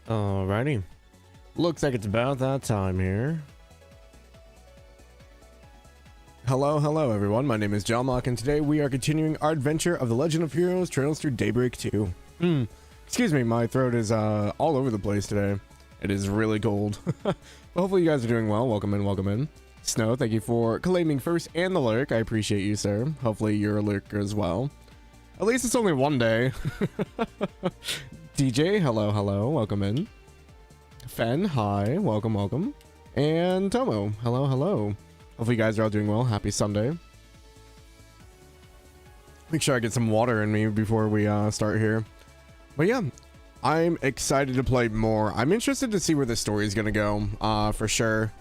Alrighty. Looks like it's about that time here. Hello everyone, my name is Jalmoc, and today we are continuing our adventure of the Legend of Heroes Trails through Daybreak 2. Excuse me, my throat is all over the place today. It is really cold. But hopefully you guys are doing well. Welcome in, welcome in. Snow, thank you for claiming first and the lurk. I appreciate you, sir. Hopefully you're a lurker as well. At least it's only one day. DJ, hello, hello. Welcome in. Fen, hi. Welcome, welcome. And Tomo, hello, hello. Hopefully you guys are all doing well. Happy Sunday. Make sure I get some water in me before we start here. But yeah, I'm excited to play more. I'm interested to see where the story is going to go, for sure.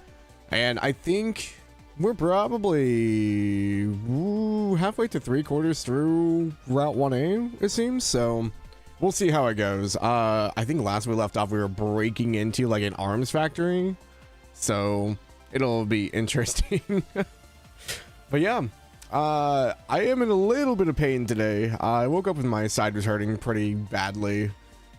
And I think we're probably halfway to 3/4 through Route 1A, it seems. So we'll see how it goes. I think last we left off, we were breaking into like an arms factory. So it'll be interesting. But yeah. I am in a little bit of pain today. I woke up with my side was hurting pretty badly.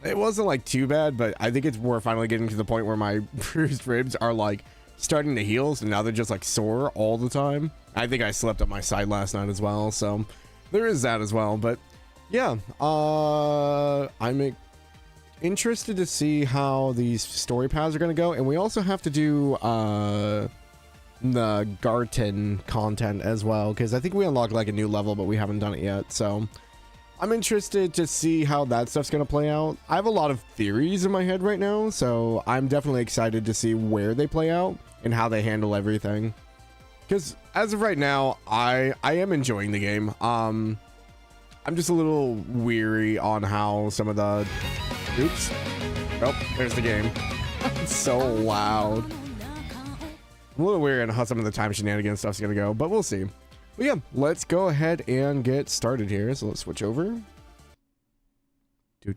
It wasn't like too bad, but I think we're finally getting to the point where my bruised ribs are like starting to heal. So now they're just like sore all the time. I think I slept up my side last night as well. So there is that as well. But yeah, I'm interested to see how these story paths are going to go. And we also have to do, the Garten content as well, because I think we unlocked like a new level, but we haven't done it yet. So I'm interested to see how that stuff's gonna play out. I have a lot of theories in my head right now, so I'm definitely excited to see where they play out and how they handle everything, because as of right now I am enjoying the game. I'm just a little weary on how some of the oops, oh, there's the game. It's so loud. I'm a little weird on how some of the time shenanigans stuff's gonna go, but we'll see. But yeah, let's go ahead and get started here. So let's switch over. Here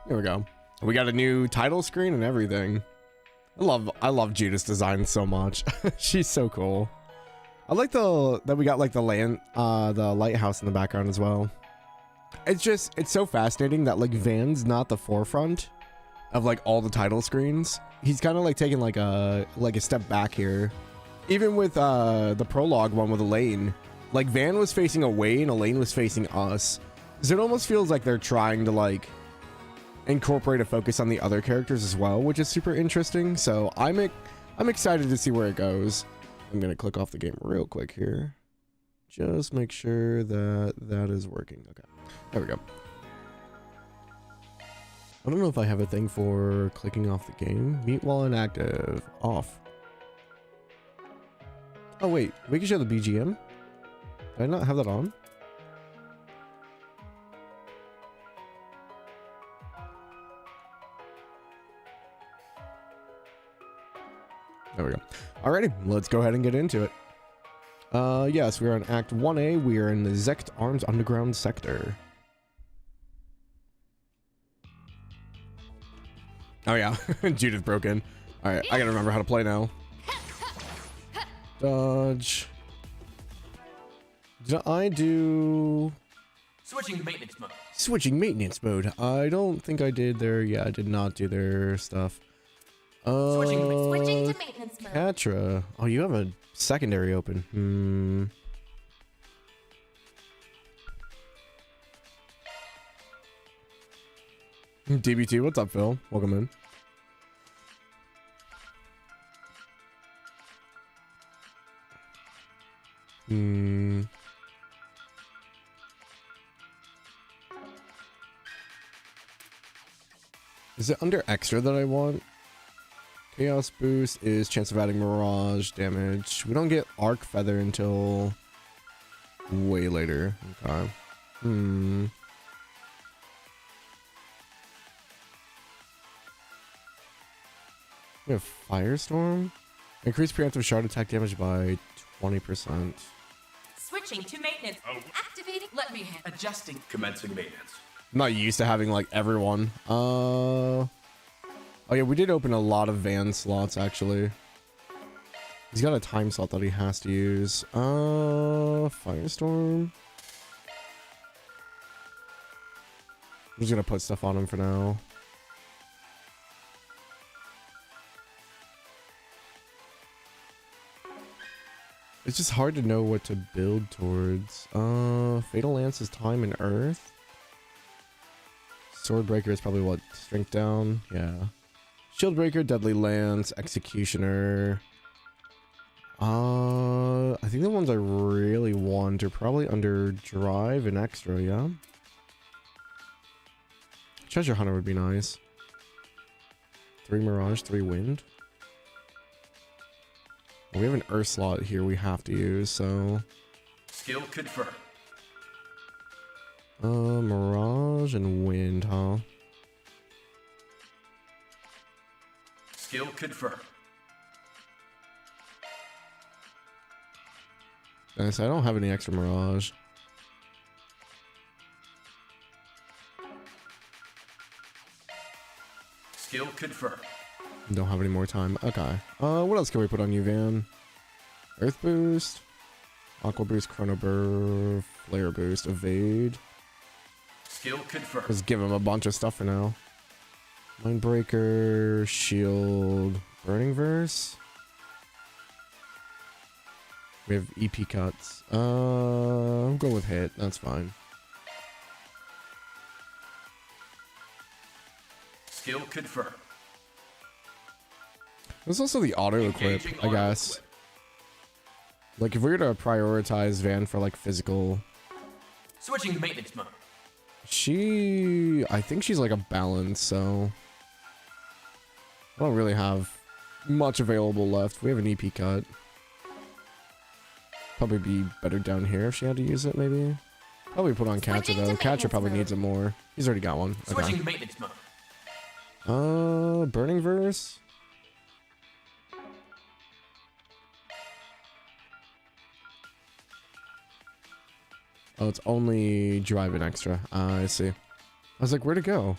we go. We got a new title screen and everything. I love Judith's design so much. She's so cool. I like that we got like the lighthouse in the background as well. It's so fascinating that like Van's not the forefront of like all the title screens. He's kind of like taking like a step back here. Even with the prologue one with Elaine, like Van was facing away and Elaine was facing us. So it almost feels like they're trying to like incorporate a focus on the other characters as well, which is super interesting. So I'm excited to see where it goes. I'm gonna click off the game real quick here. Just make sure that is working. Okay. There we go. I don't know if I have a thing for clicking off the game. Mute while inactive. Off. Oh, wait. We can show the BGM? Did I not have that on? There we go. Alrighty. Let's go ahead and get into it. Yes, we are in Act 1A. We are in the Zect Arms Underground Sector. Oh yeah, Judith broke in. Alright, I gotta remember how to play now. Dodge. Did I do... Switching to maintenance mode. Switching maintenance mode. I don't think I did their... Yeah, I did not do their stuff. Switching to maintenance mode. Catra. Oh, you have a secondary open. DB2, what's up, Phil? Welcome in. Is it under extra that I want? Chaos boost is chance of adding mirage damage. We don't get arc feather until way later. Okay. We have Firestorm. Increase preemptive shard attack damage by 20%. Switching to maintenance. Activating. Let me handle. Adjusting. Commencing maintenance. I'm not used to having like everyone. Oh yeah, we did open a lot of Van slots actually. He's got a time slot that he has to use. Firestorm. I'm just gonna put stuff on him for now. It's just hard to know what to build towards. Fatal Lance is time and earth. Swordbreaker is probably what? Strength down? Yeah. Shieldbreaker, Deadly Lance, Executioner. I think the ones I really want are probably under Drive and Extra, yeah? Treasure Hunter would be nice. 3 Mirage, 3 Wind. We have an Earth slot here we have to use, so... Skill confirmed. Mirage and Wind, huh? Skill confirmed. Nice, I don't have any extra Mirage. Skill confirmed. Don't have any more time. Okay. What else can we put on you, Van? Earth Boost, Aqua Boost, Chrono Burr, Flare Boost, Evade. Skill confirmed. Let's give him a bunch of stuff for now. Mindbreaker, Shield, Burning Verse. We have EP cuts. I'll go with hit. That's fine. Skill confirmed. There's also the auto equip, I guess. Like if we were to prioritize Van for like physical, Switching to maintenance mode. I think she's like a balance, so I don't really have much available left. We have an EP cut. Probably be better down here if she had to use it, maybe. Probably put on Catcher though. Catcher probably needs it more. He's already got one. Switching Okay. to maintenance mode. Burning Verse. Oh, it's only Drive and Extra. I see. I was like, where'd it go?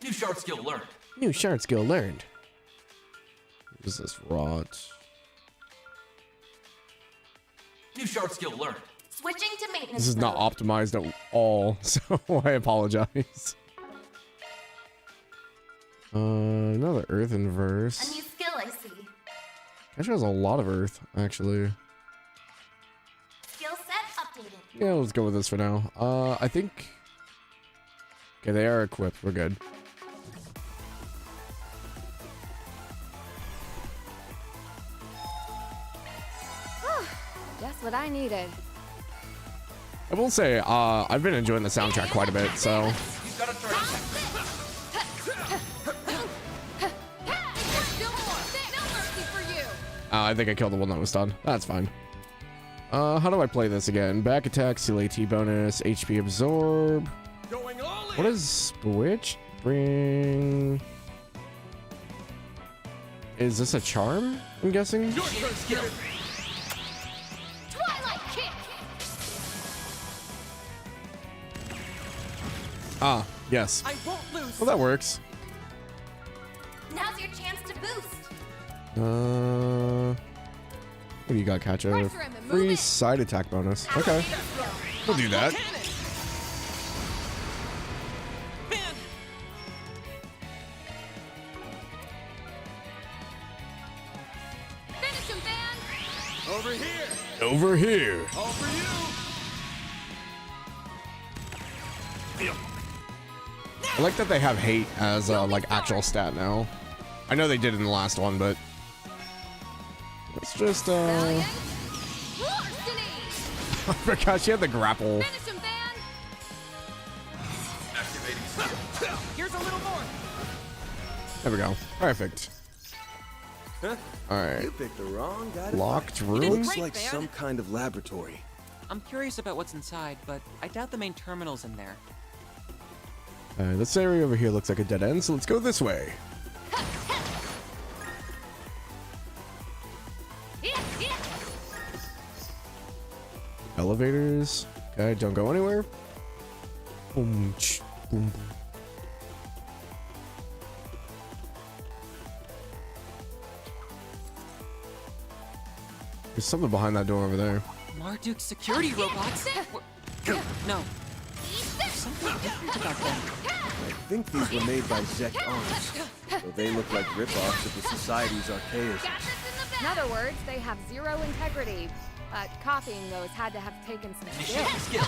New shard skill learned. New shard skill learned. What is this? Rot. New shard skill learned. Switching to maintenance. This is not mode. optimized at all, so I apologize. Another Earth A Inverse. new skill I see. Actually has a lot of Earth, actually. Skill set updated. Yeah, let's go with this for now. I think... Okay, they are equipped. We're good. Just what I needed. I will say, I've been enjoying the soundtrack quite a bit, so... You've got a threat. Still more. No mercy for you. I think I killed the one that was done. That's fine. How do I play this again? Back attack, seal AT bonus, HP absorb. Going all in. What is Bewitched? Bring... Is this a charm, I'm guessing? Your turn, skill. Twilight kick. Ah, yes. I won't lose. Well, that works. Now's your chance to boost. What do you got, Catcher? Pressure him and move Free it. side attack bonus. Okay, we'll do that. Finish him, Van. Over here. Over here. All for you. I like that they have hate as like actual stat now. I know they did in the last one, but it's just Valiant. Larceny. I forgot she had the grapple. Finish him, Van. Activating skill. Here's a little more. There we go. Perfect. Huh? All right. You picked the wrong guy to Locked fight. room. Looks Great, like man. some kind of laboratory. I'm curious about what's inside, but I doubt the main terminal's in there. This area over here looks like a dead end, so let's go this way. Yeah, yeah. Elevators. Okay, don't go anywhere. Boom, boom, boom. There's something behind that door over there. Marduk security robots? No. There's something different about them. I think these were made by Zek Arms, so they look like rip-offs of the Society's archaisms. In other words, they have zero integrity. Copying those had to have taken some skill. Initiating skill.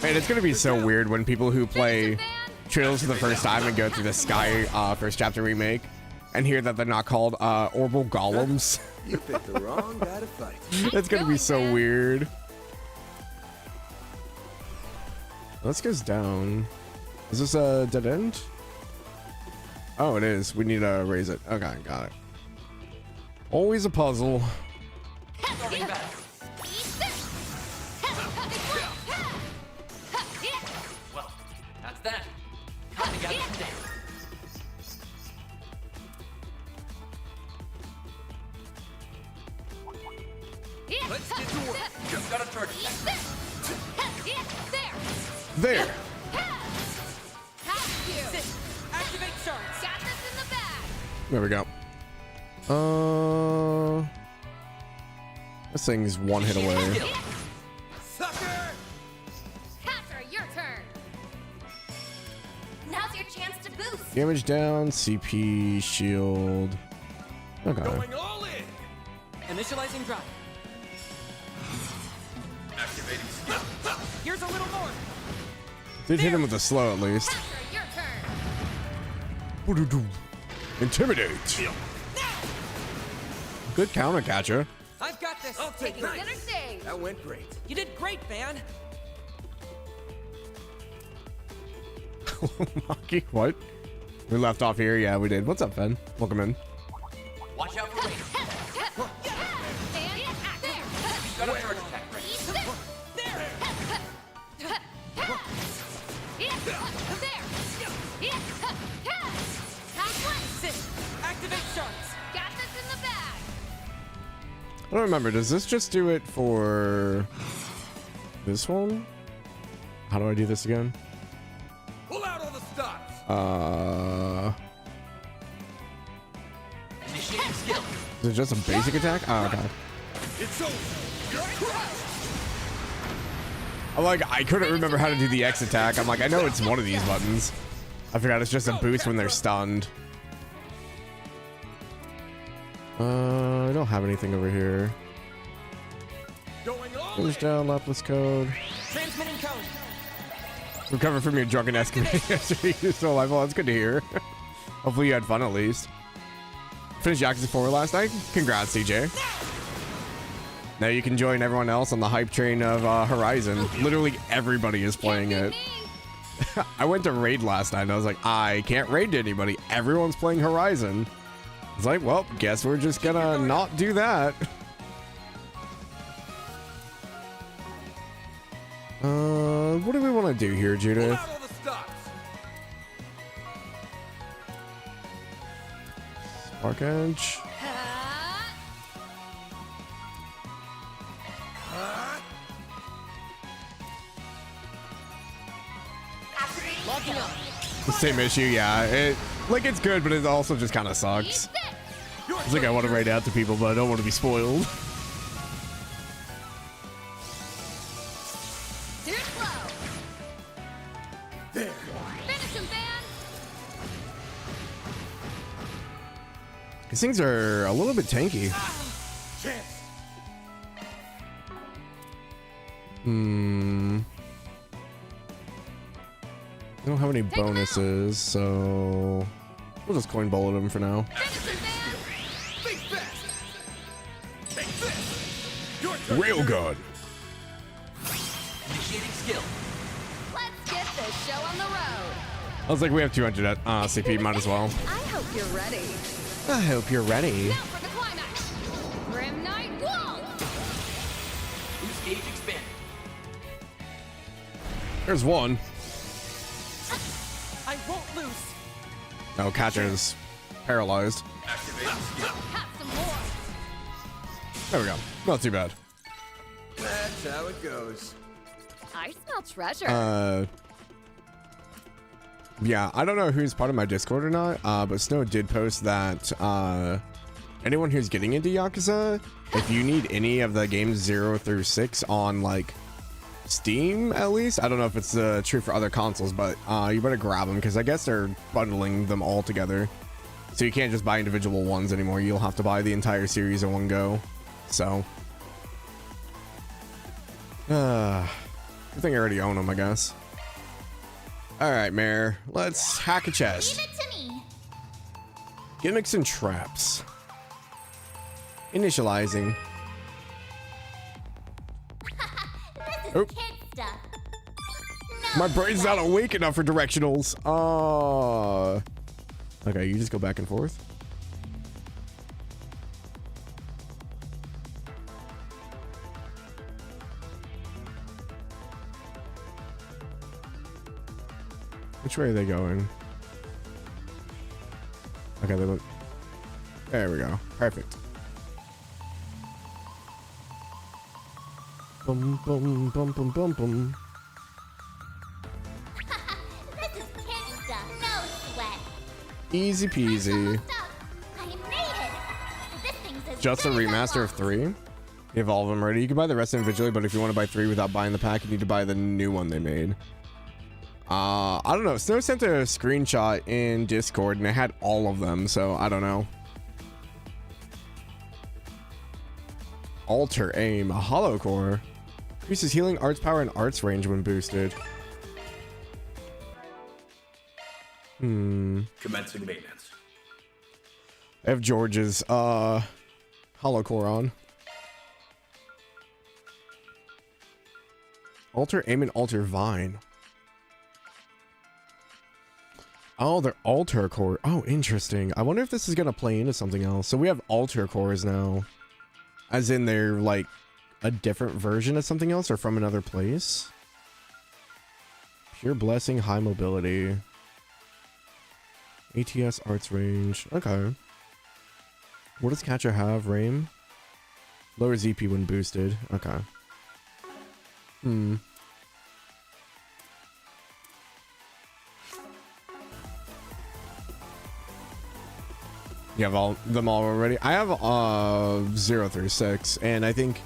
Man, it's gonna be so weird when people who play Trails for the first time and go through the Sky first chapter remake and hear that they're not called orbital golems. You picked the wrong guy to fight. It's gonna be so weird. This goes down. Is this a dead end? Oh, it is. We need to raise it. Okay, got it. Always a puzzle. Starting battle. Well, that's that. Come together today. Let's get to work. Just got a charge attack. There. Activate charge. Got this in the bag. There we go. This thing's one hit away. Skill. Sucker! Capture, your turn. Now's your chance to boost. Damage down, CP, shield. Okay. Going all in. Initializing drop. Activating skill. Here's a little more. Did hit him with a slow at least. Capture, your turn. Intimidate. Good counter catcher. I've got this. I'll take Center nice. stage. That went great. You did great, man. Monkey, what? We left off here? Yeah, we did. What's up, Ben? Welcome in. Watch out for rain. He's got a charge attack. Activate charge. Got this in the bag. I don't remember. Does this just do it for this one? How do I do this again? Pull out all the stops. Initiating skill. Is it just a basic attack? Oh, okay. It's over. You're crushed. I couldn't remember how to do the X attack. I'm like, I know it's one of these buttons. I forgot it's just a boost when they're stunned. I don't have anything over here. Going all Finish in. down, Laplace code. Transmitting code. Recover from your drunken escapade yesterday. You're still alive. Well, that's good to hear. Hopefully you had fun at least. Finished Yakuza 4 last night. Congrats, CJ. Now you can join everyone else on the hype train of Horizon. Literally everybody is playing it. I went to raid last night and I was like, I can't raid to anybody. Everyone's playing Horizon. It's like, well, guess we're just gonna not do that. What do we want to do here, Pull Judith? out all the stops. Spark Edge. Locking up. The same issue, yeah. It's good, but it also just kind of sucks. It's like I want to raid out to people, but I don't want to be spoiled. Too slow. There. Finish him, Van. These things are a little bit tanky. Chance. I don't have any bonuses, so we'll just coin bullet them for now. Finish him, Van. Think fast. Take this. Your turn. Railgun. Initiating skill. Let's get this show on the road. I was like, we have 200 at CP, might as well. I hope you're ready. I hope you're ready. Now for the climax. Grim Knight Wall. Boost gauge expanded. There's one. I won't lose. Oh, catcher's paralyzed. Activating skill. Have some more. There we go. Not too bad. That's how it goes. I smell treasure. Yeah, I don't know who's part of my Discord or not, but Snow did post that anyone who's getting into Yakuza, if you need any of the games 0 through 6 on like Steam at least, I don't know if it's true for other consoles, but you better grab them because I guess they're bundling them all together. So you can't just buy individual ones anymore. You'll have to buy the entire series in one go. So Good thing I already own them, I guess. All right, Mare. Let's hack a chest. Leave it to me. Gimmicks and traps. Initializing. This is Oh. kid stuff. My brain's not awake enough for directionals. Okay, you just go back and forth. Which way are they going? Okay, they went. There we go. Perfect. Boom, boom, boom, boom, boom, boom. This is kid stuff. No sweat. Easy peasy. Stuff. I made it. This thing's as Just a good as remaster of 3. You have all of them ready. You can buy the rest individually, but if you want to buy 3 without buying the pack, you need to buy the new one they made. I don't know. Snow sent a screenshot in Discord and it had all of them, so I don't know. Alter aim, a hollow core. Increases healing, arts power, and arts range when boosted. Commencing maintenance. I have George's hollow core on. Alter aim and alter vine. Oh, they're alter core. Oh, interesting. I wonder if this is gonna play into something else. So we have alter cores now, as in they're like a different version of something else or from another place. Pure blessing, high mobility. ATS arts range. Okay. What does catcher have? Rain. Lower ZP when boosted. Okay. You have all them all already? I have 0 through 6, and I think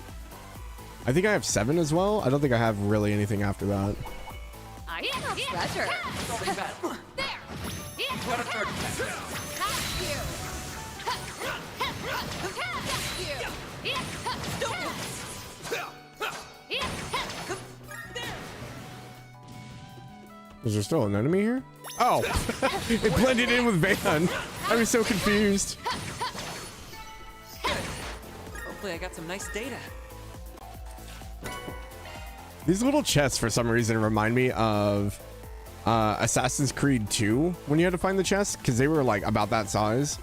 I have 7 as well. I don't think I have really anything after that. I have treasure. Something bad. There. Got a third. Got you. Is there still an enemy here? Oh, it blended in with Van. I was so confused. Hopefully I got some nice data. These little chests, for some reason, remind me of Assassin's Creed 2 when you had to find the chests, because they were like about that size.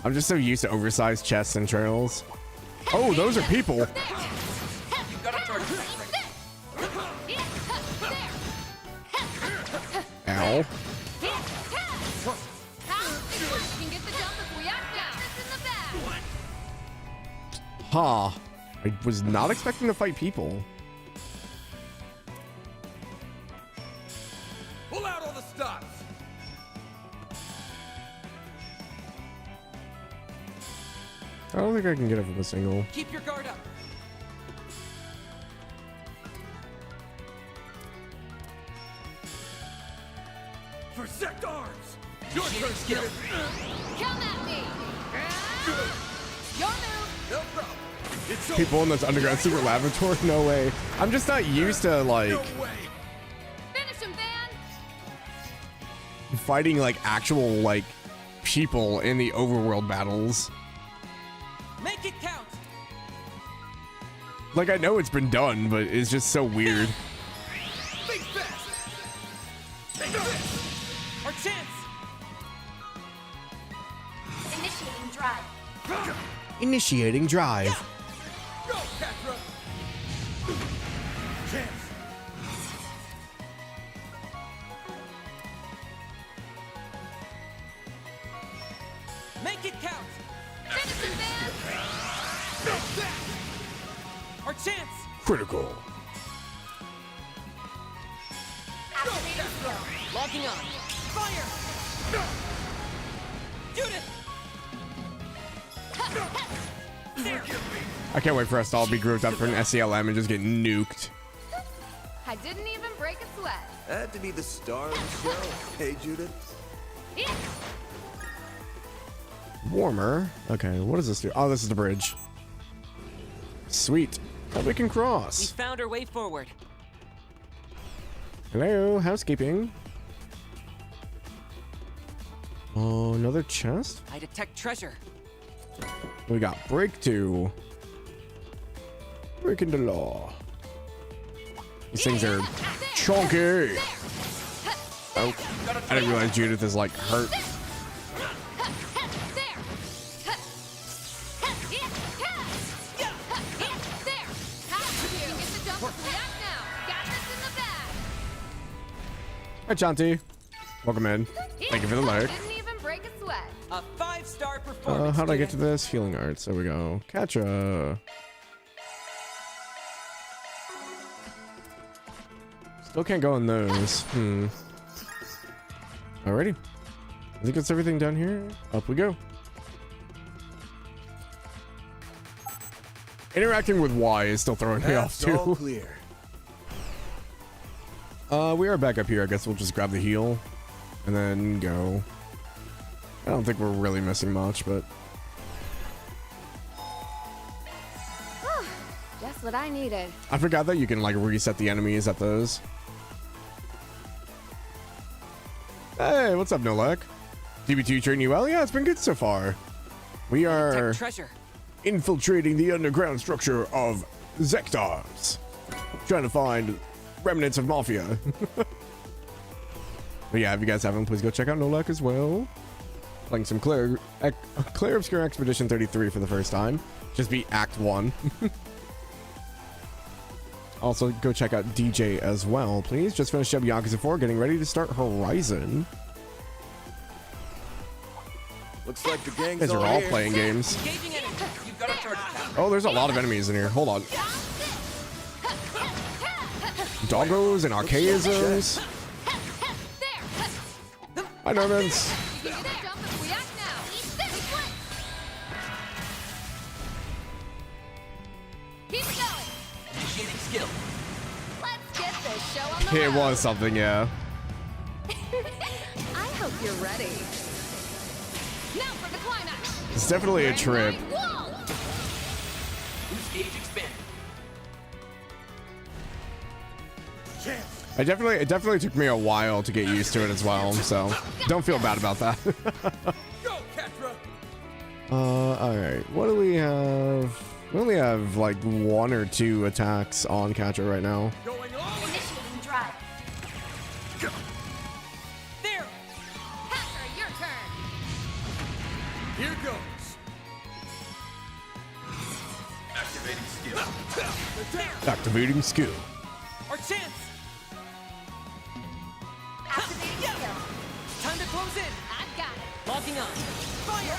I'm just so used to oversized chests and trails. Oh, those are people. You got a target. Ow. Ha. I was not expecting to fight people. Pull out all the stops. I don't think I can get it from a single. Keep your guard up. For sect arms. Your turn, Skill. Come at me. Your move. No problem. It's over. People in this underground secret laboratory? No way. I'm just not used to like No way. Finish him, Van. fighting like actual like people in the overworld battles. Make it count. Like I know it's been done, but it's just so weird. Think fast. Take this. Our chance. Initiating drive. Initiating drive. Go, Catra. Chance. Make it count. Finish him, Van. Take that. Our chance. Critical. Activating skill. Logging on. Fire. Judith. I can't wait for us to all be grouped up for an SELM and just get nuked. I didn't even break a sweat. Had to be the star of the show. Hey, Judith. Warmer. Okay, what does this do? Oh, this is the bridge. Sweet. that we can We cross. found our way forward. Hello, housekeeping. Oh, another chest? I detect treasure. We got break 2. Breaking the law. These things are chunky. Oh, I didn't realize Judith is like hurt. Hi, Chanti. Welcome in. Thank you for the lurk. Didn't even break a sweat. A 5-star performance. How do I get to student. this? Healing arts. There we go. Catcha. Still can't go in those. Alrighty. I think that's everything down here. Up we go. Interacting with Y is still throwing me off Path's all too. clear. We are back up here. I guess we'll just grab the heal and then go. I don't think we're really missing much, but Just what I needed. I forgot that you can like reset the enemies at those. Hey, what's up, Nolek? DB2 treating you well? Yeah, it's been good so far. We are Detect treasure. infiltrating the underground structure of Zektars, trying to find remnants of Mafia. But yeah, if you guys haven't, please go check out Nolek as well. Playing some Clear Obscure Expedition 33 for the first time. Just be Act 1. Also, go check out DJ as well, please. Just finished up Yakuza 4, getting ready to start Horizon. Looks like the gang's You guys are all here. playing games. Engaging enemy. You've got to charge it. Oh, there's a lot of enemies in here. Hold on. Doggos and Archaisms. Hi, Normans. You can get a jump if we act now. Keep it going. Initiating skill. Let's get this show on the It road. was something, yeah. I hope you're ready. Now for the climax. It's definitely a trip. Whoa! Boost gauge expanded. It definitely took me a while to get used to it as well, so don't feel bad about that. Go, Catra! Alright. What do we have? We only have like 1 or 2 attacks on Catcher right now. Going all in! Initiating drive. There. Catcher, your turn. Here goes! Activating skill. Activating skill. Our chance. Activating skill. Time to close in. I've got it. Locking on. Fire.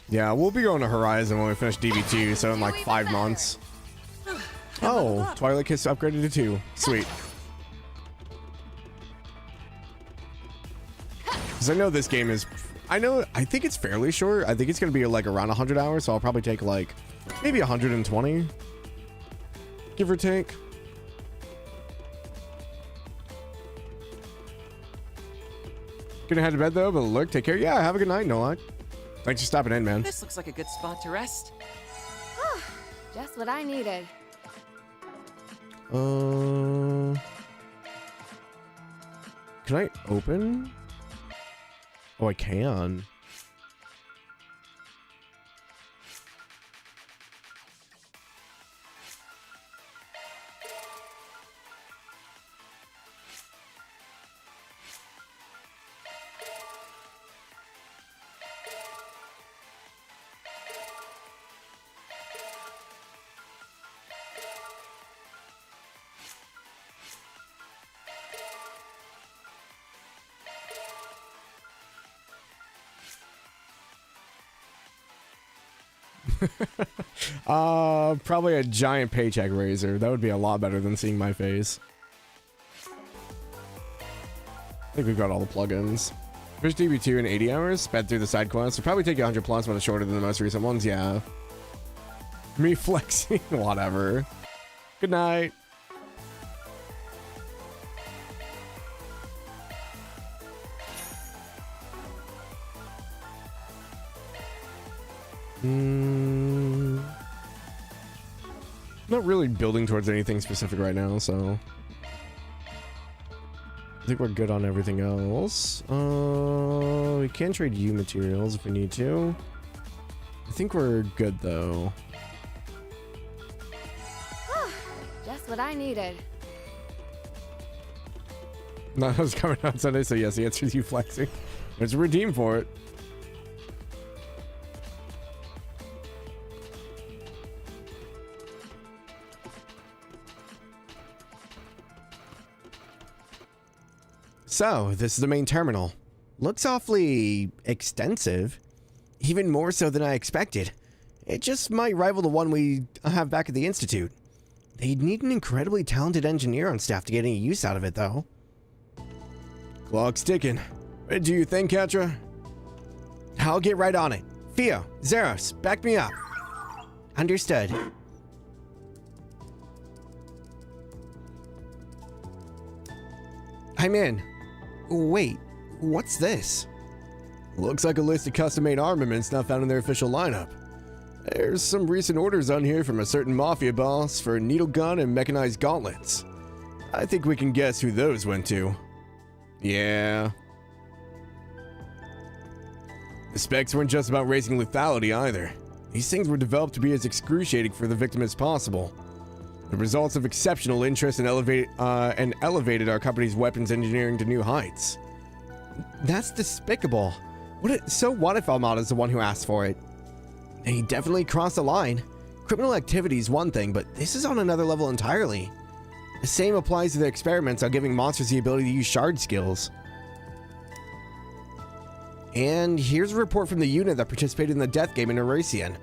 Yeah, we'll be going to Horizon when we finish DB2, so in like 5 months. Oh, Twilight Kiss upgraded to 2. Sweet. Because I know this game is... I think it's fairly short. I think it's going to be like around 100 hours, so I'll probably take like maybe 120. Give or take. Gonna head to bed though, but look, take care. Yeah, have a good night, Noah. Thanks for stopping in, man. This looks like a good spot to rest. Just what I needed. Can I open? Oh, I can. Probably a giant paycheck raiser. That would be a lot better than seeing my face. I think we've got all the plugins. First DB2 in 80 hours, sped through the side quests. It'll probably take you 100 plus, but it's shorter than the most recent ones, yeah. Me flexing, whatever. Good night. Not really building towards anything specific right now, so I think we're good on everything else. We can trade you materials if we need to. I think we're good though. Just what I needed. No, I was coming on Sunday, so yes, the answer is you flexing. There's a redeem for it. So, this is the main terminal. Looks awfully extensive. Even more so than I expected. It just might rival the one we have back at the Institute. They'd need an incredibly talented engineer on staff to get any use out of it, though. Clock's ticking. What do you think, Katra? I'll get right on it. Theo, Zeros, back me up. Understood. I'm in. Wait, what's this? Looks like a list of custom-made armaments not found in their official lineup. There's some recent orders on here from a certain Mafia boss for a needle gun and mechanized gauntlets. I think we can guess who those went to. Yeah. The specs weren't just about raising lethality either. These things were developed to be as excruciating for the victim as possible. The results of exceptional interest and elevated our company's weapons engineering to new heights. That's despicable. So what if Almata's the one who asked for it? He definitely crossed the line. Criminal activity is one thing, but this is on another level entirely. The same applies to the experiments on giving monsters the ability to use shard skills. And here's a report from the unit that participated in the death game in Eurasian.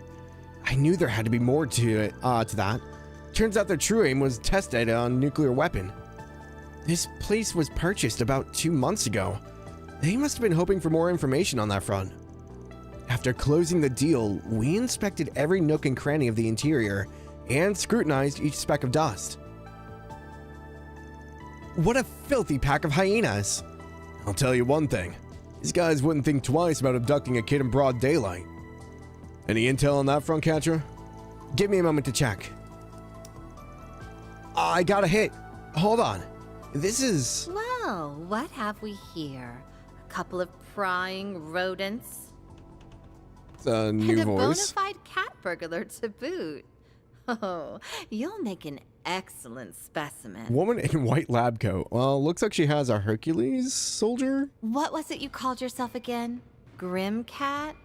I knew there had to be more to that. Turns out their true aim was test data on a nuclear weapon. This place was purchased about 2 months ago. They must have been hoping for more information on that front. After closing the deal, we inspected every nook and cranny of the interior and scrutinized each speck of dust. What a filthy pack of hyenas! I'll tell you one thing. These guys wouldn't think twice about abducting a kid in broad daylight. Any intel on that front, Katra? Give me a moment to check. I got a hit. Hold on. This is... Well, what have we here? A couple of prying rodents? It's a new and a voice. bona fide cat burglar to boot. Oh, you'll make an excellent specimen. Woman in white lab coat. Well, looks like she has a Hercules soldier. What was it you called yourself again? Grim Cat?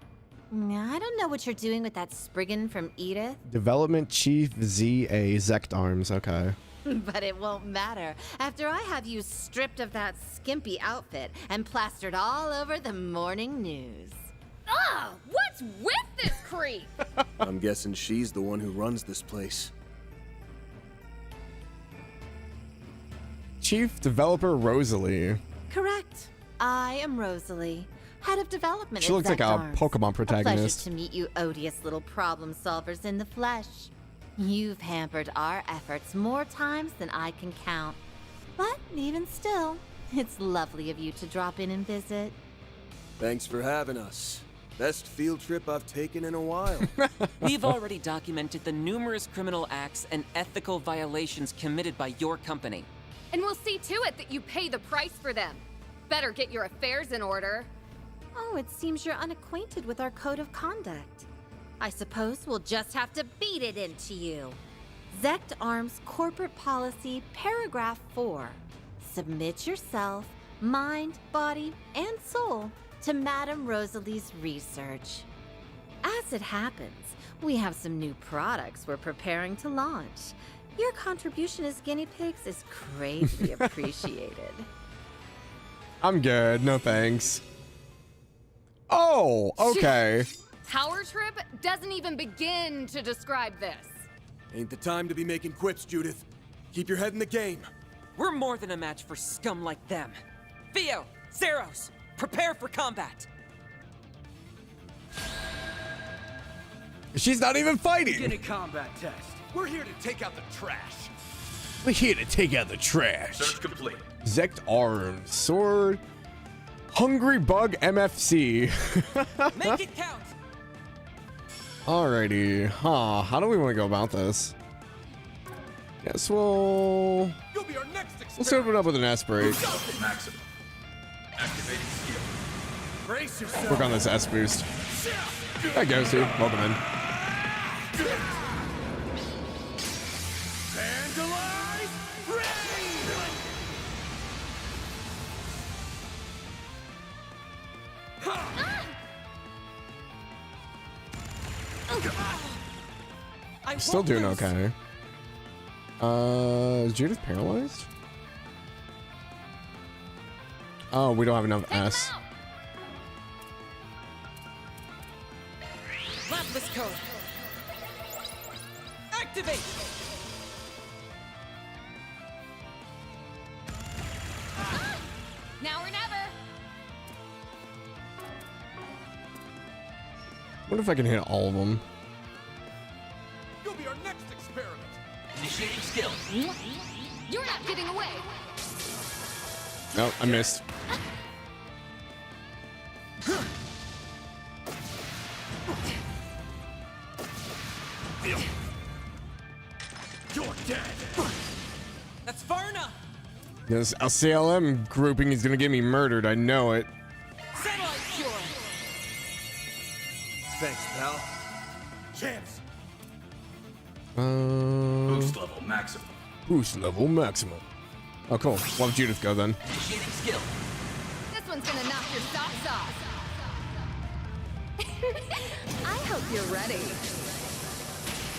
I don't know what you're doing with that Spriggan from Edith. Development Chief Z.A. Zect Arms. Okay. But it won't matter after I have you stripped of that skimpy outfit and plastered all over the morning news. Ugh! What's with this creep? I'm guessing she's the one who runs this place. Chief Developer Rosalie. Correct. I am Rosalie, head of development. She looks like a Pokemon protagonist. A pleasure to meet you odious little problem solvers in the flesh. You've hampered our efforts more times than I can count. But even still, it's lovely of you to drop in and visit. Thanks for having us. Best field trip I've taken in a while. We've already documented the numerous criminal acts and ethical violations committed by your company. And we'll see to it that you pay the price for them. Better get your affairs in order. Oh, it seems you're unacquainted with our code of conduct. I suppose we'll just have to beat it into you. Zect Arms Corporate Policy, Paragraph 4. Submit yourself, mind, body, and soul to Madame Rosalie's research. As it happens, we have some new products we're preparing to launch. Your contribution as guinea pigs is greatly appreciated. I'm good. No thanks. Oh, okay. Tower Trip doesn't even begin to describe this. Ain't the time to be making quips, Judith. Keep your head in the game. We're more than a match for scum like them. Theo, Zeros, prepare for combat. She's not even fighting. Begin a combat test. We're here to take out the trash. We're here to take out the trash. Search complete. Zect Arms. Sword. Hungry Bug MFC. Make it count. Alrighty. Huh. How do we want to go about this? Guess we'll... You'll be our next experiment. Let's open up with an S break. Maximum. Activating skill. Brace yourself. Work on this S boost. That goes to. Welcome in. Vandalize rain. Still doing okay. Is Judith paralyzed? Oh, we don't have enough S. Lapis code. Activate. Now or never. What if I can hit all of them? You'll be our next experiment. Initiating skill. You're not getting away. No, I missed. You're dead. That's far enough. This CLM grouping is gonna get me murdered. I know it. Satellite cure. Thanks, pal. Chance. Boost Level maximum. boost level maximum. Oh, cool. We'll have Judith go then. Initiating skill. This one's gonna knock your socks off. I hope you're ready.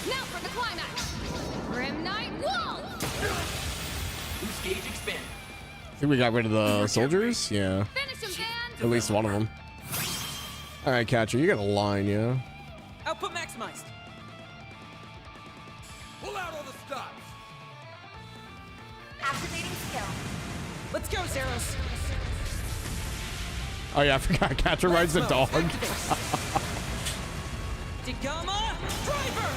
Now for the climax. Grim Knight Wall. Boost gauge expand. I think we got rid of the soldiers. Yeah, Finish him, man. at least one of them. All right, Catcher, you got a line, yeah. Output maximized. Pull out all the stops. Activating skill. Let's go, Zeros. Oh yeah, I forgot. Catcher rides the dog. Digama driver.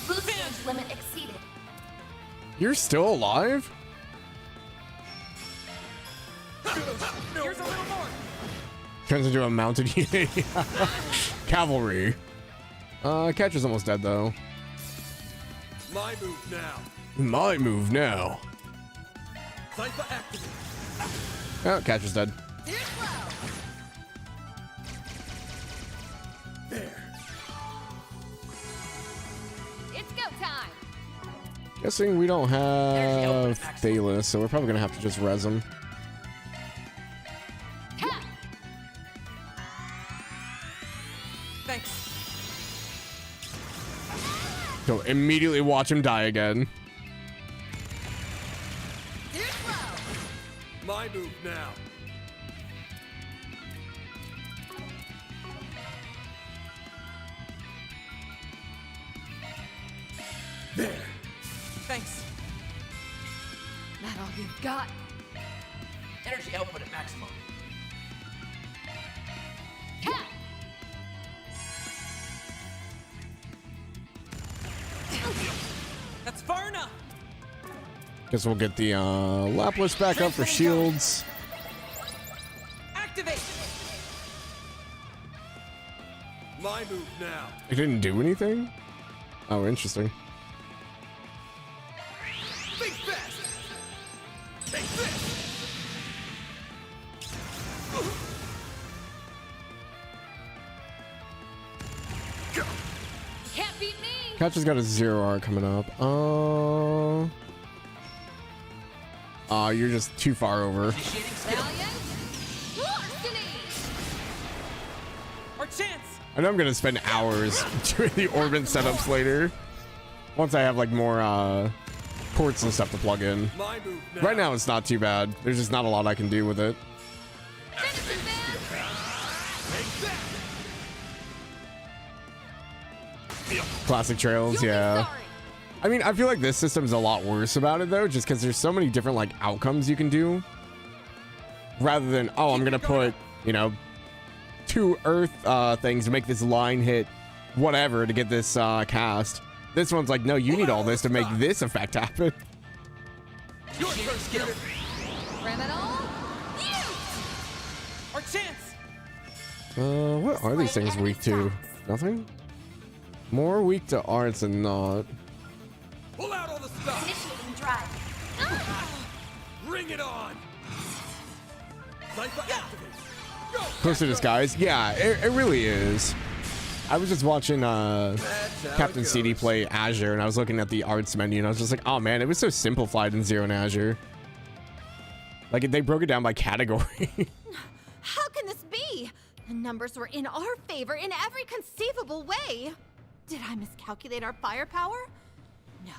Boost range limit exceeded. You're still alive? Here's a little more. Turns into a mounted unit. Cavalry. Catcher's almost dead though. My move now. My move now. Cypher activate. Oh, Catcher's dead. There. It's go time. Guessing we don't have Thalos, so we're probably gonna have to just res him. Ha! Thanks. So immediately watch him die again. My move now. There. Thanks. That all you've got? Energy output at maximum. Ha! That's far enough. Guess we'll get the Lapis back up for shields. Activate. My move now. It didn't do anything? Oh, interesting. Think fast. Take this. Can't beat me. Catcher's got a 0R coming up. You're just too far over. Initiating skill. Valiant. Larceny. Our chance. I know I'm gonna spend hours doing the orbit setups later. Once I have like more ports and stuff to plug in. My move now. Right now it's not too bad. There's just not a lot I can do with it. Finish him, man. Take that. Classic trails, You'll yeah. be sorry. I mean, I feel like this system's a lot worse about it though, just because there's so many different like outcomes you can do. Rather than, oh, I'm gonna put, you know, 2 earth things to make this line hit whatever to get this cast. This one's like, no, you need all this to make this effect happen. Your turn, skill. Criminal. You. Our chance. What are these things weak to? Nothing? More weak to arts than not. Pull out all the stuff. Initiating drive. Bring it on. Cypher activate. Go. Close to disguise? Yeah, it really is. I was just watching Captain CD play Azure, and I was looking at the arts menu, and I was just like, oh man, it was so simplified in Zero and Azure. Like, they broke it down by category. How can this be? The numbers were in our favor in every conceivable way. Did I miscalculate our firepower? No.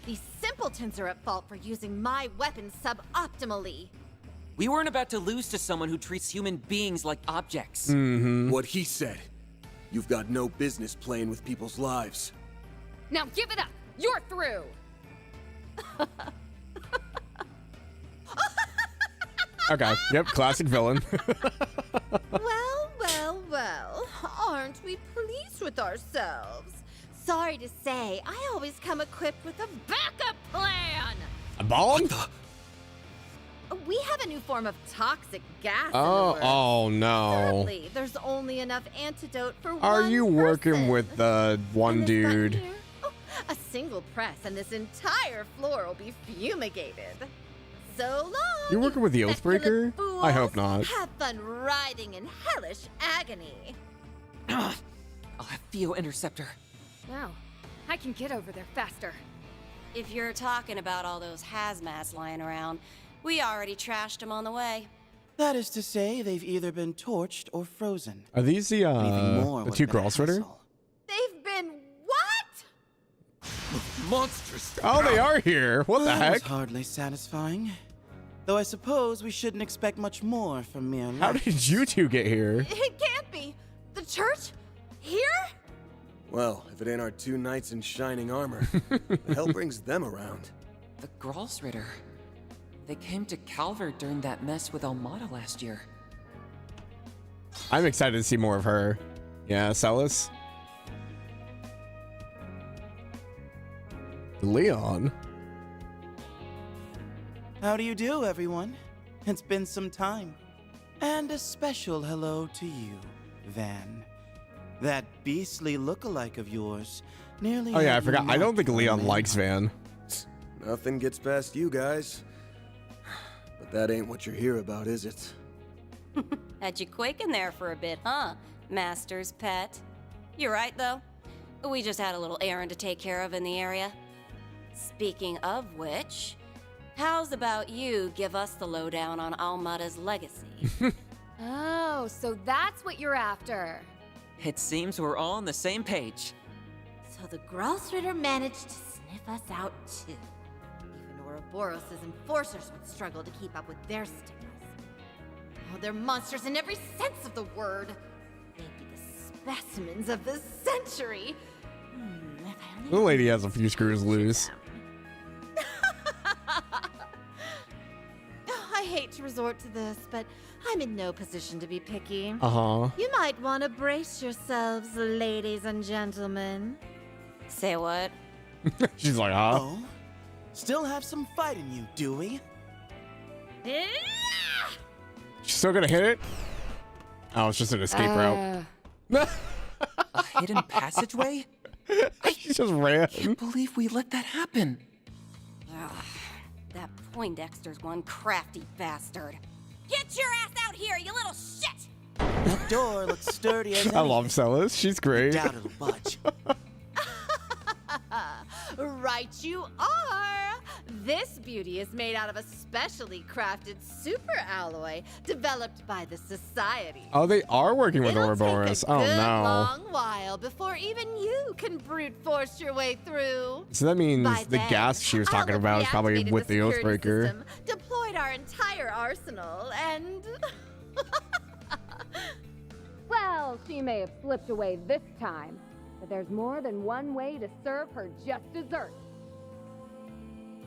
These simpletons are at fault for using my weapons suboptimally. We weren't about to lose to someone who treats human beings like objects. What he said. You've got no business playing with people's lives. Now give it up! You're through! Okay, yep, classic villain. Well, well, well. Aren't we pleased with ourselves? Sorry to say, I always come equipped with a backup plan. A bomb? We have a new form of toxic gas in the Oh, works. oh no. Sadly, there's only enough antidote for one Are you working person. with the one And this button dude? here? Oh, a single press and this entire floor will be fumigated. So long. You're working with the petulant Oathbreaker? fools. I hope not. Have fun writhing in hellish agony. I'll have Theo intercept her. Wow, I can get over there faster. If you're talking about all those hazmats lying around, we already trashed them on the way. That is to say, they've either been torched or frozen. Are these Anything more the would two have been a girls Ritter? hassle. They've been what? Monstrous. Oh, they are here. What the That was heck? hardly satisfying. Though I suppose we shouldn't expect much more from mere How life. did you two get here? It can't be. The church? Here? Well, if it ain't our two knights in shining armor, the hell brings them around? The Gralsritter. They came to Calvert during that mess with Almata last year. I'm excited to see more of her. Yeah, Celis. Leon. How do you do, everyone? It's been some time. And a special hello to you, Van. That beastly look-alike of yours nearly Oh yeah, I had me forgot. I don't think knocked Leon on likes Van. Nothing gets past you guys. But that ain't what you're here about, is it? Had you quaking there for a bit, huh, Master's pet? You're right, though. We just had a little errand to take care of in the area. Speaking of which, how's about you give us the lowdown on Almata's legacy? Oh, so that's what you're after. It seems we're all on the same page. So the Gralsritter managed to sniff us out too. Even Ouroboros' enforcers would struggle to keep up with their stigmas. Oh, they're monsters in every sense of the word. They'd be the specimens of the century. If I only The lady has a few screws loose. I hate to resort to this, but I'm in no position to be picky. Uh-huh. You might want to brace yourselves, ladies and gentlemen. Say what? She's like, huh? Oh? Still have some fight in you, do we? She's still gonna hit it? Oh, it's just an escape route. A hidden passageway? She just ran. Can't believe we let that happen. That Poindexter's one crafty bastard. Get your ass out here, you little shit! That door looks sturdy as I love Celis. She's great. Doubt it'll budge. Right you are! This beauty is made out of a specially crafted super alloy developed by the Society. Oh, they are working with It'll Ouroboros. take a Oh good no. long while before even you can brute force your way through. So that means By the then, gas she was I'll talking have about is probably reactivated with the security Oathbreaker. system, deployed our entire arsenal, and Well, she may have slipped away this time, but there's more than one way to serve her just desserts.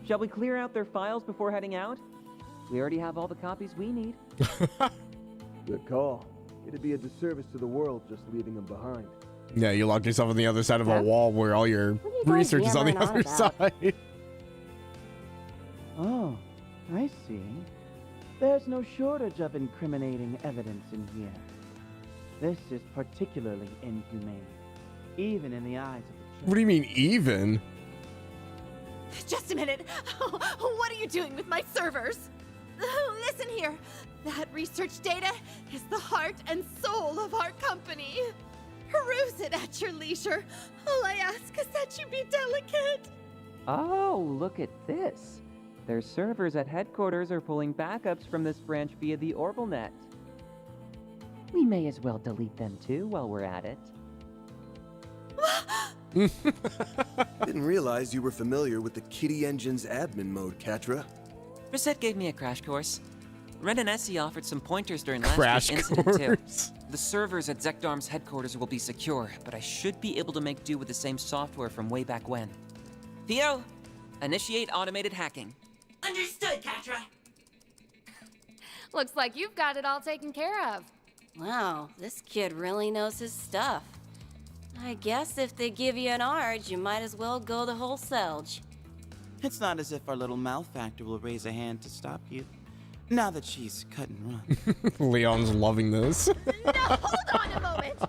Shall we clear out their files before heading out? We already have all the copies we need. Good call. It'd be a disservice to the world just leaving them behind. Yeah, you locked yourself on the other side of a Yeah. wall where all your What are you guys research is on the yammering other on about? side. Oh, I see. There's no shortage of incriminating evidence in here. This is particularly inhumane, even in the eyes of the church. What do you mean, even? Just a minute. What are you doing with my servers? Listen here. That research data is the heart and soul of our company. Peruse it at your leisure. All I ask is that you be delicate. Oh, look at this. Their servers at headquarters are pulling backups from this branch via the OrbitalNet. We may as well delete them too while we're at it. Didn't realize you were familiar with the Kitty Engine's admin mode, Katra. Reset gave me a crash course. Ren and Essie offered some pointers during last Crash week's incident course. too. The servers at Zekdarm's headquarters will be secure, but I should be able to make do with the same software from way back when. Theo, initiate automated hacking. Understood, Katra. Looks like you've got it all taken care of. Wow, this kid really knows his stuff. I guess if they give you an ARG, you might as well go the whole selge. It's not as if our little malefactor will raise a hand to stop you, now that she's cut and run. Leon's loving this. Now hold on a moment.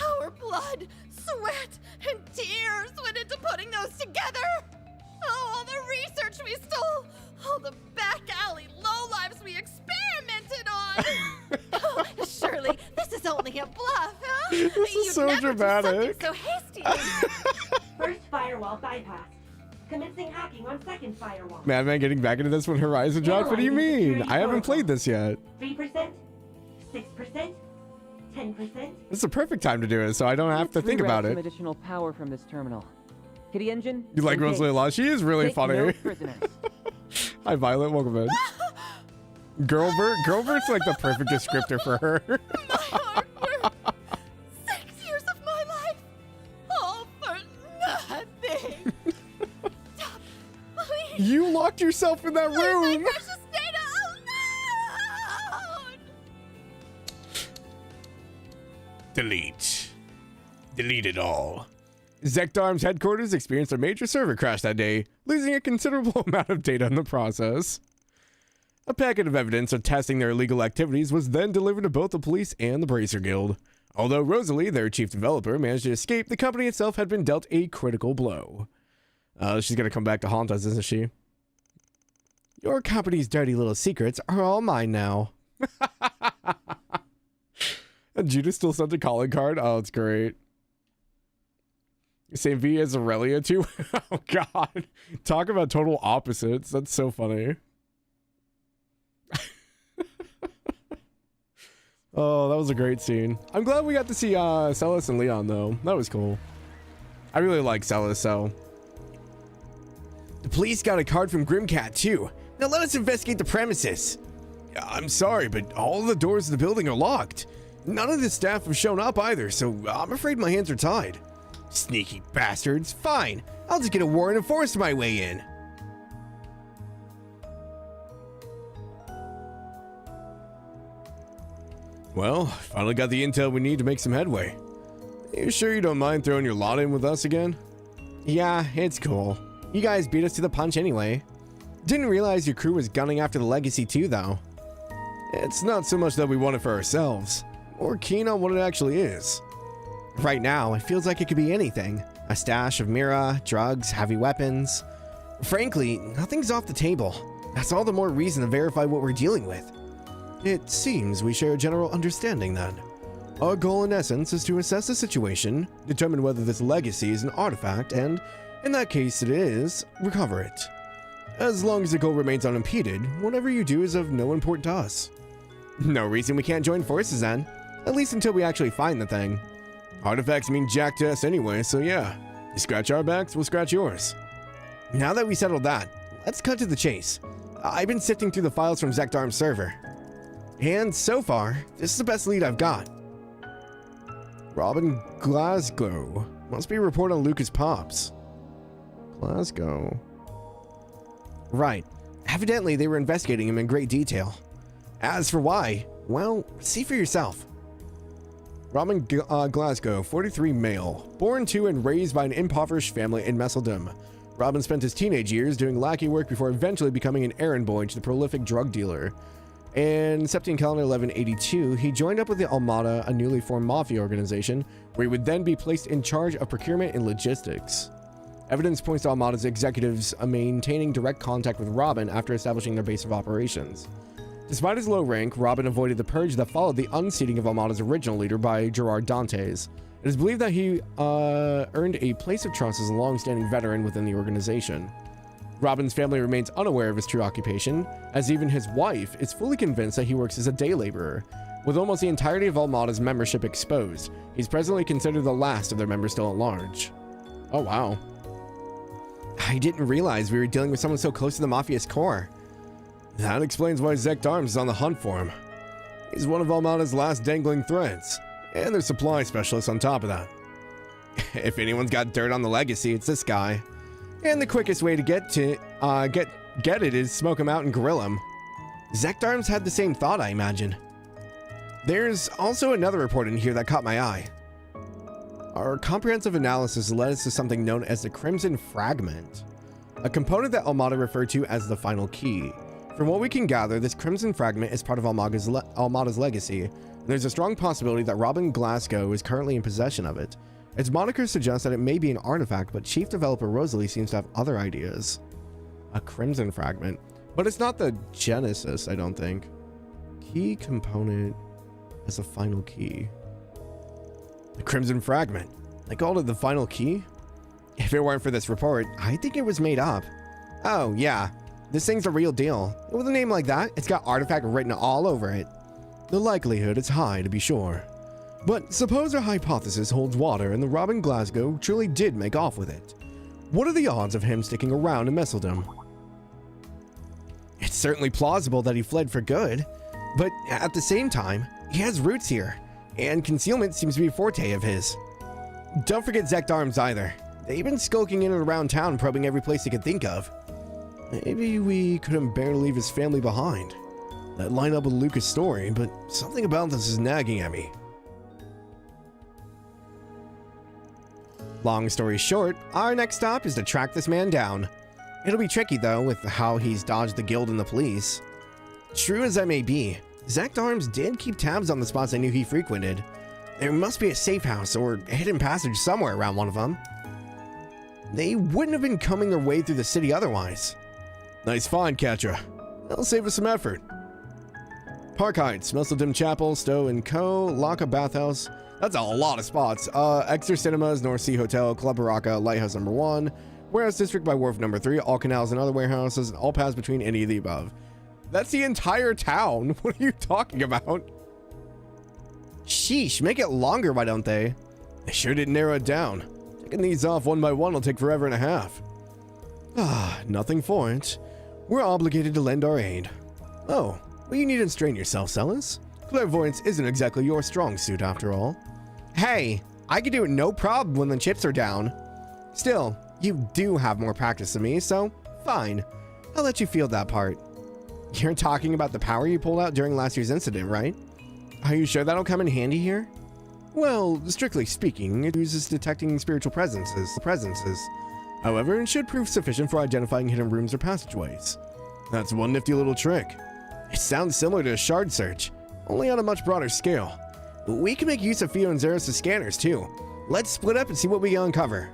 Our blood, sweat, and tears went into putting those together. Oh, all the research we stole, all the back alley lowlives we experimented on. Oh, surely this is only a bluff, huh? This is You'd so never do dramatic. something so hastily. First firewall bypassed. Commencing hacking on second firewall. Madman getting back into this when Horizon dropped? What do you mean? I haven't played this yet. 3%, 6%, 10%. This is the perfect time to do it, so I don't have to Let's think reroute about some it. additional power from this terminal. Kitty Engine? You like engage. Rosalie Law? She is really Take funny. no prisoners. Hi, Violet. Welcome in. Girlbert? Girlbert's like the perfect descriptor for her. My hard work. 6 years of my life. All for nothing. Stop. Please. You locked yourself in that Leave my room. precious data alone. Delete. Delete it all. Zekdarm's headquarters experienced a major server crash that day, losing a considerable amount of data in the process. A packet of evidence attesting their illegal activities was then delivered to both the police and the Bracer Guild. Although Rosalie, their chief developer, managed to escape, the company itself had been dealt a critical blow. She's gonna come back to haunt us, isn't she? Your company's dirty little secrets are all mine now. And Judas still sent a calling card? Oh, it's great. Same V as Aurelia too? Oh god. Talk about total opposites. That's so funny. Oh, that was a great scene. I'm glad we got to see Celis and Leon though. That was cool. I really like Celis, so. The police got a card from Grimcat too. Now let us investigate the premises. I'm sorry, but all the doors of the building are locked. None of the staff have shown up either, so I'm afraid my hands are tied. Sneaky bastards. Fine. I'll just get a warrant and force my way in. Well, finally got the intel we need to make some headway. You sure you don't mind throwing your lot in with us again? Yeah, it's cool. You guys beat us to the punch anyway. Didn't realize your crew was gunning after the legacy too, though. It's not so much that we want it for ourselves. We're keen on what it actually is. Right now, it feels like it could be anything. A stash of Mira, drugs, heavy weapons. Frankly, nothing's off the table. That's all the more reason to verify what we're dealing with. It seems we share a general understanding then. Our goal in essence is to assess the situation, determine whether this legacy is an artifact, and, in that case it is, recover it. As long as the goal remains unimpeded, whatever you do is of no importance to us. No reason we can't join forces then, at least until we actually find the thing. Artifacts mean jack to us anyway, so yeah. You scratch our backs, we'll scratch yours. Now that we settled that, let's cut to the chase. I've been sifting through the files from Zekdarm's server. And so far, this is the best lead I've got. Robin Glasgow. Must be a report on Lucas Pops. Glasgow. Right. Evidently, they were investigating him in great detail. As for why, well, see for yourself. Robin Glasgow, 43 male, born to and raised by an impoverished family in Messeldom. Robin spent his teenage years doing lackey work before eventually becoming an errand boy to the prolific drug dealer. In September calendar 1182, he joined up with the Almata, a newly formed Mafia organization, where he would then be placed in charge of procurement and logistics. Evidence points to Almata's executives maintaining direct contact with Robin after establishing their base of operations. Despite his low rank, Robin avoided the purge that followed the unseating of Almata's original leader by Gerard Dantes. It is believed that he earned a place of trust as a long-standing veteran within the organization. Robin's family remains unaware of his true occupation, as even his wife is fully convinced that he works as a day laborer. With almost the entirety of Almata's membership exposed, he's presently considered the last of their members still at large. Oh wow. I didn't realize we were dealing with someone so close to the Mafia's core. That explains why Zect Arms is on the hunt for him. He's one of Almata's last dangling threads, and their supply specialist on top of that. If anyone's got dirt on the legacy, it's this guy. And the quickest way to get it is smoke him out and grill him. Zect Arms had the same thought, I imagine. There's also another report in here that caught my eye. Our comprehensive analysis led us to something known as the Crimson Fragment, a component that Almata referred to as the final key. From what we can gather, this Crimson Fragment is part of Almata's legacy, and there's a strong possibility that Robin Glasgow is currently in possession of it. Its moniker suggests that it may be an artifact, but chief developer Rosalie seems to have other ideas. A Crimson Fragment. But it's not the Genesis, I don't think. Key component as a final key. The Crimson Fragment. They called it the final key? If it weren't for this report, I think it was made up. Oh, yeah. This thing's a real deal. With a name like that, it's got artifact written all over it. The likelihood is high, to be sure. But suppose our hypothesis holds water and the Robin Glasgow truly did make off with it. What are the odds of him sticking around in Messeldom? It's certainly plausible that he fled for good, but at the same time, he has roots here, and concealment seems to be a forte of his. Don't forget Zect Arms either. They've been skulking in and around town probing every place they could think of. Maybe we couldn't bear to leave his family behind. That line up with Lucas' story, but something about this is nagging at me. Long story short, our next stop is to track this man down. It'll be tricky though, with how he's dodged the guild and the police. True as that may be, Zect Arms did keep tabs on the spots I knew he frequented. There must be a safe house or a hidden passage somewhere around one of them. They wouldn't have been coming their way through the city otherwise. Nice find, Katra. That'll save us some effort. Park Heights, Messeldom Chapel, Stowe & Co., Laka Bathhouse. That's a lot of spots. Exeter Cinemas, North Sea Hotel, Club Baraka, Lighthouse number 1, Warehouse District by Wharf number 3, all canals and other warehouses, and all paths between any of the above. That's the entire town. What are you talking about? Sheesh, make it longer, why don't they? They sure did narrow it down. Taking these off one by one will take forever and a half. Nothing for it. We're obligated to lend our aid. Oh, well, you needn't strain yourself, Celis. Clairvoyance isn't exactly your strong suit after all. Hey, I can do it no problem when the chips are down. Still, you do have more practice than me, so fine. I'll let you field that part. You're talking about the power you pulled out during last year's incident, right? Are you sure that'll come in handy here? Well, strictly speaking, it uses detecting spiritual presences. However, it should prove sufficient for identifying hidden rooms or passageways. That's one nifty little trick. It sounds similar to a shard search, only on a much broader scale. We can make use of Fio and Zeros' scanners too. Let's split up and see what we can uncover.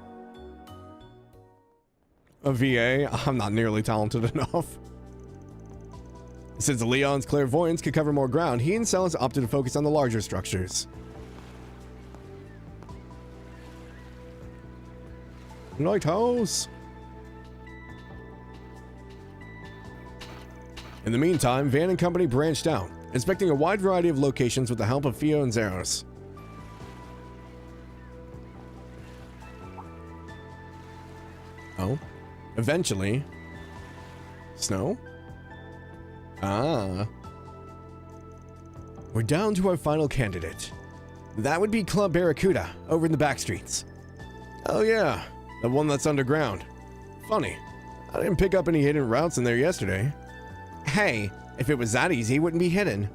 A VA? I'm not nearly talented enough. Since Leon's clairvoyance could cover more ground, he and Celis opted to focus on the larger structures. Lighthouse! In the meantime, Van and company branched out, inspecting a wide variety of locations with the help of Fio and Zeros. Oh, eventually. Snow? We're down to our final candidate. That would be Club Barracuda, over in the back streets. Oh yeah, the one that's underground. Funny, I didn't pick up any hidden routes in there yesterday. Hey, if it was that easy, it wouldn't be hidden.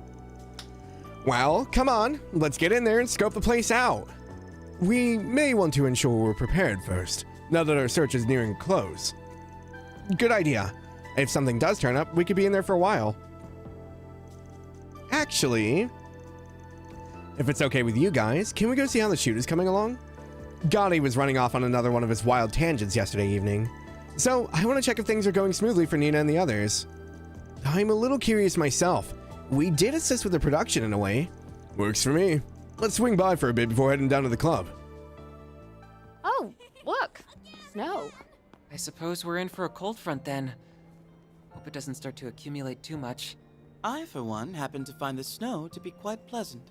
Well, come on, let's get in there and scope the place out. We may want to ensure we're prepared first, now that our search is nearing close. Good idea. If something does turn up, we could be in there for a while. actually, if it's okay with you guys, can we go see how the shoot is coming along? Gotti was running off on another one of his wild tangents yesterday evening, so I want to check if things are going smoothly for Nina and the others. I'm a little curious myself. We did assist with the production in a way. Works for me. Let's swing by for a bit before heading down to the club. Oh, look. Snow. I suppose we're in for a cold front then. Hope it doesn't start to accumulate too much. I, for one, happen to find the snow to be quite pleasant.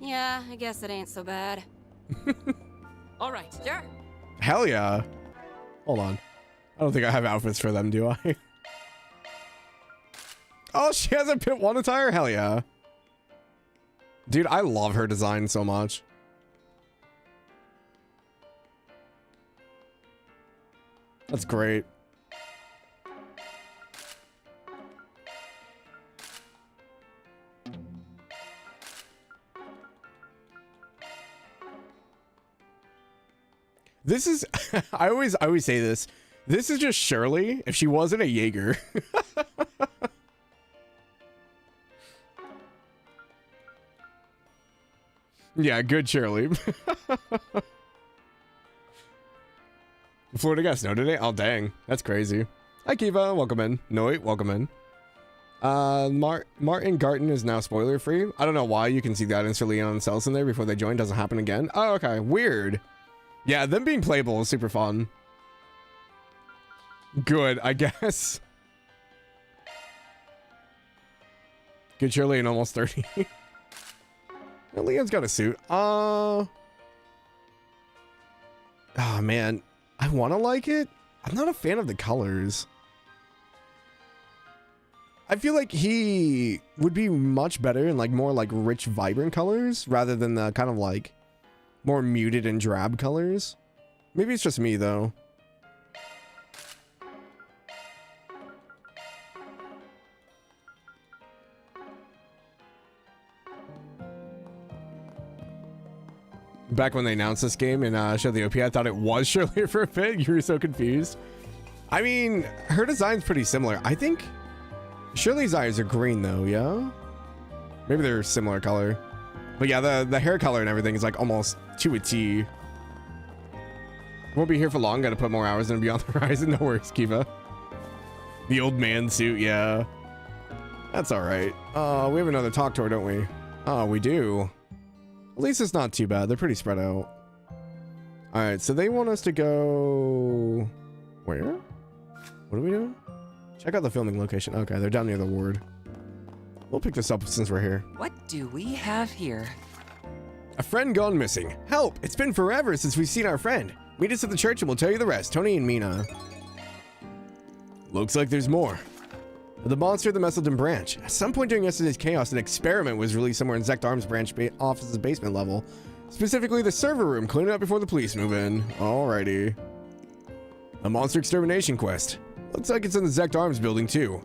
Yeah, I guess it ain't so bad. All right. Sure. Hell yeah. Hold on. I don't think I have outfits for them, do I? Oh, she has a Pit 1 attire? Hell yeah. Dude, I love her design so much. That's great. This is, I always say this. This is just Shirley if she wasn't a Jaeger. Yeah, good Shirley. Florida got snow today? Oh, dang. That's crazy. Hi, Kiva. Welcome in. Noit, welcome in. Martin Garten is now spoiler free. I don't know why. You can see guidance for Leon and Cells in there before they join. Doesn't happen again. Oh, okay. Weird. Yeah, them being playable is super fun. Good, I guess. Good Shirley and almost 30. Well, Leon's got a suit. Oh, man. I want to like it. I'm not a fan of the colors. I feel like he would be much better in like more like rich, vibrant colors rather than the kind of like more muted and drab colors. Maybe it's just me though. Back when they announced this game and showed the OP, I thought it was Shirley for a bit. You were so confused. I mean, her design's pretty similar. I think Shirley's eyes are green though, yeah? Maybe they're similar color. But yeah, the hair color and everything is like almost to a T. Won't be here for long. Gotta put more hours in Beyond the Horizon. No worries, Kiva. The old man suit, yeah. That's alright. We have another talk tour, don't we? Oh, we do. At least it's not too bad. They're pretty spread out. Alright, so they want us to go... Where? What are we doing? Check out the filming location. Okay, they're down near the ward. We'll pick this up since we're here. What do we have here? A friend gone missing. Help! It's been forever since we've seen our friend. Meet us at the church and we'll tell you the rest. Tony and Mina. Looks like there's more. The monster of the Messeldon branch. At some point during yesterday's chaos, an experiment was released somewhere in Zect Arms branch office's basement level. Specifically the server room. Clean it up before the police move in. Alrighty. A monster extermination quest. Looks like it's in the Zect Arms building too.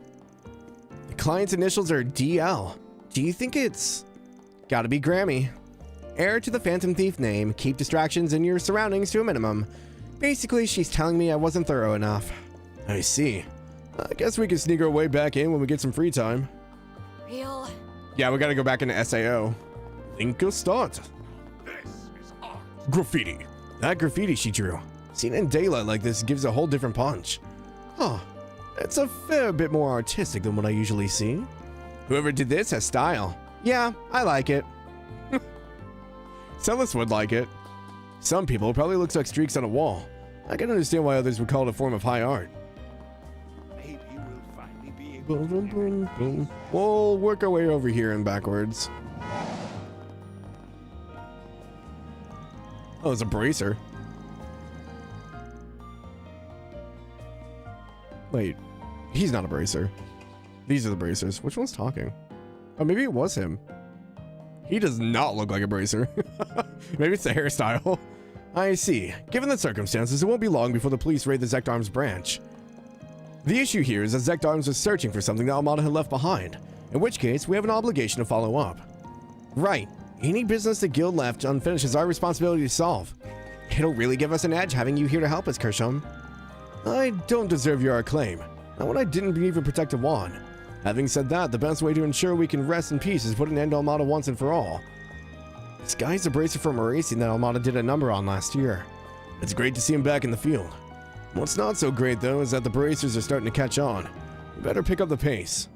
The client's initials are DL. Do you think it's... Gotta be Grammy. Heir to the Phantom Thief name. Keep distractions in your surroundings to a minimum. Basically, she's telling me I wasn't thorough enough. I see. I guess we can sneak our way back in when we get some free time. Real? Yeah, we gotta go back into SAO. Link a start. This is art. Graffiti. That graffiti she drew. Seen in daylight like this gives a whole different punch. Huh. It's a fair bit more artistic than what I usually see. Whoever did this has style. Yeah, I like it. Celis would like it. Some people, it probably looks like streaks on a wall. I can understand why others would call it a form of high art. Maybe we'll finally be able Boom, boom, boom. We'll work our way over here and backwards. Oh, it's a bracer. Wait, he's not a bracer. These are the bracers. Which one's talking? Oh, maybe it was him. He does not look like a bracer. Maybe it's the hairstyle. I see. Given the circumstances, it won't be long before the police raid the Zect Arms branch. The issue here is that Zect Arms was searching for something that Almata had left behind, in which case we have an obligation to follow up. Right. Any business the guild left unfinished is our responsibility to solve. It'll really give us an edge having you here to help us, Kersham. I don't deserve your acclaim. Not when I didn't even protect a wand. Having said that, the best way to ensure we can rest in peace is put an end to Almata once and for all. This guy's a bracer from a racing that Almata did a number on last year. It's great to see him back in the field. What's not so great, though, is that the bracers are starting to catch on. We better pick up the pace.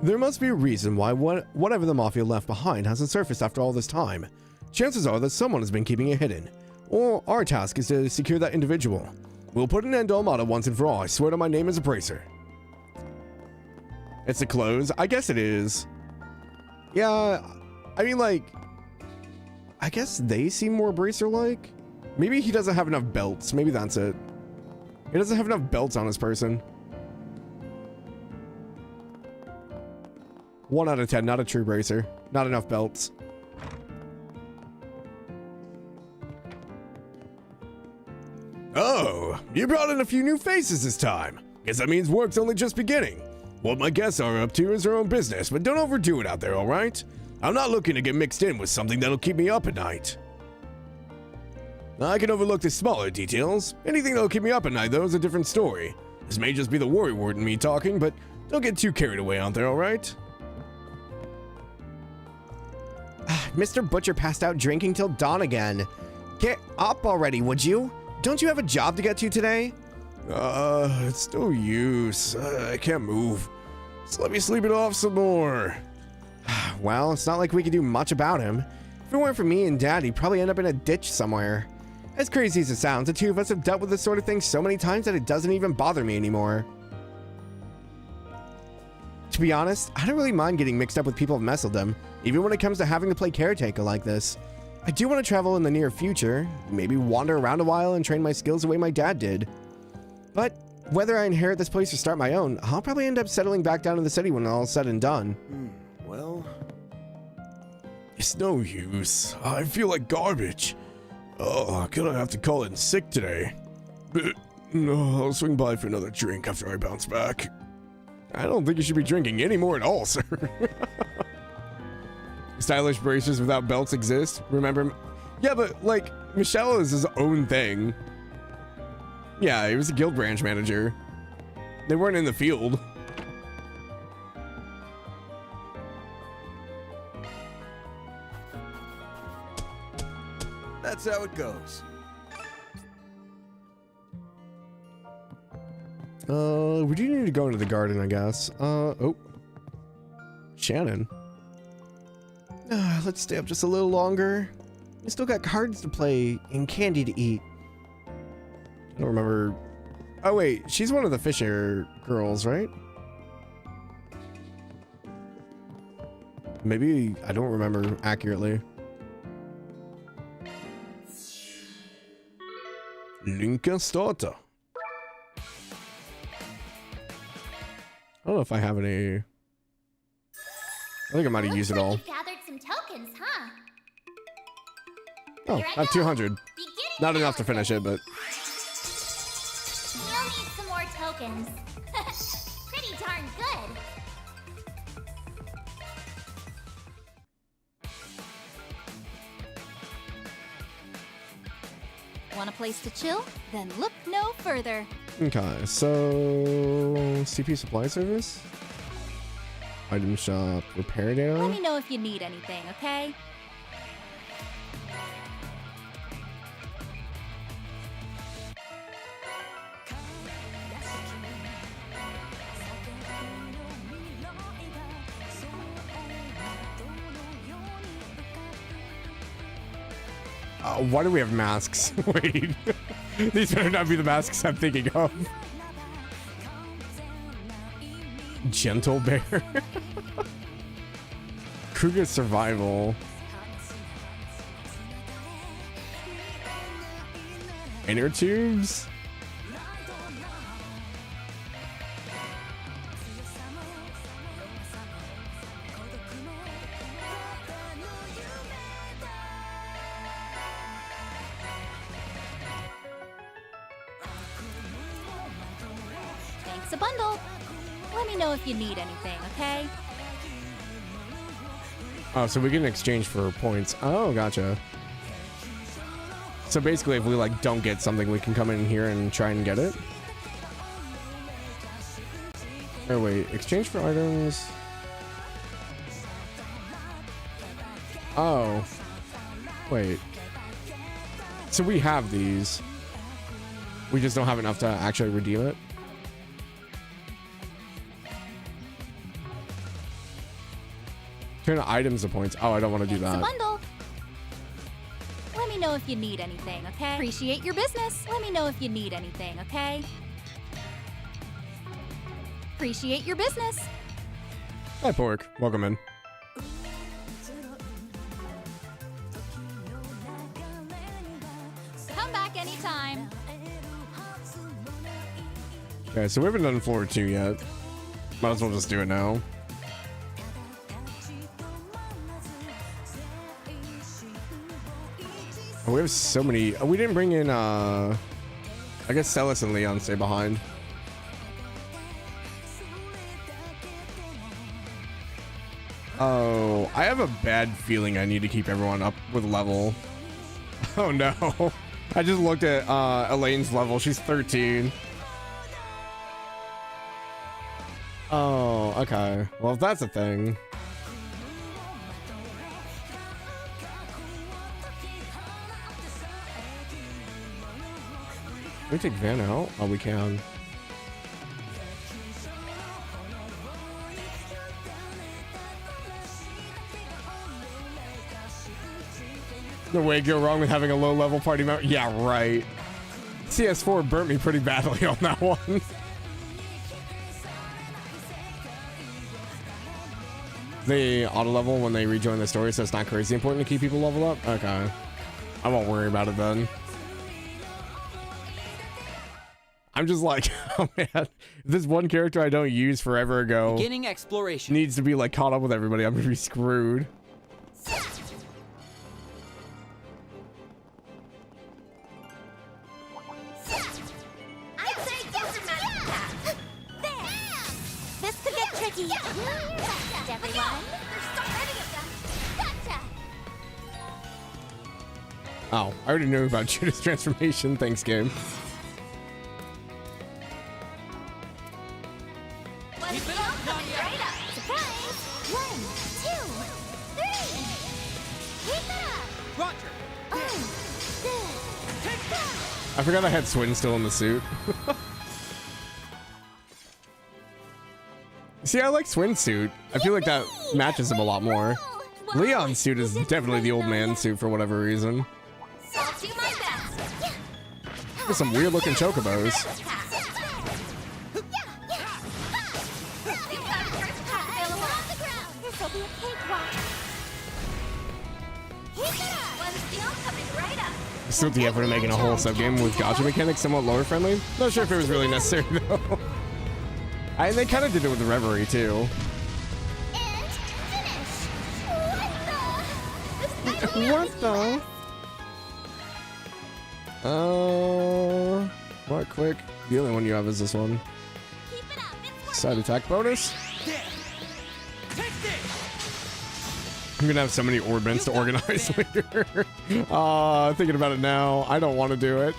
There must be a reason why whatever the Mafia left behind hasn't surfaced after all this time. Chances are that someone has been keeping it hidden. Or our task is to secure that individual. We'll put an end to Almata once and for all. I swear to my name as a bracer. It's a close? I guess it is. Yeah, I mean, like, I guess they seem more bracer-like. Maybe he doesn't have enough belts. Maybe that's it. He doesn't have enough belts on his person. 1 out of 10, not a true bracer. Not enough belts. Oh, you brought in a few new faces this time. Guess that means work's only just beginning. What my guests are up to is their own business, but don't overdo it out there, alright? I'm not looking to get mixed in with something that'll keep me up at night. I can overlook the smaller details. Anything that'll keep me up at night, though, is a different story. This may just be the worry word in me talking, but don't get too carried away out there, alright? Mr. Butcher passed out drinking till dawn again. Get up already, would you? Don't you have a job to get to today? It's no use. I can't move. So let me sleep it off some more. Well, it's not like we could do much about him. If it weren't for me and Dad, he'd probably end up in a ditch somewhere. As crazy as it sounds, the two of us have dealt with this sort of thing so many times that it doesn't even bother me anymore. To be honest, I don't really mind getting mixed up with people of Messeldom, even when it comes to having to play caretaker like this. I do want to travel in the near future, maybe wander around a while and train my skills the way my dad did. But whether I inherit this place or start my own, I'll probably end up settling back down in the city when all's said and done. Well, it's no use. I feel like garbage. Oh, I'm gonna have to call in sick today. But no, I'll swing by for another drink after I bounce back. I don't think you should be drinking any more at all, sir. Stylish bracers without belts exist. Remember? Yeah, but like, Michelle is his own thing. Yeah, he was a guild branch manager. They weren't in the field. that's how it goes. We do need to go into the garden, I guess. Oh. Shannon. Let's stay up just a little longer. We still got cards to play and candy to eat. I don't remember. Oh, wait. She's one of the Fisher girls, right? Maybe I don't remember accurately. Linka starter. I don't know if I have any. I think I might have used it all. Gathered some tokens, huh? Oh, I have 200. Not enough to finish it, but. You'll need some more tokens. Pretty darn good. Want a place to chill? Then look no further. Okay, so CP supply service, item shop, repair Let data. me know if you need anything, okay? Why do we have masks? Wait, these better not be the masks I'm thinking of. Gentle Bear. Kruger Survival. Inner Tubes. Thanks a bundle. Let me know if you need anything, okay? Oh, so we can exchange for points. Oh, gotcha. So basically, if we like don't get something, we can come in here and try and get it. Oh wait, exchange for items. Oh. Wait. So we have these. We just don't have enough to actually redeem it. Turn items to points. Oh, I don't want to do It's a that. bundle. Let me know if you need anything, okay? Appreciate your business. Let me know if you need anything, okay? Appreciate your business. Hi, Pork. Welcome in. Come back anytime. Okay, so we haven't done floor 2 yet. Might as well just do it now. Oh, we have so many. Oh, we didn't bring in, I guess Celis and Leon stay behind. Oh, I have a bad feeling I need to keep everyone up with level. Oh no. I just looked at Elaine's level. She's 13. Oh, okay. Well, if that's a thing. Can we take Van out? Oh, we can. No way to go wrong with having a low-level party member. Yeah, right. CS4 burnt me pretty badly on that one. They auto-level when they rejoin the story, so it's not crazy important to keep people level up? Okay. I won't worry about it then. I'm just like, oh man, if this one character I don't use forever ago Beginning exploration. needs to be like caught up with everybody, I'm gonna be screwed. I'd say different path. There. This could get tricky. Gotcha, everyone. There's so many of them. Gotcha. Oh, I already knew about Judas transformation. Thanks, game. Keep it up, right up. Surprise. 1, 2, 3. Keep it up. Roger. Take that. I forgot I had Swin still in the suit. See, I like Swin's suit. I feel like that matches him a lot more. Leon's suit is definitely the old man suit for whatever reason. I'll do my best. There's some weird looking chocobos. This'll be a cakewalk. Keep it up. One steel coming right up. Still the effort of making a whole subgame with gacha mechanics somewhat lower friendly. Not sure if it was really necessary though. And they kind of did it with the Reverie too. And finish. What the? What quick? The only one you have is this one. Keep it up. It's Side attack bonus. I'm gonna have so many orbits to organize later. Thinking about it now, I don't want to do it.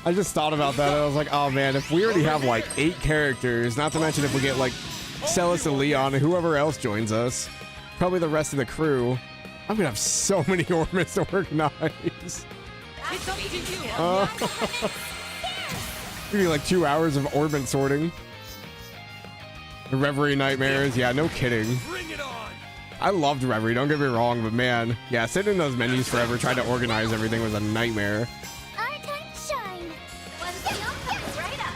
I just thought about that. I was like, oh man, if we already have like 8 characters, not to mention if we get like Celis and Leon and whoever else joins us, probably the rest of the crew, I'm gonna have so many orbits to organize. Maybe like 2 hours of orbit sorting. The Reverie nightmares, yeah, no kidding. Bring it on. I loved Reverie, don't get me wrong, but man, yeah, sitting in those menus forever trying to organize everything was a nightmare. our time to shine. One steel coming right up.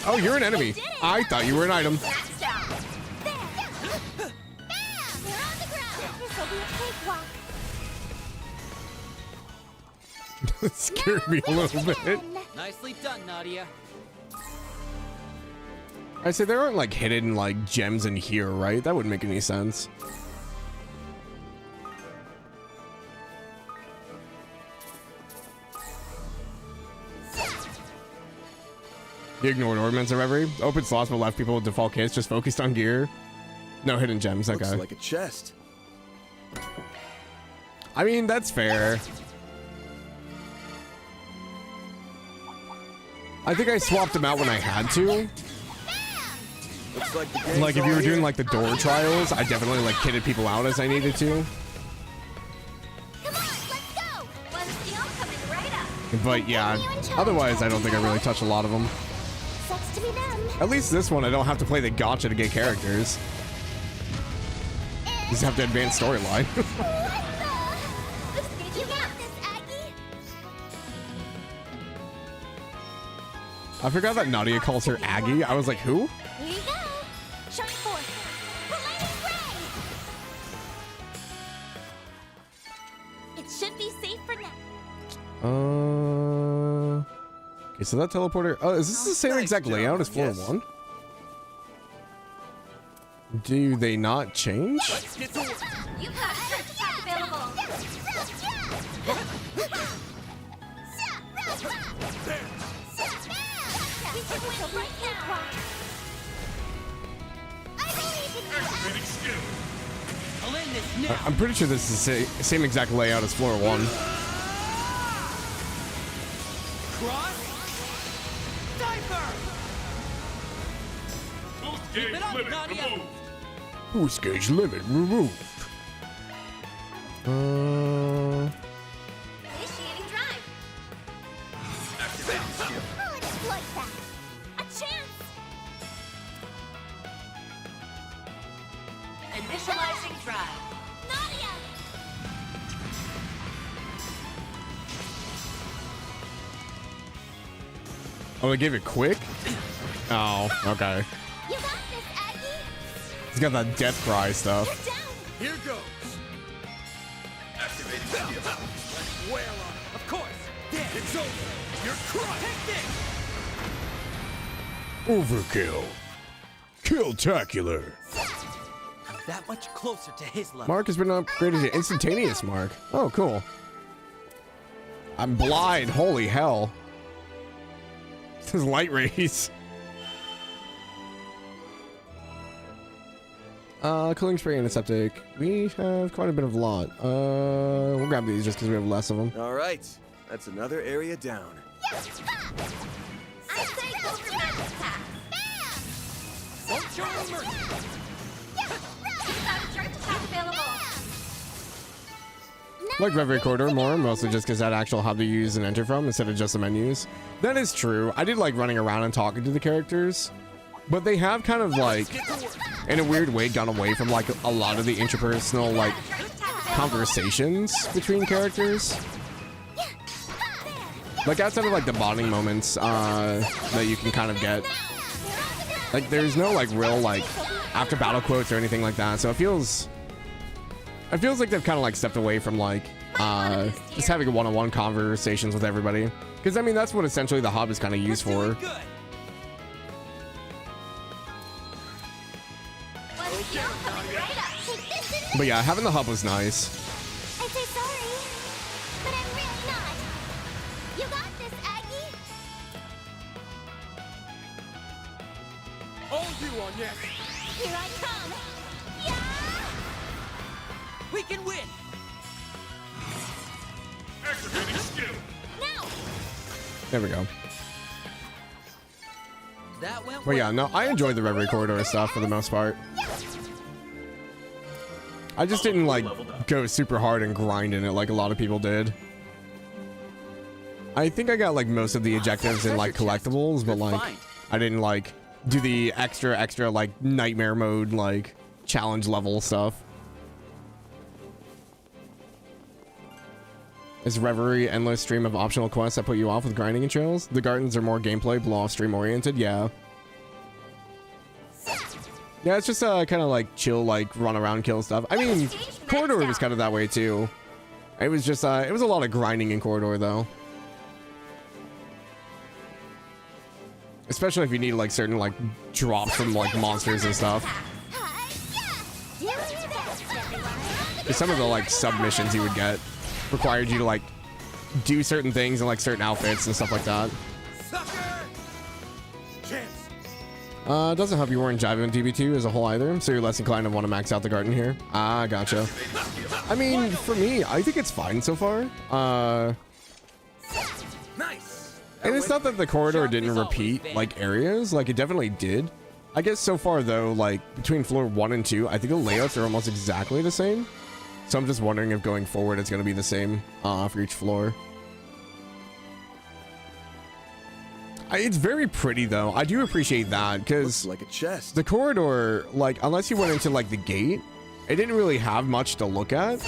Oh, you're an enemy. I thought you were an item. That's down. There. Bam! They're on the ground. This'll be a cakewalk. It scared me a little bit. Nicely done, Nadia. I say there aren't like hidden like gems in here, right? That wouldn't make any sense. You ignored ornaments of Reverie. Open slots but left people with default kits just focused on gear. No hidden gems, okay. Looks like a chest. I mean, that's fair. I think I swapped them out when I had to. Looks like the game's Like if all you were here. doing like the door trials, I definitely like kitted people out as I needed to. Come on, let's go. One steal coming right up. But yeah, otherwise I don't think I really touch a lot of them. Sucks to be them. At least this one I don't have to play the gotcha to get characters. Just have to advance storyline. You got this, Aggie. I forgot that Nadia calls her Aggie. I was like, who? Here you go. Shine forth. Blazing ray. It should be safe for now. Okay, so that teleporter. Oh, is this the same exact layout as floor 1? Do they not change? Let's get to work. You got search attack available. We can win right now. I believe in you. Activating skill. Elaine, this now. I'm pretty sure this is the same exact layout as floor 1. Cross. Diaper. Boost gauge it up, limit Nadia. removed. Boost gauge limit removed. Initiating drive. Activating skill. I'll exploit that. A chance. Initializing drive. Nadia. Oh, they gave it quick? Oh, okay. You got this, Aggie. He's got that death cry stuff. You're down. Here goes. Activating skill. Let's wail on it. Of course. It's over. You're crushed. Take this. Overkill. Killtacular. I'm that much closer to his level. Mark has been upgraded to instantaneous Mark. Oh, cool. I'm blind. Holy hell. This is light rays. Cooling spray and antiseptic. We have quite a bit of lot. We'll grab these just because we have less of them. All right, that's another area down. I say go for magic attack. Bam! Won't show no mercy. You got a search attack available. Like Rev Recorder more, mostly just because that actual hub to use and enter from instead of just the menus. That is true. I did like running around and talking to the characters, but they have kind of like, in a weird way, gone away from like a lot of the interpersonal like conversations between characters. Like outside of like the bonding moments that you can kind of get, like there's no like real like after battle quotes or anything like that. So it feels like they've kind of like stepped away from like just having one-on-one conversations with everybody, because I mean that's what essentially the hub is kind of used for. Good. But yeah, having the hub was nice. I say sorry, but I'm really not. You got this, Aggie. All you on yes. Here I come. Yeah! We can win. Activating skill. Now! There we go. That went But yeah, well. no, I enjoyed the Reverie Corridor stuff for the most part. I just didn't like go super hard and grind in it like a lot of people did. I think I got like most of the objectives in like collectibles, but like I didn't like do the extra like nightmare mode like challenge level stuff. Is Reverie endless stream of optional quests that put you off with grinding and trails? The gardens are more gameplay, blow-off stream oriented, yeah. Yeah, it's just kind of like chill, like run around, kill stuff. I mean, Corridor was kind of that way too. It was just, it was a lot of grinding in Corridor though. Especially if you need like certain like drops from like monsters and stuff. Do your best, everyone. 'Cause some of the like submissions you would get required you to like do certain things and like certain outfits and stuff like that. Sucker! Chance. It doesn't help you weren't jiving DB2 as a whole either, so you're less inclined to want to max out the garden here. Ah, gotcha. I mean, for me, I think it's fine so far. Nice. And it's not that the corridor didn't repeat like areas, like it definitely did. I guess so far though, like between floor 1 and 2, I think the layouts are almost exactly the same. So I'm just wondering if going forward it's going to be the same for each floor. It's very pretty though. I do appreciate that because like a chest. The corridor, like unless you went into like the gate, it didn't really have much to look at.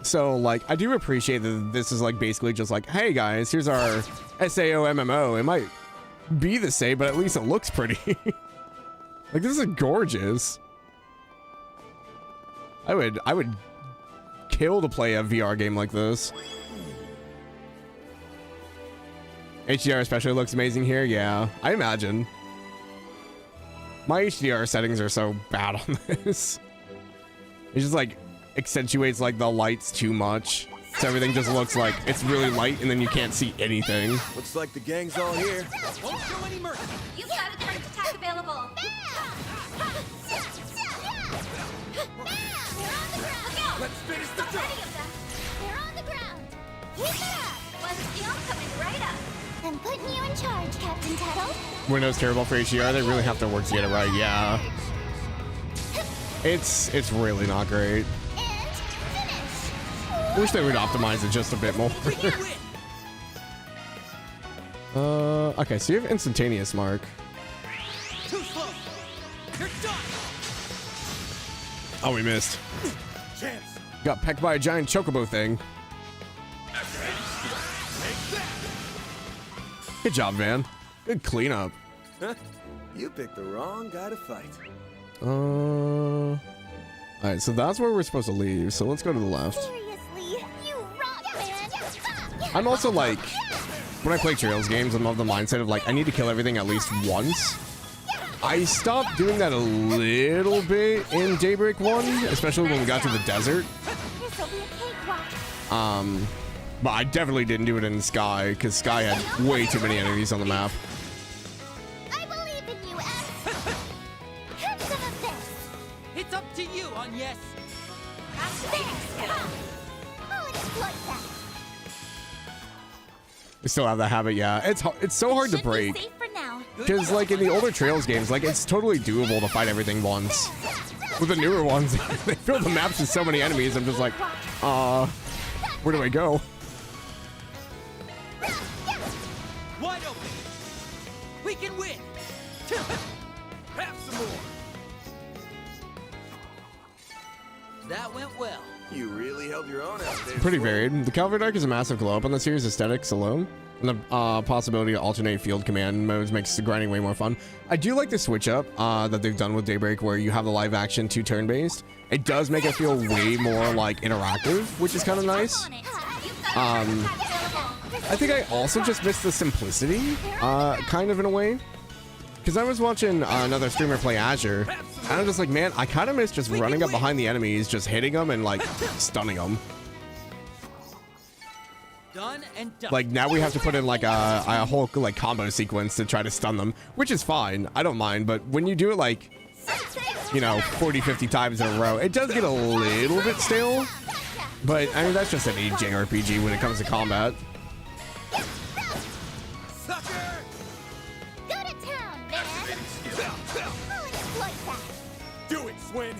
So like I do appreciate that this is like basically just like, hey guys, here's our SAO MMO. It might be the same, but at least it looks pretty. Like this is gorgeous. I would kill to play a VR game like this. HDR especially looks amazing here. Yeah, I imagine. My HDR settings are so bad on this. It just like accentuates like the lights too much. So everything just looks like it's really light and then you can't see anything. Looks like the gang's all here. Won't show any mercy. You've got a current attack available. Let's finish the job. They're on the ground. Keep it up. One steal coming right up. I'm putting you in charge, Captain Tuttle. Windows terrible for HDR. They really have to work to get it right. Yeah. It's really not great. And finish. I wish they would optimize it just a bit more. Okay, so you have instantaneous mark. Too slow. You're done. Oh, we missed. Chance. Got pecked by a giant chocobo thing. Good job, Van. Good cleanup. You picked the wrong guy to fight. Alright, so that's where we're supposed to leave. So let's go to the left. Seriously, you rock, man. I'm also like, when I play Trails games, I'm of the mindset of like, I need to kill everything at least once. I stopped doing that a little bit in Daybreak 1, especially when we got to the desert. This'll be a cakewalk. But I definitely didn't do it in Sky, because Sky had way too many enemies on the map. I believe in you, X. Have some of this. It's up to you, Agnes. I'll exploit that. I still have that habit, yeah. It's so hard to Should be break. safe for now. Because, like, in the older Trails games, like, it's totally doable to fight everything once. With the newer ones, they fill the maps with so many enemies, I'm just like, where do I go? Wide open. We can win. Have some more. That went well. You really held your own out there. Pretty Swoop. varied. The Calvary Arc is a massive glow up on the series' aesthetics alone. And the possibility to alternate field command modes makes the grinding way more fun. I do like the switch up that they've done with Daybreak where you have the live action 2 turn-based. It does make it feel way more like interactive, which is kind of nice. I think I also just missed the simplicity, kind of in a way. Because I was watching another streamer play Azure, and I'm just like, man, I kind of miss just running up behind the enemies, just hitting them and like stunning them. Done and done. Like now we have to put in like a whole like combo sequence to try to stun them, which is fine. I don't mind, but when you do it like, you know, 40, 50 times in a row, it does get a little bit stale. But I mean, that's just an aging RPG when it comes to combat. Sucker. Go to town, man. I'll exploit that. Do it, Swin.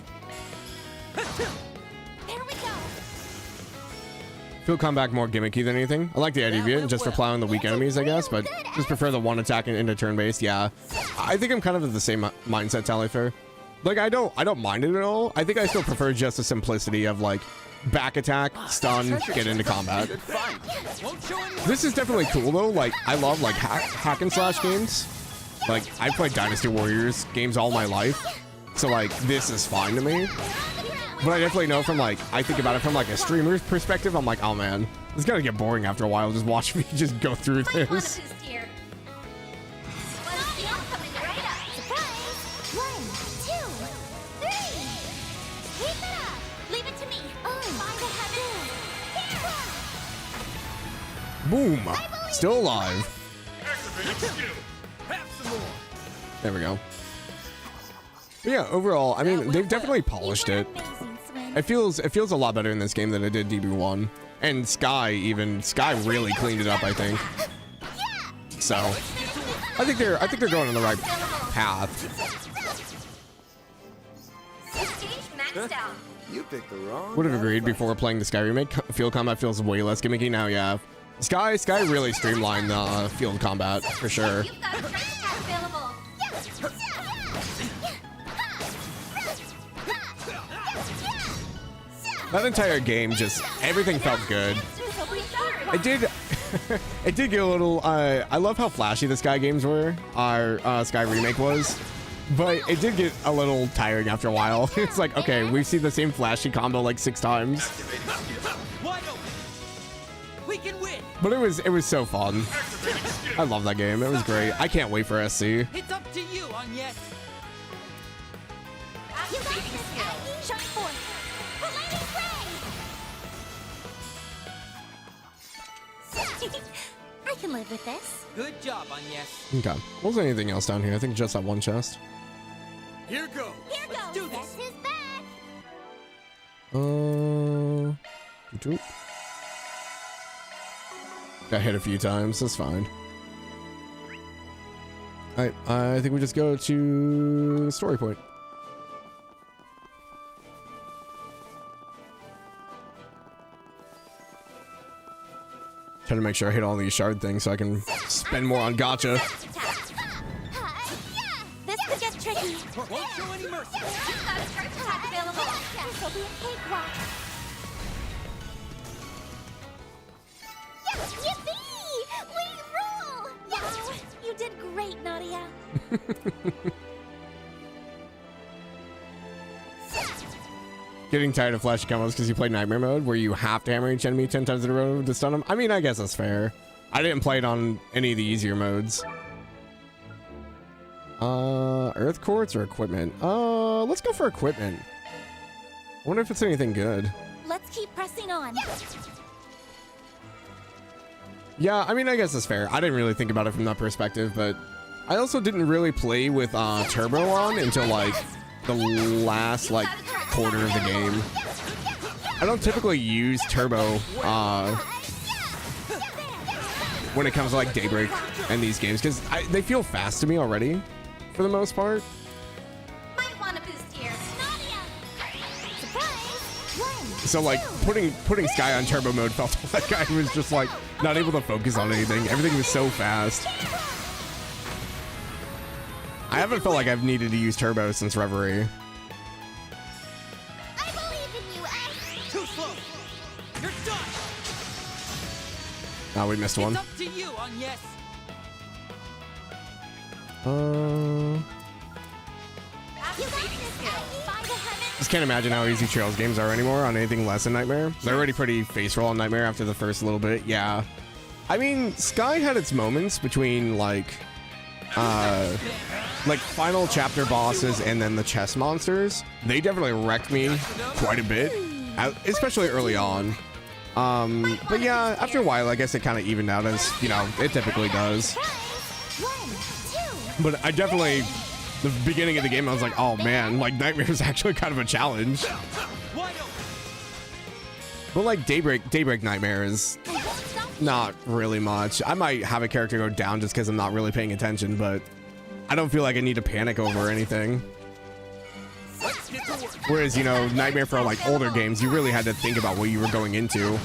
There we go. Feel comeback more gimmicky than anything. I like the idea of it just for plowing the weak enemies, I guess, but just prefer the one attack into turn-based. Yeah, I think I'm kind of of the same mindset, Tallyfair. Like I don't mind it at all. I think I still prefer just the simplicity of like back attack, stun, get into combat. This is definitely cool though. Like I love like hack and slash games. Like I've played Dynasty Warriors games all my life, so like this is fine to me. But I definitely know from like, I think about it from like a streamer's perspective, I'm like, oh man, it's gonna get boring after a while just watching me just go through this. Boom! Still alive. There we go. But yeah, overall, I mean, they've definitely polished it. It feels a lot better in this game than it did DB1. And Sky really cleaned it up, I think. So I think they're going on the right path. You picked the wrong. Would have agreed before playing the Sky remake. Field combat feels way less gimmicky now. Yeah, Sky really streamlined the field combat for sure. That entire game, just everything felt good. It did. It did get a little. I love how flashy the Sky games were. Our Sky remake was. But it did get a little tiring after a while. It's like, okay, we've seen the same flashy combo like 6 times. We can win. But it was so fun. I love that game. It was great. I can't wait for SC. It's up to you, Agnes. I can live with this. Good job, Agnes. Okay. Was there anything else down here? I think just that one chest. Here goes. Here goes. do this. This is back. Doop. Got hit a few times. That's fine. All right. I think we just go to story point. Trying to make sure I hit all these shard things so I can spend more on gacha. This could get tricky. Won't show any mercy. You've got a charge attack available. This will be a cakewalk. Yippee! We rule! Wow, you did great, Nadia. Getting tired of flashy combos because you play Nightmare mode where you have to hammer each enemy 10 times in a row to stun them. I mean, I guess that's fair. I didn't play it on any of the easier modes. Earth quartz or equipment? Let's go for equipment. I wonder if it's anything good. Let's keep pressing on. Yeah, I mean, I guess that's fair. I didn't really think about it from that perspective, but I also didn't really play with Turbo on until like the last like quarter of the game. I don't typically use Turbo when it comes to like Daybreak and these games because they feel fast to me already for the most part. Might want to boost here. Nadia! Surprise! One. So like putting Sky on Turbo mode felt like I was just like not able to focus on anything. Everything was so fast. I haven't felt like I've needed to use Turbo since Reverie. I believe in you, Ace. Too slow. You're done. Oh, we missed one. It's up to you, Agnes. You got this, Ace. By the heavens. Just can't imagine how easy Trails games are anymore on anything less than Nightmare. They're already pretty face roll on Nightmare after the first little bit. Yeah. I mean, Sky had its moments between like final chapter bosses and then the chess monsters. They definitely wrecked me quite a bit, especially early on. But yeah, after a while, I guess it kind of evened out as, you know, it typically does. But I definitely, the beginning of the game, I was like, oh man, like Nightmare is actually kind of a challenge. But like Daybreak Nightmare is not really much. I might have a character go down just because I'm not really paying attention, but I don't feel like I need to panic over anything. Whereas, you know, Nightmare for like older games, you really had to think about what you were going into,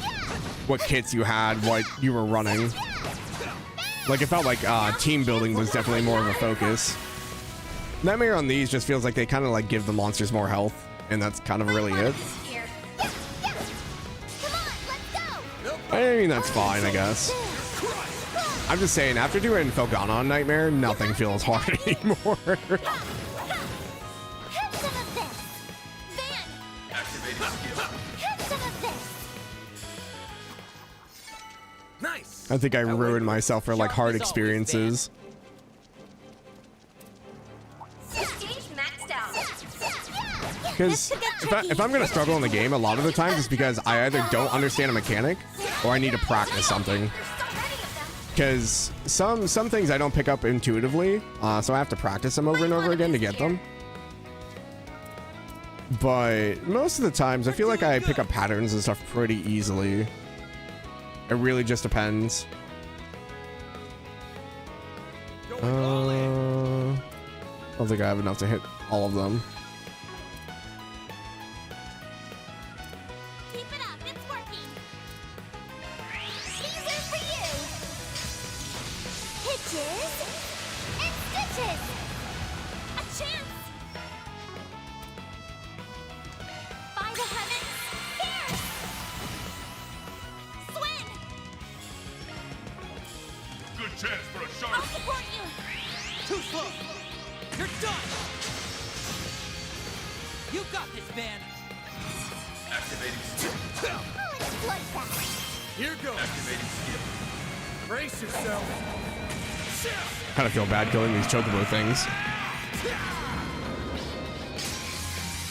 what kits you had, what you were running. Like it felt like team building was definitely more of a focus. Nightmare on these just feels like they kind of like give the monsters more health, and that's kind of really it. I mean, that's fine, I guess. I'm just saying, after doing Felgana on Nightmare, nothing feels hard anymore. Nice. I think I ruined myself for like hard experiences. Because if I'm gonna struggle in the game, a lot of the times it's because I either don't understand a mechanic or I need to practice something. Because some things I don't pick up intuitively, so I have to practice them over and over again to get them. But most of the times, I feel like I pick up patterns and stuff pretty easily. It really just depends. I don't think I have enough to hit all of them. Keep it up, it's working. These are for you. Hitches and stitches. A chance. By the heavens, here. Swing. Good chance for a I'll shark. support you. Too slow! You're done! You got this, man! Activating skill. Oh, it's a bloodbath. Here goes. Activating skill. Brace yourself. Kind of feel bad killing these chocobo things.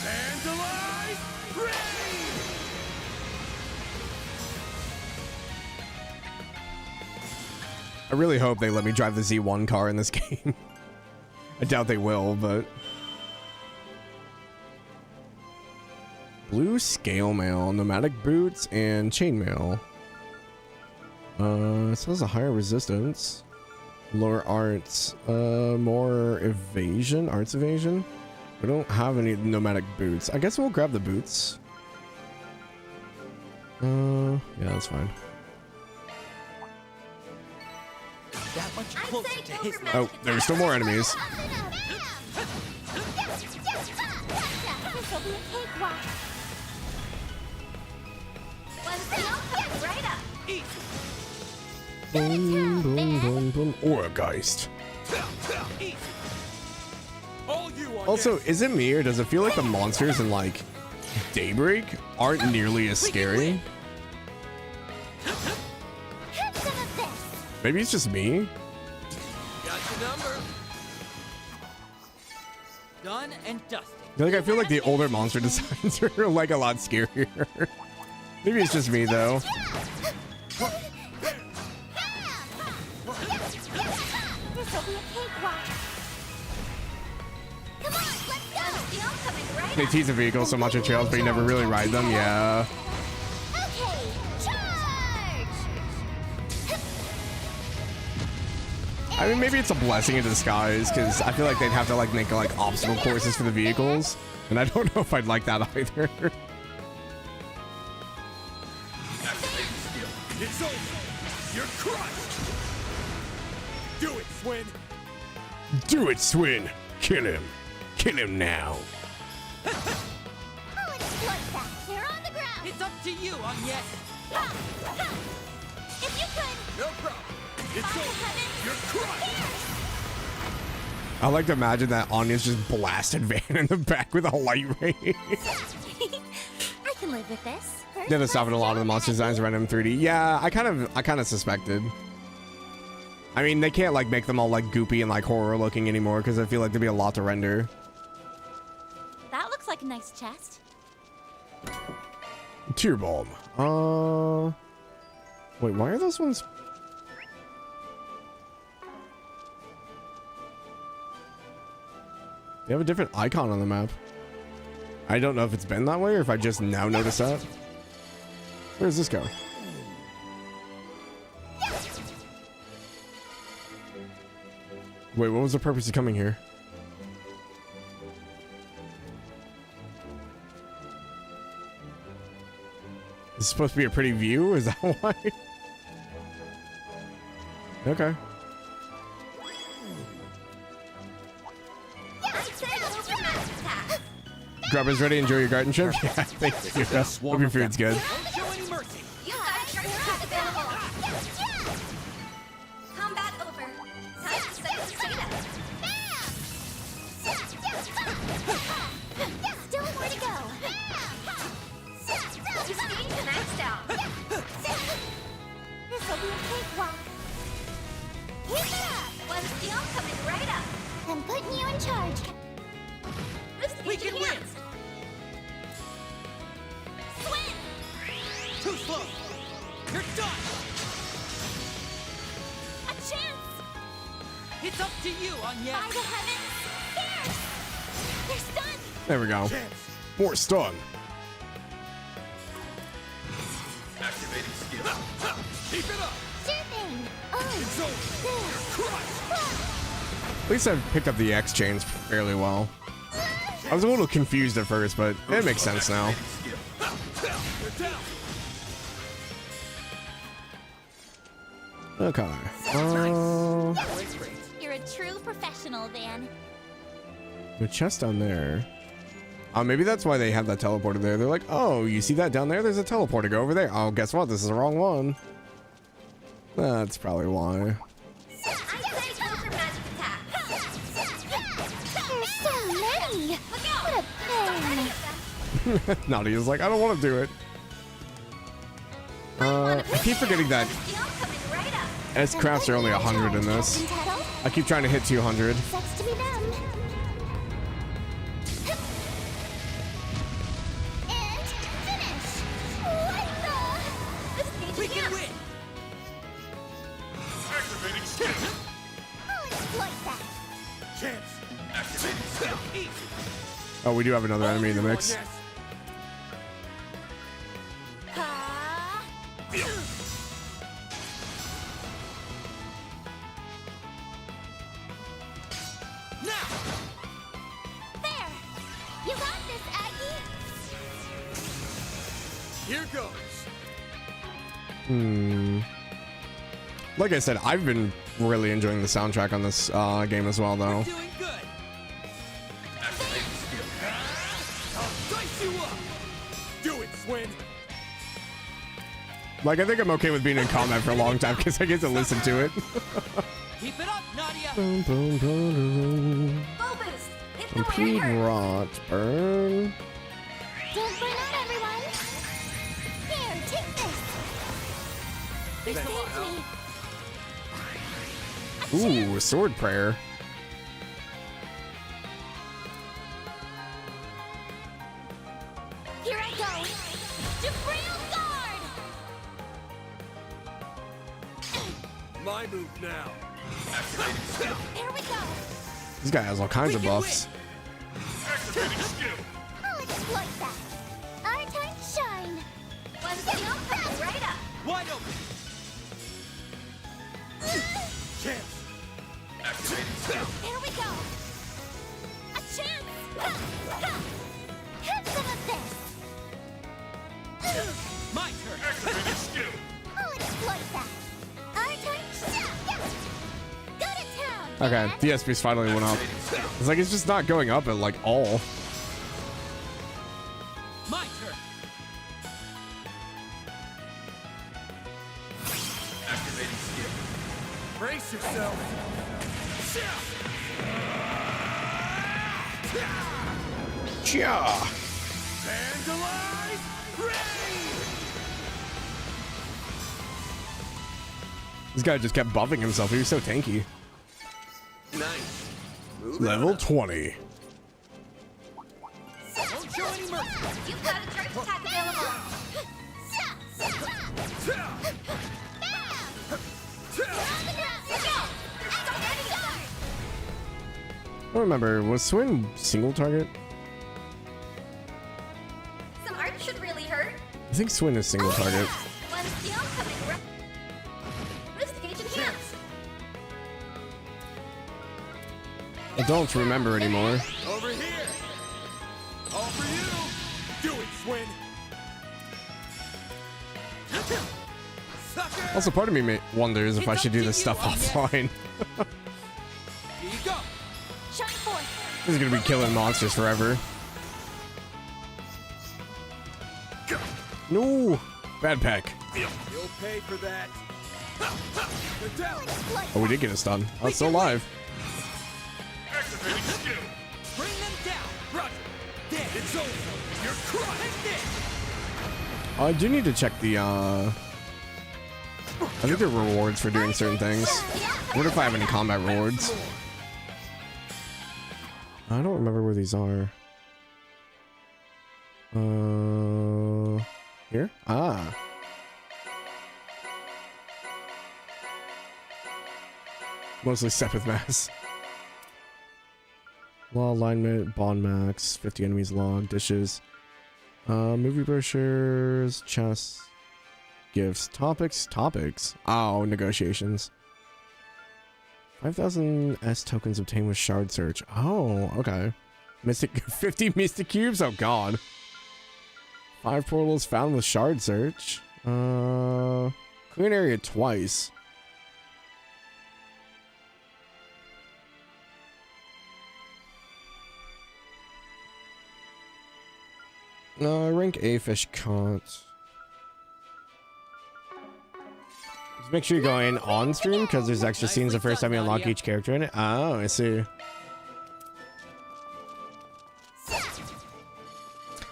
Vandalize. Ready. I really hope they let me drive the Z1 car in this game. I doubt they will, but... Blue scale mail, nomadic boots, and chainmail. It says a higher resistance. Lower arts, more evasion, arts evasion. We don't have any nomadic boots. I guess we'll grab the boots. Yeah, that's fine. That much closer to his Oh, there's still more enemies. This'll be a cakewalk. One thing coming right up. Boom, boom, boom, boom. Orgeist. All you on Also, is it me or does it feel like the monsters in like Daybreak aren't nearly as scary? Have some of this. Maybe it's just me. Got your number. Done and dusted. I feel like the older monster designs are like a lot scarier. Maybe it's just me though. This'll be a cakewalk. Come on, let's go. Steel coming right They up. tease the vehicles so much in trails, but you never really ride them. Yeah. Okay, charge. I mean, maybe it's a blessing in disguise because I feel like they'd have to like make like obstacle courses for the vehicles, and I don't know if I'd like that either. Activating skill. It's over. You're crushed. Do it, Swin. Do it, Swin. Kill him. Kill him now. Oh, it's bloodbath. They're on the ground. It's up to you, Agnes. If you could. No problem. It's By the over. heavens, You're crushed. I like to imagine that Anya's just blasted Van in the back with a light ray. I can live with this. First They're stopping a lot of the let's monster do designs around M3D. Yeah, I kind of suspected. I mean, they can't like make them all like goopy and like horror looking anymore because I feel like there'd be a lot to render. That looks like a nice chest. Tear bomb. Wait, why are those ones? They have a different icon on the map. I don't know if it's been that way or if I just now noticed that. Where does this go? Wait, what was the purpose of coming here? Is this supposed to be a pretty view? Is that why? Okay. Grubber's ready. Enjoy your garden trip. Yeah, thank you. Hope your food's good. Don't show any mercy. You got your pack available. Yes! Combat over. Time to set the status. Bam! Still more to go. Just being maxed out. This'll be a cakewalk. Keep it up! One steel coming right up. I'm putting you in charge. We can win. Swim! Too slow. You're done. A chance! It's up to you, By Agnes. the heavens, here! They're stunned! There we go. More stun. Activating skill. Keep it up. Sure thing! Oh! It's over. There! Crushed. At least I've picked up the X chains fairly well. I was a little confused at first, but it makes sense now. Okay. You're a true professional, Van. The chest down there. Maybe that's why they have that teleporter there. They're like, oh, you see that down there? There's a teleporter. Go over there. Oh, guess what? This is the wrong one. That's probably why. There's so many. What a pain. Naughty is like, I don't want to do it. I keep forgetting that S crafts are only 100 in this. I keep trying to hit 200. Sucks to be them. And finish. What the? We can win. Activating skill. I'll exploit that. Chance. Activating skill. Easy. Oh, we do have another enemy in the mix. Like I said, I've been really enjoying the soundtrack on this game as well, though. Do it, Swin. Like, I think I'm okay with being in combat for a long time because I get to listen to it. Keep it up, Nadia. Complete rot, burn. Don't burn out, everyone. Here, take this. You saved me. Ooh, sword prayer. Here I go. Jabril guard. My move now. Here we go. This guy has all kinds of buffs. Activating skill. I'll exploit that. Our time to shine. One skill coming right up. Wide open. Chance. Activating skill. Here we go. A chance. Ha, ha. Have some of this. My turn. Activating skill. I'll exploit that. Our time to shine. Go to town. Okay, man. the SP's finally went up. It's like it's just not going up at like all. My turn. Activating skill. Brace yourself. Yeah. Vandalize rain. This guy just kept buffing himself. He was so tanky. Nice. Move Level out. 20. Don't show any mercy. You've got a charge attack available. I don't remember. Was Swin single target? Some art should really hurt. I think Swin is single target. One skill coming right. Wrist gauge enhanced. I don't remember anymore. Over here. All for you. Do it, Swin. Sucker. Also, part of me wonders if I should do this stuff offline. Here you go. Shine forth. This is gonna be killing monsters forever. No! Bad pack. You'll pay for that. They're down. Oh, we did get a stun. Oh, it's still alive. Activating skill. Bring them down. Roger. Dead. It's over. You're crushed. I do need to check the, I think there are rewards for doing certain things. I wonder if I have any combat rewards. I don't remember where these are. Here? Ah. Mostly Sepith Mass. Law alignment, bond max, 50 enemies log, dishes. Movie brochures, chests, gifts, topics. Oh, negotiations. 5,000 S tokens obtained with shard search. Oh, okay. Mystic 50 mystic cubes. Oh god. 5 portals found with shard search. Clear an area twice. Rank A fish caught. Just make sure you're going on stream because there's extra scenes the first time you unlock each character in it. Oh, I see.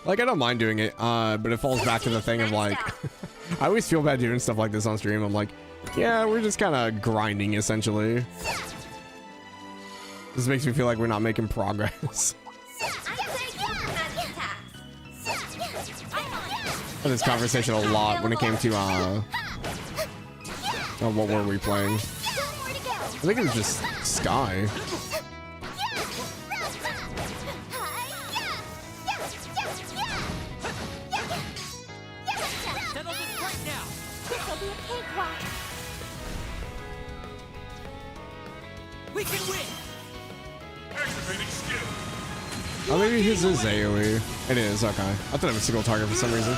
Like, I don't mind doing it, but it falls back to the thing of like, I always feel bad doing stuff like this on stream. I'm like, yeah, we're just kind of grinding essentially. This makes me feel like we're not making progress. I had this conversation a lot when it came to what were we playing? I think it was just Sky. We can win. Activating skill. Oh, maybe his is AoE. It is, okay. I thought it was a single target for some reason.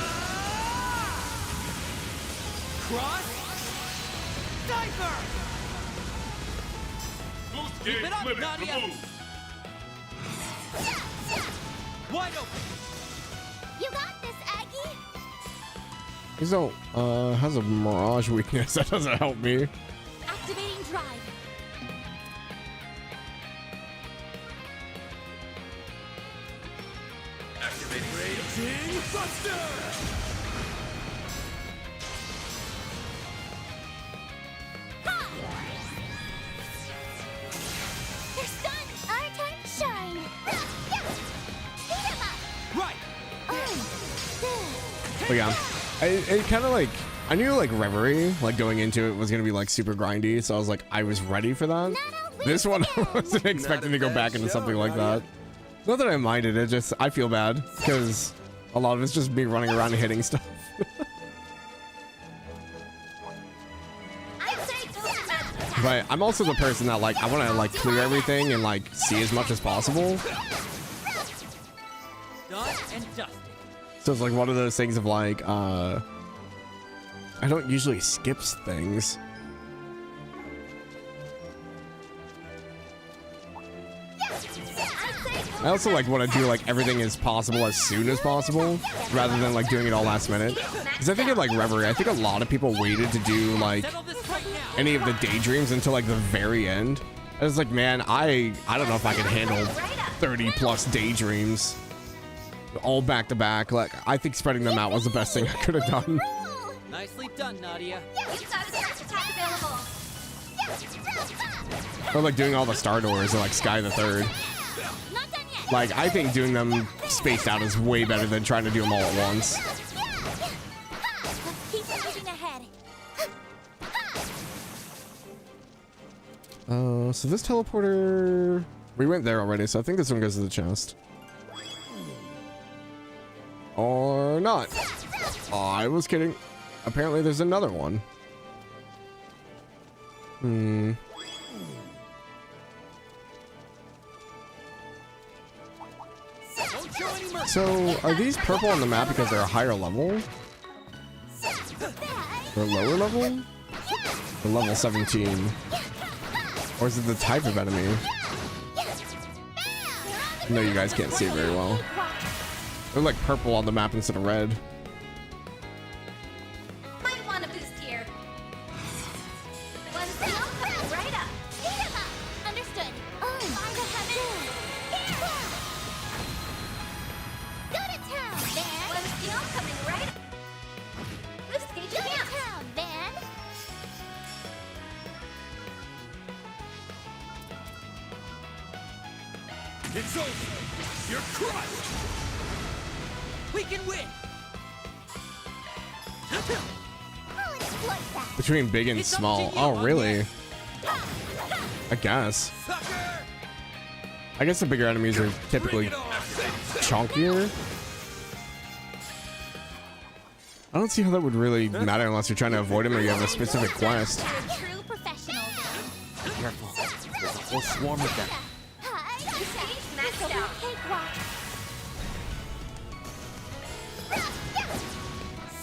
Cross. Sniper. Boost Keep it up, limit Nadia. removed. Wide open. You got this, Aggie. He's no, has a mirage weakness. That doesn't help me. Activating drive. Activating raging buster. They're stunned. Our time to shine. Beat 'em up. Right. But yeah, it kind of like, I knew like Reverie, like going into it was going to be like super grindy. So I was like, I was ready for that. This one, I wasn't expecting to go back into something like that. Not that I minded it, just I feel bad because a lot of it's just me running around and hitting stuff. But I'm also the person that like, I want to like clear everything and like see as much as possible. Done and dusted. So it's like one of those things of like, I don't usually skip things. I also like want to do like everything as possible as soon as possible rather than like doing it all last minute. Because I think in like Reverie, I think a lot of people waited to do like any of the daydreams until like the very end. I was like, man, I don't know if I can handle 30 plus daydreams all back to back. Like, I think spreading them out was the best thing I could have done. Nicely done, Nadia. Or like doing all the Star Doors or like Sky the Third. Like, I think doing them spaced out is way better than trying to do them all at once. Keep moving ahead. So this teleporter, we went there already, so I think this one goes to the chest. Or not. Oh, I was kidding. Apparently there's another one. So, are these purple on the map because they're a higher level? Or lower level? Or level 17? Or is it the type of enemy? No, you guys can't see it very well. They're like purple on the map instead of red. Might want a boost here. One thing coming right up. Beat 'em up. Understood. Oh, find a heaven. Go to town, Van. One skill coming right up. Boost gauge Go to town, Van. It's over. You're crushed. We can win. I'll exploit that. Between big and small. Oh, really? I guess. I guess the bigger enemies are typically chunkier. I don't see how that would really matter unless you're trying to avoid them or you have a specific quest. You're a true professional, Van. Careful. There's a whole swarm of them. Maxed out.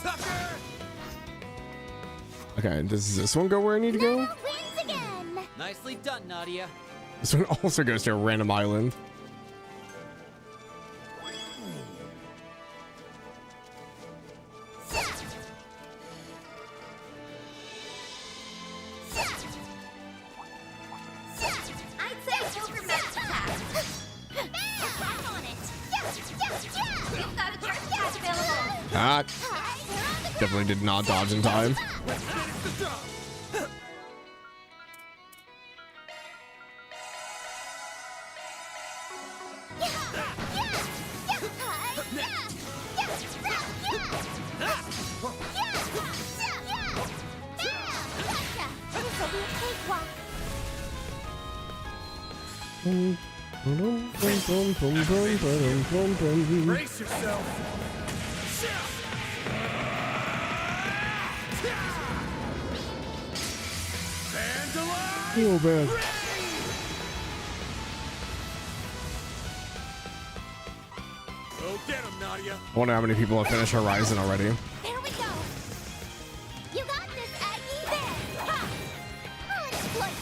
Sucker! Okay, does this one go where I need to go? Wins again. Nicely done, Nadia. This one also goes to a random island. I'd say over max attack. I'm on it. We've got a charge attack available. Ah, definitely did not dodge in time. Brace yourself. Vandalize! Oh man. Go get him, Nadia. I wonder how many people have finished Horizon already. There we go. You got this, Aggie. There. Ha. I'll exploit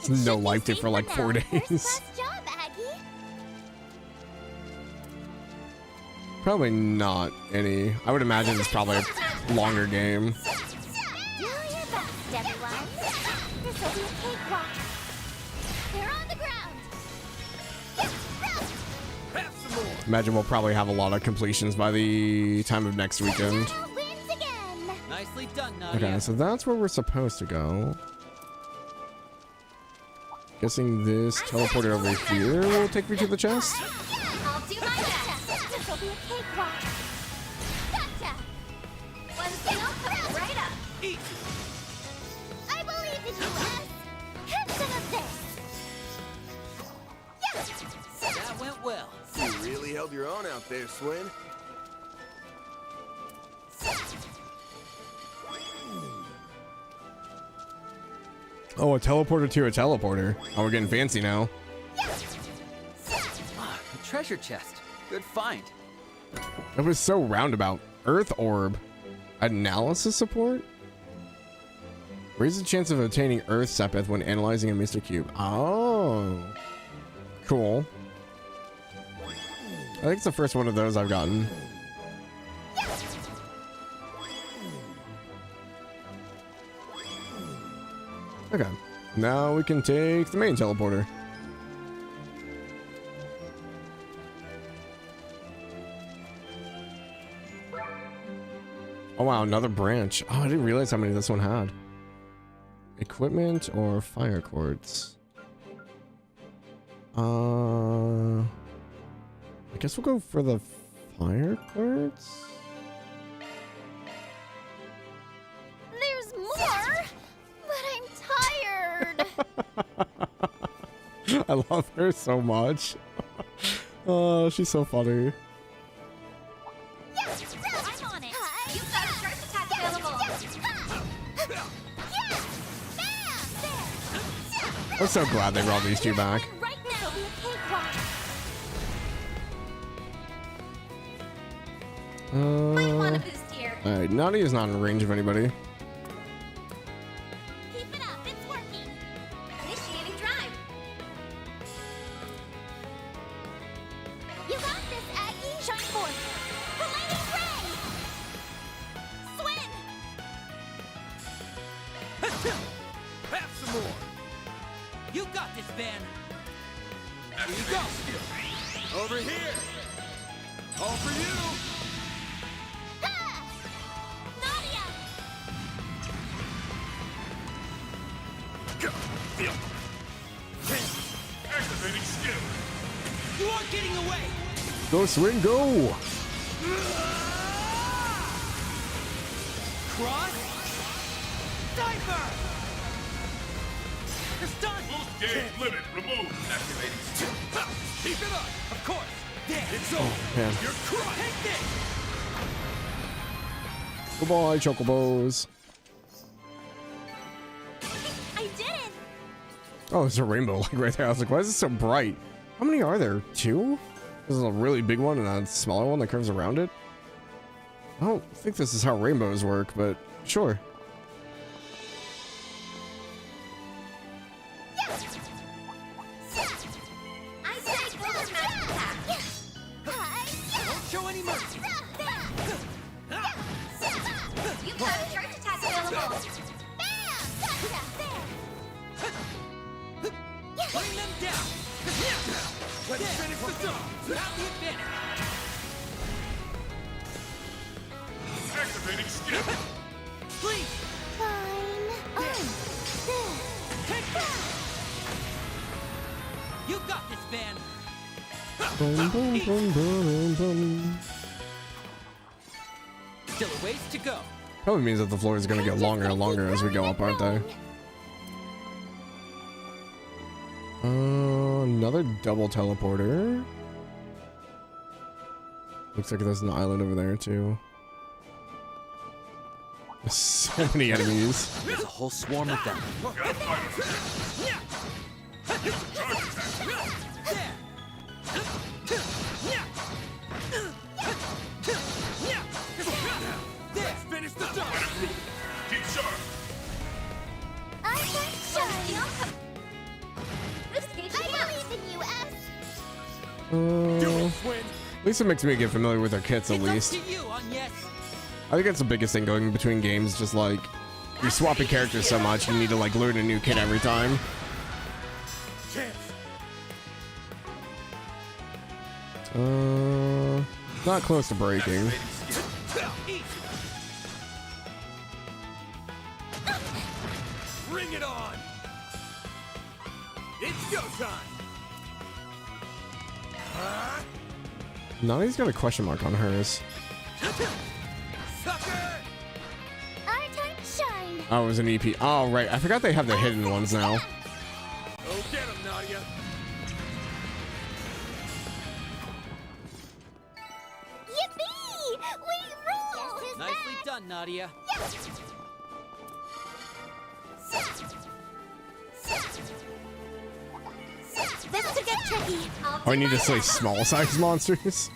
that. No life did for like 4 days. First class job, Aggie. Probably not any. I would imagine it's probably a longer game. Do your best, everyone. This will be a cakewalk. They're on the ground. Have some more. Imagine we'll probably have a lot of completions by the time of next weekend. Wins again. Nicely done, Nadia. Okay, so that's where we're supposed to go. Guessing this teleporter over here will take me to the chest. I'll do my best. This will be a cakewalk. Gotcha. One single coming right up. Eat. I believe in you, Les. Have some of this. That went well. You really held your own out there, Swin. Oh, a teleporter to a teleporter. Oh, we're getting fancy now. Ah, a treasure chest. Good find. That was so roundabout. Earth orb. Analysis support? Raise the chance of obtaining Earth Sepith when analyzing a Mr. Cube. Oh. Cool. I think it's the first one of those I've gotten. Okay. Now we can take the main teleporter. Oh wow, another branch. Oh, I didn't realize how many this one had. Equipment or fire quartz? I guess we'll go for the fire quartz. There's more, but I'm tired. I love her so much. Oh, she's so funny. I'm on it. You've got a charge attack available. I'm so glad they brought these two back. Right now, be a cakewalk. Might want a boost here. Alright, Naughty is not in range of anybody. Keep it up. It's working. Initiating drive. You got this, Aggie. Shine forth. Paladin Ray. Swin. Have some more. You got this, Van. Here you go. Over here. All for you. Ha! Nadia. Go. Feel. Activating skill. You aren't getting away. Go swing, go! Cross. Diver. It's done. Boost gauge limit removed. Activating skill. Keep it up. Of course. There. It's over. Man. You're crushed. Take this. Goodbye, chocobos. did! Oh, there's a rainbow like right there. I was like, why is it so bright? How many are there? 2? There's a really big one and a smaller one that curves around it. I don't think this is how rainbows work, but sure. I say go for magic attack! Don't show any mercy. You've got a charge attack available! Bring them down. Let's finish the job. Have the advantage. Activating skill. Please. Take that. You got this, Van. Boom, boom, boom, boom, boom. Still a ways to go. Probably means that the floor is going to get longer and longer as we go up, aren't they? Another double teleporter. Looks like there's an island over there too. There's so many enemies. There's a whole swarm of them. Let's finish the job. Keep sharp. I believe in you, S. At least it makes me get familiar with their kits at least. It's up to you, yes. I think that's the biggest thing going between games, just like you're swapping characters so much, you need to like learn a new kit every time. Not close to breaking. Bring it on. It's go time. Nani's got a question mark on hers. Sucker! Our time to shine. Oh, it was an EP. Oh, right. I forgot they have the hidden ones now. Go get him, Nadia. Yippee! We rule! Nicely done, Nadia. This could get tricky. Oh, I need to say small size monsters.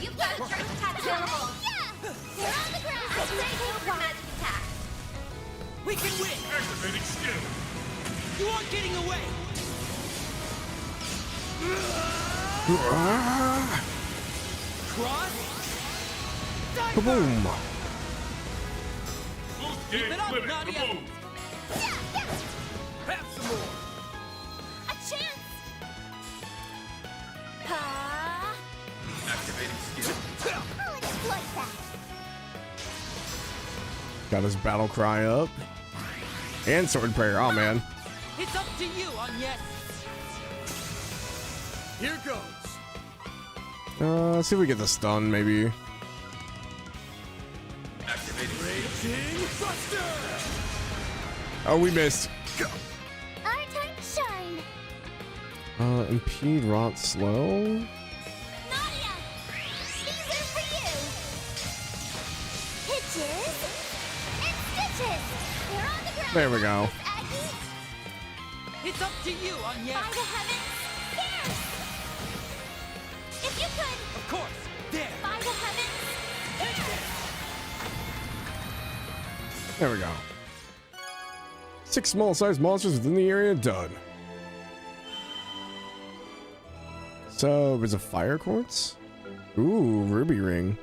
You've got a charge attack available. They're on the ground. I say go for magic attack. We can win. Activating skill. You aren't getting away. Cross. Kaboom! Boost Keep gauge it up, limit Nadia. removed. Have some more. A chance. Activating skill. I'll exploit that. Got his battle cry up. And sword prayer. Oh, man. It's up to you, yes. Here goes. Let's see if we get the stun, maybe. Activating Raging Buster. Oh, we missed. Our time to shine. Impede, rot, slow. Nadia, these are for you. Hitches and stitches. They're on the ground. There we go. Aggie. It's up to you, By yes. the heavens, pierce. If you could, Of course. There. by the heavens, pierce. There we go. 6 small-sized monsters within the area, done. So, there's a fire quartz? Ooh, ruby ring.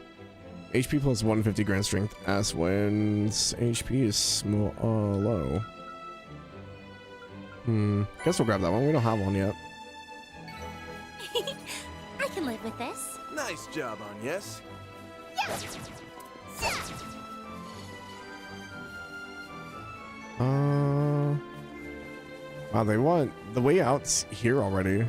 HP plus 150 grand strength S when HP is small, low. Guess we'll grab that one. We don't have one yet. I can live with this. Nice job on yes. Wow, they want the way out's here already.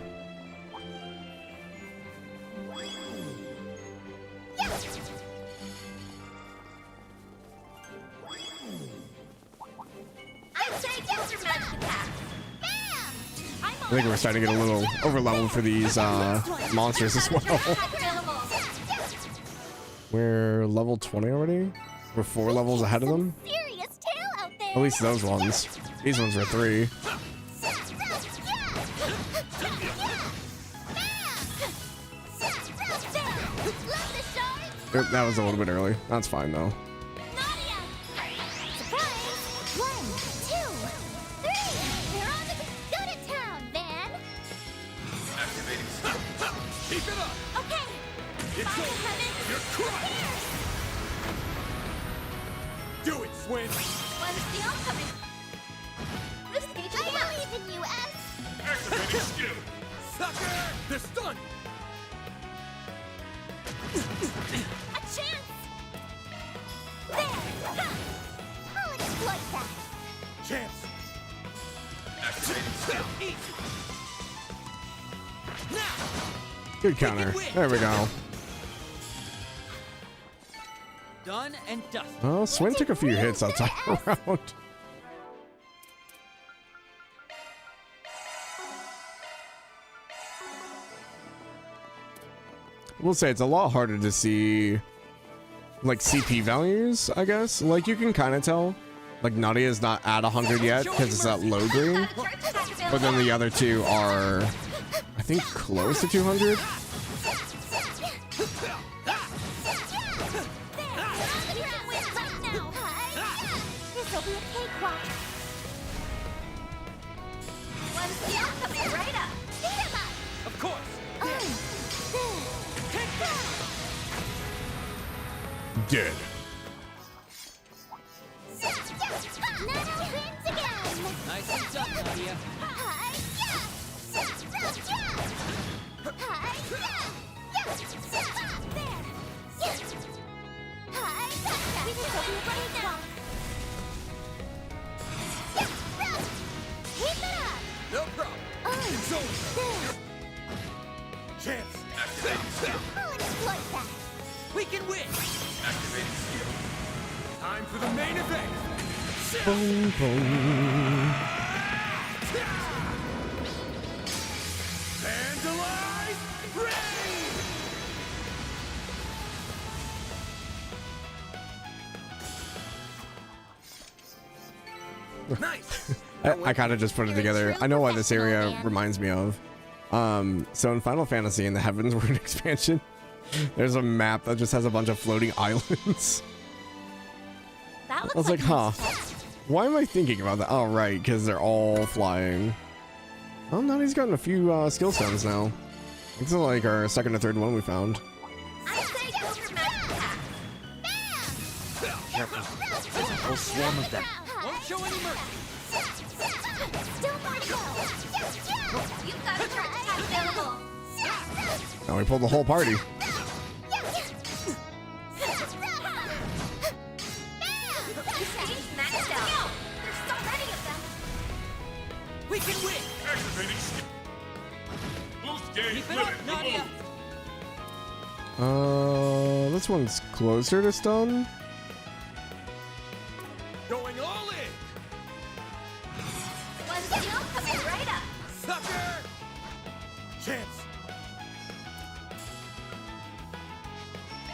I'd say get your magic attack. Bam! I think we're starting to get a little overleveled for these monsters as well. We're level 20 already? We're 4 levels ahead of them? Serious tail out there. At least those ones. These ones were 3. Oop, that was a little bit early. That's fine though. Keep it up! Okay! It's over! You're crushed! Do it, Swin! When's the oncoming? I believe in you, S! Activating skill. Sucker! They're stunned! A chance! There! Ha! I'll exploit that! Chance! Activating skill. Easy! Now! Good counter. There we go. Done and dusted. Well, Swin took a few hits that time around. We'll say it's a lot harder to see like CP values, I guess. Like you can kind of tell. Like Nadia's not at 100 yet because it's that low green. But then the other two are, I think, close to 200. This'll be a cakewalk. One's the coming right up. Beat him up. Of course! Take that. Dead. Nano wins again. Nicely done, Nadia. No problem. It's over. Chance. Activating skill. I'll exploit that. We can win. Activating skill. Time for the main event. Boom, boom. Vandalize Rain! Nice. I kind of just put it together. I know why this area reminds me of. So in Final Fantasy in the Heavens Word expansion, there's a map that just has a bunch of floating islands. That I was like, huh. Why am I thinking about that? Oh, right, because they're all flying. Oh, now he's gotten a few skill stones now. This is like our second or third one we found. I say go for magic attack. Careful. There's a whole swarm of them. Won't show any mercy. Still more to go. You've got a charge attack available. Now we pulled the whole party. Maxed out. There's so many of them. We can win. Activating skill. Boost gauge Keep it limit up, Nadia. removed. This one's closer to stun. Going all in. One's still coming right up. Sucker. Chance.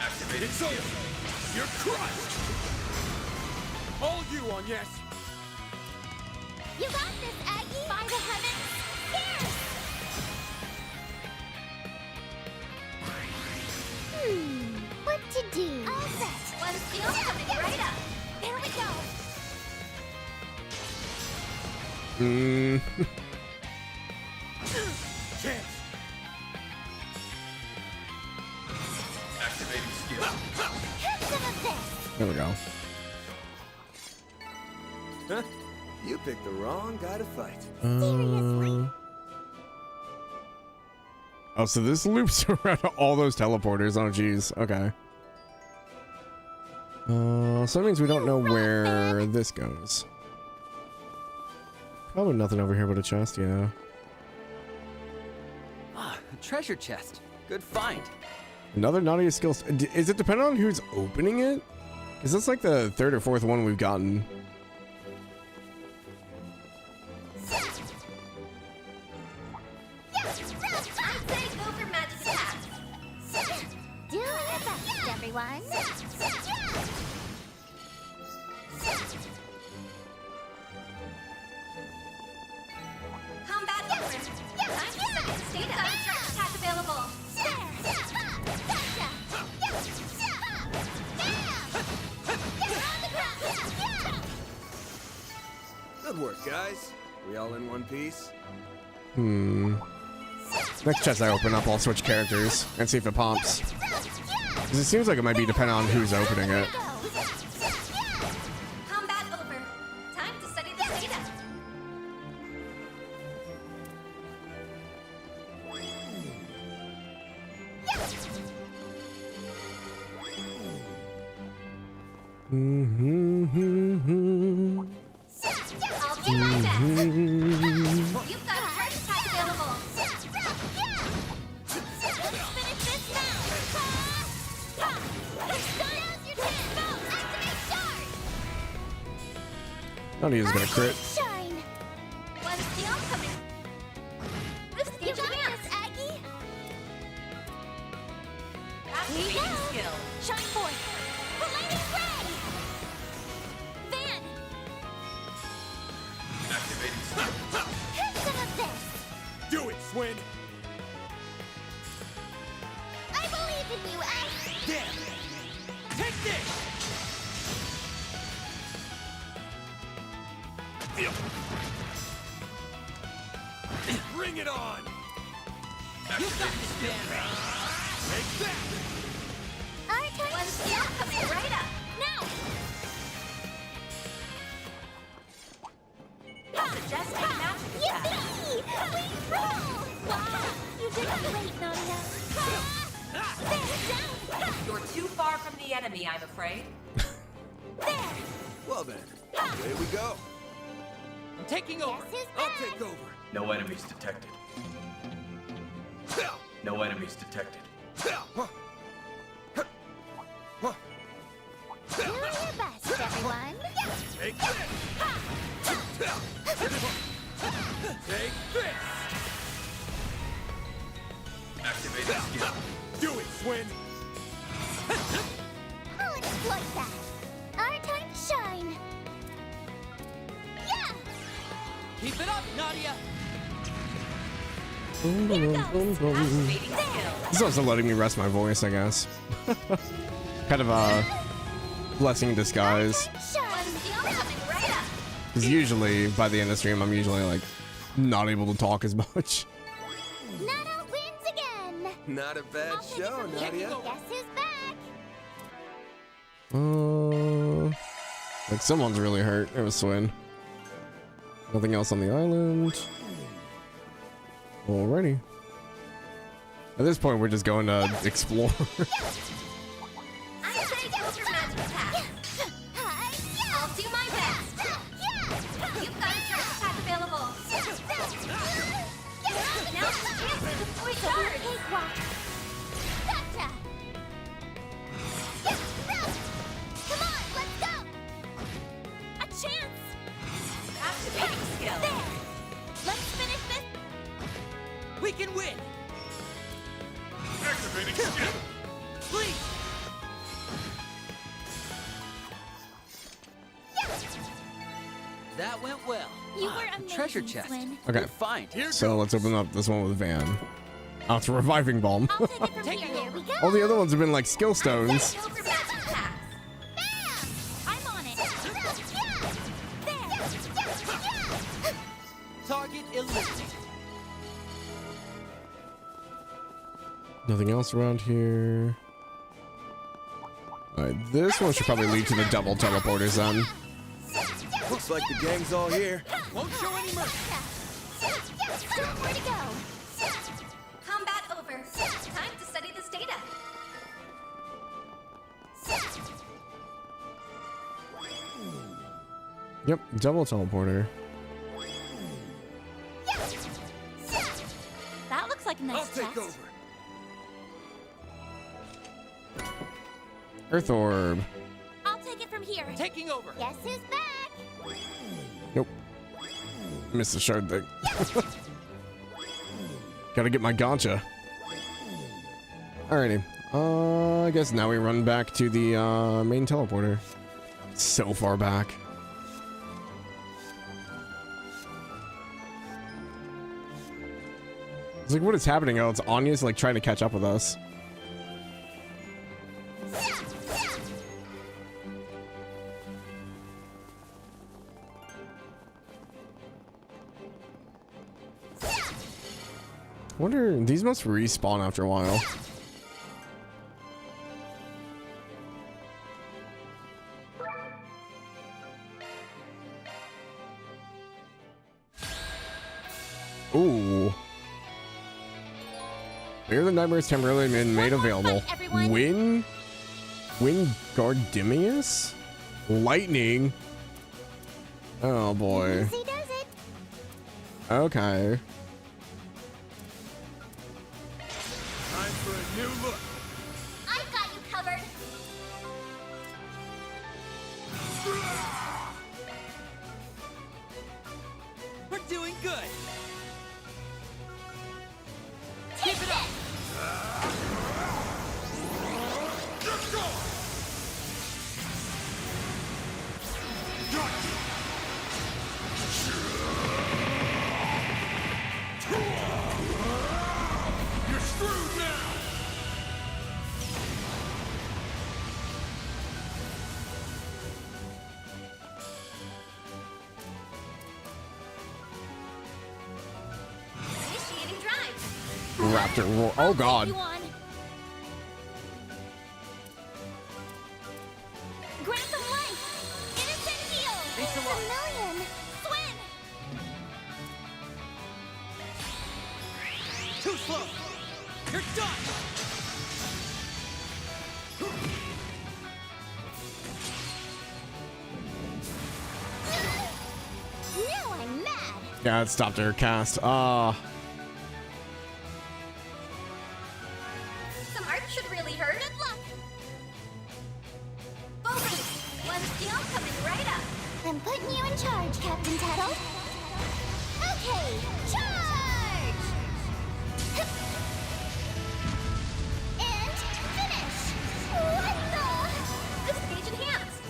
Activating It's skill. over. You're crushed. All you on yes. You got this, Aggie. By the heavens. Fierce. What to do? All set. One's still coming right up. There we go. Chance. Activating skill. Have some of this. There we go. Huh? You picked the wrong guy to fight. Seriously. Oh, so this loops around all those teleporters. Oh, geez. Okay. So that means we don't know where this goes. Probably nothing over here but a chest, yeah. Ah, a treasure chest. Good find. Another Nadia skills. Is it dependent on who's opening it? Is this like the third or fourth one we've gotten? I'd say go for magic attack. Do your best, everyone. guys? We all in one piece? Next chest I open up, I'll switch characters and see if it pops. 'Cause it seems like it might be dependent on who's opening it. Combat over. Time to study the data. I'll do my best. You've got a heart attack available. Let's finish this now. Now's your chance. Go, activate charge. Nadia's gonna crit. Shine. When's the oncoming? This is your chance, Aggie. Activating skill. Shine forth. Relating ray. Van. Activating skill. Have some of this. Do it, Swin. I believe in you, Aggie. Damn! Take this! Bring it on. You got this, man! Take that. Our turn. When's the oncoming? Right up. Now. Suggest a match. Yippee! We roll. Wow. You did great, Nadia. There, down. You're too far from the enemy, I'm afraid. There. Well then, away we go. I'm taking over! Guess who's I'll back? take over. No enemies detected. No enemies detected. Do your best, everyone. Take this. Take this. Activating skill. Do it, Swin. I'll exploit that. Our time to shine. Yeah. Keep it up, Nadia! Activating skill. This is also letting me rest my voice, I guess. Kind of a blessing in disguise. Because usually, by the end of the stream, I'm usually like not able to talk as much. Nana wins again. Not a bad show, Nadia. Guess who's back? Like someone's really hurt. It was Swin. Nothing else on the island. Alrighty. At this point, we're just going to explore. I'm ready to go for magic attack. I'll do my best. You've got a charge attack available. Now's the chance to deploy charge. Gotcha. Come on, let's go. A chance. Activating skill. There. Let's finish this. We can win! Activating skill. Please! That went well. You were amazing, treasure chest. Swin. Okay, Fine. so let's open up this one with Van. Oh, it's a reviving balm. I'll take it from here. Here we go. All the other ones have been like skill stones. Go for magic attacks. Bam! I'm on it. There. Target eliminated. Nothing else around here. Alright, this one should probably lead to the double teleporters then. Looks like the gang's all here. Won't show any mercy. Where to go? Combat over. Time to study this data. Yep, double teleporter. That looks like a nice I'll take chest. over. Earth orb. I'll take it from here. Taking over. Guess who's back? Nope. Missed the shard thing. Gotta get my gotcha. Alrighty. I guess now we run back to the main teleporter. So far back. It's like, what is happening? Oh, it's Anya's like trying to catch up with us. Wonder, these must respawn after a while. Ooh. Here the nightmares temporarily been made available. Wingardium? Lightning? Oh boy. Easy does it. Okay. Time for a new look. I've got you covered. We're doing good. Keep it up. Let's go. You're screwed now. Initiating drive. Raptor roar. Oh god. You on. Grab some life. Innocent heal. Thanks a lot. million. Swim. Too slow. You're done. Now I'm mad. Yeah, it stopped her cast. Some art should really hurt. Good luck. Bogey, one steel coming right up. I'm putting you in charge, Captain Tattle. Okay, charge! And finish! What the? Stage enhanced.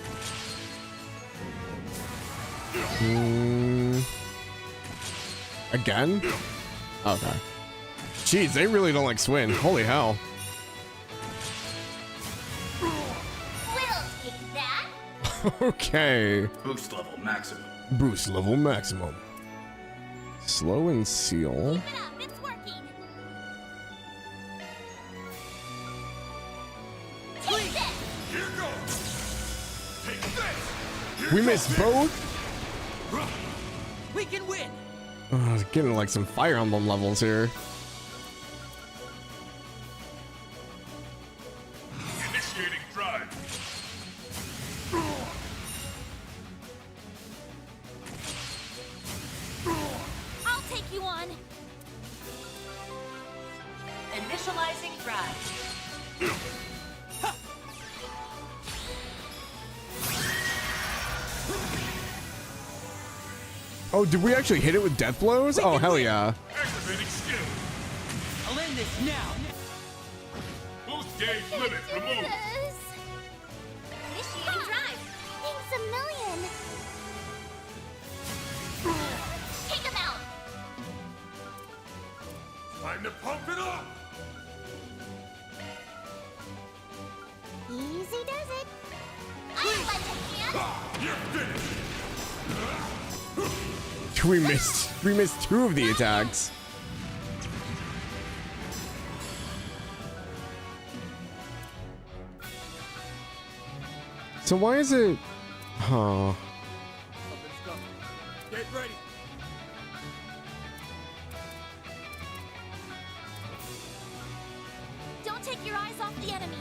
Again? Okay. Jeez, they really don't like Swin. Holy hell. We'll take that. Okay. Boost level maximum. Boost level maximum. Slow and seal. Keep it up, it's working. Take this! Here goes. Take this. Here We goes missed this. both. We can win. Getting like some Fire Emblem levels here. Initiating drive. I'll take you on. Initializing drive. Oh, did we actually hit it with death blows? Oh, hell yeah. Activating skill. I'll end this now. Boost gauge limit removed. Initiating drive. Thanks a million. Take him out. Time to pump it up. Easy does it. I'll lend a hand. You're finished. We missed two of the attacks. So why is it? Huh. Something's coming. Get ready. Don't take your eyes off the enemy.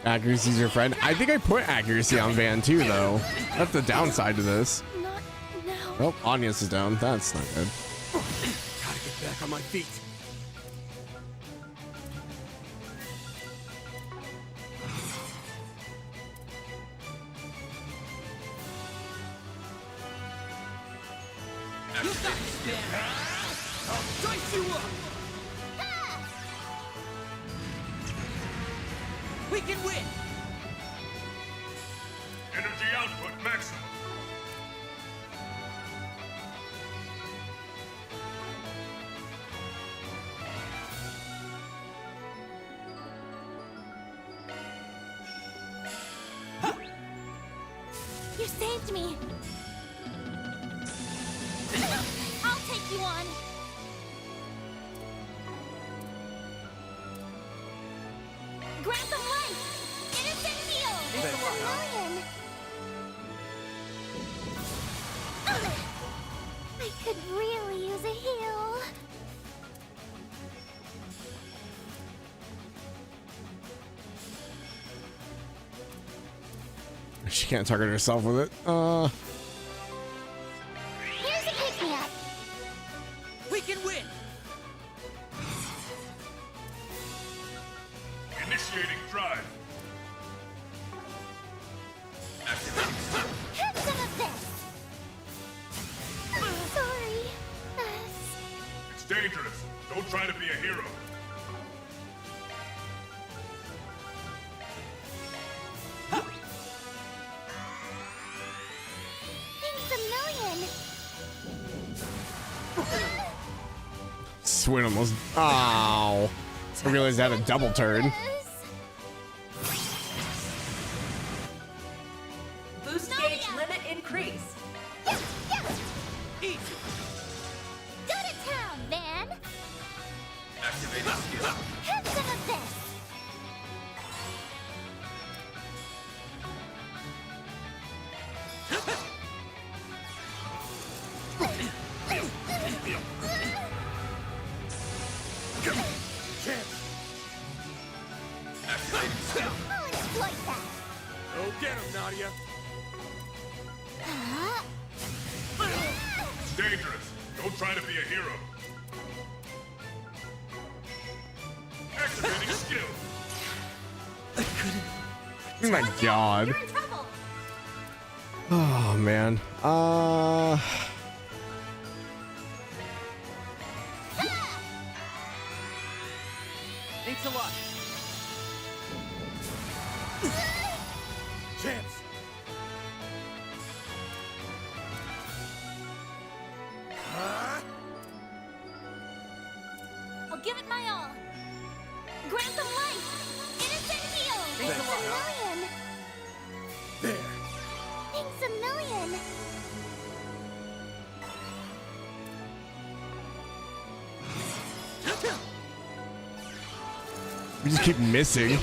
Accuracy's your friend. I think I put accuracy on Van too, though. That's the downside to this. Not now. Oh, Anya's is down. That's not good. Gotta get back on my feet. You got this, man. I'll dice you up. We can win. Energy output maximum. You saved me. I'll take you on. Grant them life! Innocent heal! It's a million! I could really use a heal. She can't target herself with it. Here's a pick-me-up. We can win! Initiating drive. Have some of this. I'm sorry. It's dangerous. Don't try to be a hero. Thanks a million. Swin almost. Oh. I realized I had a double turn. Boost gauge limit increase. Yes, yes. Easy! Go to town, Van. Activating skill. Have some of this. Activating skill. I'll exploit that. Go get him, Nadia! It's dangerous. Don't try to be a hero. Activating skill. Oh my god. You're in trouble. Oh man. Thanks a lot! Chance! I'll give it my all. Grant them life. Innocent heal. Thanks a million. There! Thanks a million. We just keep missing.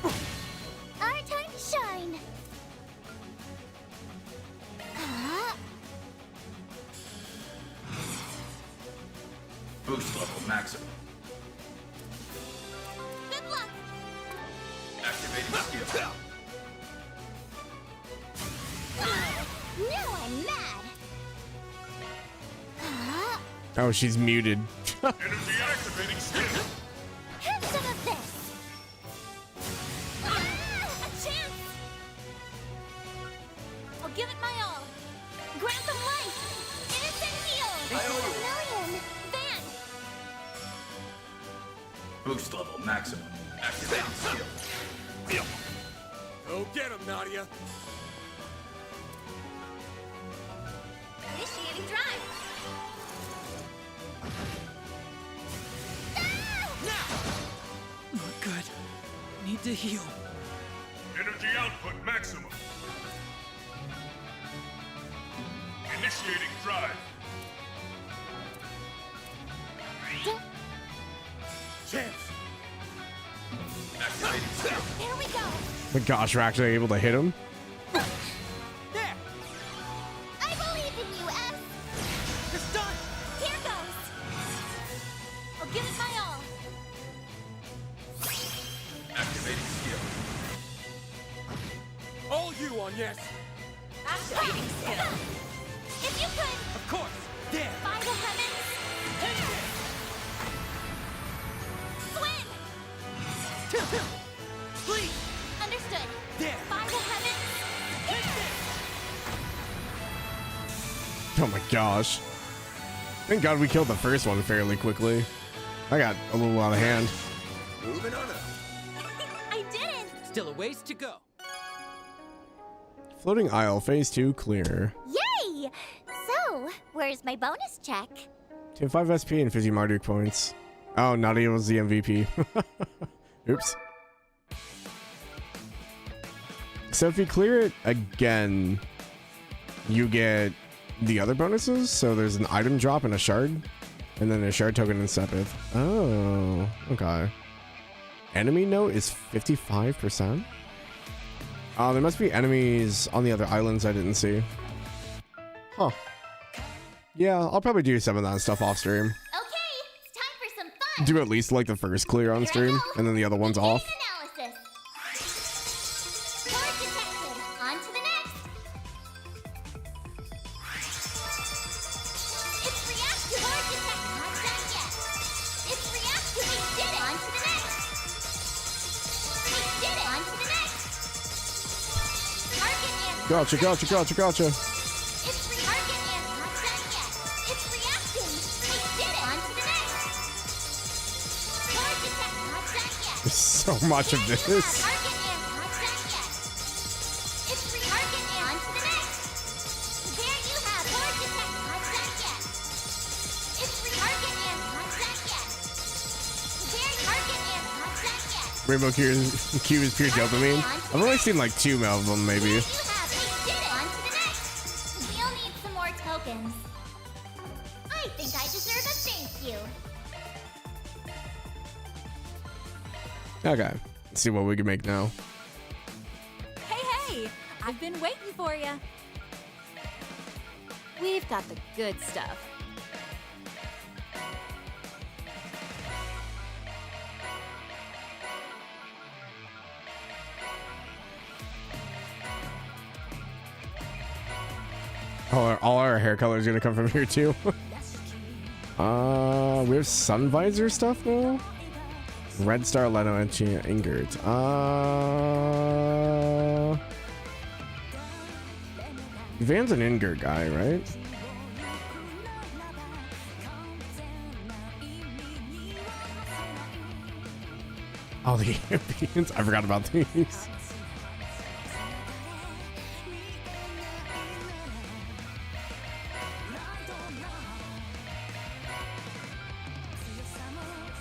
Our time to shine. Boost level maximum. Good luck. Activating skill. Now I'm mad. Oh, she's muted. Energy activating skill. Have some of this. A chance. I'll give it my all. Grant them life. Innocent heal. Thanks a million. Van. Boost level maximum. Activating skill. Go get him, Nadia! Initiating drive. Not good. Need to heal. Energy output maximum. Initiating drive. Chance! Activating skill. Here we go. My gosh, we're actually able to hit him. There! I believe in you, S. It's done! Here goes. I'll give it my all. Activating skill. All you on yes! Activating skill. If you could, Of course! There! by the heavens, swim. Please! Understood. There! By the heavens, Oh my gosh. Thank God we killed the first one fairly quickly. I got a little out of hand. Moving on up. I didn't. Still a ways to go. Floating Isle, phase 2 clear. Yay! So, where's my bonus check? You have 5 SP and 50 Marduk points. Oh, Nadia was the MVP. Oops. So if you clear it again, you get the other bonuses. So there's an item drop and a shard, and then a shard token and Sepith. Oh, okay. Enemy note is 55%. There must be enemies on the other islands I didn't see. Huh. Yeah, I'll probably do some of that stuff off stream. Okay, it's time for some fun. Do at least like the first clear on stream, and then the other one's off. Analysis. Core detected. On to the next. It's reactive. Core detected. Not done yet. It's reactive. We did it. On to the next. We did it. On to the next. Target and Gotcha, gotcha, gotcha, gotcha. it's target and not done yet. It's reacting. We did it. On to the next. Core detected. Not done yet. There's so much of this. Target and not done yet. It's target and on to the next. There you have core detect not done yet. It's target and not done yet. There target and not done yet. Rainbow Q is pure dopamine. I've only seen like 2 of them, maybe. You have we did it. On to the next. We'll need some more tokens. I think I deserve a thank you. Okay, let's see what we can make now. Hey, hey! I've been waiting for you. We've got the good stuff. All our hair color is gonna come from here too. We have sun visor stuff now. Red Star Leno and Ingert. Van's an Ingert guy, right? Oh, the ambience. I forgot about these.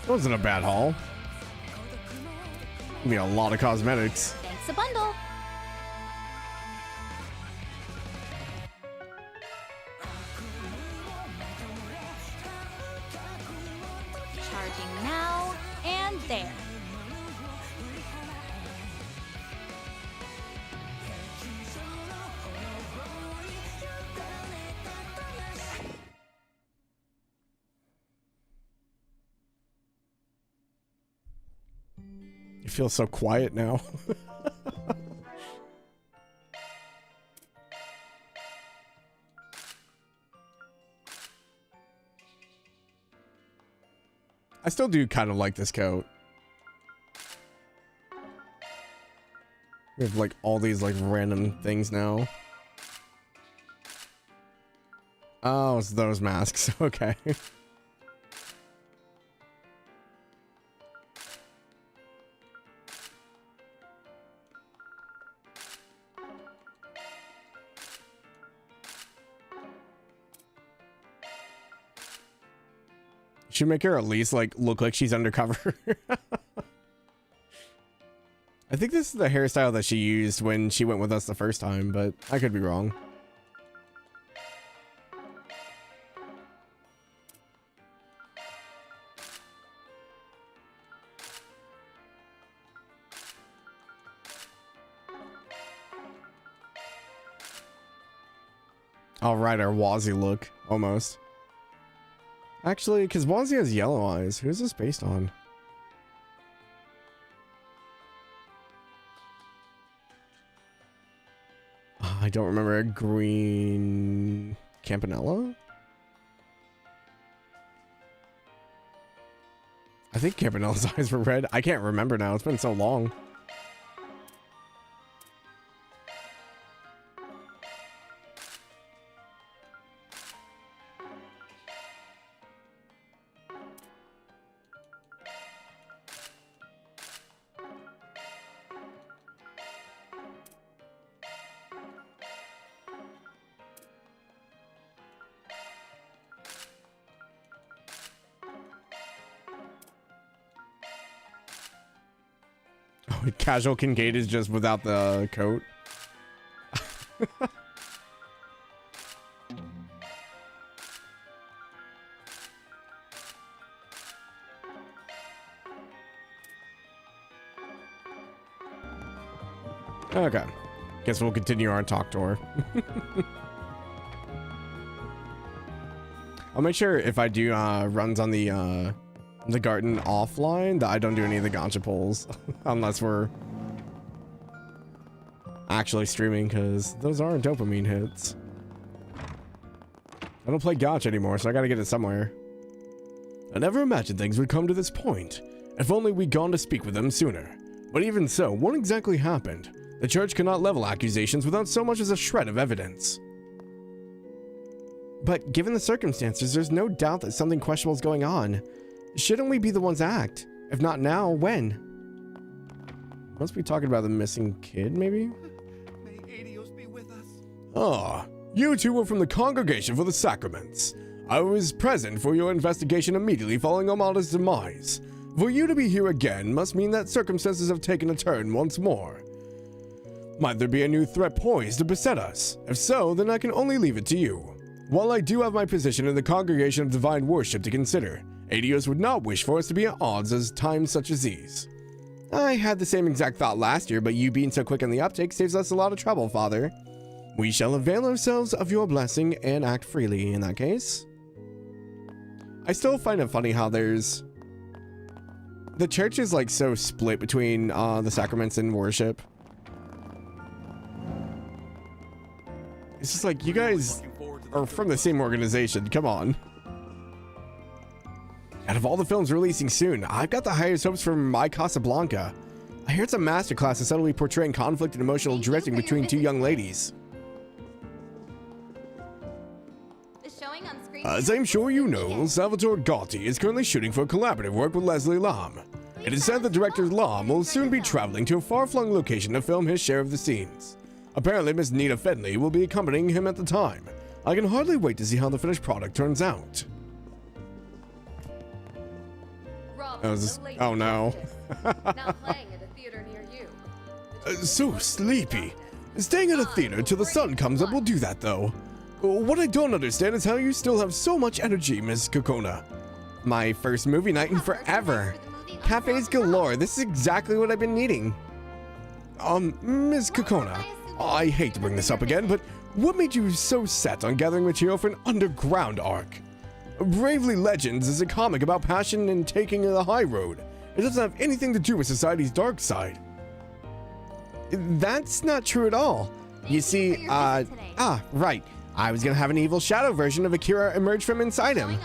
Wasn't a bad haul. Give me a lot of cosmetics. Thanks a bundle. Charging now and there. You feel so quiet now. I still do kind of like this coat. We have like all these like random things now. Oh, it's those masks. Okay. Should make her at least like look like she's undercover. I think this is the hairstyle that she used when she went with us the first time, but I could be wrong. All right, our Wazzy look, almost. Actually, because Wazzy has yellow eyes. Who's this based on? I don't remember. Green Campanella? I think Campanella's eyes were red. I can't remember now. It's been so long. Casual Kincaid is just without the coat. Okay. Guess we'll continue our talk tour. I'll make sure if I do runs on the garden offline that I don't do any of the gacha pulls unless we're actually streaming, because those aren't dopamine hits. I don't play gacha anymore, so I gotta get it somewhere. I never imagined things would come to this point. If only we'd gone to speak with them sooner. But even so, what exactly happened? The church cannot level accusations without so much as a shred of evidence. But given the circumstances, there's no doubt that something questionable is going on. Shouldn't we be the ones to act? If not now, when? Must be talking about the missing kid, maybe? May Adios be with us. Ah, you two were from the Congregation for the Sacraments. I was present for your investigation immediately following Almata's demise. For you to be here again must mean that circumstances have taken a turn once more. Might there be a new threat poised to beset us? If so, then I can only leave it to you. While I do have my position in the Congregation of Divine Worship to consider, Adios would not wish for us to be at odds at times such as these. I had the same exact thought last year, but you being so quick on the uptake saves us a lot of trouble, Father. We shall avail ourselves of your blessing and act freely in that case. I still find it funny how there's... The church is like so split between the sacraments and worship. It's just like, you guys are from the same organization, come on. Out of all the films releasing soon, I've got the highest hopes for My Casablanca. I hear it's a masterclass in subtly portraying conflict and emotional drifting between two young ladies. As I'm sure you know, Salvatore Gotti is currently shooting for collaborative work with Leslie Lam. It is said that director Lam will soon be traveling to a far-flung location to film his share of the scenes. Apparently, Miss Nita Fedley will be accompanying him at the time. I can hardly wait to see how the finished product turns out. Oh no. So sleepy. Staying at a theater till the sun comes up will do that though. What I don't understand is how you still have so much energy, Miss Kokona. My first movie night in forever. Cafes galore, this is exactly what I've been needing. Miss Kokona, I hate to bring this up again, but what made you so set on gathering material for an underground arc? Bravely Legends is a comic about passion and taking the high road. It doesn't have anything to do with society's dark side. That's not true at all. You see, right. I was gonna have an evil shadow version of Akira emerge from inside him.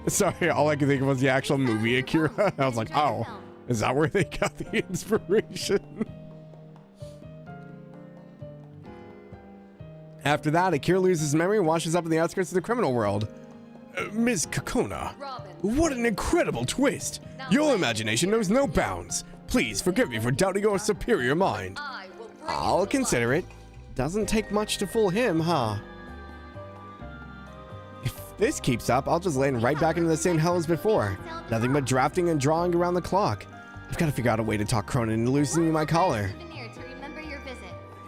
Sorry, all I could think of was the actual movie Akira. I was like, oh, is that where they got the inspiration? After that, Akira loses memory and washes up in the outskirts of the criminal world. Ms. Kokona, what an incredible twist! Your imagination knows no bounds. Please forgive me for doubting your superior mind. I'll consider it. Doesn't take much to fool him, huh? If this keeps up, I'll just land right back into the same hell as before. Nothing but drafting and drawing around the clock. I've got to figure out a way to talk Cronin into loosening my collar.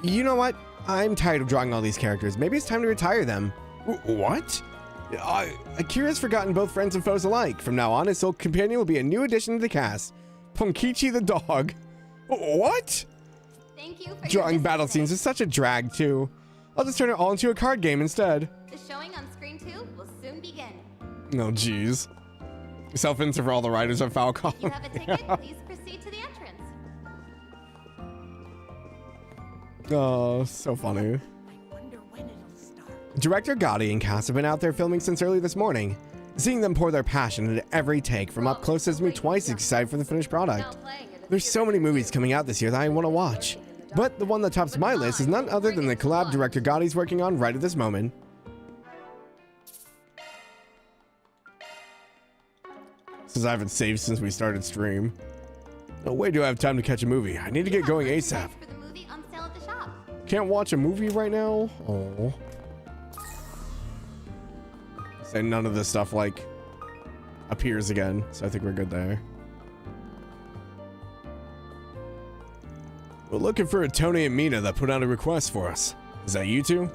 You know what? I'm tired of drawing all these characters. Maybe it's time to retire them. What? Akira's forgotten both friends and foes alike. From now on, his sole companion will be a new addition to the cast. Punkichi the dog. What? Thank you for drawing battle scenes is such a drag, too. I'll just turn it all into a card game instead. The showing on screen 2 will soon begin. No, jeez. Self-insert for all the writers of Falcon. You have a ticket, please proceed to the entrance. Oh, so funny. Director Gotti and cast have been out there filming since early this morning. Seeing them pour their passion into every take from up close has me twice excited for the finished product. There's so many movies coming out this year that I want to watch. But the one that tops my list is none other than the collab director Gotti's working on right at this moment. Since I haven't saved since we started stream. No way do I have time to catch a movie. I need to get going ASAP. Can't watch a movie right now? Oh. And none of this stuff like appears again, so I think we're good there. We're looking for a Tony and Mina that put out a request for us. Is that you two?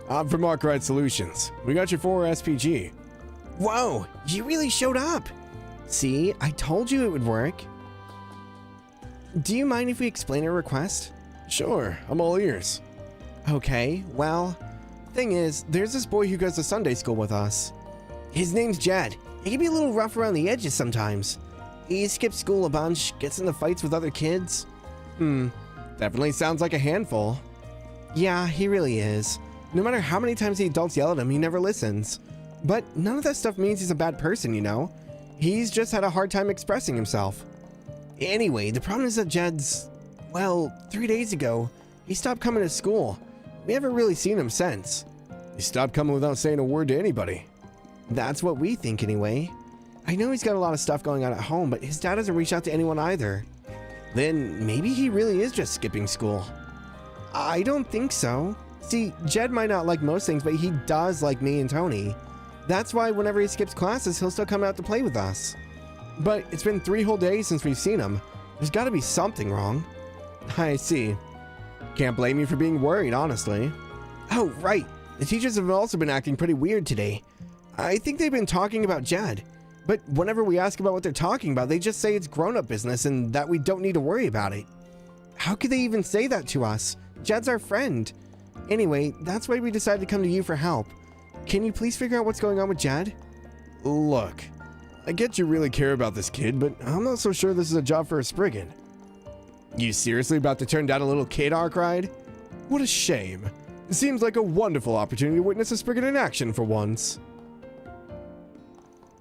I'm from Arkwright Solutions. We got your 4 SPG. Whoa, you really showed up. See, I told you it would work. Do you mind if we explain our request? Sure, I'm all ears. Okay, well, thing is, there's this boy who goes to Sunday school with us. His name's Jed. He can be a little rough around the edges sometimes. He skips school a bunch, gets into fights with other kids. Definitely sounds like a handful. Yeah, he really is. No matter how many times the adults yell at him, he never listens. But none of that stuff means he's a bad person, you know? He's just had a hard time expressing himself. Anyway, the problem is that Jed's... Well, 3 days ago, he stopped coming to school. We haven't really seen him since. He stopped coming without saying a word to anybody. That's what we think anyway. I know he's got a lot of stuff going on at home, but his dad doesn't reach out to anyone either. Then maybe he really is just skipping school. I don't think so. See, Jed might not like most things, but he does like me and Tony. That's why whenever he skips classes, he'll still come out to play with us. But it's been 3 whole days since we've seen him. There's got to be something wrong. I see. Can't blame you for being worried, honestly. Oh, right. The teachers have also been acting pretty weird today. I think they've been talking about Jed. But whenever we ask about what they're talking about, they just say it's grown-up business and that we don't need to worry about it. How could they even say that to us? Jed's our friend. Anyway, that's why we decided to come to you for help. Can you please figure out what's going on with Jed? Look, I get you really care about this kid, but I'm not so sure this is a job for a Spriggan. You seriously about to turn down a little kid arc ride? What a shame. It seems like a wonderful opportunity to witness a Spriggan in action for once.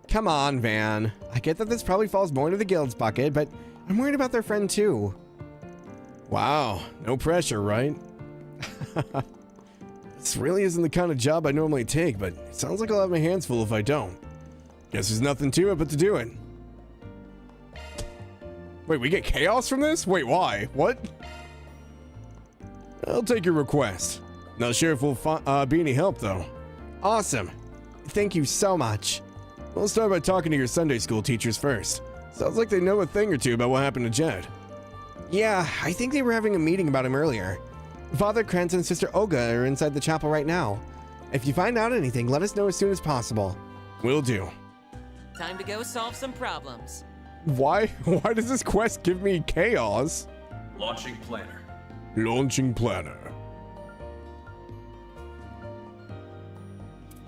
Come on, Van. I get that this probably falls more into the guild's bucket, but I'm worried about their friend too. Wow, no pressure, right? This really isn't the kind of job I normally take, but it sounds like I'll have my hands full if I don't. Guess there's nothing to it but to do it. Wait, we get chaos from this? Wait, why? What? I'll take your request. Not sure if we'll be any help, though. Awesome. Thank you so much. We'll start by talking to your Sunday school teachers first. Sounds like they know a thing or two about what happened to Jed. Yeah, I think they were having a meeting about him earlier. Father Krantz and Sister Olga are inside the chapel right now. If you find out anything, let us know as soon as possible. Will do. Time to go solve some problems. Why does this quest give me chaos? Launching planner. Launching planner.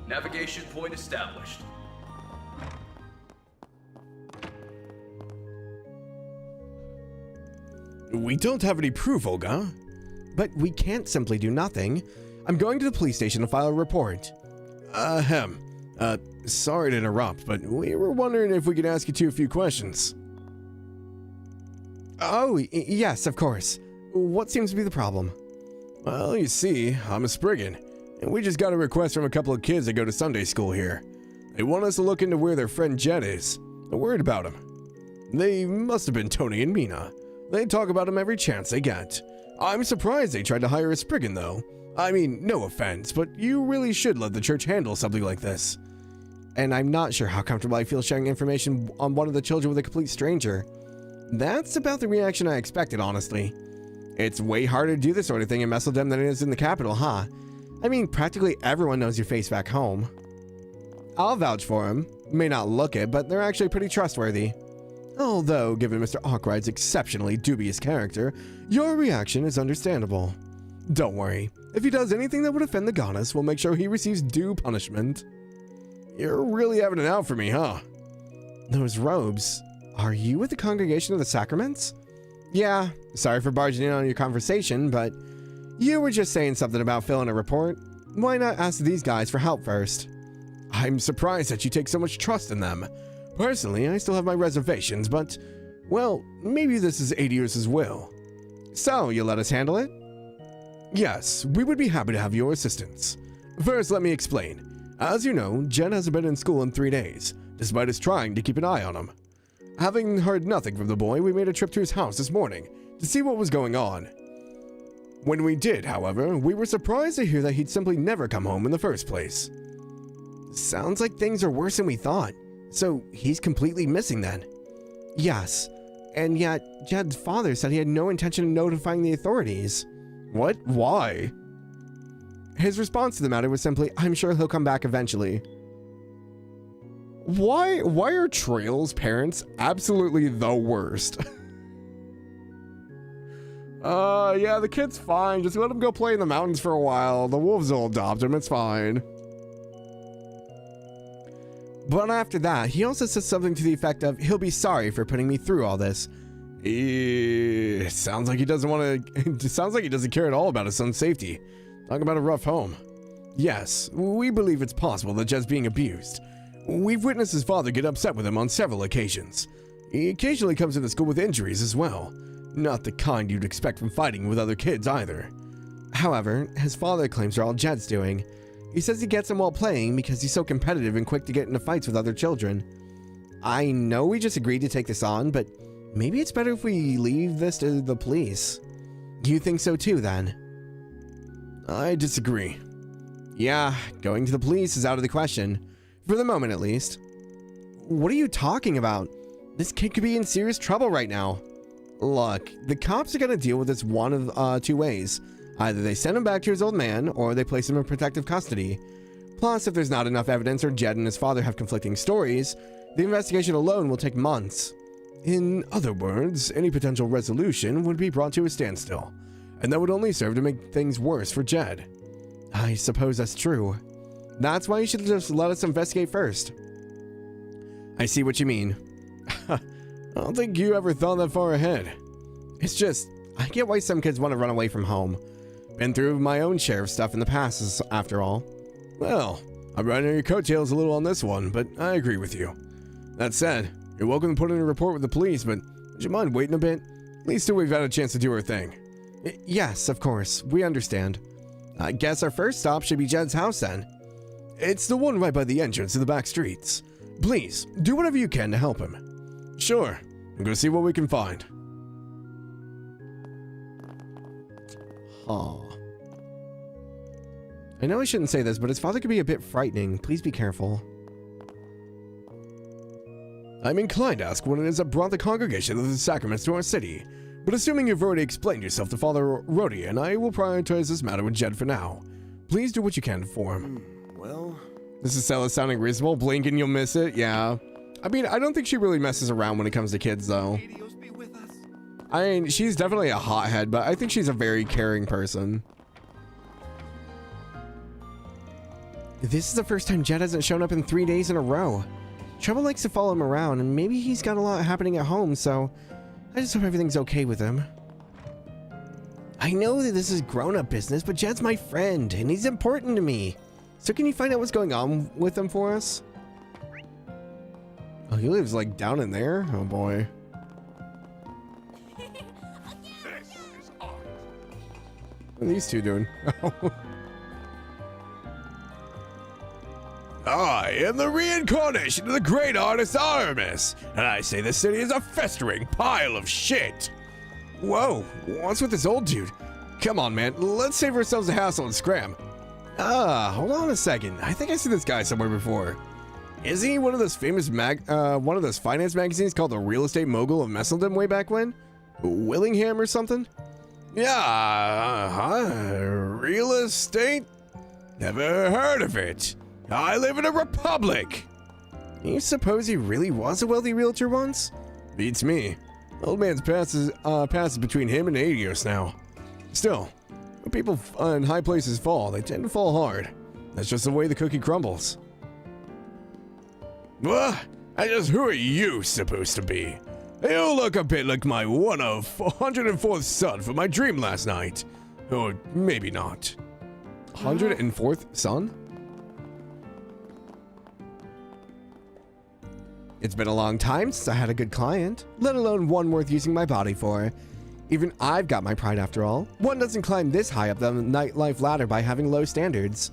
Navigation point established. We don't have any proof, Olga. But we can't simply do nothing. I'm going to the police station to file a report. Sorry to interrupt, but we were wondering if we could ask you a few questions. Oh, yes, of course. What seems to be the problem? Well, you see, I'm a Spriggan, and we just got a request from a couple of kids that go to Sunday school here. They want us to look into where their friend Jed is. They're worried about him. They must have been Tony and Mina. They talk about him every chance they get. I'm surprised they tried to hire a Spriggan, though. I mean, no offense, but you really should let the church handle something like this. And I'm not sure how comfortable I feel sharing information on one of the children with a complete stranger. That's about the reaction I expected, honestly. It's way harder to do this sort of thing in Messeldem than it is in the capital, huh? I mean, practically everyone knows your face back home. I'll vouch for him. May not look it, but they're actually pretty trustworthy. Although, given Mr. Arkwright's exceptionally dubious character, your reaction is understandable. Don't worry. If he does anything that would offend the goddess, we'll make sure he receives due punishment. You're really having it out for me, huh? Those robes. Are you with the Congregation of the Sacraments? Yeah, sorry for barging in on your conversation, but you were just saying something about filling a report. Why not ask these guys for help first? I'm surprised that you take so much trust in them. Personally, I still have my reservations, but, well, maybe this is Adios's will. So, you'll let us handle it? Yes, we would be happy to have your assistance. First, let me explain. As you know, Jed hasn't been in school in 3 days, despite us trying to keep an eye on him. Having heard nothing from the boy, we made a trip to his house this morning to see what was going on. When we did, however, we were surprised to hear that he'd simply never come home in the first place. Sounds like things are worse than we thought. So he's completely missing then? Yes, and yet Jed's father said he had no intention of notifying the authorities. What? Why? His response to the matter was simply, I'm sure he'll come back eventually. Why are Trail's parents absolutely the worst? Yeah, the kid's fine. Just let him go play in the mountains for a while. The wolves will adopt him. It's fine. But after that, he also says something to the effect of, he'll be sorry for putting me through all this. It sounds like he doesn't want to. It sounds like he doesn't care at all about his son's safety. Talk about a rough home. Yes, we believe it's possible that Jed's being abused. We've witnessed his father get upset with him on several occasions. He occasionally comes into school with injuries as well. Not the kind you'd expect from fighting with other kids either. However, his father claims are all Jed's doing. He says he gets him while playing because he's so competitive and quick to get into fights with other children. I know we just agreed to take this on, but maybe it's better if we leave this to the police. You think so too, then? I disagree. Yeah, going to the police is out of the question. For the moment, at least. What are you talking about? This kid could be in serious trouble right now. Look, the cops are gonna deal with this one of two ways. Either they send him back to his old man, or they place him in protective custody. Plus, if there's not enough evidence or Jed and his father have conflicting stories, the investigation alone will take months. In other words, any potential resolution would be brought to a standstill, and that would only serve to make things worse for Jed. I suppose that's true. That's why you should just let us investigate first. I see what you mean. I don't think you ever thought that far ahead. It's just, I get why some kids want to run away from home. Been through my own share of stuff in the past, after all. Well, I'm riding on your coattails a little on this one, but I agree with you. That said, you're welcome to put in a report with the police, but would you mind waiting a bit? At least till we've had a chance to do our thing. Yes, of course, we understand. I guess our first stop should be Jed's house then. It's the one right by the entrance to the back streets. Please, do whatever you can to help him. Sure, I'm gonna see what we can find. Aw. I know I shouldn't say this, but his father could be a bit frightening. Please be careful. I'm inclined to ask what it is that brought the congregation of the sacraments to our city, but assuming you've already explained yourself to Father Rodian, I will prioritize this matter with Jed for now. Please do what you can for him. Well... This is sounding reasonable. Blink and you'll miss it. Yeah. I mean, I don't think she really messes around when it comes to kids, though. I mean, she's definitely a hothead, but I think she's a very caring person. This is the first time Jed hasn't shown up in 3 days in a row. Trouble likes to follow him around, and maybe he's got a lot happening at home, so I just hope everything's okay with him. I know that this is grown-up business, but Jed's my friend, and he's important to me. So can you find out what's going on with him for us? Oh, he lives like down in there? Oh boy. What are these two doing? I am the reincarnation of the great artist Aramis, and I say this city is a festering pile of shit. Whoa, what's with this old dude? Come on, man, let's save ourselves a hassle and scram. Hold on a second. I think I see this guy somewhere before. Isn't he one of those famous one of those finance magazines called The Real Estate Mogul of Messeldom way back when? Willingham or something? Yeah, real estate? Never heard of it. I live in a republic. You suppose he really was a wealthy realtor once? Beats me. Old man's passes between him and Adios now. Still, when people in high places fall, they tend to fall hard. That's just the way the cookie crumbles. Who are you supposed to be? You look a bit like my 104th son from my dream last night. Or maybe not. 104th son? It's been a long time since I had a good client, let alone one worth using my body for. Even I've got my pride after all. One doesn't climb this high up the nightlife ladder by having low standards.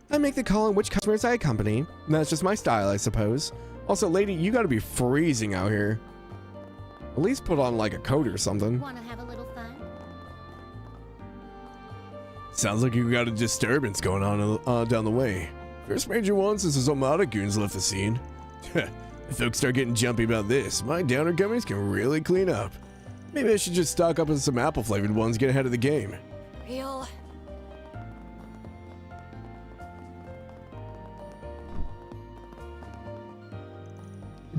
I make the call on which customers I accompany. That's just my style, I suppose. Also, lady, you gotta be freezing out here. At least put on like a coat or something. Wanna have a little fun? Sounds like you got a disturbance going on down the way. First major one since those Almata goons left the scene. If folks start getting jumpy about this, my downer gummies can really clean up. Maybe I should just stock up on some apple-flavored ones, get ahead of the game. Real.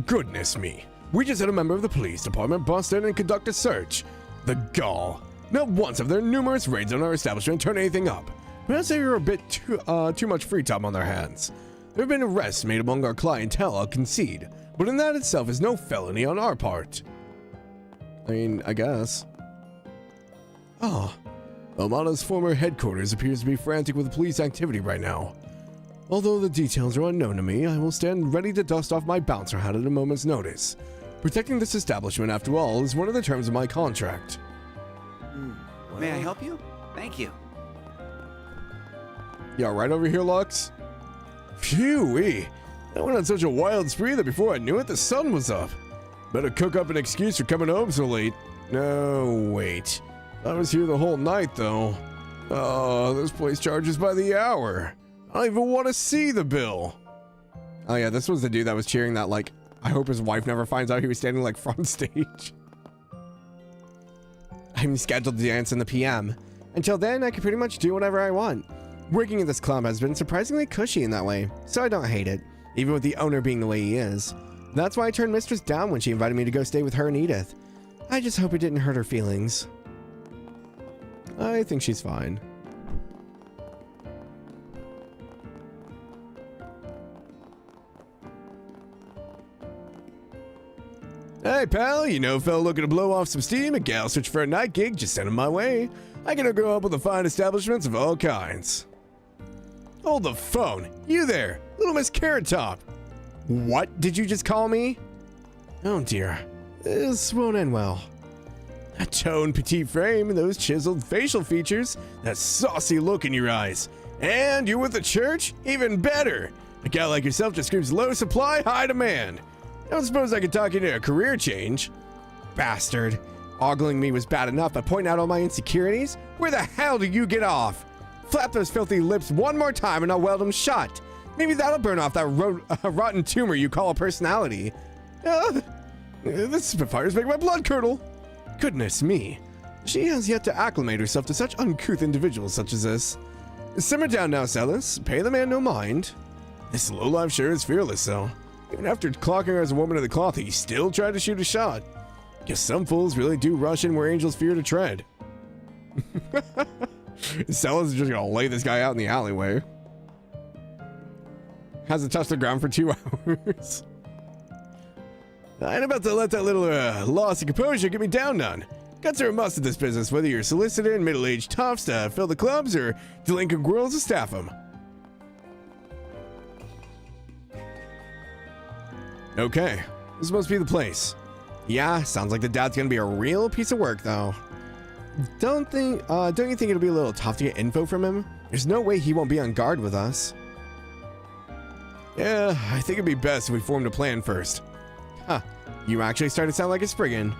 Goodness me. We just had a member of the police department bust in and conduct a search. The gall. Not once have their numerous raids on our establishment turned anything up. Perhaps they are a bit too much free time on their hands. There have been arrests made among our clientele, I'll concede, but in that itself is no felony on our part. I mean, I guess. Ah, Almata's former headquarters appears to be frantic with police activity right now. Although the details are unknown to me, I will stand ready to dust off my bouncer hat at a moment's notice. Protecting this establishment, after all, is one of the terms of my contract. Well, may I help you? Thank you. You alright over here, Lux? Phew-wee. I went on such a wild spree that before I knew it, the sun was up. Better cook up an excuse for coming home so late. No, wait. I was here the whole night, though. Oh, this place charges by the hour. I don't even want to see the bill. Oh yeah, this was the dude that was cheering that, like, I hope his wife never finds out he was standing, like, front stage. I'm scheduled to dance in the PM. Until then, I can pretty much do whatever I want. Working at this club has been surprisingly cushy in that way, so I don't hate it, even with the owner being the way he is. That's why I turned Mistress down when she invited me to go stay with her and Edith. I just hope it didn't hurt her feelings. I think she's fine. Hey pal, you know a fella looking to blow off some steam, a gal search for a night gig, just send him my way. I can hook her up with the fine establishments of all kinds. Hold the phone. You there, little Miss Carrot Top. What did you just call me? Oh dear, this won't end well. That toned petite frame and those chiseled facial features, that saucy look in your eyes. And you're with the church? Even better. A gal like yourself just screams low supply, high demand. I don't suppose I could talk you into a career change. Bastard. Ogling me was bad enough, but pointing out all my insecurities? Where the hell do you get off? Flap those filthy lips one more time and I'll weld them shut. Maybe that'll burn off that rotten tumor you call a personality. The spitfires make my blood curdle. Goodness me. She has yet to acclimate herself to such uncouth individuals such as this. Simmer down now, Celis. Pay the man no mind. This lowlife sure is fearless, though. Even after clocking her as a woman of the cloth, he still tried to shoot a shot. Guess some fools really do rush in where angels fear to tread. Celis is just gonna lay this guy out in the alleyway. Hasn't touched the ground for 2 hours. I ain't about to let that little loss of composure get me down none. Guts are a must in this business, whether you're solicitor and middle-aged toughs to fill the clubs or delinquent girls to staff them. Okay, this must be the place. Yeah, sounds like the dad's gonna be a real piece of work, though. Don't you think it'll be a little tough to get info from him? There's no way he won't be on guard with us. Yeah, I think it'd be best if we formed a plan first. Huh, you actually started to sound like a Spriggan.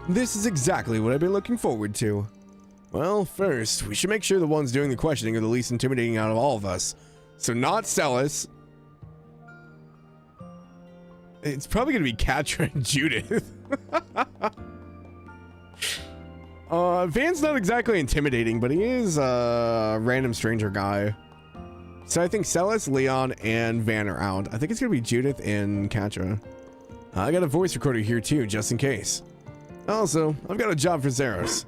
This is exactly what I've been looking forward to. Well, first, we should make sure the ones doing the questioning are the least intimidating out of all of us. So not Celis. It's probably going to be Catra and Judith. Van's not exactly intimidating, but he is a random stranger guy. So I think Celis, Leon, and Van are out. I think it's going to be Judith and Catra. I got a voice recorder here too, just in case. Also, I've got a job for Zeros.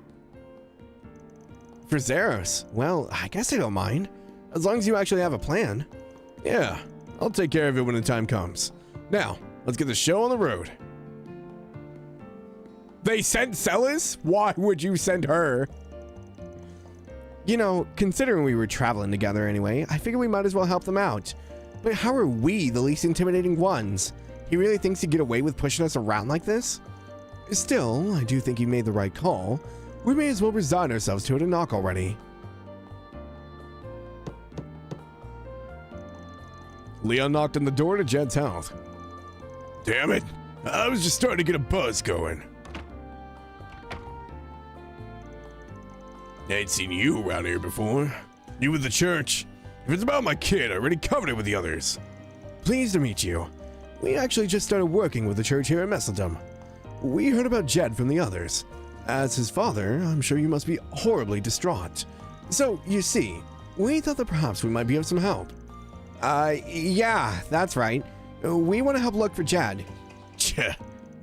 For Zeros? Well, I guess I don't mind. As long as you actually have a plan. Yeah, I'll take care of it when the time comes. Now, let's get the show on the road. They sent Celis? Why would you send her? You know, considering we were traveling together anyway, I figured we might as well help them out. But how are we the least intimidating ones? He really thinks he'd get away with pushing us around like this? Still, I do think he made the right call. We may as well resign ourselves to it and knock already. Leon knocked on the door to Jed's house. Damn it! I was just starting to get a buzz going. I ain't seen you around here before. You with the church. If it's about my kid, I already covered it with the others. Pleased to meet you. We actually just started working with the church here at Messeldom. We heard about Jed from the others. As his father, I'm sure you must be horribly distraught. So, you see, we thought that perhaps we might be of some help. Yeah, that's right. We want to help look for Jed.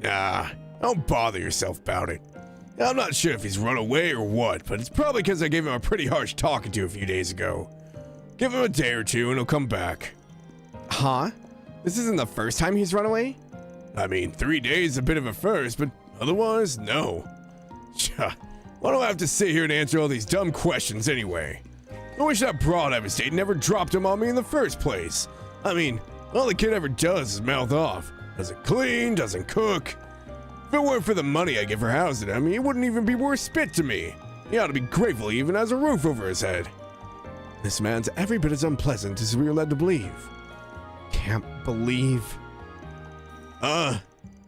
Nah, don't bother yourself about it. I'm not sure if he's run away or what, but it's probably because I gave him a pretty harsh talking to a few days ago. Give him a day or two and he'll come back. Huh? This isn't the first time he's run away? I mean, 3 days is a bit of a first, but otherwise, no. Why do I have to sit here and answer all these dumb questions anyway? I wish that broad I was dating never dropped him on me in the first place. I mean, all the kid ever does is mouth off. Doesn't clean, doesn't cook. If it weren't for the money I give for housing him, he wouldn't even be worth spit to me. He ought to be grateful he even has a roof over his head. This man's every bit as unpleasant as we were led to believe. Can't believe. You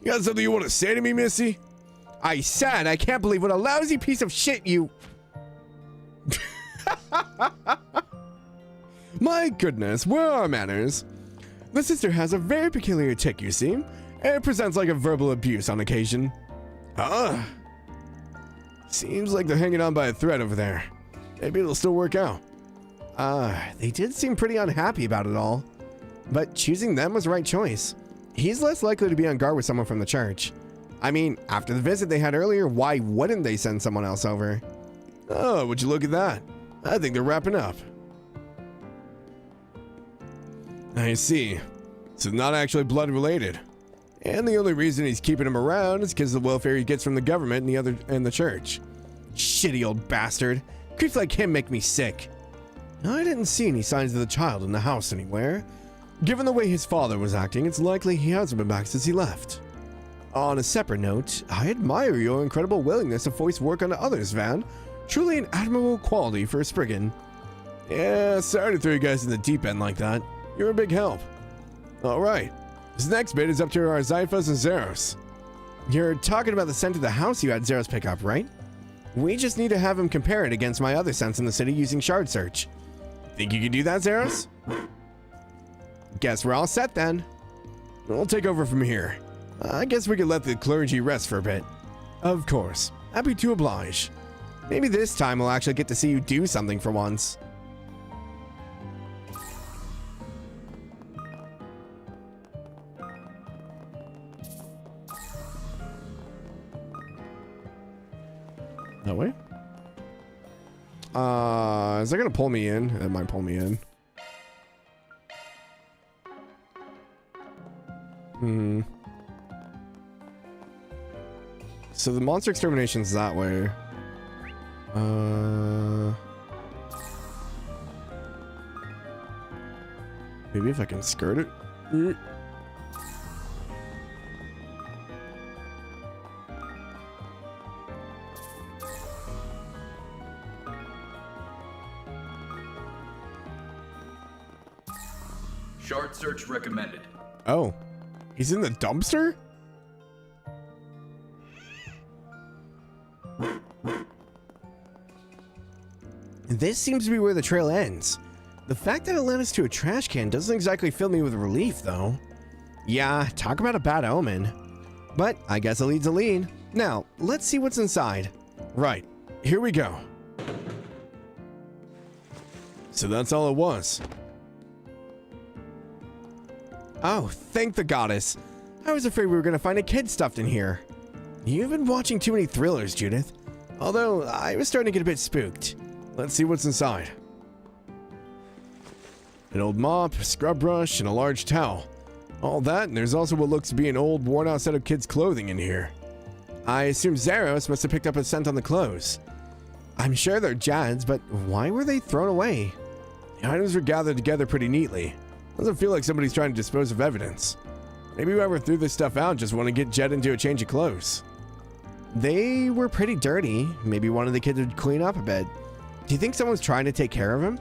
got something you want to say to me, Missy? I said I can't believe what a lousy piece of shit you... My goodness, where are manners? The sister has a very peculiar tick, you see. It presents like a verbal abuse on occasion. Seems like they're hanging on by a thread over there. Maybe it'll still work out. They did seem pretty unhappy about it all. But choosing them was the right choice. He's less likely to be on guard with someone from the church. I mean, after the visit they had earlier, why wouldn't they send someone else over? Oh, would you look at that? I think they're wrapping up. I see. So not actually blood related. And the only reason he's keeping him around is because of the welfare he gets from the government and the church. Shitty old bastard. Creeps like him make me sick. I didn't see any signs of the child in the house anywhere. Given the way his father was acting, it's likely he hasn't been back since he left. On a separate note, I admire your incredible willingness to voice work on others, Van. Truly an admirable quality for a Spriggan. Yeah, sorry to throw you guys in the deep end like that. You're a big help. Alright, this next bit is up to our Zyphos and Zeros. You're talking about the scent of the house you had Zeros pick up, right? We just need to have him compare it against my other scents in the city using shard search. Think you can do that, Zeros? Guess we're all set then. We'll take over from here. I guess we could let the clergy rest for a bit. Of course. Happy to oblige. Maybe this time we'll actually get to see you do something for once. That way? Is that gonna pull me in? It might pull me in. So the monster extermination's that way. Maybe if I can skirt it. Shard search recommended. Oh, he's in the dumpster? This seems to be where the trail ends. The fact that it led us to a trash can doesn't exactly fill me with relief, though. Yeah, talk about a bad omen. But I guess a lead's a lead. Now, let's see what's inside. Right, here we go. So that's all it was. Oh, thank the goddess. I was afraid we were going to find a kid stuffed in here. You've been watching too many thrillers, Judith. Although, I was starting to get a bit spooked. Let's see what's inside. An old mop, a scrub brush, and a large towel. All that, and there's also what looks to be an old, worn-out set of kids' clothing in here. I assume Zeros must have picked up a scent on the clothes. I'm sure they're Jad's, but why were they thrown away? The items were gathered together pretty neatly. Doesn't feel like somebody's trying to dispose of evidence. Maybe whoever threw this stuff out just want to get Jed into a change of clothes. They were pretty dirty. Maybe one of the kids would clean up a bit. Do you think someone's trying to take care of him?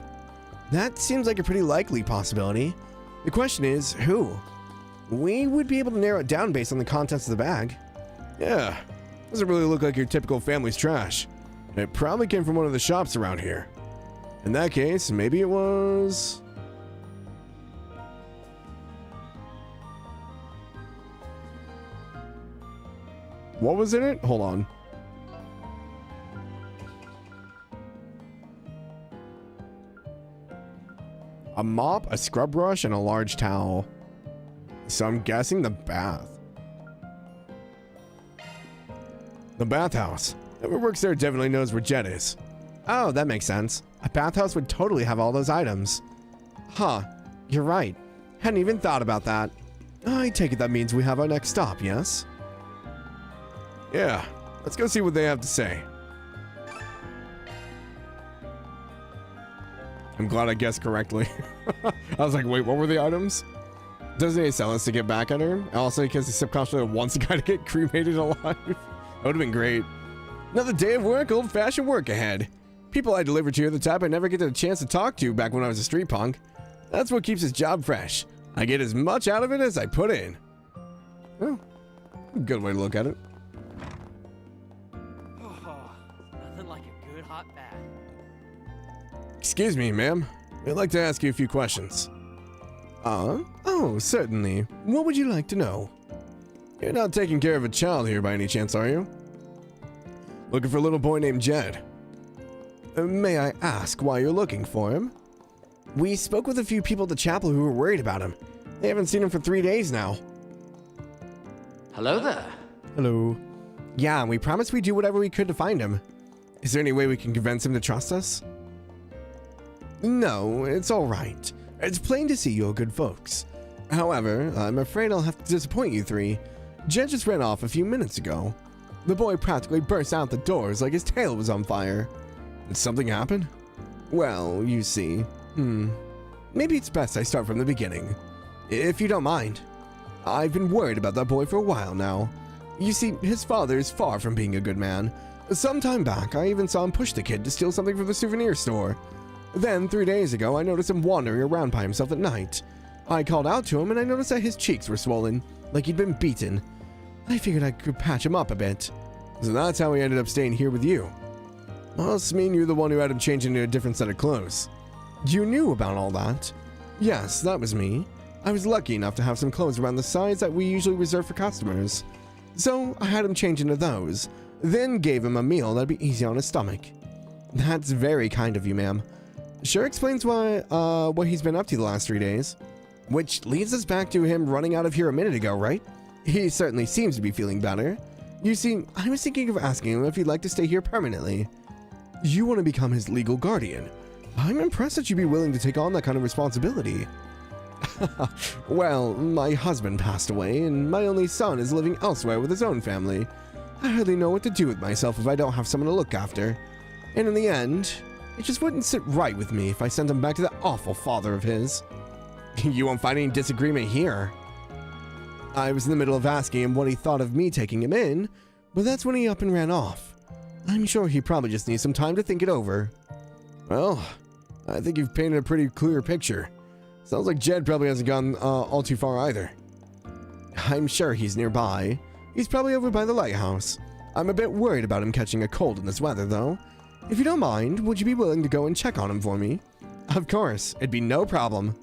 That seems like a pretty likely possibility. The question is, who? We would be able to narrow it down based on the contents of the bag. Yeah, doesn't really look like your typical family's trash. It probably came from one of the shops around here. In that case, maybe it was... What was in it? Hold on. A mop, a scrub brush, and a large towel. So I'm guessing the bath. The bathhouse. Whoever works there definitely knows where Jed is. Oh, that makes sense. A bathhouse would totally have all those items. Huh, you're right. Hadn't even thought about that. I take it that means we have our next stop, yes? Yeah, let's go see what they have to say. I'm glad I guessed correctly. I was like, wait, what were the items? Doesn't he sell us to get back at her? Also, because he subconsciously wants the guy to get cremated alive. That would have been great. Another day of work, old-fashioned work ahead. People I deliver to are the type I never get a chance to talk to back when I was a street punk. That's what keeps his job fresh. I get as much out of it as I put in. Well, good way to look at it. Oh, nothing like a good hot bath. Excuse me, ma'am. I'd like to ask you a few questions. Oh, certainly. What would you like to know? You're not taking care of a child here by any chance, are you? Looking for a little boy named Jed. May I ask why you're looking for him? We spoke with a few people at the chapel who were worried about him. They haven't seen him for 3 days now. Hello there. Hello. Yeah, and we promised we'd do whatever we could to find him. Is there any way we can convince him to trust us? No, it's all right. It's plain to see you're good folks. However, I'm afraid I'll have to disappoint you three. Jed just ran off a few minutes ago. The boy practically burst out the doors like his tail was on fire. Did something happen? Well, you see. Maybe it's best I start from the beginning. If you don't mind. I've been worried about that boy for a while now. You see, his father is far from being a good man. Some time back, I even saw him push the kid to steal something from the souvenir store. Then, 3 days ago, I noticed him wandering around by himself at night. I called out to him and I noticed that his cheeks were swollen, like he'd been beaten. I figured I could patch him up a bit. So that's how he ended up staying here with you. Must mean you're the one who had him change into a different set of clothes. You knew about all that? Yes, that was me. I was lucky enough to have some clothes around the size that we usually reserve for customers. So I had him change into those, then gave him a meal that'd be easy on his stomach. That's very kind of you, ma'am. Sure explains what he's been up to the last 3 days. Which leads us back to him running out of here a minute ago, right? He certainly seems to be feeling better. You see, I was thinking of asking him if he'd like to stay here permanently. You want to become his legal guardian. I'm impressed that you'd be willing to take on that kind of responsibility. Well, my husband passed away, and my only son is living elsewhere with his own family. I hardly know what to do with myself if I don't have someone to look after. And in the end, it just wouldn't sit right with me if I sent him back to that awful father of his. You won't find any disagreement here. I was in the middle of asking him what he thought of me taking him in, but that's when he up and ran off. I'm sure he probably just needs some time to think it over. Well, I think you've painted a pretty clear picture. Sounds like Jed probably hasn't gone all too far either. I'm sure he's nearby. He's probably over by the lighthouse. I'm a bit worried about him catching a cold in this weather, though. If you don't mind, would you be willing to go and check on him for me? Of course, it'd be no problem.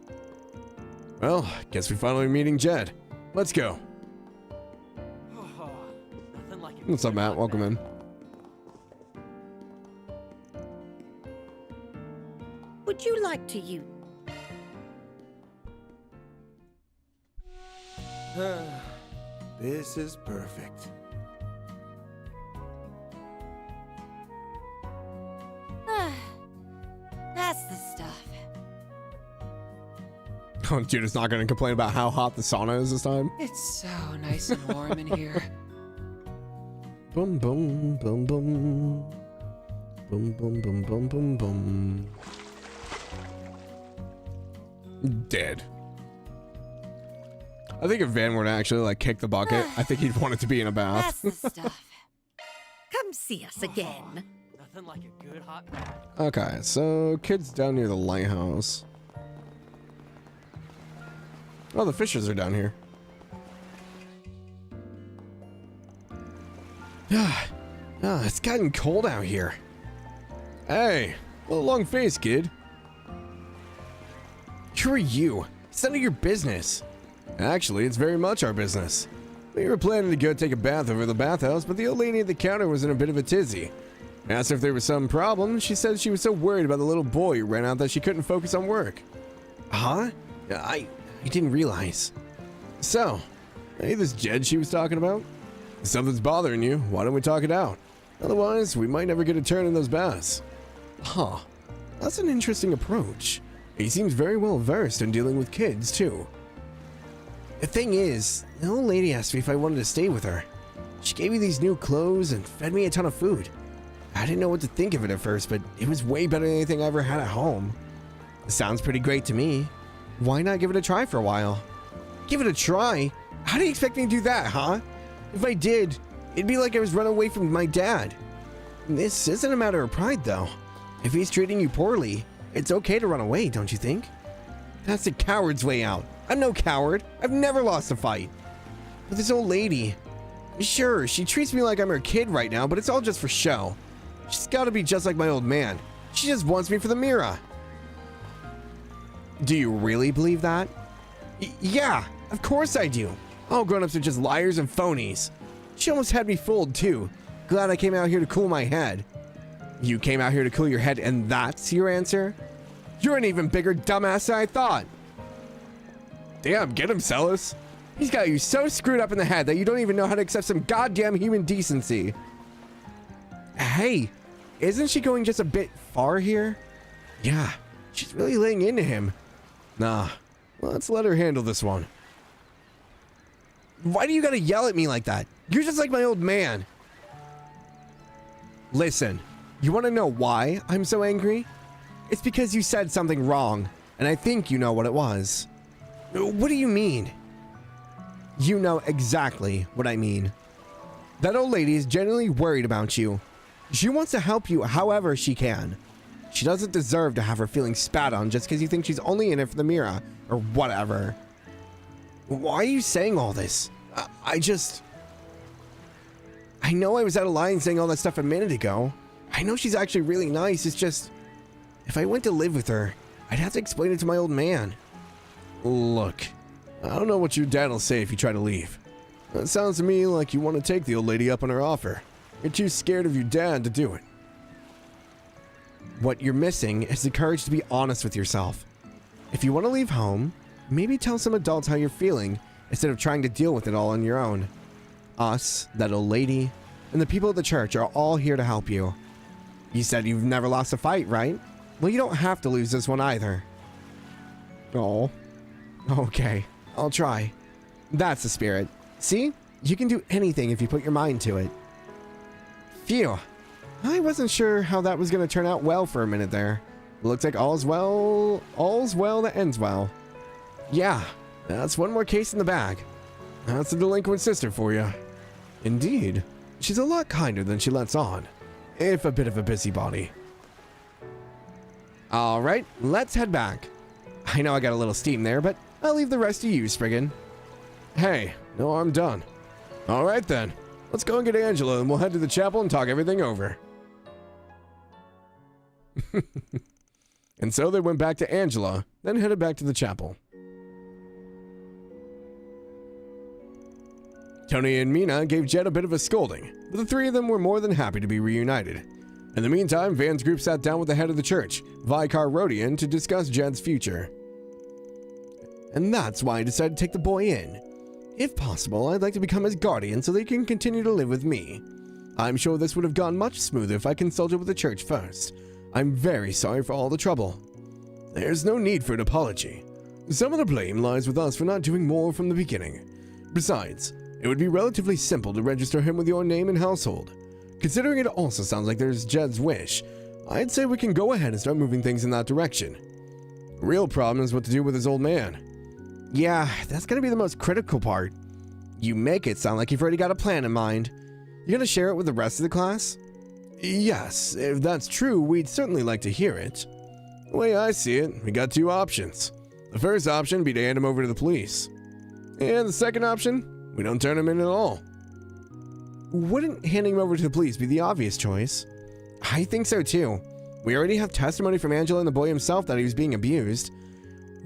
Well, guess we're finally meeting Jed. Let's go. What's up, Matt? Welcome in. Would you like to use? This is perfect. That's the stuff. Oh, dude, it's not going to complain about how hot the sauna is this time. It's so nice and warm in here. Boom, boom, boom, boom. Boom, boom, boom, boom, boom, boom. Dead. I think if Van were to actually like kick the bucket, I think he'd want it to be in a bath. That's the stuff. Come see us again. Nothing like a good hot bath. Okay, so kids down near the lighthouse. Oh, the fishers are down here. It's gotten cold out here. Hey, a little long face, kid. Who are you? It's none of your business. Actually, it's very much our business. We were planning to go take a bath over the bathhouse, but the old lady at the counter was in a bit of a tizzy. Asked her if there was some problem. She said she was so worried about the little boy who ran out that she couldn't focus on work. Huh? I didn't realize. So, hey, this Jed she was talking about? If something's bothering you, why don't we talk it out? Otherwise, we might never get a turn in those baths. Huh. That's an interesting approach. He seems very well versed in dealing with kids, too. The thing is, the old lady asked me if I wanted to stay with her. She gave me these new clothes and fed me a ton of food. I didn't know what to think of it at first, but it was way better than anything I ever had at home. It sounds pretty great to me. Why not give it a try for a while? Give it a try? How do you expect me to do that, huh? If I did, it'd be like I was running away from my dad. This isn't a matter of pride, though. If he's treating you poorly, it's okay to run away, don't you think? That's the coward's way out. I'm no coward. I've never lost a fight. But this old lady, sure, she treats me like I'm her kid right now, but it's all just for show. She's gotta be just like my old man. She just wants me for the Mira. Do you really believe that? Yeah, of course I do. All grown-ups are just liars and phonies. She almost had me fooled, too. Glad I came out here to cool my head. You came out here to cool your head and that's your answer? You're an even bigger dumbass than I thought. Damn, get him, Celis. He's got you so screwed up in the head that you don't even know how to accept some goddamn human decency. Hey, isn't she going just a bit far here? Yeah, she's really laying into him. Nah, let's let her handle this one. Why do you gotta yell at me like that? You're just like my old man. Listen, you wanna know why I'm so angry? It's because you said something wrong, and I think you know what it was. What do you mean? You know exactly what I mean. That old lady is genuinely worried about you. She wants to help you however she can. She doesn't deserve to have her feelings spat on just because you think she's only in it for the Mira, or whatever. Why are you saying all this? I know I was out of line saying all that stuff a minute ago. I know she's actually really nice, it's just... If I went to live with her, I'd have to explain it to my old man. Look, I don't know what your dad will say if you try to leave. It sounds to me like you want to take the old lady up on her offer. You're too scared of your dad to do it. What you're missing is the courage to be honest with yourself. If you want to leave home, maybe tell some adults how you're feeling instead of trying to deal with it all on your own. Us, that old lady, and the people at the church are all here to help you. You said you've never lost a fight, right? Well, you don't have to lose this one either. Oh. Okay, I'll try. That's the spirit. See? You can do anything if you put your mind to it. Phew. I wasn't sure how that was going to turn out well for a minute there. Looks like all's well that ends well. Yeah, that's one more case in the bag. That's a delinquent sister for you. Indeed. She's a lot kinder than she lets on, if a bit of a busybody. Alright, let's head back. I know I got a little steam there, but I'll leave the rest to you, Spriggan. Hey, no, I'm done. Alright then, let's go and get Angela and we'll head to the chapel and talk everything over. And so they went back to Angela, then headed back to the chapel. Tony and Mina gave Jed a bit of a scolding, but the three of them were more than happy to be reunited. In the meantime, Van's group sat down with the head of the church, Vicar Rodian, to discuss Jed's future. And that's why I decided to take the boy in. If possible, I'd like to become his guardian so they can continue to live with me. I'm sure this would have gone much smoother if I consulted with the church first. I'm very sorry for all the trouble. There's no need for an apology. Some of the blame lies with us for not doing more from the beginning. Besides, it would be relatively simple to register him with your name and household. Considering it also sounds like there's Jed's wish, I'd say we can go ahead and start moving things in that direction. The real problem is what to do with his old man. Yeah, that's gonna be the most critical part. You make it sound like you've already got a plan in mind. You gonna share it with the rest of the class? Yes, if that's true, we'd certainly like to hear it. The way I see it, we got two options. The first option would be to hand him over to the police. And the second option, we don't turn him in at all. Wouldn't handing him over to the police be the obvious choice? I think so too. We already have testimony from Angela and the boy himself that he was being abused.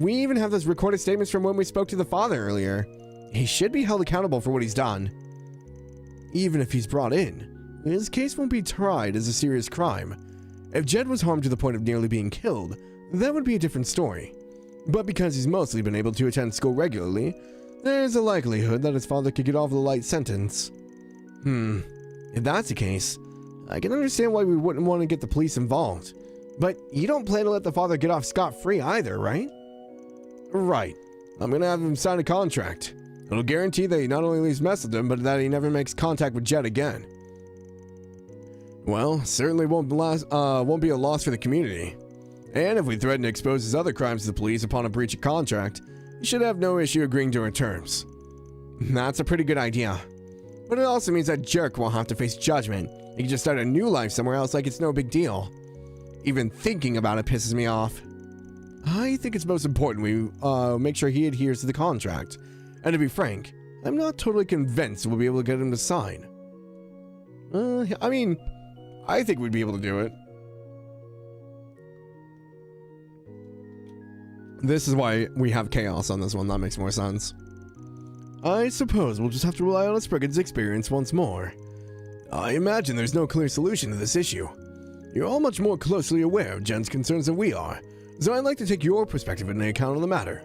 We even have those recorded statements from when we spoke to the father earlier. He should be held accountable for what he's done. Even if he's brought in, his case won't be tried as a serious crime. If Jed was harmed to the point of nearly being killed, that would be a different story. But because he's mostly been able to attend school regularly, there's a likelihood that his father could get off with a light sentence. If that's the case, I can understand why we wouldn't want to get the police involved. But you don't plan to let the father get off scot-free either, right? Right. I'm gonna have him sign a contract. It'll guarantee that he not only leaves Messeldom, but that he never makes contact with Jed again. Well, certainly won't be a loss for the community. And if we threaten to expose his other crimes to the police upon a breach of contract, he should have no issue agreeing to our terms. That's a pretty good idea. But it also means that jerk won't have to face judgment. He can just start a new life somewhere else like it's no big deal. Even thinking about it pisses me off. I think it's most important we make sure he adheres to the contract. And to be frank, I'm not totally convinced we'll be able to get him to sign. I mean, I think we'd be able to do it. This is why we have chaos on this one. That makes more sense. I suppose we'll just have to rely on Spriggan's experience once more. I imagine there's no clear solution to this issue. You're all much more closely aware of Jen's concerns than we are, so I'd like to take your perspective into account on the matter.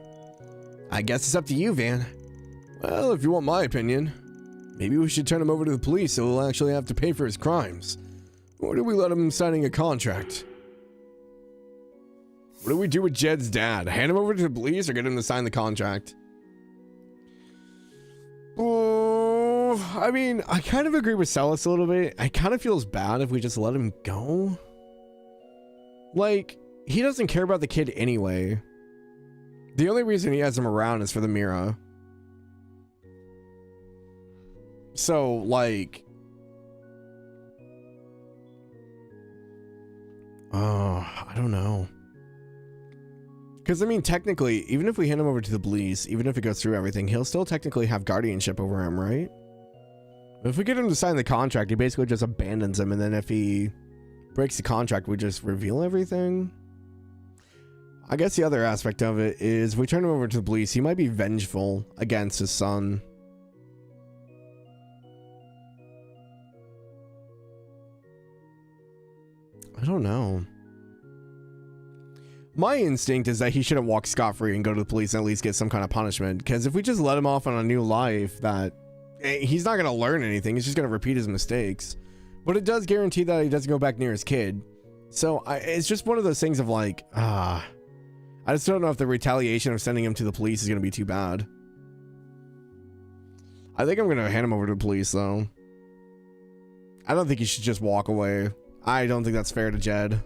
I guess it's up to you, Van. Well, if you want my opinion, maybe we should turn him over to the police so he'll actually have to pay for his crimes. Or do we let him signing a contract? What do we do with Jed's dad? Hand him over to the police or get him to sign the contract? Oh, I mean, I kind of agree with Celis a little bit. I kind of feels bad if we just let him go. Like, he doesn't care about the kid anyway. The only reason he has him around is for the Mira. So, like... I don't know. Because, I mean, technically, even if we hand him over to the police, even if it goes through everything, he'll still technically have guardianship over him, right? If we get him to sign the contract, he basically just abandons him, and then if he breaks the contract, we just reveal everything? I guess the other aspect of it is, if we turn him over to the police, he might be vengeful against his son. I don't know. My instinct is that he shouldn't walk scot-free and go to the police and at least get some kind of punishment. Because if we just let him off on a new life, that he's not going to learn anything. He's just going to repeat his mistakes. But it does guarantee that he doesn't go back near his kid. So it's just one of those things of like, I just don't know if the retaliation of sending him to the police is going to be too bad. I think I'm going to hand him over to the police, though. I don't think he should just walk away. I don't think that's fair to Jed.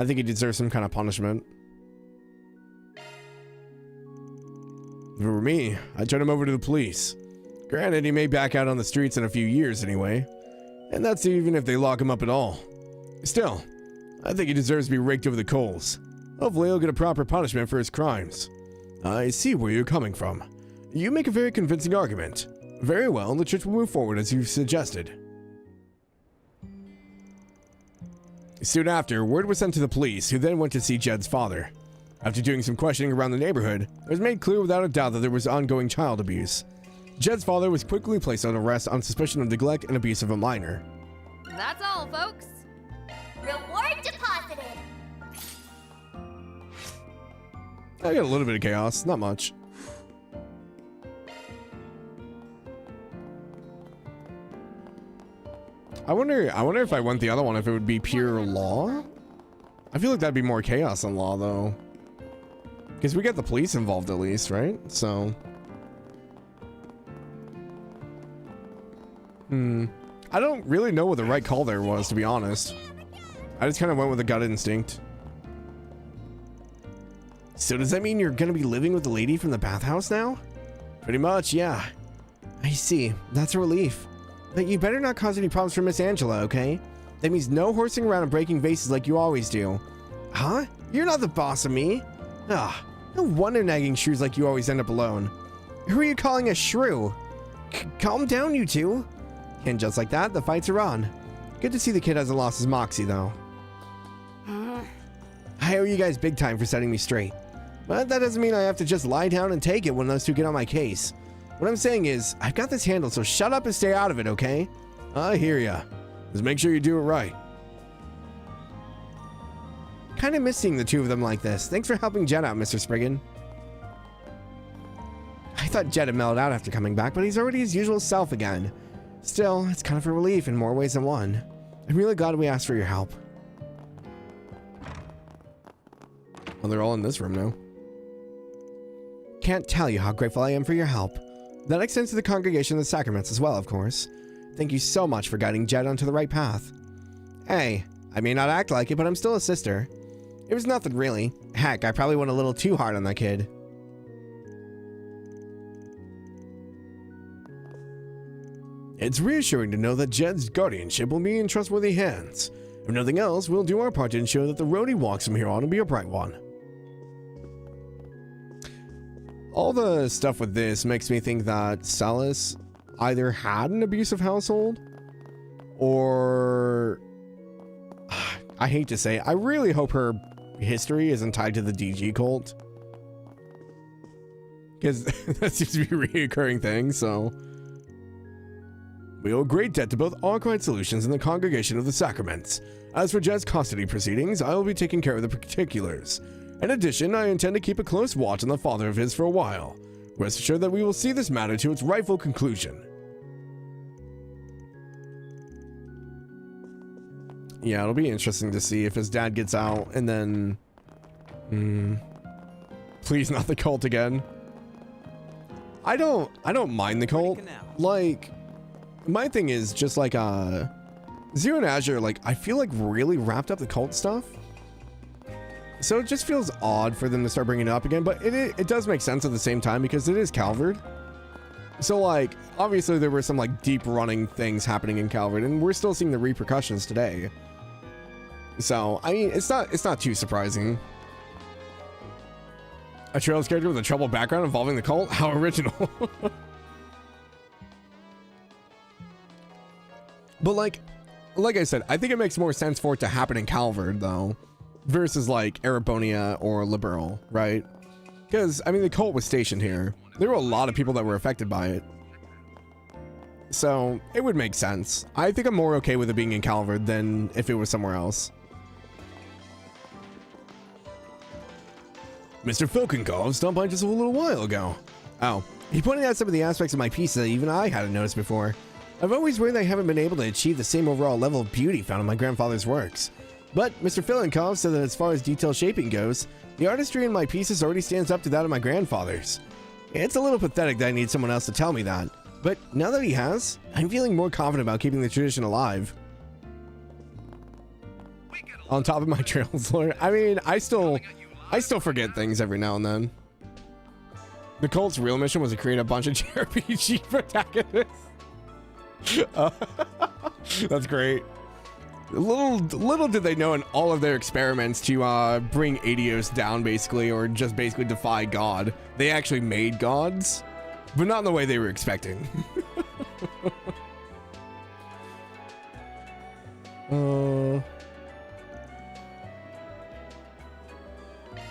I think he deserves some kind of punishment. If it were me, I'd turn him over to the police. Granted, he may back out on the streets in a few years anyway. And that's even if they lock him up at all. Still, I think he deserves to be raked over the coals. Hopefully he'll get a proper punishment for his crimes. I see where you're coming from. You make a very convincing argument. Very well, the church will move forward as you've suggested. Soon after, word was sent to the police, who then went to see Jed's father. After doing some questioning around the neighborhood, it was made clear without a doubt that there was ongoing child abuse. Jed's father was quickly placed on arrest on suspicion of neglect and abuse of a minor. That's all, folks. Reward deposited. I got a little bit of chaos, not much. I wonder if I went the other one, if it would be pure law? I feel like that'd be more chaos than law, though. Because we get the police involved at least, right? So... I don't really know what the right call there was, to be honest. I just kind of went with a gut instinct. So does that mean you're gonna be living with the lady from the bathhouse now? Pretty much, yeah. I see. That's a relief. But you better not cause any problems for Miss Angela, okay? That means no horsing around and breaking vases like you always do. Huh? You're not the boss of me. Ah, no wonder nagging shrews like you always end up alone. Who are you calling a shrew? Calm down, you two. And just like that, the fights are on. Good to see the kid hasn't lost his moxie, though. I owe you guys big time for setting me straight. But that doesn't mean I have to just lie down and take it when those two get on my case. What I'm saying is, I've got this handled, so shut up and stay out of it, okay? I hear ya. Just make sure you do it right. Kind of miss seeing the two of them like this. Thanks for helping Jed out, Mr. Spriggan. I thought Jed had mellowed out after coming back, but he's already his usual self again. Still, it's kind of a relief in more ways than one. I'm really glad we asked for your help. Well, they're all in this room now. Can't tell you how grateful I am for your help. That extends to the Congregation of the Sacraments as well, of course. Thank you so much for guiding Jed onto the right path. Hey, I may not act like it, but I'm still a sister. It was nothing really. Heck, I probably went a little too hard on that kid. It's reassuring to know that Jed's guardianship will be in trustworthy hands. If nothing else, we'll do our part to ensure that the road he walks from here on will be a bright one. All the stuff with this makes me think that Salas either had an abusive household or... I hate to say, I really hope her history isn't tied to the DG cult. Because that seems to be a reoccurring thing, so... We owe great debt to both Arkwright Solutions and the Congregation of the Sacraments. As for Jed's custody proceedings, I will be taking care of the particulars. In addition, I intend to keep a close watch on the father of his for a while. Rest assured that we will see this matter to its rightful conclusion. Yeah, it'll be interesting to see if his dad gets out and then... please not the cult again. I don't mind the cult. Like, my thing is just like Zero and Azure, like, I feel like really wrapped up the cult stuff. So it just feels odd for them to start bringing it up again, but it does make sense at the same time because it is Calvard. So like, obviously there were some like deep running things happening in Calvard and we're still seeing the repercussions today. So, I mean, it's not too surprising. A Trails character with a troubled background involving the cult? How original. But like I said, I think it makes more sense for it to happen in Calvard though, versus like Erebonia or Liberal, right? Because, I mean, the cult was stationed here. There were a lot of people that were affected by it. So, it would make sense. I think I'm more okay with it being in Calvard than if it was somewhere else. Mr. Filkenkov stopped by just a little while ago. Oh, he pointed out some of the aspects of my piece that even I hadn't noticed before. I've always worried that I haven't been able to achieve the same overall level of beauty found in my grandfather's works. But Mr. Filkenkov said that as far as detail shaping goes, the artistry in my pieces already stands up to that of my grandfather's. It's a little pathetic that I need someone else to tell me that, but now that he has, I'm feeling more confident about keeping the tradition alive. On top of my Trails lore, I mean, I still forget things every now and then. The cult's real mission was to create a bunch of JRPG protagonists. That's great. Little did they know in all of their experiments to bring Adios down basically, or just basically defy God, they actually made gods, but not in the way they were expecting.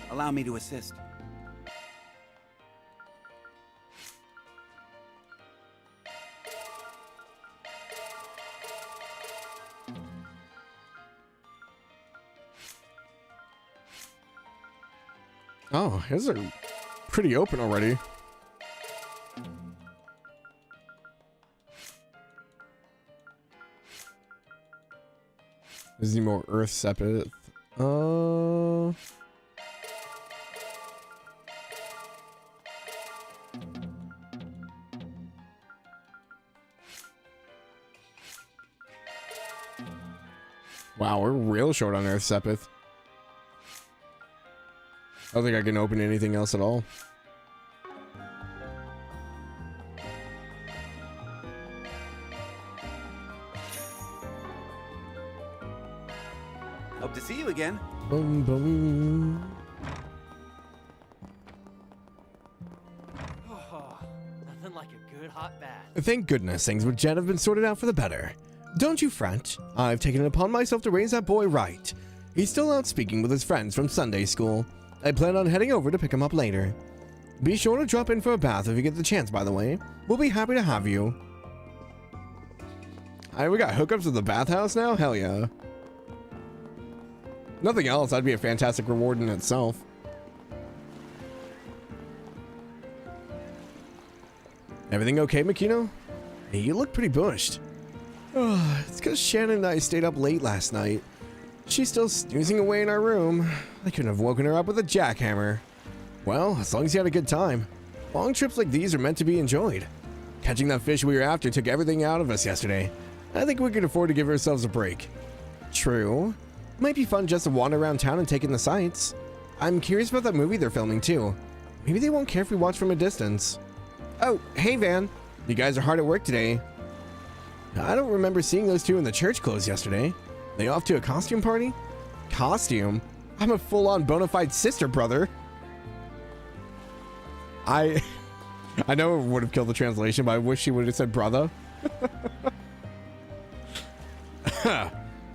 Allow me to assist. Oh, his are pretty open already. Is he more Earth Sepith? Wow, we're real short on Earth Sepith. I don't think I can open anything else at all. Hope to see you again. Boom, boom. Nothing like a good hot bath. Thank goodness things with Jed have been sorted out for the better. Don't you fret. I've taken it upon myself to raise that boy right. He's still out speaking with his friends from Sunday school. I plan on heading over to pick him up later. Be sure to drop in for a bath if you get the chance, by the way. We'll be happy to have you. We got hookups at the bathhouse now? Hell yeah. Nothing else, that'd be a fantastic reward in itself. Everything okay, Makino? Hey, you look pretty bushed. It's because Shannon and I stayed up late last night. She's still snoozing away in our room. I couldn't have woken her up with a jackhammer. Well, as long as you had a good time. Long trips like these are meant to be enjoyed. Catching that fish we were after took everything out of us yesterday. I think we could afford to give ourselves a break. True. Might be fun just to wander around town and take in the sights. I'm curious about that movie they're filming too. Maybe they won't care if we watch from a distance. Oh, hey Van. You guys are hard at work today. I don't remember seeing those two in the church clothes yesterday. They off to a costume party? Costume? I'm a full-on bona fide sister brother. I know it would have killed the translation, but I wish she would have said brother.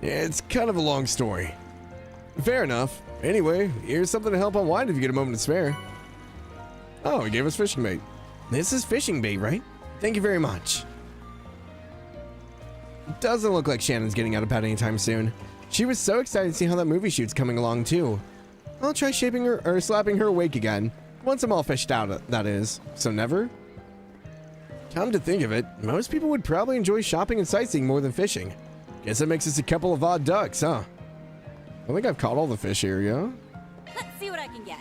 It's kind of a long story. Fair enough. Anyway, here's something to help unwind if you get a moment to spare. Oh, he gave us fishing bait. This is fishing bait, right? Thank you very much. Doesn't look like Shannon's getting out of bed anytime soon. She was so excited to see how that movie shoot's coming along too. I'll try shaping her or slapping her awake again. Once I'm all fished out, that is. So never? Come to think of it, most people would probably enjoy shopping and sightseeing more than fishing. Guess that makes us a couple of odd ducks, huh? I think I've caught all the fish here, yeah? Let's see what I can get.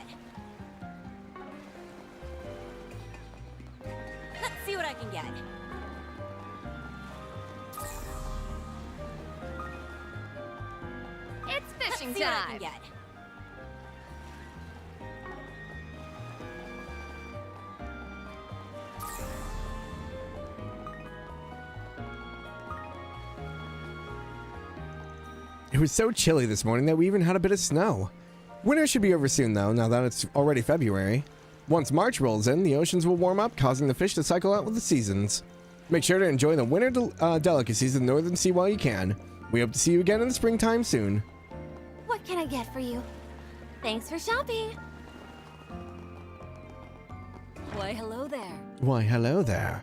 Let's see what I can get. It's fishing Let's see what I time. can get. It was so chilly this morning that we even had a bit of snow. Winter should be over soon though, now that it's already February. Once March rolls in, the oceans will warm up, causing the fish to cycle out with the seasons. Make sure to enjoy the winter delicacies of the Northern Sea while you can. We hope to see you again in the springtime soon. What can I get for you? Thanks for shopping. Why, hello there. Why, hello there.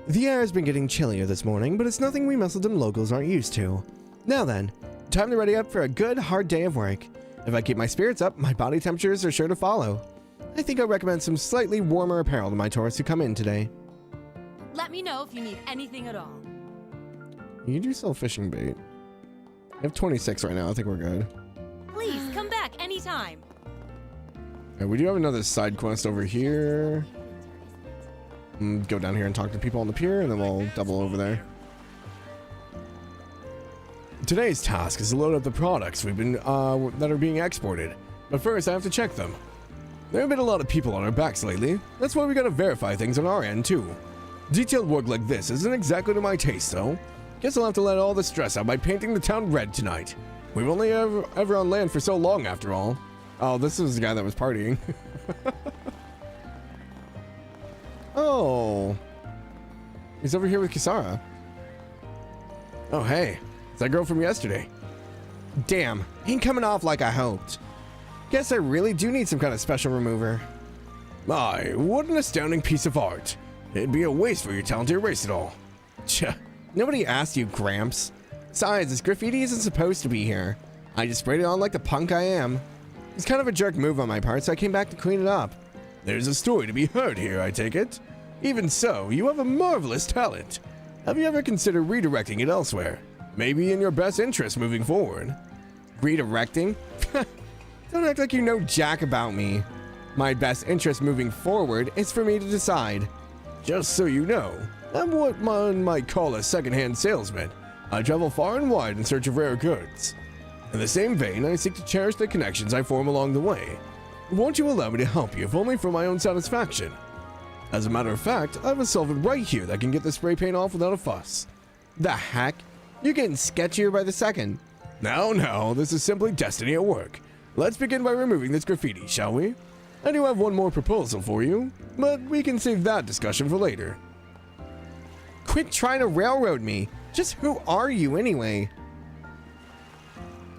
The air has been getting chillier this morning, but it's nothing we Muscledom locals aren't used to. Now then, time to ready up for a good, hard day of work. If I keep my spirits up, my body temperatures are sure to follow. I think I'll recommend some slightly warmer apparel to my tourists who come in today. Let me know if you need anything at all. You do sell fishing bait. I have 26 right now. I think we're good. Please come back anytime. Right, we do have another side quest over here. Go down here and talk to people on the pier, and then we'll double over there. Today's task is to load up the products we've been that are being exported. But first, I have to check them. There have been a lot of people on our backs lately. That's why we gotta verify things on our end too. Detailed work like this isn't exactly to my taste, though. Guess I'll have to let all the stress out by painting the town red tonight. We've only ever on land for so long, after all. Oh, this is the guy that was partying. Oh, he's over here with Kisara. Oh, hey. It's that girl from yesterday. Damn, ain't coming off like I hoped. Guess I really do need some kind of special remover. My, what an astounding piece of art. It'd be a waste for your talent to erase it all. Tch, nobody asked you, Gramps. Besides, this graffiti isn't supposed to be here. I just sprayed it on like the punk I am. It's kind of a jerk move on my part, so I came back to clean it up. There's a story to be heard here, I take it. Even so, you have a marvelous talent. Have you ever considered redirecting it elsewhere? Maybe in your best interest moving forward. Redirecting? Don't act like you know jack about me. My best interest moving forward is for me to decide. Just so you know, I'm what one might call a second-hand salesman. I travel far and wide in search of rare goods. In the same vein, I seek to cherish the connections I form along the way. Won't you allow me to help you, if only for my own satisfaction? As a matter of fact, I have a solvent right here that can get the spray paint off without a fuss. The heck? You're getting sketchier by the second. No, this is simply destiny at work. Let's begin by removing this graffiti, shall we? I do have one more proposal for you, but we can save that discussion for later. Quit trying to railroad me. Just who are you anyway?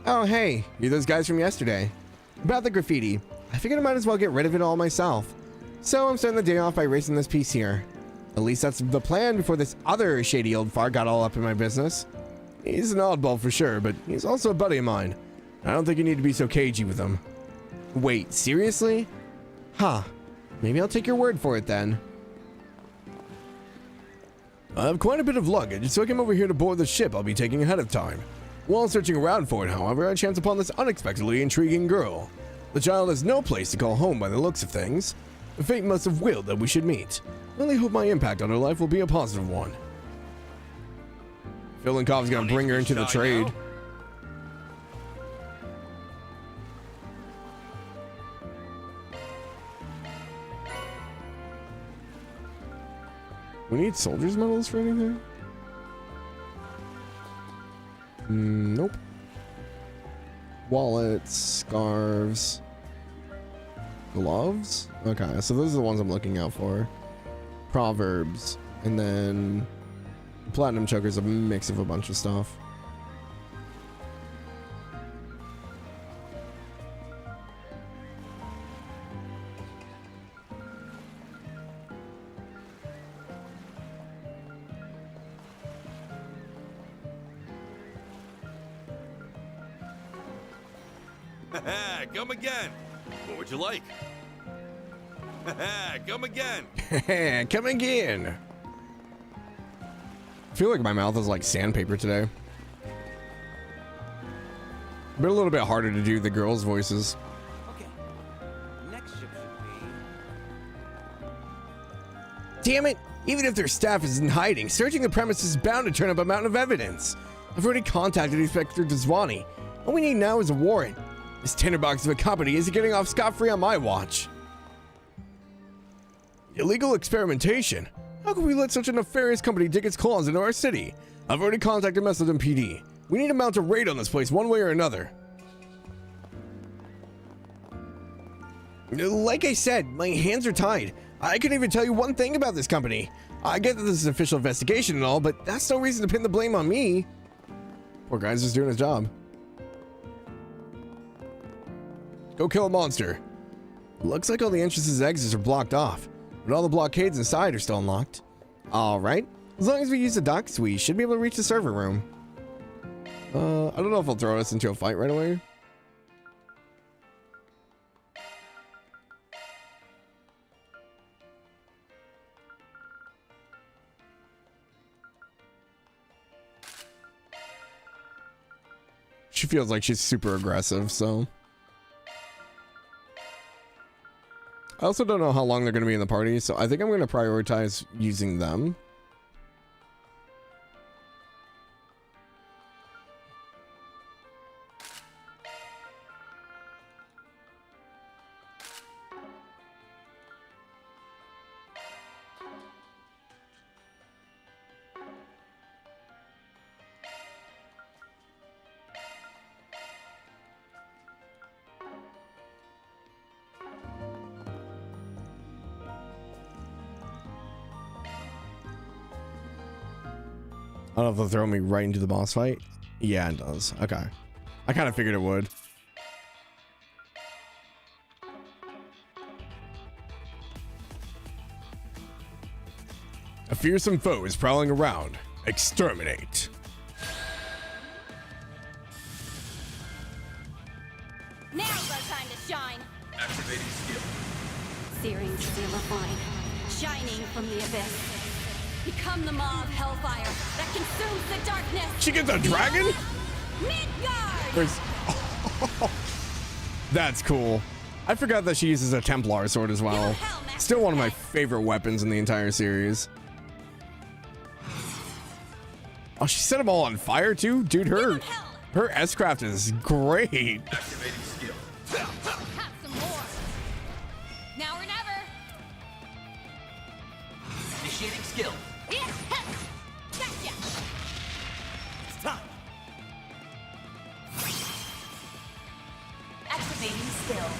Oh hey, you're those guys from yesterday. About the graffiti, I figured I might as well get rid of it all myself. So I'm starting the day off by erasing this piece here. At least that's the plan before this other shady old fart got all up in my business. He's an oddball for sure, but he's also a buddy of mine. I don't think you need to be so cagey with him. Wait, seriously? Huh. Maybe I'll take your word for it then. I have quite a bit of luggage, so I came over here to board the ship I'll be taking ahead of time. While searching around for it, however, I chanced upon this unexpectedly intriguing girl. The child has no place to call home by the looks of things. Fate must have willed that we should meet. I only hope my impact on her life will be a positive one. Filinkov's gonna bring her into the trade. We need soldiers' medals for anything? Nope. Wallets, scarves, gloves? Okay, so those are the ones I'm looking out for. Proverbs, and then platinum choker's a mix of a bunch of stuff. Come again. What would you like? Come again. Come again. I feel like my mouth is like sandpaper today. But a little bit harder to do the girls' voices. Okay. Next ship should be... Damn it! Even if their staff is in hiding, searching the premises is bound to turn up a mountain of evidence. I've already contacted Inspector Dzwani. All we need now is a warrant. This tinderbox of a company isn't getting off scot-free on my watch. Illegal experimentation? How could we let such a nefarious company dig its claws into our city? I've already contacted Messelden PD. We need to mount a raid on this place one way or another. Like I said, my hands are tied. I couldn't even tell you one thing about this company. I get that this is an official investigation and all, but that's no reason to pin the blame on me. Poor guy's just doing his job. Go kill a monster. Looks like all the entrances and exits are blocked off, but all the blockades inside are still unlocked. Alright, as long as we use the docks, we should be able to reach the server room. I don't know if he'll throw us into a fight right away. She feels like she's super aggressive, so... I also don't know how long they're going to be in the party, so I think I'm going to prioritize using them. I don't know if they'll throw me right into the boss fight. Yeah, it does. Okay. I kind of figured it would. A fearsome foe is prowling around. Exterminate. Now's our time to shine. Activating skill. Searing steel of mine, shining from the abyss. Become the maw of hellfire that consumes the darkness. She gets a dragon? Midgard! That's cool. I forgot that she uses a Templar sword as well. Still one of my favorite weapons in the entire series. Oh, she set them all on fire too? Dude, her S-Craft is great. Activating skill. Have some more. Now or never. Initiating skill. Gotcha. It's time. Activating skill.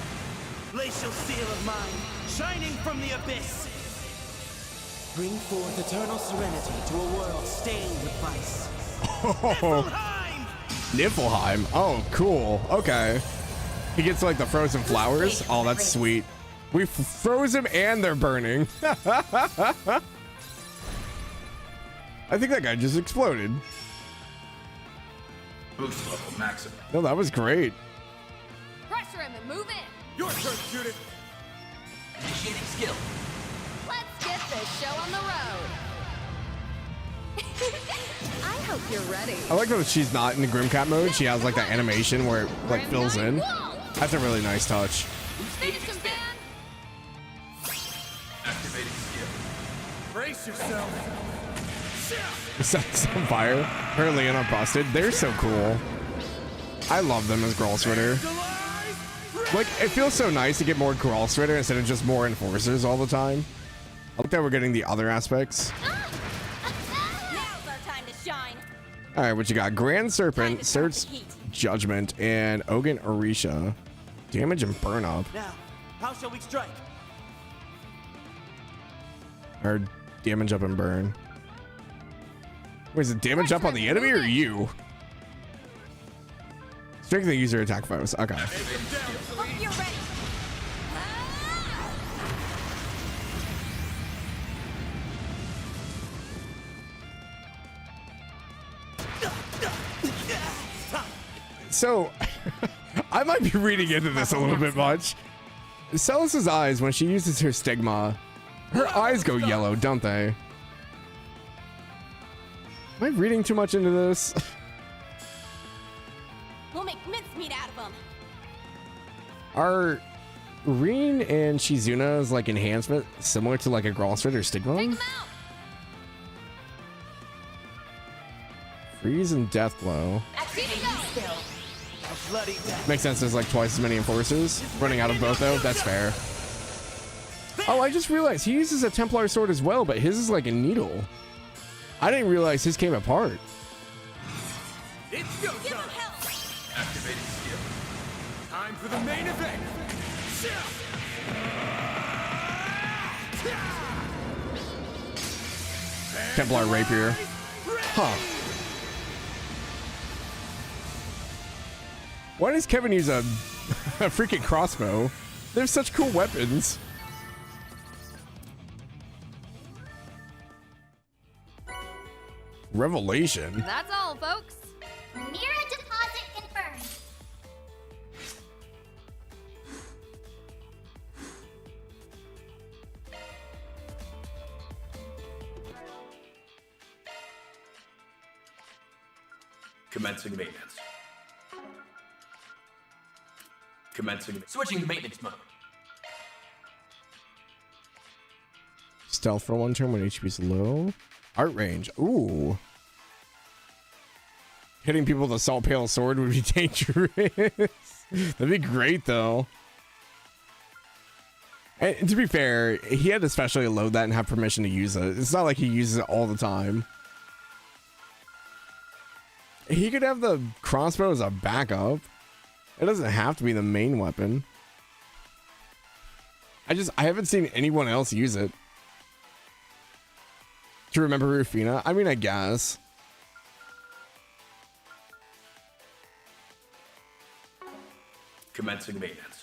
Glacial steel of mine, shining from the abyss. Bring forth eternal serenity to a world stained with vice. Niflheim! Niflheim. Oh, cool. Okay. He gets like the frozen flowers. Oh, that's sweet. We froze him and they're burning. I think that guy just exploded. Boost level maximum. No, that was great. Pressure him and move in. Your turn, Judith. Initiating skill. Let's get this show on the road. I hope you're ready. I like that she's not in the Grimcat mode. She has like that animation where it like fills in. That's a really nice touch. Finish him, Van. Activating skill. Brace yourself. Sets on fire. Her Leona busted. They're so cool. I love them as Gralsritter. Like, it feels so nice to get more Gralsritter instead of just more Enforcers all the time. I like that we're getting the other aspects. Now's our time to shine. All right, what you got? Grand Serpent, Search Judgment, and Ogan Orisha. Damage and burn up. Now, how shall we strike? Or damage up and burn. Wait, is it damage up on the enemy or you? Strengthen the user attack foes. Okay. Hope you're ready. So, I might be reading into this a little bit much. Celis's eyes, when she uses her stigma, her eyes go yellow, don't they? Am I reading too much into this? We'll make mincemeat out of them. Are Reen and Shizuna's like enhancement similar to like a Gralsritter stigma? Freeze and Death Blow. Bloody death. Makes sense, there's like twice as many Enforcers. Running out of both though, that's fair. Oh, I just realized he uses a Templar sword as well, but his is like a needle. I didn't realize his came apart. It's go time. Activating skill. Time for the main event. Templar Rapier. Huh. Why does Kevin use a freaking crossbow? They're such cool weapons. Revelation. That's all, folks. Mira deposit confirmed. Commencing maintenance. Switching maintenance mode. Stealth for one turn when HP is low. Art range. Ooh. Hitting people with a salt pale sword would be dangerous. That'd be great though. And to be fair, he had to specially load that and have permission to use it. It's not like he uses it all the time. He could have the crossbow as a backup. It doesn't have to be the main weapon. I haven't seen anyone else use it. Do you remember Rufina? I mean, I guess. Commencing maintenance.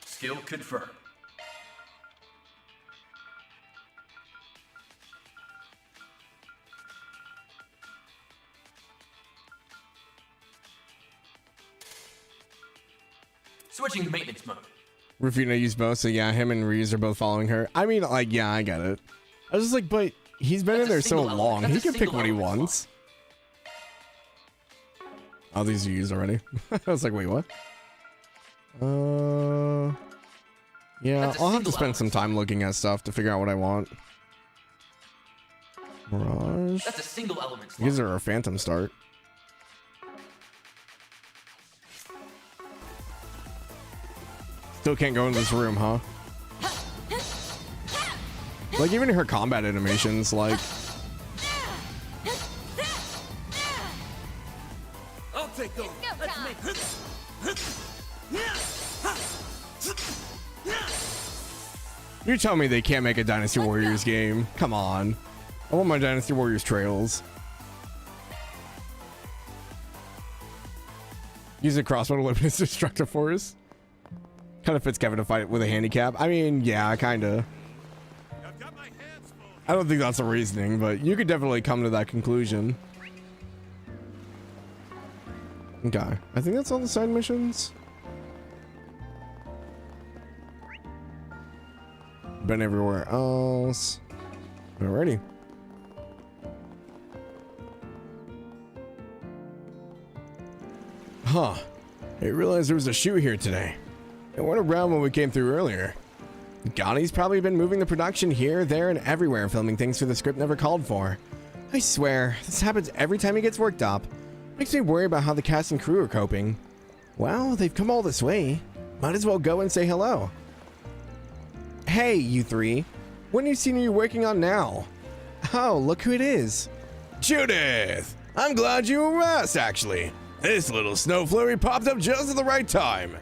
Skill confirmed. Switching to maintenance mode. Rufina used both, so yeah, him and Reese are both following her. I mean, like, yeah, I get it. I was just like, but he's been in there so long. He can pick what he wants. Oh, these are used already. I was like, wait, what? Yeah, I'll have to spend some time looking at stuff to figure out what I want. Mirage. That's a single element. Gives her a phantom start. Still can't go into this room, huh? Like, even her combat animations, like... I'll take those. Let's make You tell me they can't make a Dynasty Warriors game. Come on. I want my Dynasty Warriors trails. Use a crossbow to limit his destructive force. Kind of fits Kevin to fight with a handicap. I mean, yeah, kind of. I don't think that's the reasoning, but you could definitely come to that conclusion. Okay, I think that's all the side missions. Been everywhere else. Alrighty. Huh. I didn't realize there was a shoot here today. It went around when we came through earlier. Ghani's probably been moving the production here, there, and everywhere, filming things for the script never called for. I swear, this happens every time he gets worked up. Makes me worry about how the cast and crew are coping. Well, they've come all this way. Might as well go and say hello. Hey, you three. What new scene are you working on now? Oh, look who it is. Judith! I'm glad you were us, actually. This little snow flurry popped up just at the right time.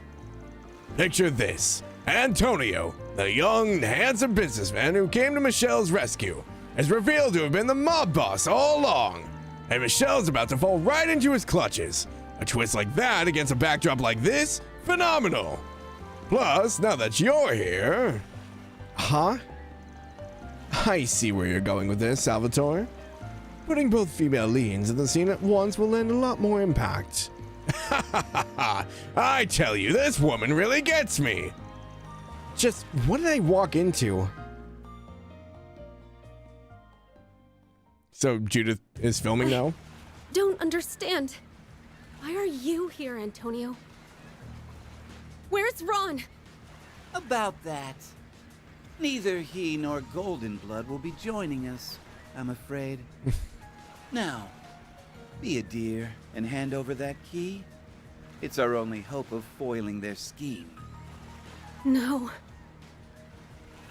Picture this. Antonio, the young, handsome businessman who came to Michelle's rescue, is revealed to have been the mob boss all along. And Michelle's about to fall right into his clutches. A twist like that against a backdrop like this? Phenomenal. Plus, now that you're here... Huh? I see where you're going with this, Salvatore. Putting both female leads in the scene at once will lend a lot more impact. I tell you, this woman really gets me. Just what did I walk into? So Judith is filming now? Don't understand. Why are you here, Antonio? Where's Ron? About that. Neither he nor Golden Blood will be joining us, I'm afraid. Now, be a dear and hand over that key. It's our only hope of foiling their scheme. No.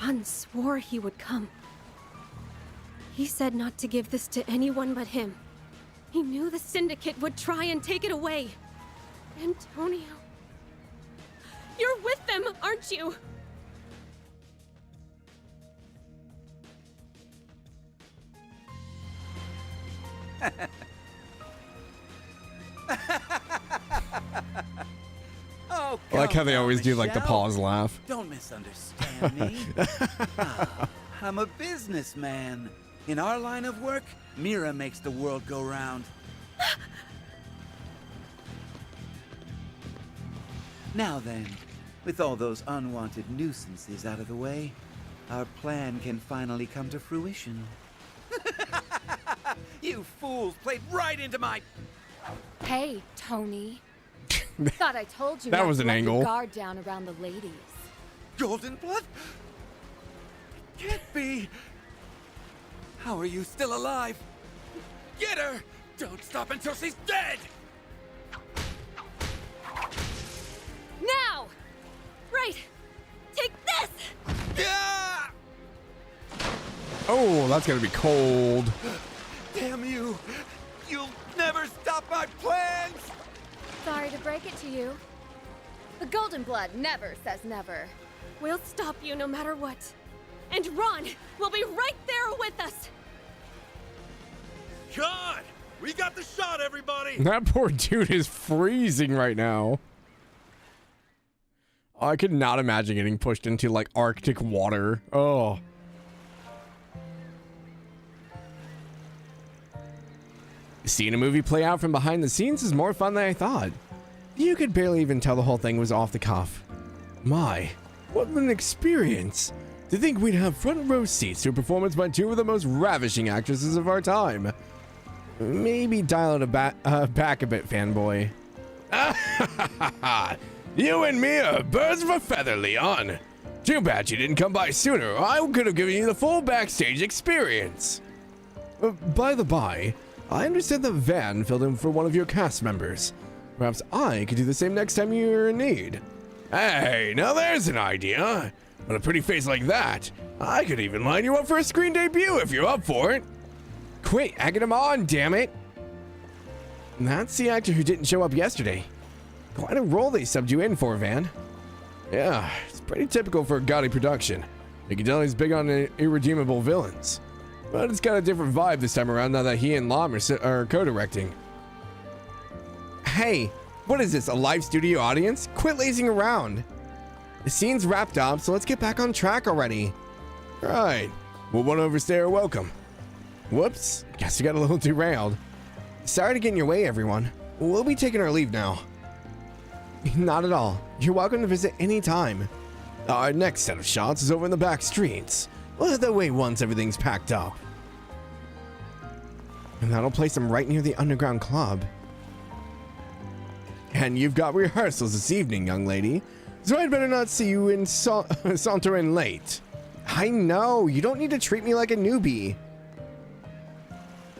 Ron swore he would come. He said not to give this to anyone but him. He knew the Syndicate would try and take it away. Antonio. You're with them, aren't you? Oh, I like how they always do like the pause laugh. Don't misunderstand me. I'm a businessman. In our line of work, Mira makes the world go round. Now then, with all those unwanted nuisances out of the way, our plan can finally come to fruition. You fools played right into my... Hey, Tony. Thought I told you That not was to an let angle. your guard down around the ladies. Golden Blood? Can't be. How are you still alive? Get her! Don't stop until she's dead! Now! Right! Take this! Yeah! Oh, that's gonna be cold. Damn you! You'll never stop my plans! Sorry to break it to you. The Golden Blood never says never. We'll stop you no matter what. And Ron will be right there with us! God! We got the shot, everybody! That poor dude is freezing right now. Oh, I could not imagine getting pushed into like Arctic water. Oh. Seeing a movie play out from behind the scenes is more fun than I thought. You could barely even tell the whole thing was off the cuff. My, what an experience. To think we'd have front row seats to a performance by two of the most ravishing actresses of our time. Maybe dial it back a bit, fanboy. You and me are birds of a feather, Leon. Too bad you didn't come by sooner, or I could have given you the full backstage experience. By the by, I understand that Van filled in for one of your cast members. Perhaps I could do the same next time you're in need. Hey, now there's an idea. With a pretty face like that, I could even line you up for a screen debut if you're up for it. Quit egging him on, damn it. That's the actor who didn't show up yesterday. Quite a role they subbed you in for, Van. Yeah, it's pretty typical for a gaudy production. You can tell he's big on irredeemable villains. But it's got a different vibe this time around now that he and Lom are co-directing. Hey, What is this, a live studio audience? Quit lazing around. The scene's wrapped up, so let's get back on track already. Right. Well, one overstayer, welcome. Whoops. Guess we got a little derailed. Sorry to get in your way, everyone. We'll be taking our leave now. Not at all. You're welcome to visit anytime. Our next set of shots is over in the back streets. We'll head that way once everything's packed up. And that'll place them right near the underground club. And you've got rehearsals this evening, young lady. So I'd better not see you in saunter in late. I know, you don't need to treat me like a newbie.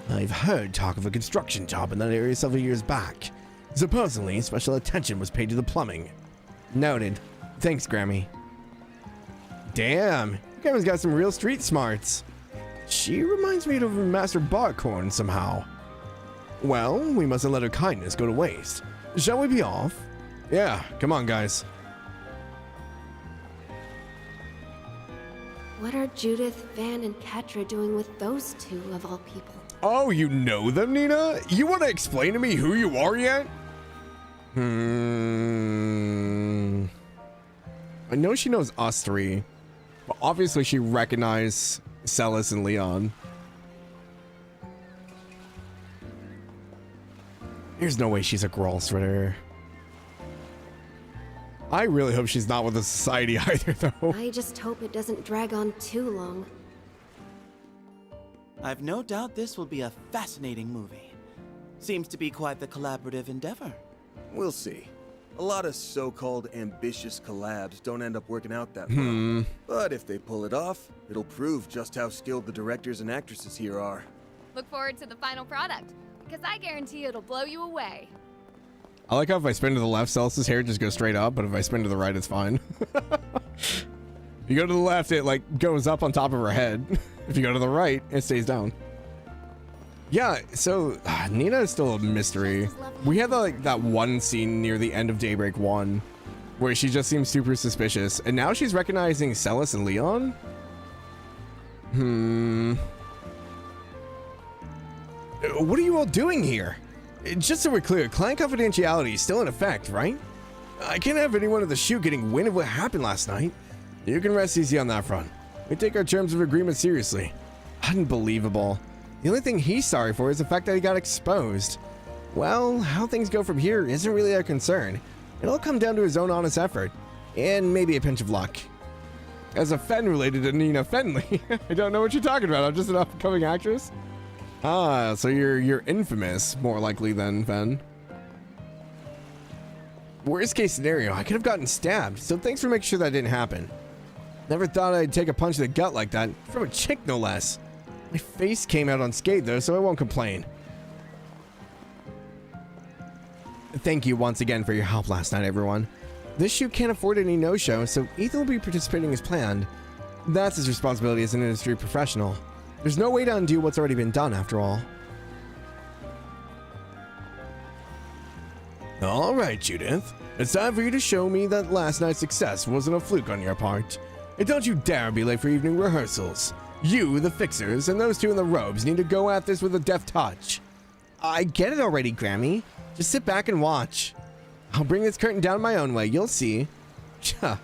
I've heard talk of a construction job in that area several years back. Supposedly, special attention was paid to the plumbing. Noted. Thanks, Grammy. Damn, Grammy's got some real street smarts. She reminds me of Master Barkhorn somehow. Well, we mustn't let her kindness go to waste. Shall we be off? Yeah, come on, guys. What are Judith, Van, and Ketra doing with those two, of all people? Oh, you know them, Nina? You want to explain to me who you are yet? I know she knows us three, but obviously she recognized Celis and Leon. There's no way she's a Grolsritter. I really hope she's not with the society either, though. I just hope it doesn't drag on too long. I've no doubt this will be a fascinating movie. Seems to be quite the collaborative endeavor. We'll see. A lot of so-called ambitious collabs don't end up working out that well. But if they pull it off, it'll prove just how skilled the directors and actresses here are. Look forward to the final product, because I guarantee it'll blow you away. I like how if I spin to the left, Celis's hair just goes straight up, but if I spin to the right, it's fine. If you go to the left, it like goes up on top of her head. If you go to the right, it stays down. Yeah, so Nina is still a mystery. We had that one scene near the end of Daybreak 1 where she just seems super suspicious, and now she's recognizing Celis and Leon? What are you all doing here? Just so we're clear, client confidentiality is still in effect, right? I can't have anyone at the shoot getting wind of what happened last night. You can rest easy on that front. We take our terms of agreement seriously. Unbelievable. The only thing he's sorry for is the fact that he got exposed. Well, how things go from here isn't really our concern. It'll come down to his own honest effort, and maybe a pinch of luck. As a Fen related to Nina Fenley, I don't know what you're talking about. I'm just an up-and-coming actress. Ah, so you're infamous, more likely than Fen. Worst case scenario, I could have gotten stabbed, so thanks for making sure that didn't happen. Never thought I'd take a punch to the gut like that, from a chick no less. My face came out unscathed though, so I won't complain. Thank you once again for your help last night, everyone. This shoot can't afford any no-show, so Ethan will be participating as planned. That's his responsibility as an industry professional. There's no way to undo what's already been done, after all. All right, Judith. It's time for you to show me that last night's success wasn't a fluke on your part. And don't you dare be late for evening rehearsals. You, the fixers, and those two in the robes need to go at this with a deft touch. I get it already, Grammy. Just sit back and watch. I'll bring this curtain down my own way, you'll see. Tcha,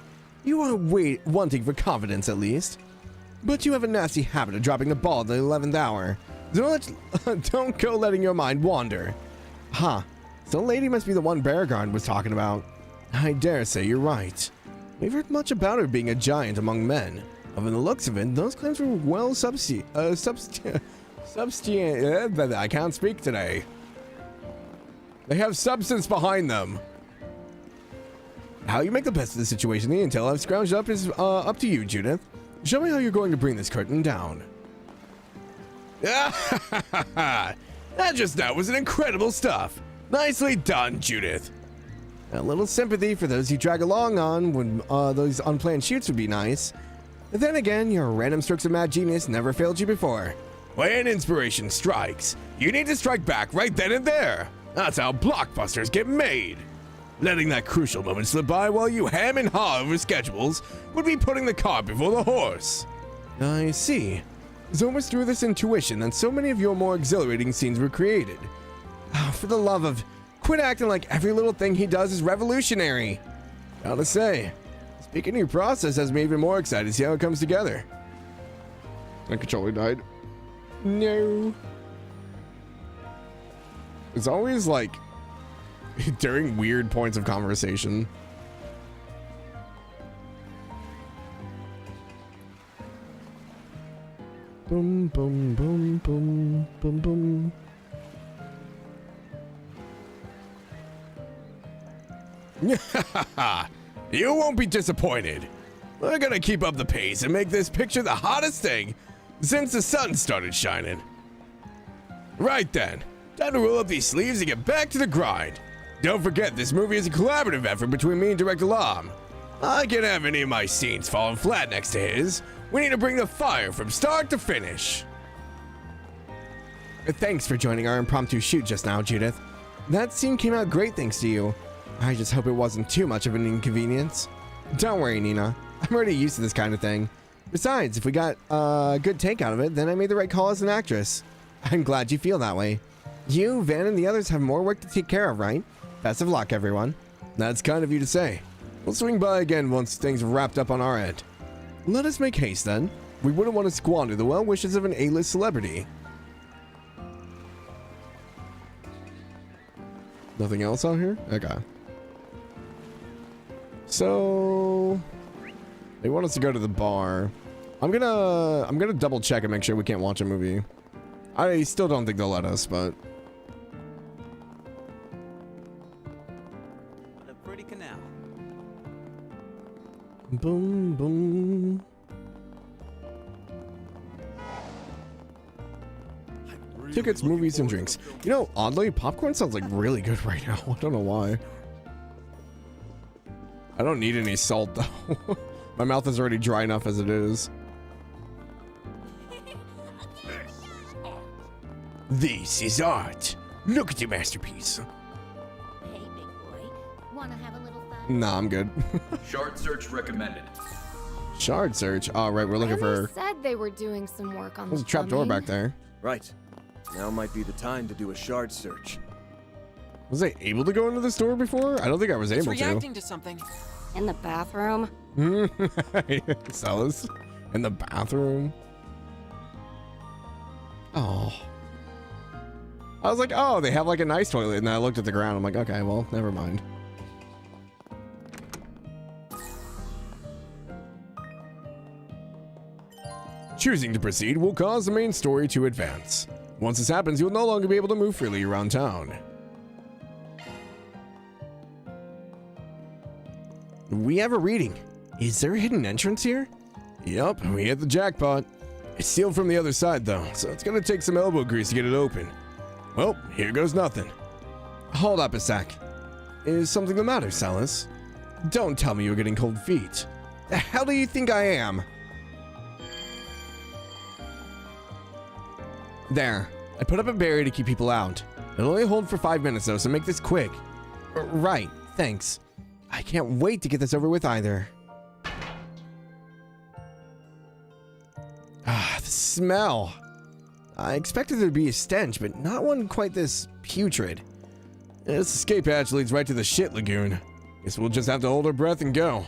you are wanting for confidence, at least. But you have a nasty habit of dropping the ball at the 11th hour. Don't go letting your mind wander. Huh, so lady must be the one Bearguard was talking about. I dare say you're right. We've heard much about her being a giant among men. From the looks of it, those claims were well I can't speak today. They have substance behind them. How you make the best of the situation, the intel I've scrounged up is up to you, Judith. Show me how you're going to bring this curtain down. That just now was an incredible stuff. Nicely done, Judith. A little sympathy for those you drag along on when those unplanned shoots would be nice. But then again, your random strokes of mad genius never failed you before. When inspiration strikes, you need to strike back right then and there. That's how blockbusters get made. Letting that crucial moment slip by while you ham and haw over schedules would be putting the cart before the horse. I see. It's almost through this intuition that so many of your more exhilarating scenes were created. Oh, for the love of quit acting like every little thing he does is revolutionary. Gotta say, speaking of your process has me even more excited to see how it comes together. My controller died. No. It's always like during weird points of conversation. Boom, boom, boom, boom, boom, boom. You won't be disappointed. We're gonna keep up the pace and make this picture the hottest thing since the sun started shining. Right then, time to roll up these sleeves and get back to the grind. Don't forget, this movie is a collaborative effort between me and Director Lam. I can't have any of my scenes falling flat next to his. We need to bring the fire from start to finish. Thanks for joining our impromptu shoot just now, Judith. That scene came out great thanks to you. I just hope it wasn't too much of an inconvenience. Don't worry, Nina. I'm already used to this kind of thing. Besides, if we got a good take out of it, then I made the right call as an actress. I'm glad you feel that way. You, Van, and the others have more work to take care of, right? Best of luck, everyone. That's kind of you to say. We'll swing by again once things are wrapped up on our end. Let us make haste, then. We wouldn't want to squander the well wishes of an A-list celebrity. Nothing else out here? Okay. So they want us to go to the bar. I'm gonna double check and make sure we can't watch a movie. I still don't think they'll let us, but What a pretty canal. boom boom. Tickets, movies, and drinks. You know, oddly, popcorn sounds like really good right now. I don't know why. I don't need any salt though. My mouth is already dry enough as it is. This is art. Look at your masterpiece. Hey, big boy. Wanna have a little fun? Nah, I'm good. Shard search recommended. Shard search. All right, we're looking for. They said they were doing some work on There's the a trap door plumbing. back there. Right. Now might be the time to do a shard search. Was I able to go into the store before? I don't think I was It's able reacting to something. In the bathroom? Sellers in the bathroom. Oh. I was like, oh, they have like a nice toilet, and then I looked at the ground. I'm like, okay, well, never mind. Choosing to proceed will cause the main story to advance. Once this happens, you'll no longer be able to move freely around town. We have a reading. Is there a hidden entrance here? Yup, we hit the jackpot. It's sealed from the other side though, so it's gonna take some elbow grease to get it open. Well, here goes nothing. Hold up a sec. Is something the matter, Salas? Don't tell me you're getting cold feet. The hell do you think I am? There. I put up a barrier to keep people out. It'll only hold for 5 minutes though, so make this quick. Right, thanks. I can't wait to get this over with either. Ah, the smell. I expected there to be a stench, but not one quite this putrid. This escape hatch leads right to the shit lagoon. Guess we'll just have to hold our breath and go.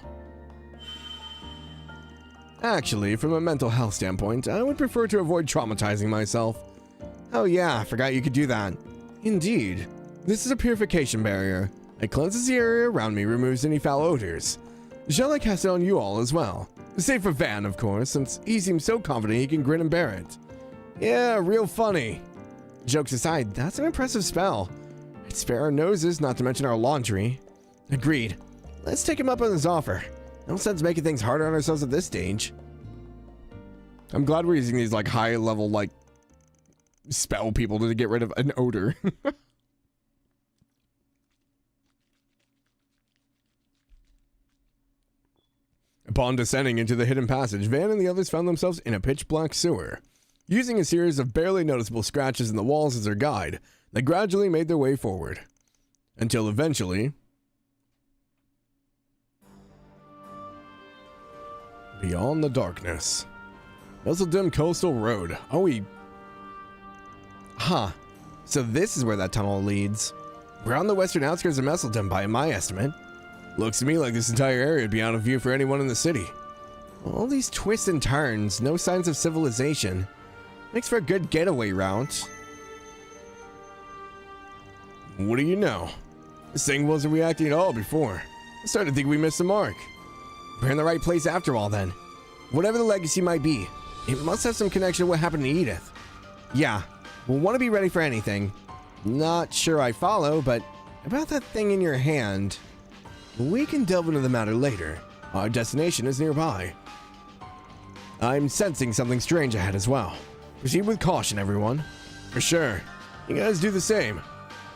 Actually, from a mental health standpoint, I would prefer to avoid traumatizing myself. Oh yeah, I forgot you could do that. Indeed. This is a purification barrier. It cleanses the area around me, removes any foul odors. Shall I cast it on you all as well? Save for Van, of course, since he seems so confident he can grin and bear it. Yeah, real funny. Jokes aside, that's an impressive spell. I'd spare our noses, not to mention our laundry. Agreed. Let's take him up on his offer. No sense making things harder on ourselves at this stage. I'm glad we're using these like high level like spell people to get rid of an odor. Upon descending into the hidden passage, Van and the others found themselves in a pitch black sewer. Using a series of barely noticeable scratches in the walls as their guide, they gradually made their way forward. Until eventually... beyond the darkness. That's a dim coastal road. Huh. So this is where that tunnel leads. We're on the western outskirts of Messeldom by my estimate. Looks to me like this entire area would be out of view for anyone in the city. All these twists and turns, no signs of civilization. Makes for a good getaway route. What do you know? This thing wasn't reacting at all before. I started to think we missed the mark. We're in the right place after all then. Whatever the legacy might be, it must have some connection to what happened to Edith. Yeah, we'll want to be ready for anything. Not sure I follow, but about that thing in your hand, we can delve into the matter later. Our destination is nearby. I'm sensing something strange ahead as well. Proceed with caution, everyone. For sure. You guys do the same.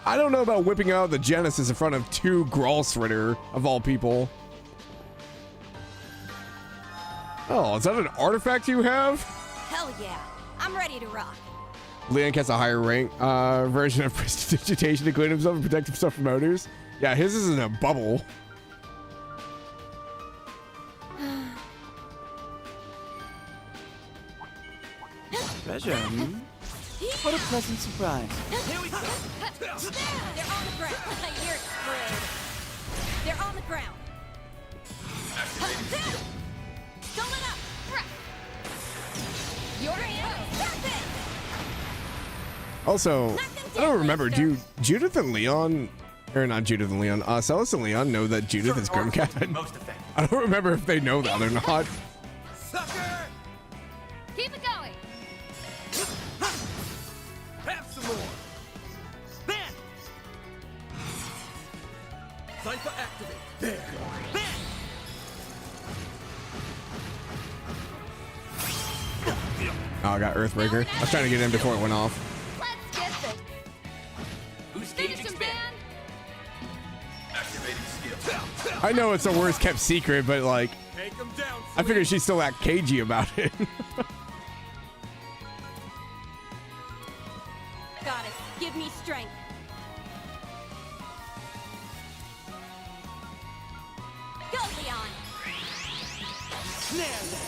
I don't know about whipping out the Genesis in front of 2 Gralsritter, of all people. Oh, is that an artifact you have? Hell yeah. I'm ready to rock. Leon gets a higher rank version of prestidigitation to clean himself and protect himself from odors. Yeah, his is in a bubble. Treasure, What a pleasant surprise. Here we go. They're on the ground. You're screwed. They're on the ground. Don't let up. Your hand. Also, I don't remember, do Judith and Leon, or not Judith and Leon, Celis and Leon know that Judith is Grimcat? I don't remember if they know that or not. Sucker! Keep it going. Have some more. Ban! Cypher activate. There. Ban! Oh, I got Earthbreaker. I was trying to get in before it went off. Let's get this. Boost Finish him, Dan. Activating skill. I know it's a worst kept secret, but like, Take him down. I figured she's still that cagey about it. Goddess, give me strength. Go, Leon. Snare them.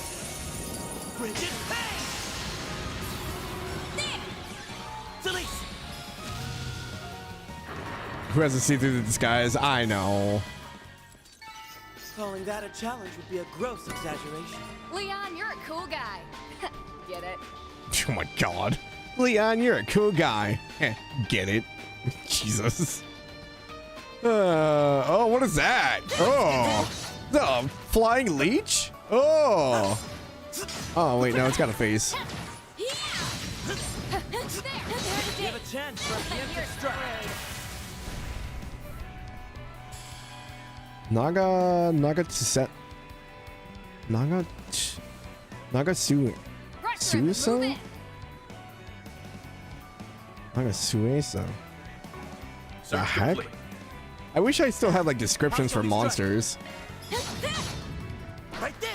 Bridget, bang! Delise. Who hasn't seen through the disguise? I know. Calling that a challenge would be a gross exaggeration. Leon, you're a cool guy. Get it? Oh my god. Leon, you're a cool guy. Get it? Jesus. Oh, what is that? Oh. The flying leech? Oh. Oh, wait, no, it's got a face. You have a chance for a preemptive strike. Suiso? Suiso. The heck? I wish I still had like descriptions for monsters. Right there.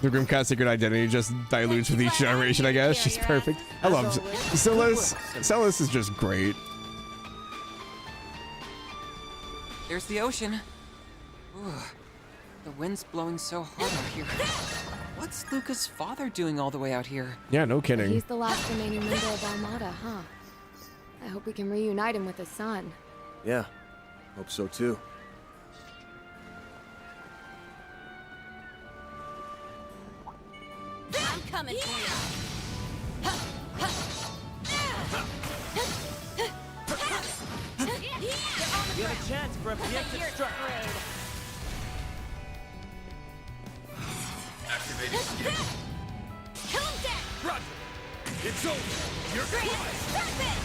The Grimcat's secret identity just dilutes with each generation, I guess. She's perfect. I love Celis. Celis is just great. There's the ocean. Ooh, the wind's blowing so hard out here. What's Luca's father doing all the way out here? Yeah, no kidding. He's the last remaining member of Almata, huh? I hope we can reunite him with his son. Yeah, hope so too. I'm coming for you. You have a chance for a preemptive strike. Activating skill. Kill him dead. Roger. It's over. You're Stop it!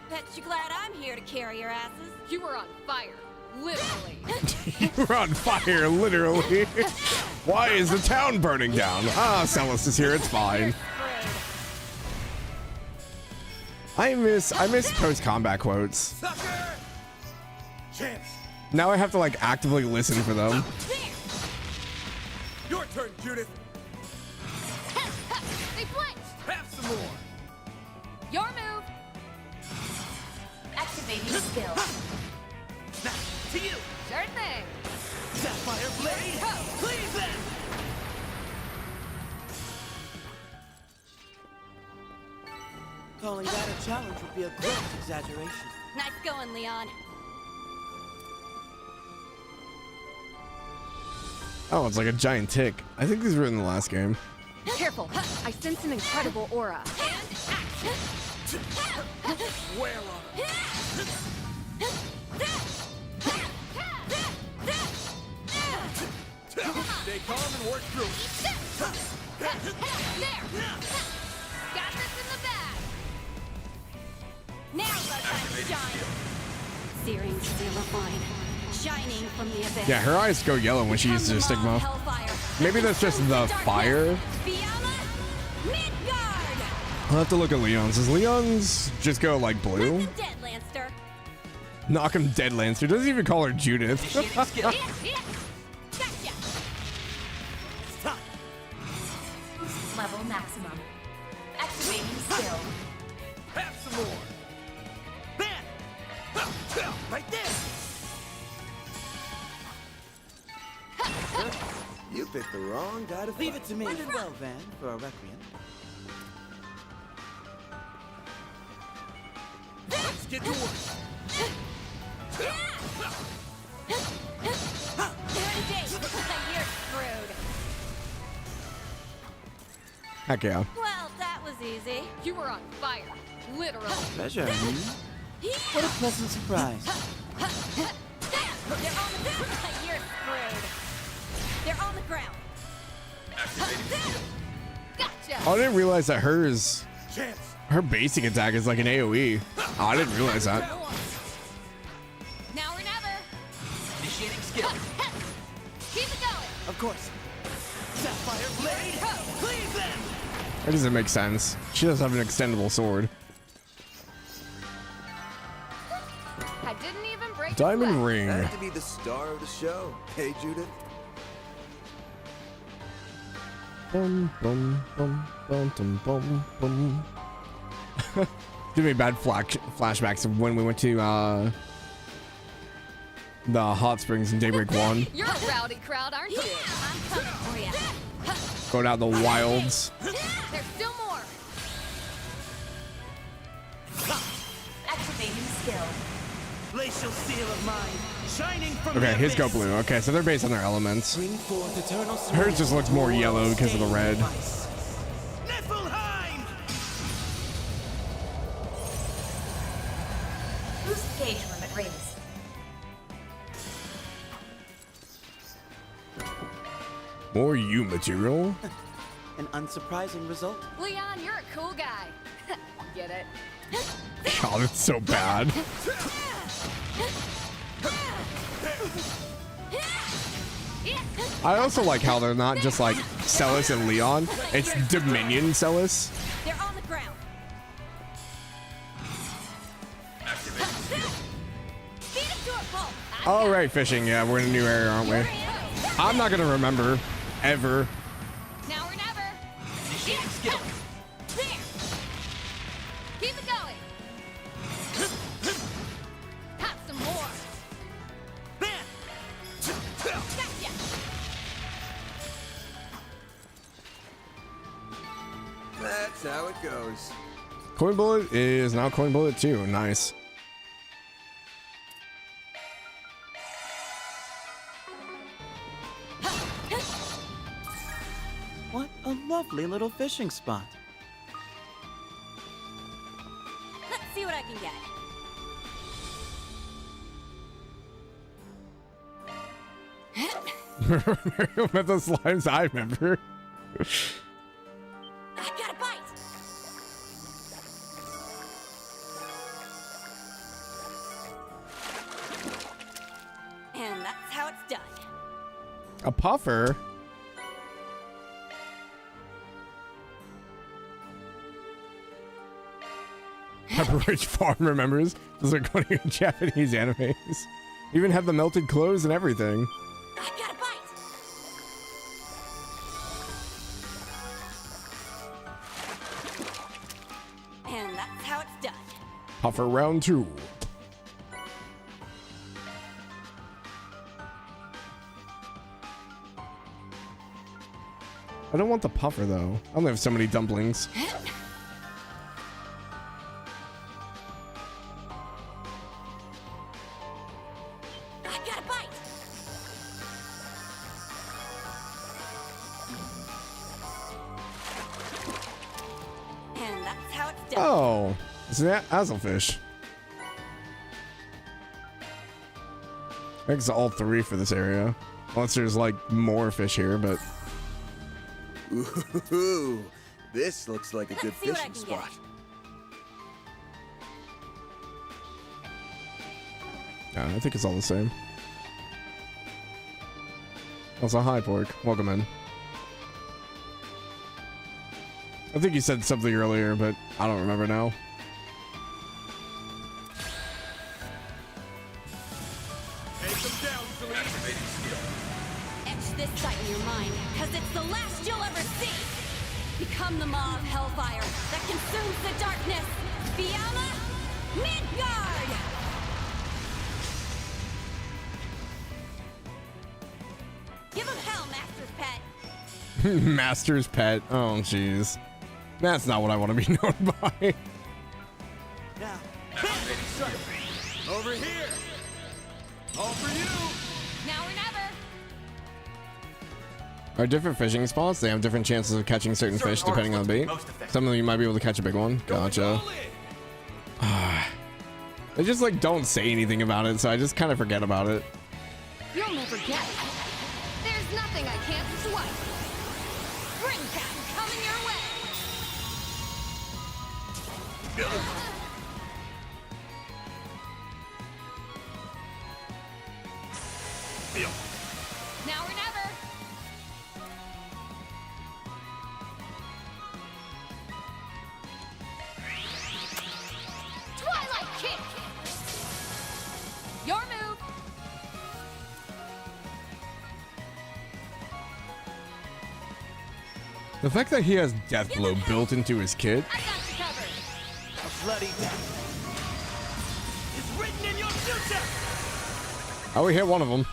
Bet you glad I'm here to carry your asses. You were on fire, literally. We're on fire, literally. Why is the town burning down? Ah, Celis is here. It's fine. I miss post-combat quotes. Sucker! Chance. Now I have to like actively listen for them. Your turn, Judith. They blinked. Have some more. Your move. Activating skill. Now, to you. Sure thing. Sapphire blade. Please then. Calling that a challenge would be a gross exaggeration. Nice going, Leon. Oh, it's like a giant tick. I think these were in the last game. Careful. I sense an incredible aura. Where on? Stay calm and work through it. There! Got this in the bag! Now's our time to shine. Searing steel of mine, shining from the abyss. Yeah, her eyes go yellow when she uses her stigma. Hellfire. Maybe that's just the fire. Fiamma, Midgard! I'll have to look at Leon's. Does Leon's just go like blue? Dead Lancer. Knock him dead, Lancer. Doesn't even call her Judith. Gotcha. Level maximum. Activating skill. Have some more. Bam! Right there. You picked the wrong guy to Leave fight. it to me. You did well, Van, for a requiem. Let's get to work. You're screwed. Heck yeah. Well, that was easy. You were on fire. Literally. Pleasure. What a pleasant surprise. They're on the ground. You're screwed. They're on the ground. Gotcha. Oh, I didn't realize that her basic attack is like an AoE. Oh, I didn't realize that. Now or never. Initiating skill. Keep it going. Of course. Sapphire blade. Leave them. That doesn't make sense. She does have an extendable sword. I didn't even break Diamond the sweat. ring. Had to be the star of the show. Hey, Judith. Bum, bum, bum, bum, bum, bum, bum. Give me bad flashbacks of when we went to the hot springs in Daybreak 1. You're a rowdy crowd, aren't you? I'm coming for you. Go down the wilds. There's still more. Activating skill. Glacial seal of mine, shining from Okay, the his go abyss. blue. Okay, so they're based on their elements. Bring forth eternal Hers just looks more yellow because of the red. Niflheim! Boost gauge limit raised. More you material. An unsurprising result. Leon, you're a cool guy. Get it? God, it's so bad. I also like how they're not just like Celis and Leon. It's Dominion Celis. They're on the ground. Feed it to a pulp. All right, fishing. Yeah, we're in a new area, aren't we? I'm not gonna remember ever. Now or never. Initiating skill. There. Keep it going. Have some more. Bam! Gotcha. That's how it goes. Coin Bullet is now Coin Bullet 2. Nice. What a lovely little fishing spot. Let's see what I can get. With the slimes I remember. I got a bite. And that's how it's done. A puffer? Pepperidge Farm remembers. Those are going to Japanese animes. Even have the melted clothes and everything. I got a bite. And that's how it's done. Puffer round 2. I don't want the puffer though. I only have so many dumplings. Oh, it's an Azelfish. I think it's all 3 for this area. Unless there's like more fish here, but. Ooh, this looks like a good fishing spot. Yeah, I think it's all the same. Also, hi, Pork. Welcome in. I think you said something earlier, but I don't remember now. Etch this sight in your mind, because it's the last you'll ever see! Become the maw of hellfire that consumes the darkness! Fiamma Midgard! Give him hell, Master's Pet! Master's Pet. Oh, jeez. That's not what I want to be known by. Now, over here. All for you. Now or never. Are different fishing spots? They have different chances of catching certain fish depending on the bait. Some of you might be able to catch a big one. Gotcha. They just like don't say anything about it, so I just kind of forget about it. You'll never get it. There's nothing I can't swipe. Spring cat coming your way. Now or never. Twilight kick. Your move. The fact that he has Death Blow built into his kit. I got you covered. A bloody death is written in your future. Oh, we hit one of them.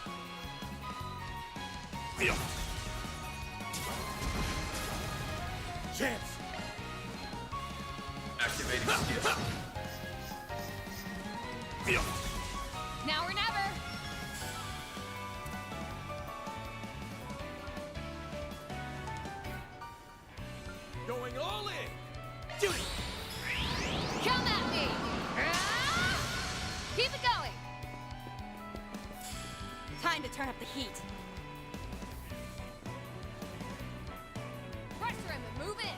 Chance. Activating skill. Now or never. Going all in. Do it. Come at me. Ah! Keep it going. Time to turn up the heat. Pressure him and move in.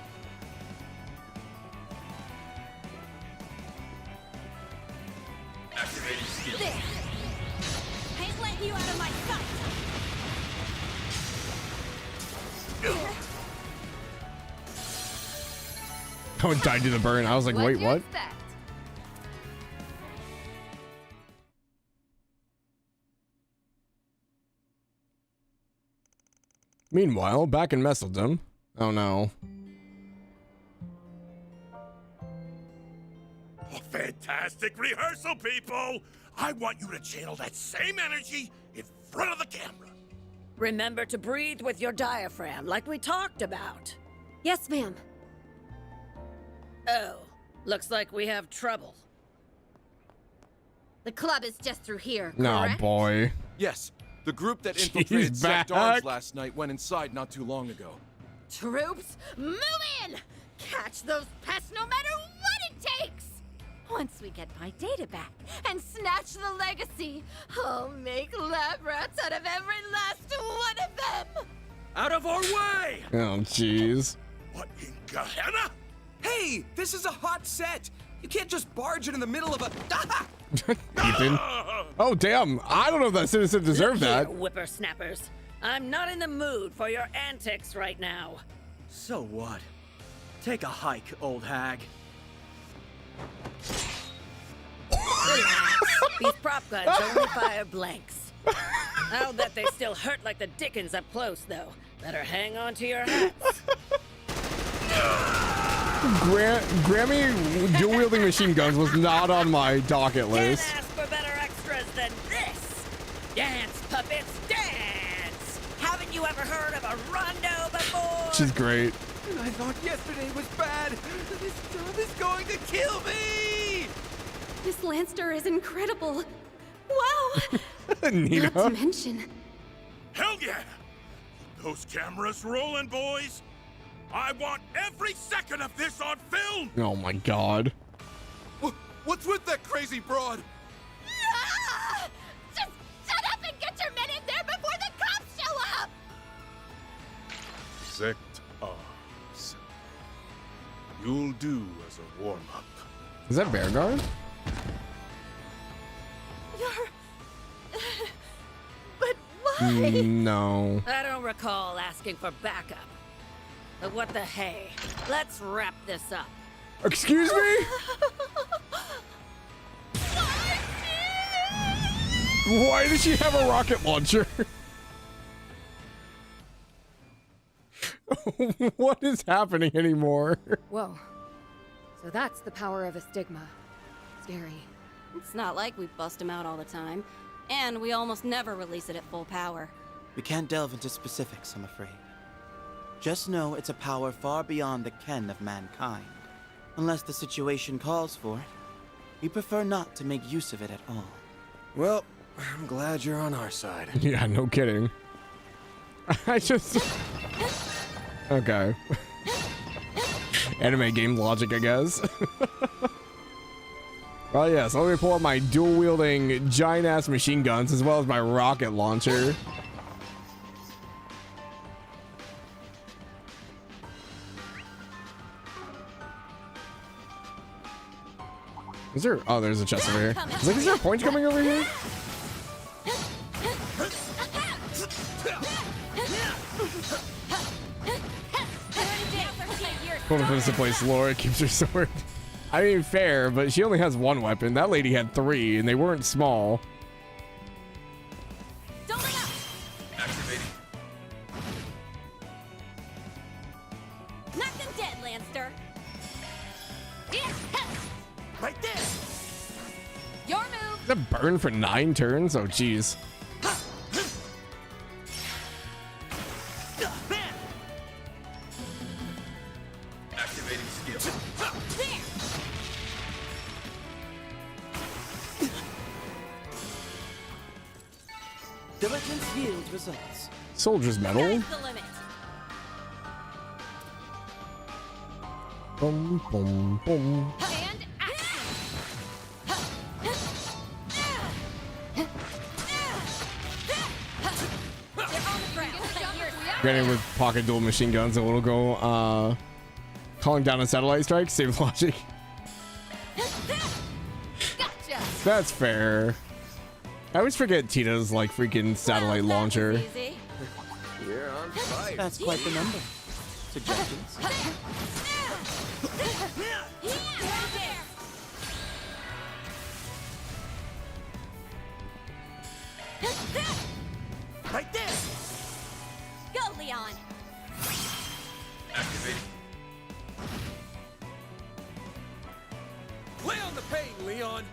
Activating skill. There. I ain't letting you out of my sight. Oh, it died to the burn. I was like, wait, what? Meanwhile, back in Messeldom. Oh no. Fantastic rehearsal, people! I want you to channel that same energy in front of the camera. Remember to breathe with your diaphragm, like we talked about. Yes, ma'am. Oh, looks like we have trouble. The club is just through here, No, correct? boy. Yes, the group that She's infiltrated Zect back. Arms last night went inside not too long ago. Troops, move in! Catch those pests no matter what it takes! Once we get my data back and snatch the legacy, I'll make lab rats out of every last one of them! Out of our way! Oh, jeez. What in Gehenna? Hey, this is a hot set. You can't just barge in the middle of a. Ethan. Oh, damn. I don't know if that citizen deserved that. Here, whippersnappers. I'm not in the mood for your antics right now. So what? Take a hike, old hag. Relax. These prop guns only fire blanks. I'll bet they still hurt like the dickens up close, though. Better hang on to your hats. Grammy dual-wielding machine guns was not on my docket list. Can't ask for better extras than this. Dance, puppets, dance! Haven't you ever heard of a rondo before? She's great. I thought yesterday was bad. This job is going to kill me! Miss Lanster is incredible. Wow! Nina. Not to mention. Hell yeah! Those cameras rolling, boys! I want every second of this on film! Oh my god. What's with that crazy broad? Ah! Just shut up and get your men in there before the cops show up! Sect arms. You'll do as a warm-up. Is that Bearguard? But why? No. I don't recall asking for backup. But what the hey? Let's wrap this up. Excuse me? Why does she have a rocket launcher? What is happening anymore? Whoa. So that's the power of a stigma. Scary. It's not like we bust him out all the time. And we almost never release it at full power. We can't delve into specifics, I'm afraid. Just know it's a power far beyond the ken of mankind. Unless the situation calls for it, we prefer not to make use of it at all. Well, I'm glad you're on our side. Yeah, no kidding. I just... Okay. Anime game logic, I guess. Well, yes, let me pull out my dual-wielding giant-ass machine guns as well as my rocket launcher. Is there... Oh, there's a chest over here. I was like, is there a point coming over here? Hold on to place Laura keeps her sword. I mean, fair, but she only has one weapon. That lady had 3, and they weren't small. Activating. Knock them dead, Lancer. Right there! Your move! Is that burn for 9 turns? Oh, jeez. Activating skill. Diligence yields results. Soldier's medal. Sky's the limit. Boom, boom, boom. And action! They're on the ground. Granted, with pocket dual machine guns, a little go, calling down a satellite strike, save logic. Gotcha! That's fair. I always forget Tita's like freaking satellite launcher. Easy. You're on fire. That's quite the number. Suggestions? Right there! Go, Leon. Activating. Lay on the pain, Leon!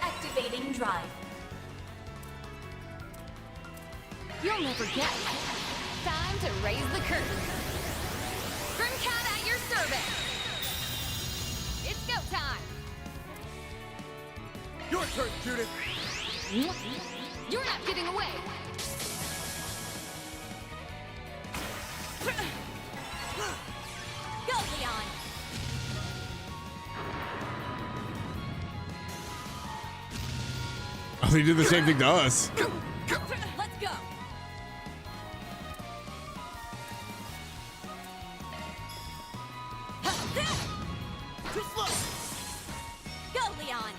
Activating drive. You'll never guess. Time to raise the curtain. Grimcat at your service. It's go time. Your turn, Judith! You're not getting away. Go, Leon. Oh, they did the same thing to us. Let's go. Too slow! Go, Leon.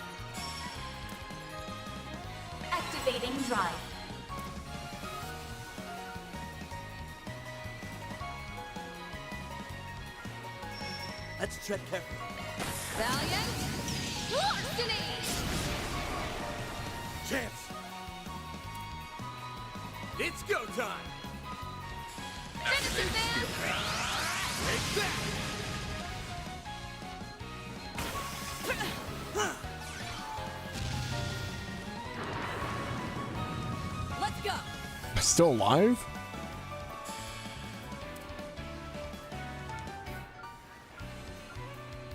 Activating drive. Let's tread carefully. Valiant. Larceny. Chance! It's go time! Finish him, man. Take that! Let's go. Still alive?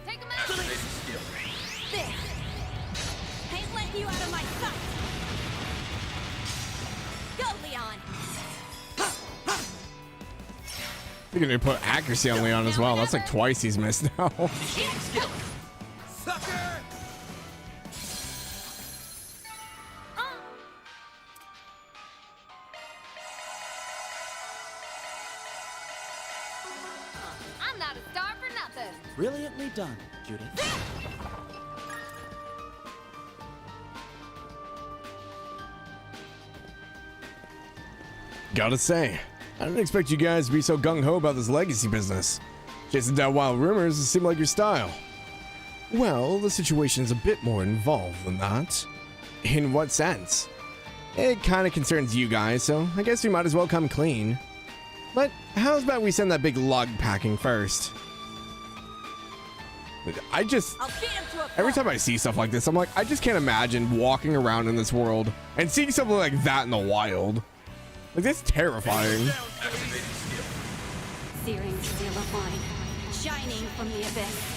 Take him out. There. Ain't letting you out of my sight. They're gonna put accuracy on Leon as well. That's like twice he's missed now. Sucker! I'm not a star for nothing. Brilliantly done, Judith. Gotta say, I didn't expect you guys to be so gung-ho about this legacy business. Chasing down wild rumors seem like your style. Well, the situation's a bit more involved than that. In what sense? It kinda concerns you guys, so I guess we might as well come clean. But how's about we send that big lug packing first? Every time I see stuff like this, I'm like, I just can't imagine walking around in this world and seeing something like that in the wild. Like, that's terrifying. Searing steel of mine, shining from the abyss.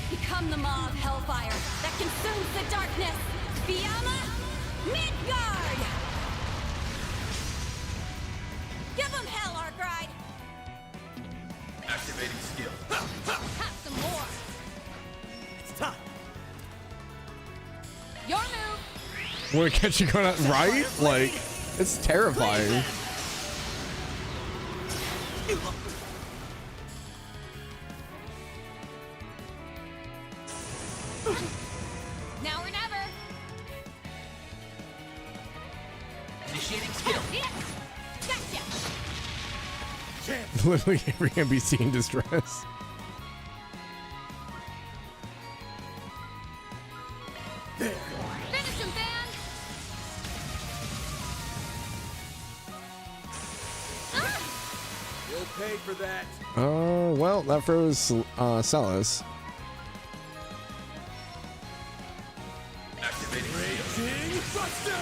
Become the maw of hellfire that consumes the darkness. Fiamma, Midgard! Give him hell, Arkride! Activating skill. Have some more. It's time. Your move. Want to catch you going out right? Like, it's terrifying. Now or never. Initiating skill. Gotcha. Literally every NPC in distress. There. Finish him, Van. You'll pay for that. Oh, well, that froze Celis. Activating Raging Buster!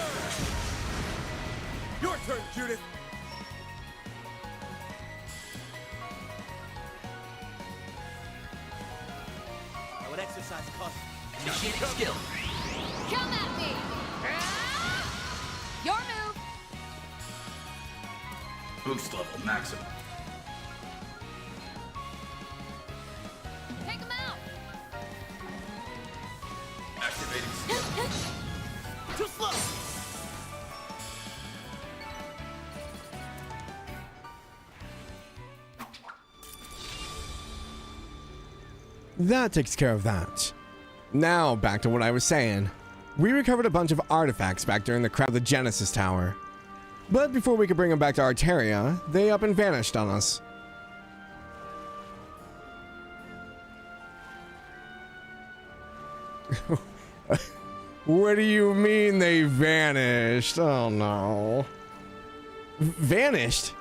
Your turn, Judith. I would exercise caution. Initiating skill. Come at me. Your move. Boost level maximum. Take him out. Activating skill. Too slow. That takes care of that. Now, back to what I was saying. We recovered a bunch of artifacts back during the crowd of the Genesis Tower. But before we could bring them back to Arteria, they up and vanished on us. What do you mean they vanished? Oh no. Vanished?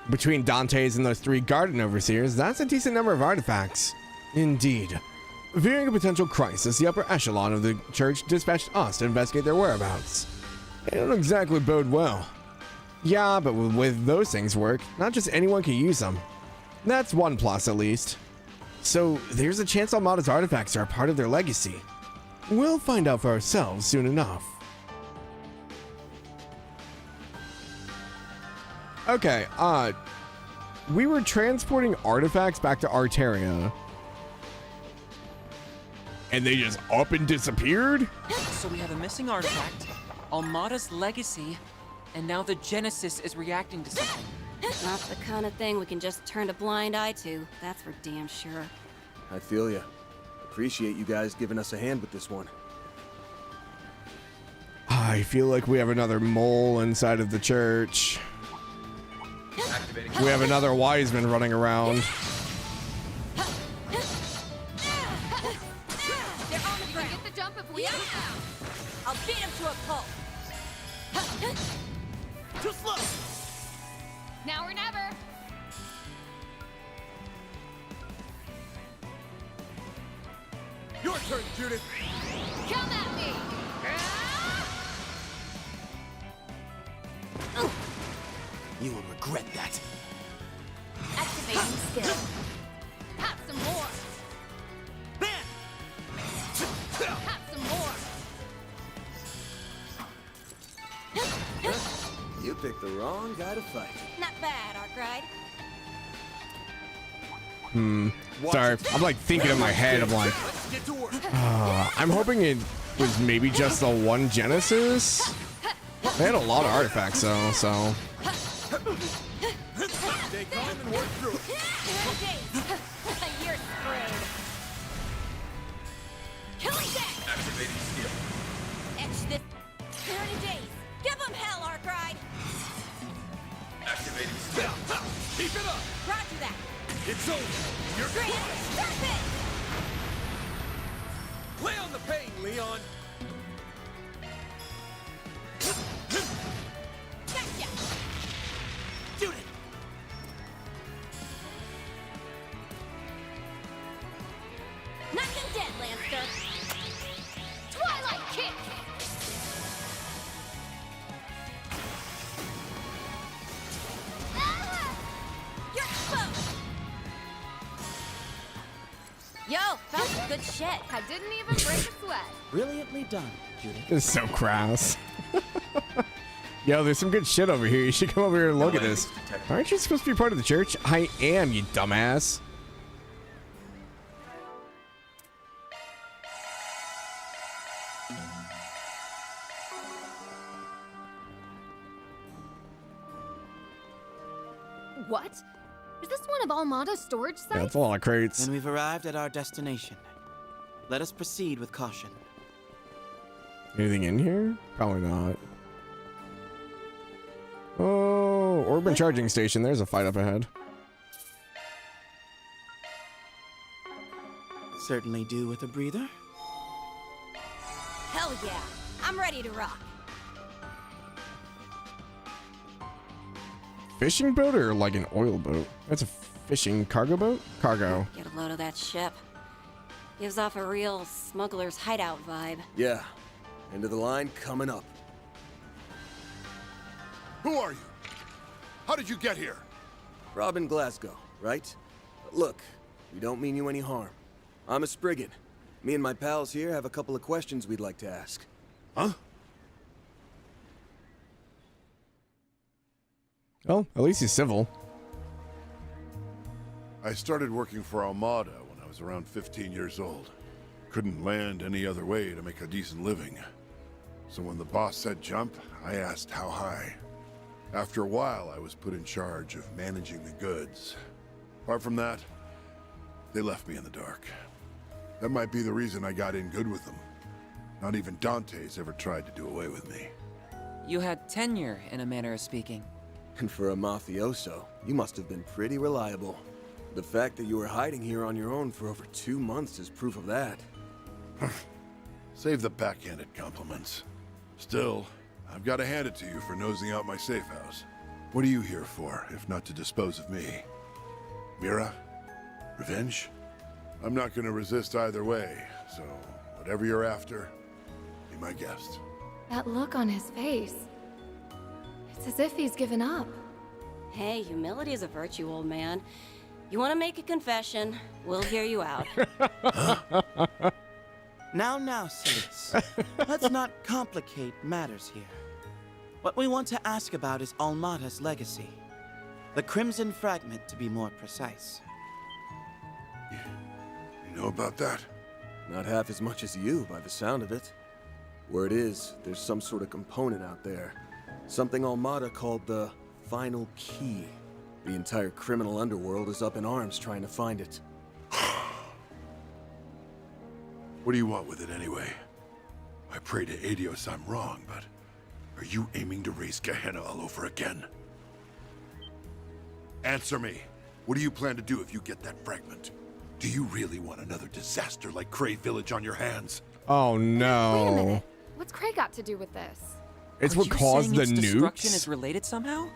Between Dante's and those 3 garden overseers, that's a decent number of artifacts. Indeed. Fearing a potential crisis, the upper echelon of the church dispatched us to investigate their whereabouts. They don't exactly bode well. Yeah, but with those things work, not just anyone can use them. That's one plus at least. So there's a chance Almata's artifacts are a part of their legacy. We'll find out for ourselves soon enough. Okay, we were transporting artifacts back to Arteria. And they just up and disappeared? So we have a missing artifact, Almata's legacy, and now the Genesis is reacting to something. Not the kind of thing we can just turn a blind eye to, that's for damn sure. I feel ya. Appreciate you guys giving us a hand with this one. I feel like we have another mole inside of the church. We have another wise man running around. Get the jump if we I'll beat him to a pulp. Too slow. Now or never. Your turn, Judith. Come at me. You will regret that. Activating skill. Have some more. Have some more. You picked the wrong guy to fight. Not bad, Arkride. Sorry, I'm like thinking in my head. I'm like, I'm hoping it was maybe just the one Genesis. They had a lot of artifacts though, so. Stay calm and work through it. You're screwed. Killing death! Activating skill. Etch this. 30 days. Give him hell, Arkride. Activating skill. Keep it up. Roger that. It's over. You're Grant, stop it! Play on the pain, Leon. Gotcha. Shoot it. Knock him dead, Lancer. Twilight kick! You're exposed. Yo, found some good shit. I didn't even break a sweat. Brilliantly done, Judith. It's so crass. Yo, there's some good shit over here. You should come over here and look at this. Aren't you supposed to be part of the church? I am, you dumbass. What? Is this one of Almata's storage sites? Yeah, that's a lot of crates. Then we've arrived at our destination. Let us proceed with caution. Anything in here? Probably not. Oh, Orban charging station. There's a fight up ahead. Certainly do with a breather. Hell yeah. I'm ready to rock. Fishing boat or like an oil boat? That's a fishing cargo boat? Cargo. Get a load of that ship. Gives off a real smuggler's hideout vibe. Yeah. End of the line coming up. Who are you? How did you get here? Robin Glasgow, right? Look, we don't mean you any harm. I'm a Spriggan. Me and my pals here have a couple of questions we'd like to ask. Huh? Oh, at least he's civil. I started working for Almata when I was around 15 years old. Couldn't land any other way to make a decent living. So when the boss said jump, I asked how high. After a while, I was put in charge of managing the goods. Apart from that, they left me in the dark. That might be the reason I got in good with them. Not even Dante's ever tried to do away with me. You had tenure, in a manner of speaking. And for a mafioso, you must have been pretty reliable. The fact that you were hiding here on your own for over 2 months is proof of that. Save the backhanded compliments. Still, I've got to hand it to you for nosing out my safe house. What are you here for, if not to dispose of me? Mira? Revenge? I'm not going to resist either way, so whatever you're after, be my guest. That look on his face. It's as if he's given up. Hey, humility is a virtue, old man. You want to make a confession, we'll hear you out. Now, Silas. Let's not complicate matters here. What we want to ask about is Almata's legacy. The Crimson Fragment, to be more precise. You know about that? Not half as much as you, by the sound of it. Word is, there's some sort of component out there. Something Almata called the Final Key. The entire criminal underworld is up in arms trying to find it. What do you want with it anyway? I pray to Adios I'm wrong, but are you aiming to raise Gehenna all over again? Answer me. What do you plan to do if you get that fragment? Do you really want another disaster like Cray Village on your hands? Oh Wait a no. minute. What's Cray got to do with this? It's Are what you caused saying the its destruction nukes? is related somehow?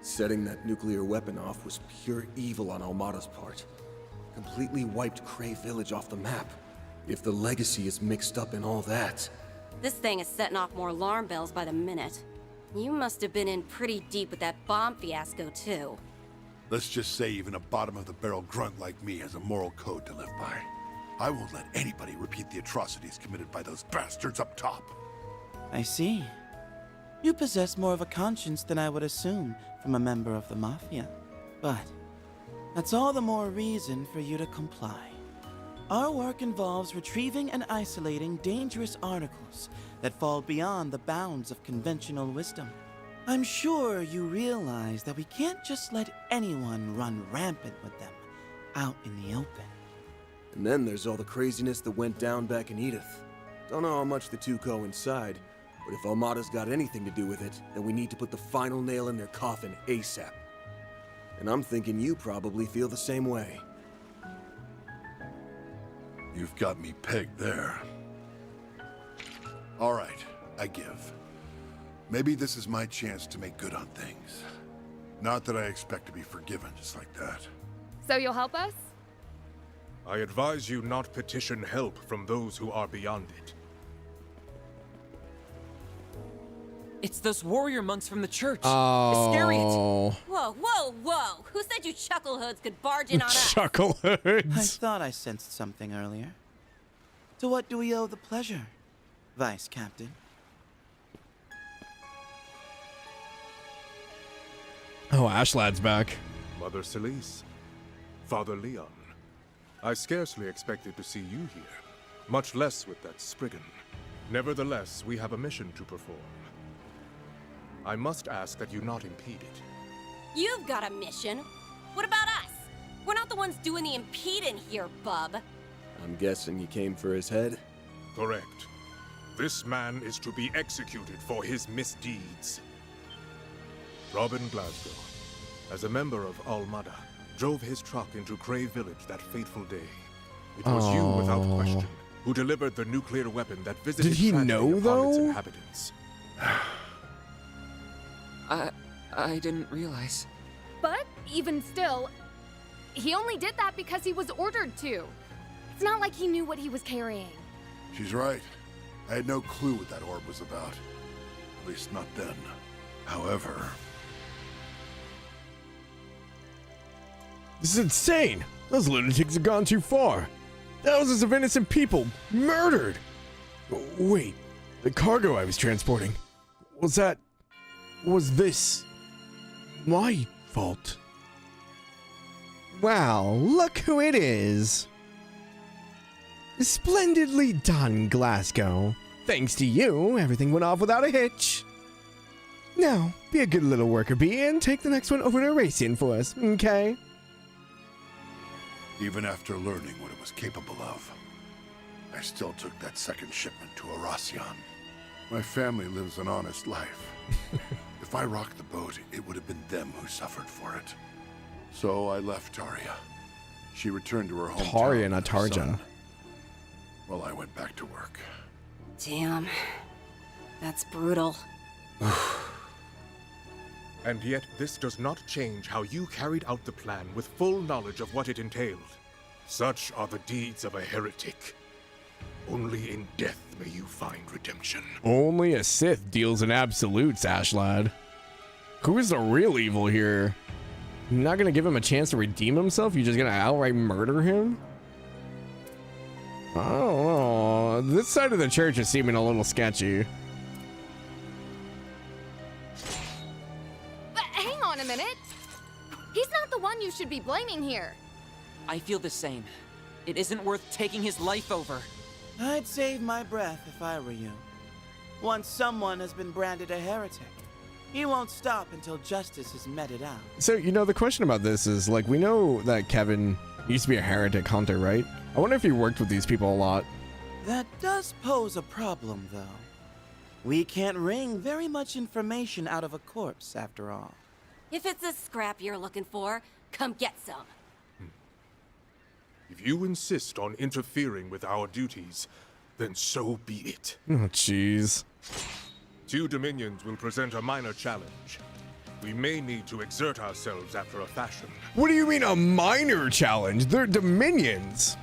Setting that nuclear weapon off was pure evil on Almata's part. Completely wiped Cray Village off the map. If the legacy is mixed up in all that... This thing is setting off more alarm bells by the minute. You must have been in pretty deep with that bomb fiasco, too. Let's just say even a bottom-of-the-barrel grunt like me has a moral code to live by. I won't let anybody repeat the atrocities committed by those bastards up top. I see. You possess more of a conscience than I would assume from a member of the Mafia. But That's all the more reason for you to comply. Our work involves retrieving and isolating dangerous articles that fall beyond the bounds of conventional wisdom. I'm sure you realize that we can't just let anyone run rampant with them out in the open. And then there's all the craziness that went down back in Edith. Don't know how much the two coincide, but if Almata's got anything to do with it, then we need to put the final nail in their coffin ASAP. And I'm thinking you probably feel the same way. You've got me pegged there. All right, I give. Maybe this is my chance to make good on things. Not that I expect to be forgiven just like that. So you'll help us? I advise you not petition help from those who are beyond it. It's those warrior monks from the church. Oh. Iscariot. Whoa, whoa, whoa! Who said you chucklehoods could barge in on us? Chuckleheads. I thought I sensed something earlier. To what do we owe the pleasure, Vice Captain? Oh, Ashlad's back. Mother Celise, Father Leon. I scarcely expected to see you here, much less with that Spriggan. Nevertheless, we have a mission to perform. I must ask that you not impede it. You've got a mission. What about us? We're not the ones doing the impeding here, bub. I'm guessing you came for his head? Correct. This man is to be executed for his misdeeds. Robin Glasgow, as a member of Almata, drove his truck into Cray Village that fateful day. It was you, without question, who delivered the nuclear weapon that visited Did he tragedy know, upon though? its inhabitants. I didn't realize. But even still, he only did that because he was ordered to. It's not like he knew what he was carrying. She's right. I had no clue what that orb was about. At least not then. However... This is insane! Those lunatics have gone too far. Thousands of innocent people murdered! Wait, the cargo I was transporting, was this my fault? Wow, look who it is! Splendidly done, Glasgow. Thanks to you, everything went off without a hitch. Now, be a good little worker bee and take the next one over to Racian for us, okay? Even after learning what it was capable of, I still took that second shipment to Aracion. My family lives an honest life. If I rocked the boat, it would have been them who suffered for it. So I left Taria. She returned to her hometown. Taria, not with her Tarja. son. Well, I went back to work. Damn. That's brutal. And yet, this does not change how you carried out the plan with full knowledge of what it entailed. Such are the deeds of a heretic. Only in death may you find redemption. Only a Sith deals in absolutes, Ashlad. Who is the real evil here? You're not gonna give him a chance to redeem himself? You're just gonna outright murder him? I don't know. This side of the church is seeming a little sketchy. But hang on a minute. He's not the one you should be blaming here. I feel the same. It isn't worth taking his life over. I'd save my breath if I were you. Once someone has been branded a heretic, he won't stop until justice is meted out. So, you know, the question about this is, like, we know that Kevin used to be a heretic hunter, right? I wonder if he worked with these people a lot. That does pose a problem, though. We can't wring very much information out of a corpse, after all. If it's a scrap you're looking for, come get some. If you insist on interfering with our duties, then so be it. Oh, jeez. Two Dominions will present a minor challenge. We may need to exert ourselves after a fashion. What do you mean a minor challenge? They're Dominions.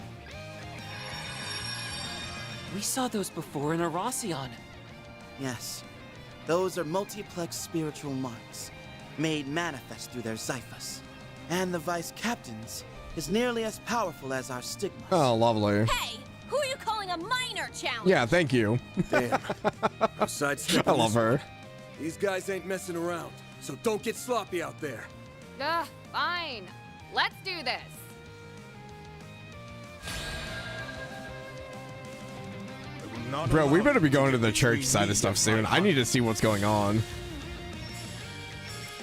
We saw those before in Aracion. Yes, those are multiplex spiritual marks, made manifest through their Xiphas. And the Vice Captain's is nearly as powerful as our stigmas. Oh, lovely. Hey, who are you calling a minor challenge? Yeah, thank you. Damn. I love her. These guys ain't messing around, so don't get sloppy out there. Ugh, fine. Let's do this. Bro, we better be going to the church side of stuff soon. I need to see what's going on.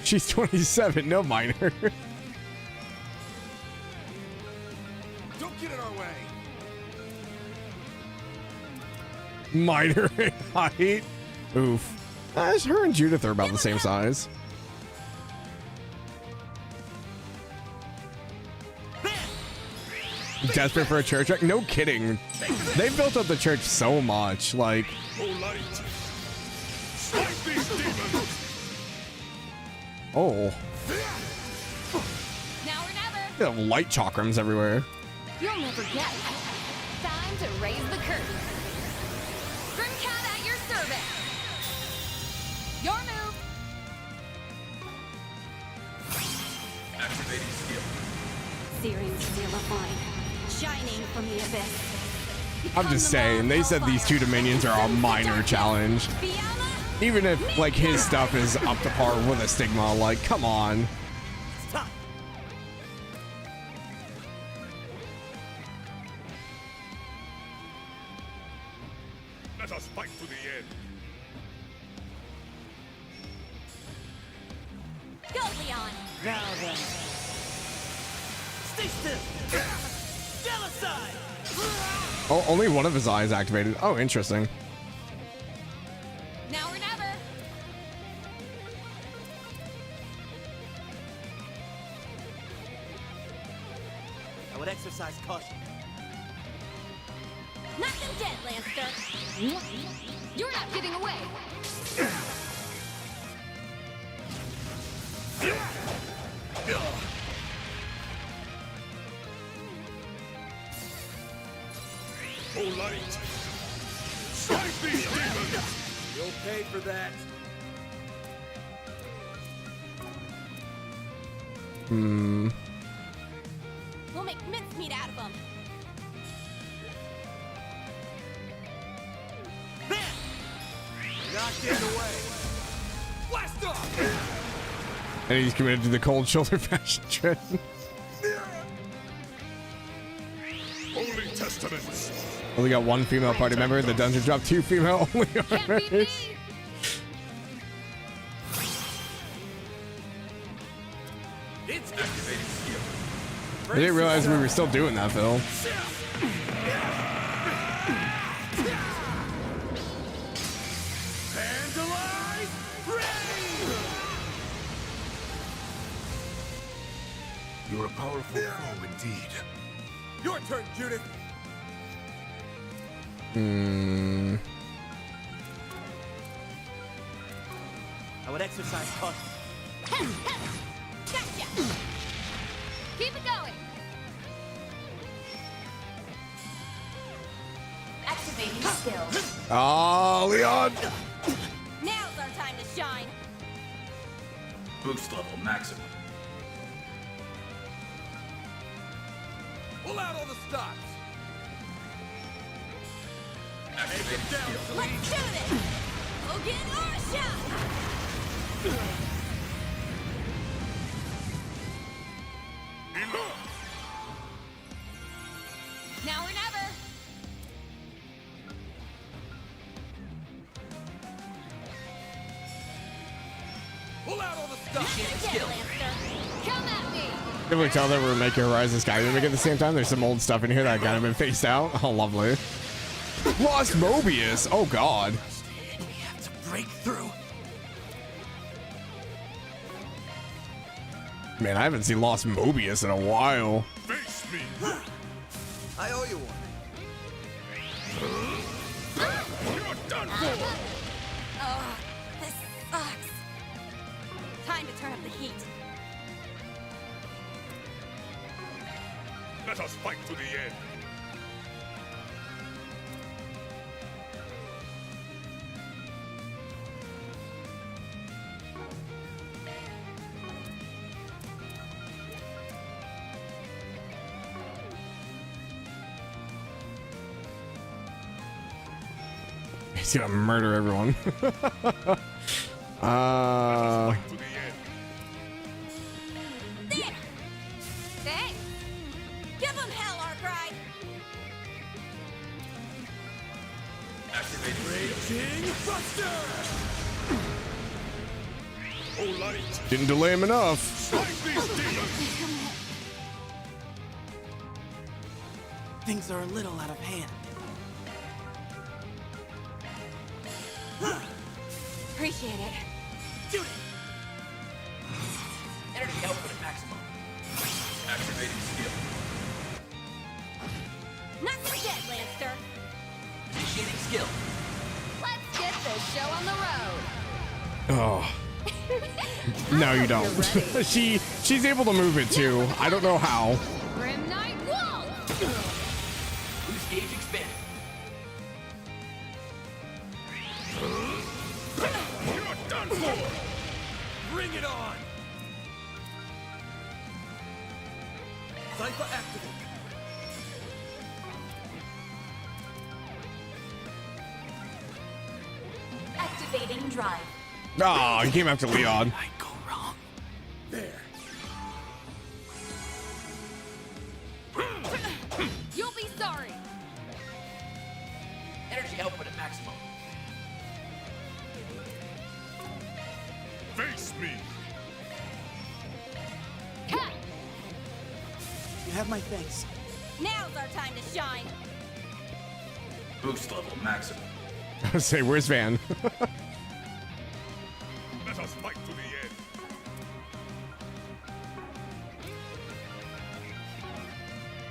She's 27, no minor. Don't get in our way. Minor in height. Oof. Her and Judith are about the same size. Desperate for a church wreck? No kidding. They built up the church so much. Like, oh. Now or never. They have light chakrams everywhere. You'll never get it. Time to raise the curtain. Grimcat at your service. Your move. Activating skill. Searing steel of mine, shining from the abyss. I'm just saying, they said these two Dominions are a minor challenge. Even if, like, his stuff is up to par with a Stigma, like, come on. Let us fight to the end. Go, Leon! Now then. Stay still! Stand aside! Oh, only one of his eyes activated. Oh, interesting. Now or never. I would exercise caution. Knock them dead, Lancer! You're not getting away. Oh, light. Strike these demons! You'll pay for that. Hmm. We'll make mincemeat out of them. Not getting away. Blast off! And he's committed to the cold shoulder fashion trend. Holy testaments. Only got one female party member. The dungeon dropped 2 female only armors. It's activating skill. I didn't realize we were still doing that, Phil. Vandalize! Rain! You're a powerful foe indeed. Your turn, Judith. Hmm. I would exercise caution. Gotcha! Keep it going. Activating skill. Oh, Leon. Now's our time to shine. Boost level maximum. Pull out all the stops. Activating skill. Let's do this! Hogan or a shot! Now or never. Pull out all the stops. Skill. Come at me. Can we tell that we're making Horizon Skyrim at the same time? There's some old stuff in here that kind of been phased out. Oh, lovely. Lost Mobius. Oh, God. We have to break through. Man, I haven't seen Lost Mobius in a while. Face me. I owe you one. You're done for. Oh, this sucks. Time to turn up the heat. Let us fight to the end. He's gonna murder everyone. King Buster! Oh, light! Didn't delay him enough. Strike these demons! Things are a little out of hand. Appreciate it. Shoot it! Energy output at maximum. Activating skill. Not so dead, Lancer. Initiating skill. Let's get this show on the road. Oh. No, you don't. She's able to move it too. I don't know how. Grim Knight Wall. Boost gauge expanded. You're done for! Bring it on! Cypher activate. Activating drive. Oh, he came after Leon. Might go wrong. There. You'll be sorry. Energy output at maximum. Face me! Cat. You have my thanks. Now's our time to shine. Boost level maximum. Say, where's Van? Let us fight to the end!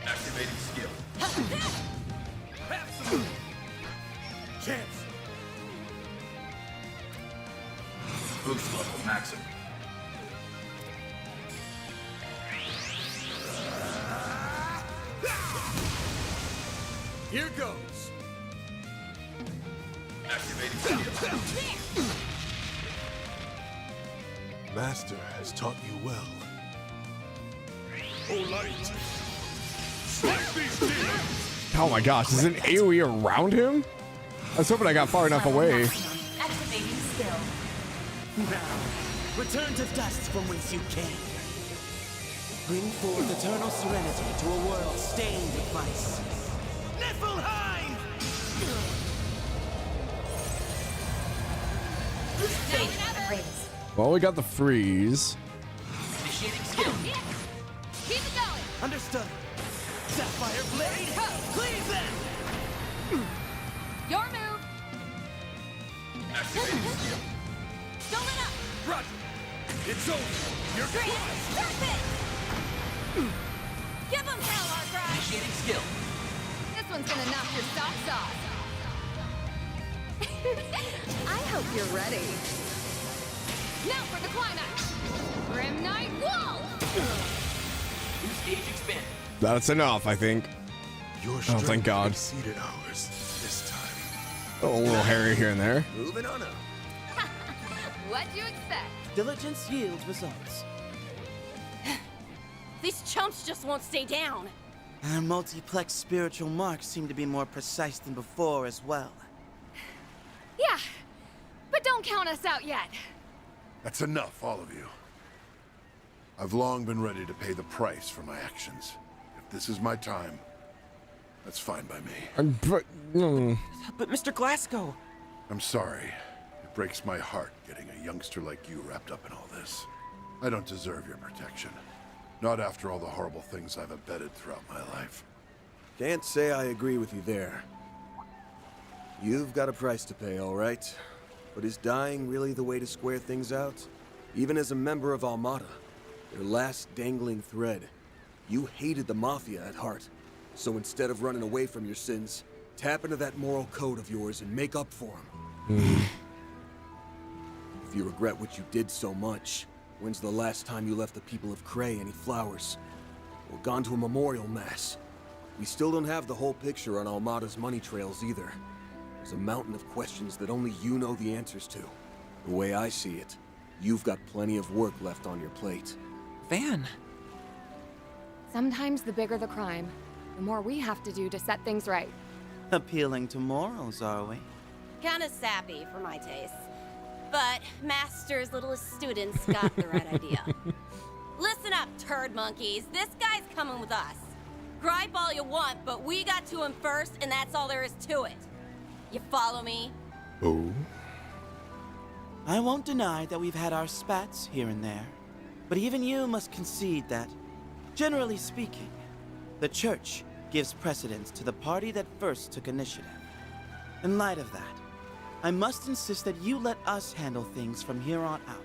Activating skill. Absolute! Chance! Boost level maximum. Here goes! Activating skill. Master has taught you well. Oh, light! Strike these demons! Oh my gosh, is an AoE around him? I was hoping I got far enough away. Activating skill. Now, return to dust from whence you came. Bring forth eternal serenity to a world stained with vice. Niflheim! Stage raise. Well, we got the freeze. Initiating skill. Keep it going. Understood. Sapphire Blade, cleave them! Your move. Activating skill. Don't let up. Roger! It's over! You're Great. crushed! Stop it. Give him hell, Arcry. Initiating skill. This one's gonna knock your socks off. I hope you're ready. Now for the climax. Grim Knight Wall. Boost gauge expanded. That's enough, I think. Your Oh, thank God. exceeded ours this time. Oh, a little hairy here and there. Moving on up. What'd you expect? Diligence yields results. These chumps just won't stay down. Our multiplex spiritual marks seem to be more precise than before as well. Yeah, but don't count us out yet. That's enough, all of you. I've long been ready to pay the price for my actions. If this is my time, that's fine by me. But Mr. Glasgow. I'm sorry. It breaks my heart getting a youngster like you wrapped up in all this. I don't deserve your protection. Not after all the horrible things I've abetted throughout my life. Can't say I agree with you there. You've got a price to pay, all right? But is dying really the way to square things out? Even as a member of Almata, their last dangling thread, you hated the Mafia at heart. So instead of running away from your sins, tap into that moral code of yours and make up for them. If you regret what you did so much, when's the last time you left the people of Cray any flowers? Or gone to a memorial mass? We still don't have the whole picture on Almata's money trails either. There's a mountain of questions that only you know the answers to. The way I see it, you've got plenty of work left on your plate. Van. Sometimes the bigger the crime, the more we have to do to set things right. Appealing to morals, are we? Kinda sappy for my taste. But Master's littlest students got the right idea. Listen up, turd monkeys. This guy's coming with us. Gripe all you want, but we got to him first, and that's all there is to it. You follow me? Oh? I won't deny that we've had our spats here and there, but even you must concede that, generally speaking, the Church gives precedence to the party that first took initiative. In light of that, I must insist that you let us handle things from here on out.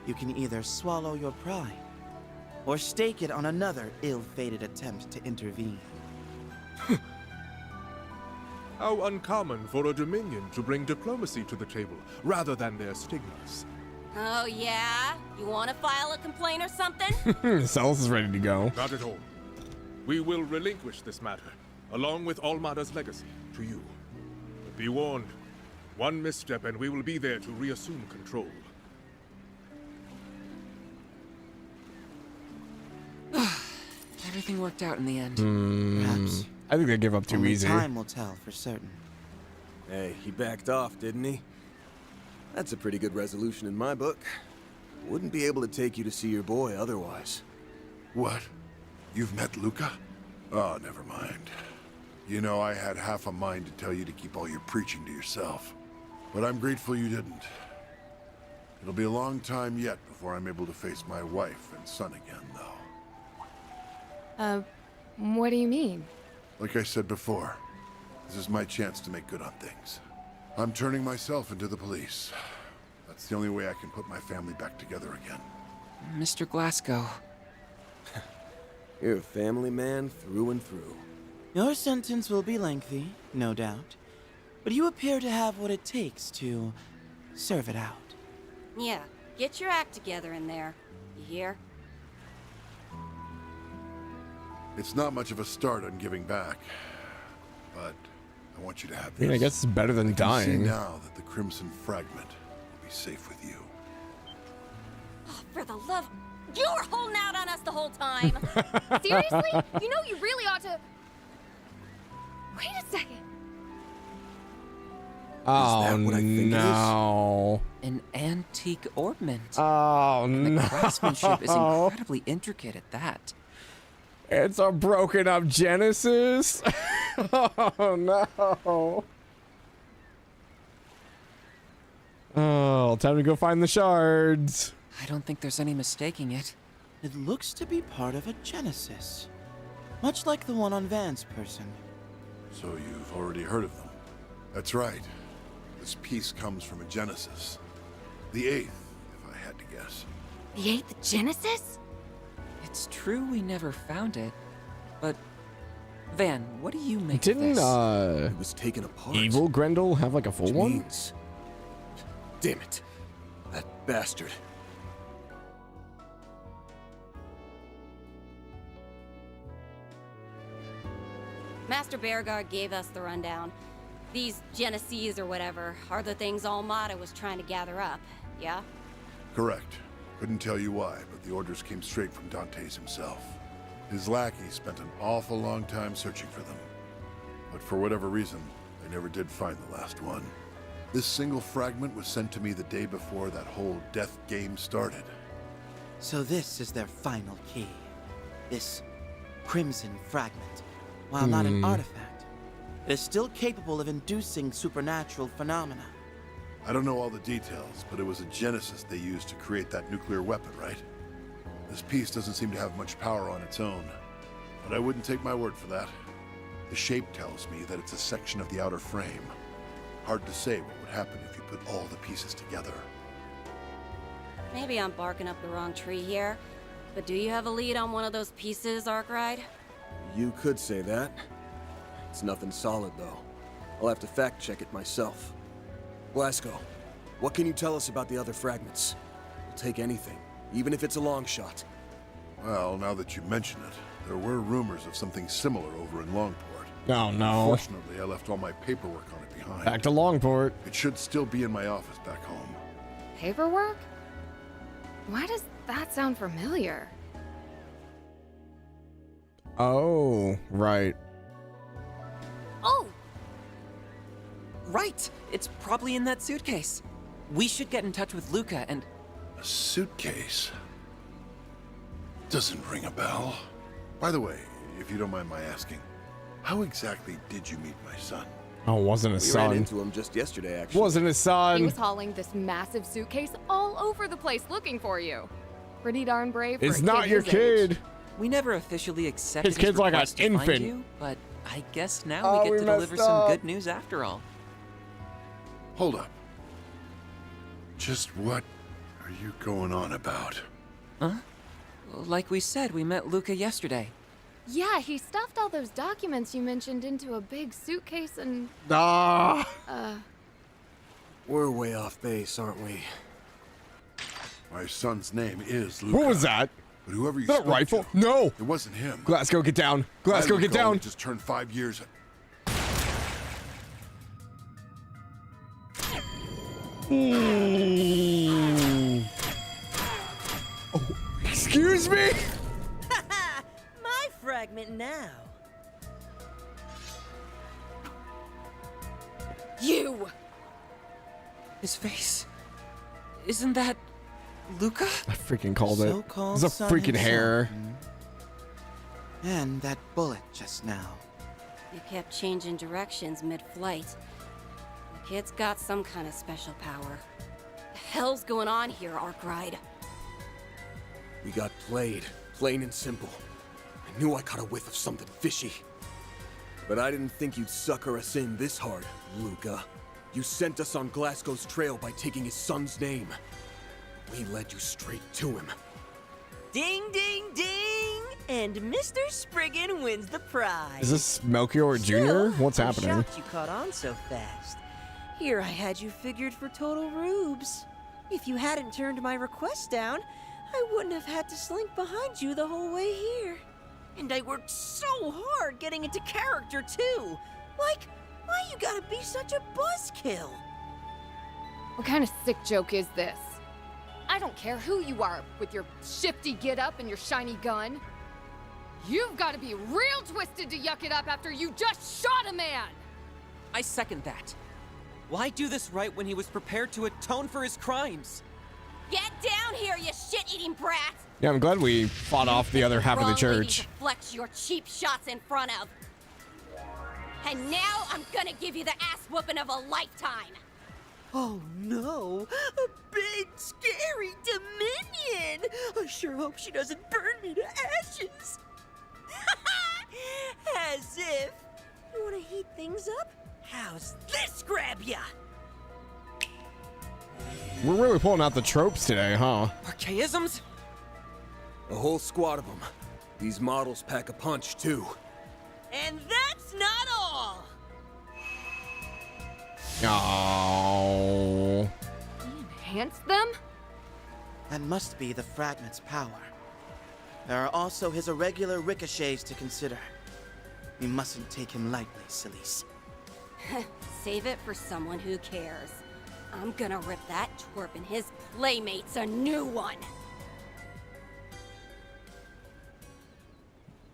You can either swallow your pride, or stake it on another ill-fated attempt to intervene. How uncommon for a Dominion to bring diplomacy to the table, rather than their stigmas. Oh, yeah? You want to file a complaint or something? Celis is ready to go. Not at all. We will relinquish this matter, along with Almata's legacy, to you. But be warned, one misstep and we will be there to reassume control. Everything worked out in the end. Perhaps. I think they give up too Only easy. time will tell for certain. Hey, he backed off, didn't he? That's a pretty good resolution in my book. Wouldn't be able to take you to see your boy otherwise. What? You've met Luca? Oh, never mind. You know, I had half a mind to tell you to keep all your preaching to yourself. But I'm grateful you didn't. It'll be a long time yet before I'm able to face my wife and son again, though. What do you mean? Like I said before, this is my chance to make good on things. I'm turning myself into the police. That's the only way I can put my family back together again. Mr. Glasgow. You're a family man through and through. Your sentence will be lengthy, no doubt, but you appear to have what it takes to serve it out. Yeah, get your act together in there. You hear? It's not much of a start on giving back, but I want you to have I mean, I this. guess it's better than I can see dying. now that the Crimson Fragment will be safe with you. Oh, for the love... You were holding out on us the whole time! Seriously? You know you really ought to... Wait a second. Oh, what I think it is? no. An antique ornament. Oh, And no. the craftsmanship is incredibly intricate at that. It's a broken up Genesis. Oh, no. Oh, time to go find the shards. I don't think there's any mistaking it. It looks to be part of a Genesis, much like the one on Van's person. So you've already heard of them. That's right. This piece comes from a Genesis. The 8th, if I had to guess. The 8th Genesis? It's true we never found it, but... Van, what do you make of Didn't, this? It was taken apart. Evil Grendel have like a full Which one? means... Damn it. That bastard. Master Beauregard gave us the rundown. These Genesees or whatever are the things Almata was trying to gather up, yeah? Correct. Couldn't tell you why, but the orders came straight from Dante's himself. His lackeys spent an awful long time searching for them. But for whatever reason, they never did find the last one. This single fragment was sent to me the day before that whole death game started. So this is their final key. This Crimson Fragment, while not an artifact, it is still capable of inducing supernatural phenomena. I don't know all the details, but it was a Genesis they used to create that nuclear weapon, right? This piece doesn't seem to have much power on its own, but I wouldn't take my word for that. The shape tells me that it's a section of the outer frame. Hard to say what would happen if you put all the pieces together. Maybe I'm barking up the wrong tree here, but do you have a lead on one of those pieces, Arkwright? You could say that. It's nothing solid, though. I'll have to fact-check it myself. Glasgow, what can you tell us about the other fragments? We'll take anything, even if it's a long shot. Well, now that you mention it, there were rumors of something similar over in Longport. Oh, no. Fortunately, I left all my paperwork on it behind. Back to Longport. It should still be in my office back home. Paperwork? Why does that sound familiar? Oh, right. Oh! Right! It's probably in that suitcase. We should get in touch with Luca and... A suitcase? Doesn't ring a bell. By the way, if you don't mind my asking, how exactly did you meet my son? Oh, wasn't his We son. ran into him just yesterday, actually. Wasn't his son. He was hauling this massive suitcase all over the place looking for you. Pretty darn brave for It's a not kid your his kid. age. We never officially accepted His kid's like an request to find infant. you, but I guess now Oh, we we get to deliver messed some up. good news after all. Hold up. Just what are you going on about? Huh? Like we said, we met Luca yesterday. Yeah, he stuffed all those documents you mentioned into a big suitcase and... Ah. We're way off base, aren't we? My son's name is Luca. What was that? But whoever you Is that a spoke rifle? to, No. it wasn't him. Glasgow, get down. Glasgow, I get recall down. he just turned 5 years. Oh, excuse me? My fragment now. You! His face. Isn't that Luca? I freaking called it. So-called It's a son freaking himself, hair. And that bullet just now. You kept changing directions mid-flight. The kid's got some kind of special power. The hell's going on here, Arkwright? We got played, plain and simple. I knew I caught a whiff of something fishy. But I didn't think you'd sucker us in this hard, Luca. You sent us on Glasgow's trail by taking his son's name. We led you straight to him. Ding, ding, ding! And Mr. Spriggan wins the prize. Is this Melchior Jr.? What's I'm happening? shocked you caught on so fast. Here I had you figured for total rubes. If you hadn't turned my request down, I wouldn't have had to slink behind you the whole way here. And I worked so hard getting into character, too. Like, why you gotta be such a buzzkill? What kind of sick joke is this? I don't care who you are with your shifty get-up and your shiny gun. You've got to be real twisted to yuck it up after you just shot a man! I second that. Why do this right when he was prepared to atone for his crimes? Get down here, you shit-eating brat! Yeah, I'm glad we fought off the other half of the Wrong lady church. to flex your cheap shots in front of. And now I'm gonna give you the ass whooping of a lifetime. Oh no! A big, scary Dominion! I sure hope she doesn't burn me to ashes! As if! You wanna heat things up? How's this grab ya? We're really pulling out the tropes today, huh? Archaisms? A whole squad of them. These models pack a punch, too. And that's not all! Oh. Enhance them? That must be the fragment's power. There are also his irregular ricochets to consider. We mustn't take him lightly, sillies. Save it for someone who cares. I'm gonna rip that twerp and his playmates a new one.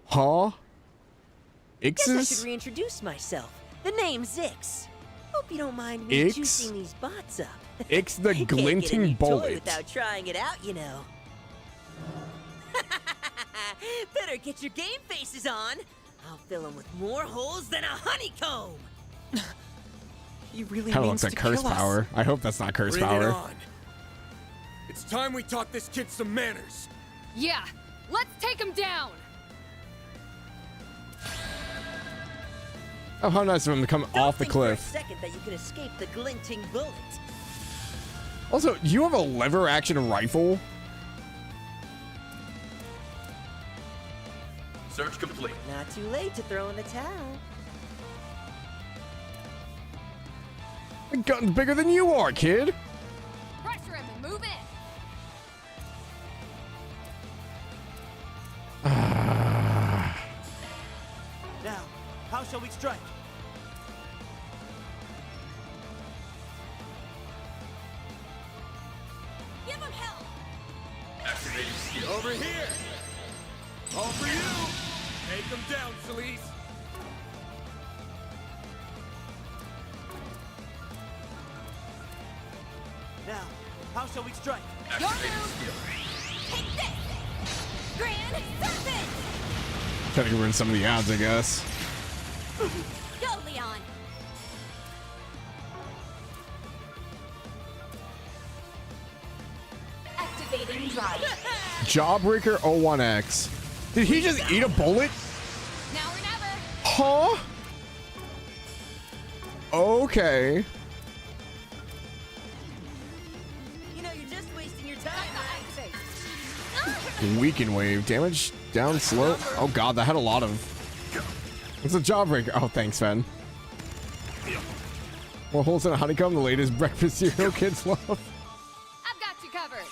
Huh? Guess I Ixes? should reintroduce myself. The name's Ix. Hope you don't mind me Ix? juicing these bots up. Ix the Can't get a glinting new toy bullet. without trying it out, you know. Better get your game faces on. I'll fill them with more holes than a honeycomb. He really Kind of means looks like to curse kill us. power. I hope that's not curse Bring it power. on. It's time we taught this kid some manners. Yeah, let's take him down! Oh, how nice of him to come off the Think for a cliff. second that you can escape the glinting bullet. Also, you have a lever action rifle? Search complete. Not too late to throw in the towel. The gun's bigger than you are, kid. Pressure him and move in! Now, how shall we strike? Give him hell! Activating skill. Over here! All for you! Take him down, Celise! Now, how shall we strike? Activating skill. Take this! Grand Serpent! Trying to ruin some of the odds, I guess. Go, Leon! Jawbreaker 01X. Did he just eat a bullet? Now or never. Huh? Okay. You know, you're just wasting your time. Weaken wave. Damage down slow. Oh god, that had a lot of... It's a Jawbreaker. Oh, thanks, Fen. Well, holes in a honeycomb, the latest breakfast cereal kids love. I've got you covered.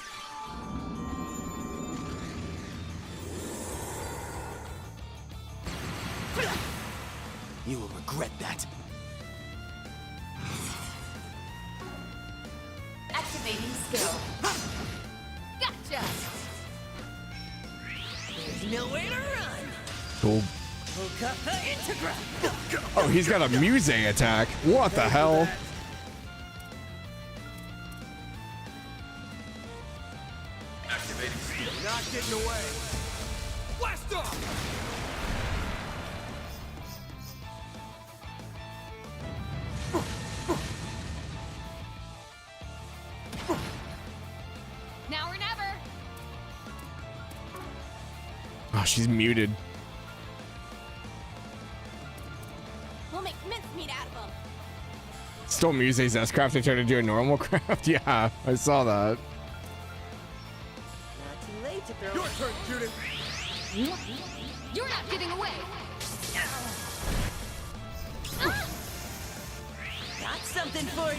You will regret that. Activating skill. Gotcha. There's nowhere to run. Cool. Oh, he's got a Muse attack. What the hell? Activating skill. Not getting away. Blast off! Now or never. Oh, she's muted. We'll make mincemeat out of them. Stole Muse's S-Craft and tried to do a normal craft. Yeah, I saw that. Not too late to throw. Your turn, Judith. You're not getting away. Got something for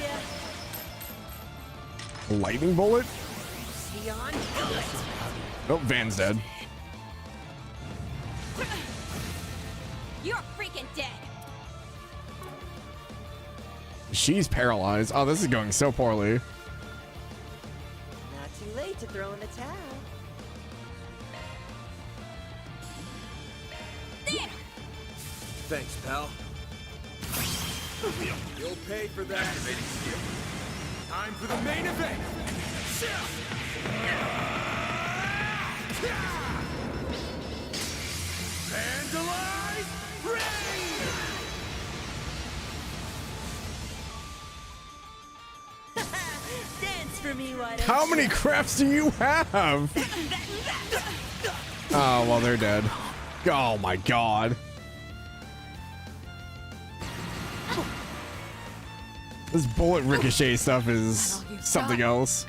you. Lightning bullet? Beyond good. Oh, Van's dead. You're freaking dead. She's paralyzed. Oh, this is going so poorly. Not too late to throw in the towel. There. Thanks, pal. You'll pay for that. Activating skill. Time for the main event. Vandalize Rain! Dance for me, why don't How you? many crafts do you have? Oh, well, they're dead. Oh my god. This bullet ricochet stuff is something else.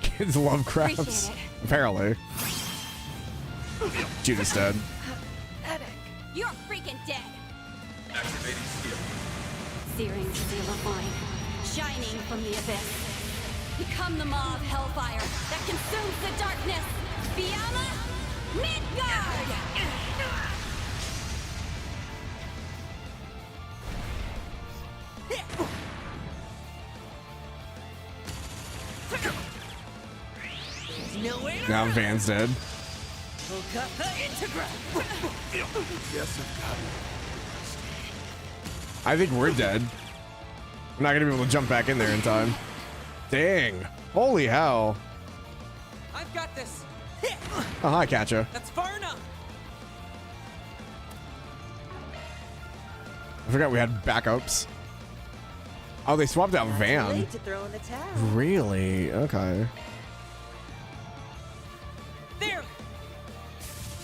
Kids love crafts. Apparently. Judith's dead. You're freaking dead. Activating skill. Searing steel of mine, shining from the abyss. Become the maw of hellfire that consumes the darkness. Fiamma Midgard! Now Van's dead. Yes, I've got it. I think we're dead. I'm not gonna be able to jump back in there in time. Dang. Holy hell. I've got this. Oh, hi, Katja. That's far enough. I forgot we had backups. Oh, they swapped out Van. Late to throw in the towel. Really? Okay. There.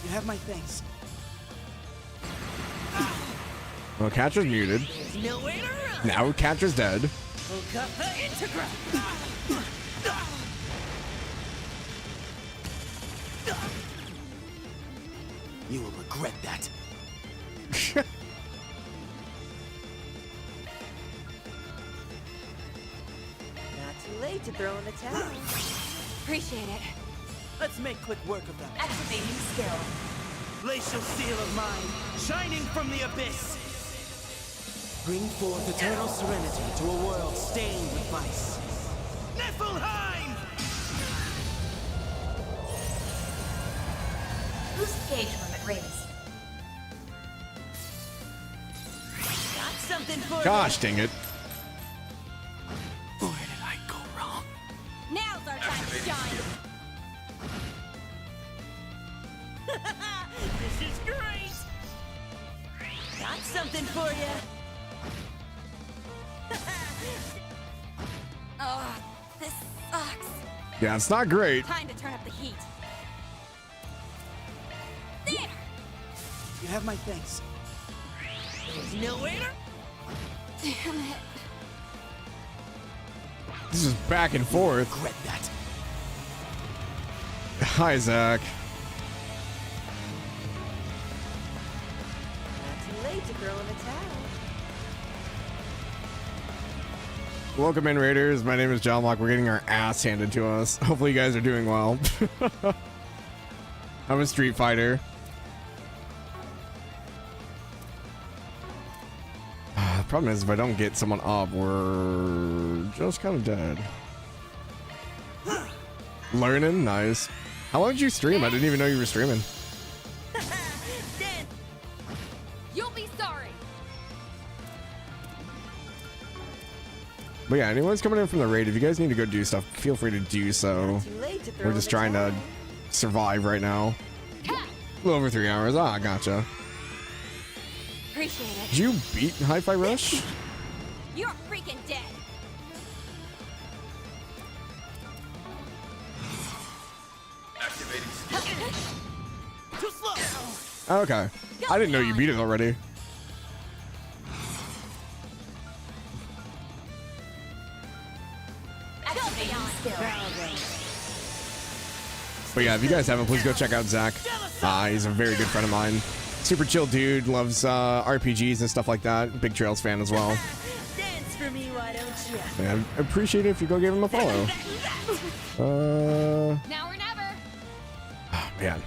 You have my thanks. Well, Katra's muted. No way to run. Now Katra's dead. You will regret that. Not too late to throw in the towel. Appreciate it. Let's make quick work of them. Activating skill. Glacial steel of mine, shining from the abyss. Bring forth eternal serenity to a world stained with vice. Niflheim! Boost gauge limit raised. Got something for Gosh dang it. Where did I go wrong? Now's our time to shine. This is great. Got something for you. Oh, this Yeah, it's not great. Time to turn up the heat. There. You have my thanks. There's no way to... Damn it. This is back and forth. Regret that. Hi, Zach. Not too late to throw in the towel. Welcome in, Raiders. My name is Jalmoc. We're getting our ass handed to us. Hopefully you guys are doing well. I'm a Street Fighter. The problem is if I don't get someone up, we're just kind of dead. Learning, nice. How long did you stream? I didn't even know you were streaming. You'll be sorry. But yeah, anyone's coming in from the raid, if you guys need to go do stuff, feel free to do so. We're just trying to survive right now. A little over 3 hours. Ah, gotcha. Appreciate it. Did you beat Hi-Fi Rush? You're freaking dead. Activating skill. Too slow. Okay. I didn't know you beat it already. Activating skill. But yeah, if you guys haven't, please go check out Zach. He's a very good friend of mine. Super chill dude, loves RPGs and stuff like that. Big Trails fan as well. Dance for me, why don't you? And I appreciate it if you go give him a follow. Now or never. Oh, man.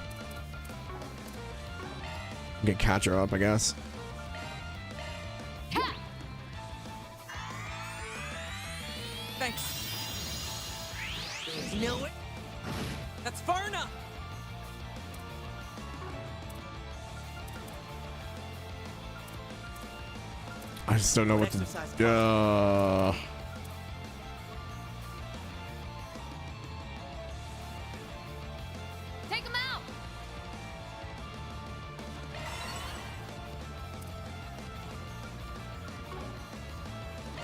Get catcher up, I guess. Thanks. There's no way. That's far enough. I just don't know what to do. Take him out.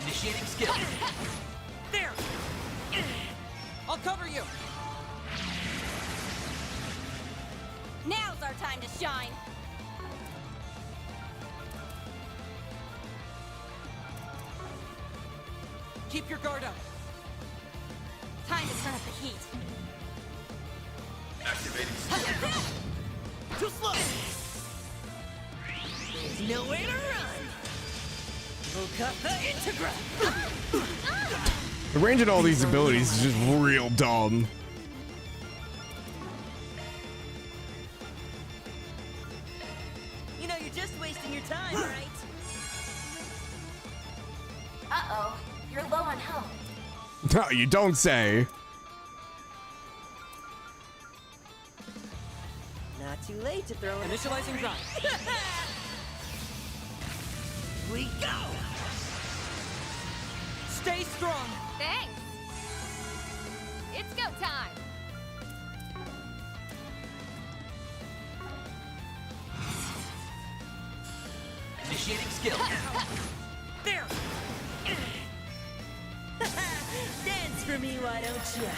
Initiating skill. There. I'll cover you. Now's our time to shine. Keep your guard up. Time to turn up the heat. Activating skill. Too slow. There's no way to run. Okata Integra. The range of all these abilities is just real dumb. You know, you're just wasting your time, right? Uh-oh. You're low on health. No, you don't say. Not too late to throw in. Initializing drive. We go. Stay strong. Thanks. It's go time. Initiating skill. There. Dance for me, why don't you?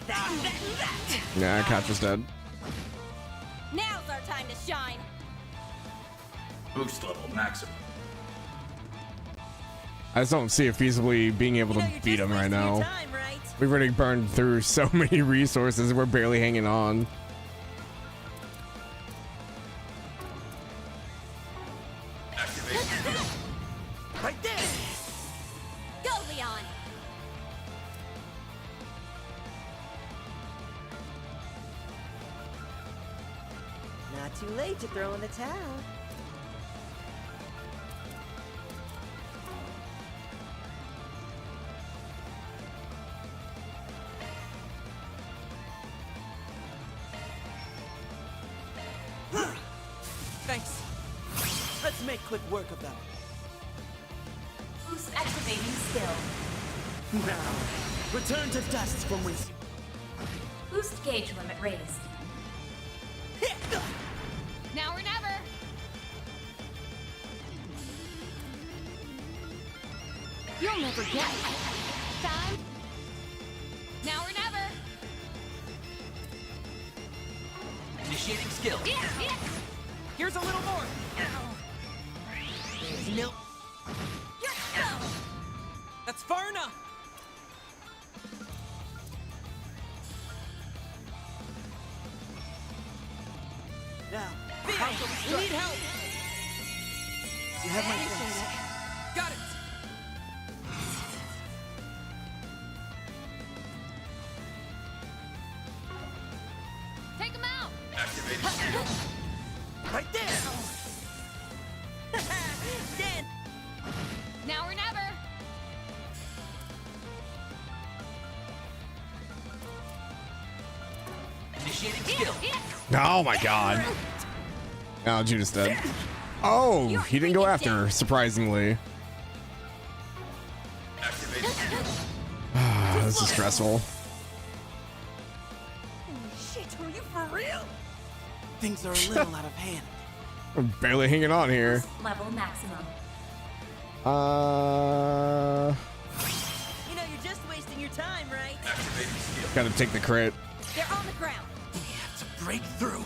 Take that. Nah, catcher's dead. Now's our time to shine. Boost level maximum. I just don't see it feasibly being able to beat him right now. Time, right? We've already burned through so many resources and we're barely hanging on. Right there. Go, Leon. Not too late to throw in the towel. Thanks. Let's make quick work of them. Boost activating skill. Now, return to dust from whence. Boost gauge limit raised. Now or never. You'll never get it. Time. Now or never. Initiating skill. Here's a little more. No. That's far enough. Now, We need help. you have my thanks. Got it. Take him out. Activating skill. Right there. Dan. Now or never. Initiating skill. Oh my god. Oh, Judas dead. Oh, he didn't go after her, surprisingly. Activating skill. This is stressful. Holy shit, are you for real? Things are a little out of hand. We're barely hanging on here. Level maximum. You know, you're just wasting your time, right? Activating skill. Gotta take the crit. They're on the ground. We have to break through.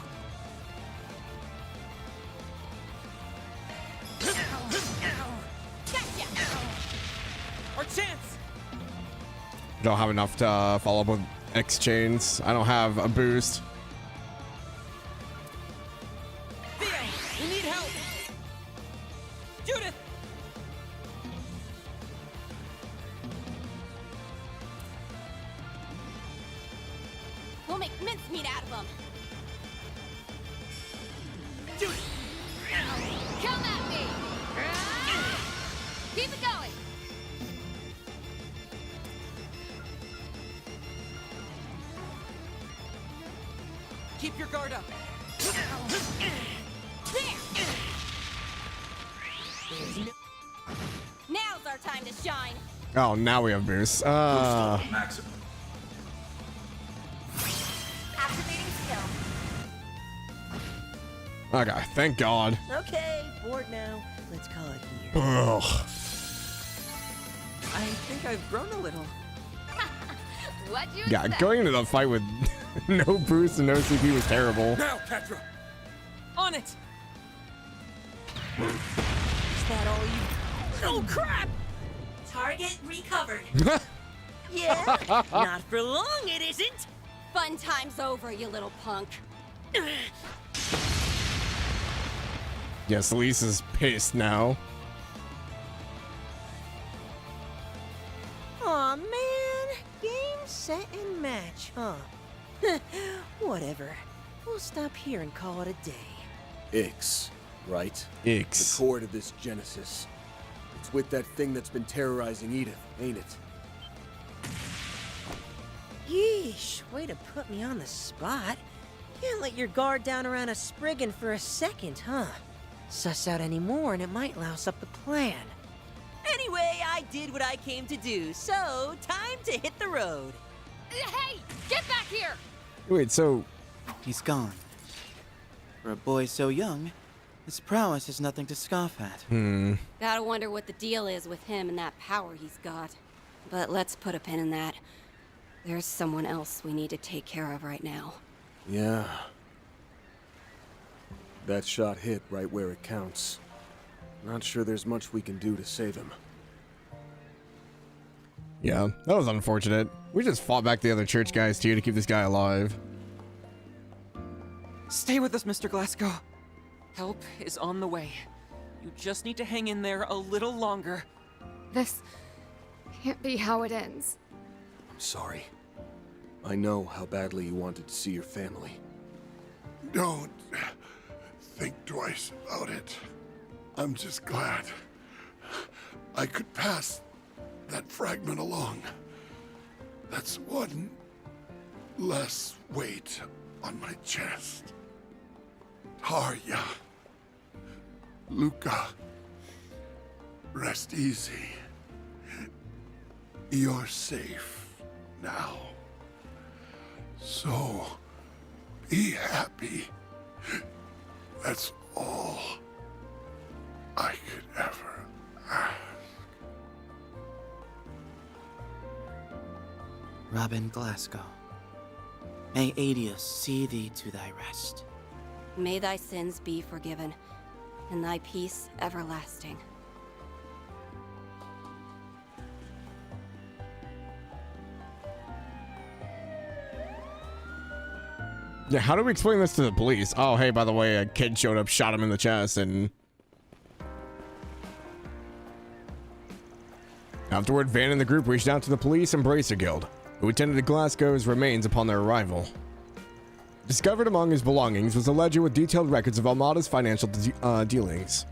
Our chance. Don't have enough to follow up with X chains. I don't have a boost. Theo, we need help. Judith. We'll make mincemeat out of them. Come at me. Keep it going. Keep your guard up. Now's our time to shine. Oh, now we have boost. Maximum. Activating skill. Okay, thank God. Okay, bored now. Let's call it here. Ugh. I think I've grown a little. What'd you Yeah, expect? going into the fight with no boost and no CP was terrible. Now, Petra. On it. Is that all you? Oh crap! Target recovered. Yeah, not for long, it isn't. Fun time's over, you little punk. Yes, Lisa's pissed now. Aw, man. Game, set, and match, huh? Whatever. We'll stop here and call it a day. Ix, right? Ix. The core to this Genesis. It's with that thing that's been terrorizing Edith, ain't it? Yeesh, way to put me on the spot. Can't let your guard down around a Spriggan for a second, huh? Suss out any more and it might louse up the plan. Anyway, I did what I came to do, so time to hit the road. Hey, get back here. Wait, so He's gone. For a boy so young, his prowess is nothing to scoff at. Gotta wonder what the deal is with him and that power he's got. But let's put a pin in that. There's someone else we need to take care of right now. Yeah. That shot hit right where it counts. Not sure there's much we can do to save him. yeah, that was unfortunate. We just fought back the other church guys too to keep this guy alive. Stay with us, Mr. Glasgow. Help is on the way. You just need to hang in there a little longer. This can't be how it ends. I'm sorry. I know how badly you wanted to see your family. Don't think twice about it. I'm just glad I could pass that fragment along. That's one less weight on my chest. Tarja, Luca, rest easy. You're safe now. So, be happy. That's all I could ever ask. Robin Glasgow, may Adius see thee to thy rest. May thy sins be forgiven, and thy peace everlasting. Yeah, how do we explain this to the police? Oh, hey, by the way, a kid showed up, shot him in the chest, and... Afterward, Van and the group reached out to the police and Bracer Guild, who attended to Glasgow's remains upon their arrival. Discovered among his belongings was a ledger with detailed records of Almata's financial dealings.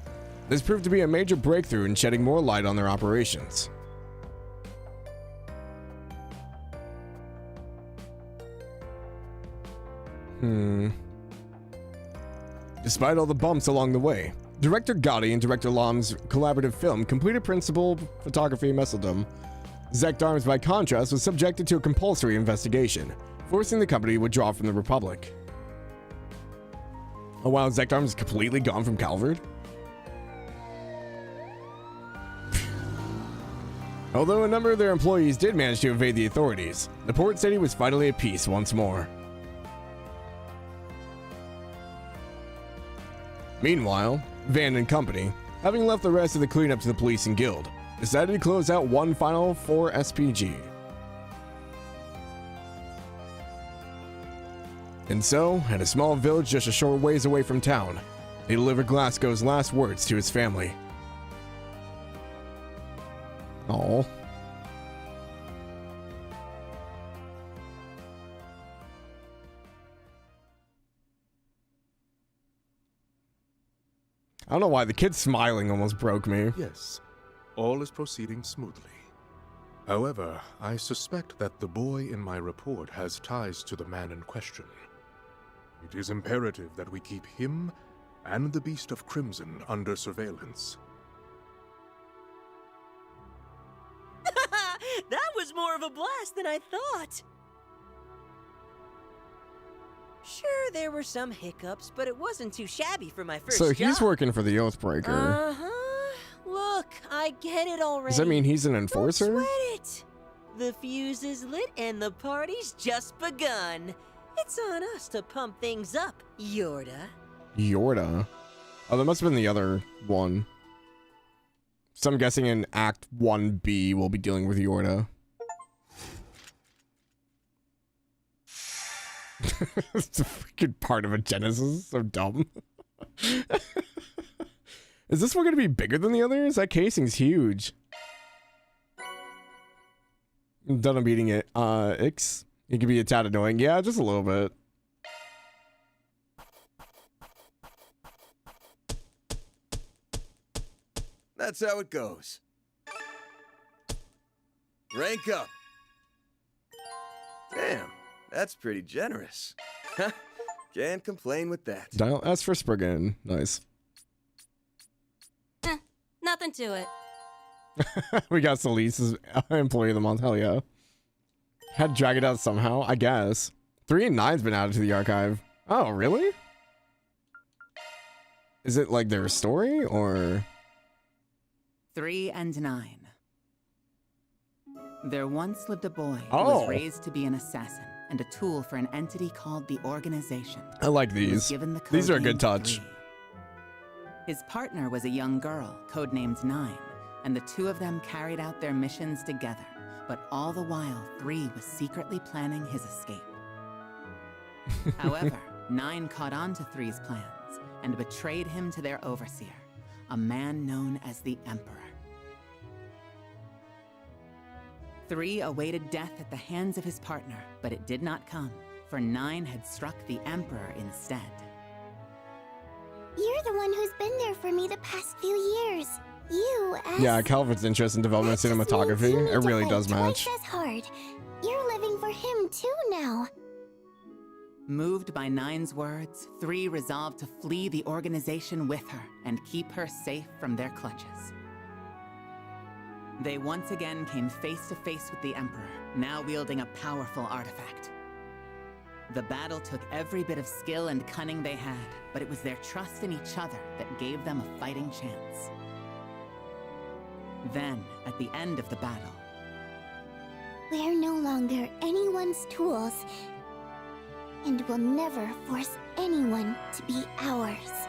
This proved to be a major breakthrough in shedding more light on their operations. Despite all the bumps along the way, Director Gotti and Director Lam's collaborative film completed principal photography Messeldom. Zect Arms, by contrast, was subjected to a compulsory investigation, forcing the company to withdraw from the Republic. Oh wow, Zect Arms is completely gone from Calvard? Although a number of their employees did manage to evade the authorities, the port city was finally at peace once more. Meanwhile, Van and company, having left the rest of the cleanup to the police and guild, decided to close out one final 4 SPG. And so, at a small village just a short ways away from town, they delivered Glasgow's last words to his family. Aww. I don't know why the kid smiling almost broke me. Yes, all is proceeding smoothly. However, I suspect that the boy in my report has ties to the man in question. It is imperative that we keep him and the Beast of Crimson under surveillance. That was more of a blast than I thought. Sure, there were some hiccups, but it wasn't too shabby for my first So job. he's working for the Oathbreaker. Uh-huh. Look, I get it already. Does that mean he's an enforcer? Don't sweat it. The fuse is lit and the party's just begun. It's on us to pump things up, Yorda. Yorda? Oh, that must have been the other one. So I'm guessing in Act 1B we'll be dealing with Yorda. It's a freaking part of a Genesis. So dumb. Is this one going to be bigger than the others? That casing's huge. I'm done beating it. Ix. It can be a tad annoying. Yeah, just a little bit. That's how it goes. Rank up. Damn, that's pretty generous. Can't complain with that. Dial S for Spriggan. Nice. Nothing to it. We got Celeste as Employee of the Month. Hell yeah. Had to drag it out somehow, I guess. 3 and 9's been added to the archive. Oh, really? Is it like their story, or...? 3 and 9. There once lived a boy who Oh. was raised to be an assassin and a tool for an entity called the Organization. I like He was these. given the These are a codename good touch. 3. His partner was a young girl, codenamed 9, and the two of them carried out their missions together. But all the while, 3 was secretly planning his escape. However, 9 caught on to 3's plans and betrayed him to their overseer, a man known as the Emperor. 3 awaited death at the hands of his partner, but it did not come, for 9 had struck the Emperor instead. You're the one who's been there for me the past few years. You, as Yeah, Calvert's interest in development of cinematography, it really does match. twice as hard. You're living for him too now. Moved by 9's words, 3 resolved to flee the organization with her and keep her safe from their clutches. They once again came face to face with the Emperor, now wielding a powerful artifact. The battle took every bit of skill and cunning they had, but it was their trust in each other that gave them a fighting chance. Then, at the end of the battle, We're no longer anyone's tools, and will never force anyone to be ours.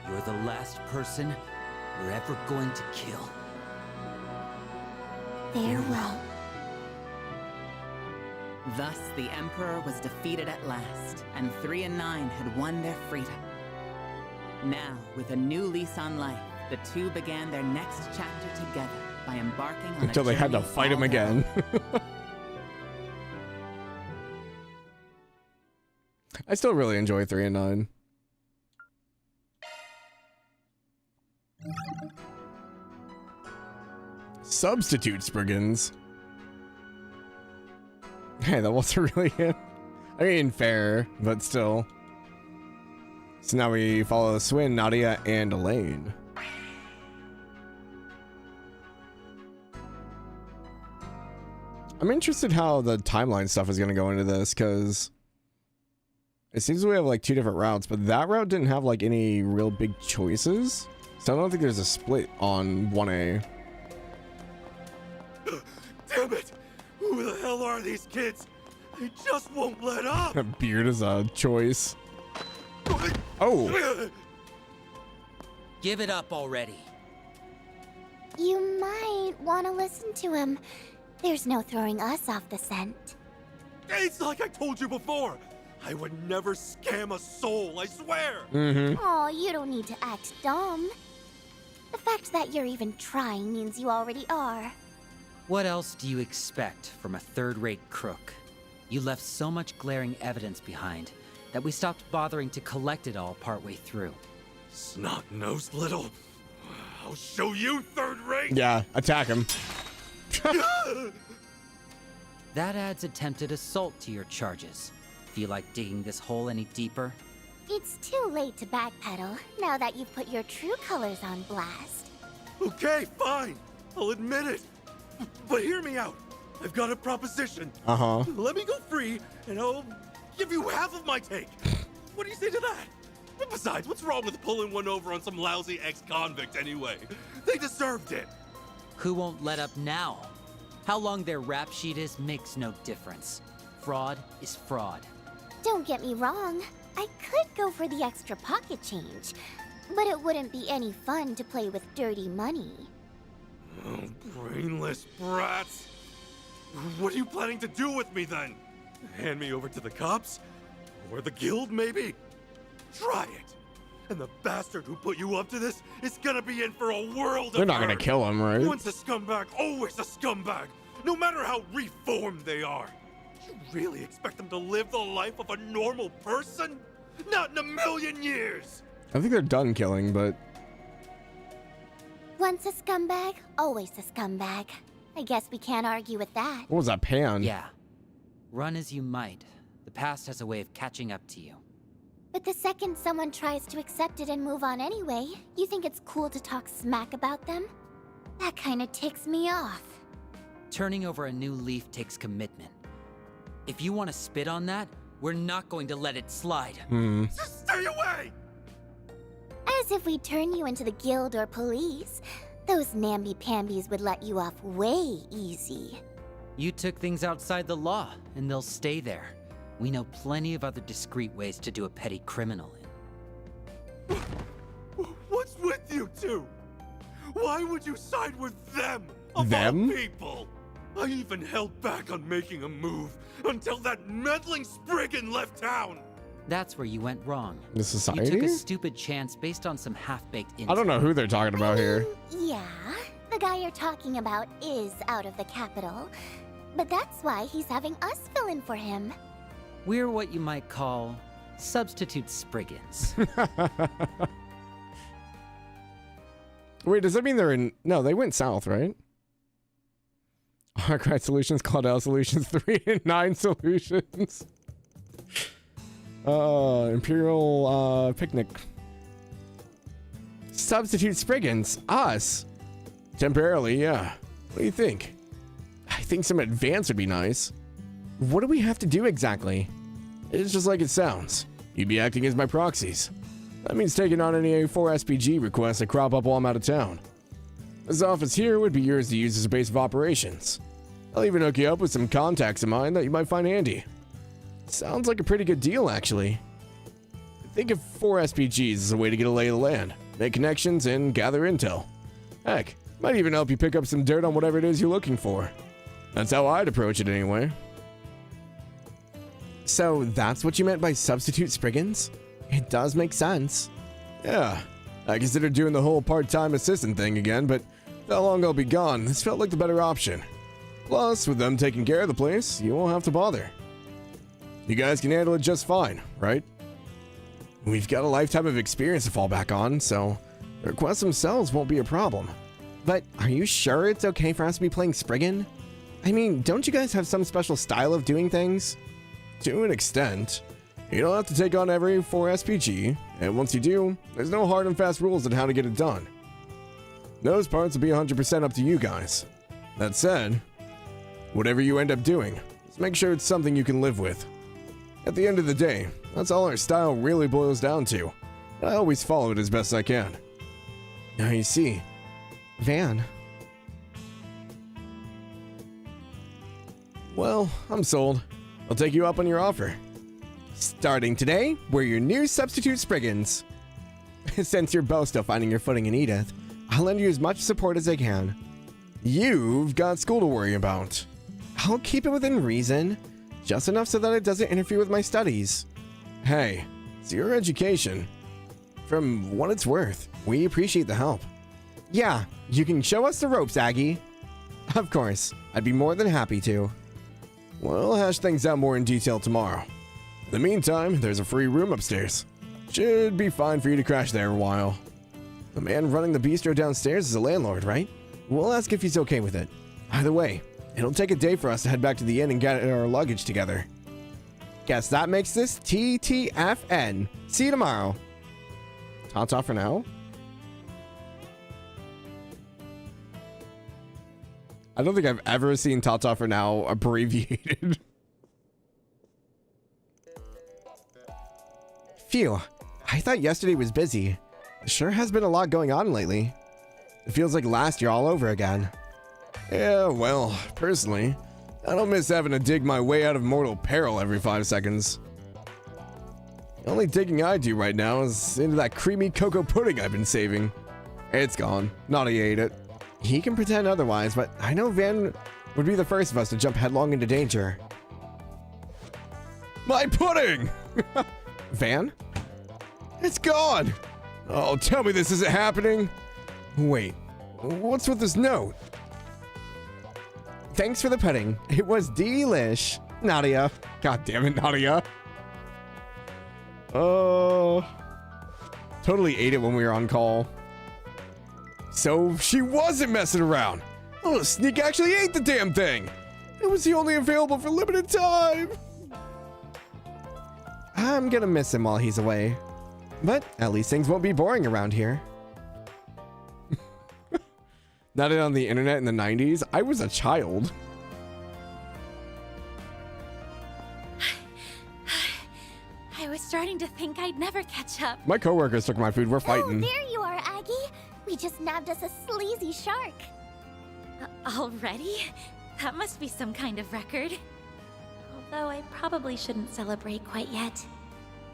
You're the last person we're ever going to kill. Farewell. Thus, the Emperor was defeated at last, and 3 and 9 had won their freedom. Now, with a new lease on life, the two began their next chapter together by embarking on Until they had to fight him again. I still really enjoy 3 and 9. Substitute Spriggans. Hey, that wasn't really it. I mean, fair, but still. So now we follow Swin, Nadia, and Elaine. I'm interested how the timeline stuff is going to go into this, because it seems we have like 2 different routes, but that route didn't have like any real big choices. So I don't think there's a split on 1A. Damn it! Who the hell are these kids? They just won't let up! That beard is a choice. Oh! Give it up already. You might want to listen to him. There's no throwing us off the scent. It's like I told you before! I would never scam a soul, I swear! Oh, you don't need to act dumb. The fact that you're even trying means you already are. What else do you expect from a third-rate crook? You left so much glaring evidence behind that we stopped bothering to collect it all partway through. Snot-nosed little... I'll show you third-rate! Yeah, attack him. That adds attempted assault to your charges. Feel like digging this hole any deeper? It's too late to backpedal, now that you've put your true colors on blast. Okay, fine. I'll admit it. But hear me out. I've got a proposition. Uh-huh. Let me go free, and I'll give you half of my take. What do you say to that? And besides, what's wrong with pulling one over on some lousy ex-convict anyway? They deserved it. Who won't let up now? How long their rap sheet is makes no difference. Fraud is fraud. Don't get me wrong. I could go for the extra pocket change, but it wouldn't be any fun to play with dirty money. Oh, brainless brats. What are you planning to do with me then? Hand me over to the cops? Or the guild, maybe? Try it. And the bastard who put you up to this is gonna be in for a world of They're not gonna hurt. kill him, right? Once a scumbag, always a scumbag. No matter how reformed they are. You really expect them to live the life of a normal person? Not in a million years! I think they're done killing, but... Once a scumbag, always a scumbag. I guess we can't argue with that. What was that, Pan? Yeah. Run as you might, the past has a way of catching up to you. But the second someone tries to accept it and move on anyway, you think it's cool to talk smack about them? That kinda ticks me off. Turning over a new leaf takes commitment. If you want to spit on that, we're not going to let it slide. Just stay away! As if we turn you into the guild or police. Those namby-pambies would let you off way easy. You took things outside the law, and they'll stay there. We know plenty of other discreet ways to do a petty criminal in. What's with you two? Why would you side with them? Of Them? all people? I even held back on making a move until that meddling Spriggan left town. That's where you went wrong. The society? You took a stupid chance based on some half-baked intel. I don't know who they're talking about here. Yeah, the guy you're talking about is out of the capital. But that's why he's having us fill in for him. We're what you might call substitute Spriggans. Wait, does that mean they're in... No, they went south, right? Archive Solutions, Cloud Out Solutions, 3 and 9 Solutions. Imperial Picnic. Substitute Spriggans. Us. Temporarily, yeah. What do you think? I think some advance would be nice. What do we have to do exactly? It's just like it sounds. You'd be acting as my proxies. That means taking on any A4 SPG requests that crop up while I'm out of town. This office here would be yours to use as a base of operations. I'll even hook you up with some contacts of mine that you might find handy. Sounds like a pretty good deal, actually. Think of 4 SPGs as a way to get a lay of the land, make connections, and gather intel. Heck, might even help you pick up some dirt on whatever it is you're looking for. That's how I'd approach it anyway. So that's what you meant by substitute Spriggans? It does make sense. Yeah, I considered doing the whole part-time assistant thing again, but with how long I'll be gone, this felt like the better option. Plus, with them taking care of the place, you won't have to bother. You guys can handle it just fine, right? We've got a lifetime of experience to fall back on, so the requests themselves won't be a problem. But are you sure it's okay for us to be playing Spriggan? I mean, don't you guys have some special style of doing things? To an extent. You don't have to take on every 4 SPG, and once you do, there's no hard and fast rules on how to get it done. Those parts will be 100% up to you guys. That said, whatever you end up doing, just make sure it's something you can live with. At the end of the day, that's all our style really boils down to, and I always follow it as best I can. Now you see, Van. Well, I'm sold. I'll take you up on your offer. Starting today, we're your new substitute Spriggans. Since you're both still finding your footing in Edith, I'll lend you as much support as I can. You've got school to worry about. I'll keep it within reason, just enough so that it doesn't interfere with my studies. Hey, it's your education. From what it's worth, we appreciate the help. Yeah, you can show us the ropes, Aggie. Of course, I'd be more than happy to. We'll hash things out more in detail tomorrow. In the meantime, there's a free room upstairs. Should be fine for you to crash there a while. The man running the bistro downstairs is a landlord, right? We'll ask if he's okay with it. Either way, it'll take a day for us to head back to the inn and get our luggage together. Guess that makes this TTFN. See you tomorrow. Ta-ta for now. I don't think I've ever seen Ta-ta for now abbreviated. Phew, I thought yesterday was busy. Sure has been a lot going on lately. It feels like last year all over again. Yeah, well, personally, I don't miss having to dig my way out of mortal peril every 5 seconds. The only digging I do right now is into that creamy cocoa pudding I've been saving. It's gone. Naughty ate it. He can pretend otherwise, but I know Van would be the first of us to jump headlong into danger. My pudding! Van? It's gone! Oh, tell me this isn't happening! Wait, what's with this note? Thanks for the pudding. It was delish. Nadia. God damn it, Nadia. Oh. Totally ate it when we were on call. So she wasn't messing around. Oh, Sneak actually ate the damn thing. It was the only available for limited time. I'm gonna miss him while he's away. But at least things won't be boring around here. Not on the internet in the 90s. I was a child. I was starting to think I'd never catch up. My coworkers took my food. We're fighting. Oh, there you are, Aggie. We just nabbed us a sleazy shark. Already? That must be some kind of record. Although I probably shouldn't celebrate quite yet.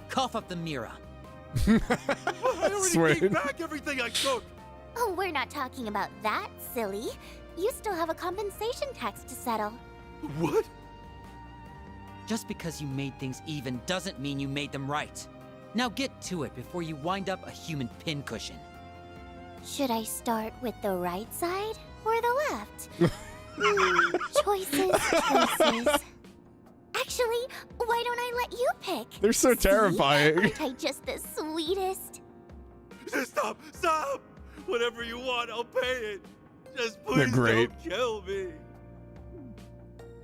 Cough up the Mira. I already gave back everything I took. Oh, we're not talking about that, silly. You still have a compensation tax to settle. What? Just because you made things even doesn't mean you made them right. Now get to it before you wind up a human pincushion. Should I start with the right side or the left? Choices. Actually, why don't I let you pick? They're so terrifying. Aren't I just the sweetest? Stop! Whatever you want, I'll pay it. Just They're please great. don't kill me.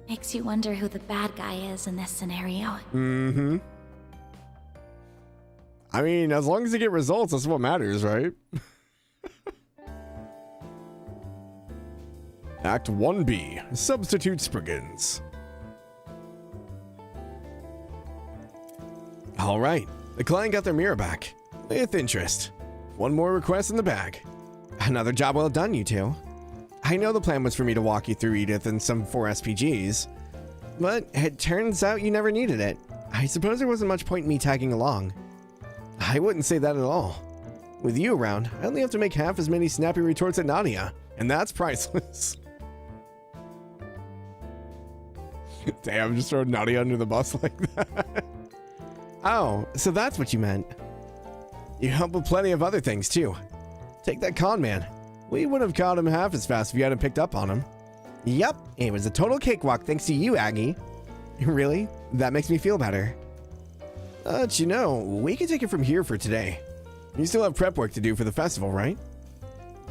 Makes you wonder who the bad guy is in this scenario. Mm-hmm. I mean, as long as you get results, that's what matters, right? Act 1B, Substitute Spriggans. All right, the client got their mirror back. With interest. One more request in the bag. Another job well done, you two. I know the plan was for me to walk you through Edith and some 4 SPGs, but it turns out you never needed it. I suppose there wasn't much point in me tagging along. I wouldn't say that at all. With you around, I only have to make half as many snappy retorts at Nadia, and that's priceless. Damn, just throwing Nadia under the bus like that. Oh, so that's what you meant. You help with plenty of other things, too. Take that con man. We would have caught him half as fast if you hadn't picked up on him. Yep, it was a total cakewalk thanks to you, Aggie. Really? That makes me feel better. But you know, we can take it from here for today. You still have prep work to do for the festival, right?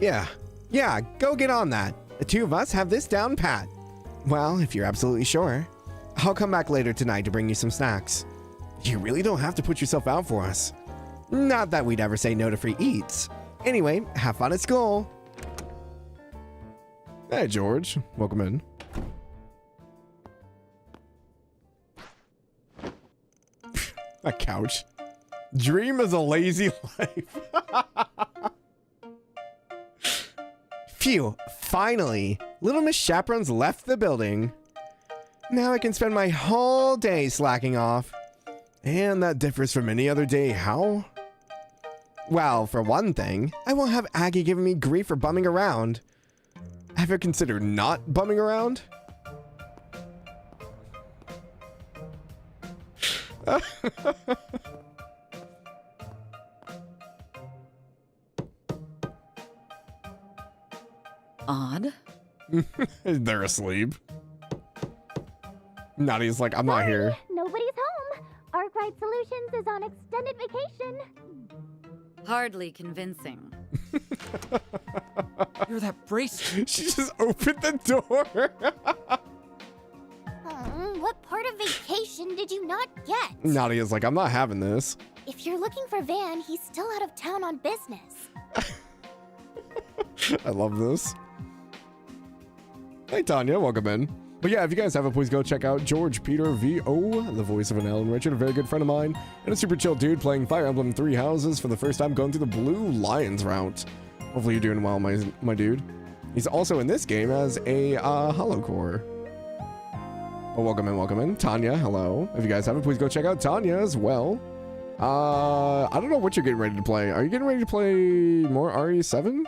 Yeah, go get on that. The two of us have this down pat. Well, if you're absolutely sure. I'll come back later tonight to bring you some snacks. You really don't have to put yourself out for us. Not that we'd ever say no to free eats. Anyway, have fun at school. Hey, George. Welcome in. A couch. Dream is a lazy life. Phew, finally. Little Miss Chaperone's left the building. Now I can spend my whole day slacking off. And that differs from any other day, how? Well, for one thing, I won't have Aggie giving me grief for bumming around. Ever considered not bumming around? Odd. They're asleep. Nadia's like, I'm not here. Nobody's home. Arkwright Solutions is on extended vacation. Hardly convincing. You're that brace. She just opened the door. What part of vacation did you not get? Nadia's like, I'm not having this. If you're looking for Van, he's still out of town on business. I love this. Hey, Tanya, welcome in. But yeah, if you guys haven't, please go check out George Peter V.O., the voice of an Alan Richard, a very good friend of mine, and a super chill dude playing Fire Emblem 3 Houses for the first time going through the Blue Lions route. Hopefully you're doing well, my dude. He's also in this game as a Holocore. Oh, welcome in. Tanya, hello. If you guys haven't, please go check out Tanya as well. I don't know what you're getting ready to play. Are you getting ready to play more RE7?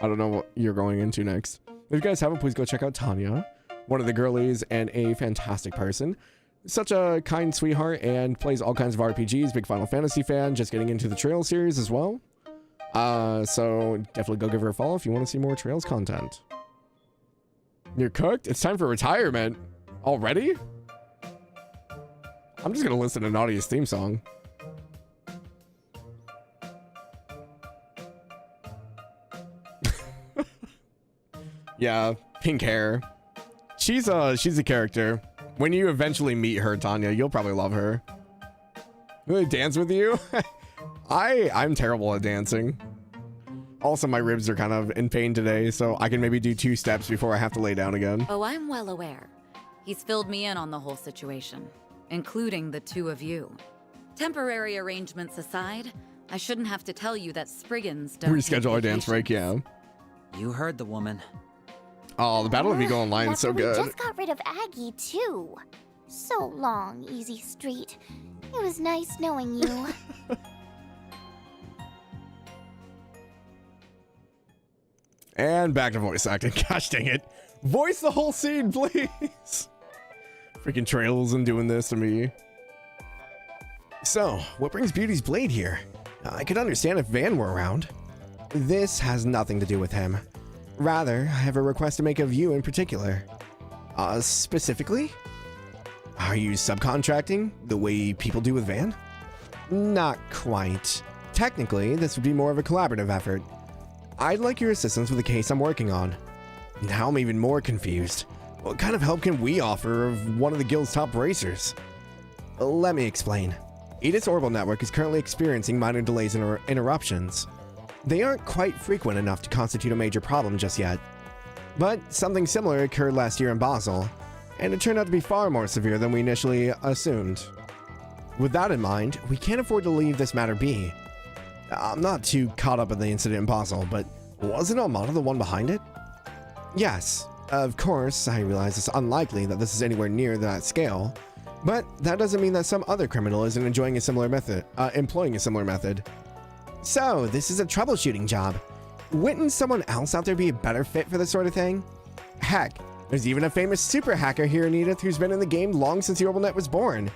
I don't know what you're going into next. If you guys haven't, please go check out Tanya. One of the girlies and a fantastic person. Such a kind sweetheart and plays all kinds of RPGs. Big Final Fantasy fan. Just getting into the Trails series as well. So definitely go give her a follow if you want to see more Trails content. You're cooked? It's time for retirement. Already? I'm just going to listen to Nadia's theme song. Yeah, pink hair. She's a character. When you eventually meet her, Tanya, you'll probably love her. Really dance with you? I'm terrible at dancing. Also, my ribs are kind of in pain today, so I can maybe do 2 steps before I have to lay down again. Oh, I'm well aware. He's filled me in on the whole situation, including the two of you. Temporary arrangements aside, I shouldn't have to tell you that Spriggans don't reschedule our dance break, yeah. You heard the woman. Oh, the Battle of Eagle Online is so good. We just got rid of Aggie, too. So long, Easy Street. It was nice knowing you. And back to voice acting. Gosh dang it. Voice the whole scene, please. Freaking Trails and doing this to me. So, what brings Beauty's Blade here? I could understand if Van were around. This has nothing to do with him. Rather, I have a request to make of you in particular. Specifically? Are you subcontracting the way people do with Van? Not quite. Technically, this would be more of a collaborative effort. I'd like your assistance with a case I'm working on. Now I'm even more confused. What kind of help can we offer of one of the guild's top racers? Let me explain. Edith's orbital network is currently experiencing minor delays and interruptions. They aren't quite frequent enough to constitute a major problem just yet. But something similar occurred last year in Basel, and it turned out to be far more severe than we initially assumed. With that in mind, we can't afford to leave this matter be. I'm not too caught up in the incident in Basel, but Wasn't Almata the one behind it? Yes, of course, I realize it's unlikely that this is anywhere near that scale, but that doesn't mean that some other criminal isn't employing a similar method. So, this is a troubleshooting job. Wouldn't someone else out there be a better fit for this sort of thing? Heck, there's even a famous super hacker here in Edith who's been in the game long since the OrbitalNet was born.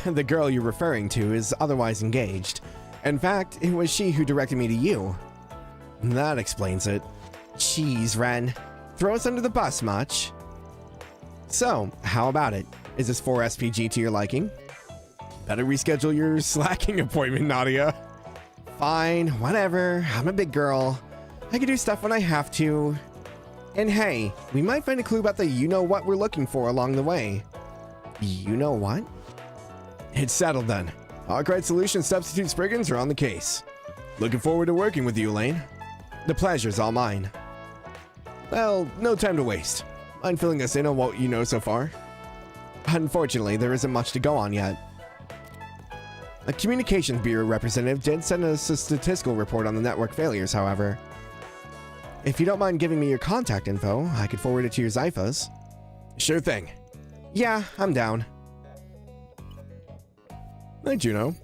The girl you're referring to is otherwise engaged. In fact, it was she who directed me to you. That explains it. Jeez, Ren. Throw us under the bus much? So, how about it? Is this 4 SPG to your liking? Better reschedule your slacking appointment, Nadia. Fine, whatever. I'm a big girl. I can do stuff when I have to. And hey, we might find a clue about the you-know-what we're looking for along the way. You-know-what? It's settled then. Arkwright Solutions substitute Spriggans are on the case. Looking forward to working with you, Elaine. The pleasure's all mine. Well, no time to waste. Mind filling us in on what you know so far? Unfortunately, there isn't much to go on yet. A Communications Bureau representative did send us a statistical report on the network failures, however. If you don't mind giving me your contact info, I could forward it to your Zyphos. Sure thing. Yeah, I'm down. Hi, Juno.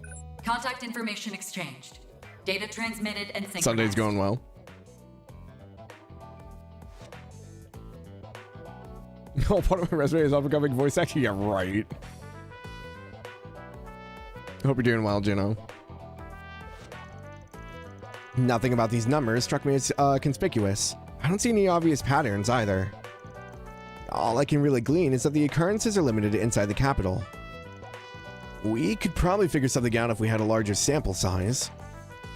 Contact information exchanged. Data transmitted and synchronized. Sunday's going well. Oh, part of my resume is upcoming voice acting. Yeah, right. Hope you're doing well, Juno. Nothing about these numbers struck me as conspicuous. I don't see any obvious patterns either. All I can really glean is that the occurrences are limited inside the capital. We could probably figure something out if we had a larger sample size.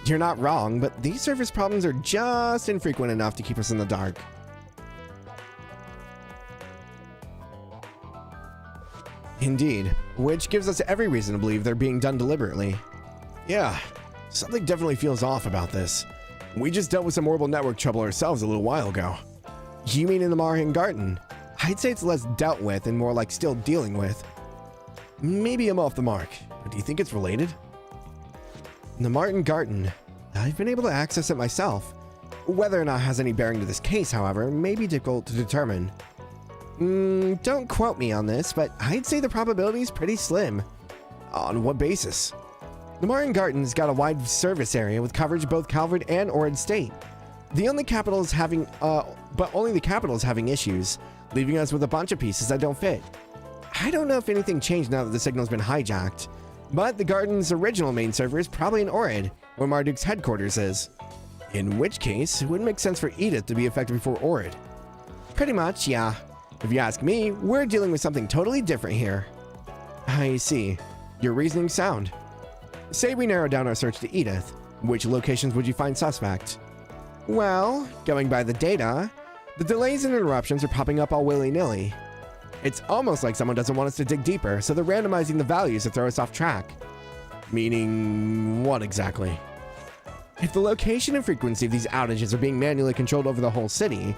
You're not wrong, but these surface problems are just infrequent enough to keep us in the dark. Indeed, which gives us every reason to believe they're being done deliberately. Yeah, something definitely feels off about this. We just dealt with some horrible network trouble ourselves a little while ago. You mean in the Marhan Garden? I'd say it's less dealt with and more like still dealing with. Maybe I'm off the mark, but do you think it's related? The Martin Garden. I've been able to access it myself. Whether or not it has any bearing to this case, however, may be difficult to determine. Don't quote me on this, but I'd say the probability is pretty slim. On what basis? The Martin Garden's got a wide service area with coverage both Calvert and Orid State. Only the capital is having issues, leaving us with a bunch of pieces that don't fit. I don't know if anything changed now that the signal's been hijacked, but the Garden's original main server is probably in Orid, where Marduk's headquarters is. In which case, it wouldn't make sense for Edith to be affected before Orid. Pretty much, yeah. If you ask me, we're dealing with something totally different here. I see. Your reasoning's sound. Say we narrow down our search to Edith. Which locations would you find suspect? Well, going by the data, the delays and interruptions are popping up all willy-nilly. It's almost like someone doesn't want us to dig deeper, so they're randomizing the values to throw us off track. Meaning what exactly? If the location and frequency of these outages are being manually controlled over the whole city,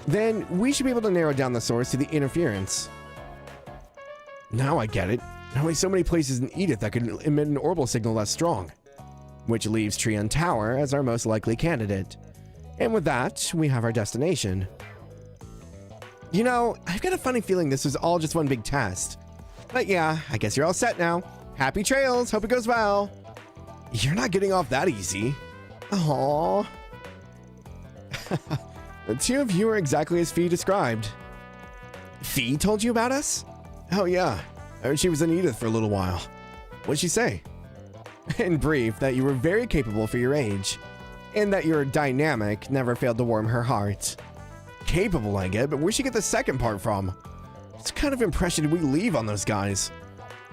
then we should be able to narrow down the source to the interference. Now I get it. Only so many places in Edith that could emit an orbital signal less strong. Which leaves Trion Tower as our most likely candidate. And with that, we have our destination. You know, I've got a funny feeling this was all just one big test. But yeah, I guess you're all set now. Happy trails, hope it goes well. You're not getting off that easy. Aww. The two of you are exactly as Fee described. Fee told you about us? Oh yeah, I heard she was in Edith for a little while. What'd she say? In brief, that you were very capable for your age, and that your dynamic never failed to warm her heart. Capable, I get, but where'd she get the second part from? What kind of impression did we leave on those guys?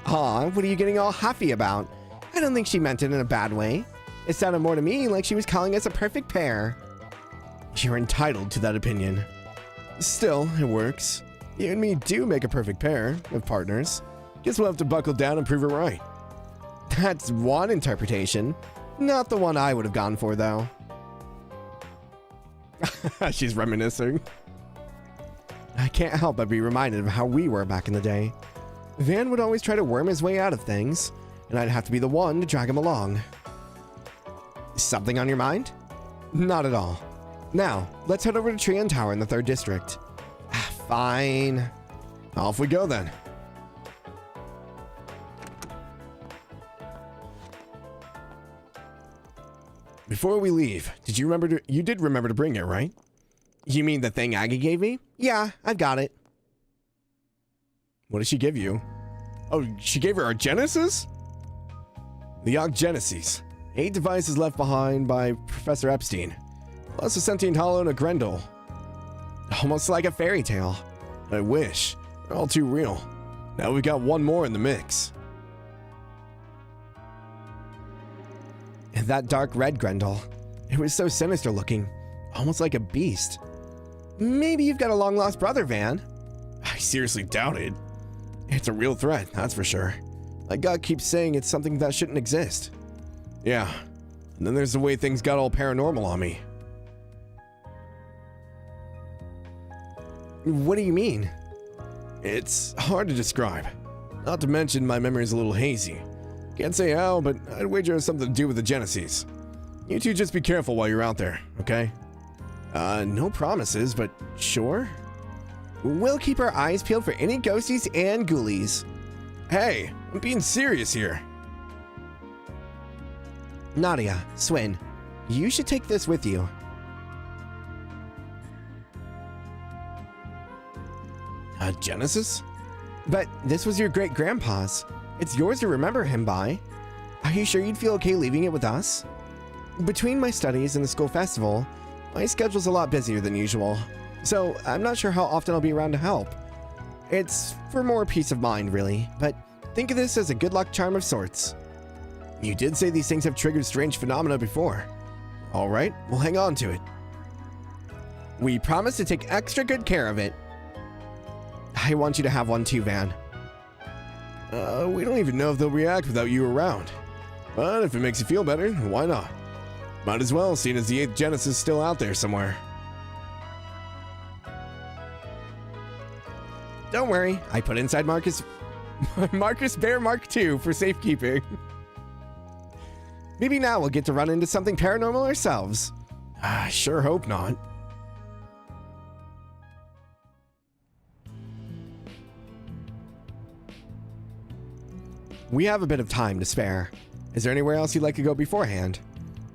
Aw, what are you getting all huffy about? I don't think she meant it in a bad way. It sounded more to me like she was calling us a perfect pair. You're entitled to that opinion. Still, it works. You and me do make a perfect pair of partners. Guess we'll have to buckle down and prove it right. That's one interpretation. Not the one I would have gone for, though. She's reminiscing. I can't help but be reminded of how we were back in the day. Van would always try to worm his way out of things, and I'd have to be the one to drag him along. Something on your mind? Not at all. Now, let's head over to Trian Tower in the 3rd District. Fine. Off we go then. Before we leave, you did remember to bring it, right? You mean the thing Aggie gave me? Yeah, I've got it. What did she give you? Oh, she gave her our Genesis? The Ogg Genesis. 8 devices left behind by Professor Epstein. Plus a sentient hollow and a Grendel. Almost like a fairy tale. I wish. They're all too real. Now we've got one more in the mix. And that dark red Grendel. It was so sinister looking. Almost like a beast. Maybe you've got a long-lost brother, Van. I seriously doubt it. It's a real threat, that's for sure. My gut keeps saying it's something that shouldn't exist. Yeah. And then there's the way things got all paranormal on me. What do you mean? It's hard to describe. Not to mention my memory's a little hazy. Can't say how, but I'd wager it has something to do with the Genesis. You two just be careful while you're out there, okay? No promises, but sure? We'll keep our eyes peeled for any ghosties and ghoulies. Hey, I'm being serious here. Nadia, Swin, you should take this with you. A Genesis? But this was your great-grandpa's. It's yours to remember him by. Are you sure you'd feel okay leaving it with us? Between my studies and the school festival, my schedule's a lot busier than usual, so I'm not sure how often I'll be around to help. It's for more peace of mind, really, but think of this as a good luck charm of sorts. You did say these things have triggered strange phenomena before. All right, we'll hang on to it. We promise to take extra good care of it. I want you to have one too, Van. We don't even know if they'll react without you around. But if it makes you feel better, why not? Might as well, seeing as the 8th Genesis is still out there somewhere. Don't worry, I put inside Marcus Bear Mark II for safekeeping. Maybe now we'll get to run into something paranormal ourselves. I sure hope not. We have a bit of time to spare. Is there anywhere else you'd like to go beforehand?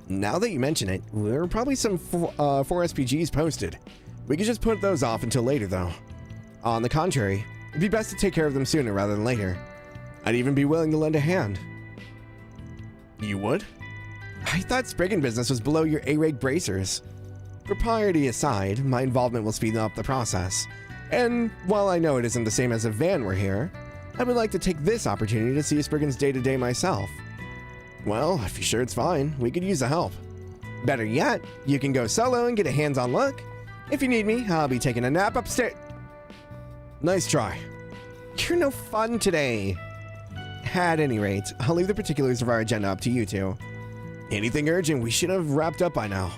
Now that you mention it, there are probably some 4 SPGs posted. We could just put those off until later, though. On the contrary, it'd be best to take care of them sooner rather than later. I'd even be willing to lend a hand. You would? I thought Spriggan business was below your A-rate bracers. Propriety aside, my involvement will speed up the process. And while I know it isn't the same as if Van were here, I would like to take this opportunity to see Spriggan's day-to-day myself. Well, if you're sure it's fine, we could use the help. Better yet, you can go solo and get a hands-on look. If you need me, I'll be taking a nap upstairs. Nice try. You're no fun today. At any rate, I'll leave the particulars of our agenda up to you two. Anything urgent we should have wrapped up by now.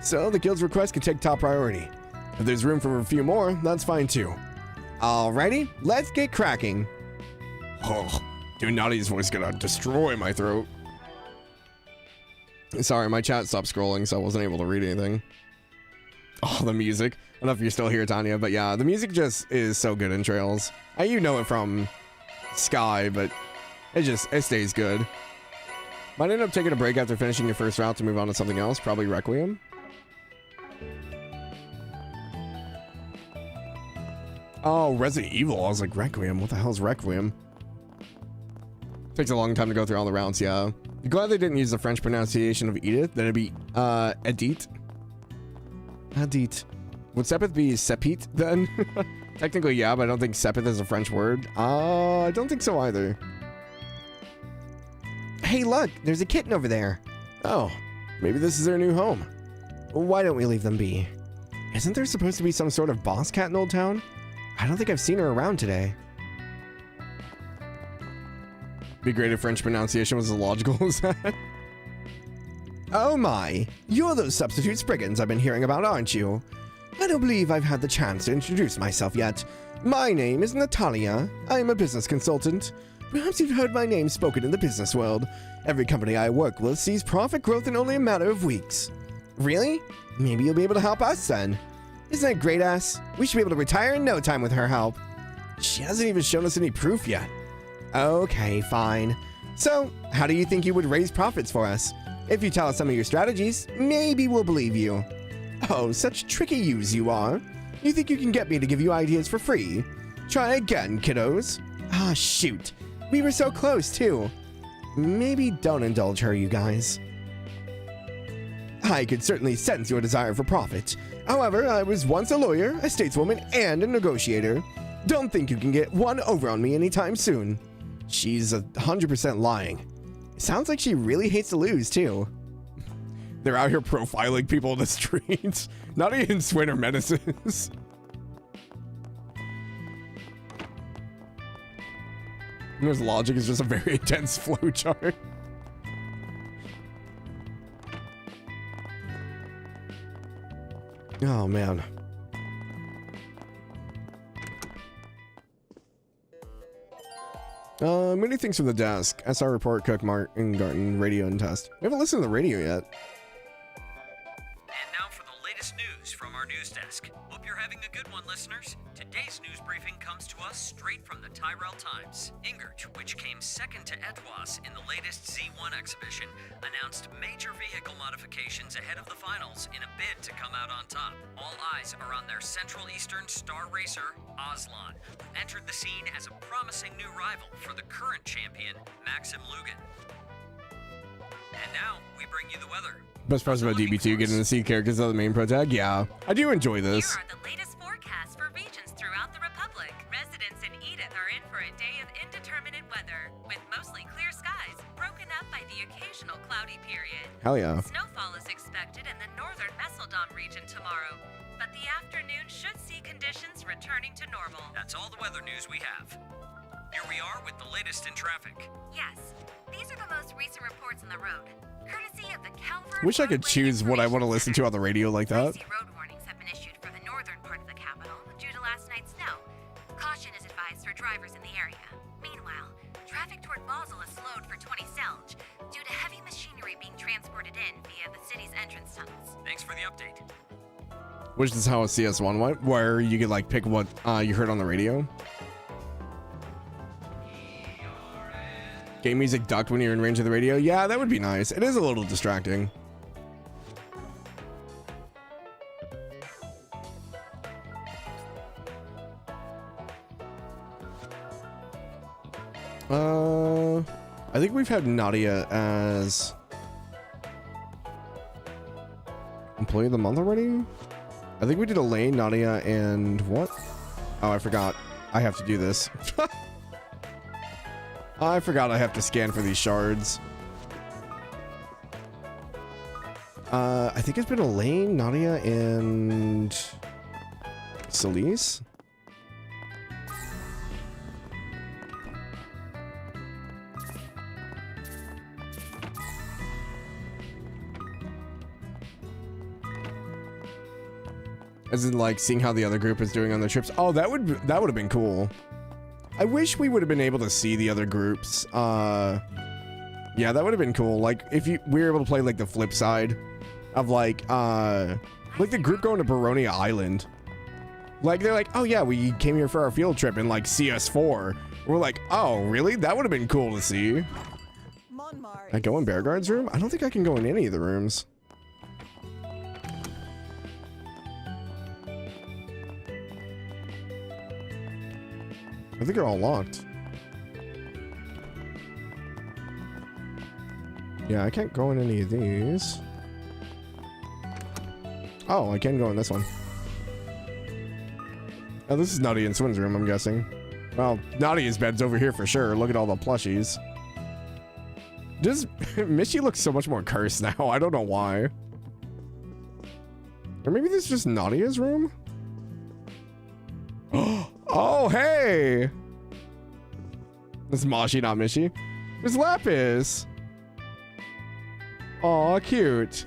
So the guild's request can take top priority. If there's room for a few more, that's fine too. Alrighty, let's get cracking. Oh, dude, Nadia's voice gonna destroy my throat. Sorry, my chat stopped scrolling, so I wasn't able to read anything. Oh, the music. I don't know if you're still here, Tanya, but yeah, the music just is so good in Trails. You know it from Sky, but it stays good. Might end up taking a break after finishing your first route to move on to something else, probably Requiem. Oh, Resident Evil. I was like, Requiem? What the hell is Requiem? Takes a long time to go through all the routes, yeah. I'm glad they didn't use the French pronunciation of Edith. Then it'd be, Edith. Edith. Would Sepith be Sepit then? Technically, yeah, but I don't think Sepith is a French word. I don't think so either. Hey, look, there's a kitten over there. Oh, maybe this is their new home. Why don't we leave them be? Isn't there supposed to be some sort of boss cat in Old Town? I don't think I've seen her around today. Be great if French pronunciation was as logical as that. Oh my, you're those substitute Spriggans I've been hearing about, aren't you? I don't believe I've had the chance to introduce myself yet. My name is Natalia. I am a business consultant. Perhaps you've heard my name spoken in the business world. Every company I work with sees profit growth in only a matter of weeks. Really? Maybe you'll be able to help us then. Isn't that great, ass? We should be able to retire in no time with her help. She hasn't even shown us any proof yet. Okay, fine. So, how do you think you would raise profits for us? If you tell us some of your strategies, maybe we'll believe you. Oh, such tricky yous you are. You think you can get me to give you ideas for free? Try again, kiddos. Ah, shoot. We were so close, too. Maybe don't indulge her, you guys. I could certainly sense your desire for profit. However, I was once a lawyer, a stateswoman, and a negotiator. Don't think you can get one over on me anytime soon. She's 100% lying. Sounds like she really hates to lose, too. They're out here profiling people in the streets. Not even Swin or menaces. His logic is just a very intense flowchart. Oh, man. Many things from the desk. SR report, cook, Martin, Garten, radio, and test. We haven't listened to the radio yet. And now for the latest news from our news desk. Hope you're having a good one, listeners. Today's news briefing comes to us straight from the Tyrell Times. Ingert, which came second to Etwas in the latest Z1 exhibition, announced major vehicle modifications ahead of the finals in a bid to come out on top. All eyes are on their Central Eastern star racer, Aslan, who entered the scene as a promising new rival for the current champion, Maxim Lugan. And now, we bring you the weather. Best part about DB2 getting to see characters of the main protag. Yeah, I do enjoy this. Here are the latest forecasts for regions throughout the Republic. Residents in Edith are in for a day of indeterminate weather, with mostly clear skies, broken up by the occasional cloudy period. Hell yeah. Snowfall is expected in the northern Messeldom region tomorrow, but the afternoon should see conditions returning to normal. That's all the weather news we have. Here we are with the latest in traffic. Yes, these are the most recent reports on the road. Courtesy of the Calvert Wish I could choose what I want to listen to on the radio like that. Icy road warnings have been issued for the northern part of the capital due to last night's snow. Caution is advised for drivers in the area. Meanwhile, traffic toward Basel is slowed for 20 Selge due to heavy machinery being transported in via the city's entrance tunnels. Thanks for the update. Which is how a CS1 went, where you could like pick what you heard on the radio. Game music ducked when you're in range of the radio. Yeah, that would be nice. It is a little distracting. I think we've had Nadia as employee of the month already. I think we did Elaine, Nadia, and what? Oh, I forgot. I have to do this. I forgot I have to scan for these shards. I think it's been Elaine, Nadia, and Celise. As in, like, seeing how the other group is doing on the trips. Oh, that would have been cool. I wish we would have been able to see the other groups. Yeah, that would have been cool. Like, if we were able to play, like, the flip side of, like the group going to Baronia Island. Like, they're like, oh, yeah, we came here for our field trip in, like, CS4. We're like, oh, really? That would have been cool to see. I go in Bearguard's room? I don't think I can go in any of the rooms. I think they're all locked. Yeah, I can't go in any of these. Oh, I can go in this one. Oh, this is Nadia and Swin's room, I'm guessing. Well, Nadia's bed's over here for sure. Look at all the plushies. Does Mishy looks so much more cursed now? I don't know why. Or maybe this is just Nadia's room? Oh, hey! This is Mashi, not Mishy. There's Lapis! Aw, cute.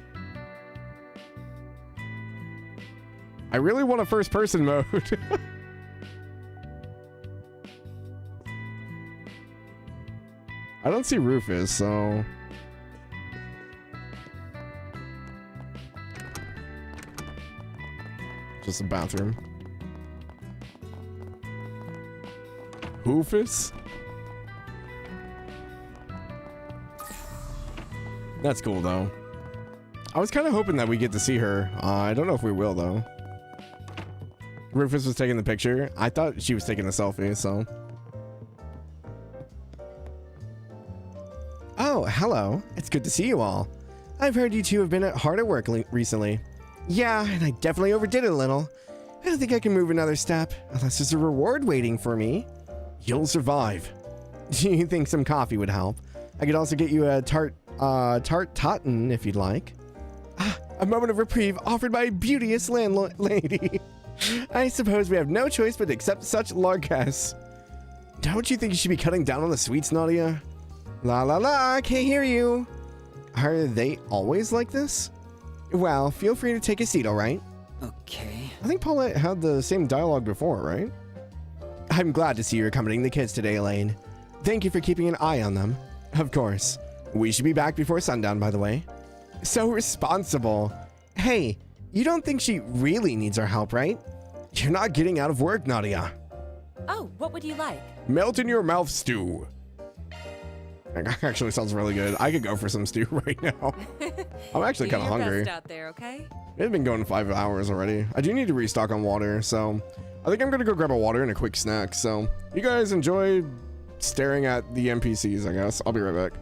I really want a first-person mode. I don't see Rufus, so... Just a bathroom. Rufus? That's cool, though. I was kind of hoping that we get to see her. I don't know if we will, though. Rufus was taking the picture. I thought she was taking a selfie, so... Oh, hello. It's good to see you all. I've heard you two have been hard at work recently. Yeah, and I definitely overdid it a little. I don't think I can move another step, unless there's a reward waiting for me. You'll survive. Do you think some coffee would help? I could also get you a tart tatin if you'd like. Ah, a moment of reprieve offered by a beauteous landlady. I suppose we have no choice but to accept such largesse. Don't you think you should be cutting down on the sweets, Nadia? La la la, I can't hear you. Are they always like this? Well, feel free to take a seat, alright? Okay. I think Paulette had the same dialogue before, right? I'm glad to see you're accompanying the kids today, Elaine. Thank you for keeping an eye on them. Of course. We should be back before sundown, by the way. So responsible. Hey, you don't think she really needs our help, right? You're not getting out of work, Nadia. Oh, what would you like? Melt in your mouth stew. That actually sounds really good. I could go for some stew right now. I'm actually kind of hungry. Best out there, okay? It's been going 5 hours already. I do need to restock on water, so I think I'm gonna go grab a water and a quick snack. So you guys enjoy staring at the NPCs, I guess. I'll be right back.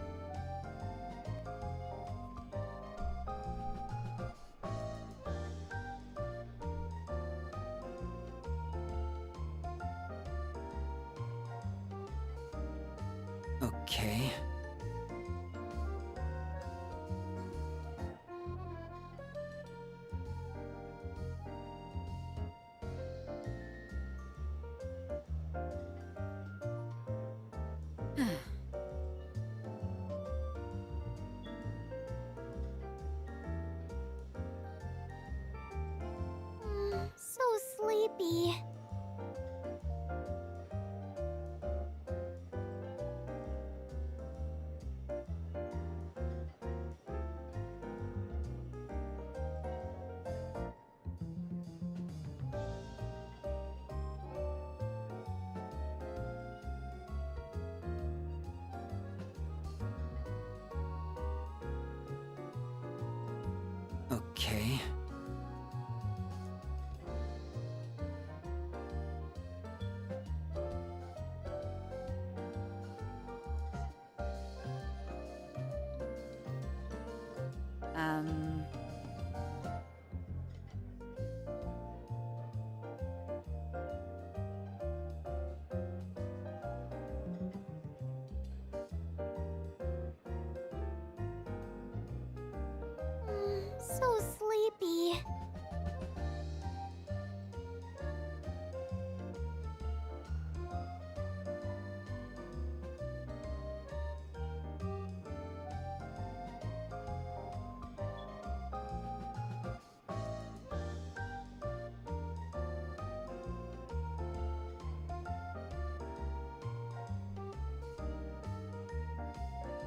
Okay. So sleepy. Okay. So sleepy.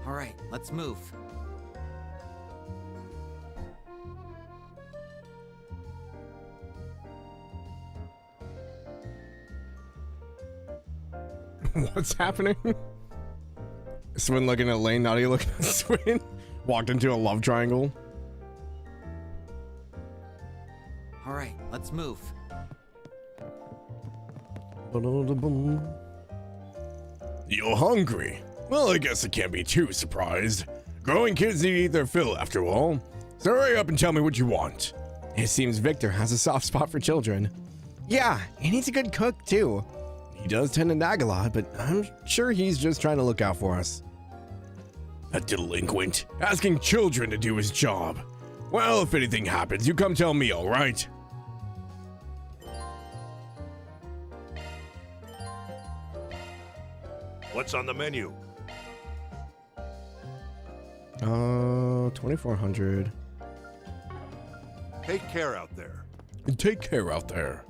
All right, let's move. What's happening? Swin looking at Elaine, Nadia looking at Swin. Walked into a love triangle. All right, let's move. You're hungry? Well, I guess I can't be too surprised. Growing kids need to eat their fill after all. So hurry up and tell me what you want. It seems Victor has a soft spot for children. Yeah, and he's a good cook, too. He does tend to nag a lot, but I'm sure he's just trying to look out for us. A delinquent, asking children to do his job. Well, if anything happens, you come tell me, all right? What's on the menu? 2400. Take care out there. Take care out there.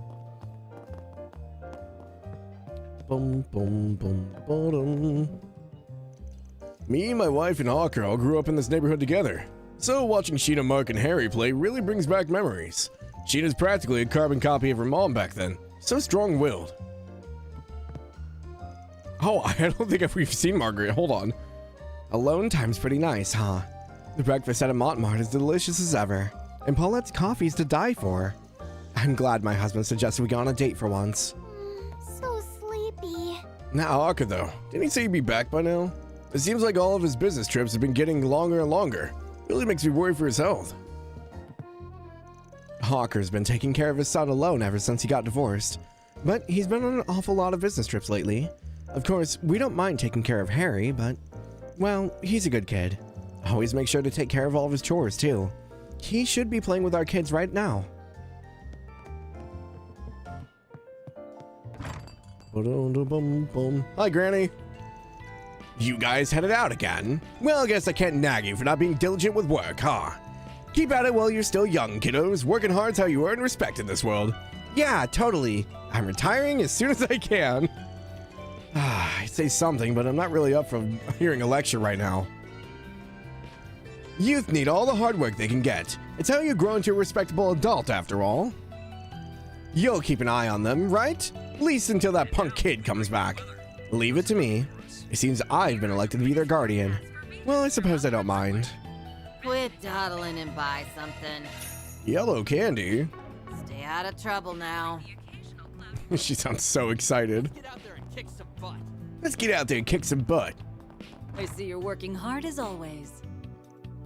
Boom, boom, boom, boom. Me, my wife, and Hawker all grew up in this neighborhood together. So watching Sheena, Mark, and Harry play really brings back memories. Sheena's practically a carbon copy of her mom back then. So strong-willed. Oh, I don't think we've seen Margaret. Hold on. Alone time's pretty nice, huh? The breakfast at a Montmart is delicious as ever. And Paulette's coffee's to die for. I'm glad my husband suggested we go on a date for once. So sleepy. Now, Hawker, though. Didn't he say he'd be back by now? It seems like all of his business trips have been getting longer and longer. Really makes me worry for his health. Hawker's been taking care of his son alone ever since he got divorced. But he's been on an awful lot of business trips lately. Of course, we don't mind taking care of Harry, but, well, he's a good kid. Always make sure to take care of all of his chores, too. He should be playing with our kids right now. Hi, Granny. You guys headed out again? Well, I guess I can't nag you for not being diligent with work, huh? Keep at it while you're still young, kiddos. Working hard's how you earn respect in this world. Yeah, totally. I'm retiring as soon as I can. I say something, but I'm not really up for hearing a lecture right now. Youth need all the hard work they can get. It's how you grow into a respectable adult, after all. You'll keep an eye on them, right? At least until that punk kid comes back. Leave it to me. It seems I've been elected to be their guardian. Well, I suppose I don't mind. Quit dawdling and buy something. Yellow candy? Stay out of trouble now. She sounds so excited. Let's get out there and kick some butt. I see you're working hard as always.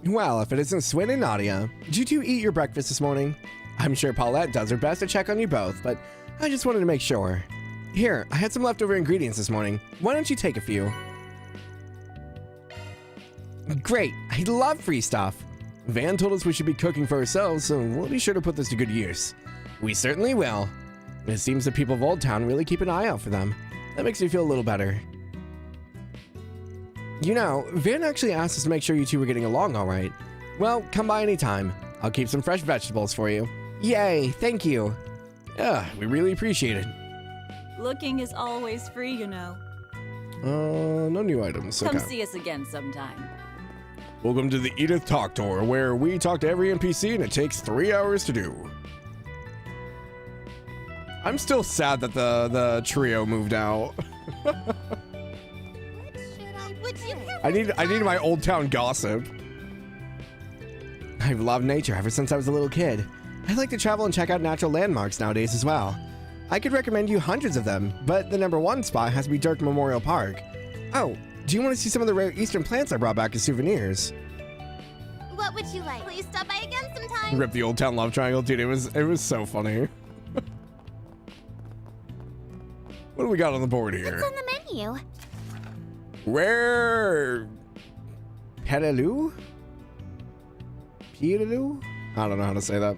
Well, if it isn't Swin and Nadia, did you two eat your breakfast this morning? I'm sure Paulette does her best to check on you both, but I just wanted to make sure. Here, I had some leftover ingredients this morning. Why don't you take a few? Great, I love free stuff. Van told us we should be cooking for ourselves, so we'll be sure to put this to good use. We certainly will. It seems the people of Old Town really keep an eye out for them. That makes me feel a little better. You know, Van actually asked us to make sure you two were getting along all right. Well, come by anytime. I'll keep some fresh vegetables for you. Yay, thank you. Yeah, we really appreciate it. Looking is always free, you know. No new items. Come Okay. see us again sometime. Welcome to the Edith Talk Tour, where we talk to every NPC and it takes 3 hours to do. I'm still sad that the trio moved out. I need my Old Town gossip. I've loved nature ever since I was a little kid. I like to travel and check out natural landmarks nowadays as well. I could recommend you hundreds of them, but the #1 spot has to be Dirk Memorial Park. Oh, do you want to see some of the rare eastern plants I brought back as souvenirs? What would you like? Please stop by again sometime. Rip the Old Town love triangle, dude. It was so funny. What do we got on the board here? What's on the menu? Rare Petaloo? Petaloo? I don't know how to say that.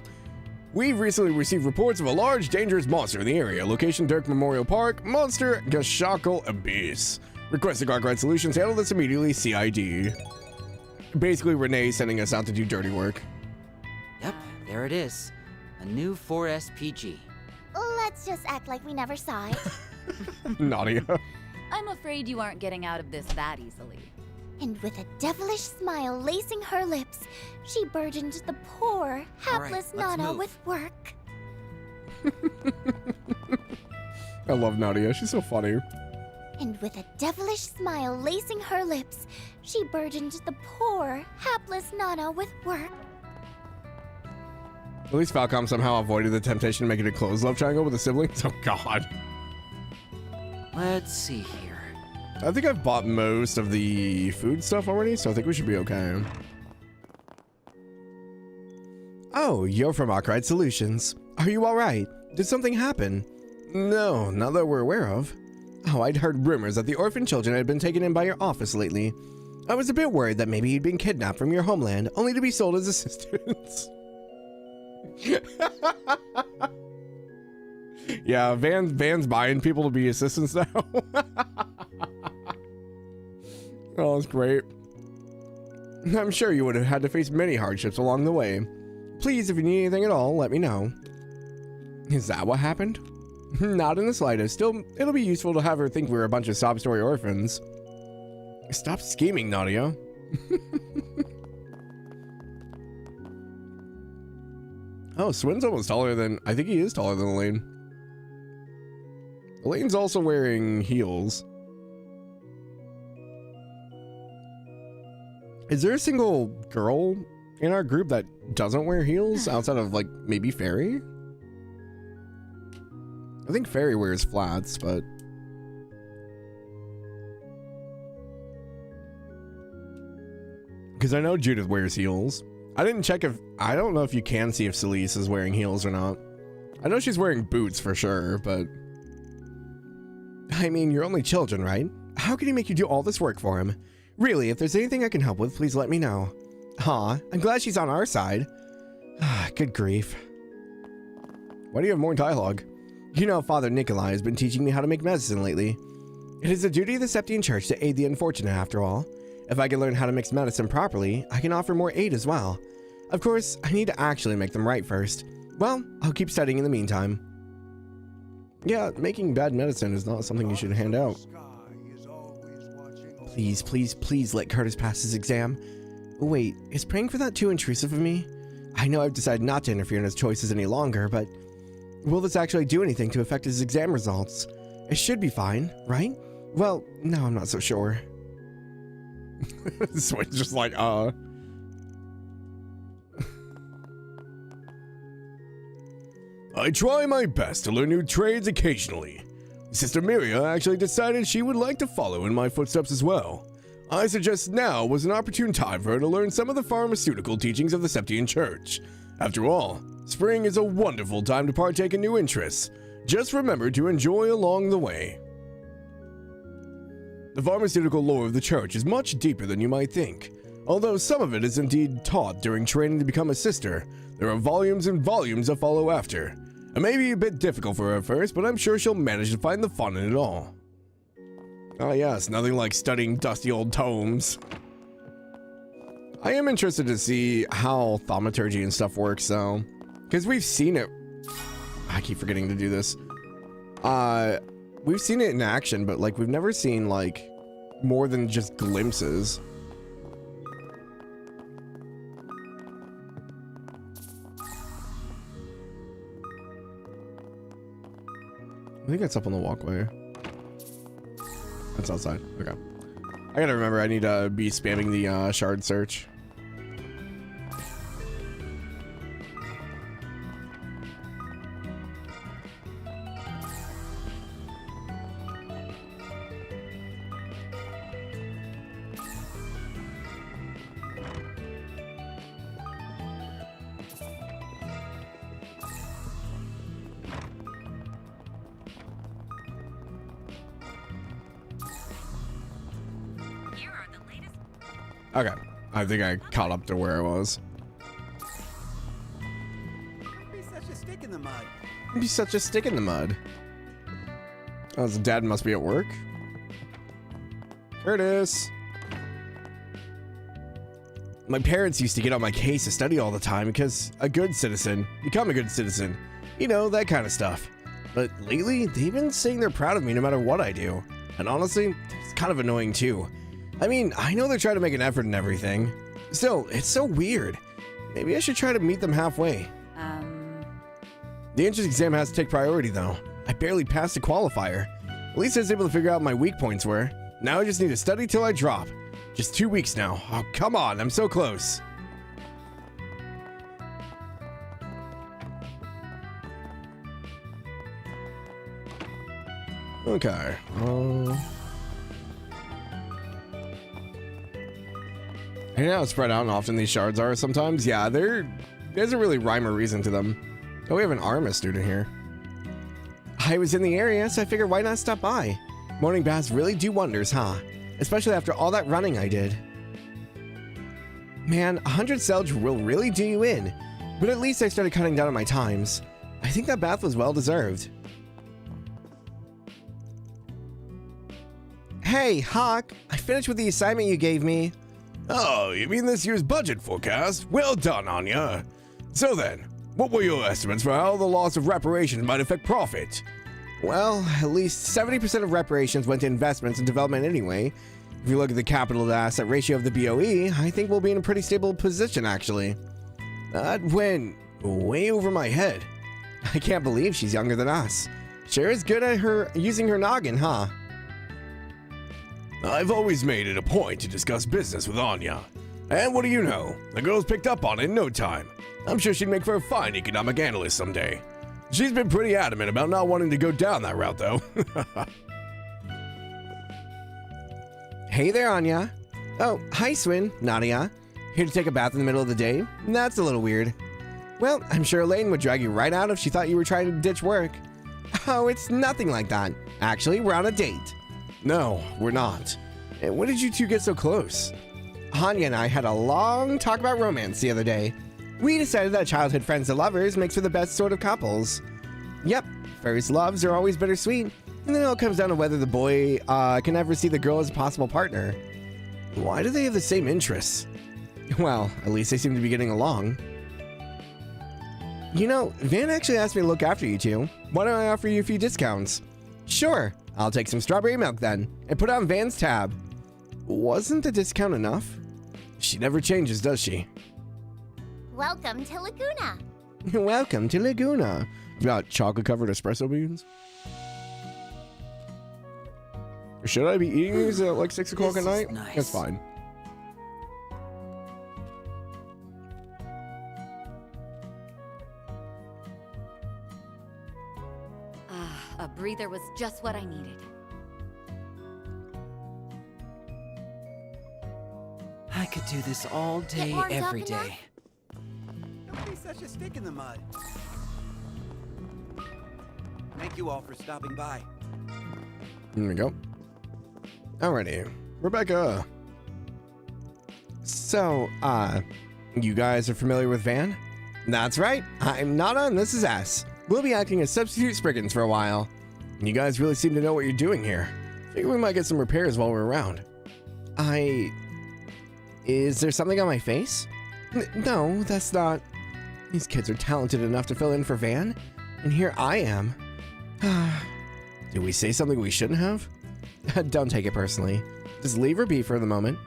We've recently received reports of a large, dangerous monster in the area. Location Dirk Memorial Park. Monster Gashakal Abyss. Requesting Arkwright Solutions. Handle this immediately. CID. Basically, Renee sending us out to do dirty work. Yep, there it is. A new 4S PG. Let's just act like we never saw it. Nadia. I'm afraid you aren't getting out of this that easily. And with a devilish smile lacing her lips, she burdened the poor, hapless let's Nana move. with work. I love Nadia. She's so funny. And with a devilish smile lacing her lips, she burdened the poor, hapless Nana with work. At least Falcom somehow avoided the temptation to make it a closed love triangle with the siblings. Oh, God. Let's see here. I think I've bought most of the food stuff already, so I think we should be okay. Oh, you're from Arkwright Solutions. Are you alright? Did something happen? No, not that we're aware of. Oh, I'd heard rumors that the orphan children had been taken in by your office lately. I was a bit worried that maybe you'd been kidnapped from your homeland, only to be sold as assistants. Yeah, Van's buying people to be assistants now. Oh, that's great. I'm sure you would have had to face many hardships along the way. Please, if you need anything at all, let me know. Is that what happened? Not in the slightest. Still, it'll be useful to have her think we're a bunch of sob story orphans. Stop scheming, Nadia. Oh, Swin's almost taller than... I think he is taller than Elaine. Elaine's also wearing heels. Is there a single girl in our group that doesn't wear heels outside of, like, maybe Fairy? I think Fairy wears flats, but... Because I know Judith wears heels. I didn't check if... I don't know if you can see if Celise is wearing heels or not. I know she's wearing boots for sure, but... I mean, you're only children, right? How can he make you do all this work for him? Really, if there's anything I can help with, please let me know. Huh, I'm glad she's on our side. Good grief. Why do you have more dialogue? You know, Father Nikolai has been teaching me how to make medicine lately. It is the duty of the Septian Church to aid the unfortunate, after all. If I can learn how to mix medicine properly, I can offer more aid as well. Of course, I need to actually make them right first. Well, I'll keep studying in the meantime. Yeah, making bad medicine is not something you should hand out. Please, please, please let Curtis pass his exam. Wait, is praying for that too intrusive of me? I know I've decided not to interfere in his choices any longer, but will this actually do anything to affect his exam results? It should be fine, right? Well, no, I'm not so sure. This one's just like, I try my best to learn new trades occasionally. Sister Miria actually decided she would like to follow in my footsteps as well. I suggest now was an opportune time for her to learn some of the pharmaceutical teachings of the Septian Church. After all, spring is a wonderful time to partake in new interests. Just remember to enjoy along the way. The pharmaceutical lore of the church is much deeper than you might think. Although some of it is indeed taught during training to become a sister, there are volumes and volumes that follow after. It may be a bit difficult for her at first, but I'm sure she'll manage to find the fun in it all. Oh yes, nothing like studying dusty old tomes. I am interested to see how thaumaturgy and stuff works though, because we've seen it. I keep forgetting to do this. We've seen it in action, but like we've never seen like more than just glimpses. I think that's up on the walkway. That's outside. Okay. I gotta remember I need to be spamming the shard search. Okay, I think I caught up to where I was. Be such a stick in the mud. Be such a stick in the mud. Oh, his dad must be at work. Curtis. My parents used to get on my case to study all the time because a good citizen, become a good citizen. You know, that kind of stuff. But lately, they've been saying they're proud of me no matter what I do. And honestly, it's kind of annoying too. I mean, I know they're trying to make an effort and everything. Still, it's so weird. Maybe I should try to meet them halfway. The entrance exam has to take priority though. I barely passed the qualifier. At least I was able to figure out what my weak points were. Now I just need to study till I drop. Just 2 weeks now. Oh, come on, I'm so close. Okay. I know how spread out and often these shards are sometimes. Yeah, there isn't really rhyme or reason to them. Oh, we have an Arma student here. I was in the area, so I figured why not stop by? Morning baths really do wonders, huh? Especially after all that running I did. Man, 100 Selge will really do you in. But at least I started cutting down on my times. I think that bath was well deserved. Hey, Hawk, I finished with the assignment you gave me. Oh, you mean this year's budget forecast? Well done, Anya. So then, what were your estimates for how the loss of reparations might affect profit? Well, at least 70% of reparations went to investments and development anyway. If you look at the capital to asset ratio of the BOE, I think we'll be in a pretty stable position, actually. That went way over my head. I can't believe she's younger than us. Sure is good at her using her noggin, huh? I've always made it a point to discuss business with Anya. And what do you know? The girl's picked up on it in no time. I'm sure she'd make for a fine economic analyst someday. She's been pretty adamant about not wanting to go down that route, though. Hey there, Anya. Oh, hi, Swin. Nadia. Here to take a bath in the middle of the day? That's a little weird. Well, I'm sure Elaine would drag you right out if she thought you were trying to ditch work. Oh, it's nothing like that. Actually, we're on a date. No, we're not. And when did you two get so close? Anya and I had a long talk about romance the other day. We decided that childhood friends to lovers makes for the best sort of couples. Yep, first loves are always bittersweet, and then it all comes down to whether the boy can ever see the girl as a possible partner. Why do they have the same interests? Well, at least they seem to be getting along. You know, Van actually asked me to look after you two. Why don't I offer you a few discounts? Sure, I'll take some strawberry milk then, and put it on Van's tab. Wasn't the discount enough? She never changes, does she? Welcome to Laguna. Welcome to Laguna. I've got chocolate-covered espresso beans. Should I be eating these at like 6 o'clock at night? Nice. That's fine. A breather was just what I needed. I could do this all day, warmed up every enough? day. Don't be such a stick in the mud. Thank you all for stopping by. Here we go. Alrighty. Rebecca. So, you guys are familiar with Van? That's right. I'm Nana and this is S. We'll be acting as substitute Spriggans for a while. You guys really seem to know what you're doing here. Figure we might get some repairs while we're around. Is there something on my face? No, that's not. These kids are talented enough to fill in for Van, and here I am. Did we say something we shouldn't have? Don't take it personally. Just leave her be for the moment.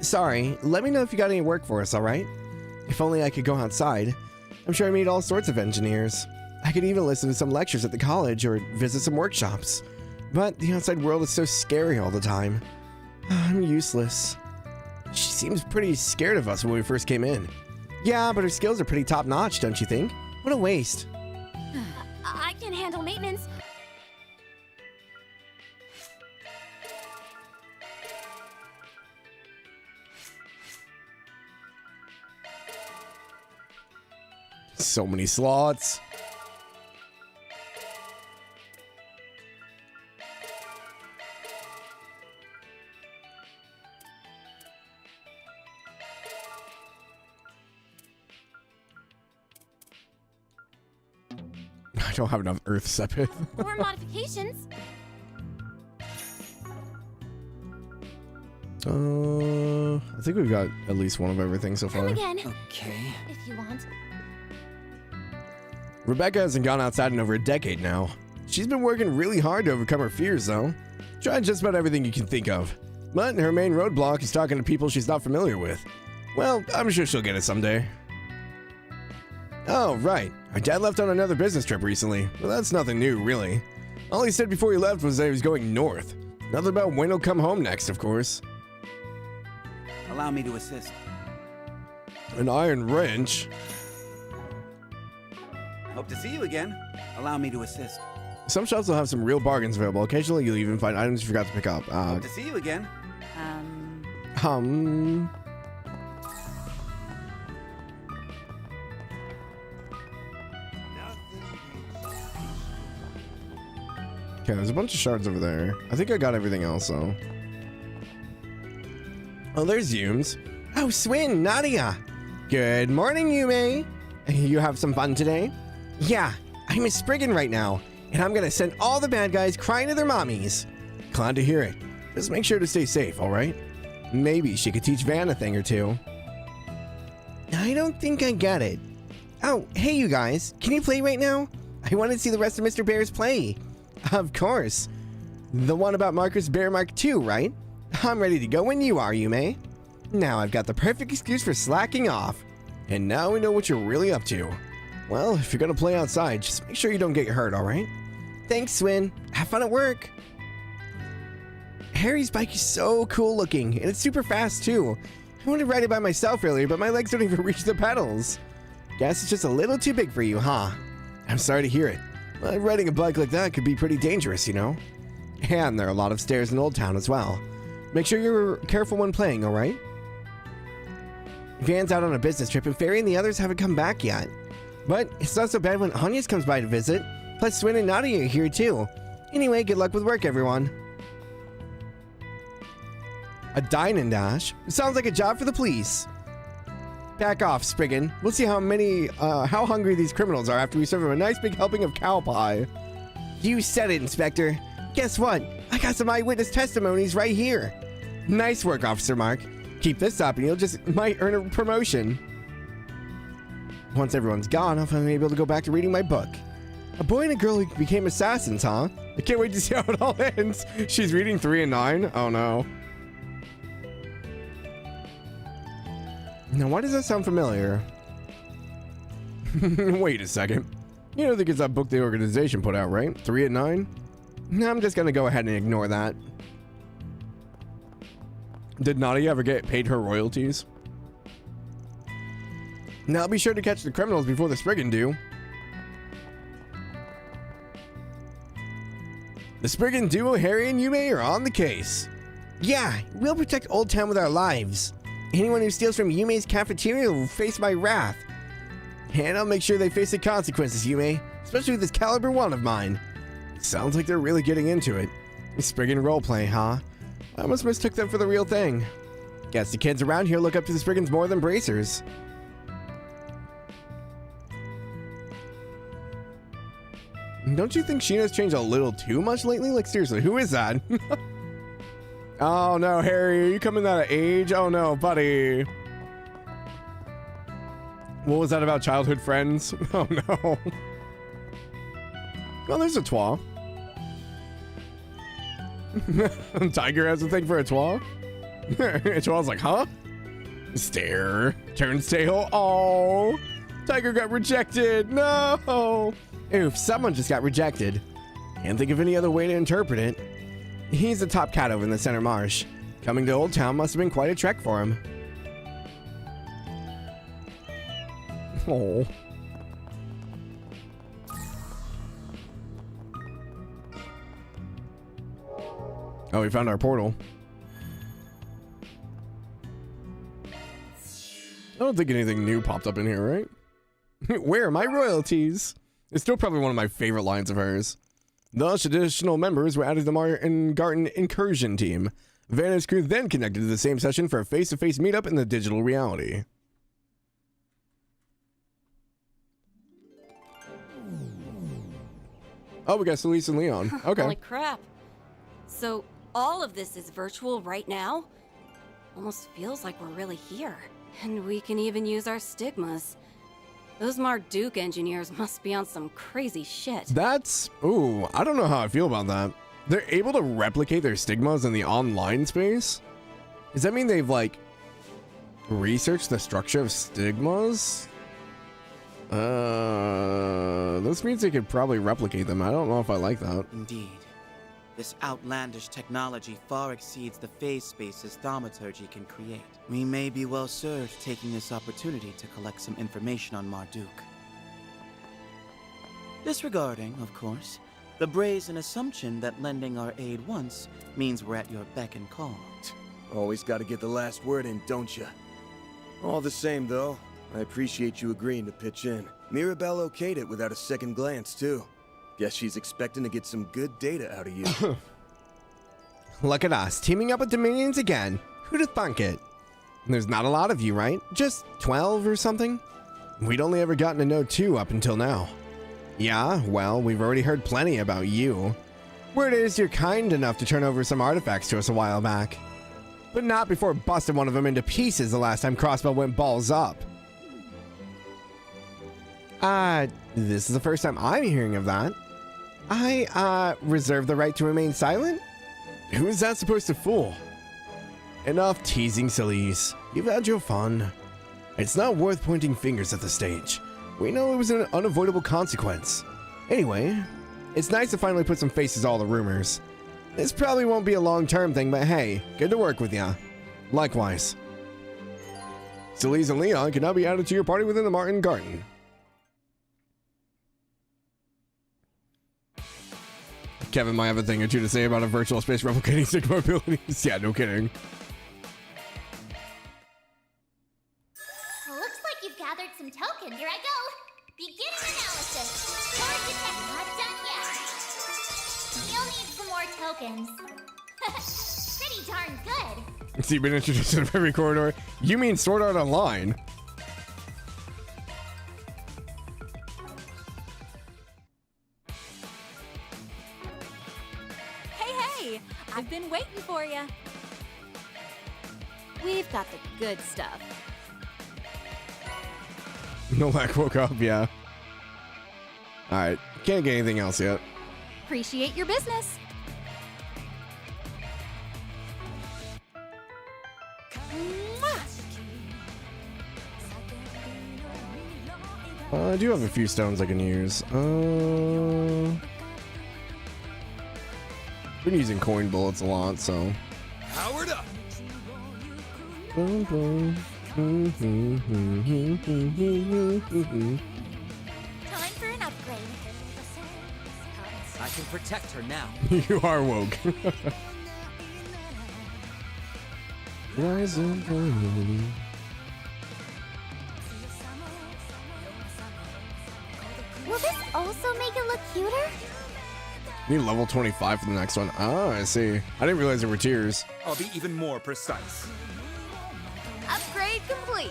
Sorry, let me know if you got any work for us, alright? If only I could go outside. I'm sure I meet all sorts of engineers. I could even listen to some lectures at the college or visit some workshops. But the outside world is so scary all the time. I'm useless. She seems pretty scared of us when we first came in. Yeah, but her skills are pretty top-notch, don't you think? What a waste. I can handle maintenance. So many slots. I don't have enough Earth Sepith. Or modifications. I think we've got at least one of everything so Come far. again. Okay. If you want. Rebecca hasn't gone outside in over a decade now. She's been working really hard to overcome her fears, though. Trying just about everything you can think of. But her main roadblock is talking to people she's not familiar with. Well, I'm sure she'll get it someday. Oh, right. Our dad left on another business trip recently. Well, that's nothing new, really. All he said before he left was that he was going north. Nothing about when he'll come home next, of course. Allow me to assist. An iron wrench? Hope to see you again. Allow me to assist. Some shops will have some real bargains available. Occasionally, you'll even find items you forgot to pick up. Hope to see you again. Okay, there's a bunch of shards over there. I think I got everything else, though. Oh, there's Yumes. Oh, Swin, Nadia. Good morning, Yume. You have some fun today? Yeah, I'm a Spriggan right now, and I'm gonna send all the bad guys crying to their mommies. Glad to hear it. Just make sure to stay safe, alright? Maybe she could teach Van a thing or two. I don't think I get it. Oh, hey you guys, can you play right now? I want to see the rest of Mr. Bear's play. Of course. The one about Marcus Bear Mark II, right? I'm ready to go when you are, Yume. Now I've got the perfect excuse for slacking off. And now we know what you're really up to. Well, if you're gonna play outside, just make sure you don't get hurt, alright? Thanks, Swin. Have fun at work. Harry's bike is so cool looking, and it's super fast too. I wanted to ride it by myself earlier, but my legs don't even reach the pedals. Guess it's just a little too big for you, huh? I'm sorry to hear it. Riding a bike like that could be pretty dangerous, you know? And there are a lot of stairs in Old Town as well. Make sure you're careful when playing, alright? Van's out on a business trip, and Fairy and the others haven't come back yet. But it's not so bad when Anyas comes by to visit. Plus, Swin and Nadia are here too. Anyway, good luck with work, everyone. A dine and dash? Sounds like a job for the police. Back off, Spriggan. We'll see how hungry these criminals are after we serve them a nice big helping of cow pie. You said it, Inspector. Guess what? I got some eyewitness testimonies right here. Nice work, Officer Mark. Keep this up and you'll just might earn a promotion. Once everyone's gone, I'll finally be able to go back to reading my book. A boy and a girl who became assassins, huh? I can't wait to see how it all ends. She's reading 3 and 9? Oh no. Now, why does that sound familiar? Wait a second. You don't think it's that book the organization put out, right? 3 and 9? No, I'm just gonna go ahead and ignore that. Did Nadia ever get paid her royalties? Now be sure to catch the criminals before the Spriggan do. The Spriggan duo, Harry and Yume, are on the case. Yeah, we'll protect Old Town with our lives. Anyone who steals from Yume's cafeteria will face my wrath. And I'll make sure they face the consequences, Yume. Especially with this caliber 1 of mine. Sounds like they're really getting into it. Spriggan roleplay, huh? I almost mistook them for the real thing. Guess the kids around here look up to the Spriggans more than bracers. Don't you think Sheena's changed a little too much lately? Like, seriously, who is that? Oh no, Harry, are you coming out of age? Oh no, buddy. What was that about childhood friends? Oh no. Oh, there's a Twa. Tiger has a thing for a Twa? Twa's like, huh? Stare. Turns tail. Oh. Tiger got rejected. No. Oof, someone just got rejected. Can't think of any other way to interpret it. He's the top cat over in the center marsh. Coming to Old Town must have been quite a trek for him. Oh. Oh, we found our portal. I don't think anything new popped up in here, right? Where are my royalties? It's still probably one of my favorite lines of hers. Thus, additional members were added to the Martin Incursion team. Vanna's crew then connected to the same session for a face-to-face meetup in the digital reality. Oh, we got Celeste and Leon. Okay. Holy crap. So, all of this is virtual right now? Almost feels like we're really here. And we can even use our stigmas. Those Marduk engineers must be on some crazy shit. That's... Ooh, I don't know how I feel about that. They're able to replicate their stigmas in the online space? Does that mean they've, like, researched the structure of stigmas? This means they could probably replicate them. I don't know if I like that. Indeed. This outlandish technology far exceeds the phase spaces thaumaturgy can create. We may be well served taking this opportunity to collect some information on Marduk. Disregarding, of course, the brazen assumption that lending our aid once means we're at your beck and call. Always gotta get the last word in, don't ya? All the same, though, I appreciate you agreeing to pitch in. Mirabelle okayed it without a second glance, too. Guess she's expecting to get some good data out of you. Look at us, teaming up with Dominions again. Who'd have thunk it? There's not a lot of you, right? Just 12 or something? We'd only ever gotten to know 2 up until now. Yeah, well, we've already heard plenty about you. Word is you're kind enough to turn over some artifacts to us a while back. But not before busting one of them into pieces the last time Crossbow went balls up. This is the first time I'm hearing of that. I reserve the right to remain silent? Who is that supposed to fool? Enough teasing, sillies. You've had your fun. It's not worth pointing fingers at the stage. We know it was an unavoidable consequence. Anyway, it's nice to finally put some faces to all the rumors. This probably won't be a long-term thing, but hey, good to work with ya. Likewise. Sillies and Leon can now be added to your party within the Martin Garden. Kevin might have a thing or two to say about a virtual space replicating Sigma abilities. Yeah, no kidding. Looks like you've gathered some tokens. Here I go. Beginning analysis. Core detect not done yet. You'll need some more tokens. Pretty darn good. So you've been introduced to every corridor. You mean Sword Art Online? Hey, I've been waiting for you. We've got the good stuff. Nolak woke up, yeah. Alright, can't get anything else yet. Appreciate your business. I do have a few stones I can use. Been using coin bullets a lot, so. Powered up. Time for an upgrade. I can protect her now. You are woke. Rise and burn. Will this also make it look cuter? Need level 25 for the next one. Oh, I see. I didn't realize there were tiers. I'll be even more precise. Upgrade complete.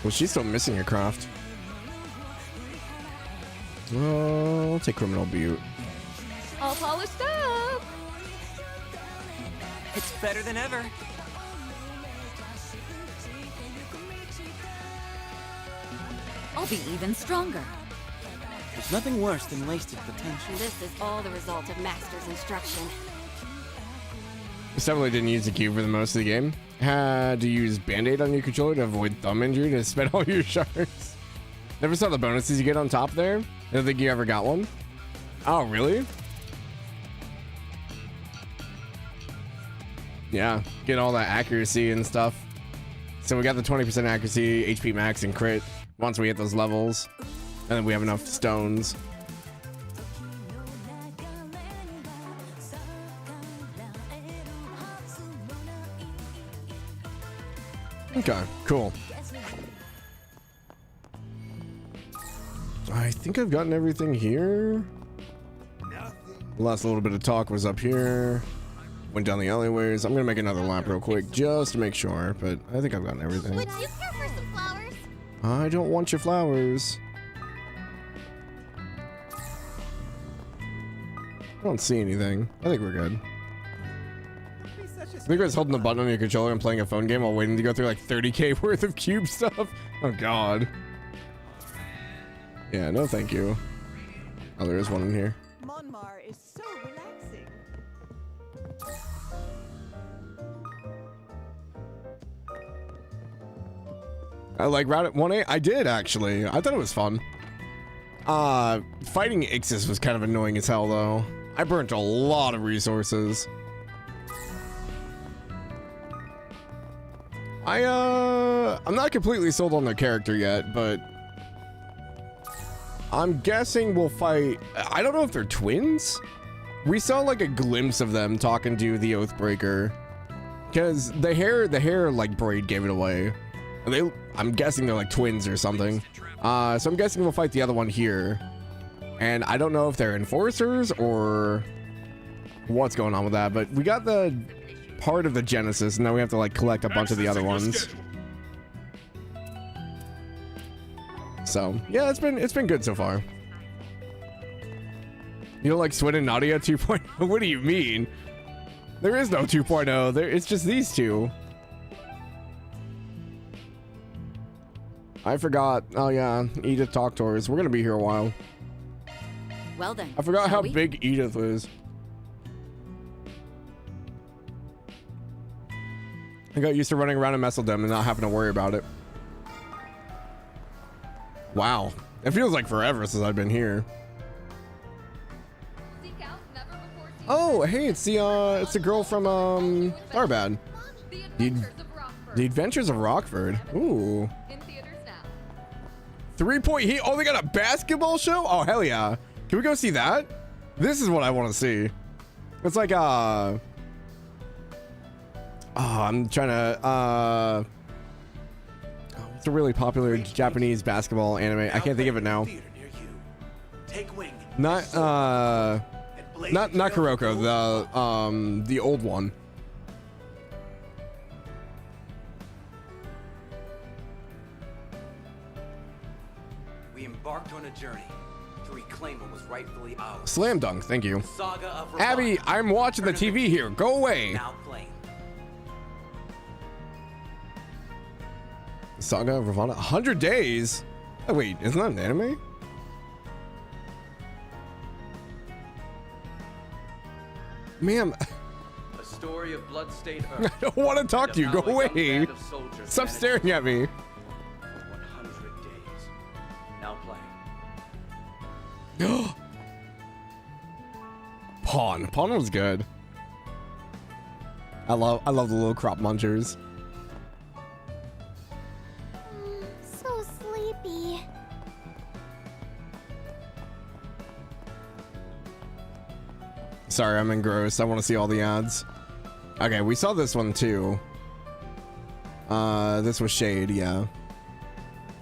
Well, she's still missing a craft. I'll take Criminal Butte. All polished up. It's better than ever. I'll be even stronger. There's nothing worse than wasted potential. This is all the result of Master's instruction. Definitely didn't use the cube for the most of the game. Had to use Band-Aid on your controller to avoid thumb injury to spend all your shards. Never saw the bonuses you get on top there. I don't think you ever got one. Oh, really? Yeah, get all that accuracy and stuff. So we got the 20% accuracy, HP max, and crit once we hit those levels. And then we have enough stones. Okay, cool. I think I've gotten everything here. The last little bit of talk was up here. Went down the alleyways. I'm gonna make another lap real quick just to make sure, but I think I've gotten everything. Would you care for some flowers? I don't want your flowers. I don't see anything. I think we're good. I think I was holding the button on your controller and playing a phone game while waiting to go through like 30k worth of cube stuff. Oh god. Yeah, no thank you. Oh, there is one in here. Monmar is so relaxing. I like Route 1A. I did actually. I thought it was fun. Fighting Ixis was kind of annoying as hell though. I burnt a lot of resources. I'm not completely sold on their character yet, but I'm guessing we'll fight. I don't know if they're twins. We saw like a glimpse of them talking to the Oathbreaker, because the hair like braid gave it away. I'm guessing they're like twins or something. So I'm guessing we'll fight the other one here, and I don't know if they're enforcers or what's going on with that. But we got the part of the Genesis, and now we have to like collect a bunch of the other ones. So yeah, it's been good so far. You don't like Swin and Nadia 2.0? What do you mean? There is no 2.0. It's just these two. I forgot. Oh yeah, Edith talk tours. We're gonna be here a while. Well then, I forgot shall how we? big Edith is. I got used to running around in Messeldom and not having to worry about it. Wow. It feels like forever since I've been here. Oh, hey, it's the girl from Tharbad. The Adventures of Rockford. Ooh. 3-point heat. Oh, they got a basketball show? Oh, hell yeah. Can we go see that? This is what I want to see. It's like oh, I'm trying to it's a really popular Japanese basketball anime. I can't think of it now. Not Kuroko, the old one. We embarked on a journey to reclaim what was rightfully ours. Slam dunk, thank you. Saga of Abby, I'm watching the TV here. Go away. Now playing. Saga of Ravana. 100 days? Oh, wait, isn't that an anime? Ma'am. A story of blood-stained I earth. don't want to talk to you. Go Of how a young away. band of soldiers Stop managed staring at me. for 100 days. Now playing. Pawn was good. I love the little crop munchers. So sleepy. Sorry, I'm engrossed. I want to see all the ads. Okay, we saw this one too. This was Shade, yeah.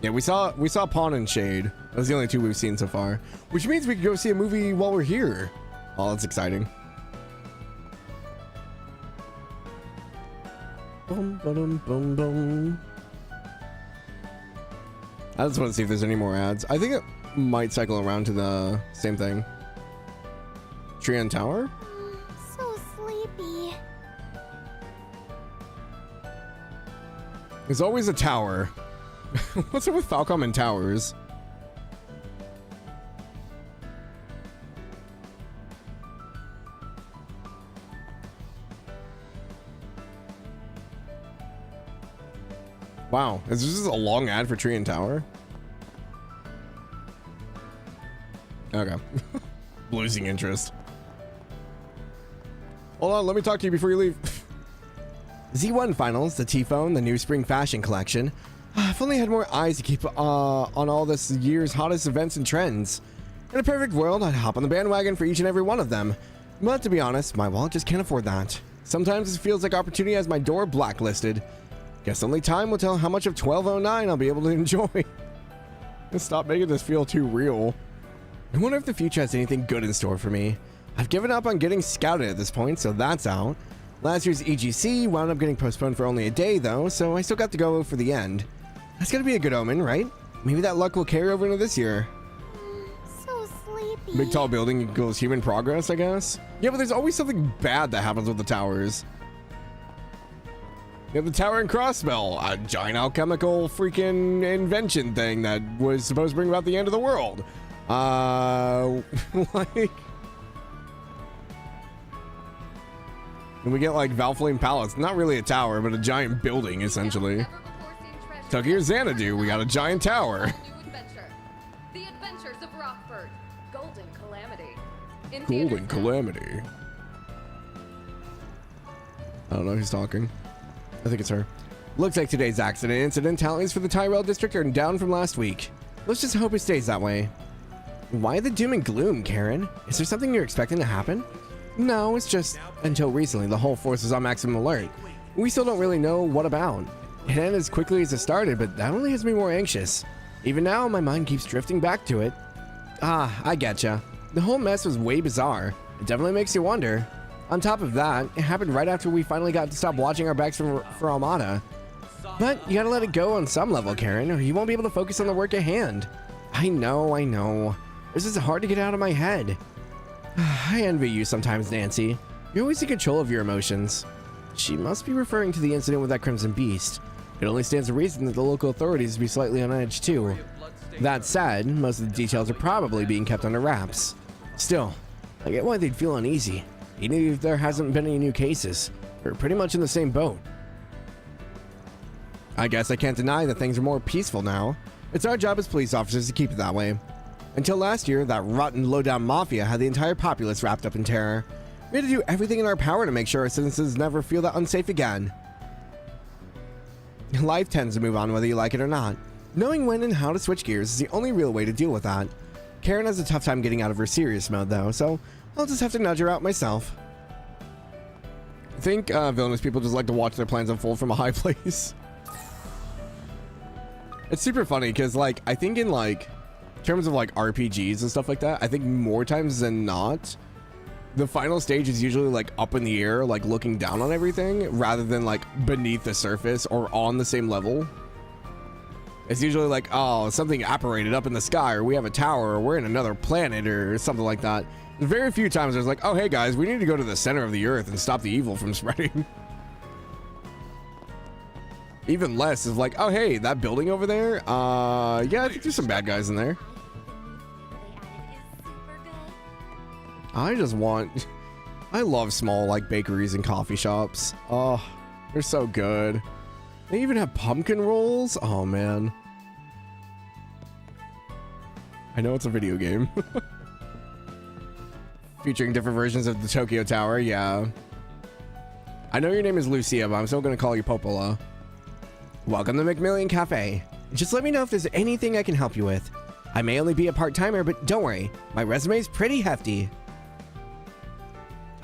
Yeah, we saw Pawn and Shade. Those are the only two we've seen so far. Which means we could go see a movie while we're here. Oh, that's exciting. Boom, boom, boom, boom. I just want to see if there's any more ads. I think it might cycle around to the same thing. Trian Tower? So sleepy. There's always a tower. What's up with Falcom and towers? Wow, is this just a long ad for Tree and Tower? Okay. Losing interest. Hold on, let me talk to you before you leave. Z1 Finals, the T-Phone, the new spring fashion collection. If only I had more eyes to keep on all this year's hottest events and trends. In a perfect world, I'd hop on the bandwagon for each and every one of them. But to be honest, my wallet just can't afford that. Sometimes it feels like opportunity has my door blacklisted. Guess only time will tell how much of 1209 I'll be able to enjoy. Stop making this feel too real. I wonder if the future has anything good in store for me. I've given up on getting scouted at this point, so that's out. Last year's EGC wound up getting postponed for only a day though, so I still got to go for the end. That's gotta be a good omen, right? Maybe that luck will carry over into this year. So sleepy. Big tall building equals human progress, I guess? Yeah, but there's always something bad that happens with the towers. You have the tower and crossbell, a giant alchemical freaking invention thing that was supposed to bring about the end of the world. Like... And we get like Valflame Palace, not really a tower, but a giant building, essentially. Tucky or Xanadu, we got a giant tower. The Adventures of Rockford. Golden Calamity. Golden Calamity. I don't know who's talking. I think it's her. Looks like today's accident incident tallies for the Tyrell district are down from last week. Let's just hope it stays that way. Why the doom and gloom, Karen? Is there something you're expecting to happen? No, it's just, until recently, the whole force was on maximum alert. We still don't really know what about. It ended as quickly as it started, but that only has me more anxious. Even now, my mind keeps drifting back to it. Ah, I getcha. The whole mess was way bizarre. It definitely makes you wonder. On top of that, it happened right after we finally got to stop watching our backs for Almata. But you gotta let it go on some level, Karen, or you won't be able to focus on the work at hand. I know. This is hard to get out of my head. I envy you sometimes, Nancy. You're always in control of your emotions. She must be referring to the incident with that Crimson Beast. It only stands to reason that the local authorities would be slightly on edge too. That said, most of the details are probably being kept under wraps. Still, I get why they'd feel uneasy, even if there hasn't been any new cases. We're pretty much in the same boat. I guess I can't deny that things are more peaceful now. It's our job as police officers to keep it that way. Until last year, that rotten low-down Mafia had the entire populace wrapped up in terror. We had to do everything in our power to make sure our citizens never feel that unsafe again. Life tends to move on whether you like it or not. Knowing when and how to switch gears is the only real way to deal with that. Karen has a tough time getting out of her serious mode though, so I'll just have to nudge her out myself. I think villainous people just like to watch their plans unfold from a high place. It's super funny because, like, I think in, like, terms of, like, RPGs and stuff like that, I think more times than not, the final stage is usually, like, up in the air, like, looking down on everything, rather than, like, beneath the surface or on the same level. It's usually like, oh, something apparated up in the sky, or we have a tower, or we're in another planet, or something like that. Very few times there's like, oh, hey, guys, we need to go to the center of the earth and stop the evil from spreading. Even less is like, oh, hey, that building over there, yeah, I think there's some bad guys in there. I just want, I love small, like, bakeries and coffee shops. Oh, they're so good. They even have pumpkin rolls. Oh, man. I know it's a video game. Featuring different versions of the Tokyo Tower, yeah. I know your name is Lucia, but I'm still going to call you Popola. Welcome to McMillian Cafe. Just let me know if there's anything I can help you with. I may only be a part-timer, but don't worry. My resume's pretty hefty.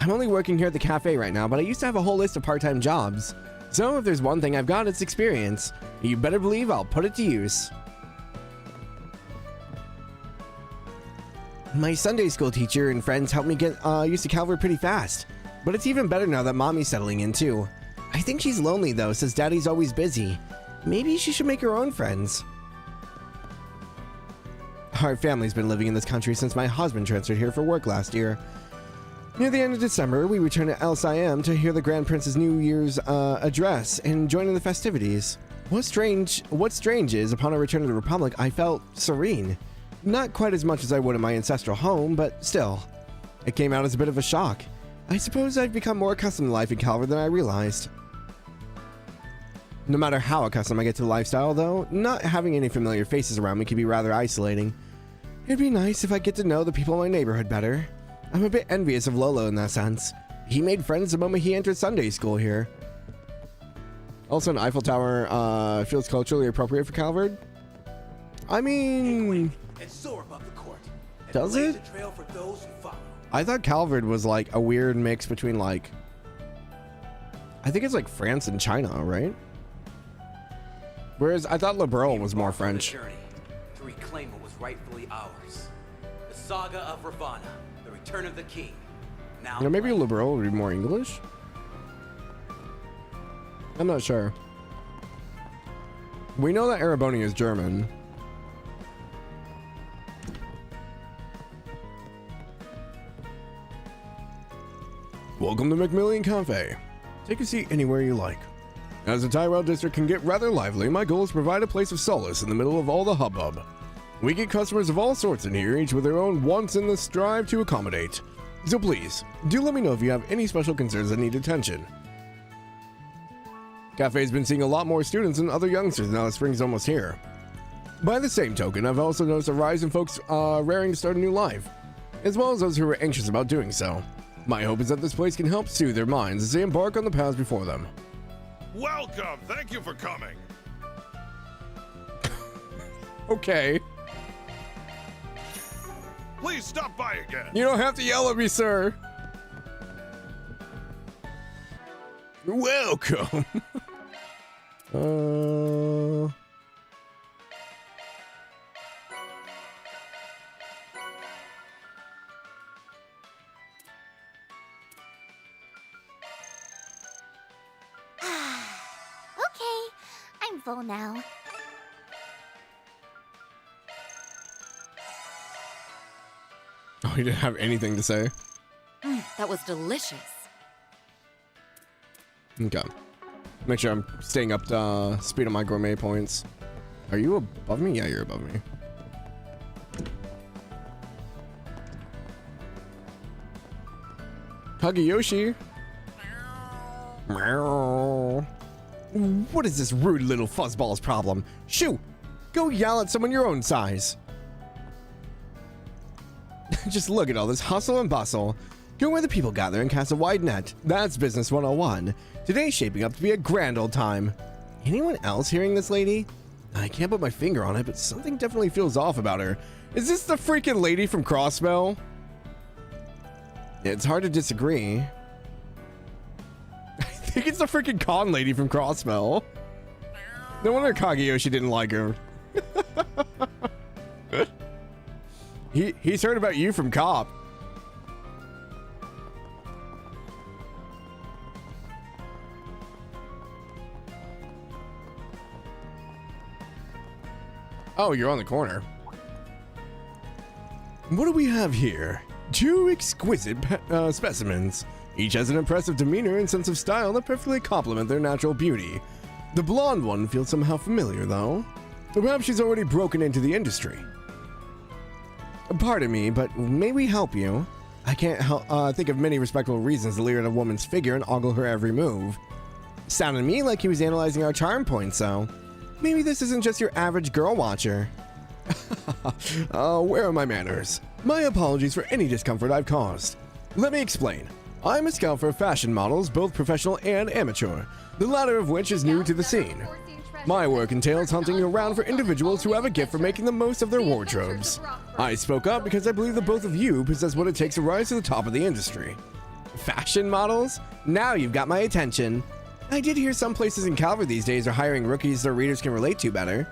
I'm only working here at the cafe right now, but I used to have a whole list of part-time jobs. So if there's one thing I've got, it's experience. You better believe I'll put it to use. My Sunday school teacher and friends helped me get used to Calvert pretty fast. But it's even better now that Mommy's settling in too. I think she's lonely though, since Daddy's always busy. Maybe she should make her own friends. Our family's been living in this country since my husband transferred here for work last year. Near the end of December, we returned to El Siam to hear the Grand Prince's New Year's address and join in the festivities. What's strange is, upon our return to the Republic, I felt serene. Not quite as much as I would in my ancestral home, but still. It came out as a bit of a shock. I suppose I've become more accustomed to life in Calvert than I realized. No matter how accustomed I get to the lifestyle, though, not having any familiar faces around me can be rather isolating. It'd be nice if I get to know the people in my neighborhood better. I'm a bit envious of Lolo in that sense. He made friends the moment he entered Sunday school here. Also, an Eiffel Tower feels culturally appropriate for Calvert. I mean, and soar above the court. Does it? A trail for those who follow. I thought Calvert was like a weird mix between, like, I think it's like France and China, right? Whereas I thought Le Breuil was more French. Journey to reclaim what was rightfully ours. The saga of Ravana, the return of the king. Now, Or maybe Le Breuil would be more English. I'm not sure. We know that Ereboni is German. Welcome to McMillian Cafe. Take a seat anywhere you like. As the Tyrell district can get rather lively, my goal is to provide a place of solace in the middle of all the hubbub. We get customers of all sorts in here, each with their own wants and the strive to accommodate. So please, do let me know if you have any special concerns that need attention. Cafe's been seeing a lot more students and other youngsters now that spring's almost here. By the same token, I've also noticed a rise in folks raring to start a new life, as well as those who are anxious about doing so. My hope is that this place can help soothe their minds as they embark on the paths before them. Welcome! Thank you for coming! Okay. Please stop by again! You don't have to yell at me, sir! Welcome! Okay, I'm full now. Oh, he didn't have anything to say. That was delicious. Okay. Make sure I'm staying up to speed on my gourmet points. Are you above me? Yeah, you're above me. Kageyoshi. Meow. What is this rude little fuzzball's problem? Shoo! Go yell at someone your own size. Just look at all this hustle and bustle. Go where the people gather and cast a wide net. That's business 101. Today's shaping up to be a grand old time. Anyone else hearing this lady? I can't put my finger on it, but something definitely feels off about her. Is this the freaking lady from Crossbell? It's hard to disagree. I think it's the freaking con lady from Crossbell. No wonder Kageyoshi didn't like her. He's heard about you from Cop. Oh, you're on the corner. What do we have here? Two exquisite specimens. Each has an impressive demeanor and sense of style that perfectly complement their natural beauty. The blonde one feels somehow familiar, though. Perhaps she's already broken into the industry. Pardon me, but may we help you? I can't think of many respectable reasons to leer at a woman's figure and ogle her every move. Sounded to me like he was analyzing our charm points, so maybe this isn't just your average girl watcher. Where are my manners? My apologies for any discomfort I've caused. Let me explain. I'm a scout for fashion models, both professional and amateur, the latter of which is new to the scene. My work entails hunting around for individuals who have a gift for making the most of their wardrobes. I spoke up because I believe that both of you possess what it takes to rise to the top of the industry. Fashion models? Now you've got my attention. I did hear some places in Calvary these days are hiring rookies their readers can relate to better.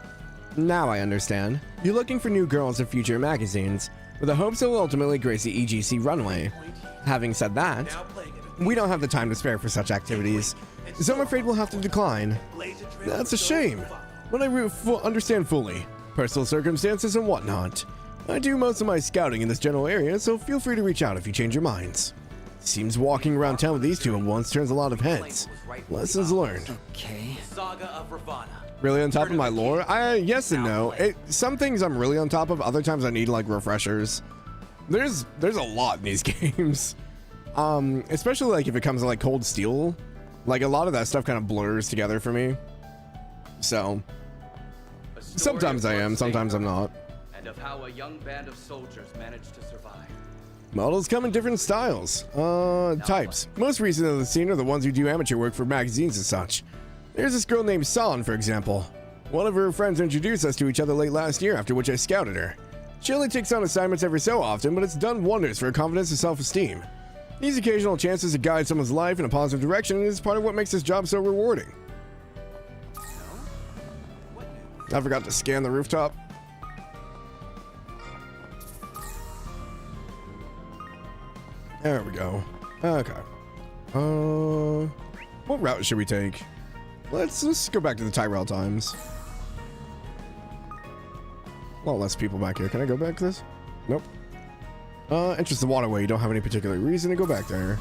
Now I understand. You're looking for new girls to feature in magazines, with the hopes it will ultimately grace the EGC runway. Having said that, we don't have the time to spare for such activities, so I'm afraid we'll have to decline. That's a shame, but I understand fully. Personal circumstances and whatnot. I do most of my scouting in this general area, so feel free to reach out if you change your minds. Seems walking around town with these two at once turns a lot of heads. Lessons learned. Okay. Saga of Ravana. Really on top of my lore? Yes and no. Some things I'm really on top of, other times I need like refreshers. There's a lot in these games. Especially like if it comes to like Cold Steel. Like a lot of that stuff kind of blurs together for me. So sometimes I am, sometimes I'm not. And of how a young band of soldiers managed to survive. Models come in different styles. Types. Most recent of the scene are the ones who do amateur work for magazines and such. There's this girl named San, for example. One of her friends introduced us to each other late last year, after which I scouted her. She only takes on assignments every so often, but it's done wonders for her confidence and self-esteem. These occasional chances to guide someone's life in a positive direction is part of what makes this job so rewarding. I forgot to scan the rooftop. There we go. Okay. What route should we take? Let's go back to the Tyrell times. A lot less people back here. Can I go back to this? Nope. Enters the waterway. You don't have any particular reason to go back there.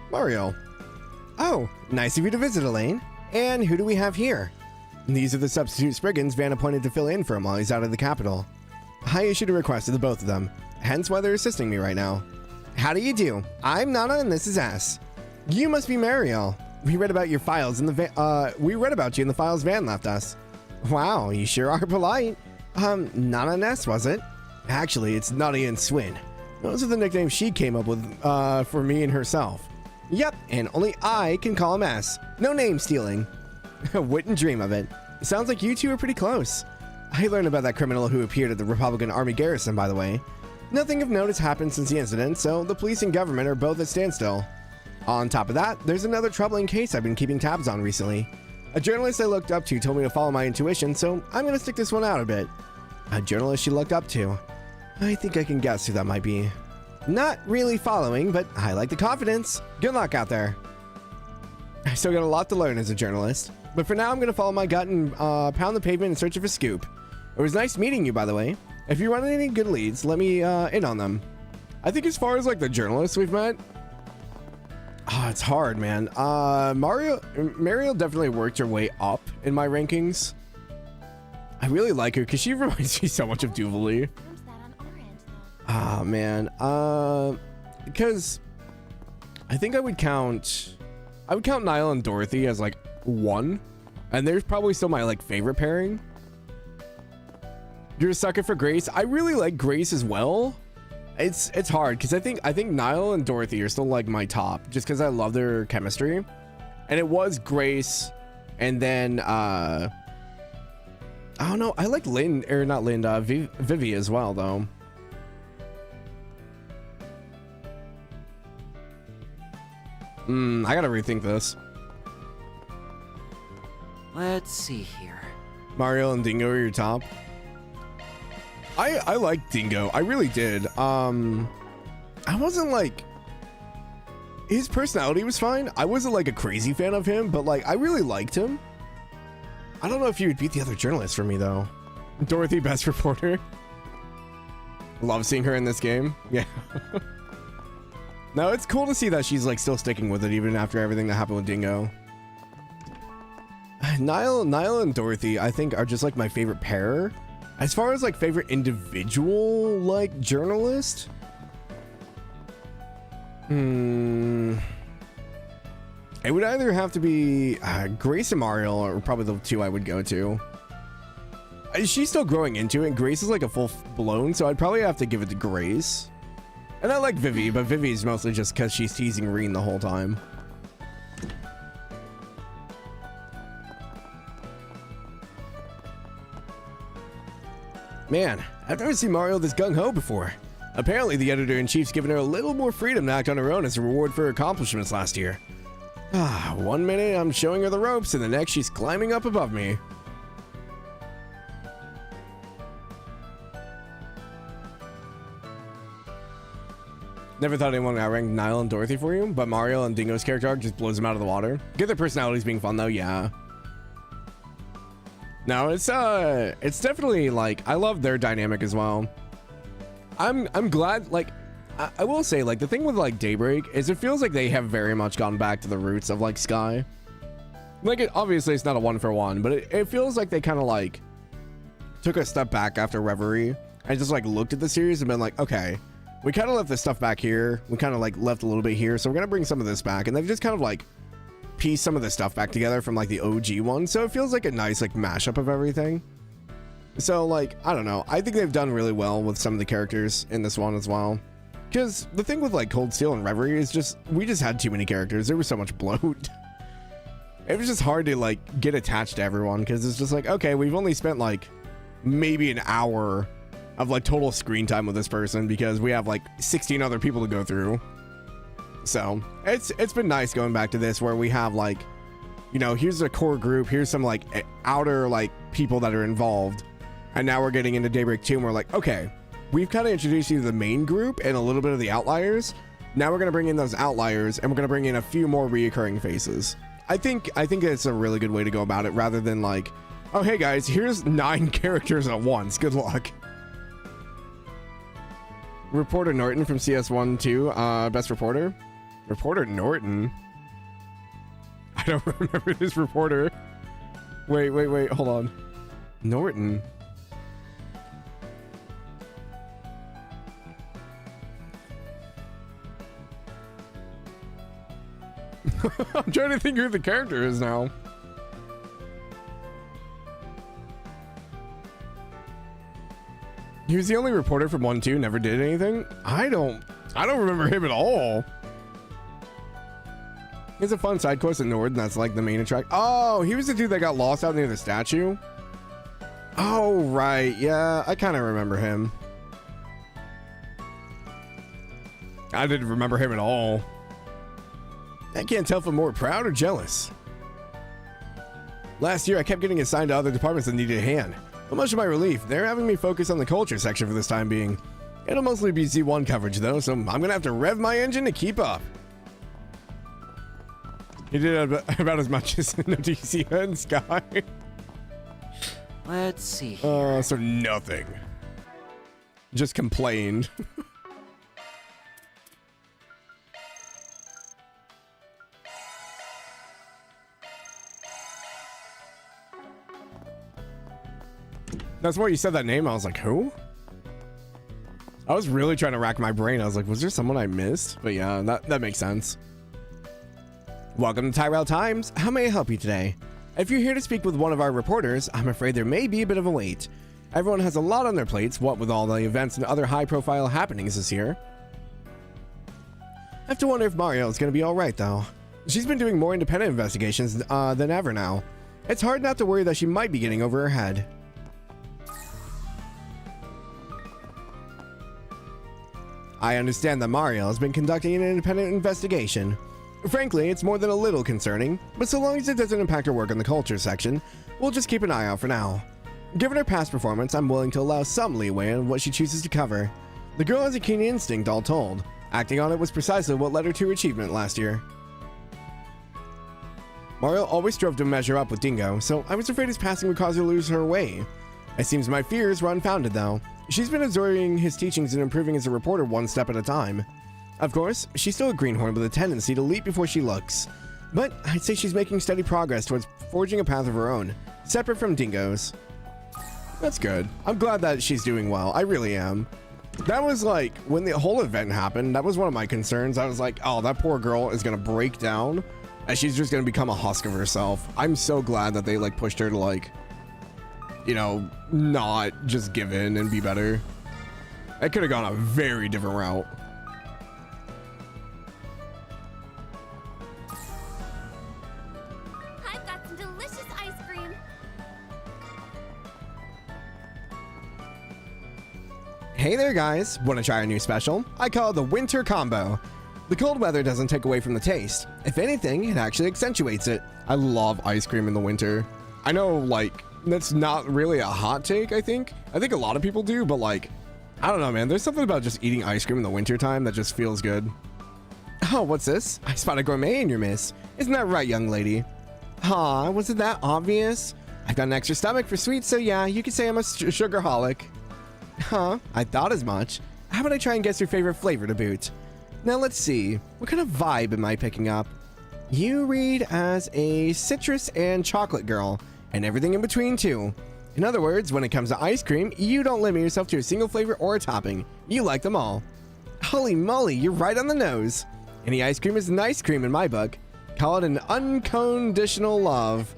Mario. Oh, nice of you to visit, Elaine. And who do we have here? These are the substitute Spriggans Van appointed to fill in for him while he's out of the capital. I issued a request to the both of them, hence why they're assisting me right now. How do you do? I'm Nana and this is S. You must be Mariel. We read about your files in the we read about you in the files Van left us. Wow, you sure are polite. Nana and S, was it? Actually, it's Nutty and Swin. Those are the nicknames she came up with for me and herself. Yep, and only I can call him S. No name stealing. Wouldn't dream of it. Sounds like you two are pretty close. I learned about that criminal who appeared at the Republican Army garrison, by the way. Nothing of note has happened since the incident, so the police and government are both at standstill. On top of that, there's another troubling case I've been keeping tabs on recently. A journalist I looked up to told me to follow my intuition, so I'm gonna stick this one out a bit. A journalist she looked up to. I think I can guess who that might be. Not really following, but I like the confidence. Good luck out there. I still got a lot to learn as a journalist, but for now I'm gonna follow my gut and pound the pavement in search of a scoop. It was nice meeting you, by the way. If you run any good leads, let me in on them. I think as far as like the journalists we've met, it's hard, man. Mariel definitely worked her way up in my rankings. I really like her because she reminds me so much of Duvalie. Ah, man. Because I think I would count Niall and Dorothy as like one, and there's probably still my like favorite pairing. You're a sucker for Grace. I really like Grace as well. It's hard because I think Niall and Dorothy are still like my top, just because I love their chemistry. And it was Grace, and then I don't know. I like Vivi as well though. I gotta rethink this. Let's see here. Mario and Dingo are your top. I like Dingo. I really did. I wasn't like, his personality was fine. I wasn't like a crazy fan of him, but like I really liked him. I don't know if you would beat the other journalists for me though. Dorothy, best reporter. Love seeing her in this game. Yeah. No, it's cool to see that she's like still sticking with it even after everything that happened with Dingo. Niall and Dorothy, I think, are just like my favorite pair. As far as like favorite individual like journalist, it would either have to be Grace and Mario, or probably the two I would go to. She's still growing into it. Grace is like a full blown, so I'd probably have to give it to Grace. And I like Vivi, but Vivi is mostly just because she's teasing Reen the whole time. Man, I've never seen Mario this gung-ho before. Apparently, the editor-in-chief's given her a little more freedom to act on her own as a reward for her accomplishments last year. 1 minute I'm showing her the ropes, and the next she's climbing up above me. Never thought anyone outranked Niall and Dorothy for you, but Mario and Dingo's character arc just blows them out of the water. Get their personalities being fun though, yeah. No, it's definitely like, I love their dynamic as well. I'm glad, like, I will say, like, the thing with like Daybreak is it feels like they have very much gone back to the roots of like Sky. Like, obviously it's not a 1-for-1, but it feels like they kind of like took a step back after Reverie and just like looked at the series and been like, okay, we kind of left this stuff back here. We kind of like left a little bit here. So we're going to bring some of this back. And they've just kind of like pieced some of this stuff back together from like the OG one. So it feels like a nice like mashup of everything. So like, I don't know. I think they've done really well with some of the characters in this one as well. Because the thing with like Cold Steel and Reverie is just, we just had too many characters. There was so much bloat. It was just hard to like get attached to everyone. Because it's just like, okay, we've only spent like maybe an hour of like total screen time with this person because we have like 16 other people to go through. So it's been nice going back to this where we have like, you know, here's a core group, here's some like outer like people that are involved, and now we're getting into Daybreak 2 and we're like, okay, we've kind of introduced you to the main group and a little bit of the outliers. Now we're going to bring in those outliers and we're going to bring in a few more reoccurring faces. I think it's a really good way to go about it rather than like, oh hey guys, here's 9 characters at once, good luck. Reporter Norton from CS1-2, best reporter. Reporter Norton? I don't remember this reporter. Wait, hold on. Norton? I'm trying to think who the character is now. He was the only reporter from 1-2, never did anything. I don't remember him at all. He's a fun side quest in Nord, and that's like the main attract. Oh, he was the dude that got lost out near the statue. Oh, right. Yeah, I kind of remember him. I didn't remember him at all. I can't tell if I'm more proud or jealous. Last year, I kept getting assigned to other departments that needed a hand. But much of my relief, they're having me focus on the culture section for this time being. It'll mostly be Z1 coverage though, so I'm gonna have to rev my engine to keep up. He did about as much as Noticia and Sky. Let's see here. So nothing. Just complained. That's why you said that name. I was like, who? I was really trying to rack my brain. I was like, was there someone I missed? But yeah, that makes sense. Welcome to Tyrell Times. How may I help you today? If you're here to speak with one of our reporters, I'm afraid there may be a bit of a wait. Everyone has a lot on their plates, what with all the events and other high-profile happenings this year. I have to wonder if Mario is going to be alright, though. She's been doing more independent investigations than ever now. It's hard not to worry that she might be getting over her head. I understand that Mario has been conducting an independent investigation. Frankly, it's more than a little concerning, but so long as it doesn't impact her work in the culture section, we'll just keep an eye out for now. Given her past performance, I'm willing to allow some leeway on what she chooses to cover. The girl has a keen instinct, all told. Acting on it was precisely what led her to her achievement last year. Mario always strove to measure up with Dingo, so I was afraid his passing would cause her to lose her way. It seems my fears were unfounded, though. She's been absorbing his teachings and improving as a reporter one step at a time. Of course, she's still a greenhorn with a tendency to leap before she looks. But I'd say she's making steady progress towards forging a path of her own, separate from Dingo's. That's good. I'm glad that she's doing well. I really am. That was like, when the whole event happened, that was one of my concerns. I was like, oh, that poor girl is going to break down and she's just going to become a husk of herself. I'm so glad that they like pushed her to like, you know, not just give in and be better. It could have gone a very different route. I've got some delicious ice cream. Hey there guys, want to try a new special? I call it the Winter Combo. The cold weather doesn't take away from the taste. If anything, it actually accentuates it. I love ice cream in the winter. I know, like, that's not really a hot take, I think. I think a lot of people do, but like, I don't know, man. There's something about just eating ice cream in the wintertime that just feels good. Oh, what's this? I spot a gourmet in your midst. Isn't that right, young lady? Aw, was it that obvious? I've got an extra stomach for sweets, so yeah, you could say I'm a sugarholic. Huh, I thought as much. How about I try and guess your favorite flavor to boot? Now let's see, what kind of vibe am I picking up? You read as a citrus and chocolate girl, and everything in between too. In other words, when it comes to ice cream, you don't limit yourself to a single flavor or a topping. You like them all. Holy moly, you're right on the nose. Any ice cream is nice cream in my book. Call it an unconditional love.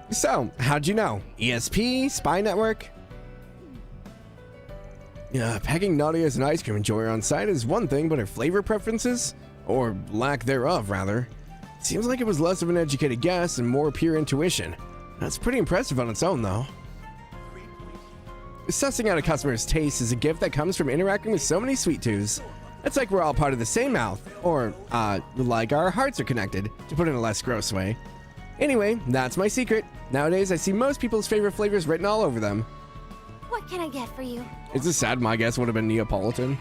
So, how'd you know? ESP? Spy Network? Yeah, pegging Nadia as an ice cream enjoyer on site is one thing, but her flavor preferences? Or lack thereof, rather. Seems like it was less of an educated guess and more pure intuition. That's pretty impressive on its own, though. Sussing out a customer's taste is a gift that comes from interacting with so many sweet tooths. It's like we're all part of the same mouth, or, like our hearts are connected, to put it in a less gross way. Anyway, that's my secret. Nowadays, I see most people's favorite flavors written all over them. What can I get for you? It's a sad my guess would have been Neapolitan.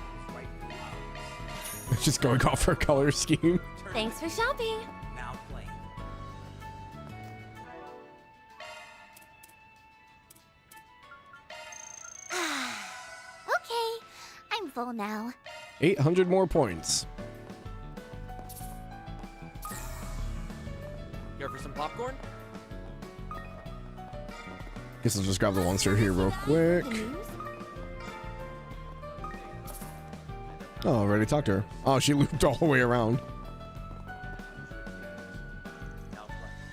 Just going off her color scheme. Thanks for shopping. Now playing. Okay, I'm full now. 800 more points. Care for some popcorn? Guess I'll just grab the monster here real quick. Oh, already talked to her. Oh, she looped all the way around.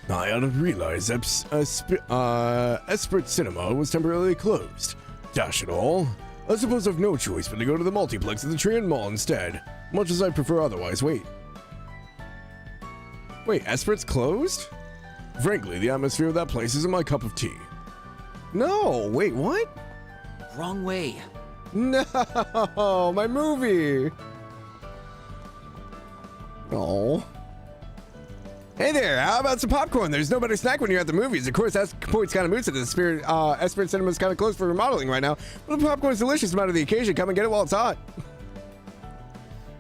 I hadn't realized Esprit Cinema was temporarily closed. Dash it all. I suppose I've no choice but to go to the multiplex at the Trian Mall instead. Much as I prefer otherwise. Wait, Esprit's closed? Frankly, the atmosphere of that place isn't my cup of tea. No, wait, what? Wrong way. No, my movie. Oh. Hey there, how about some popcorn? There's no better snack when you're at the movies. Of course, that's points kind of moot to the spirit. Esprit Cinema's kind of closed for remodeling right now. But the popcorn's delicious no matter the occasion. Come and get it while it's hot.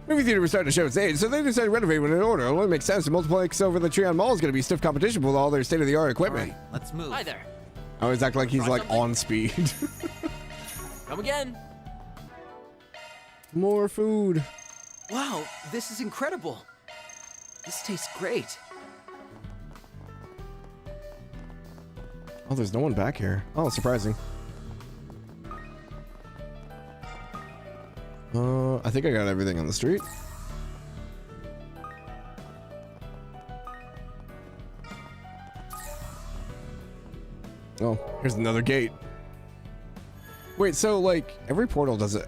Movie theater was starting to show its age, so they decided to renovate when in order. It only makes sense. The multiplex over the Trian Mall is going to be stiff competition with all their state-of-the-art equipment. All right, let's move. Hi there. I always act like he's like on speed. Come again. More food. Wow, this is incredible. This tastes great. Oh, there's no one back here. Oh, surprising. I think I got everything on the street. Oh, here's another gate. Wait, so like every portal does it?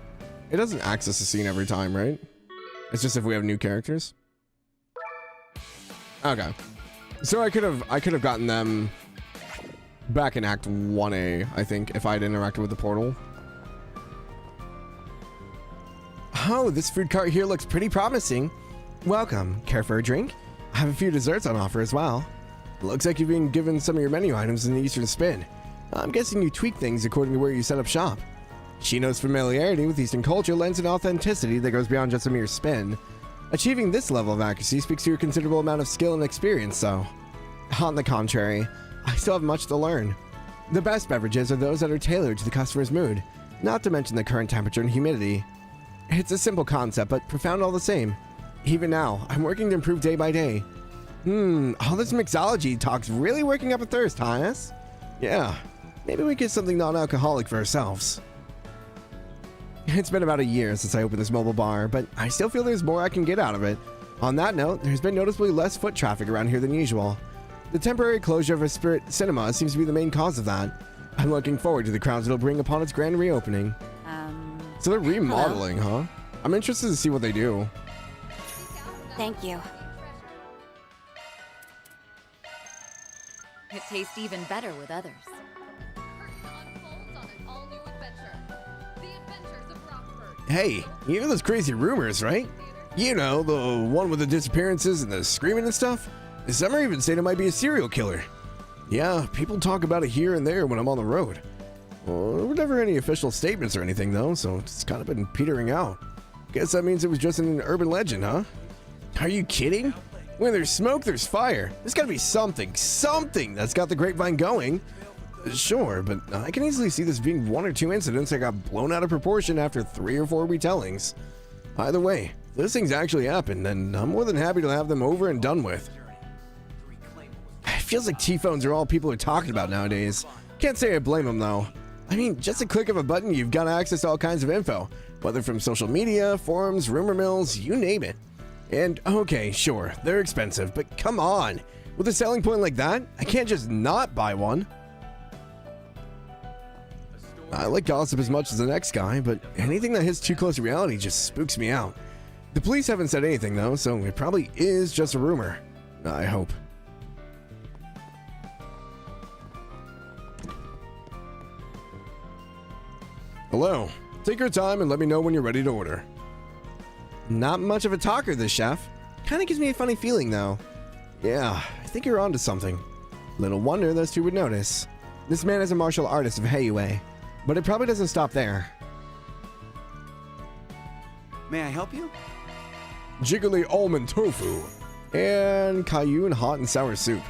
It doesn't access the scene every time, right? It's just if we have new characters. Okay, so I could have gotten them back in Act 1A, I think, if I'd interacted with the portal. Oh, this food cart here looks pretty promising. Welcome. Care for a drink? I have a few desserts on offer as well. Looks like you've been given some of your menu items in the Eastern spin. I'm guessing you tweak things according to where you set up shop. Shino's familiarity with Eastern culture lends an authenticity that goes beyond just a mere spin. Achieving this level of accuracy speaks to your considerable amount of skill and experience, though. On the contrary, I still have much to learn. The best beverages are those that are tailored to the customer's mood, not to mention the current temperature and humidity. It's a simple concept, but profound all the same. Even now, I'm working to improve day by day. All this mixology talk's really working up a thirst, huh, S? Yeah, maybe we get something non-alcoholic for ourselves. It's been about a year since I opened this mobile bar, but I still feel there's more I can get out of it. On that note, there's been noticeably less foot traffic around here than usual. The temporary closure of a Spirit Cinema seems to be the main cause of that. I'm looking forward to the crowds it'll bring upon its grand reopening. So they're remodeling, huh? I'm interested to see what they do. Thank you. It tastes even better with others. Hey, you hear those crazy rumors, right? You know, the one with the disappearances and the screaming and stuff? Some are even saying it might be a serial killer. Yeah, people talk about it here and there when I'm on the road. Well, there were never any official statements or anything, though, so it's kind of been petering out. Guess that means it was just an urban legend, huh? Are you kidding? When there's smoke, there's fire. There's gotta be something that's got the grapevine going. Sure, but I can easily see this being one or two incidents that got blown out of proportion after 3 or 4 retellings. Either way, if those things actually happened, then I'm more than happy to have them over and done with. It feels like T-phones are all people are talking about nowadays. Can't say I blame them, though. I mean, just a click of a button, you've got access to all kinds of info, whether from social media, forums, rumor mills, you name it. And okay, sure, they're expensive, but come on. With a selling point like that, I can't just not buy one. I like gossip as much as the next guy, but anything that hits too close to reality just spooks me out. The police haven't said anything, though, so it probably is just a rumor. I hope. Hello. Take your time and let me know when you're ready to order. Not much of a talker, this chef. Kinda gives me a funny feeling, though. Yeah, I think you're onto something. Little wonder those two would notice. This man is a martial artist of Heiyue, but it probably doesn't stop there. May I help you? Jiggly almond tofu and cayenne hot and sour soup.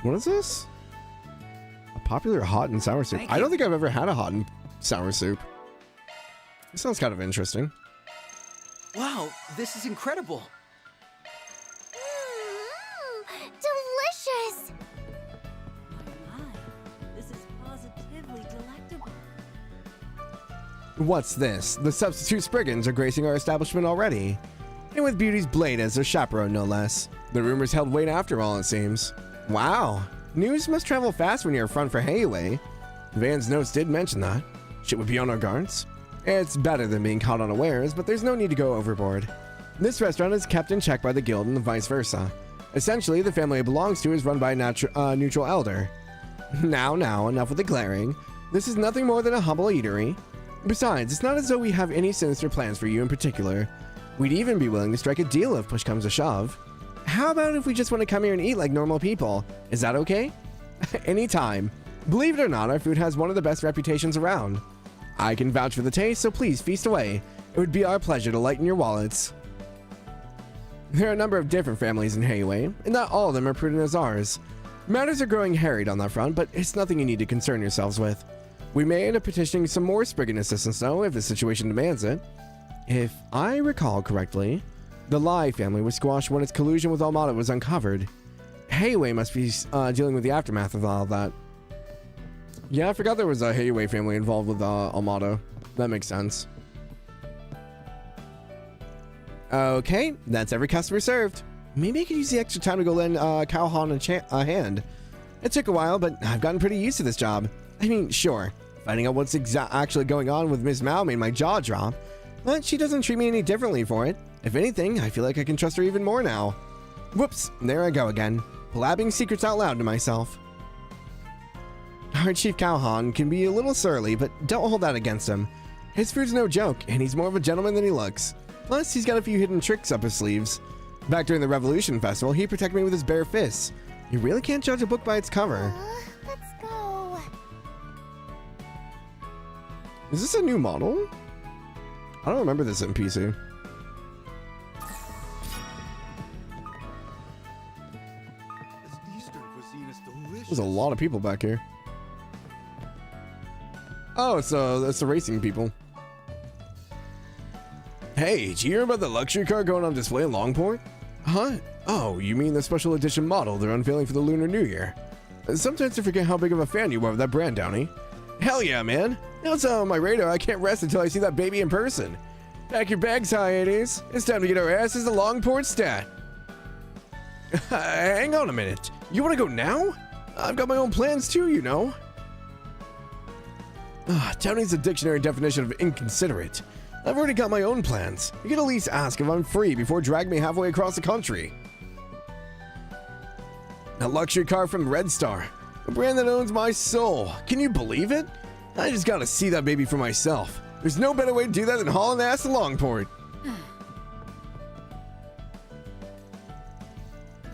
What is this? A popular hot and sour soup. I don't think I've ever had a hot and sour soup. This sounds kind of interesting. Wow, this is incredible. Delicious! This is positively delectable. What's this? The substitute Spriggans are gracing our establishment already. And with Beauty's Blade as their chaperone, no less. The rumors held weight after all, it seems. Wow. News must travel fast when you're front for Heiyue. Van's notes did mention that. Should we be on our guards? It's better than being caught unawares, but there's no need to go overboard. This restaurant is kept in check by the guild and vice versa. Essentially, the family it belongs to is run by a neutral elder. Now, enough with the glaring. This is nothing more than a humble eatery. Besides, it's not as though we have any sinister plans for you in particular. We'd even be willing to strike a deal if push comes to shove. How about if we just want to come here and eat like normal people? Is that okay? Anytime. Believe it or not, our food has one of the best reputations around. I can vouch for the taste, so please feast away. It would be our pleasure to lighten your wallets. There are a number of different families in Heiyue, and not all of them are prudent as ours. Matters are growing harried on that front, but it's nothing you need to concern yourselves with. We may end up petitioning some more Spriggan assistance, though, if the situation demands it. If I recall correctly, the Lai family was squashed when its collusion with Almata was uncovered. Heiyue must be dealing with the aftermath of all of that. Yeah, I forgot there was a Hayway family involved with Almata. That makes sense. Okay, that's every customer served. Maybe I could use the extra time to go lend Calhoun a hand. It took a while, but I've gotten pretty used to this job. I mean, sure, finding out what's actually going on with Miss Mao made my jaw drop, but she doesn't treat me any differently for it. If anything, I feel like I can trust her even more now. Whoops, there I go again, blabbing secrets out loud to myself. Our Chief Calhoun can be a little surly, but don't hold that against him. His food's no joke, and he's more of a gentleman than he looks. Plus, he's got a few hidden tricks up his sleeves. Back during the Revolution Festival, he protected me with his bare fists. You really can't judge a book by its cover. Let's go. Is this a new model? I don't remember this in PC. There's a lot of people back here. Oh, that's the racing people. Hey, did you hear about the luxury car going on display in Longport? Huh? Oh, you mean the special edition model they're unveiling for the Lunar New Year? Sometimes I forget how big of a fan you are of that brand, Downey. Hell yeah, man. Now it's on my radar. I can't rest until I see that baby in person. Pack your bags, Hyades. It's time to get our asses to Longport Stat. Hang on a minute. You want to go now? I've got my own plans too, you know. Downey's a dictionary definition of inconsiderate. I've already got my own plans. You can at least ask if I'm free before dragging me halfway across the country. A luxury car from Red Star, a brand that owns my soul. Can you believe it? I just gotta see that baby for myself. There's no better way to do that than hauling ass to Longport.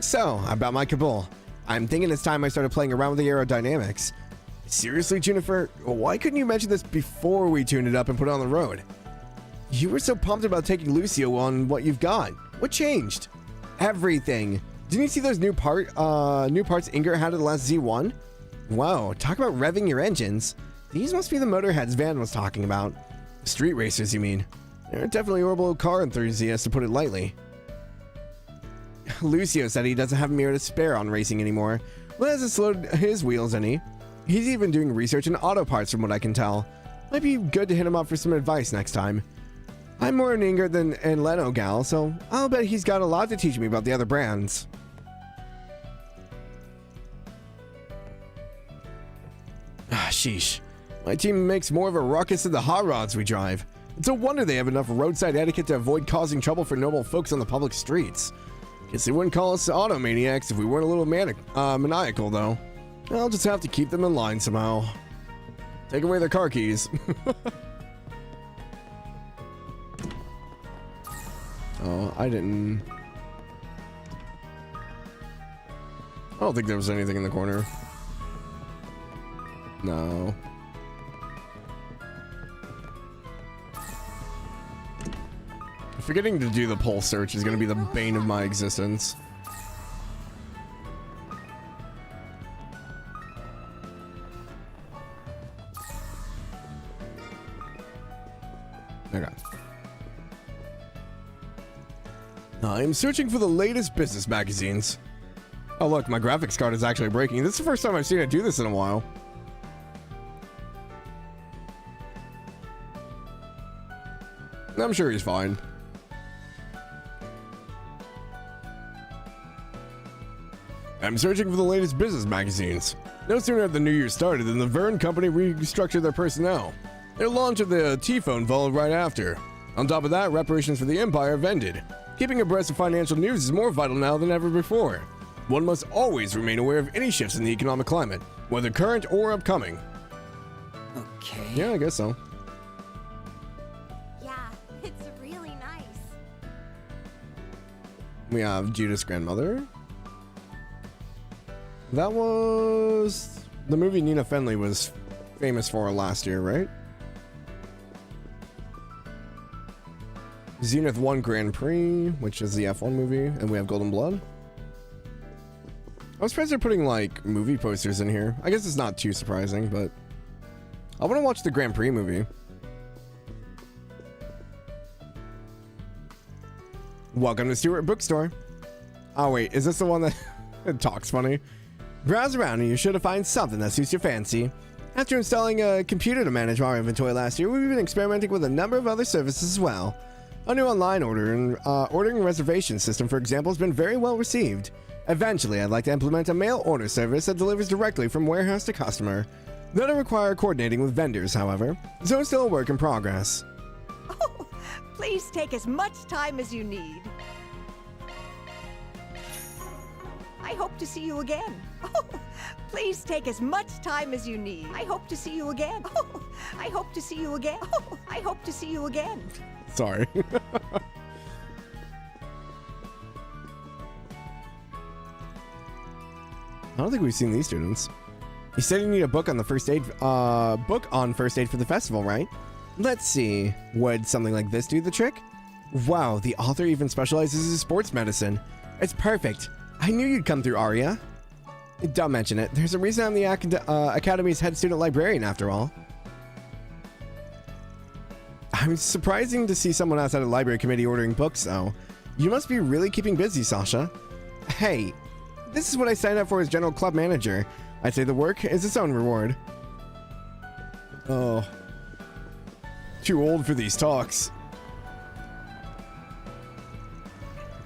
So, about my Kabul. I'm thinking it's time I started playing around with the aerodynamics. Seriously, Juniper? Why couldn't you mention this before we tuned it up and put it on the road? You were so pumped about taking Lucio on what you've got. What changed? Everything. Didn't you see those new parts Ingrid had at the last Z1? Whoa, talk about revving your engines. These must be the motorheads Van was talking about. Street racers, you mean? They're definitely horrible car enthusiasts, to put it lightly. Lucio said he doesn't have a mirror to spare on racing anymore. Well, hasn't slowed his wheels any. He's even doing research in auto parts from what I can tell. Might be good to hit him up for some advice next time. I'm more an Ingrid than an Leno gal, so I'll bet he's got a lot to teach me about the other brands. Sheesh. My team makes more of a ruckus than the hot rods we drive. It's a wonder they have enough roadside etiquette to avoid causing trouble for normal folks on the public streets. Guess they wouldn't call us automaniacs if we weren't a little maniacal, though. I'll just have to keep them in line somehow. Take away their car keys. Oh, I don't think there was anything in the corner. No. Forgetting to do the pulse search is going to be the bane of my existence. Okay. I'm searching for the latest business magazines. Oh look, my graphics card is actually breaking. This is the first time I've seen it do this in a while. I'm sure he's fine. I'm searching for the latest business magazines. No sooner had the new year started than the Verne Company restructured their personnel. Their launch of the T-phone followed right after. On top of that, reparations for the Empire have ended. Keeping abreast of financial news is more vital now than ever before. One must always remain aware of any shifts in the economic climate, whether current or upcoming. Okay. Yeah, I guess so. Yeah, it's really nice. We have Judith's grandmother. That was the movie Nina Fenley was famous for last year, right? Zenith 1 Grand Prix, which is the F1 movie, and we have Golden Blood. I'm surprised they're putting, like, movie posters in here. I guess it's not too surprising, but I want to watch the Grand Prix movie. Welcome to Stewart Bookstore. Oh, wait, is this the one that talks funny? Browse around and you're sure to find something that suits your fancy. After installing a computer to manage our inventory last year, we've been experimenting with a number of other services as well. A new online ordering reservation system, for example, has been very well received. Eventually, I'd like to implement a mail order service that delivers directly from warehouse to customer. That'll require coordinating with vendors, however, so it's still a work in progress. Oh, please take as much time as you need. I hope to see you again. Oh, please take as much time as you need. I hope to see you again. Oh, I hope to see you again. Oh, I hope to see you again. Sorry. I don't think we've seen these students. You said you need a book on the first aid, first aid for the festival, right? Let's see. Would something like this do the trick? Wow, the author even specializes in sports medicine. It's perfect. I knew you'd come through, Arya. Don't mention it. There's a reason I'm the Academy's head student librarian, after all. I'm surprising to see someone outside of the library committee ordering books, though. You must be really keeping busy, Sasha. Hey, this is what I signed up for as general club manager. I'd say the work is its own reward. Oh. Too old for these talks.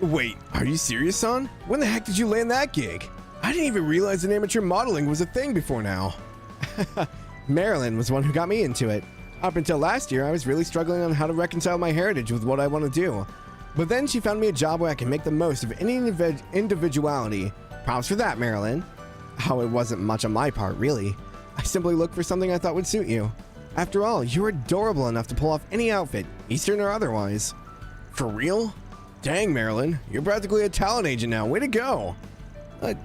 Wait, are you serious, son? When the heck did you land that gig? I didn't even realize that amateur modeling was a thing before now. Marilyn was the one who got me into it. Up until last year, I was really struggling on how to reconcile my heritage with what I want to do. But then she found me a job where I can make the most of any individuality. Props for that, Marilyn. Oh, it wasn't much on my part, really. I simply looked for something I thought would suit you. After all, you're adorable enough to pull off any outfit, Eastern or otherwise. For real? Dang, Marilyn, you're practically a talent agent now. Way to go.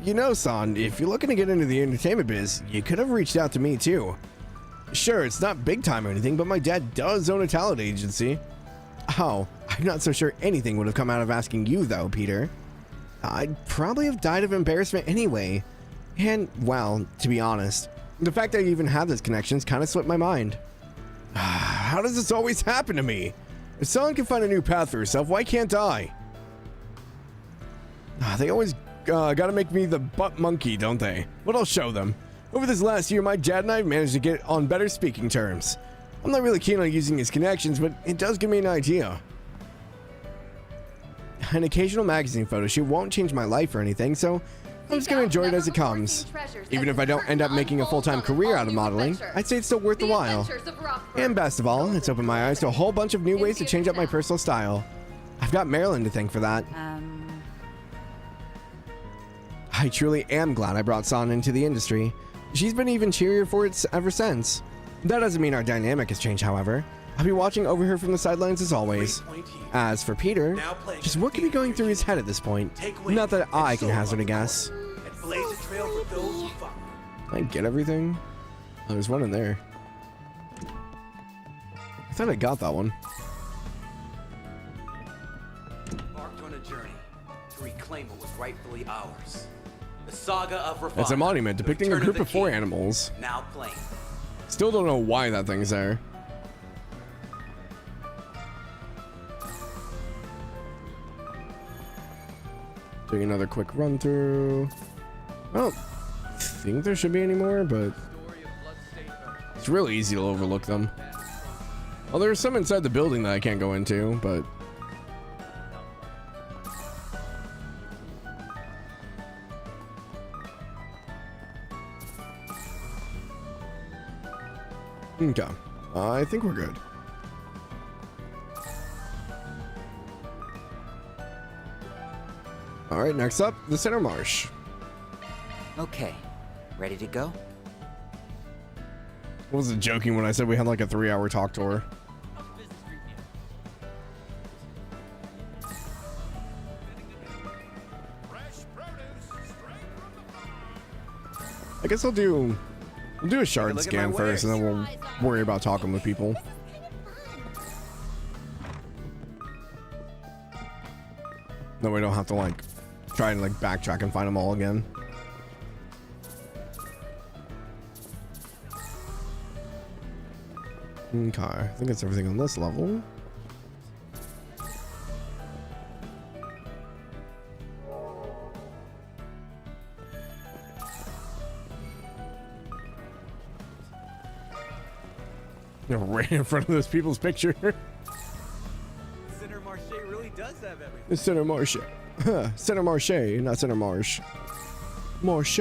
You know, son, if you're looking to get into the entertainment biz, you could have reached out to me, too. Sure, it's not big time or anything, but my dad does own a talent agency. Oh, I'm not so sure anything would have come out of asking you, though, Peter. I'd probably have died of embarrassment anyway. And, well, to be honest, the fact that I even have this connection's kind of slipped my mind. How does this always happen to me? If someone can find a new path for herself, why can't I? They always gotta make me the butt monkey, don't they? But I'll show them. Over this last year, my dad and I have managed to get on better speaking terms. I'm not really keen on using his connections, but it does give me an idea. An occasional magazine photo shoot won't change my life or anything, so I'm just gonna enjoy it as it comes. Even if I don't end up making a full-time career out of modeling, I'd say it's still worth the while. And best of all, it's opened my eyes to a whole bunch of new ways to change up my personal style. I've got Marilyn to thank for that. I truly am glad I brought San into the industry. She's been even cheerier for it ever since. That doesn't mean our dynamic has changed, however. I'll be watching over her from the sidelines as always. As for Peter, just what could be going through his head at this point? Not that I can hazard a guess. Can I get everything? Oh, there's one in there. I thought I got that one. Embarked on a journey to reclaim what was rightfully ours. The saga of Ravana. It's a monument depicting a group of 4 animals. Now playing. Still don't know why that thing's there. Doing another quick run through. I don't think there should be any more, but it's really easy to overlook them. Well, there's some inside the building that I can't go into, but okay. I think we're good. All right, next up, the Center Marsh. Okay, ready to go? I wasn't joking when I said we had like a 3-hour talk tour. I guess we'll do a shard scan first, and then we'll worry about talking with people. No, we don't have to like try and like backtrack and find them all again. Okay, I think that's everything on this level. Right in front of those people's picture. Center Marche really does have everything. The Center Marche. Center Marche, not Center Marsh. Marche.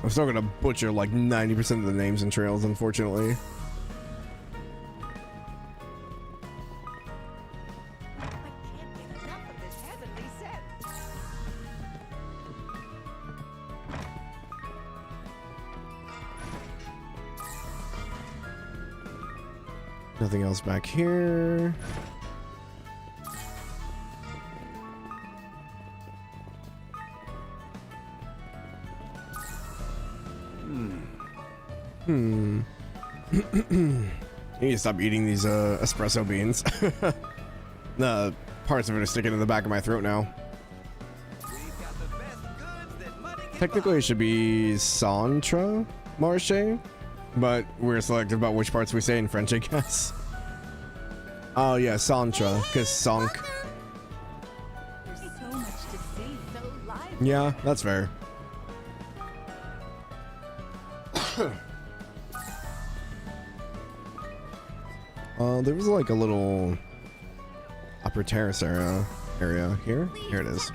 I'm still gonna butcher like 90% of the names and trails, unfortunately. Nothing else back here. You need to stop eating these espresso beans. The parts of it are sticking in the back of my throat now. Technically, it should be Centre Marche, but we're selective about which parts we say in French, I guess. Oh yeah, Centre, because Sonk. There's so much to see, so lively. Yeah, that's fair. There was like a little upper terrace area here. Here it is.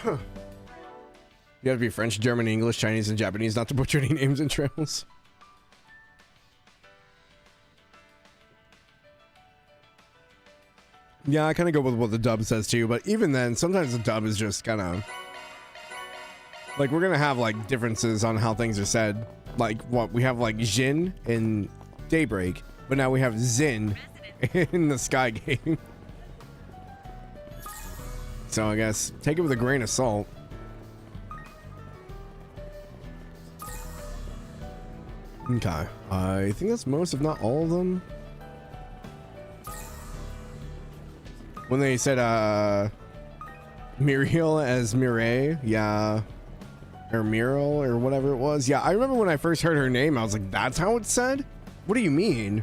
You have to be French, German, English, Chinese, and Japanese not to butcher any names and trails. Yeah, I kind of go with what the dub says too, but even then, sometimes the dub is just kind of like we're gonna have like differences on how things are said. Like what we have like Jin in Daybreak, but now we have Zin in the Sky game. So I guess take it with a grain of salt. Okay, I think that's most, if not all of them. When they said Muriel as Mireille, yeah, or Muriel or whatever it was. Yeah, I remember when I first heard her name, I was like, that's how it's said? What do you mean?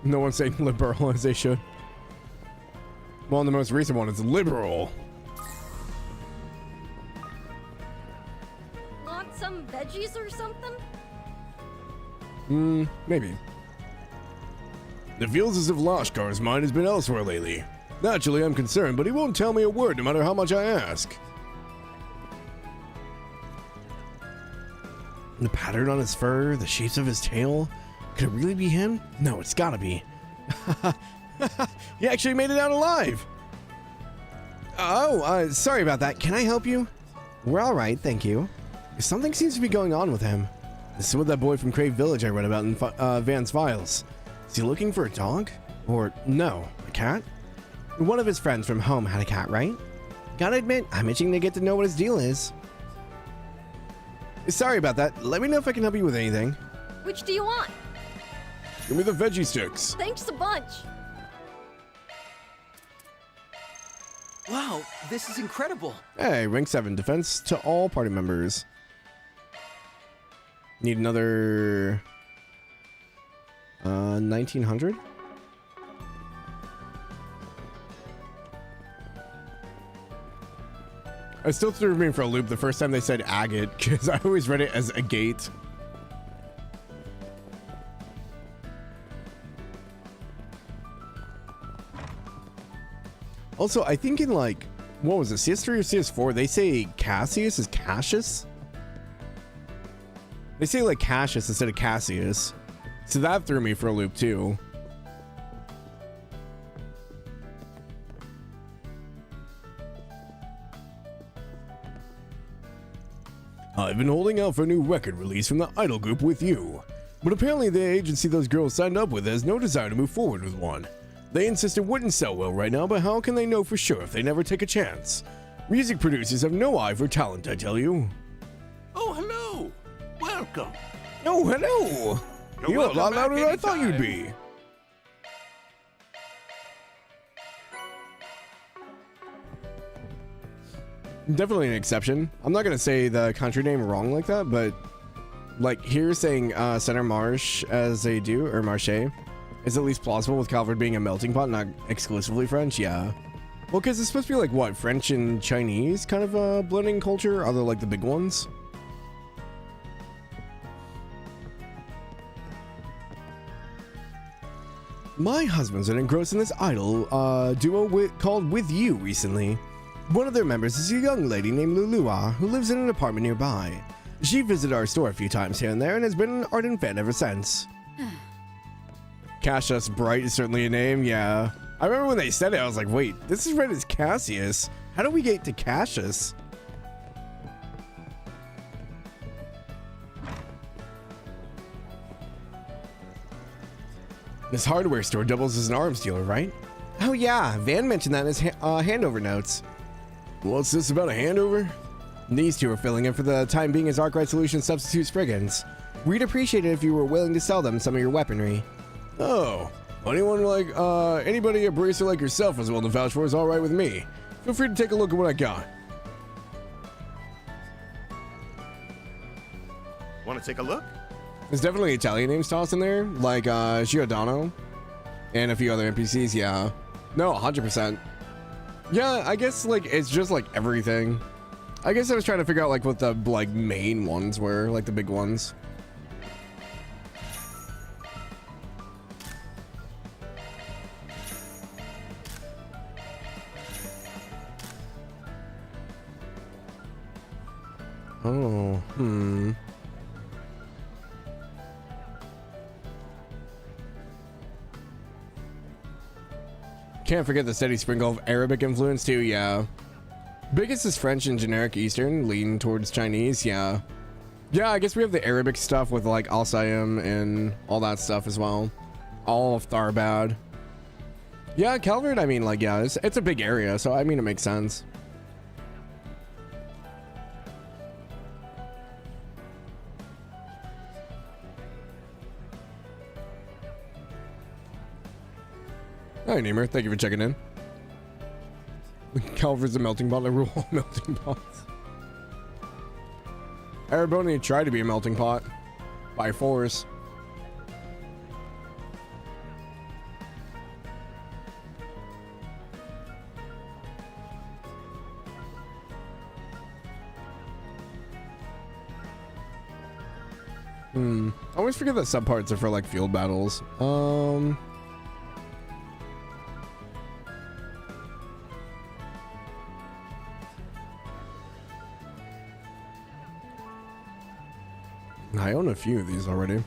No one's saying liberal as they should. Well, in the most recent one, it's liberal. Want some veggies or something? Maybe. It feels as if Lashkar's mind has been elsewhere lately. Naturally, I'm concerned, but he won't tell me a word no matter how much I ask. The pattern on his fur, the shapes of his tail. Could it really be him? No, it's gotta be. He actually made it out alive! Oh, sorry about that. Can I help you? We're alright, thank you. Something seems to be going on with him. This is what that boy from Crave Village I read about in Van's files. Is he looking for a dog? Or, no, a cat? One of his friends from home had a cat, right? Gotta admit, I'm itching to get to know what his deal is. Sorry about that. Let me know if I can help you with anything. Which do you want? Give me the veggie sticks. Thanks a bunch. Wow, this is incredible. Hey, rank 7 defense to all party members. Need another 1900. I still threw me for a loop the first time they said agate because I always read it as agate. Also, I think in like, what was it, CS3 or CS4, they say Cassius is Cassius? They say like Cassius instead of Cassius. So that threw me for a loop too. I've been holding out for a new record release from the Idol group with you. But apparently the agency those girls signed up with has no desire to move forward with one. They insist it wouldn't sell well right now, but how can they know for sure if they never take a chance? Music producers have no eye for talent, I tell you. Oh, hello. Welcome. Oh, hello. You're a lot louder than I thought you'd be. Definitely an exception. I'm not gonna say the country name wrong like that, but like here saying Center Marche as they do, or Marche, is at least plausible with Calvert being a melting pot, not exclusively French. Yeah. Well, because it's supposed to be like what, French and Chinese kind of blending culture, other like the big ones. My husband's been engrossed in this idol duo called With You recently. One of their members is a young lady named Lulua who lives in an apartment nearby. She visited our store a few times here and there and has been an ardent fan ever since. Cassius Bright is certainly a name, yeah. I remember when they said it, I was like, wait, this is read as Cassius. How do we get to Cassius? This hardware store doubles as an arms dealer, right? Oh yeah, Van mentioned that in his handover notes. What's this about a handover? These two are filling in for the time being as Arkwright Solutions substitutes brigands. We'd appreciate it if you were willing to sell them some of your weaponry. Oh, anyone like, anybody a bracer like yourself is willing to vouch for is alright with me. Feel free to take a look at what I got. Want to take a look? There's definitely Italian names tossed in there, like Giordano and a few other NPCs, yeah. No, 100%. Yeah, I guess like it's just like everything. I guess I was trying to figure out like what the like main ones were, like the big ones. Oh, Can't forget the steady sprinkle of Arabic influence too, yeah. Biggest is French and generic Eastern, lean towards Chinese, yeah. Yeah, I guess we have the Arabic stuff with like Al Sayem and all that stuff as well. All of Tharbad. Yeah, Calvert, I mean, like, yeah, it's a big area, so I mean, it makes sense. Hi, Namer. Thank you for checking in. Calver's a melting pot. I rule all melting pots. Araboni tried to be a melting pot by force. I always forget that subparts are for like field battles. I own a few of these already.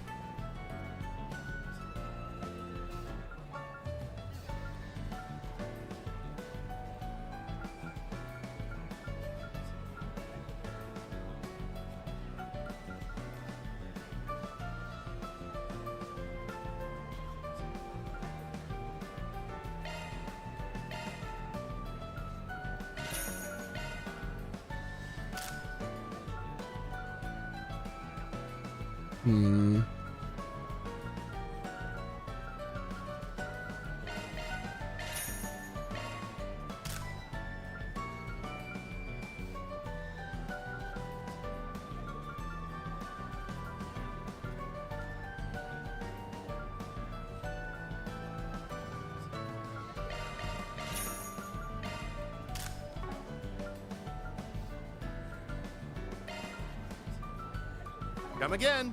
Come again.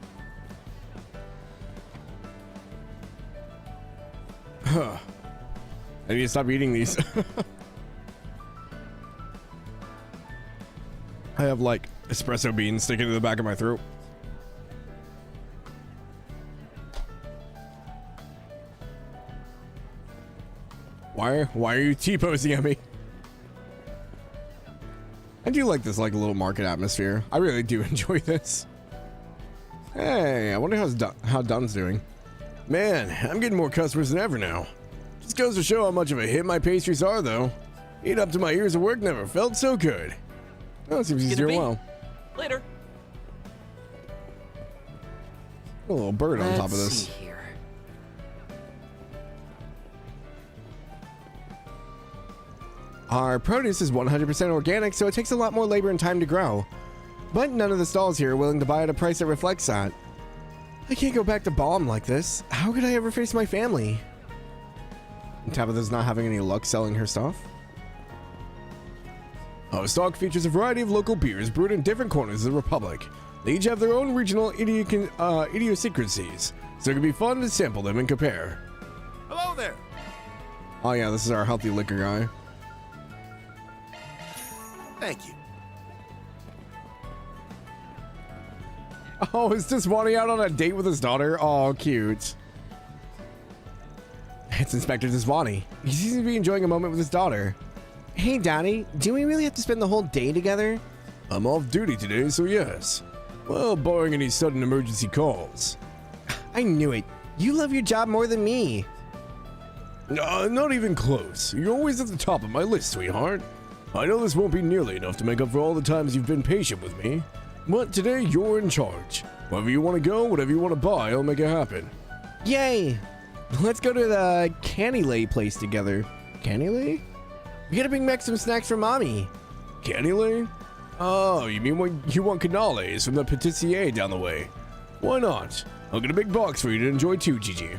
I need to stop eating these. I have like espresso beans sticking to the back of my throat. Why are you T-posing at me? I do like this like little market atmosphere. I really do enjoy this. Hey, I wonder how Dun's doing. Man, I'm getting more customers than ever now. Just goes to show how much of a hit my pastries are, though. Eat up to my ears of work never felt so good. Oh, it seems he's doing well. Later. A little bird on top of this. See here. Our produce is 100% organic, so it takes a lot more labor and time to grow. But none of the stalls here are willing to buy at a price that reflects that. I can't go back to Balm like this. How could I ever face my family? Tabitha's not having any luck selling her stuff. Our stock features a variety of local beers brewed in different corners of the Republic. They each have their own regional idiosyncrasies, so it can be fun to sample them and compare. Hello there. Oh yeah, this is our healthy liquor guy. Thank you. Oh, is Deswani out on a date with his daughter? Oh, cute. It's Inspector Deswani. He seems to be enjoying a moment with his daughter. Hey, Daddy, do we really have to spend the whole day together? I'm off duty today, so yes. Well, barring any sudden emergency calls. I knew it. You love your job more than me. Not even close. You're always at the top of my list, sweetheart. I know this won't be nearly enough to make up for all the times you've been patient with me. But today, you're in charge. Wherever you want to go, whatever you want to buy, I'll make it happen. Yay! Let's go to the Cannylay place together. Cannylay? We gotta bring back some snacks for Mommy. Cannylay? Oh, you mean you want canales from the patissier down the way? Why not? I'll get a big box for you to enjoy too, Gigi.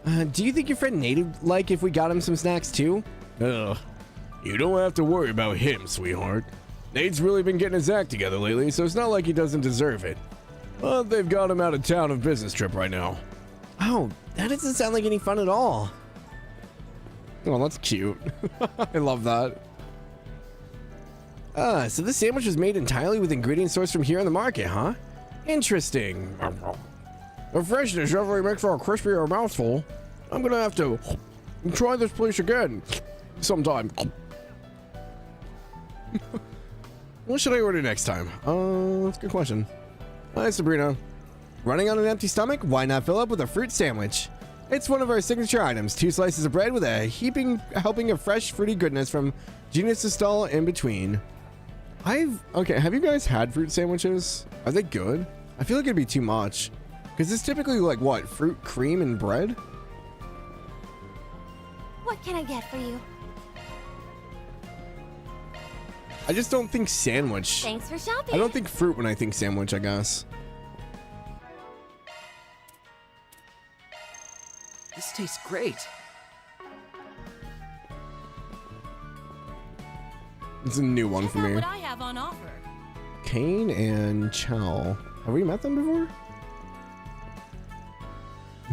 Do you think your friend Nate would like if we got him some snacks too? You don't have to worry about him, sweetheart. Nate's really been getting his act together lately, so it's not like he doesn't deserve it. But they've got him out of town on business trip right now. Oh, that doesn't sound like any fun at all. Oh, that's cute. I love that. So this sandwich was made entirely with ingredients sourced from here on the market, huh? Interesting. The freshness definitely makes for a crispier mouthful. I'm gonna have to try this place again sometime. What should I order next time? That's a good question. Hi, Sabrina. Running on an empty stomach? Why not fill up with a fruit sandwich? It's one of our signature items. 2 slices of bread with a helping of fresh fruity goodness from Genius's stall in between. Okay, have you guys had fruit sandwiches? Are they good? I feel like it'd be too much. Because it's typically like what? Fruit, cream, and bread? What can I get for you? I just don't think sandwich. Thanks for shopping. I don't think fruit when I think sandwich, I guess. This tastes great. It's a new one for me. What I have on offer. Kane and Chow. Have we met them before?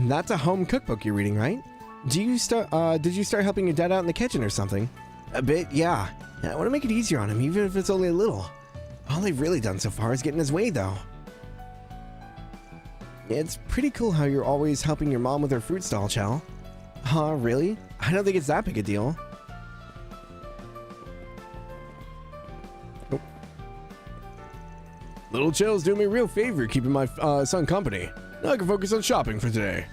That's a home cookbook you're reading, right? Did you start helping your dad out in the kitchen or something? A bit, yeah. I want to make it easier on him, even if it's only a little. All they've really done so far is get in his way, though. It's pretty cool how you're always helping your mom with her fruit stall, Chow. Huh, really? I don't think it's that big a deal. Oh. Little Chill's doing me a real favor keeping my son company. Now I can focus on shopping for today.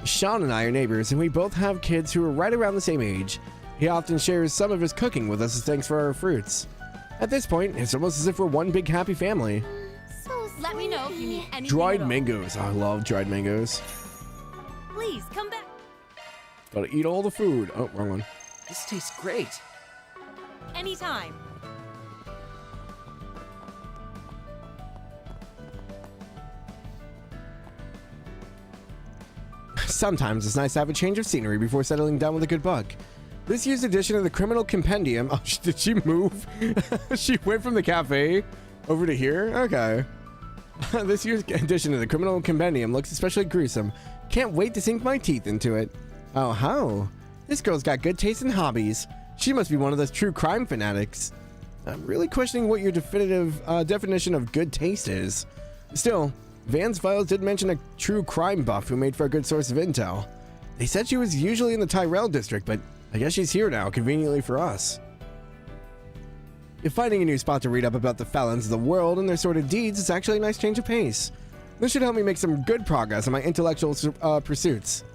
Sean and I are neighbors, and we both have kids who are right around the same age. He often shares some of his cooking with us as thanks for our fruits. At this point, it's almost as if we're one big happy family. So let me know if you need anything. Dried mangoes. I love dried mangoes. Please come back. Gotta eat all the food. Oh, wrong one. This tastes great. Anytime. Sometimes it's nice to have a change of scenery before settling down with a good book. This year's edition of the Criminal Compendium... Oh, did she move? She went from the cafe over to here? Okay. This year's edition of the Criminal Compendium looks especially gruesome. Can't wait to sink my teeth into it. Oh, how? This girl's got good taste in hobbies. She must be one of those true crime fanatics. I'm really questioning what your definition of good taste is. Still, Van's files did mention a true crime buff who made for a good source of intel. They said she was usually in the Tyrell district, but I guess she's here now, conveniently for us. If finding a new spot to read up about the felons of the world and their sordid deeds is actually a nice change of pace. This should help me make some good progress on my intellectual pursuits.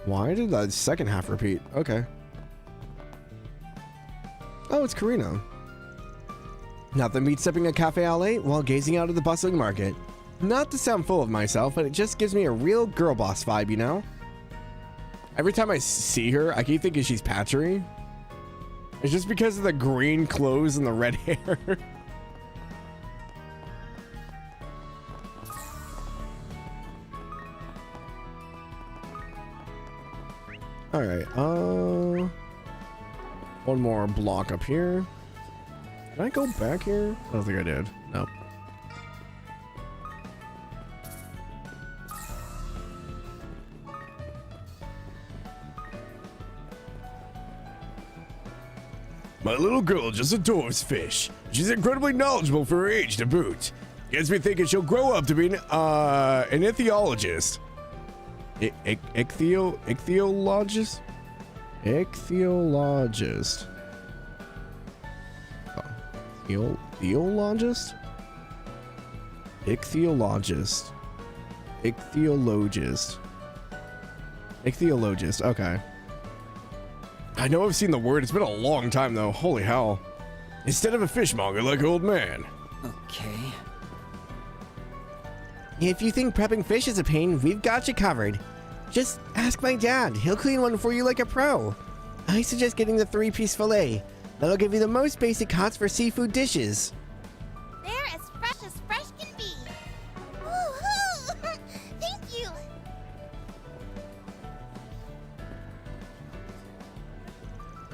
Why did the second half repeat? Okay. Oh, it's Karina. Nothing beats sipping a cafe au lait while gazing out at the bustling market. Not to sound full of myself, but it just gives me a real girl boss vibe, you know? Every time I see her, I keep thinking she's Patchery. It's just because of the green clothes and the red hair. All right, one more block up here. Did I go back here? I don't think I did. Nope. My little girl just adores fish. She's incredibly knowledgeable for her age to boot. Gets me thinking she'll grow up to be an ichthyologist. Ichthyologist? Ichthyologist. Theologist? Ichthyologist. Ichthyologist. Ichthyologist, okay. I know I've seen the word. It's been a long time, though. Holy hell. Instead of a fishmonger like old man. Okay. If you think prepping fish is a pain, we've got you covered. Just ask my dad. He'll clean one for you like a pro. I suggest getting the 3-piece fillet. That'll give you the most basic cuts for seafood dishes. They're as fresh can be. Woohoo! Thank you.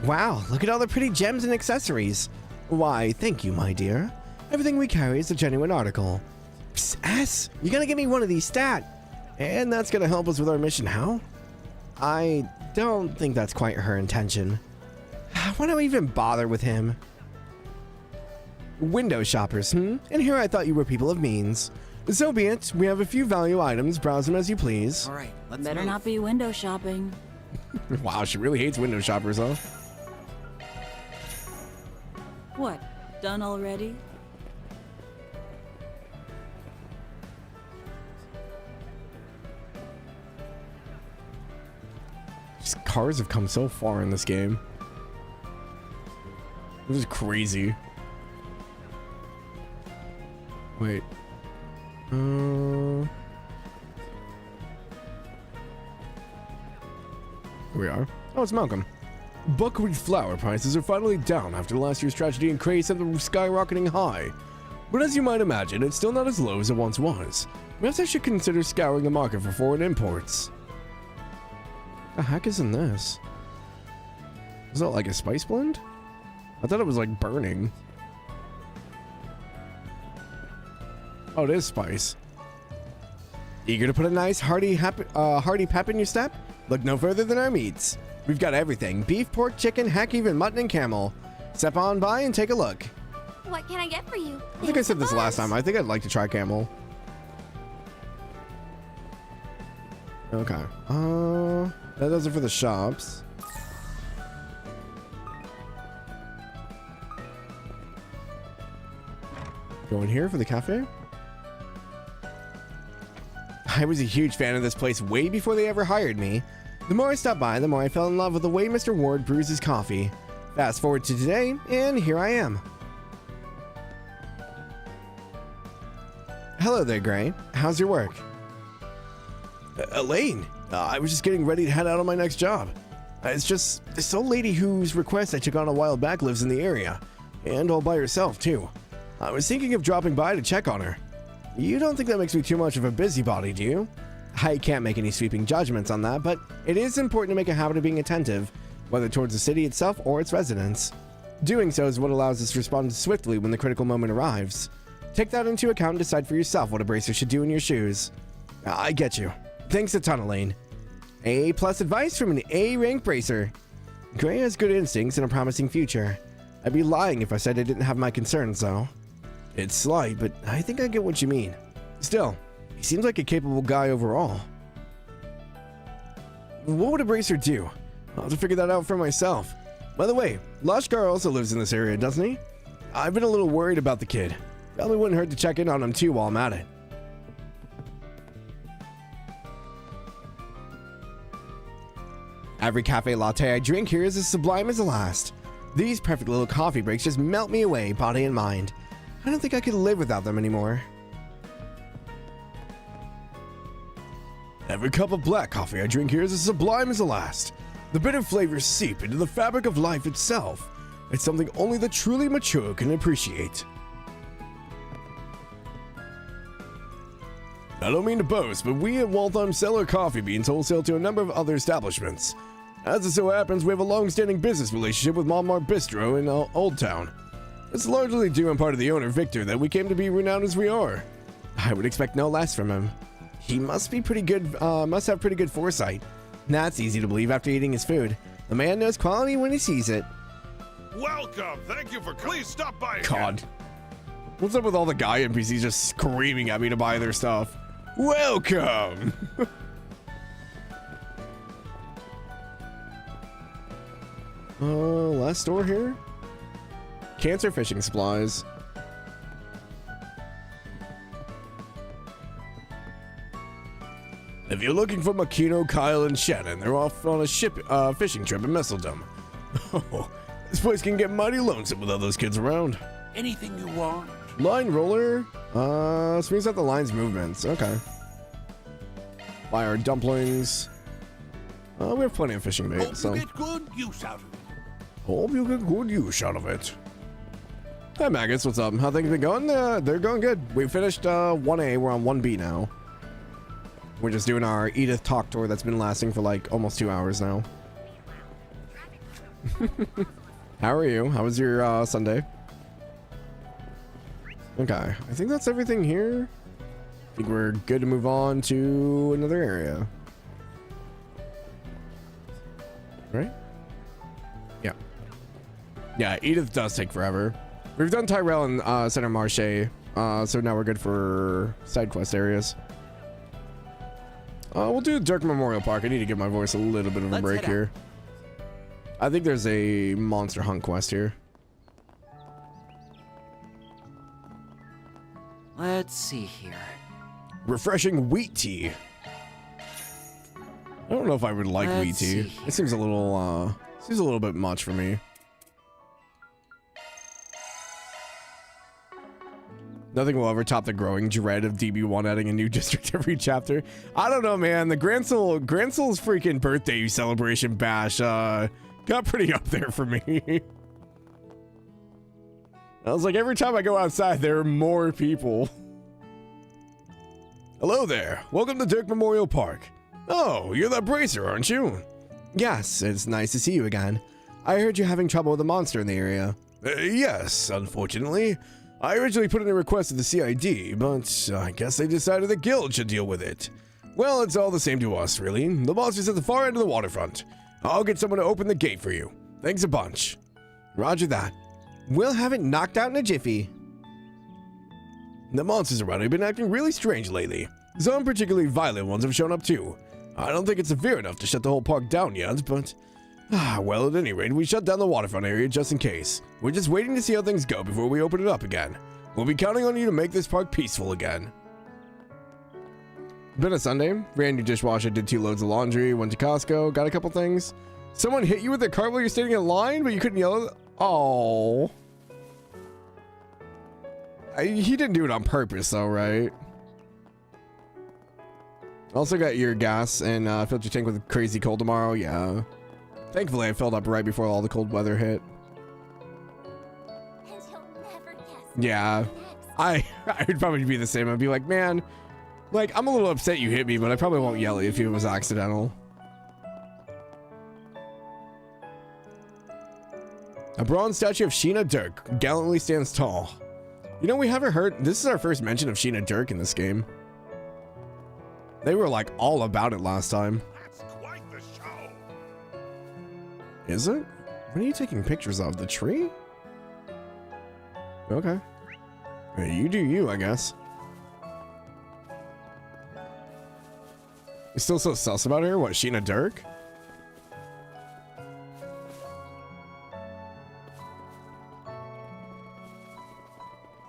Wow, look at all the pretty gems and accessories. Why, thank you, my dear. Everything we carry is a genuine article. Psst, S, you're gonna give me one of these stat. And that's gonna help us with our mission, how? I don't think that's quite her intention. Why do I even bother with him? Window shoppers, And here I thought you were people of means. So be it. We have a few value items. Browse them as you please. All right, let's Better move. not be window shopping. Wow, she really hates window shoppers, huh? What? Done already? These cars have come so far in this game. This is crazy. Wait. Here we are. Oh, it's Malcolm. Buckwheat flour prices are finally down after last year's tragedy and craze sent them skyrocketing high. But as you might imagine, it's still not as low as it once was. Perhaps I should consider scouring the market for foreign imports. The heck is in this? Is that like a spice blend? I thought it was like burning. Oh, it is spice. Eager to put a nice hearty pep in your step? Look no further than our meats. We've got everything: beef, pork, chicken, heck, even mutton and camel. Step on by and take a look. What can I get for you? I think I said this last time. I think I'd like to try camel. Okay. That does it for the shops. Go in here for the cafe. I was a huge fan of this place way before they ever hired me. The more I stopped by, the more I fell in love with the way Mr. Ward brews his coffee. Fast forward to today, and here I am. Hello there, Gray. How's your work? Elaine, I was just getting ready to head out on my next job. It's just this old lady whose request I took on a while back lives in the area. And all by herself, too. I was thinking of dropping by to check on her. You don't think that makes me too much of a busybody, do you? I can't make any sweeping judgments on that, but it is important to make a habit of being attentive, whether towards the city itself or its residents. Doing so is what allows us to respond swiftly when the critical moment arrives. Take that into account and decide for yourself what a bracer should do in your shoes. I get you. Thanks a ton, Elaine. A+ advice from an A-rank bracer. Gray has good instincts and a promising future. I'd be lying if I said I didn't have my concerns, though. It's slight, but I think I get what you mean. Still, he seems like a capable guy overall. What would a bracer do? I'll have to figure that out for myself. By the way, Lashkar also lives in this area, doesn't he? I've been a little worried about the kid. Probably wouldn't hurt to check in on him too while I'm at it. Every cafe latte I drink here is as sublime as the last. These perfect little coffee breaks just melt me away, body and mind. I don't think I could live without them anymore. Every cup of black coffee I drink here is as sublime as the last. The bitter flavors seep into the fabric of life itself. It's something only the truly mature can appreciate. I don't mean to boast, but we at Waltham sell our coffee beans wholesale to a number of other establishments. As it so happens, we have a long-standing business relationship with Montmartre Bistro in Old Town. It's largely due in part to the owner, Victor, that we came to be renowned as we are. I would expect no less from him. He must be pretty good, must have pretty good foresight. That's easy to believe after eating his food. The man knows quality when he sees it. Welcome. Thank you for. Please stop by. God. What's up with all the guy NPCs just screaming at me to buy their stuff? Welcome. Last store here. Cancer fishing supplies. If you're looking for Makino, Kyle, and Shannon, they're off on a fishing trip in Messeldom. Oh, this place can get mighty lonesome with all those kids around. Anything you want? Line roller. Smooths out the line's movements. Okay. Buy our dumplings. We have plenty of fishing bait. Hope you get good use out of it. Hope you get good use out of it. Hey Maggots, what's up? How things been going? They're going good. We finished 1A. We're on 1B now. We're just doing our Edith talk tour that's been lasting for like almost 2 hours now. How are you? How was your Sunday? Okay, I think that's everything here. I think we're good to move on to another area. Right? Yeah. Yeah, Edith does take forever. We've done Tyrell and Center Marche, so now we're good for side quest areas. We'll do Dirk Memorial Park. I need to give my voice a little bit of a break here. I think there's a monster hunt quest here. Let's see here. Refreshing wheat tea. I don't know if I would like wheat tea. It seems a little bit much for me. Nothing will ever top the growing dread of DB1 adding a new district every chapter. I don't know, man. The Gransel's freaking birthday celebration bash got pretty up there for me. I was like, every time I go outside, there are more people. Hello there. Welcome to Dirk Memorial Park. Oh, you're that bracer, aren't you? Yes, it's nice to see you again. I heard you're having trouble with a monster in the area. Yes, unfortunately. I originally put in a request to the CID, but I guess they decided the guild should deal with it. Well, it's all the same to us, really. The monster's at the far end of the waterfront. I'll get someone to open the gate for you. Thanks a bunch. Roger that. We'll have it knocked out in a jiffy. The monsters around have been acting really strange lately. Some particularly violent ones have shown up too. I don't think it's severe enough to shut the whole park down yet, but... well, at any rate, we shut down the waterfront area just in case. We're just waiting to see how things go before we open it up again. We'll be counting on you to make this park peaceful again. Been a Sunday. Ran your dishwasher, did 2 loads of laundry, went to Costco, got a couple things. Someone hit you with a cart while you're standing in line, but you couldn't yell. Oh. He didn't do it on purpose, though, right? Also got your gas and filled your tank with crazy cold tomorrow. Yeah. Thankfully, I filled up right before all the cold weather hit. Yeah, I would probably be the same. I'd be like, man, like, I'm a little upset you hit me, but I probably won't yell at you if it was accidental. A bronze statue of Sheena Dirk gallantly stands tall. You know, we haven't heard, this is our first mention of Sheena Dirk in this game. They were like all about it last time. That's quite the show. Is it? What are you taking pictures of? The tree? Okay. Hey, you do you, I guess. You still so sus about her? What, Sheena Dirk?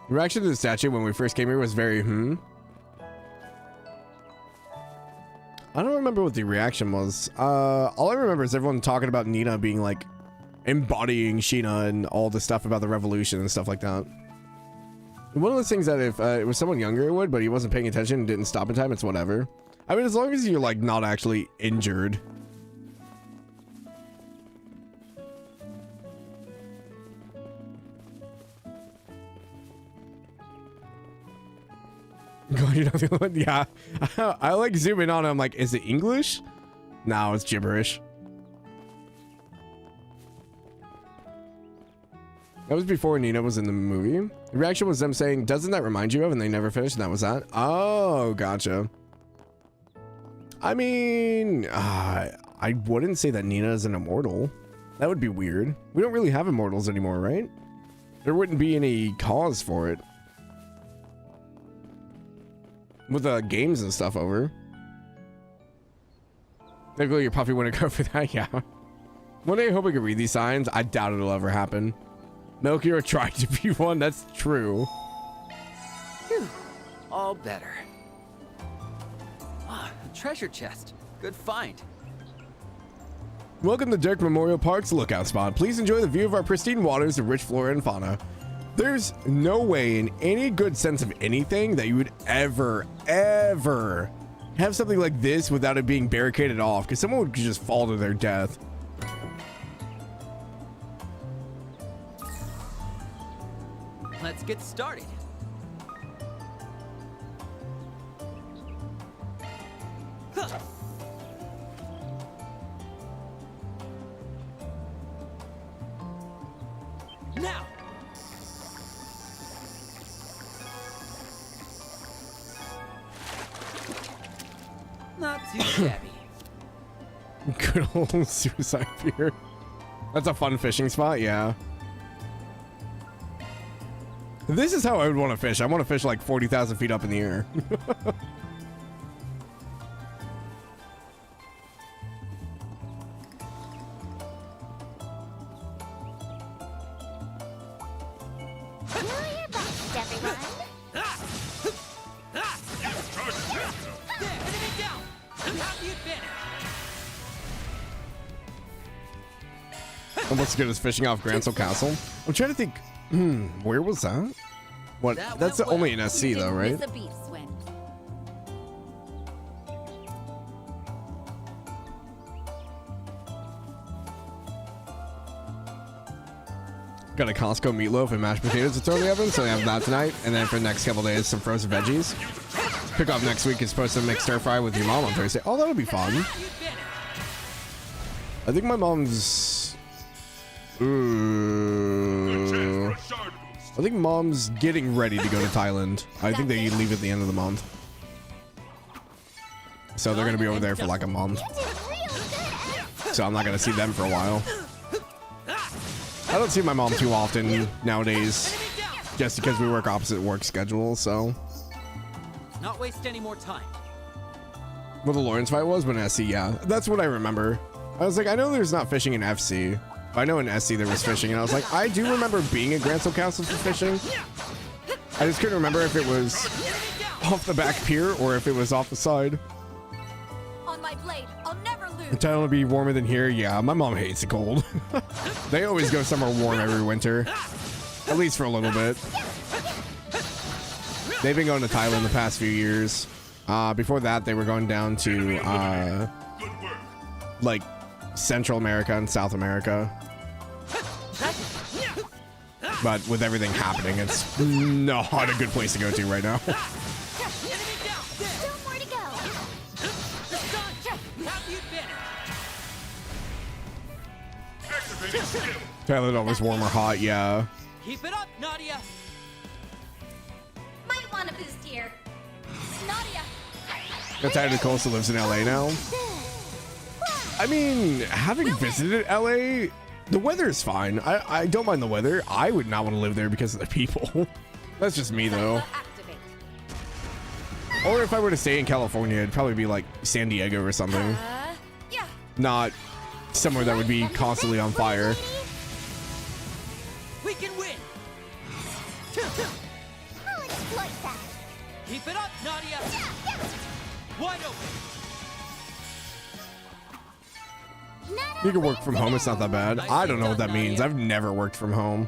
The reaction to the statue when we first came here was very, I don't remember what the reaction was. All I remember is everyone talking about Nina being like embodying Sheena and all the stuff about the revolution and stuff like that. One of those things that if it was someone younger it would, but he wasn't paying attention and didn't stop in time, it's whatever. I mean, as long as you're like not actually injured. You're not the only one? Yeah. I like zooming on. I'm like, is it English? No, it's gibberish. That was before Nina was in the movie. The reaction was them saying, doesn't that remind you of? And they never finished, and that was that. Oh, gotcha. I mean, I wouldn't say that Nina is an immortal. That would be weird. We don't really have immortals anymore, right? There wouldn't be any cause for it. With the games and stuff over. Technically, your puppy wouldn't go for that, yeah. One day I hope I can read these signs. I doubt it'll ever happen. Melchior tried to be one, that's true. Phew, all better. Ah, a treasure chest. Good find. Welcome to Dirk Memorial Park's lookout spot. Please enjoy the view of our pristine waters and rich flora and fauna. There's no way in any good sense of anything that you would ever have something like this without it being barricaded off, because someone would just fall to their death. Let's get started. Huh. Now. Not too shabby. Good old suicide pier. That's a fun fishing spot, yeah. This is how I would want to fish. I want to fish like 40,000 feet up in the air. Almost as good as fishing off Gransel Castle. I'm trying to think. Where was that? What? That's only an SC though, right? Got a Costco meatloaf and mashed potatoes to throw in the oven, so I have that tonight. And then for the next couple days, some frozen veggies. Pick up next week is supposed to make stir fry with your mom on Thursday. Oh, that'll be fun. I think my mom's. I think mom's getting ready to go to Thailand. I think they leave at the end of the month. So they're going to be over there for like a month. So I'm not going to see them for a while. I don't see my mom too often nowadays. Just because we work opposite work schedules, so. Not waste any more time. What the Lawrence fight was when SC, yeah. That's what I remember. I was like, I know there's not fishing in FC. I know in SC there was fishing, and I was like, I do remember being at Gransel Castle for fishing. I just couldn't remember if it was off the back pier or if it was off the side. On my blade, I'll never lose. The town will be warmer than here. Yeah, my mom hates the cold. They always go somewhere warm every winter, at least for a little bit. They've been going to Thailand the past few years. Before that, they were going down to like Central America and South America. But with everything happening, it's not a good place to go to right now. Thailand always warm or hot, yeah. Keep it up, Nadia. Might want a boost here. Nadia. Nadia Costa lives in LA now. I mean, having visited LA, the weather is fine. I don't mind the weather. I would not want to live there because of the people. That's just me, though. Or if I were to stay in California, it'd probably be like San Diego or something. Not somewhere that would be constantly on fire. We can win. I'll exploit that. Keep it up, Nadia. Wide open. You can work from home, it's not that bad. I don't know what that means. I've never worked from home.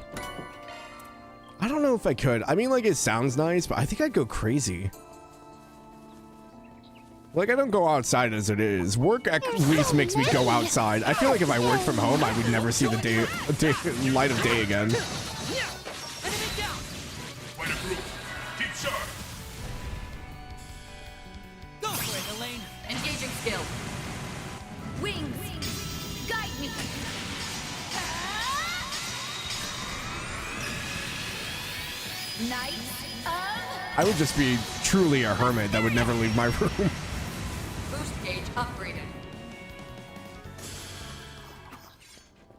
I don't know if I could. I mean, like, it sounds nice, but I think I'd go crazy. Like, I don't go outside as it is. Work at least makes me go outside. I feel like if I worked from home, I would never see the light of day again. Keep sharp. Go for it, Elaine. Engaging skill. Wings, guide me. Knights of... I would just be truly a hermit that would never leave my room. Boost gauge upgraded.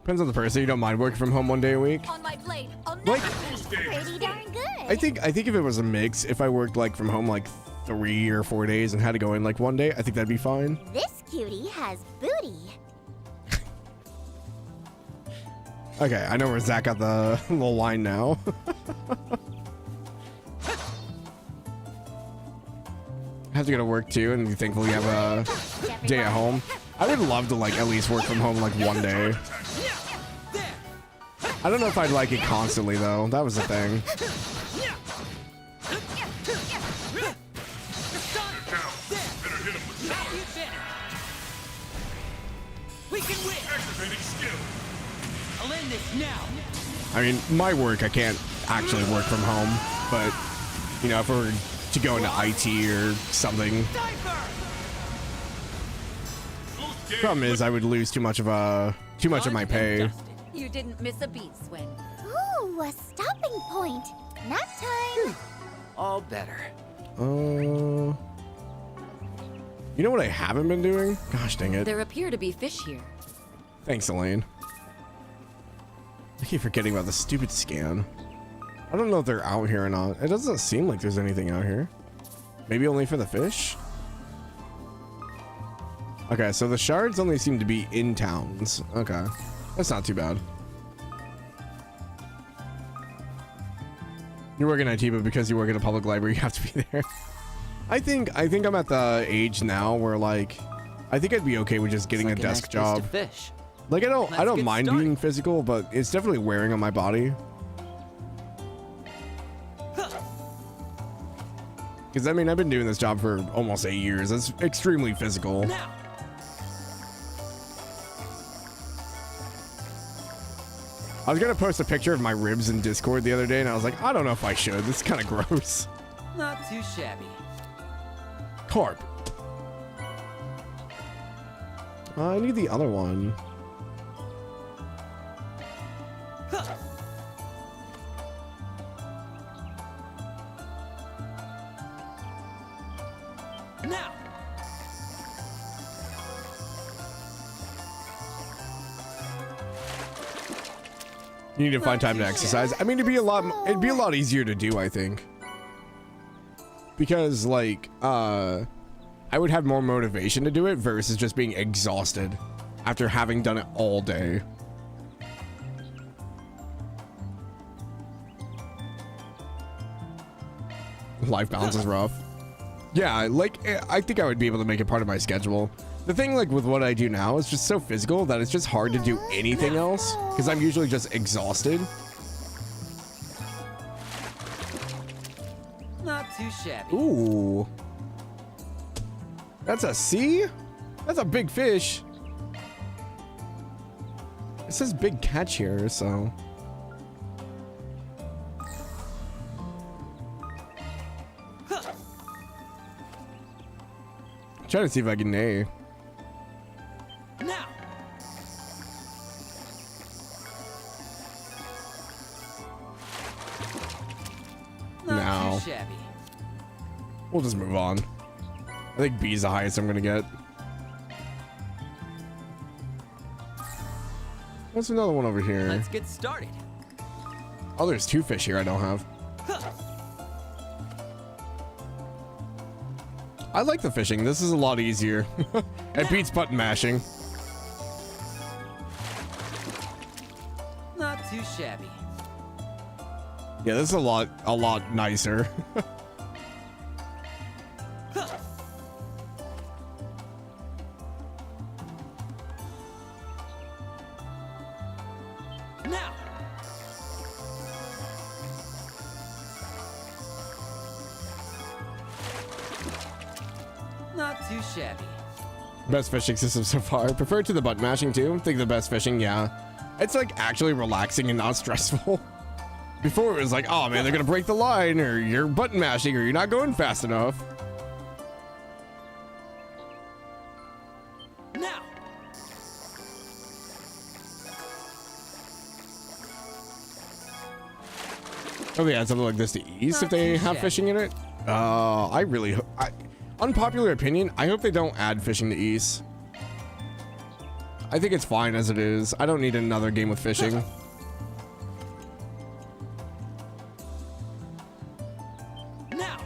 Depends on the person. You don't mind working from home one day a week? On my blade, I'll Like- never lose. Pretty darn good. I think if it was a mix, if I worked like from home like 3 or 4 days and had to go in like one day, I think that'd be fine. This cutie has booty. Okay, I know where Zach got the little line now. I have to go to work too, and be thankful we have a day at home. I would love to like at least work from home like one day. I don't know if I'd like it constantly though. That was the thing. We can win. Activating skill. I'll end this now. I mean, my work, I can't actually work from home, but you know, if we were to go into IT or something. Problem is, I would lose too much of my pay. You didn't miss a beat, Swin. Ooh, a stopping point. Nap time. All better. You know what I haven't been doing? Gosh dang it. There appear to be fish here. Thanks, Elaine. I keep forgetting about the stupid scan. I don't know if they're out here or not. It doesn't seem like there's anything out here. Maybe only for the fish? Okay, so the shards only seem to be in towns. Okay, that's not too bad. You work in IT, but because you work in a public library, you have to be there. I think I'm at the age now where like, I think I'd be okay with just getting a desk job. Fish. Like I don't get mind started. being physical, but it's definitely wearing on my body. Because I mean, I've been doing this job for almost 8 years. It's extremely physical. Now. I was gonna post a picture of my ribs in Discord the other day, and I was like, I don't know if I should. This is kind of gross. Not too shabby. Carp. I need the other one. Now. You need to find time to exercise. I mean, it'd be a lot easier to do, I think. Because like, I would have more motivation to do it versus just being exhausted after having done it all day. Life balance is rough. Yeah, like, I think I would be able to make it part of my schedule. The thing, like, with what I do now is just so physical that it's just hard to do anything else because I'm usually just exhausted. Not too shabby. Ooh. That's a C? That's a big fish. It says big catch here, so. Trying to see if I can A. Now. Now. Too shabby. We'll just move on. I think B is the highest I'm gonna get. There's another one over here. Let's get started. Oh, there's 2 fish here I don't have. I like the fishing. This is a lot easier. It beats button mashing. Not too shabby. Yeah, this is a lot nicer. Now. Not too too shabby. Best fishing system so far. Prefer to the button mashing too. Think the best fishing, yeah. It's like actually relaxing and not stressful. Before it was like, oh man, they're gonna break the line, or you're button mashing, or you're not going fast enough. Now. Oh, they add something like this to east if they have fishing in it. I really hope. Unpopular opinion, I hope they don't add fishing to east. I think it's fine as it is. I don't need another game with fishing. Now.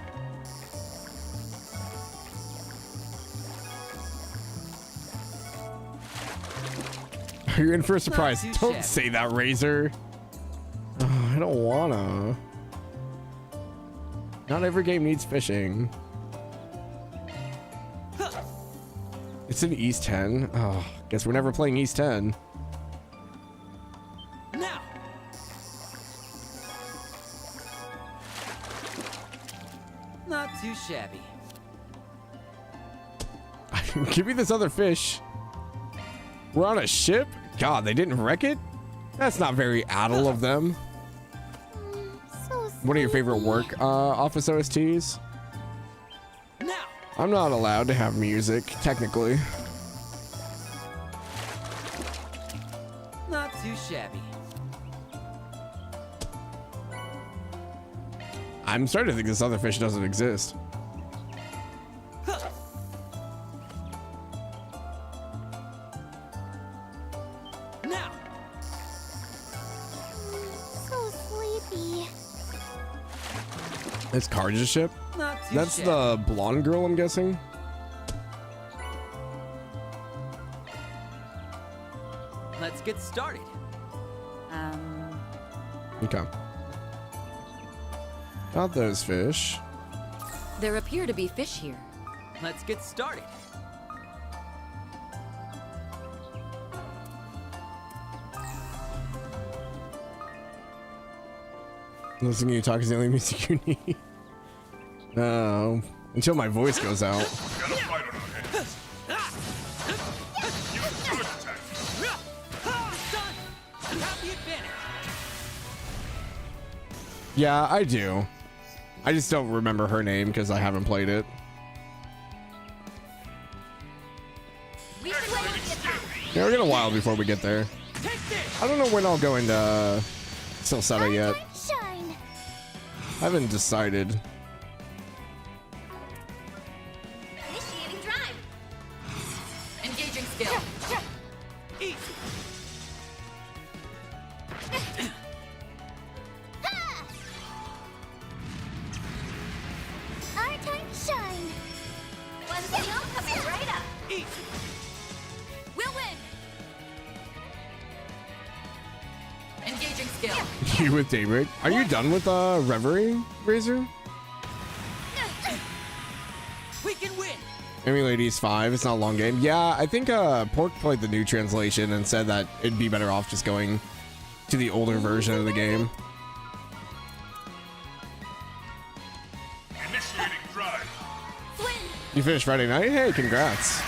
You're in for a surprise. too Don't shabby. say that, Razor. Oh, I don't wanna. Not every game needs fishing. It's in East 10. Oh, guess we're never playing East 10. Now. Not too shabby. Give me this other fish. We're on a ship? God, they didn't wreck it? That's not very adult of them. One of your favorite work office OSTs? Now. I'm not allowed to have music, technically. Not too shabby. I'm starting to think this other fish doesn't exist. Now. So sleepy. It's Carja's ship? Not too That's shabby. the blonde girl, I'm guessing. Let's get started. Okay. Got those fish. There appear to be fish here. Let's get started. Listening to you talk is the only music you need. No. Until my voice goes out. Got a fight on our hands. Use the charge attack. Done. You have the advantage. Yeah, I do. I just don't remember her name because I haven't played it. Yeah, we're gonna while before we get there. I don't know when I'll go into Silsetta yet. Shine. I haven't decided. Initiating drive. Engaging skill. Eat. Our time to shine. One skill coming right up. Eat. We'll win. Engaging skill. You with Daybreak? Are you done with Reverie, Razor? We can win. Emulate East 5. It's not a long game. Yeah, I think Pork played the new translation and said that it'd be better off just going to the older version of the game. Initiating drive. You finished Friday night? Hey, congrats.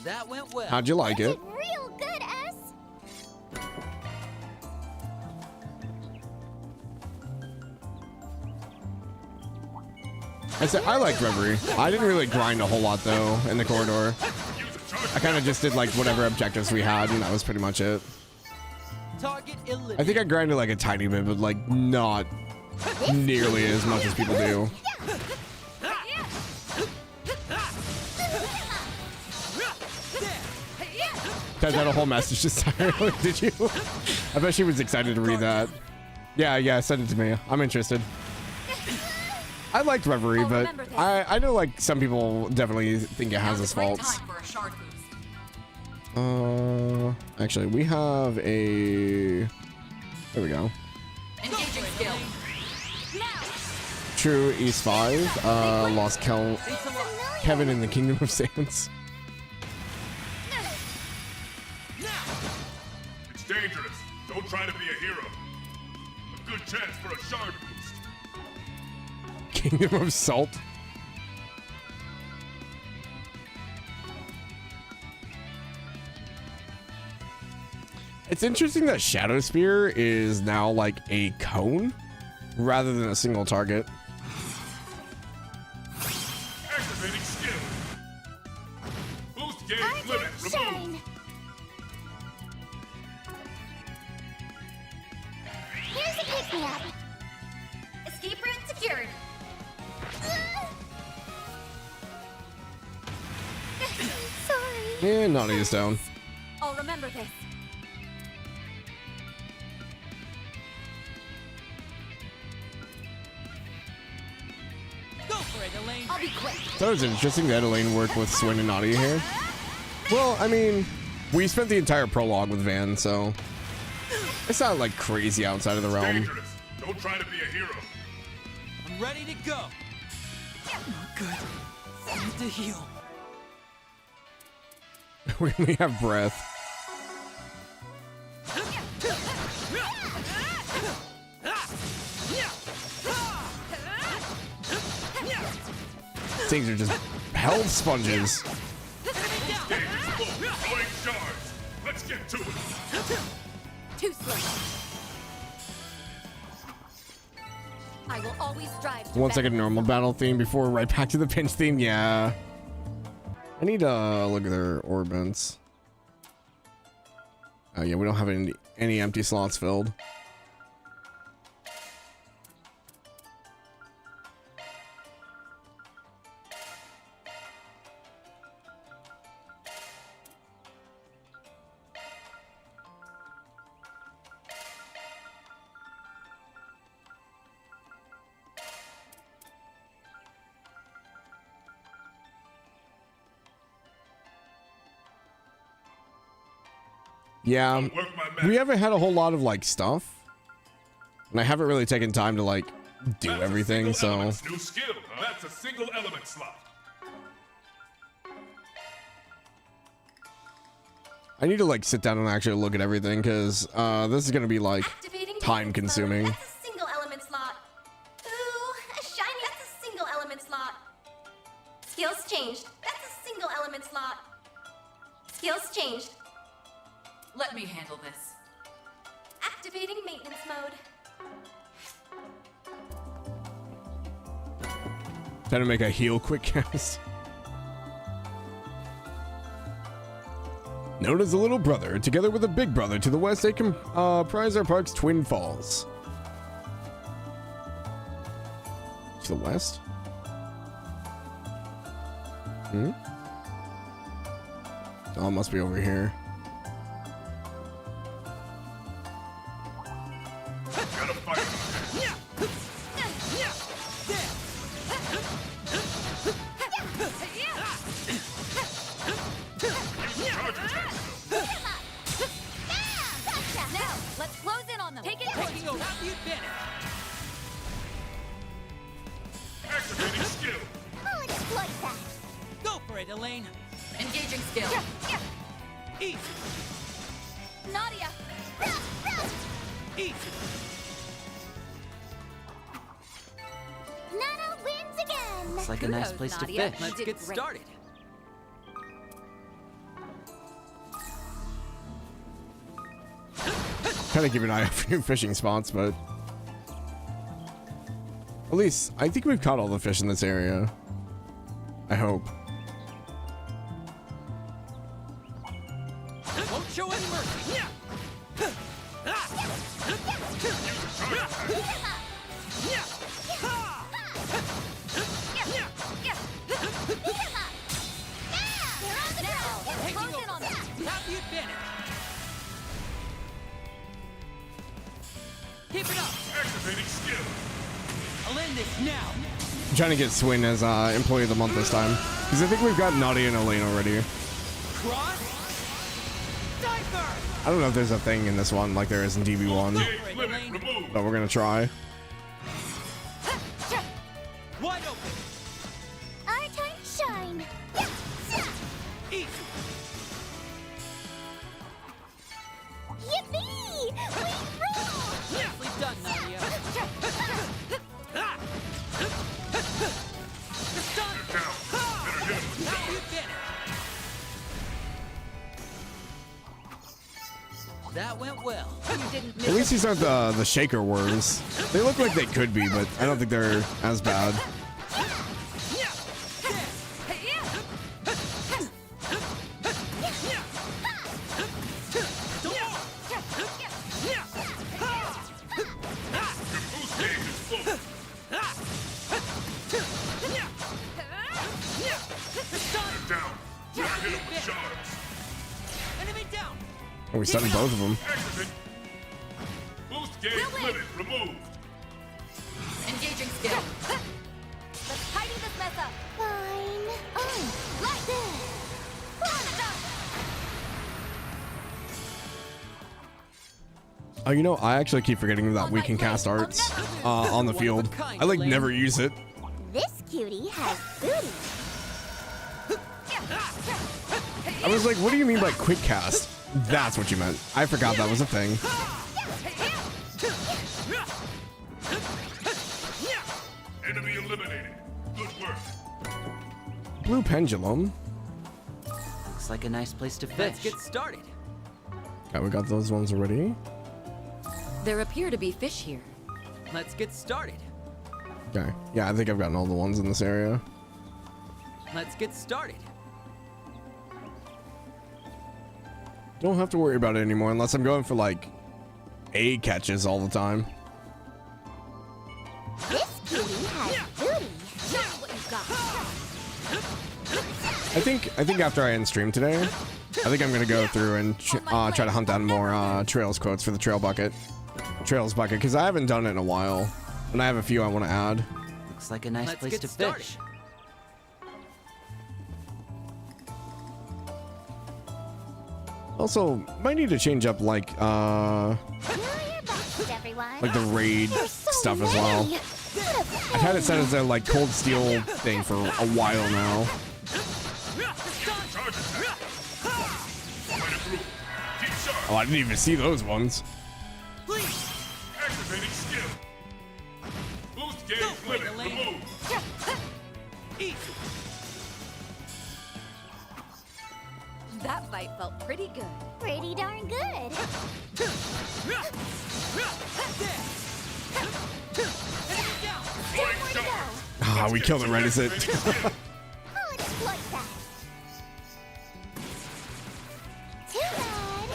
That went well. How'd you like it? Real good, S. I said I liked Reverie. I didn't really grind a whole lot though in the corridor. I kind of just did like whatever objectives we had, and that was pretty much it. Target eliminated. I think I grinded like a tiny bit, but like not nearly as much as people do. Typed out a whole message this time. Did you? I bet she was excited to read that. Yeah, send it to me. I'm interested. I liked Reverie, but I know like some people definitely think it has its faults. Actually, we have a. There we go. Engaging skill. True East 5. Lost Kevin in the Kingdom of Sands. It's dangerous. Don't try to be a hero. A good chance for a shard boost. Kingdom of Salt. It's interesting that Shadow Spear is now like a cone rather than a single target. Activating skill. Boost gauge Argent limit Shine. removed. Here's a pick-me-up. Escape route secured. Sorry. And Naughty is down. I'll remember this. Go for it, Elaine. I'll be quick. That was interesting that Elaine worked with Swin and Naughty here. Well, I mean, we spent the entire prologue with Van, so it's not like crazy outside of the realm. Dangerous. Don't try to be a hero. I'm ready to go. Not good. I need to heal. We only have breath. Things are just health sponges. Stage is full. Going charge. Let's get to it. Too slow. I will always strive to One second better normal battle theme before right back to the pinch theme. Yeah. I need to look at their orbits. Oh yeah, we don't have any empty slots filled. Yeah, we haven't had a whole lot of like stuff, and I haven't really taken time to like do everything. So New skill. That's a single element slot. I need to like sit down and actually look at everything because this is gonna be like time consuming. That's a single element slot. Ooh, a shiny. That's a single element slot. Skills changed. That's a single element slot. Skills changed. Let me handle this. Activating maintenance mode. Time to make a heal quick cast. Known as the little brother, together with a big brother to the west, they comprise our park's Twin Falls. To the west? Hmm? Oh, it must be over here. Now, let's close in on them. Take it Taking over. Have the advantage. Activating skill. I'll exploit that. Go for it, Elaine. Engaging skill. Easy. Nadia. Easy. Nana wins again. It's like a nice place to fish. Let's get started. Kind of keep an eye out for new fishing spots, but at least I think we've caught all the fish in this area. I hope. Won't show any mercy. Taking over. We have the advantage. Keep it up. Activating skill. I'll end this now. I'm trying to get Swin as employee of the month this time because I think we've got Naughty and Elaine already. Cross. Diver. I don't know if there's a thing in this one like there is in DB1, but we're gonna try. Wide open. Our time to shine. Easy. Yippee! We roll! Nicely done, Nadia. Stun. Have the advantage. That went well. You didn't miss At least these aren't the shaker worms. They look like they could be, but I don't think they're as bad. Oh, we stunned both of them. Boost gauge limit removed. Engaging skill. Let's tidy this mess up. Fine. Like this. Oh, you know, I actually keep forgetting that we can cast arts on the field. I like never use it. This cutie has booty. I was like, what do you mean by quick cast? That's what you meant. I forgot that was a thing. Enemy eliminated. Good work. Blue pendulum. Looks like a nice place to fish. Let's get started. Okay, we got those ones already. There appear to be fish here. Let's get started. Okay. Yeah, I think I've gotten all the ones in this area. Let's get started. Don't have to worry about it anymore unless I'm going for like A catches all the time. This cutie has booty. Show me what you got. I think after I end stream today, I think I'm gonna go through and try to hunt down more trails quotes for the trails bucket, because I haven't done it in a while, and I have a few I want to add. Looks like a nice place to started. fish. Also, might need to change up like the raid stuff as well. I've had it set as a like cold steel thing for a while now. Oh, I didn't even see those ones. Activating skill. Boost gauge limit removed. That fight felt pretty good. Pretty darn good. Ah, we killed it right as it. I'll exploit that. Too bad.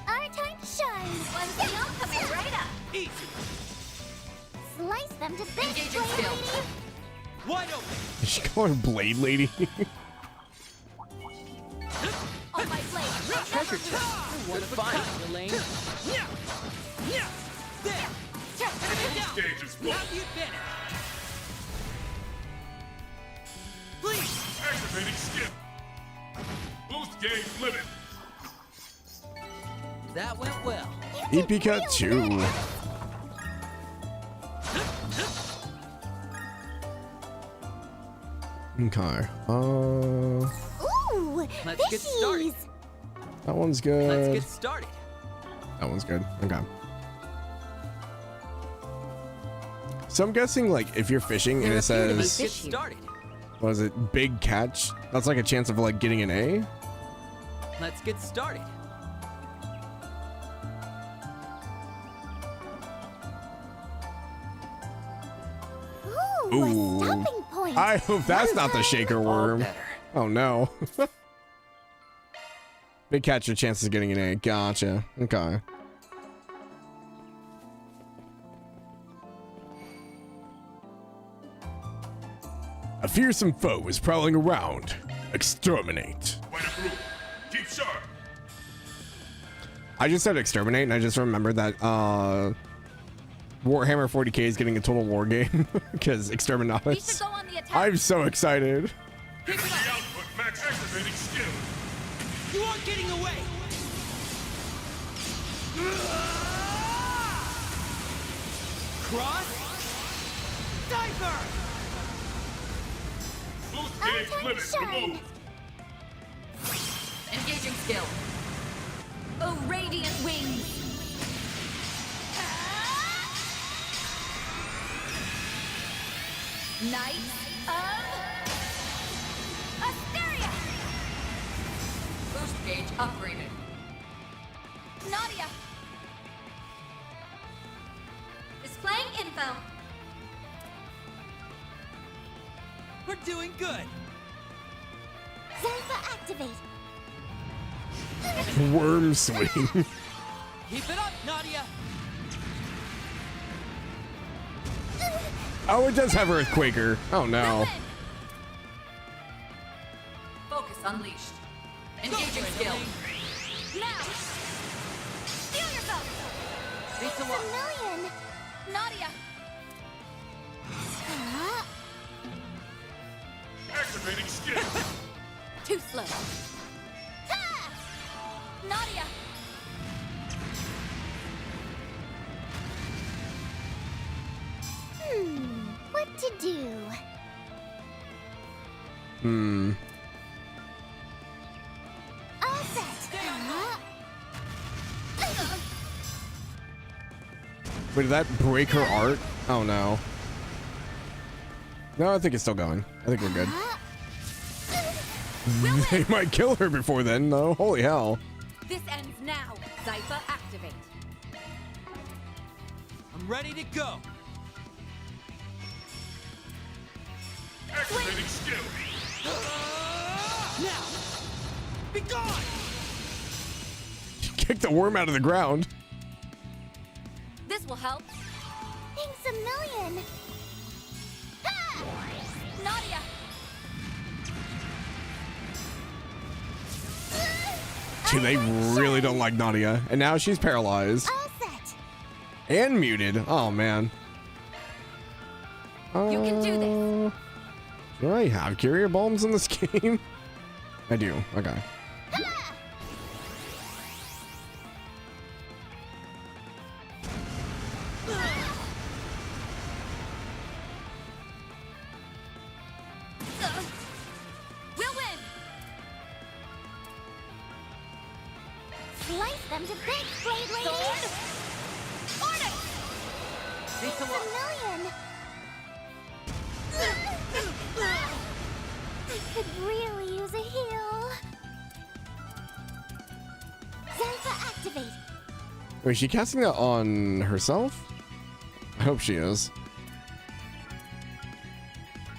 Our time to shine. One skill coming right up. Slice them to bits, Engaging Blade skill. Lady. Wide open. Did she call her Blade Lady? On my blade. Treasure chest. One of a kind, Elaine. There. Gauge is full. Have you been it? Please. Activating skill. Boost gauge limit. That went well. Pikachu. Okay. Ooh, Let's get started. fishies. That one's Let's good. get started. That one's good. Okay. So I'm guessing like if you're fishing and it Let's says, get started. what is it, big catch? That's like a chance of like getting an A. Let's get started. Ooh, a stopping point. I hope that's not the shaker worm. Oh no. Big catch, your chances of getting an A. Gotcha. Okay. A fearsome foe is prowling around. Exterminate. Keep sharp. I just said exterminate, and I just remembered that Warhammer 40k is getting a total war game because Exterminatus. I'm so excited. Enemy output max activating skill. You aren't getting away. Cross. Diver. Boost gauge limit removed. Engaging skill. Oh, radiant wings. Knights of Asteria. Boost gauge upgraded. Nadia! Displaying info. We're doing good. Zypha activate. Worm swing. Keep it up, Nadia. Oh, it does have Earthquaker. Oh no. Focus unleashed. Engaging skill. Now! Feel yourself! It's a million! Nadia! Activating skill. Too slow. Ha! Nadia! What to do? All set. Wait, did that break her art? Oh no. No, I think it's still going. I think we're good. They might kill her before then, though. Holy hell. This ends now. Zypha activate. I'm ready to go. Activating skill. Now, be gone. Kick the worm out of the ground. This will help. Thanks a million. Ha! Nadia. Dude, they really don't like Nadia. And now she's paralyzed. All set. And muted. Oh, man. You can do this. Do I have carrier bombs in this game? I do. Okay. We'll win. Slice them to bits, Blade Lady. Order. It's a A million. I could really use a heal. Zypha activate. Wait, is she casting that on herself? I hope she is.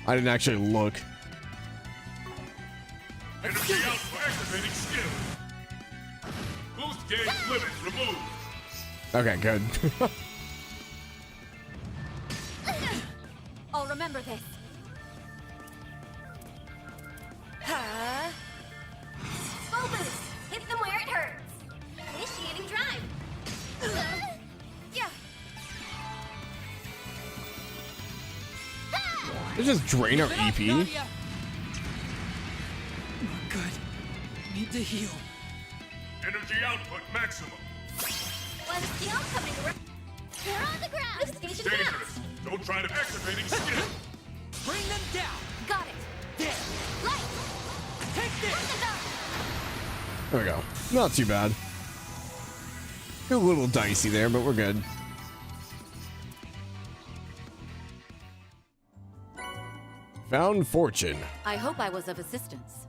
I didn't actually look. Energy output activating skill. Boost gauge limit removed. Okay, good. I'll remember this. Huh? Full boost. Hit them where it hurts. Initiating drive. Yeah. They just drain our EP. Nadia. Good. Need to heal. Energy output maximum. One skill coming around. They're on the ground. Lift station Dangerous. announced. Don't try to activating skill. Bring them down. Got it. There. Light. Take this. Put the dog. There we go. Not too bad. A little dicey there, but we're good. Found fortune. I hope I was of assistance.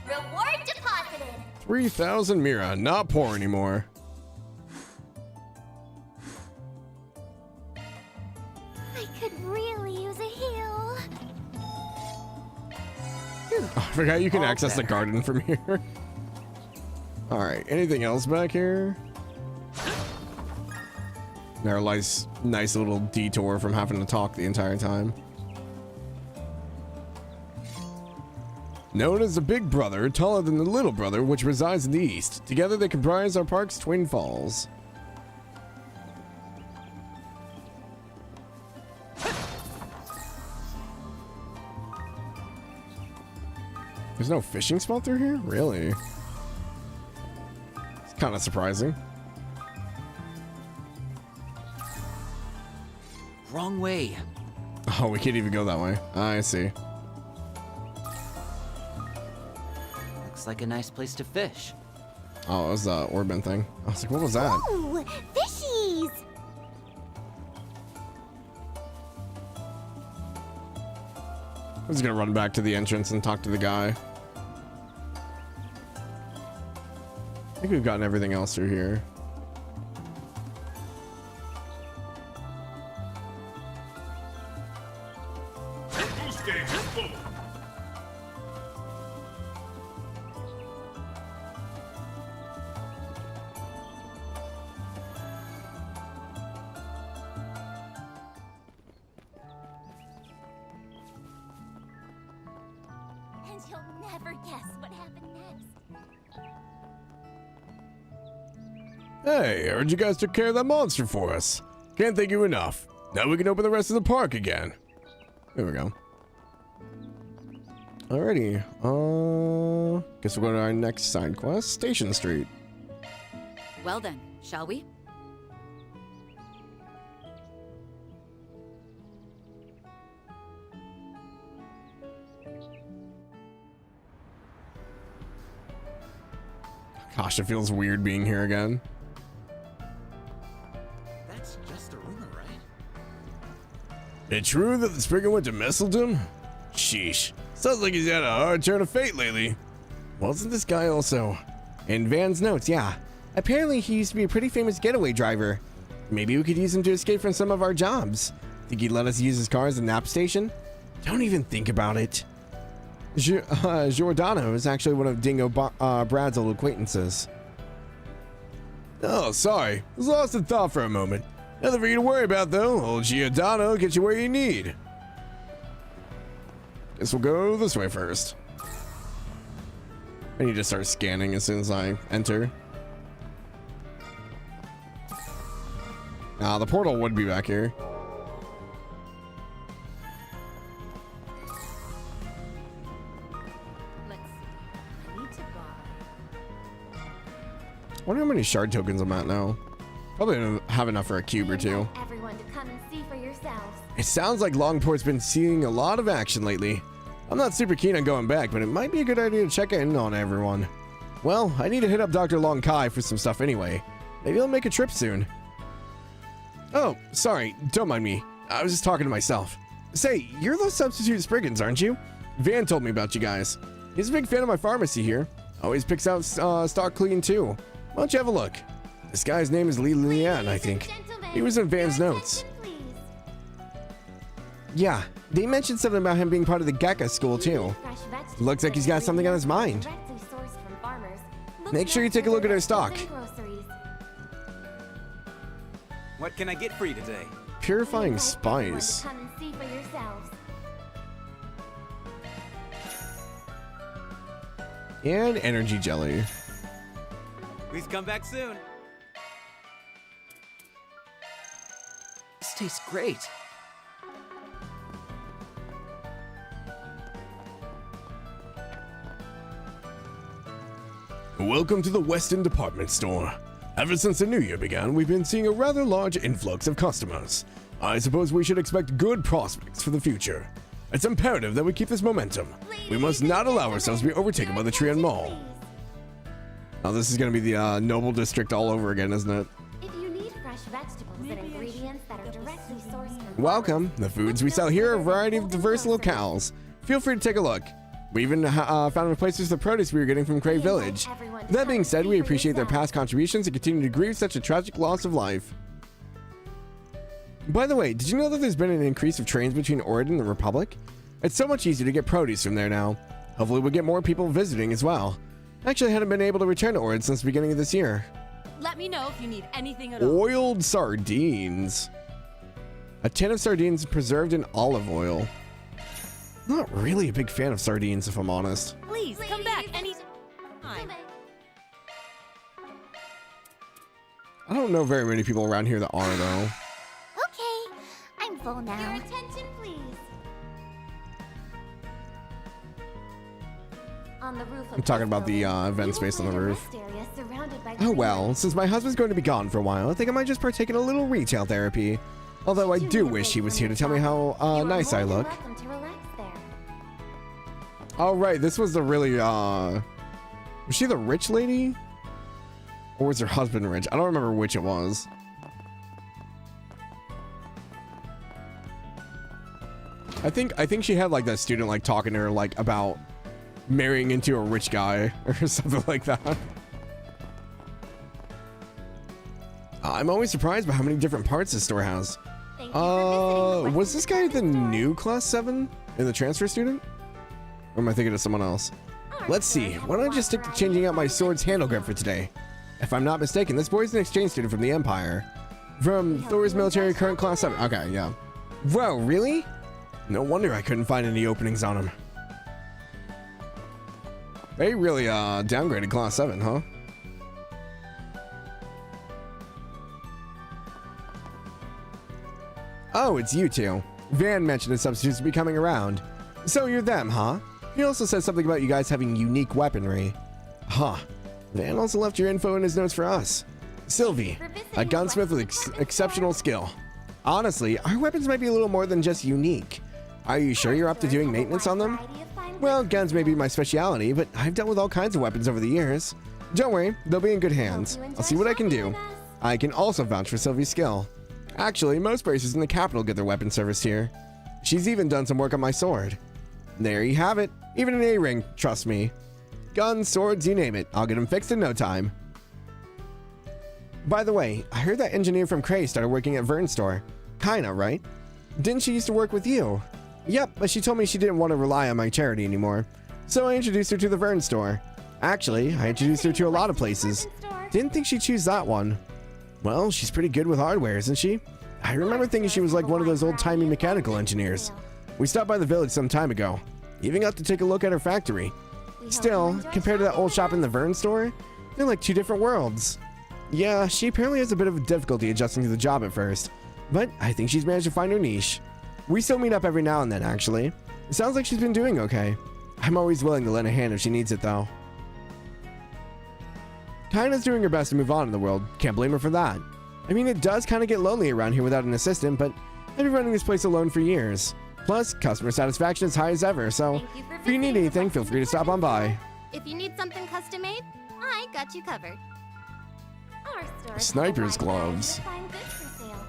Reward deposited. 3,000 Mira. Not poor anymore. I could really use a heal. Oh, I forgot you can access the garden from here. Alright, anything else back here? Our nice little detour from having to talk the entire time. Known as the Big Brother, taller than the Little Brother, which resides in the east. Together they comprise our park's Twin Falls. There's no fishing spot through here? Really? It's kind of surprising. Wrong way. Oh, we can't even go that way. I see. Looks like a nice place to fish. Oh, it was the Orban thing. I was like, what was that? Ooh, fishies! I was gonna run back to the entrance and talk to the guy. think we've gotten everything else through here. And you'll never guess what happened next. Hey, I heard you guys took care of that monster for us. Can't thank you enough. Now we can open the rest of the park again. There we go. Alrighty. Guess we'll go to our next side quest, Station Street. Well then, shall we? Gosh, it feels weird being here again. That's just a rumor, right? It's true that the Spriggan went to mess with him? Sheesh. Sounds like he's had a hard turn of fate lately. Wasn't this guy also? In Van's notes, yeah. Apparently he used to be a pretty famous getaway driver. Maybe we could use him to escape from some of our jobs. Think he'd let us use his car as a nap station? Don't even think about it. Giordano is actually one of Dingo Brad's old acquaintances. Oh, sorry. Was lost in thought for a moment. Nothing for you to worry about, though. Old Giordano will get you where you need. Guess we'll go this way first. I need to start scanning as soon as I enter. The portal would be back here. I wonder how many shard tokens I'm at now. Probably don't have enough for a cube or two. Everyone to come and see for yourselves. It sounds like Longport's been seeing a lot of action lately. I'm not super keen on going back, but it might be a good idea to check in on everyone. Well, I need to hit up Dr. Long Kai for some stuff anyway. Maybe I'll make a trip soon. Oh, sorry, don't mind me. I was just talking to myself. Say, you're those substitute Spriggans, aren't you? Van told me about you guys. He's a big fan of my pharmacy here. Always picks out stock clean too. Why don't you have a look? This guy's name is Li Lian, I think. He was in Van's notes. Yeah, they mentioned something about him being part of the Gekka school too. Looks like he's got something on his mind. Make sure you take a look at our stock. What can I get for you today? Purifying spice. Come and see for yourselves. And energy jelly. Please come back soon. This tastes great. Welcome to the Weston Department Store. Ever since the new year began, we've been seeing a rather large influx of customers. I suppose we should expect good prospects for the future. It's imperative that we keep this momentum. We must not allow ourselves to be overtaken by the Trian Mall. Oh, this is going to be the Noble District all over again, isn't it? If you need fresh vegetables and ingredients that are directly sourced from Welcome. The foods we sell here are a variety of diverse locales. Feel free to take a look. We even found replacements for the produce we were getting from Cray Village. That being said, we appreciate their past contributions and continue to grieve such a tragic loss of life. By the way, did you know that there's been an increase of trains between Ord and the Republic? It's so much easier to get produce from there now. Hopefully we'll get more people visiting as well. Actually, I hadn't been able to return to Ord since the beginning of this year. Let me know if you need anything at all. Oiled sardines. A tin of sardines preserved in olive oil. Not really a big fan of sardines, if I'm honest. Please come back anytime. I don't know very many people around here that are, though. Okay, I'm full now. Your attention, please. On the roof of I'm talking about the event space on the roof. Oh well, since my husband's going to be gone for a while, I think I might just partake in a little retail therapy. Although I do wish he was here to tell me how nice I look. Oh right, this was the really was she the rich lady? Or was her husband rich? I don't remember which it was. I think she had like that student like talking to her like about marrying into a rich guy or something like that. I'm always surprised by how many different parts this store has. Was this guy the new class 7 in the transfer student? Or am I thinking of someone else? Let's see, why don't I just stick to changing out my sword's handle grip for today? If I'm not mistaken, this boy's an exchange student from the Empire. From Thor's military, current class 7. Okay, yeah. Whoa, really? No wonder I couldn't find any openings on him. They really downgraded class 7, huh? Oh, it's you two. Van mentioned his substitutes will be coming around. So you're them, huh? He also said something about you guys having unique weaponry. Huh. Van also left your info in his notes for us. Sylvie, a gunsmith with exceptional skill. Honestly, our weapons might be a little more than just unique. Are you sure you're up to doing maintenance on them? Well, guns may be my specialty, but I've dealt with all kinds of weapons over the years. Don't worry, they'll be in good hands. I'll see what I can do. I can also vouch for Sylvie's skill. Actually, most bracers in the capital get their weapon serviced here. She's even done some work on my sword. There you have it. Even an A-ring, trust me. Guns, swords, you name it. I'll get them fixed in no time. By the way, I heard that engineer from Cray started working at Vern's store. Kinda, right? Didn't she used to work with you? Yep, but she told me she didn't want to rely on my charity anymore. So I introduced her to the Vern store. Actually, I introduced her to a lot of places. Didn't think she'd choose that one. Well, she's pretty good with hardware, isn't she? I remember thinking she was like one of those old-timey mechanical engineers. We stopped by the village some time ago. Even got to take a look at her factory. Still, compared to that old shop in the Vern store, they're like two different worlds. Yeah, she apparently has a bit of difficulty adjusting to the job at first, but I think she's managed to find her niche. We still meet up every now and then, actually. It sounds like she's been doing okay. I'm always willing to lend a hand if she needs it, though. Kaina's doing her best to move on in the world. Can't blame her for that. I mean, it does kind of get lonely around here without an assistant, but I've been running this place alone for years. Plus, customer satisfaction is high as ever, so if you need anything, feel free to stop on by. If you need something custom made, I got you covered. Our store Sniper's gloves. find goods for sale.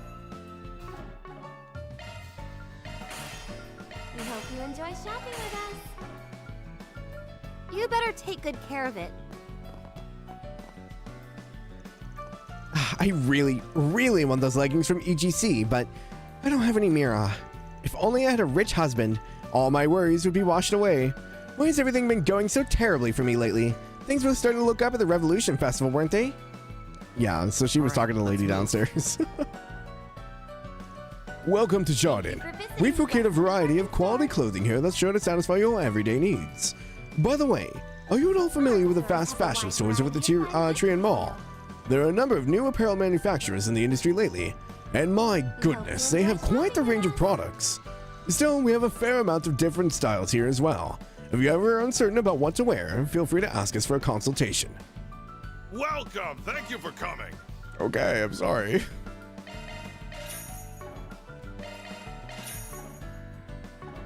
We hope you enjoy shopping with us. You better take good care of it. I really, really want those leggings from EGC, but I don't have any Mira. If only I had a rich husband, all my worries would be washed away. Why has everything been going so terribly for me lately? Things were starting to look up at the Revolution Festival, weren't they? Yeah, so she was talking to the lady downstairs. Welcome to Jardin. We've procured a variety of quality clothing here that's sure to satisfy your everyday needs. By the way, are you at all familiar with the fast fashion stores over at the Trian Mall? There are a number of new apparel manufacturers in the industry lately, and my goodness, they have quite the range of products. Still, we have a fair amount of different styles here as well. If you're ever uncertain about what to wear, feel free to ask us for a consultation. Welcome! Thank you for coming! Okay, I'm sorry.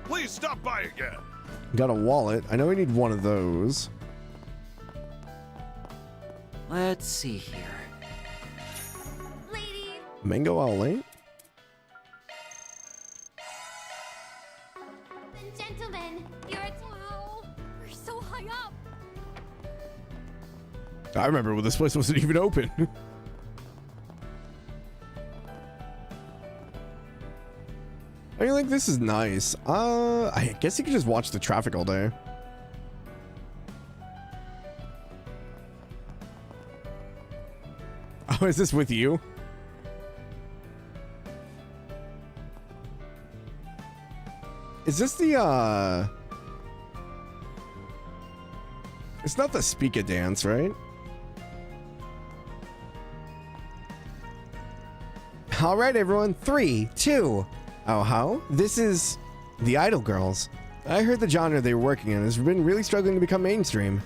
Please stop by again! Got a wallet. I know we need one of those. Let's see here. Ladies, Mango Elaine? and gentlemen, you're wow, we're so high up. I remember when this place wasn't even open. I mean, like, this is nice. I guess you could just watch the traffic all day. Oh, is this with you? Is this the, It's not the Speak a Dance, right? All right, everyone. 3, 2. Oh, how? This is the Idol Girls. I heard the genre they were working in has been really struggling to become mainstream.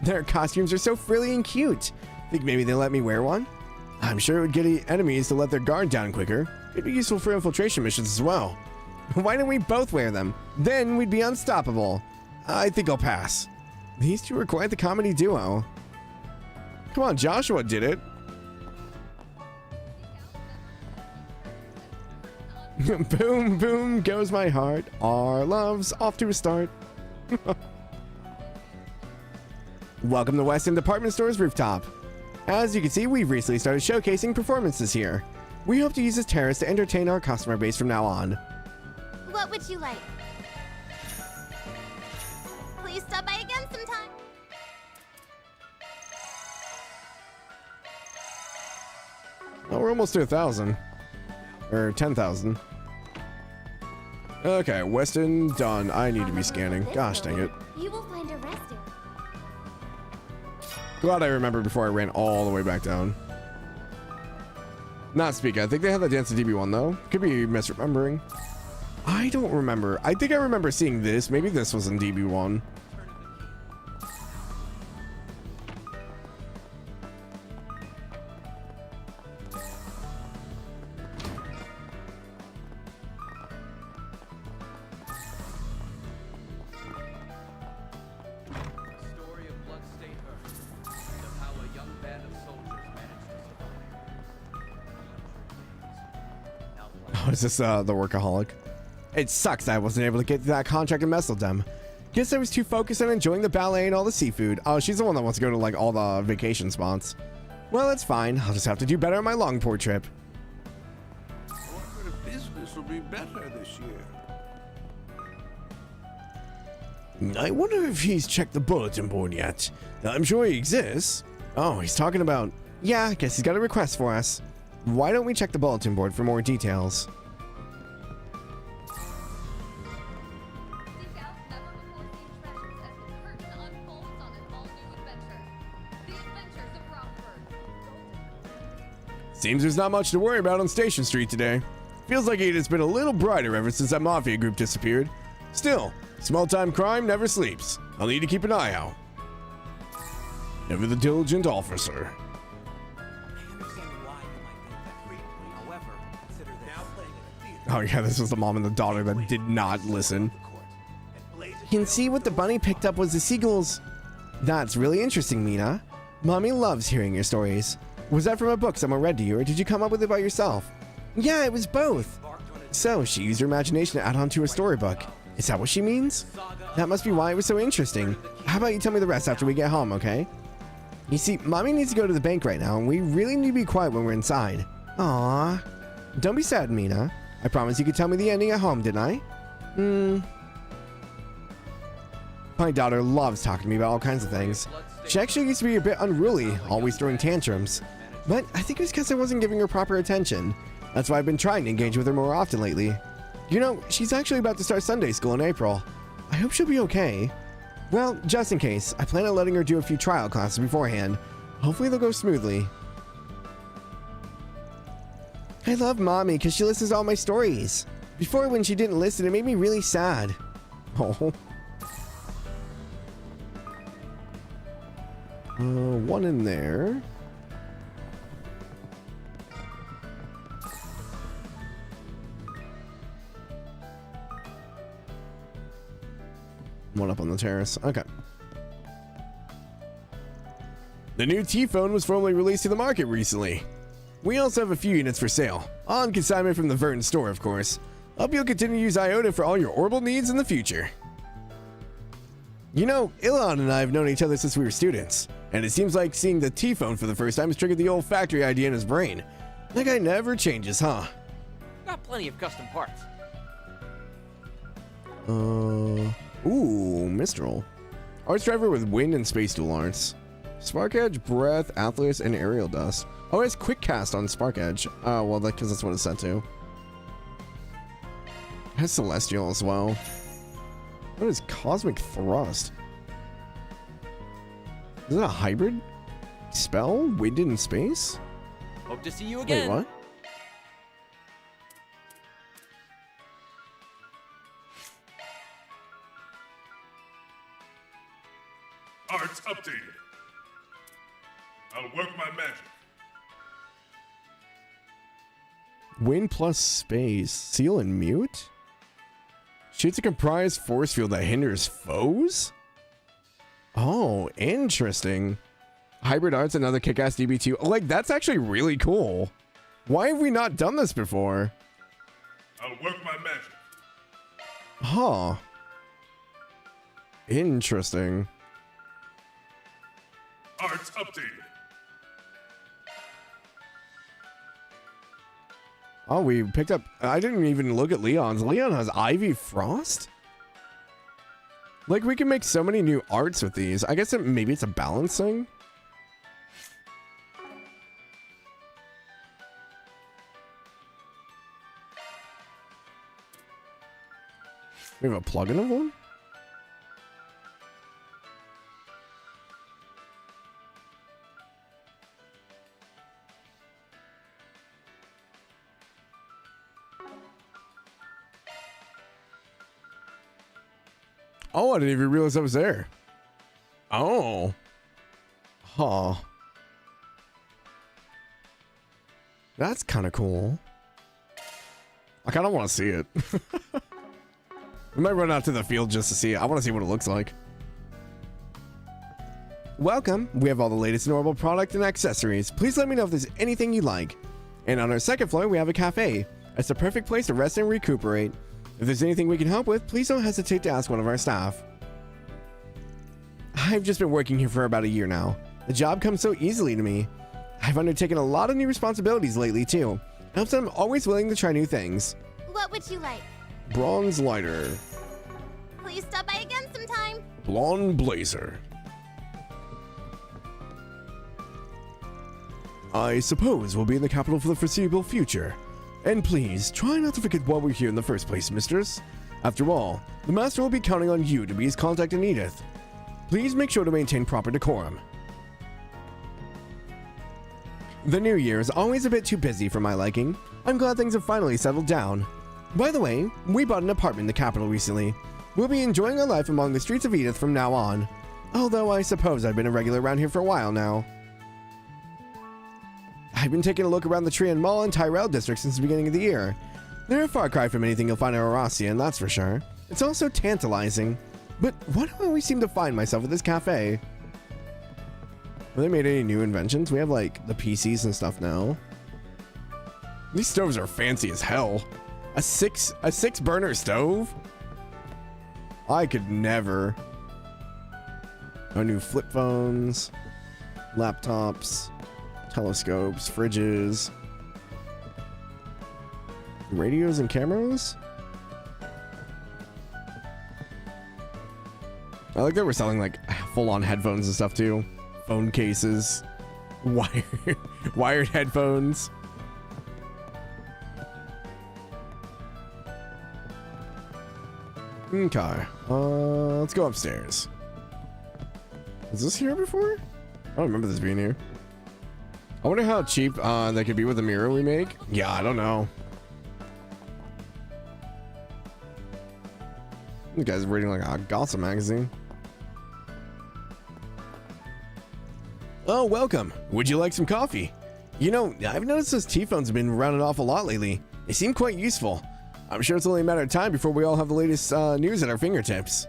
Their costumes are so frilly and cute. Think maybe they'll let me wear one? I'm sure it would get enemies to let their guard down quicker. It'd be useful for infiltration missions as well. Why don't we both wear them? Then we'd be unstoppable. I think I'll pass. These two are quite the comedy duo. Come on, Joshua did it. Boom, boom goes my heart. Our love's off to a start. Welcome to West End Department Store's rooftop. As you can see, we've recently started showcasing performances here. We hope to use this terrace to entertain our customer base from now on. What would you like? Please stop by again sometime. Oh, we're almost to 1,000. Or 10,000. Okay, Weston done. I need to be scanning. Gosh dang it. You will find a resting. Glad I remembered before I ran all the way back down. Not speaking. I think they had the dance at DB1 though. Could be misremembering. I don't remember. I think I remember seeing this. Maybe this was in DB1. Oh, is this the workaholic? It sucks that I wasn't able to get that contract in Messeldem. Guess I was too focused on enjoying the ballet and all the seafood. Oh, she's the one that wants to go to like all the vacation spots. Well, it's fine. I'll just have to do better on my Longport trip. Corporate business will be better this year. I wonder if he's checked the bulletin board yet. I'm sure he exists. Oh, he's talking about... Yeah, I guess he's got a request for us. Why don't we check the bulletin board for more details? Seems there's not much to worry about on Station Street today. Feels like it has been a little brighter ever since that Mafia group disappeared. Still, small-time crime never sleeps. I'll need to keep an eye out. Never the diligent officer. Oh yeah, this was the mom and the daughter that did not listen. You can see what the bunny picked up was the seagulls. That's really interesting, Mina. Mommy loves hearing your stories. Was that from a book someone read to you, or did you come up with it by yourself? Yeah, it was both. So, she used her imagination to add on to a storybook. Is that what she means? That must be why it was so interesting. How about you tell me the rest after we get home, okay? You see, Mommy needs to go to the bank right now, and we really need to be quiet when we're inside. Aww. Don't be sad, Mina. I promised you could tell me the ending at home, didn't I? My daughter loves talking to me about all kinds of things. She actually used to be a bit unruly, always throwing tantrums. But I think it was because I wasn't giving her proper attention. That's why I've been trying to engage with her more often lately. You know, she's actually about to start Sunday school in April. I hope she'll be okay. Well, just in case, I plan on letting her do a few trial classes beforehand. Hopefully they'll go smoothly. I love Mommy because she listens to all my stories. Before, when she didn't listen, it made me really sad. Oh. One in there. One up on the terrace. Okay. The new T-phone was formally released to the market recently. We also have a few units for sale. On consignment from the Verton store, of course. Hope you'll continue to use Iota for all your orbital needs in the future. You know, Elon and I have known each other since we were students, and it seems like seeing the T-phone for the first time has triggered the olfactory idea in his brain. That guy never changes, huh? Got plenty of custom parts. Ooh, Mistral. Arts driver with wind and space dual arts. Spark Edge, Breath, Atlas, and Aerial Dust. Oh, it's Quick Cast on Spark Edge. Oh, well, because that's what it's set to. It has Celestial as well. What is Cosmic Thrust? Is it a hybrid spell? Wind in space? Hope to see you again. Wait, what? Arts updated. I'll work my magic. Wind plus space. Seal and mute? Shoots a comprised force field that hinders foes? Oh, interesting. Hybrid Arts, another kick-ass DB2. Like, that's actually really cool. Why have we not done this before? I'll work my magic. Huh. Interesting. Arts updated. Oh, we picked up... I didn't even look at Leon's. Leon has Ivy Frost? Like, we can make so many new arts with these. I guess maybe it's a balancing. We have a plugin of one? Oh, I didn't even realize I was there. Oh. Huh. That's kind of cool. I kind of want to see it. We might run out to the field just to see it. I want to see what it looks like. Welcome. We have all the latest normal product and accessories. Please let me know if there's anything you like. And on our second floor, we have a cafe. It's the perfect place to rest and recuperate. If there's anything we can help with, please don't hesitate to ask one of our staff. I've just been working here for about a year now. The job comes so easily to me. I've undertaken a lot of new responsibilities lately too. Helps that I'm always willing to try new things. What would you like? Bronze lighter. Please stop by again sometime. Blonde blazer. I suppose we'll be in the capital for the foreseeable future. And please, try not to forget why we're here in the first place, mistress. After all, the master will be counting on you to be his contact in Edith. Please make sure to maintain proper decorum. The new year is always a bit too busy for my liking. I'm glad things have finally settled down. By the way, we bought an apartment in the capital recently. We'll be enjoying our life among the streets of Edith from now on. Although I suppose I've been a regular around here for a while now. I've been taking a look around the Trian Mall and Tyrell district since the beginning of the year. They're a far cry from anything you'll find in Aurasian, that's for sure. It's also tantalizing. But why do I always seem to find myself at this cafe? Have they made any new inventions? We have like the PCs and stuff now. These stoves are fancy as hell. A six burner stove? I could never. No new flip phones, laptops, telescopes, fridges, radios and cameras. I like that we're selling like full-on headphones and stuff too. Phone cases, wired headphones. Okay, let's go upstairs. Is this here before? I don't remember this being here. I wonder how cheap they could be with the mirror we make. Yeah, I don't know. This guy's reading like a gossip magazine. Oh, welcome. Would you like some coffee? You know, I've noticed those T-phones have been running off a lot lately. They seem quite useful. I'm sure it's only a matter of time before we all have the latest news at our fingertips.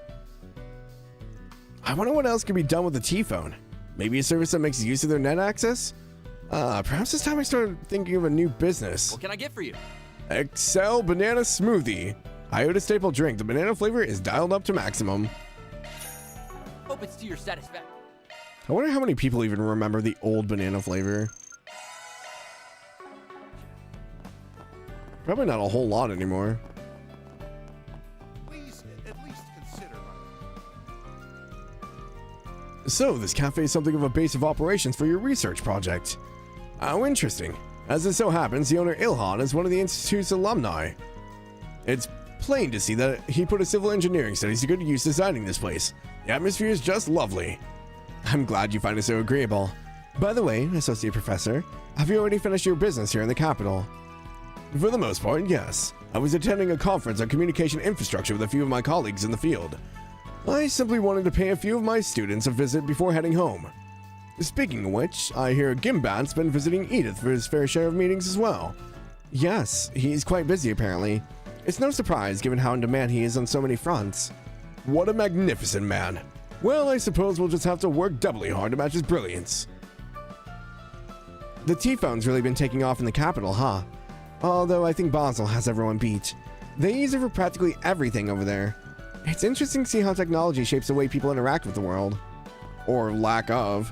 I wonder what else could be done with the T-phone. Maybe a service that makes use of their net access? Perhaps it's time I started thinking of a new business. What can I get for you? Excel Banana Smoothie. Iota staple drink. The banana flavor is dialed up to maximum. Hope it's to your satisfaction. I wonder how many people even remember the old banana flavor. Probably not a whole lot anymore. Please at least consider. So, this cafe is something of a base of operations for your research project. How interesting. As it so happens, the owner Ilhan is one of the Institute's alumni. It's plain to see that he put his civil engineering studies to good use designing this place. The atmosphere is just lovely. I'm glad you find it so agreeable. By the way, Associate Professor, have you already finished your business here in the capital? For the most part, yes. I was attending a conference on communication infrastructure with a few of my colleagues in the field. I simply wanted to pay a few of my students a visit before heading home. Speaking of which, I hear Gimbat's been visiting Edith for his fair share of meetings as well. Yes, he's quite busy apparently. It's no surprise given how in demand he is on so many fronts. What a magnificent man. Well, I suppose we'll just have to work doubly hard to match his brilliance. The T-phone's really been taking off in the capital, huh? Although I think Basel has everyone beat. They use it for practically everything over there. It's interesting to see how technology shapes the way people interact with the world. Or lack of.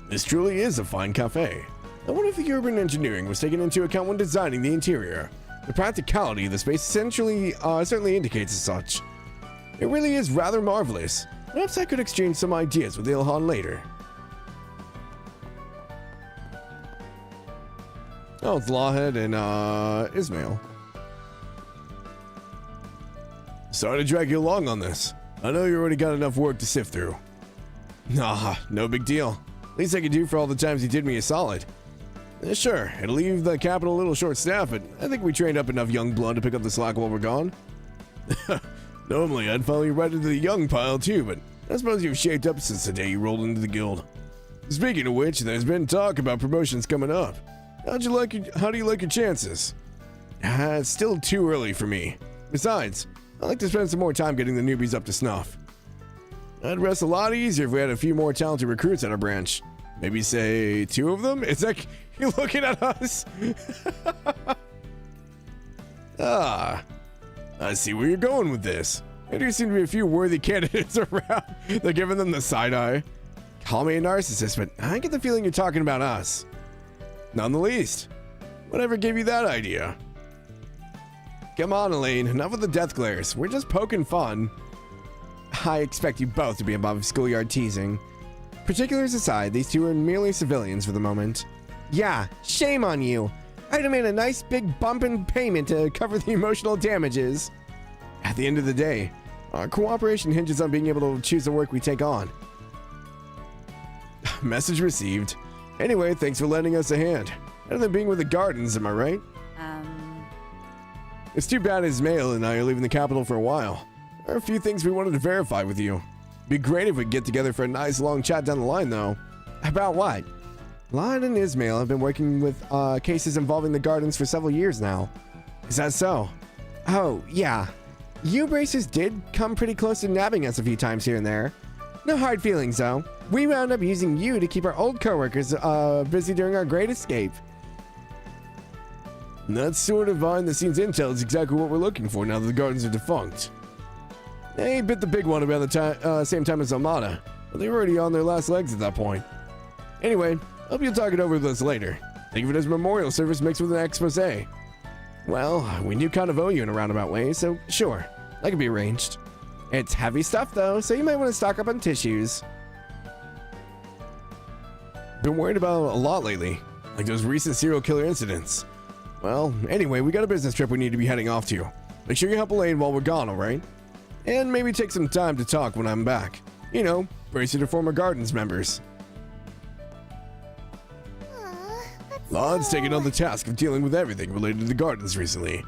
This truly is a fine cafe. I wonder if the urban engineering was taken into account when designing the interior. The practicality of the space essentially certainly indicates as such. It really is rather marvelous. Perhaps I could exchange some ideas with Ilhan later. Oh, it's Lawhead and Ismail. Sorry to drag you along on this. I know you already got enough work to sift through. Nah, no big deal. Least I could do for all the times you did me a solid. Sure, it'll leave the capital a little short-staffed, but I think we trained up enough young blood to pick up the slack while we're gone. Normally, I'd follow you right into the young pile too, but I suppose you've shaped up since the day you rolled into the guild. Speaking of which, there's been talk about promotions coming up. How do you like your chances? It's still too early for me. Besides, I'd like to spend some more time getting the newbies up to snuff. I'd rest a lot easier if we had a few more talented recruits at our branch. Maybe say 2 of them? It's like you're looking at us. I see where you're going with this. There do seem to be a few worthy candidates around. They're giving them the side eye. Call me a narcissist, but I get the feeling you're talking about us. None the least. Whatever gave you that idea? Come on, Elaine. Enough with the death glares. We're just poking fun. I expect you both to be above schoolyard teasing. Particulars aside, these two are merely civilians for the moment. Yeah, shame on you. I demand a nice big bump in payment to cover the emotional damages. At the end of the day, our cooperation hinges on being able to choose the work we take on. Message received. Anyway, thanks for lending us a hand. Better than being with the Gardens, am I right? It's too bad Ismail and I are leaving the capital for a while. There are a few things we wanted to verify with you. Be great if we could get together for a nice long chat down the line, though. About what? Lyon and Ismail have been working with cases involving the Gardens for several years now. Is that so? Oh, yeah. You bracers did come pretty close to nabbing us a few times here and there. No hard feelings, though. We wound up using you to keep our old coworkers busy during our great escape. That sort of behind-the-scenes intel is exactly what we're looking for now that the Gardens are defunct. They bit the big one around the same time as Almata, but they were already on their last legs at that point. Anyway, hope you'll talk it over with us later. Think of it as a memorial service mixed with an expose. Well, we do kind of owe you in a roundabout way, so sure, that can be arranged. It's heavy stuff though, so you might want to stock up on tissues. Been worried about a lot lately, like those recent serial killer incidents. Well, anyway, we got a business trip we need to be heading off to. Make sure you help Elaine while we're gone, alright? And maybe take some time to talk when I'm back. You know, brace you to former Gardens members. Lon's taken on the task of dealing with everything related to the Gardens recently.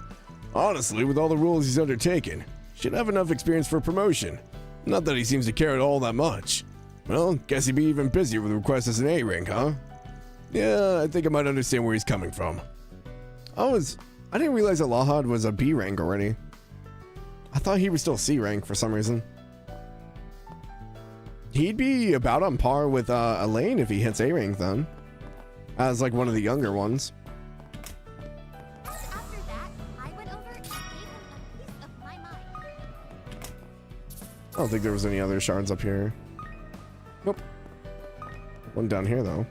Honestly, with all the roles he's undertaken, should have enough experience for promotion. Not that he seems to care at all that much. Well, guess he'd be even busier with requests as an A rank, huh? Yeah, I think I might understand where he's coming from. I didn't realize that Lahad was a B rank already. I thought he was still C rank for some reason. He'd be about on par with Elaine if he hits A rank then. As like one of the younger ones. After that, I went over and gave him a piece of my mind. I don't think there was any other shards up here. Nope. One down here though.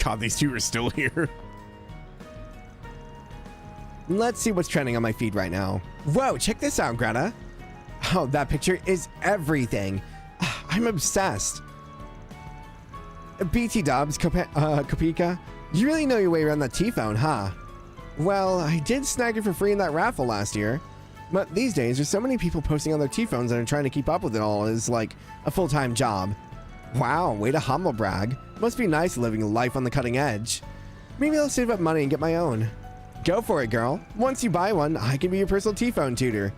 God, these two are still here. Let's see what's trending on my feed right now. Whoa, check this out, Greta. Oh, that picture is everything. I'm obsessed. BT Dubs, Kopika, you really know your way around that T-phone, huh? Well, I did snag it for free in that raffle last year. But these days, there's so many people posting on their T-phones and trying to keep up with it all is like a full-time job. Wow, way to humble brag. Must be nice living a life on the cutting edge. Maybe I'll save up money and get my own. Go for it, girl. Once you buy one, I can be your personal T-phone tutor.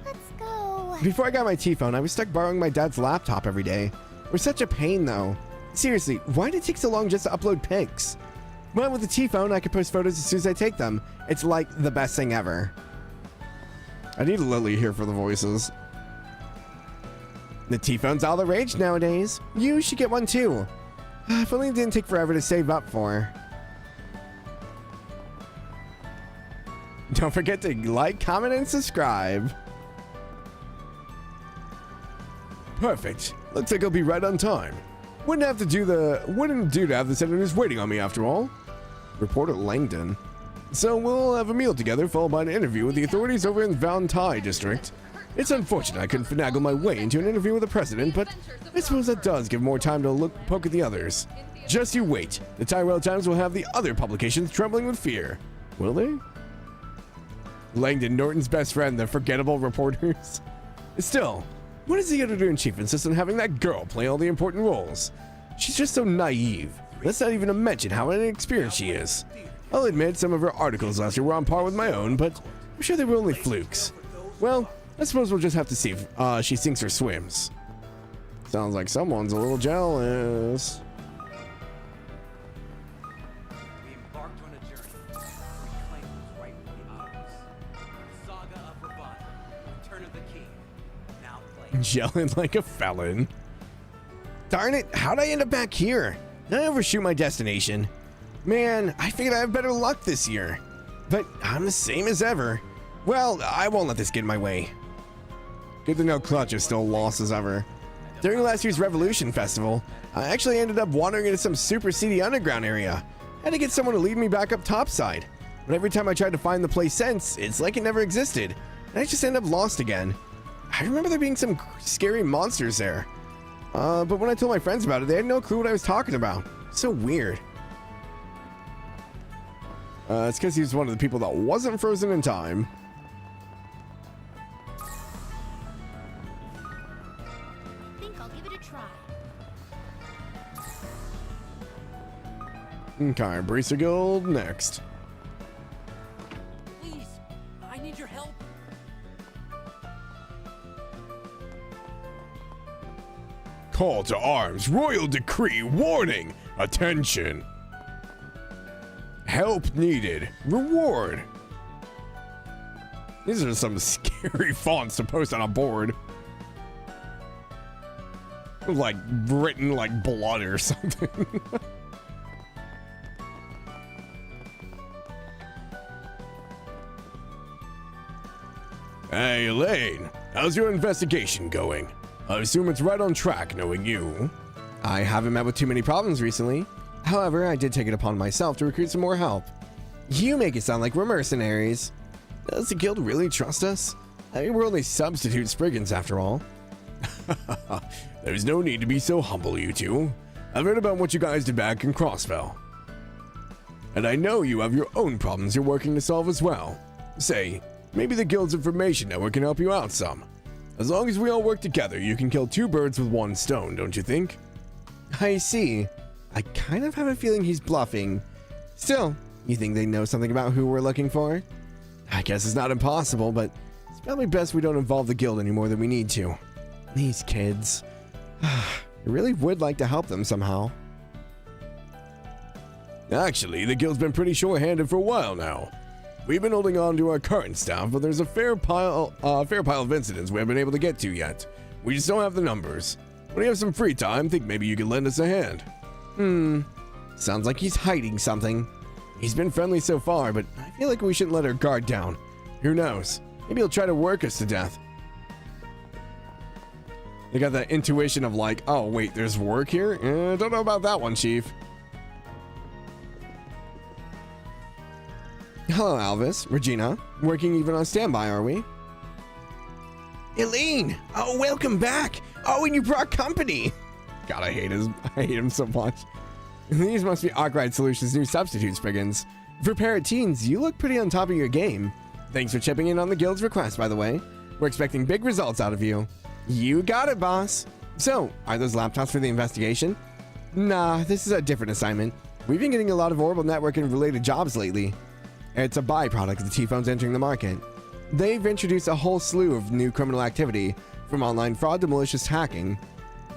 Let's go. Before I got my T-phone, I was stuck borrowing my dad's laptop every day. It was such a pain, though. Seriously, why did it take so long just to upload pics? Well, with the T-phone, I can post photos as soon as I take them. It's like the best thing ever. I need Lily here for the voices. The T-phone's all the rage nowadays. You should get one too. If only it didn't take forever to save up for. Don't forget to like, comment, and subscribe. Perfect. Looks like I'll be right on time. Wouldn't do to have the senators waiting on me after all. Reporter Langdon. So we'll have a meal together, followed by an interview with the authorities over in Van Tai district. It's unfortunate I couldn't finagle my way into an interview with the president, but I suppose that does give more time to poke at the others. Just you wait. The Tyrell Times will have the other publications trembling with fear. Will they? Langdon, Norton's best friend, the forgettable reporters. Still, what does the editor-in-chief insist on having that girl play all the important roles? She's just so naive. That's not even to mention how inexperienced she is. I'll admit some of her articles last year were on par with my own, but I'm sure they were only flukes. Well, I suppose we'll just have to see if she sinks or swims. Sounds like someone's a little jealous. We embarked on a journey to reclaim what was rightfully ours. The saga of Ravana, the return of the king. Now playing. Yelling like a felon. Darn it, how'd I end up back here? Did I overshoot my destination? Man, I figured I have better luck this year. But I'm the same as ever. Well, I won't let this get in my way. Good to know Clutch is still lost as ever. During last year's Revolution Festival, I actually ended up wandering into some super seedy underground area. I had to get someone to lead me back up topside. But every time I tried to find the place since, it's like it never existed. And I just end up lost again. I remember there being some scary monsters there. But when I told my friends about it, they had no clue what I was talking about. So weird. It's because he was one of the people that wasn't frozen in time. I think I'll give it a try. Okay, Bracer Guild next. Please, I need your help. Call to arms. Royal decree. Warning. Attention. Help needed. Reward. These are some scary fonts to post on a board. Like written like blood or something. Hey, Elaine. How's your investigation going? I assume it's right on track, knowing you. I haven't met with too many problems recently. However, I did take it upon myself to recruit some more help. You make it sound like we're mercenaries. Does the guild really trust us? I mean, we're only substitute Spriggans after all. There's no need to be so humble, you two. I've heard about what you guys did back in Crossfell. And I know you have your own problems you're working to solve as well. Say, maybe the guild's information network can help you out some. As long as we all work together, you can kill two birds with one stone, don't you think? I see. I kind of have a feeling he's bluffing. Still, you think they know something about who we're looking for? I guess it's not impossible, but it's probably best we don't involve the guild any more than we need to. These kids. I really would like to help them somehow. Actually, the guild's been pretty short-handed for a while now. We've been holding on to our current staff, but there's a fair pile of incidents we haven't been able to get to yet. We just don't have the numbers. When you have some free time, think maybe you could lend us a hand. Sounds like he's hiding something. He's been friendly so far, but I feel like we shouldn't let our guard down. Who knows? Maybe he'll try to work us to death. They got that intuition of like, oh wait, there's work here? Don't know about that one, Chief. Hello, Alvis. Regina. Working even on standby, are we? Elaine! Oh, welcome back! Oh, and you brought company! God, I hate him so much. These must be Arkwright Solutions' new substitute Spriggans. For Parrot Teens, you look pretty on top of your game. Thanks for chipping in on the guild's request, by the way. We're expecting big results out of you. You got it, boss. So, are those laptops for the investigation? Nah, this is a different assignment. We've been getting a lot of Orbital Network and related jobs lately. It's a byproduct of the T-phones entering the market. They've introduced a whole slew of new criminal activity, from online fraud to malicious hacking.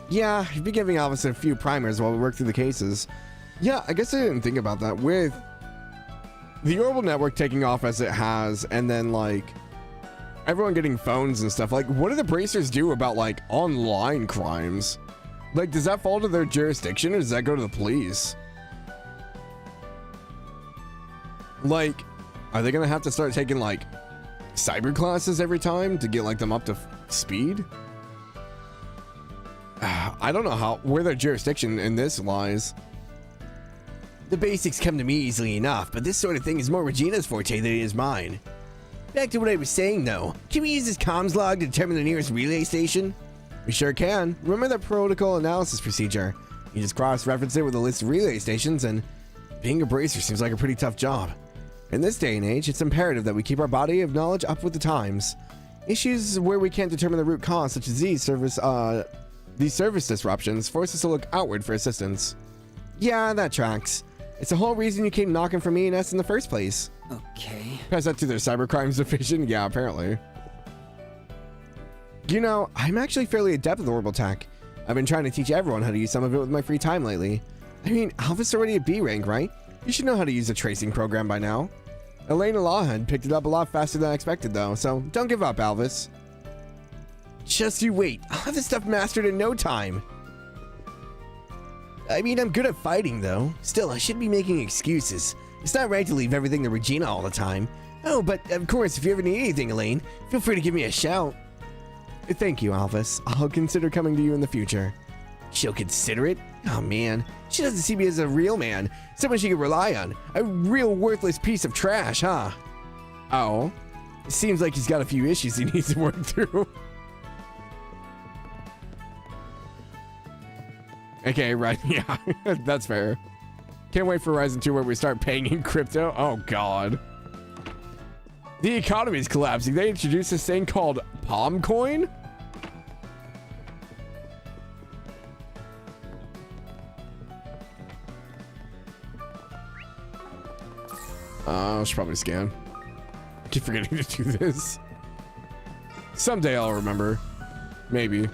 Yeah, I've been giving Alvis a few primers while we work through the cases. Yeah, I guess I didn't think about that. With the Orbital Network taking off as it has, and then like everyone getting phones and stuff, like what do the bracers do about like online crimes? Like, does that fall to their jurisdiction or does that go to the police? Like, Are they gonna have to start taking like cyber classes every time to get like them up to speed? I don't know where their jurisdiction in this lies. The basics come to me easily enough, but this sort of thing is more Regina's forte than it is mine. Back to what I was saying though, can we use this comms log to determine the nearest relay station? We sure can. Remember that protocol analysis procedure? You just cross-reference it with a list of relay stations, and being a bracer seems like a pretty tough job. In this day and age, it's imperative that we keep our body of knowledge up with the times. Issues where we can't determine the root cause, such as these service disruptions, force us to look outward for assistance. Yeah, that tracks. It's the whole reason you came knocking for me and us in the first place. Okay. Pass that to their cybercrimes division? Yeah, apparently. You know, I'm actually fairly adept with orbital tech. I've been trying to teach everyone how to use some of it with my free time lately. I mean, Alpha's already at B rank, right? You should know how to use a tracing program by now. Elaine and Lawhead picked it up a lot faster than I expected, though, so don't give up, Alvis. Just you wait. I'll have this stuff mastered in no time. I mean, I'm good at fighting, though. Still, I shouldn't be making excuses. It's not right to leave everything to Regina all the time. Oh, but of course, if you ever need anything, Elaine, feel free to give me a shout. Thank you, Alvis. I'll consider coming to you in the future. She'll consider it? Oh, man. She doesn't see me as a real man. Someone she can rely on. A real worthless piece of trash, huh? Oh. It seems like he's got a few issues he needs to work through. Okay, right. Yeah, that's fair. Can't wait for Horizon 2 where we start paying in crypto. Oh, God. The economy is collapsing. They introduced this thing called Palm Coin? I should probably scan. I keep forgetting to do this. Someday I'll remember. Maybe.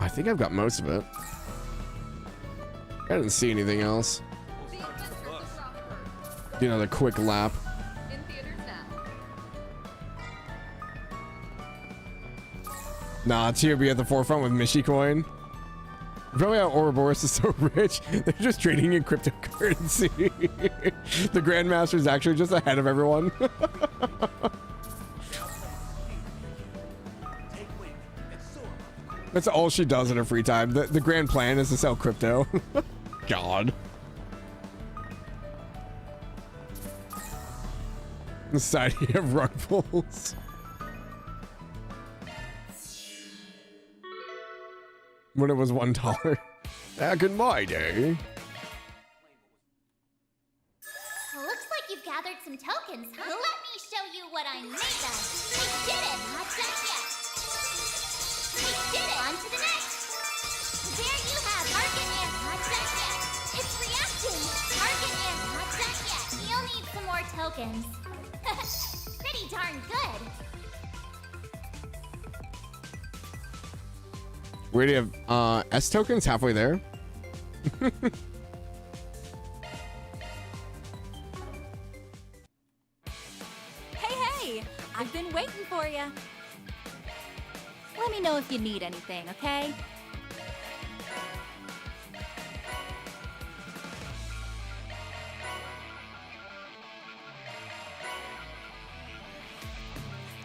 I think I've got most of it. I didn't see anything else. Do another quick lap. Nah, Tio be at the forefront with Mishi Coin. Probably how Ouroboros is so rich, they're just trading in cryptocurrency. The Grandmaster is actually just ahead of everyone. That's all she does in her free time. The grand plan is to sell crypto. God. Society of rug pulls. When it was $1. Back in my day. Looks like you've gathered some tokens, huh? Let me show you what I'm made of. We did it! Not done yet. We did it! On to the next. There you have target and not done yet. It's reacting. Target and not done yet. You'll need some more tokens. Pretty darn good. We already have S tokens halfway there. Hey, I've been waiting for you. Let me know if you need anything, okay?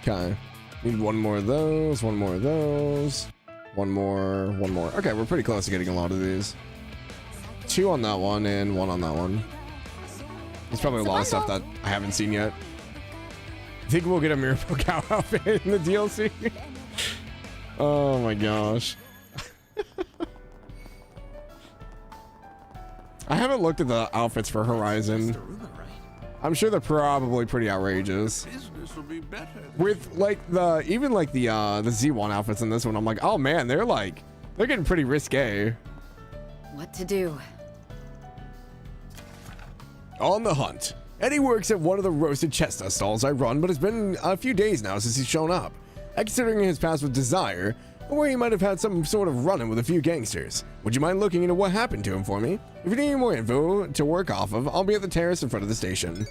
Okay. Need one more of those, one more of those. One more. Okay, we're pretty close to getting a lot of these. 2 on that one and 1 on that one. There's probably a lot of stuff that I haven't seen yet. I think we'll get a Miracle Cow outfit in the DLC. Oh my gosh. I haven't looked at the outfits for Horizon. I'm sure they're probably pretty outrageous. With like the Z1 outfits in this one, I'm like, oh man, they're getting pretty risque. What to do? On the hunt. Eddie works at one of the roasted chestnut stalls I run, but it's been a few days now since he's shown up. Considering his past with Desire, or he might have had some sort of run-in with a few gangsters. Would you mind looking into what happened to him for me? If you need any more info to work off of, I'll be at the terrace in front of the station.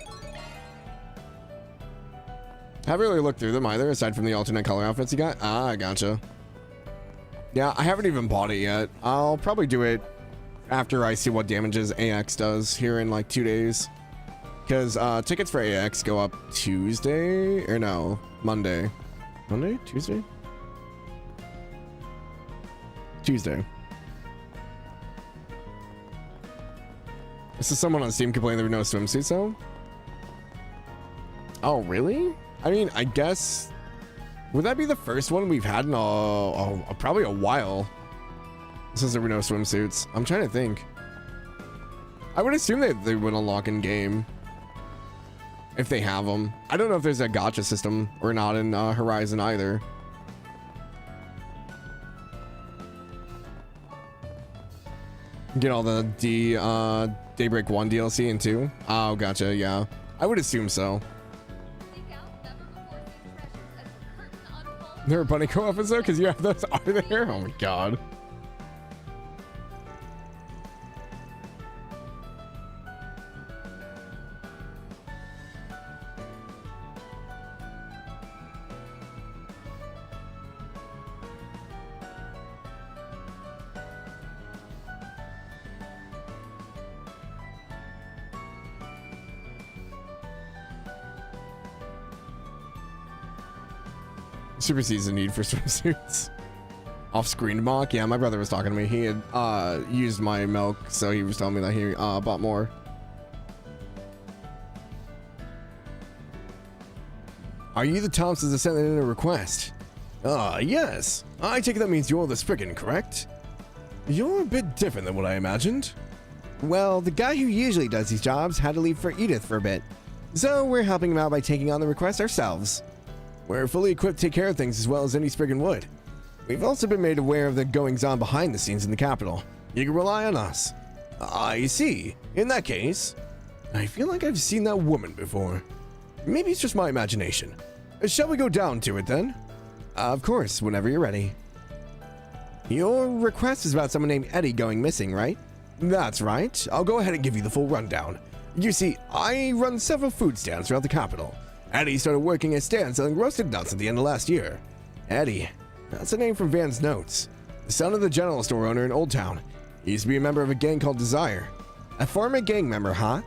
Haven't really looked through them either, aside from the alternate color outfits you got. Ah, I gotcha. Yeah, I haven't even bought it yet. I'll probably do it after I see what damages AX does here in like 2 days. Because tickets for AX go up Tuesday, or no, Monday. Monday? Tuesday? Tuesday. This is someone on Steam complaining there were no swimsuits though? Oh, really? I mean, I guess... Would that be the first one we've had in probably a while? Since there were no swimsuits. I'm trying to think. I would assume that they would unlock in game. If they have them. I don't know if there's a gacha system or not in Horizon either. Get all the Daybreak 1 DLC and 2? Oh, gotcha, yeah. I would assume so. There a Bunny Co episode? Because you have those, are there? Oh my god. Super sees a need for swimsuits. Off-screen mock? Yeah, my brother was talking to me. He had used my milk, so he was telling me that he bought more. Are you the Thompsons that sent in a request? Yes. I take it that means you're the Spriggan, correct? You're a bit different than what I imagined. Well, the guy who usually does these jobs had to leave for Edith for a bit. So we're helping him out by taking on the request ourselves. We're fully equipped to take care of things as well as any Spriggan would. We've also been made aware of the goings-on behind the scenes in the capital. You can rely on us. I see. In that case, I feel like I've seen that woman before. Maybe it's just my imagination. Shall we go down to it then? Of course, whenever you're ready. Your request is about someone named Eddie going missing, right? That's right. I'll go ahead and give you the full rundown. You see, I run several food stands throughout the capital. Eddie started working at stand selling roasted nuts at the end of last year. Eddie, that's a name from Van's notes. The son of the general store owner in Old Town. He used to be a member of a gang called Desire. A former gang member, huh?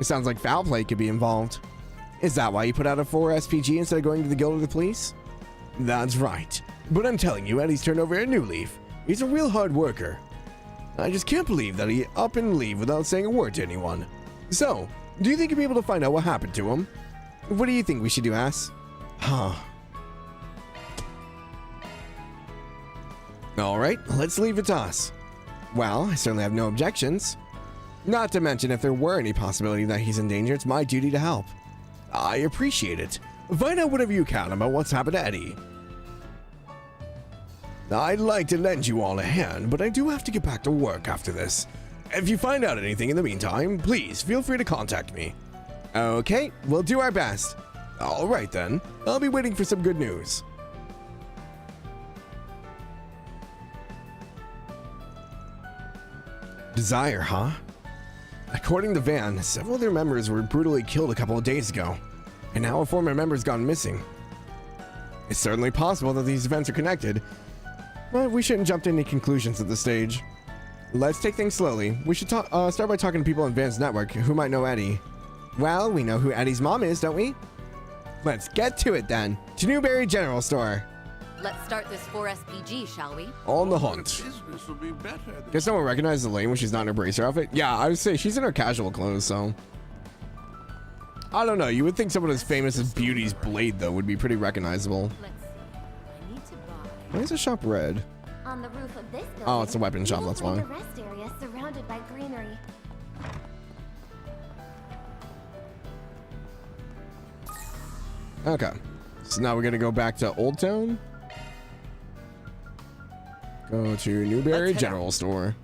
It sounds like foul play could be involved. Is that why you put out a 4 SPG instead of going to the Guild of the Police? That's right. But I'm telling you, Eddie's turned over a new leaf. He's a real hard worker. I just can't believe that he up and leave without saying a word to anyone. So, do you think you'll be able to find out what happened to him? What do you think we should do, Ass? Huh. Alright, let's leave it to us. Well, I certainly have no objections. Not to mention, if there were any possibility that he's in danger, it's my duty to help. I appreciate it. Find out whatever you can about what's happened to Eddie. I'd like to lend you all a hand, but I do have to get back to work after this. If you find out anything in the meantime, please feel free to contact me. Okay, we'll do our best. Alright then, I'll be waiting for some good news. Desire, huh? According to Van, several of their members were brutally killed a couple of days ago, and now a former member's gone missing. It's certainly possible that these events are connected, but we shouldn't jump to any conclusions at this stage. Let's take things slowly. We should start by talking to people in Van's network who might know Eddie. Well, we know who Eddie's mom is, don't we? Let's get to it then. To Newberry General Store. Let's start this 4 SPG, shall we? On the hunt. Business will be better. Guess no one recognizes Elaine when she's not in her bracer outfit? Yeah, I would say she's in her casual clothes, so. I don't know. You would think someone as famous as Beauty's Blade, though, would be pretty recognizable. Let's see. I need to buy. Why is the shop red? On the roof of this building. Oh, it's a weapon shop, that's why. The rest area surrounded by greenery. Okay. So now we're gonna go back to Old Town. Go to Newberry General Store.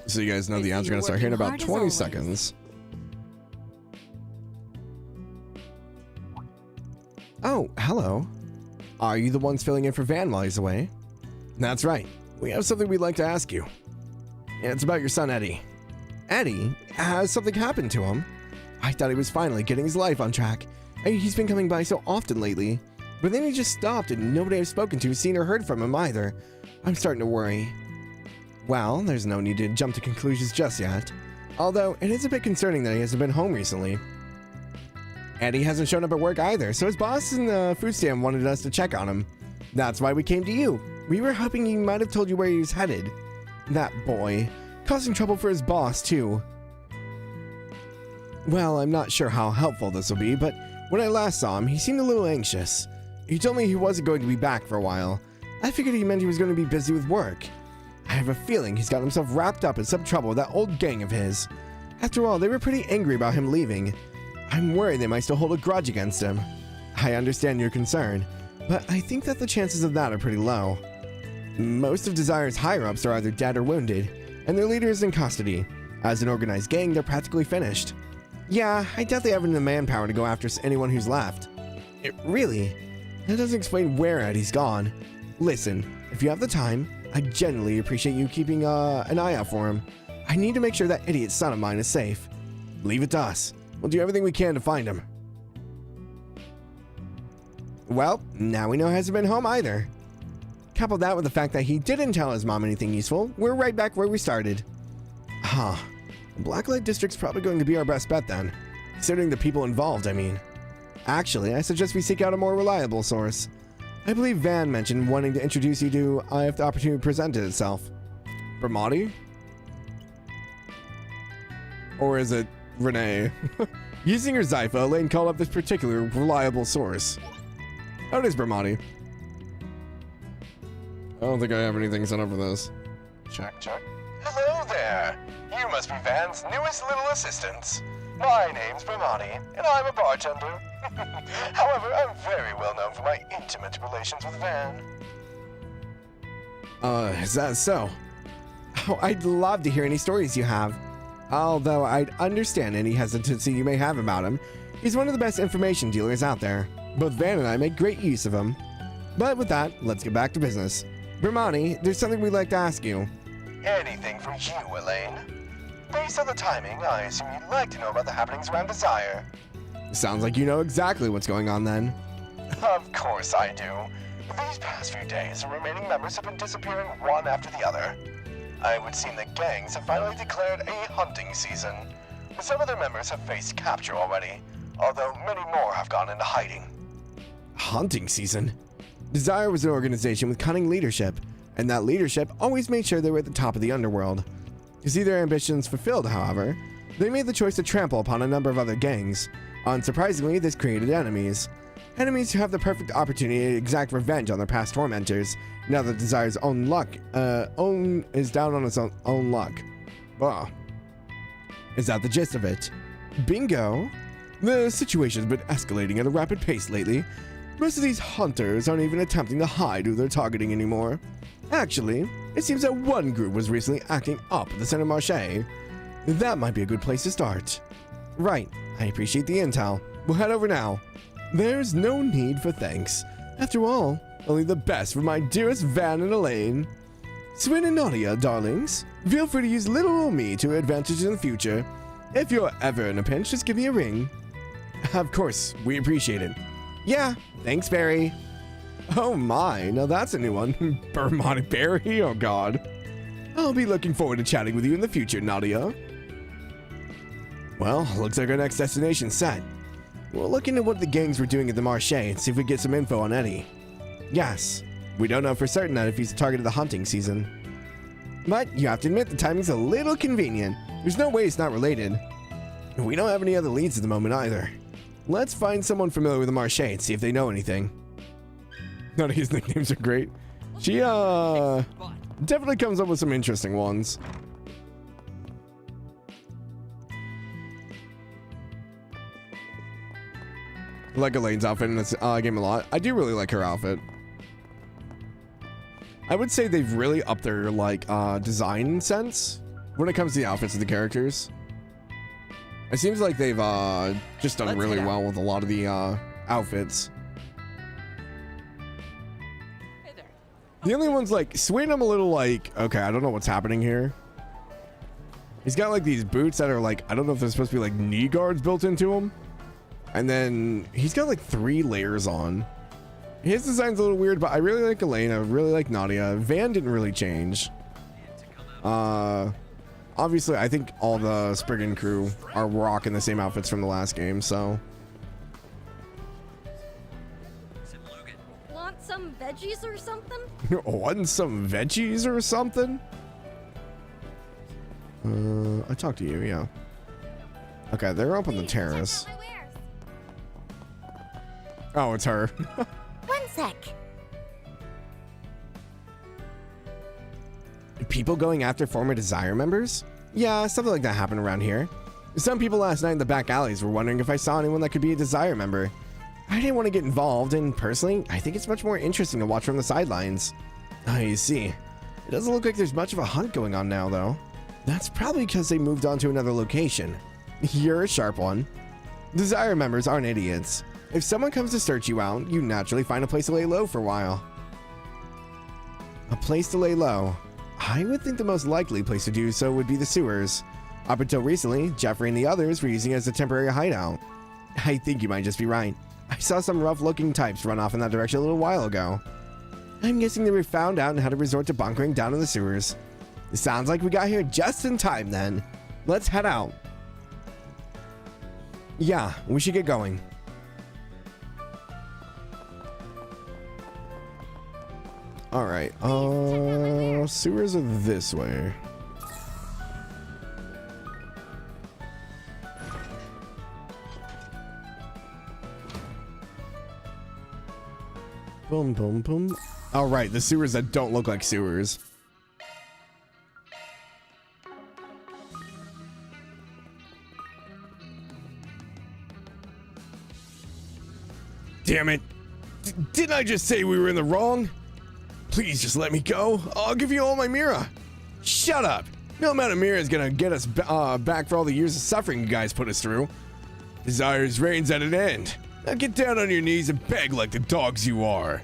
So you guys know the ads are gonna start here in about 20 seconds. Oh, hello. Are you the ones filling in for Van while he's away? That's right. We have something we'd like to ask you. And it's about your son, Eddie. Eddie? Has something happened to him? I thought he was finally getting his life on track. He's been coming by so often lately. But then he just stopped and nobody I've spoken to has seen or heard from him either. I'm starting to worry. Well, there's no need to jump to conclusions just yet. Although, it is a bit concerning that he hasn't been home recently. And he hasn't shown up at work either, so his boss in the food stand wanted us to check on him. That's why we came to you. We were hoping he might have told you where he was headed. That boy. Causing trouble for his boss, too. Well, I'm not sure how helpful this will be, but when I last saw him, he seemed a little anxious. He told me he wasn't going to be back for a while. I figured he meant he was going to be busy with work. I have a feeling he's got himself wrapped up in some trouble with that old gang of his. After all, they were pretty angry about him leaving. I'm worried they might still hold a grudge against him. I understand your concern, but I think that the chances of that are pretty low. Most of Desire's higher-ups are either dead or wounded, and their leader is in custody. As an organized gang, they're practically finished. Yeah, I doubt they have the manpower to go after anyone who's left. Really? That doesn't explain where Eddie's gone. Listen, if you have the time, I genuinely appreciate you keeping an eye out for him. I need to make sure that idiot son of mine is safe. Leave it to us. We'll do everything we can to find him. Well, now we know he hasn't been home either. Couple that with the fact that he didn't tell his mom anything useful, we're right back where we started. The Blacklight District's probably going to be our best bet then. Considering the people involved, I mean. Actually, I suggest we seek out a more reliable source. I believe Van mentioned wanting to introduce you to if the opportunity presented itself. Bramati? Or is it Renee? Using her Zypha, Elaine called up this particular reliable source. How it is, Bramati? I don't think I have anything set up for this. Check, check. Hello there. You must be Van's newest little assistants. My name's Bramati, and I'm a bartender. However, I'm very well known for my intimate relations with Van. Is that so? Oh, I'd love to hear any stories you have. Although I'd understand any hesitancy you may have about him. He's one of the best information dealers out there. Both Van and I make great use of him. But with that, let's get back to business. Bramati, there's something we'd like to ask you. Anything for you, Elaine. Based on the timing, I assume you'd like to know about the happenings around Desire. Sounds like you know exactly what's going on then. Of course I do. These past few days, the remaining members have been disappearing one after the other. I would seem the gangs have finally declared a hunting season. Some of their members have faced capture already, although many more have gone into hiding. Hunting season? Desire was an organization with cunning leadership, and that leadership always made sure they were at the top of the underworld. To see their ambitions fulfilled, however, they made the choice to trample upon a number of other gangs. Unsurprisingly, this created enemies. Enemies who have the perfect opportunity to exact revenge on their past tormentors, now that Desire's own luck, is down on its own luck. Bah. Is that the gist of it? Bingo! The situation's been escalating at a rapid pace lately. Most of these hunters aren't even attempting to hide who they're targeting anymore. Actually, it seems that one group was recently acting up at the Center Marché. That might be a good place to start. Right, I appreciate the intel. We'll head over now. There's no need for thanks. After all, only the best for my dearest Van and Elaine. Swin and Nadia, darlings, feel free to use little old me to your advantage in the future. If you're ever in a pinch, just give me a ring. Of course, we appreciate it. Yeah, thanks, Barry. Oh my, now that's a new one. Bermont Barry, oh god. I'll be looking forward to chatting with you in the future, Nadia. Well, looks like our next destination's set. We'll look into what the gangs were doing at the Marché and see if we get some info on Eddie. Yes, we don't know for certain that if he's the target of the hunting season. But you have to admit the timing's a little convenient. There's no way it's not related. We don't have any other leads at the moment either. Let's find someone familiar with the Marché and see if they know anything. None of his nicknames are great. She, definitely comes up with some interesting ones. I like Elaine's outfit in this game a lot. I do really like her outfit. I would say they've really upped their, like, design sense when it comes to the outfits of the characters. It seems like they've, just done really well with a lot of the, outfits. Hey there. The only one's like, Swin, I'm a little like, okay, I don't know what's happening here. He's got like these boots that are like, I don't know if they're supposed to be like knee guards built into them. And then he's got like 3 layers on. His design's a little weird, but I really like Elaine. I really like Nadia. Van didn't really change. Obviously, I think all the Spriggan crew are rocking the same outfits from the last game, so. Want some veggies or something? Want some veggies or something? I talked to you, yeah. Okay, they're up on the terrace. Oh, it's her. One sec. People going after former Desire members? Yeah, something like that happened around here. Some people last night in the back alleys were wondering if I saw anyone that could be a Desire member. I didn't want to get involved, and personally, I think it's much more interesting to watch from the sidelines. I see. It doesn't look like there's much of a hunt going on now, though. That's probably because they moved on to another location. You're a sharp one. Desire members aren't idiots. If someone comes to search you out, you naturally find a place to lay low for a while. A place to lay low. I would think the most likely place to do so would be the sewers. Up until recently, Jeffrey and the others were using it as a temporary hideout. I think you might just be right. I saw some rough-looking types run off in that direction a little while ago. I'm guessing they were found out and had to resort to bunkering down in the sewers. It sounds like we got here just in time then. Let's head out. Yeah, we should get going. Alright, sewers are this way. Boom, boom, boom. Alright, the sewers that don't look like sewers. Damn it. Didn't I just say we were in the wrong? Please just let me go. I'll give you all my Mira. Shut up. No amount of Mira is gonna get us back for all the years of suffering you guys put us through. Desire's reign's at an end. Now get down on your knees and beg like the dogs you are.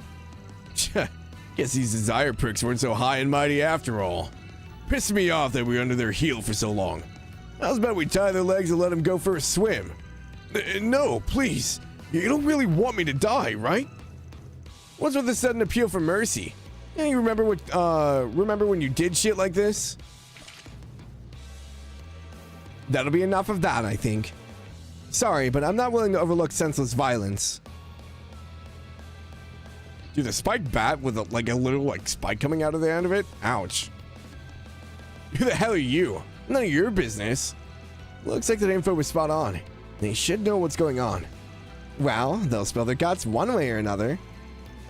Guess these Desire pricks weren't so high and mighty after all. Pissed me off that we were under their heel for so long. How's about we tie their legs and let them go for a swim? No, please. You don't really want me to die, right? What's with the sudden appeal for mercy? Yeah, you remember when you did shit like this? That'll be enough of that, I think. Sorry, but I'm not willing to overlook senseless violence. Dude, the spiked bat with a little spike coming out of the end of it? Ouch. Who the hell are you? None of your business. Looks like that info was spot on. They should know what's going on. Well, they'll spill their guts one way or another.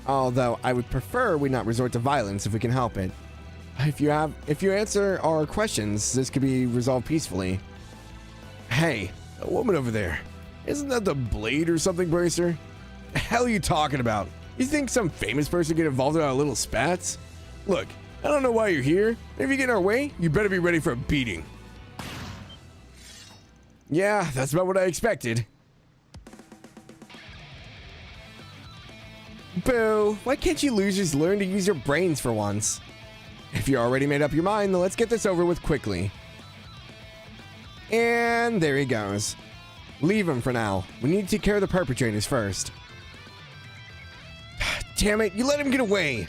Although I would prefer we not resort to violence if we can help it. If you answer our questions, this could be resolved peacefully. Hey, a woman over there. Isn't that the Blade or something, Bracer? The hell are you talking about? You think some famous person get involved in our little spats? Look, I don't know why you're here. If you get in our way, you better be ready for a beating. Yeah, that's about what I expected. Boo! Why can't you losers learn to use your brains for once? If you already made up your mind, then let's get this over with quickly. And there he goes. Leave him for now. We need to take care of the perpetrators first. Damn it, you let him get away!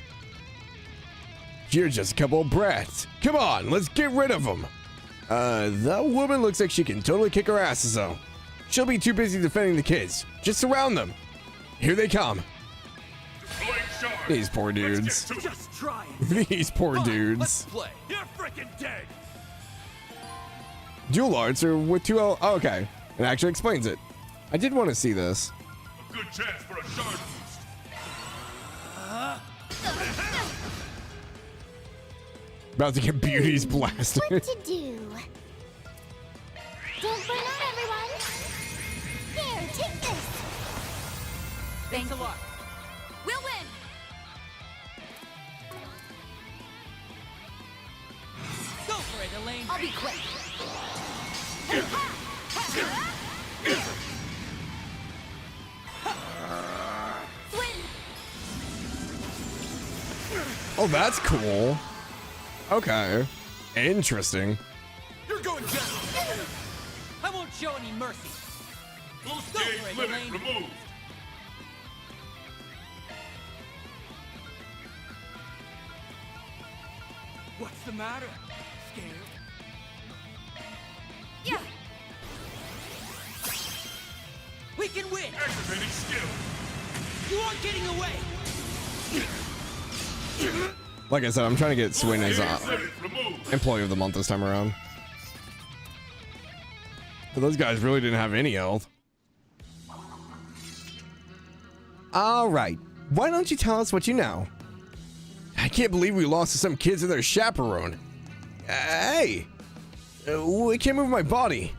You're just a couple of brats. Come on, let's get rid of them. That woman looks like she can totally kick our asses though. She'll be too busy defending the kids. Just surround them. Here they come. These poor dudes. Just try it. These poor dudes. Let's play. You're freaking dead. Dual arts are with 2 L. Oh, okay. It actually explains it. I did want to see this. A good chance for a shard boost. About to get beauties blasted. What to do? Don't burn out, everyone. Here, take this. Thanks a lot. We'll win. Go for it, Elaine. I'll be quick. Oh, that's cool. Okay. Interesting. You're going down. I won't show any mercy. Boost gauge limit removed. What's the matter? Scared? Yeah. We can win! Activating skill! You aren't getting away! Like I said, I'm trying to get Swin as employee of the month this time around. But those guys really didn't have any health. All right. Why don't you tell us what you know? I can't believe we lost to some kids and their chaperone. Hey! I can't move my body.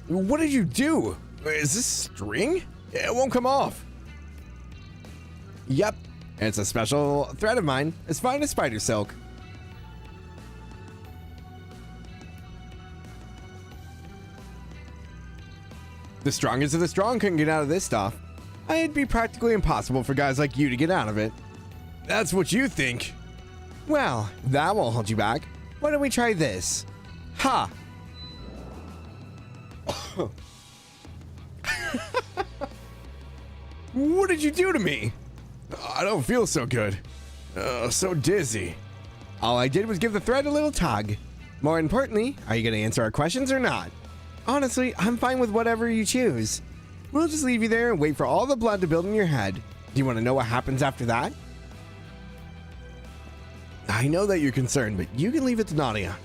What did you do? Is this string? It won't come off. Yep. It's a special thread of mine, as fine as spider silk. The strongest of the strong couldn't get out of this stuff. It'd be practically impossible for guys like you to get out of it. That's what you think. Well, that won't hold you back. Why don't we try this? Ha! What did you do to me? I don't feel so good. So dizzy. All I did was give the thread a little tug. More importantly, are you going to answer our questions or not? Honestly, I'm fine with whatever you choose. We'll just leave you there and wait for all the blood to build in your head. Do you want to know what happens after that? I know that you're concerned, but you can leave it to Nadia.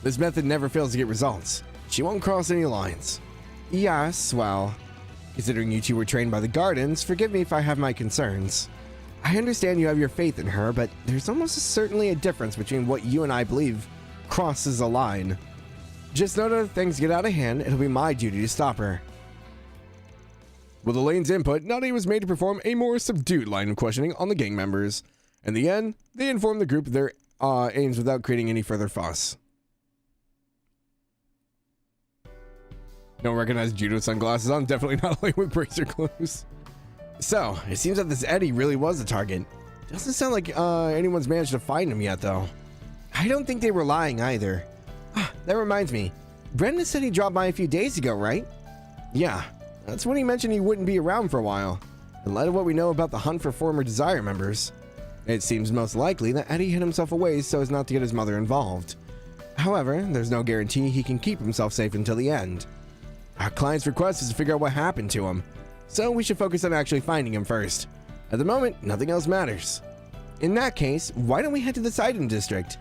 This method never fails to get results. She won't cross any lines. Yes, well, considering you two were trained by the Gardens, forgive me if I have my concerns. I understand you have your faith in her, but there's almost certainly a difference between what you and I believe crosses a line. Just know that if things get out of hand, it'll be my duty to stop her. With Elaine's input, Nadia was made to perform a more subdued line of questioning on the gang members. In the end, they informed the group of their aims without creating any further fuss. Don't recognize judo sunglasses on. Definitely not Elaine with bracer clothes. So, it seems that this Eddie really was the target. Doesn't sound like anyone's managed to find him yet, though. I don't think they were lying either. That reminds me. Brendan said he dropped by a few days ago, right? Yeah, that's when he mentioned he wouldn't be around for a while. In light of what we know about the hunt for former Desire members, it seems most likely that Eddie hid himself away so as not to get his mother involved. However, there's no guarantee he can keep himself safe until the end. Our client's request is to figure out what happened to him, so we should focus on actually finding him first. At the moment, nothing else matters. In that case, why don't we head to the Sidon district?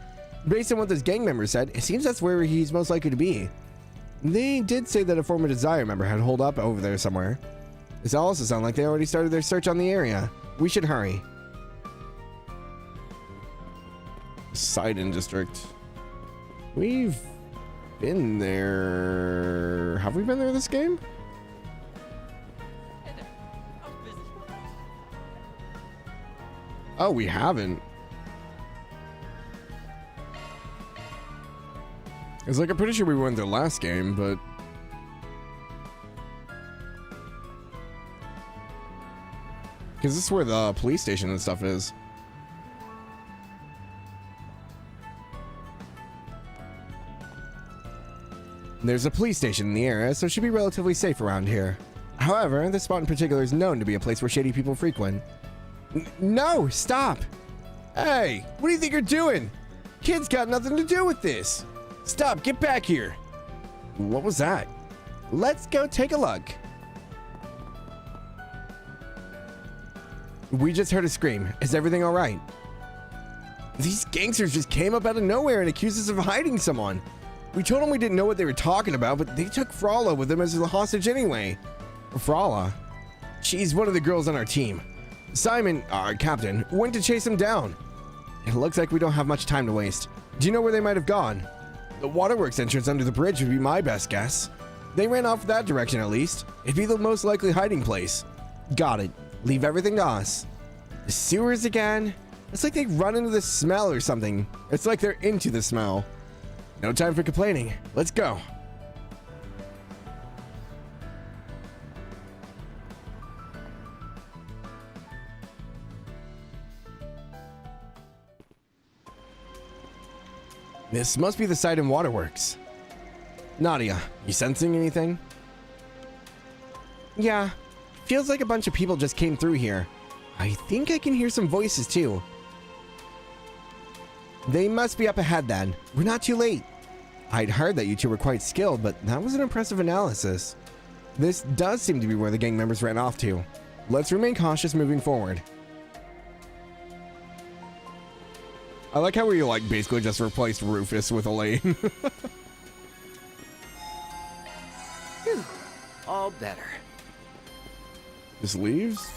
Based on what this gang member said, it seems that's where he's most likely to be. They did say that a former Desire member had holed up over there somewhere. This also sounds like they already started their search on the area. We should hurry. Sidon district. We've been there. Have we been there this game? Oh, we haven't. It's like I'm pretty sure we went there last game, but because this is where the police station and stuff is. There's a police station in the area, so it should be relatively safe around here. However, this spot in particular is known to be a place where shady people frequent. No, stop! Hey, what do you think you're doing? Kid's got nothing to do with this. Stop, get back here. What was that? Let's go take a look. We just heard a scream. Is everything all right? These gangsters just came up out of nowhere and accused us of hiding someone. We told them we didn't know what they were talking about, but they took Frala with them as a hostage anyway. Frala? She's one of the girls on our team. Simon, our captain, went to chase them down. It looks like we don't have much time to waste. Do you know where they might have gone? The waterworks entrance under the bridge would be my best guess. They ran off that direction at least. It'd be the most likely hiding place. Got it. Leave everything to us. The sewers again? It's like they run into the smell or something. It's like they're into the smell. No time for complaining. Let's go. This must be the Sidon Waterworks. Nadia, you sensing anything? Yeah. Feels like a bunch of people just came through here. I think I can hear some voices too. They must be up ahead then. We're not too late. I'd heard that you two were quite skilled, but that was an impressive analysis. This does seem to be where the gang members ran off to. Let's remain cautious moving forward. I like how we like basically just replaced Rufus with Elaine. Phew, all better. Just leaves?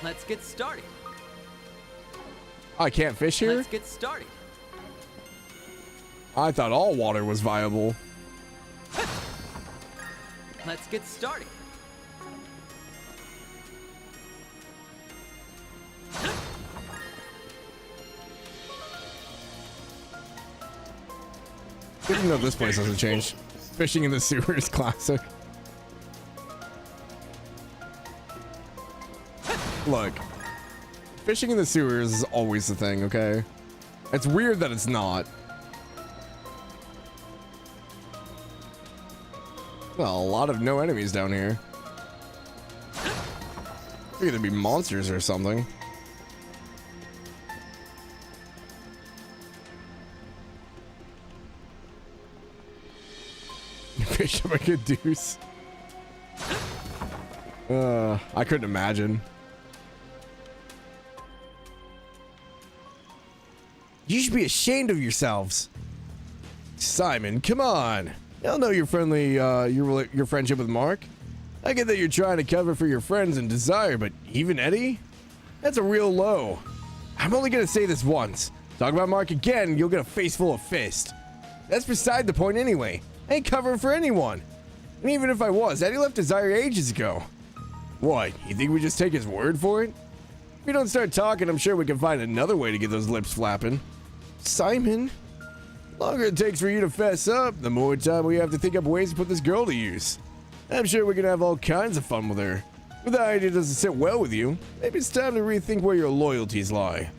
Let's get started. I can't fish here? Let's get started. I thought all water was viable. Let's get started. Good to know this place hasn't changed. Fishing in the sewer is classic. Look, fishing in the sewers is always the thing, okay? It's weird that it's not. Well, a lot of no enemies down here. They're gonna be monsters or something. Fish up like a deuce. I couldn't imagine. You should be ashamed of yourselves. Simon, come on. I know you're friendly, your friendship with Mark. I get that you're trying to cover for your friends and Desire, but even Eddie? That's a real low. I'm only gonna say this once. Talk about Mark again, you'll get a face full of fist. That's beside the point anyway. I ain't covering for anyone. And even if I was, Eddie left Desire ages ago. What, you think we just take his word for it? If we don't start talking, I'm sure we can find another way to get those lips flapping. Simon, the longer it takes for you to fess up, the more time we have to think up ways to put this girl to use. I'm sure we can have all kinds of fun with her. If the idea doesn't sit well with you, maybe it's time to rethink where your loyalties lie.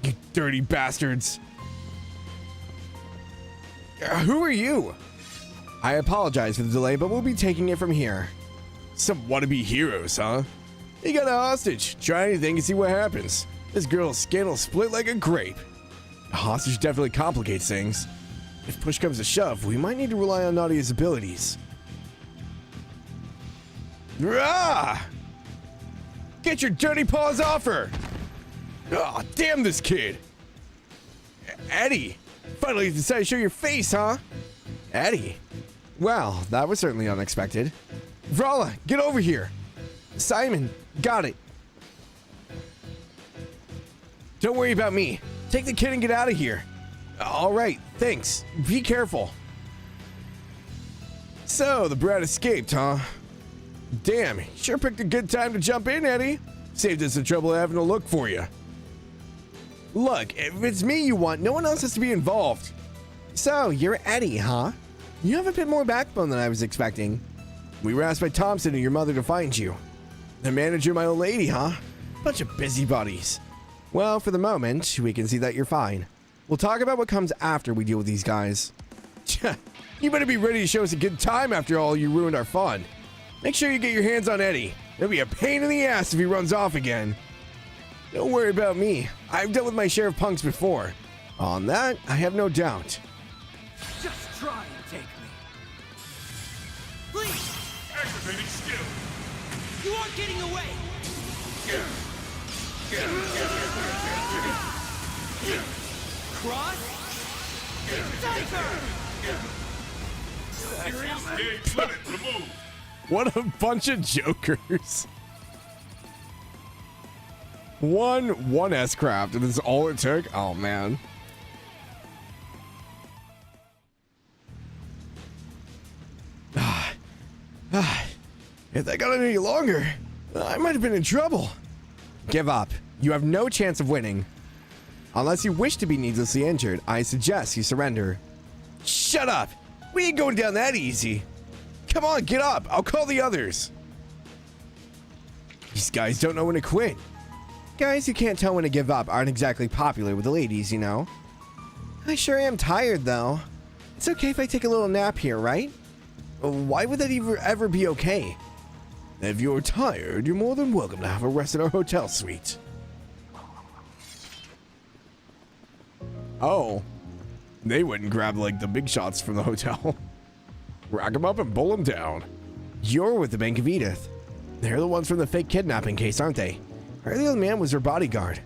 You dirty bastards. Who are you? I apologize for the delay, but we'll be taking it from here. Some wannabe heroes, huh? You got a hostage. Try anything and see what happens. This girl's skin will split like a grape. A hostage definitely complicates things. If push comes to shove, we might need to rely on Nadia's abilities. Rah! Get your dirty paws off her! Ah, damn this kid! Eddie! Finally decided to show your face, huh? Eddie? Well, that was certainly unexpected. Vrala, get over here! Simon, got it. Don't worry about me. Take the kid and get out of here. All right, thanks. Be careful. So, the brat escaped, huh? Damn, sure picked a good time to jump in, Eddie. Saved us the trouble of having to look for you. Look, if it's me you want, no one else has to be involved. So, you're Eddie, huh? You have a bit more backbone than I was expecting. We were asked by Thompson and your mother to find you. The manager, my old lady, huh? Bunch of busybodies. Well, for the moment, we can see that you're fine. We'll talk about what comes after we deal with these guys. You better be ready to show us a good time after all you ruined our fun. Make sure you get your hands on Eddie. It'll be a pain in the ass if he runs off again. Don't worry about me. I've dealt with my share of punks before. On that, I have no doubt. Just try and take me. Please! Activating skill. You aren't getting away! Cross? Tiger! Gauge limit removed. What a bunch of jokers. One S-craft, and this is all it took? Oh, man. If that got any longer, I might have been in trouble. Give up. You have no chance of winning. Unless you wish to be needlessly injured, I suggest you surrender. Shut up! We ain't going down that easy. Come on, get up. I'll call the others. These guys don't know when to quit. Guys who can't tell when to give up aren't exactly popular with the ladies, you know. I sure am tired, though. It's okay if I take a little nap here, right? Why would that ever be okay? If you're tired, you're more than welcome to have a rest in our hotel suite. Oh, they wouldn't grab like the big shots from the hotel. Rack them up and pull them down. You're with the Bank of Edith. They're the ones from the fake kidnapping case, aren't they? Our other man was her bodyguard.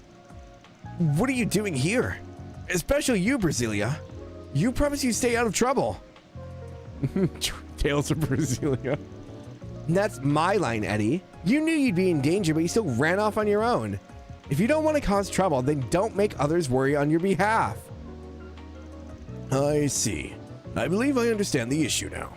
What are you doing here? Especially you, Brasilia. You promised you'd stay out of trouble. Tales of Brasilia. That's my line, Eddie. You knew you'd be in danger, but you still ran off on your own. If you don't want to cause trouble, then don't make others worry on your behalf. I see. I believe I understand the issue now.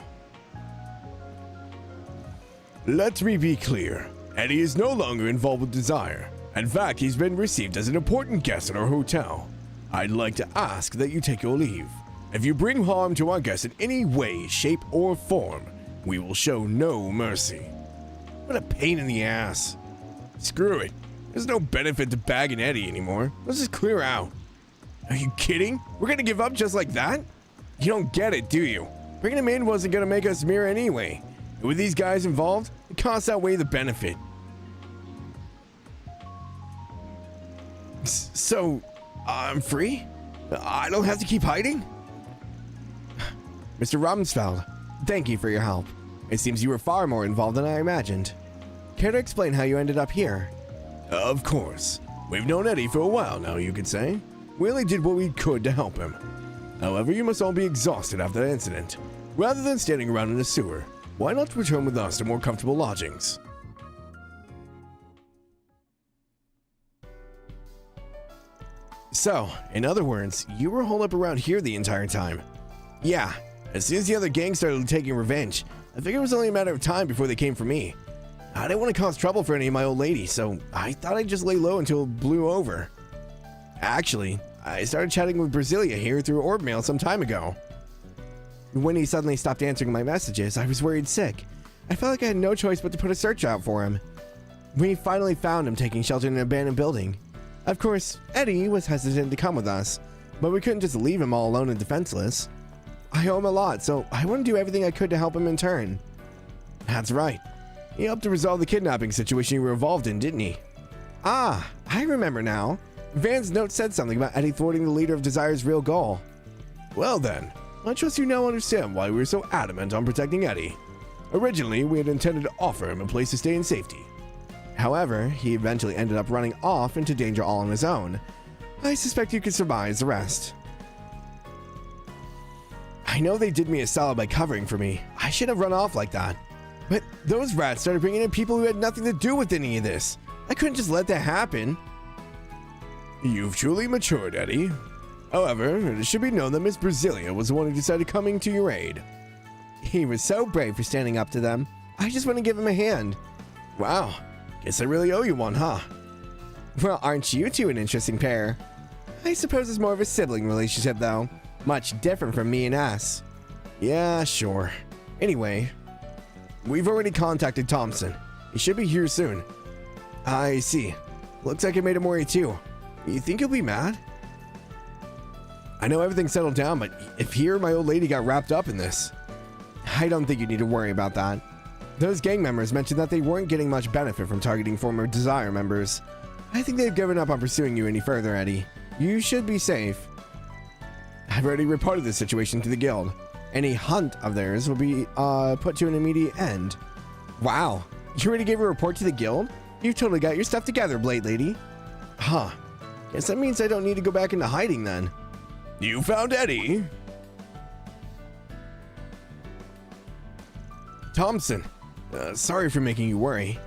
Let me be clear. Eddie is no longer involved with Desire. In fact, he's been received as an important guest at our hotel. I'd like to ask that you take your leave. If you bring harm to our guest in any way, shape, or form, we will show no mercy. What a pain in the ass. Screw it. There's no benefit to bagging Eddie anymore. Let's just clear out. Are you kidding? We're gonna give up just like that? You don't get it, do you? Bringing him in wasn't gonna make us mirror anyway. And with these guys involved, the costs outweigh the benefit. So, I'm free? I don't have to keep hiding? Mr. Rumsfeld, thank you for your help. It seems you were far more involved than I imagined. Care to explain how you ended up here? Of course. We've known Eddie for a while now, you could say. We only did what we could to help him. However, you must all be exhausted after that incident. Rather than standing around in a sewer, why not return with us to more comfortable lodgings? So, in other words, you were holed up around here the entire time. Yeah, as soon as the other gang started taking revenge, I figured it was only a matter of time before they came for me. I didn't want to cause trouble for any of my old ladies, so I thought I'd just lay low until it blew over. Actually, I started chatting with Brasilia here through orb mail some time ago. When he suddenly stopped answering my messages, I was worried sick. I felt like I had no choice but to put a search out for him. We finally found him taking shelter in an abandoned building. Of course, Eddie was hesitant to come with us, but we couldn't just leave him all alone and defenseless. I owe him a lot, so I want to do everything I could to help him in turn. That's right. He helped to resolve the kidnapping situation you were involved in, didn't he? Ah, I remember now. Van's note said something about Eddie thwarting the leader of Desire's real goal. Well then, I trust you now understand why we were so adamant on protecting Eddie. Originally, we had intended to offer him a place to stay in safety. However, he eventually ended up running off into danger all on his own. I suspect you could surmise the rest. I know they did me a solid by covering for me. I shouldn't have run off like that. But those rats started bringing in people who had nothing to do with any of this. I couldn't just let that happen. You've truly matured, Eddie. However, it should be known that Miss Brasilia was the one who decided coming to your aid. He was so brave for standing up to them. I just want to give him a hand. Wow, guess I really owe you one, huh? Well, aren't you two an interesting pair? I suppose it's more of a sibling relationship, though. Much different from me and us. Yeah, sure. Anyway, we've already contacted Thompson. He should be here soon. I see. Looks like it made him worry too. You think he'll be mad? I know everything's settled down, but if he or my old lady got wrapped up in this... I don't think you need to worry about that. Those gang members mentioned that they weren't getting much benefit from targeting former Desire members. I think they've given up on pursuing you any further, Eddie. You should be safe. I've already reported this situation to the guild. Any hunt of theirs will be put to an immediate end. Wow, you already gave a report to the guild? You've totally got your stuff together, Blade Lady. Huh. Guess that means I don't need to go back into hiding then. You found Eddie? Thompson, sorry for making you worry.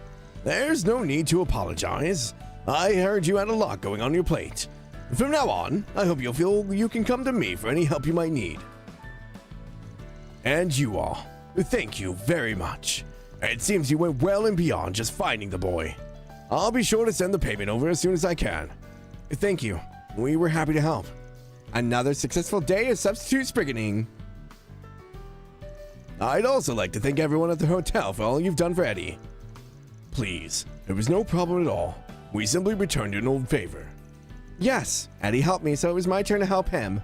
There's no need to apologize. I heard you had a lot going on your plate. From now on, I hope you'll feel you can come to me for any help you might need. And you all, thank you very much. It seems you went well and beyond just finding the boy. I'll be sure to send the payment over as soon as I can. Thank you. We were happy to help. Another successful day of substitute sprigging. I'd also like to thank everyone at the hotel for all you've done for Eddie. Please, there was no problem at all. We simply returned you an old favor. Yes, Eddie helped me, so it was my turn to help him.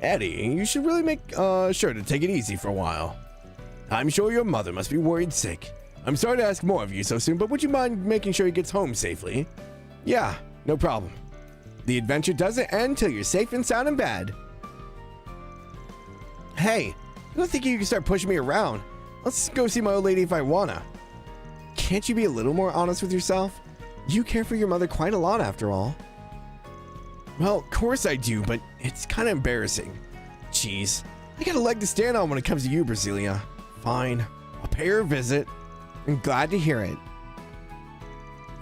Eddie, you should really make sure to take it easy for a while. I'm sure your mother must be worried sick. I'm sorry to ask more of you so soon, but would you mind making sure he gets home safely? Yeah, no problem. The adventure doesn't end till you're safe and sound in bed. Hey, I don't think you can start pushing me around. Let's go see my old lady if I wanna. Can't you be a little more honest with yourself? You care for your mother quite a lot after all. Well, of course I do, but it's kind of embarrassing. Jeez, I got a leg to stand on when it comes to you, Brasilia. Fine, I'll pay her a visit. I'm glad to hear it.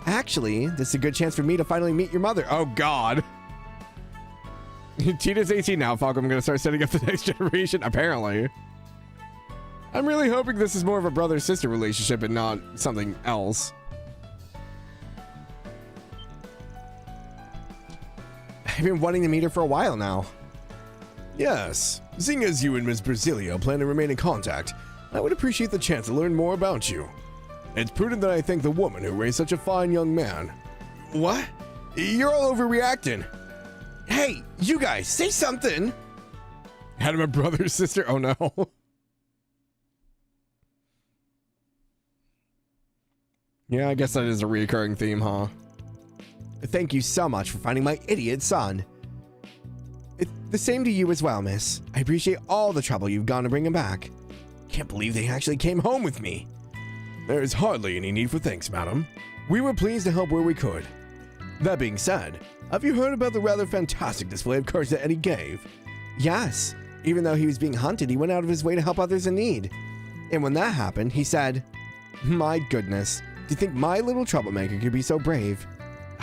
Actually, this is a good chance for me to finally meet your mother. Oh, God. Tina's 18 now, Falcon. I'm going to start setting up the next generation, apparently. I'm really hoping this is more of a brother-sister relationship and not something else. I've been wanting to meet her for a while now. Yes, seeing as you and Miss Brasilia plan to remain in contact, I would appreciate the chance to learn more about you. It's prudent that I thank the woman who raised such a fine young man. What? You're all overreacting. Hey, you guys, say something. Had him a brother or sister? Oh no. Yeah, I guess that is a recurring theme, huh? Thank you so much for finding my idiot son. It's the same to you as well, miss. I appreciate all the trouble you've gone to bring him back. Can't believe they actually came home with me. There is hardly any need for thanks, madam. We were pleased to help where we could. That being said, have you heard about the rather fantastic display of courage that Eddie gave? Yes. Even though he was being hunted, he went out of his way to help others in need. And when that happened, he said, "My goodness, do you think my little troublemaker could be so brave?"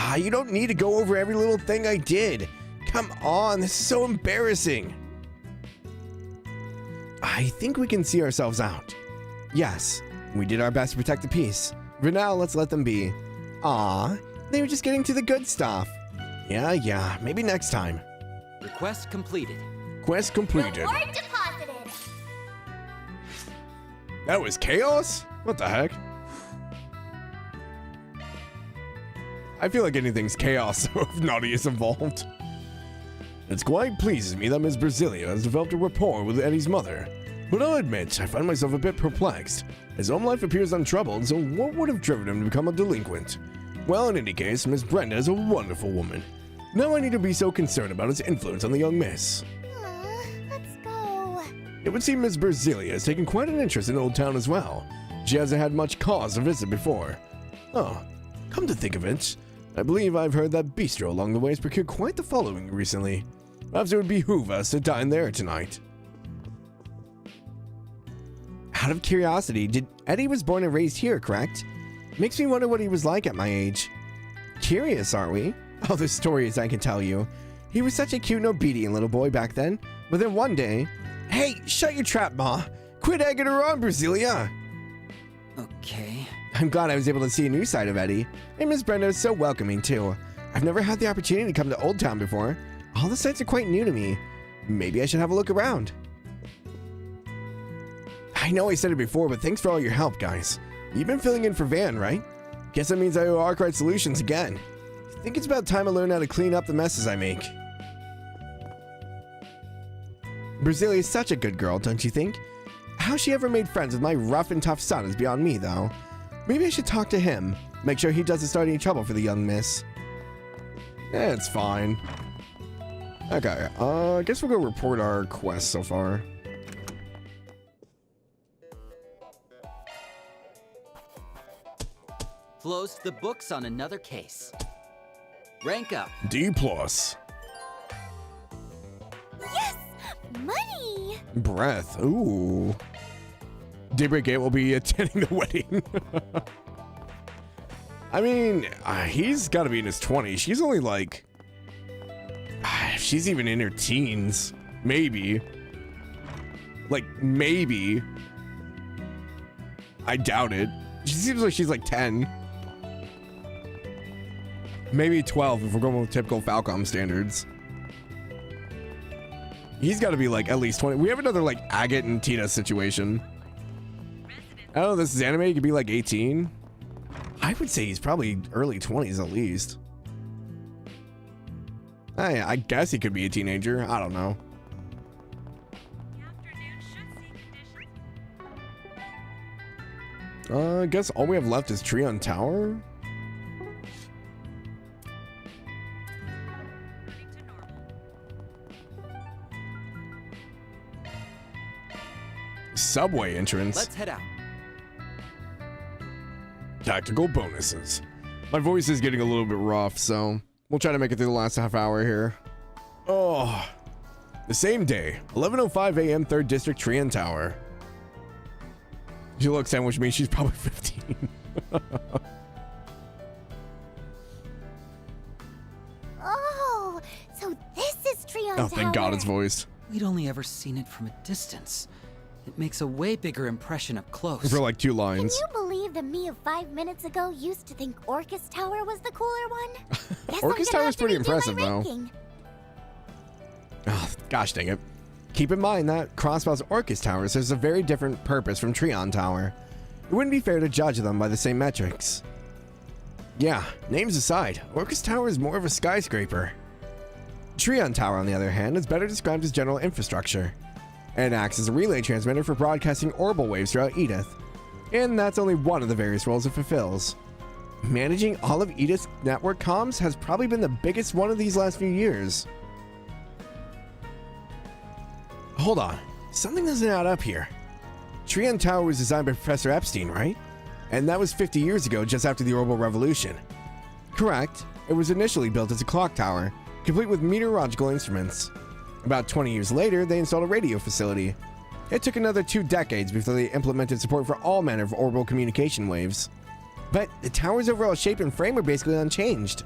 Ah, you don't need to go over every little thing I did. Come on, this is so embarrassing. I think we can see ourselves out. Yes, we did our best to protect the peace. For now, let's let them be. Ah, they were just getting to the good stuff. Yeah, maybe next time. Request completed. Quest completed. Reward deposited. That was chaos? What the heck? I feel like anything's chaos if Naughty is involved. It quite pleases me that Miss Brasilia has developed a rapport with Eddie's mother. But I'll admit, I find myself a bit perplexed. His home life appears untroubled, so what would have driven him to become a delinquent? Well, in any case, Miss Brenda is a wonderful woman. Now I need to be so concerned about his influence on the young miss. Let's go. It would seem Miss Brasilia has taken quite an interest in Old Town as well. She hasn't had much cause to visit before. Oh, come to think of it, I believe I've heard that bistro along the way has procured quite the following recently. Perhaps it would behoove us to dine there tonight. Out of curiosity, Eddie was born and raised here, correct? Makes me wonder what he was like at my age. Curious, aren't we? Oh, there's stories I can tell you. He was such a cute and obedient little boy back then. But then one day... Hey, shut your trap, Ma! Quit egging her on, Brasilia! Okay. I'm glad I was able to see a new side of Eddie. And Miss Brenda is so welcoming, too. I've never had the opportunity to come to Old Town before. All the sights are quite new to me. Maybe I should have a look around. I know I said it before, but thanks for all your help, guys. You've been filling in for Van, right? Guess that means I owe Arkwright Solutions again. I think it's about time I learn how to clean up the messes I make. Brasilia is such a good girl, don't you think? How she ever made friends with my rough and tough son is beyond me, though. Maybe I should talk to him. Make sure he doesn't start any trouble for the young miss. It's fine. Okay, I guess we'll go report our quest so far. Flows to the books on another case. Rank up. D+. Yes! Money! Breath. Ooh. Daybreak 8 will be attending the wedding. I mean, he's got to be in his 20s. She's only like... she's even in her teens. Maybe. Like, maybe. I doubt it. She seems like she's like 10. Maybe 12 if we're going with typical Falcom standards. He's got to be like at least 20. We have another like Agate and Tina situation. I don't know, this is anime. He could be like 18. I would say he's probably early 20s at least. I guess he could be a teenager. I don't know. I guess all we have left is Treon Tower. subway entrance. Let's head out. Tactical bonuses. My voice is getting a little bit rough, so we'll try to make it through the last half hour here. Oh, the same day, 11:05 a.m. 3rd District, Trian Tower. She looks sandwich me. She's probably 15. Oh, so this is Trion Tower. Oh, thank God it's voiced. We'd only ever seen it from a distance. It makes a way bigger impression up close. For like 2 lines. Can you believe that me of 5 minutes ago used to think Orcus Tower was the cooler one? Guess Orcus Tower is pretty impressive, though. ranking. Oh, gosh dang it. Keep in mind that Crossbow's Orcus Tower serves a very different purpose from Trion Tower. It wouldn't be fair to judge them by the same metrics. Yeah, names aside, Orcus Tower is more of a skyscraper. Trion Tower, on the other hand, is better described as general infrastructure. It acts as a relay transmitter for broadcasting orbital waves throughout Edith, and that's only one of the various roles it fulfills. Managing all of Edith's network comms has probably been the biggest one of these last few years. Hold on, something doesn't add up here. Trion Tower was designed by Professor Epstein, right? And that was 50 years ago, just after the Orbital Revolution. Correct, it was initially built as a clock tower, complete with meteorological instruments. About 20 years later, they installed a radio facility. It took another 2 decades before they implemented support for all manner of orbital communication waves. But the tower's overall shape and frame are basically unchanged,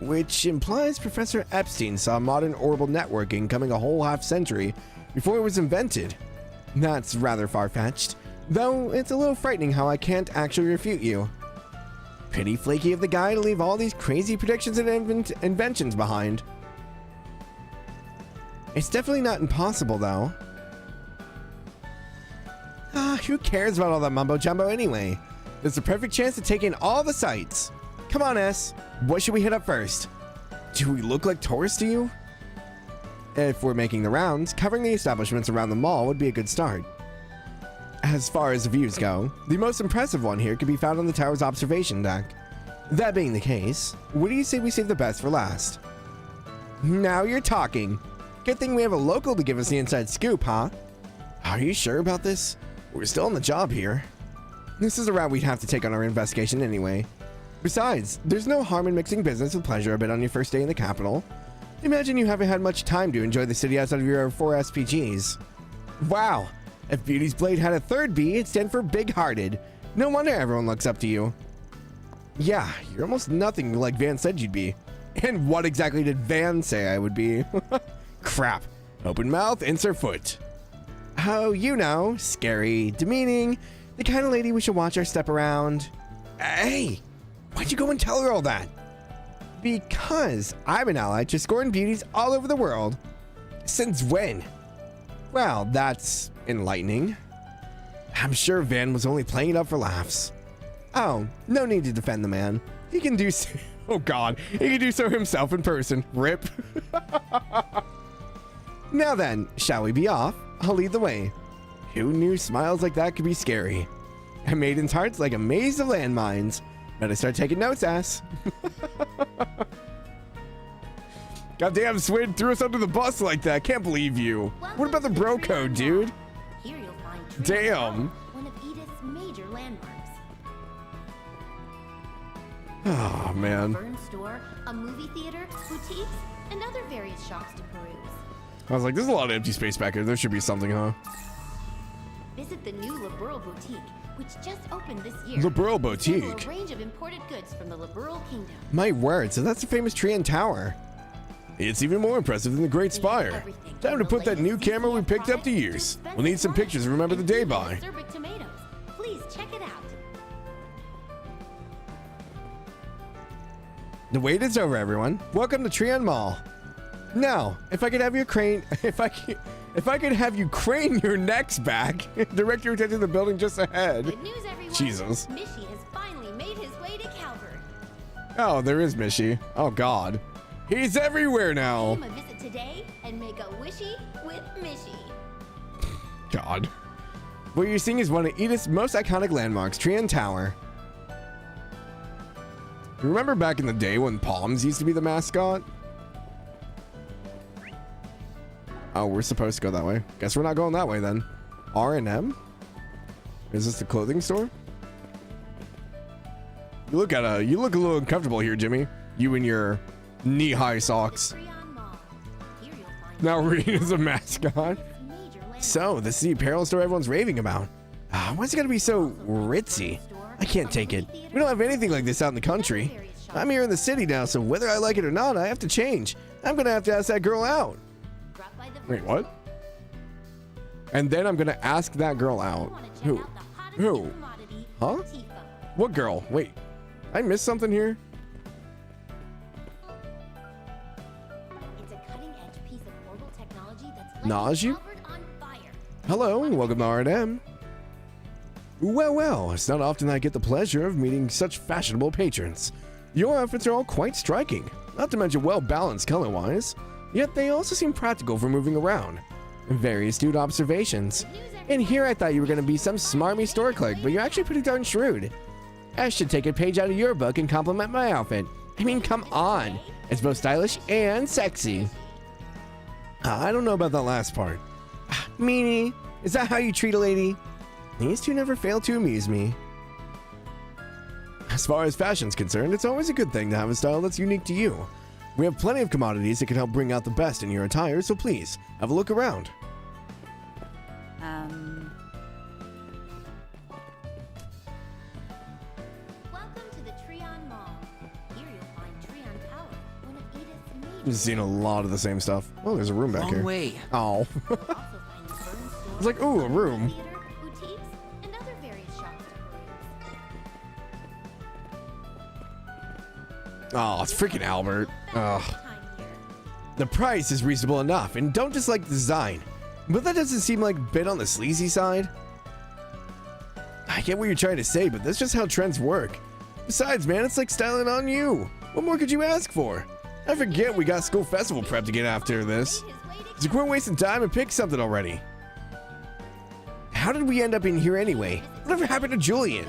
which implies Professor Epstein saw modern orbital networking coming a whole half-century before it was invented. That's rather far-fetched, though it's a little frightening how I can't actually refute you. Pretty flaky of the guy to leave all these crazy predictions and inventions behind. It's definitely not impossible, though. Who cares about all that mumbo-jumbo anyway? There's a perfect chance to take in all the sights. Come on, S. What should we hit up first? Do we look like tourists to you? If we're making the rounds, covering the establishments around the mall would be a good start. As far as the views go, the most impressive one here can be found on the tower's observation deck. That being the case, what do you say we save the best for last? Now you're talking. Good thing we have a local to give us the inside scoop, huh? Are you sure about this? We're still on the job here. This is a route we'd have to take on our investigation anyway. Besides, there's no harm in mixing business with pleasure a bit on your first day in the capital. Imagine you haven't had much time to enjoy the city outside of your 4 SPGs. Wow, if Beauty's Blade had a 3rd B, it'd stand for big-hearted. No wonder everyone looks up to you. Yeah, you're almost nothing like Van said you'd be. And what exactly did Van say I would be? Crap. Open mouth, insert foot. Oh, you know, scary, demeaning, the kind of lady we should watch our step around. Hey, why'd you go and tell her all that? Because I'm an ally to scorn beauties all over the world. Since when? Well, that's enlightening. I'm sure Van was only playing it up for laughs. Oh, no need to defend the man. He can do so. Oh God, he can do so himself in person. Rip. Now then, shall we be off? I'll lead the way. Who knew smiles like that could be scary? A maiden's heart's like a maze of landmines. Better start taking notes, ass. Goddamn, Swid threw us under the bus like that. Can't believe you. What about the bro code, dude? Here you'll find Damn. one of Edith's major landmarks. Oh, man. A fern store, a movie theater, boutiques, and other various shops to peruse. I was like, there's a lot of empty space back here. There should be something, huh? Visit the new Liberal Boutique, which just opened this year. Liberal Assemble Boutique? A range of imported goods from the Liberal Kingdom. My word, so that's the famous Trian Tower. It's even more impressive than the Great Spire. Time to put that new camera we picked up to use. We'll need some pictures to remember the day by. Acerbic tomatoes. Please check it out. The wait is over, everyone. Welcome to Trian Mall. Now, if I could have your crane, if I could have you crane your necks back, direct your attention to the building just ahead. Good news, everyone. Jesus. Mishy has finally made his way to Calvert. Oh, there is Mishy. Oh God, he's everywhere now. Pay him a visit today and make a wishy with Mishy. God. What you're seeing is one of Edith's most iconic landmarks, Trian Tower. Remember back in the day when Palms used to be the mascot? Oh, we're supposed to go that way. Guess we're not going that way then. R&M? Is this the clothing store? You look a little uncomfortable here, Jimmy. You and your knee-high socks. Now Rena's a mascot. So, this is the apparel store everyone's raving about. Why's it gotta be so ritzy? I can't take it. We don't have anything like this out in the country. I'm here in the city now, so whether I like it or not, I have to change. I'm gonna have to ask that girl out. Wait, what? And then I'm gonna ask that girl out. Who? Who? Huh? What girl? Wait, I missed something here? Nausea? Hello, welcome to R&M. Well, it's not often I get the pleasure of meeting such fashionable patrons. Your outfits are all quite striking, not to mention well-balanced color-wise, yet they also seem practical for moving around. Very astute observations. And here I thought you were going to be some smarmy store clerk, but you're actually pretty darn shrewd. I should take a page out of your book and compliment my outfit. I mean, come on. It's both stylish and sexy. I don't know about that last part. Meanie, is that how you treat a lady? These two never fail to amuse me. As far as fashion's concerned, it's always a good thing to have a style that's unique to you. We have plenty of commodities that can help bring out the best in your attire, so please, have a look around. Welcome to the Treon Mall. Here you'll find Treon Tower, one of Edith's major. I've seen a lot of the same stuff. Oh, there's a room back here. Wrong way. Oh. It's like, ooh, a room. Boutiques, and other various shops to peruse. Oh, it's freaking Albert. Ugh. The price is reasonable enough, and don't dislike the design. But that doesn't seem like a bit on the sleazy side. I get what you're trying to say, but that's just how trends work. Besides, man, it's like styling on you. What more could you ask for? I forget we got school festival prep to get after this. So quit wasting time and pick something already. How did we end up in here anyway? Whatever happened to Julian?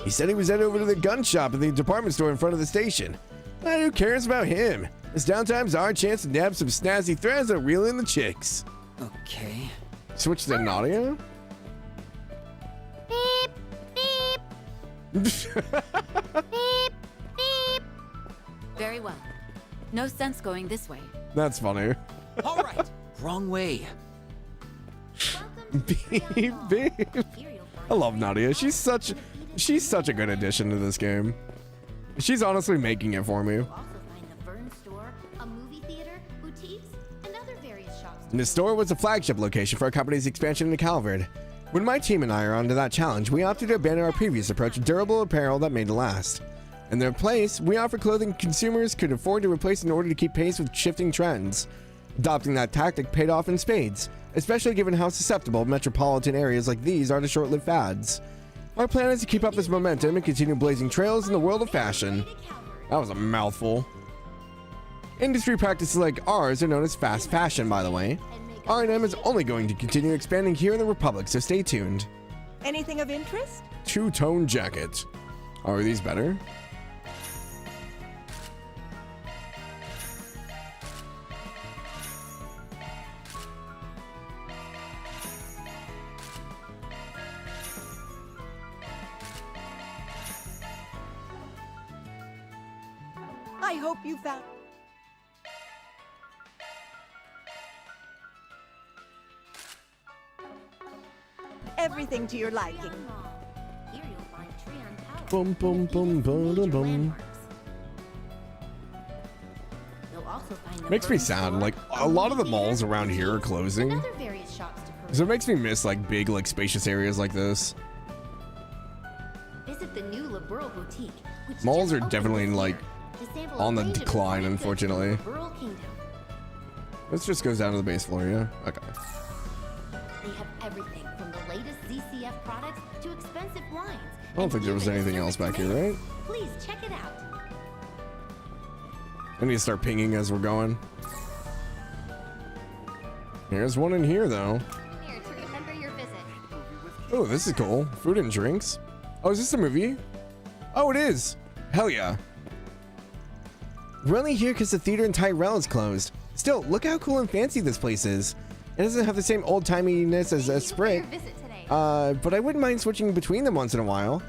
He said he was headed over to the gun shop at the department store in front of the station. Who cares about him? This downtime's our chance to nab some snazzy threads and reel in the chicks. Okay. Switch to Nadia? Beep, beep. Beep, beep. Very well. No sense going this way. That's funny. All right. Wrong way. Beep, beep. I love Nadia. She's such a good addition to this game. She's honestly making it for me. You'll also find the Vern store, a movie theater, boutiques, and other various shops. The store was a flagship location for our company's expansion into Calvard. When my team and I are onto that challenge, we opted to abandon our previous approach to durable apparel that made it last. In their place, we offer clothing consumers could afford to replace in order to keep pace with shifting trends. Adopting that tactic paid off in spades, especially given how susceptible metropolitan areas like these are to short-lived fads. Our plan is to keep up this momentum and continue blazing trails in the world of fashion. That was a mouthful. Industry practices like ours are known as fast fashion, by the way. R&M is only going to continue expanding here in the Republic, so stay tuned. Anything of interest? Two-tone jacket. Are these better? I hope you found... everything to your liking. Here you'll find Treon Tower. Boom, boom, boom, boom, boom, boom. You'll also find the Makes me Vern sad. store, Like, a lot of the malls around here are closing. and other various shops to peruse. So it makes me miss, like, big, like, spacious areas like this. Visit the new Liberal Boutique, which Malls just are opened definitely, this like, year to sample a on the range of decline, designs from the unfortunately. Liberal Kingdom. This just goes down to the base floor, yeah? Okay. They have everything from the latest ZCF products to expensive wines. I don't think there was anything else back here, right? Please check it out. I need to start pinging as we're going. There's one in here, though. Here to remember your visit. Oh, this is cool. Food and drinks. Oh, is this a movie? Oh, it is. Hell yeah. We're only here because the theater in Tyrell is closed. Still, look how cool and fancy this place is. It doesn't have the same old-timiness as Sprit. Visit today. but I wouldn't mind switching between them once in a while.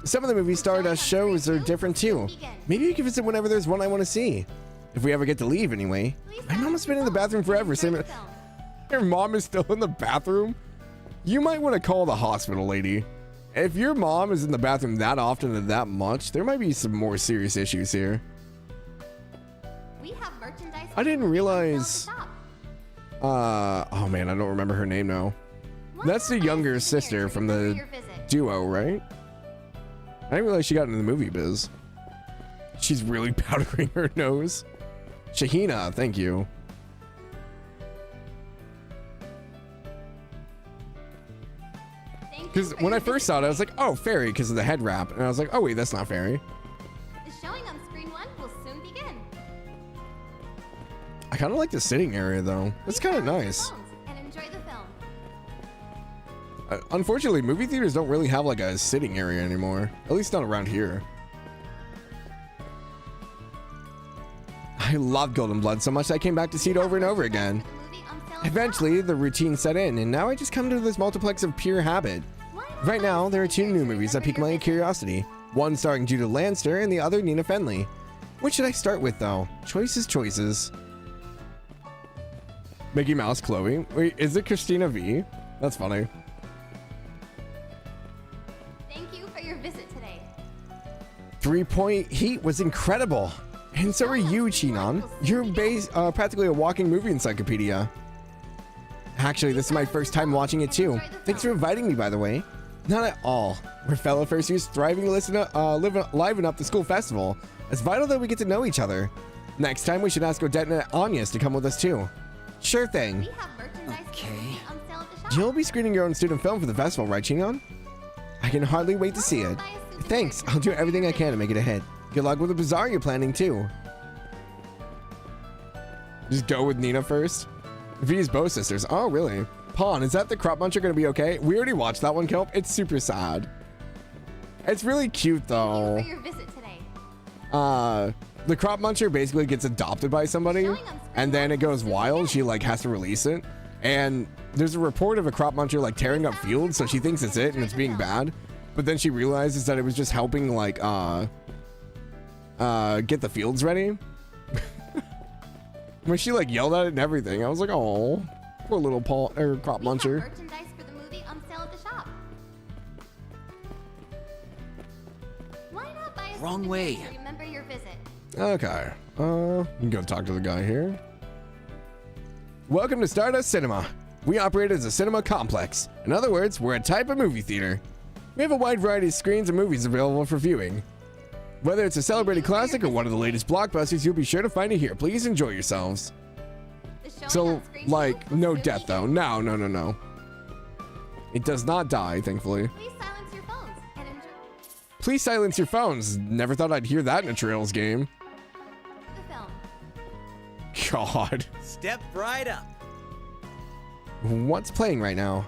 Some of the movie Stardust shows are different too. Maybe you can visit whenever there's one I want to see. If we ever get to leave, anyway. My mom has been in the bathroom forever. Your mom is still in the bathroom? You might want to call the hospital, lady. If your mom is in the bathroom that often and that much, there might be some more serious issues here. We have merchandise. I didn't realize... oh man, I don't remember her name now. That's the younger sister from the duo, right? I didn't realize she got into the movie biz. She's really powdering her nose. Shahina, thank you. Because when I first saw it, I was like, oh, fairy, because of the head wrap. And I was like, oh, wait, that's not fairy. The showing on screen 1 will soon begin. I kind of like the sitting area, though. It's kind of nice. And enjoy the film. Unfortunately, movie theaters don't really have like a sitting area anymore. At least not around here. I love Golden Blood so much that I came back to see it over and over again. Eventually, the routine set in, and now I just come to this multiplex of pure habit. Right now, there are 2 new movies that pique my curiosity. One starring Judith Lanster and the other Nina Fenley. What should I start with, though? Choices. Mickey Mouse Chloe. Wait, is it Christina V? That's funny. Thank you for your visit today. 3-Point Heat was incredible. And so are you, Chinon. You're practically a walking movie encyclopedia. Actually, this is my first time watching it too. Thanks for inviting me, by the way. Not at all. We're fellow first years thriving to liven up the school festival. It's vital that we get to know each other. Next time, we should ask Odette and Anyas to come with us too. Sure thing. Okay. You'll be screening your own student film for the festival, right, Chinon? I can hardly wait to see it. Thanks. I'll do everything I can to make it a hit. Good luck with the bazaar you're planning too. Just go with Nina first. V's both sisters. Oh, really? Pawn, is that the crop muncher gonna be okay? We already watched that one, Kelp. It's super sad. It's really cute though. Thank you for your visit today. The crop muncher basically gets adopted by somebody, and then it goes wild. She like has to release it, and there's a report of a crop muncher like tearing up fields, so she thinks it's it and it's being bad, but then she realizes that it was just helping like get the fields ready. When she like yelled at it and everything, I was like, oh, poor little crop muncher. Merchandise for the movie on sale at the shop. Why not buy a Wrong way. to remember your visit? Okay. You can go talk to the guy here. Welcome to Stardust Cinema. We operate as a cinema complex. In other words, we're a type of movie theater. We have a wide variety of screens and movies available for viewing. Whether it's a celebrated classic or one of the latest blockbusters, you'll be sure to find it here. Please enjoy yourselves. So, like, no death though. No. It does not die, thankfully. Please silence your phones and enjoy Please silence your phones. Never thought I'd hear that in a Trails game. the film. God. Step right up. What's playing right now?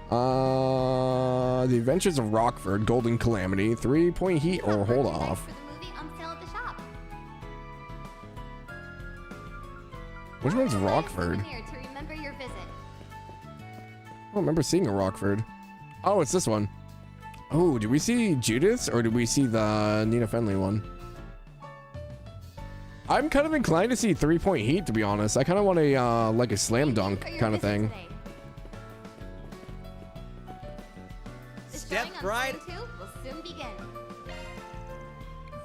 The Adventures of Rockford, Golden Calamity, 3-Point Heat, or Hold Off. For the movie on sale at the shop. Which one's Rockford? Here to remember your visit. I don't remember seeing a Rockford. Oh, it's this one. Oh, did we see Judith's or did we see the Nina Fenley one? I'm kind of inclined to see 3-Point Heat, to be honest. I kind of want a like a slam dunk kind of thing. Step right. Will soon begin.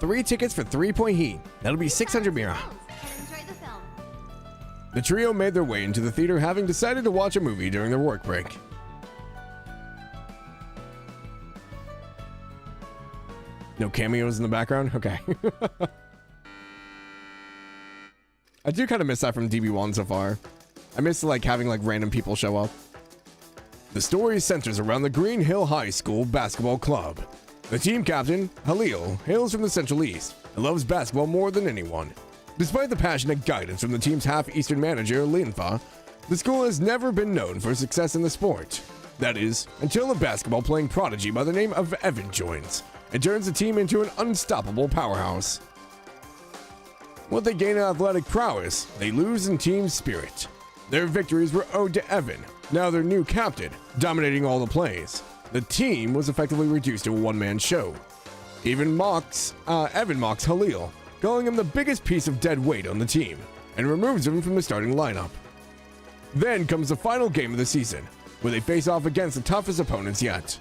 3 tickets for 3-Point Heat. That'll be 600 Mira. And enjoy the film. The trio made their way into the theater having decided to watch a movie during their work break. No cameos in the background? Okay. I do kind of miss that from DB1 so far. I miss like having like random people show up. The story centers around the Green Hill High School Basketball Club. The team captain, Halil, hails from the Central East and loves basketball more than anyone. Despite the passionate guidance from the team's half-Eastern manager, Linfa, the school has never been known for success in the sport. That is, until a basketball-playing prodigy by the name of Evan joins and turns the team into an unstoppable powerhouse. What they gain in athletic prowess, they lose in team spirit. Their victories were owed to Evan, now their new captain, dominating all the plays. The team was effectively reduced to a one-man show. Evan mocks Halil, calling him the biggest piece of dead weight on the team, and removes him from the starting lineup. Then comes the final game of the season, where they face off against the toughest opponents yet.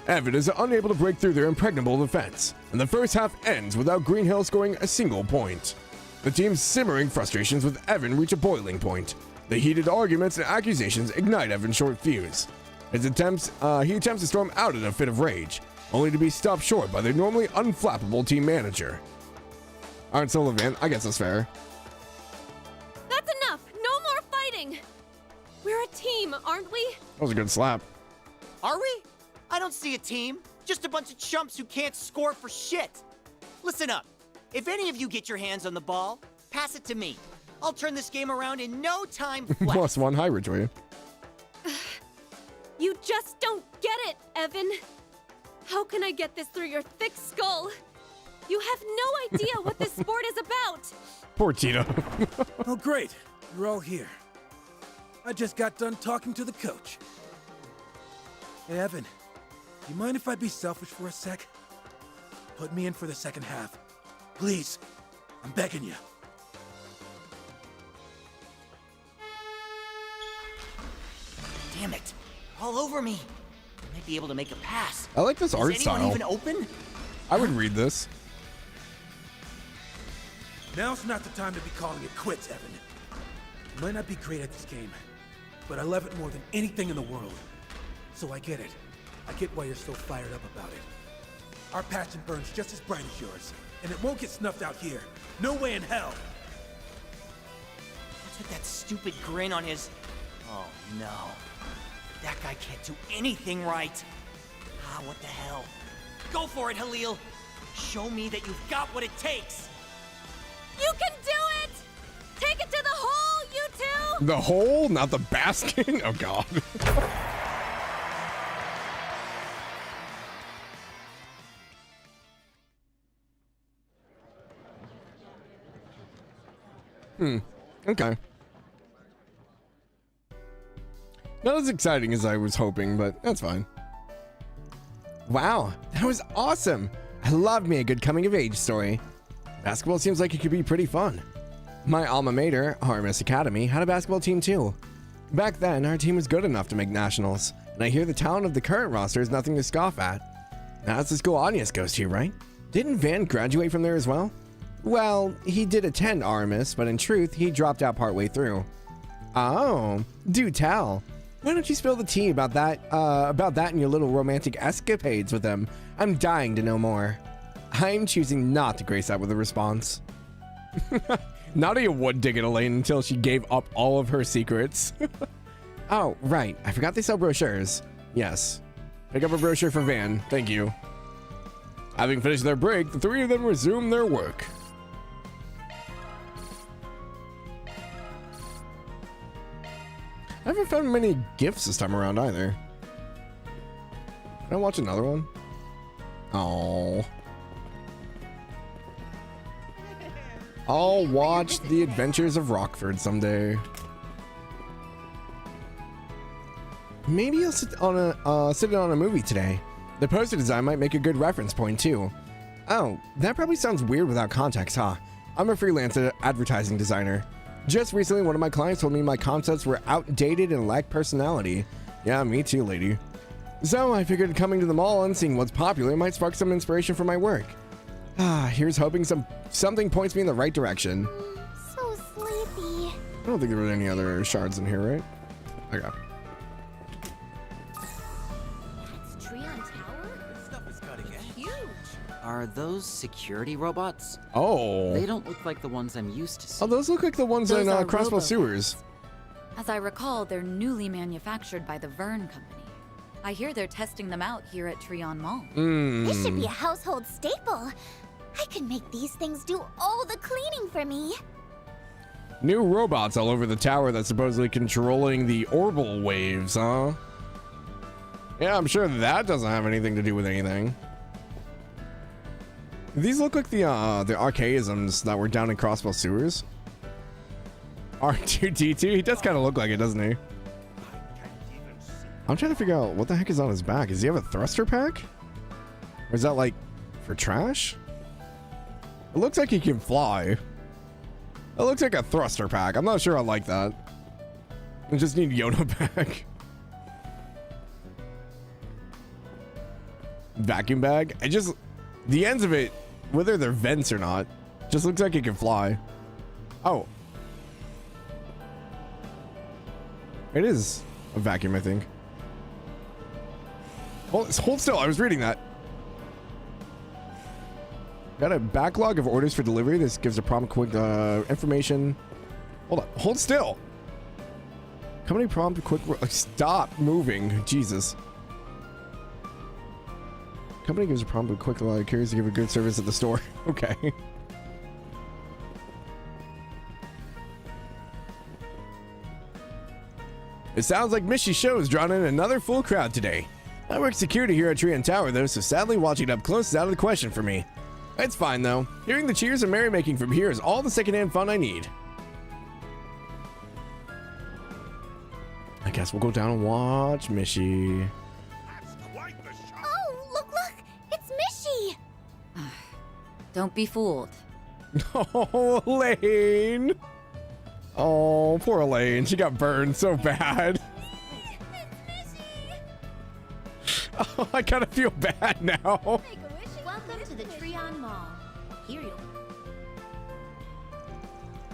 Evan is unable to break through their impregnable defense, and the first half ends without Green Hill scoring a single point. The team's simmering frustrations with Evan reach a boiling point. The heated arguments and accusations ignite Evan's short fuse. He attempts to storm out in a fit of rage, only to be stopped short by their normally unflappable team manager. Aren't Sullivan? I guess that's fair. That's enough! No more fighting! We're a team, aren't we? That was a good slap. Are we? I don't see a team. Just a bunch of chumps who can't score for shit. Listen up. If any of you get your hands on the ball, pass it to me. I'll turn this game around in no time flat. +1 hybrid for you. You just don't get it, Evan. How can I get this through your thick skull? You have no idea what this sport is about. Poor Tito. Oh, great. You're all here. I just got done talking to the coach. Hey, Evan, you mind if I be selfish for a sec? Put me in for the second half. Please. I'm begging you. Damn it. All over me. I might be able to make a pass. I like this art Is style. anyone even open? I would read this. Now's not the time to be calling it quits, Evan. I might not be great at this game, but I love it more than anything in the world. So I get it. I get why you're so fired up about it. Our passion burns just as bright as yours, and it won't get snuffed out here. No way in hell. What's with that stupid grin on his... Oh, no. That guy can't do anything right. Ah, what the hell? Go for it, Halil. Show me that you've got what it takes. You can do it! Take it to the hole, you two! The hole, not the basket? Oh, God. Okay. Not as exciting as I was hoping, but that's fine. Wow, that was awesome. I love me a good coming-of-age story. Basketball seems like it could be pretty fun. My alma mater, RMS Academy, had a basketball team too. Back then, our team was good enough to make nationals, and I hear the talent of the current roster is nothing to scoff at. That's the school Agnes goes to, right? Didn't Van graduate from there as well? Well, he did attend RMS, but in truth, he dropped out partway through. Oh, do tell. Why don't you spill the tea about that and your little romantic escapades with him? I'm dying to know more. I'm choosing not to grace that with a response. Nadia would dig at Elaine until she gave up all of her secrets. Oh, right. I forgot they sell brochures. Yes. Pick up a brochure for Van. Thank you. Having finished their break, the three of them resumed their work. I haven't found many gifts this time around either. Can I watch another one? Oh. I'll watch The Adventures of Rockford someday. Maybe I'll sit on a movie today. The poster design might make a good reference point too. Oh, that probably sounds weird without context, huh? I'm a freelance advertising designer. Just recently, one of my clients told me my concepts were outdated and lacked personality. Yeah, me too, lady. So I figured coming to the mall and seeing what's popular might spark some inspiration for my work. Here's hoping something points me in the right direction. So sleepy. I don't think there were any other shards in here, right? Okay. That's Treon Tower? This stuff is gotta get Huge. Are those security robots? Oh. They don't look like the ones I'm used to seeing. Oh, those look like the ones in Those are Crossbow robots. Sewers. As I recall, they're newly manufactured by the Vern Company. I hear they're testing them out here at Treon Mall. This should be a household staple. I could make these things do all the cleaning for me. New robots all over the tower that's supposedly controlling the orbital waves, huh? Yeah, I'm sure that doesn't have anything to do with anything. These look like the archaisms that were down in Crossbow Sewers. R2-D2, he does kind of look like it, doesn't he? I'm trying to figure out what the heck is on his back. Does he have a thruster pack? Or is that like for trash? It looks like he can fly. It looks like a thruster pack. I'm not sure I like that. I just need Yoda back. Vacuum bag. I just, the ends of it, whether they're vents or not, just looks like it can fly. Oh. It is a vacuum, I think. Hold still. I was reading that. Got a backlog of orders for delivery. This gives a prompt quick information. Hold on. Hold still. Company prompt quick. Stop moving. Jesus. Company gives a prompt with quick curious to give a good service at the store. Okay. It sounds like Mishy's show has drawn in another full crowd today. I work security here at Trion Tower though, so sadly watching it up close is out of the question for me. It's fine though. Hearing the cheers and merrymaking from here is all the secondhand fun I need. I guess we'll go down and watch Mishy. Oh, look! It's Mishy! Don't be fooled. Oh, Elaine! Oh, poor Elaine. She got burned so bad. Oh, I kind of feel bad now. Welcome to the Trion Mall. Here you'll...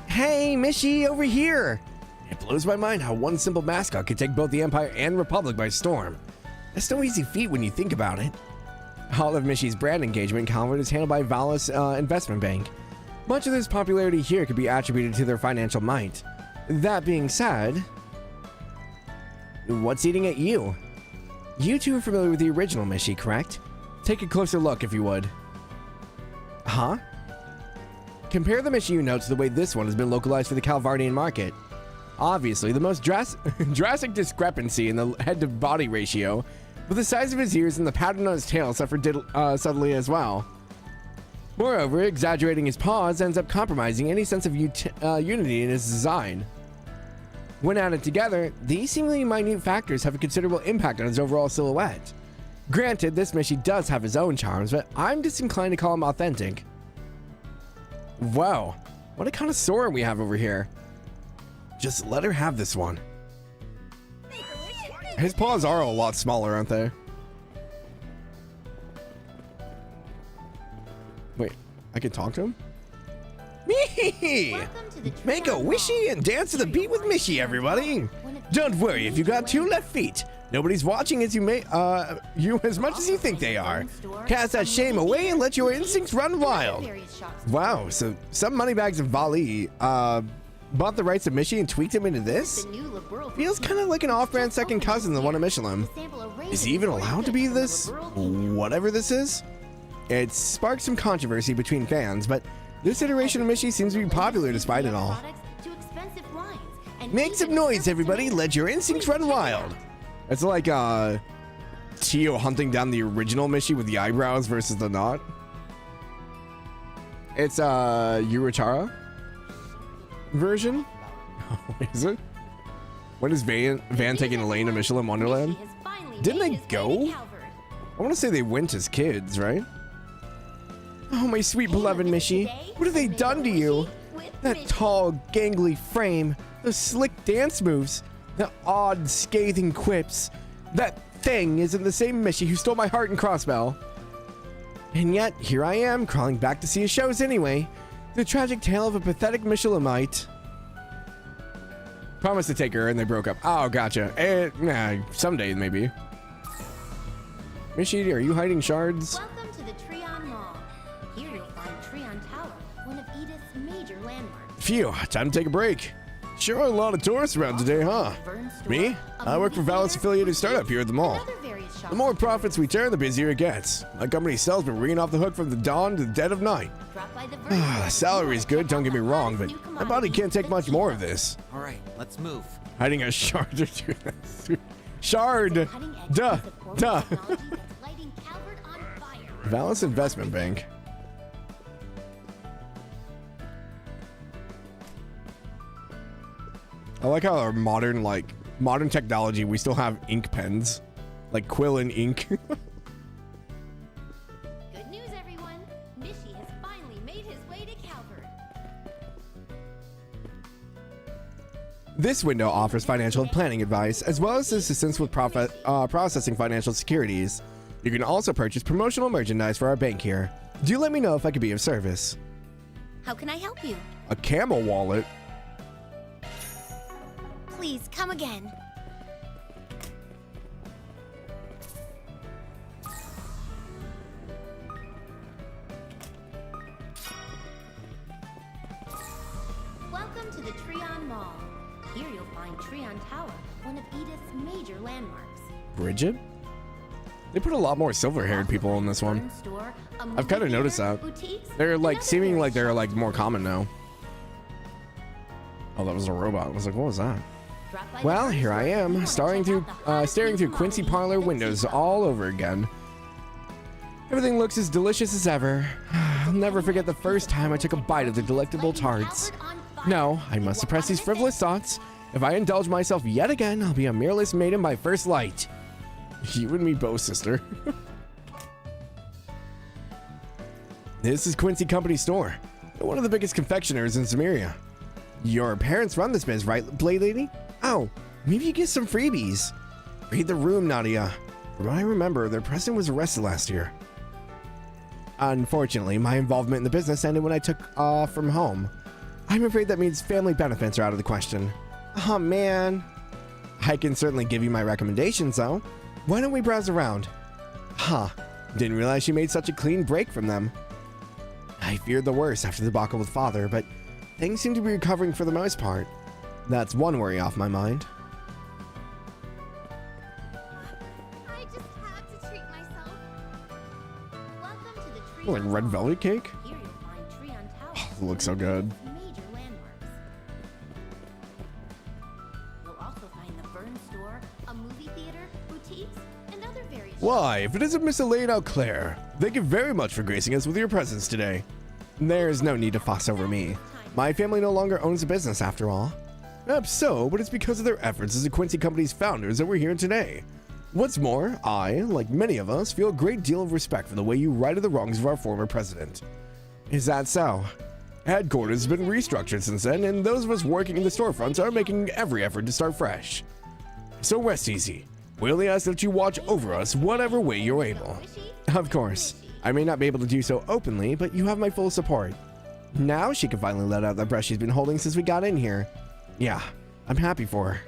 Hey, Mishy, over here! It blows my mind how one simple mascot could take both the Empire and Republic by storm. That's no easy feat when you think about it. All of Mishy's brand engagement, Calvert, is handled by Valis Investment Bank. Much of this popularity here could be attributed to their financial might. That being said, what's eating at you? You two are familiar with the original Mishy, correct? Take a closer look if you would. Huh? Compare the Mishy you know to the way this one has been localized for the Calvardian market. Obviously, the most drastic discrepancy in the head-to-body ratio, but the size of his ears and the pattern on his tail suffered subtly as well. Moreover, exaggerating his paws ends up compromising any sense of unity in his design. When added together, these seemingly minute factors have a considerable impact on his overall silhouette. Granted, this Mishy does have his own charms, but I'm disinclined to call him authentic. Whoa, what a connoisseur we have over here. Just let her have this one. His paws are a lot smaller, aren't they? Wait, I can talk to him? Me! Make a wishy and dance to the beat with Mishy, everybody! Don't worry if you got two left feet. Nobody's watching as you as much as you think they are. Cast that shame away and let your instincts run wild. Wow, so some moneybags of Vali bought the rights of Mishy and tweaked him into this? Feels kind of like an off-brand second cousin to the one of Michelin. Is he even allowed to be this? Whatever this is? It sparked some controversy between fans, but this iteration of Mishy seems to be popular despite it all. Make some noise, everybody. Let your instincts run wild. It's like Tio hunting down the original Mishy with the eyebrows versus the not. It's Uruchara version. Is it? When is Van taking Elaine to Michelin Wonderland? Didn't they go? I want to say they went as kids, right? Oh, my sweet beloved Mishy. What have they done to you? That tall, gangly frame, the slick dance moves, the odd, scathing quips. That thing isn't the same Mishy who stole my heart and crossbow. And yet, here I am, crawling back to see his shows anyway. The tragic tale of a pathetic Michelinite. Promised to take her and they broke up. Oh, gotcha. Someday, maybe. Mishy, are you hiding shards? Welcome to the Trion Mall. Here you'll find Trion Tower, one of Edith's major landmarks. Phew, time to take a break. Sure are a lot of tourists around today, huh? Me? I work for Valis affiliated startup here at the mall. The more profits we turn, the busier it gets. My company's sales been ringing off the hook from the dawn to the dead of night. The salary's good, don't get me wrong, but my body can't take much more of this. All right, let's move. Hiding a shard or two. Shard! Duh! Valis Investment Bank. I like how our modern, like, modern technology, we still have ink pens, like quill and ink. Good news, everyone. Mishy has finally made his way to Calvert. This window offers financial planning advice, as well as assistance with processing financial securities. You can also purchase promotional merchandise for our bank here. Do let me know if I could be of service. How can I help you? A camel wallet? Please come again. Welcome to the Treon Mall. Here you'll find Treon Tower, one of Edith's major landmarks. Bridget? They put a lot more silver-haired people in this one. I've kind of noticed that. They're like seeming like they're like more common now. Oh, that was a robot. I was like, what was that? Well, here I am, staring through Quincy Parlor windows all over again. Everything looks as delicious as ever. I'll never forget the first time I took a bite of the delectable tarts. No, I must suppress these frivolous thoughts. If I indulge myself yet again, I'll be a mirrorless maiden by first light. You and me both, sister. This is Quincy Company Store, one of the biggest confectioners in Samaria. Your parents run this biz, right, Blade Lady? Oh, maybe you get some freebies. Read the room, Nadia. From what I remember, their president was arrested last year. Unfortunately, my involvement in the business ended when I took off from home. I'm afraid that means family benefits are out of the question. Oh, man. I can certainly give you my recommendations, though. Why don't we browse around? Huh. Didn't realize she made such a clean break from them. I feared the worst after the debacle with Father, but things seem to be recovering for the most part. That's one worry off my mind. I just had to treat myself. Welcome to the Treon Like red velvet cake? Here you'll find Treon Tower. Oh, it looks so good. Major landmarks. You'll also find the Burn Store, a movie theater, boutiques, and other various. Why, if it isn't Miss Elaine Auclair, thank you very much for gracing us with your presence today. There's no need to fuss over me. My family no longer owns a business after all. Perhaps so, but it's because of their efforts as the Quincy Company's founders that we're here today. What's more, I, like many of us, feel a great deal of respect for the way you righted the wrongs of our former president. Is that so? Headquarters has been restructured since then, and those of us working in the storefronts are making every effort to start fresh. So rest easy. We only ask that you watch over us whatever way you're able. Of course, I may not be able to do so openly, but you have my full support. Now she can finally let out the brush she's been holding since we got in here. Yeah, I'm happy for her.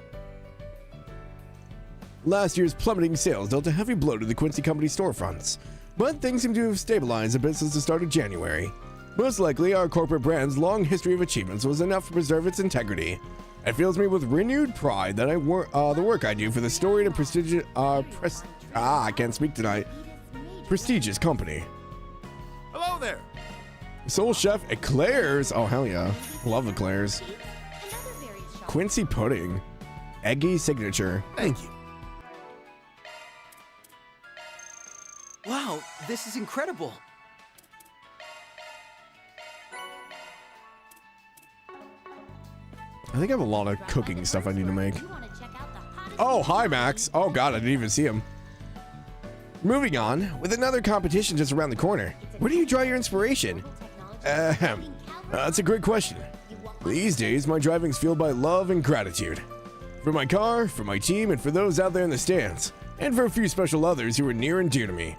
Last year's plummeting sales dealt a heavy blow to the Quincy Company storefronts, but things seem to have stabilized a bit since the start of January. Most likely, our corporate brand's long history of achievements was enough to preserve its integrity. It fills me with renewed pride that the work I do for the storied and prestigious, I can't speak tonight, prestigious company. Hello there. Soul Chef Eclairs. Oh, hell yeah. Love Eclairs. Quincy Pudding. Eggy Signature. Thank you. Wow, this is incredible. I think I have a lot of cooking stuff I need to make. Oh, hi, Max. Oh, God, I didn't even see him. Moving on, with another competition just around the corner. Where do you draw your inspiration? That's a great question. These days, my driving's fueled by love and gratitude. For my car, for my team, and for those out there in the stands. And for a few special others who are near and dear to me.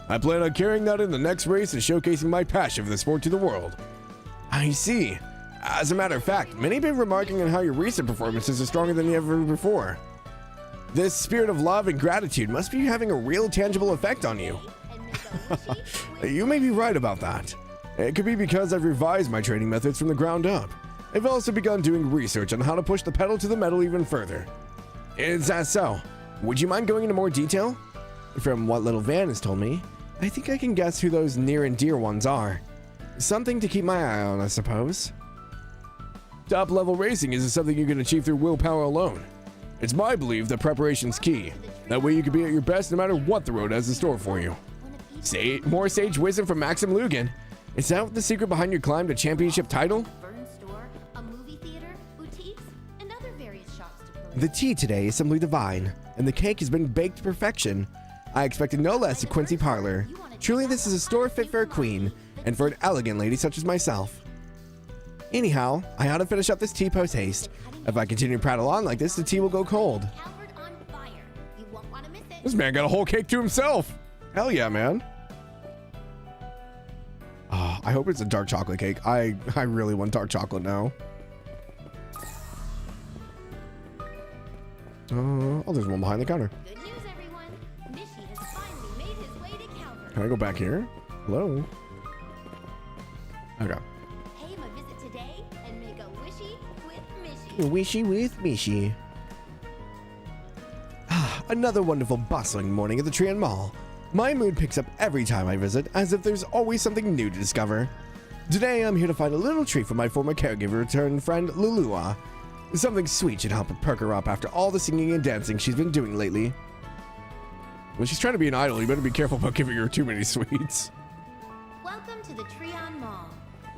I plan on carrying that in the next race and showcasing my passion for the sport to the world. I see. As a matter of fact, many have been remarking on how your recent performances are stronger than ever before. This spirit of love and gratitude must be having a real tangible effect on you. You may be right about that. It could be because I've revised my training methods from the ground up. I've also begun doing research on how to push the pedal to the metal even further. Is that so? Would you mind going into more detail? From what little Van has told me, I think I can guess who those near and dear ones are. Something to keep my eye on, I suppose. Top level racing isn't something you can achieve through willpower alone. It's my belief that preparation's key. That way you can be at your best no matter what the road has in store for you. More sage wisdom from Maxim Lugan. Is that the secret behind your climb to championship title? The tea today is simply divine, and the cake has been baked to perfection. I expected no less at Quincy Parlor. Truly, this is a store fit for a queen, and for an elegant lady such as myself. Anyhow, I ought to finish up this tea post-haste. If I continue to prattle on like this, the tea will go cold. This man got a whole cake to himself. Hell yeah, man. I hope it's a dark chocolate cake. I really want dark chocolate now. Oh, there's one behind the counter. Good news, everyone. Mishy has finally made his way to Calvert. Can I go back here? Hello? Okay. Pay him a visit today and make a wishy with Mishy. Wishy with Mishy. Another wonderful bustling morning at the Trian Mall. My mood picks up every time I visit, as if there's always something new to discover. Today, I'm here to find a little treat for my former caregiver turned friend, Lulua. Something sweet should help perk her up after all the singing and dancing she's been doing lately. When she's trying to be an idol, you better be careful about giving her too many sweets. Welcome to the Trian Mall.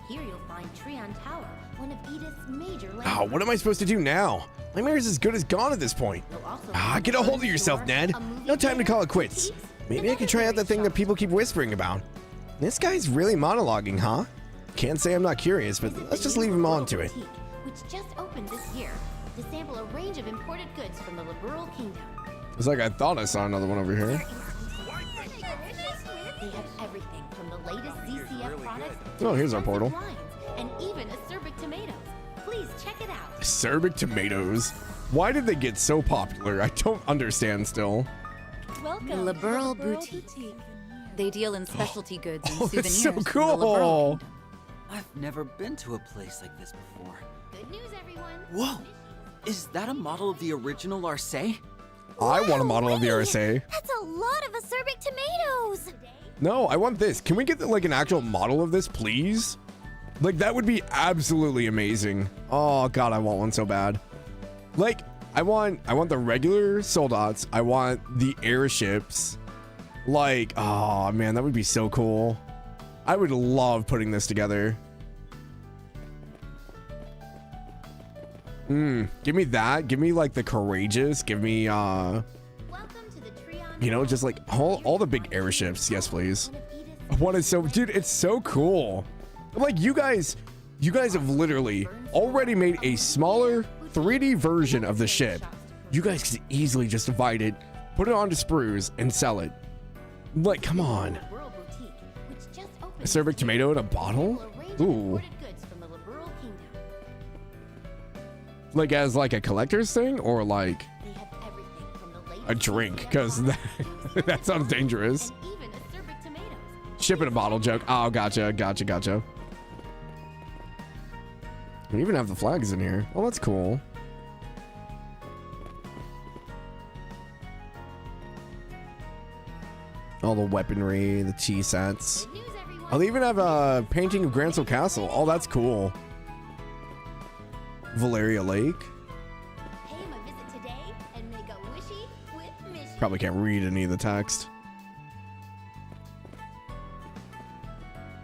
Here you'll find Trian Tower, one of Edith's major landmarks. Oh, what am I supposed to do now? My mirror's as good as gone at this point. Get a hold of yourself, Ned. No time to call it quits. Maybe I could try out the thing that people keep whispering about. This guy's really monologuing, huh? Can't say I'm not curious, but let's just leave him on to it. Which just opened this year to sample a range of imported goods from the Liberal Kingdom. It's like I thought I saw another one over here. They have everything from the latest ZCF products. Oh, here's our portal. Wines, and even acerbic tomatoes. Please check it out. Acerbic tomatoes. Why did they get so popular? I don't understand still. Welcome Liberal Boutique. They deal in specialty goods and souvenirs. That's so from the Liberal cool. Kingdom. I've never been to a place like this before. Good news, everyone. Whoa! Is that a model of the original Arce? I want a model of the RSA. That's a lot of acerbic tomatoes. No, I want this. Can we get like an actual model of this, please? Like, that would be absolutely amazing. Oh god, I want one so bad. Like, I want the regular soldats. I want the airships. Like, oh man, that would be so cool. I would love putting this together. Give me that. Give me like the courageous. Give me you know, just like all the big airships. Yes, please. What is so, dude, it's so cool. Like, you guys have literally already made a smaller 3D version of the ship. You guys could easily just divide it, put it onto sprues, and sell it. Like, come on. Acerbic tomato in a bottle? Ooh. Like, as like a collector's thing, or like a drink? Because that sounds dangerous. Ship in a bottle joke. Oh, gotcha. We even have the flags in here. Oh, that's cool. All the weaponry, the tea sets. I'll even have a painting of Gransel Castle. Oh, that's cool. Valeria Lake. Probably can't read any of the text.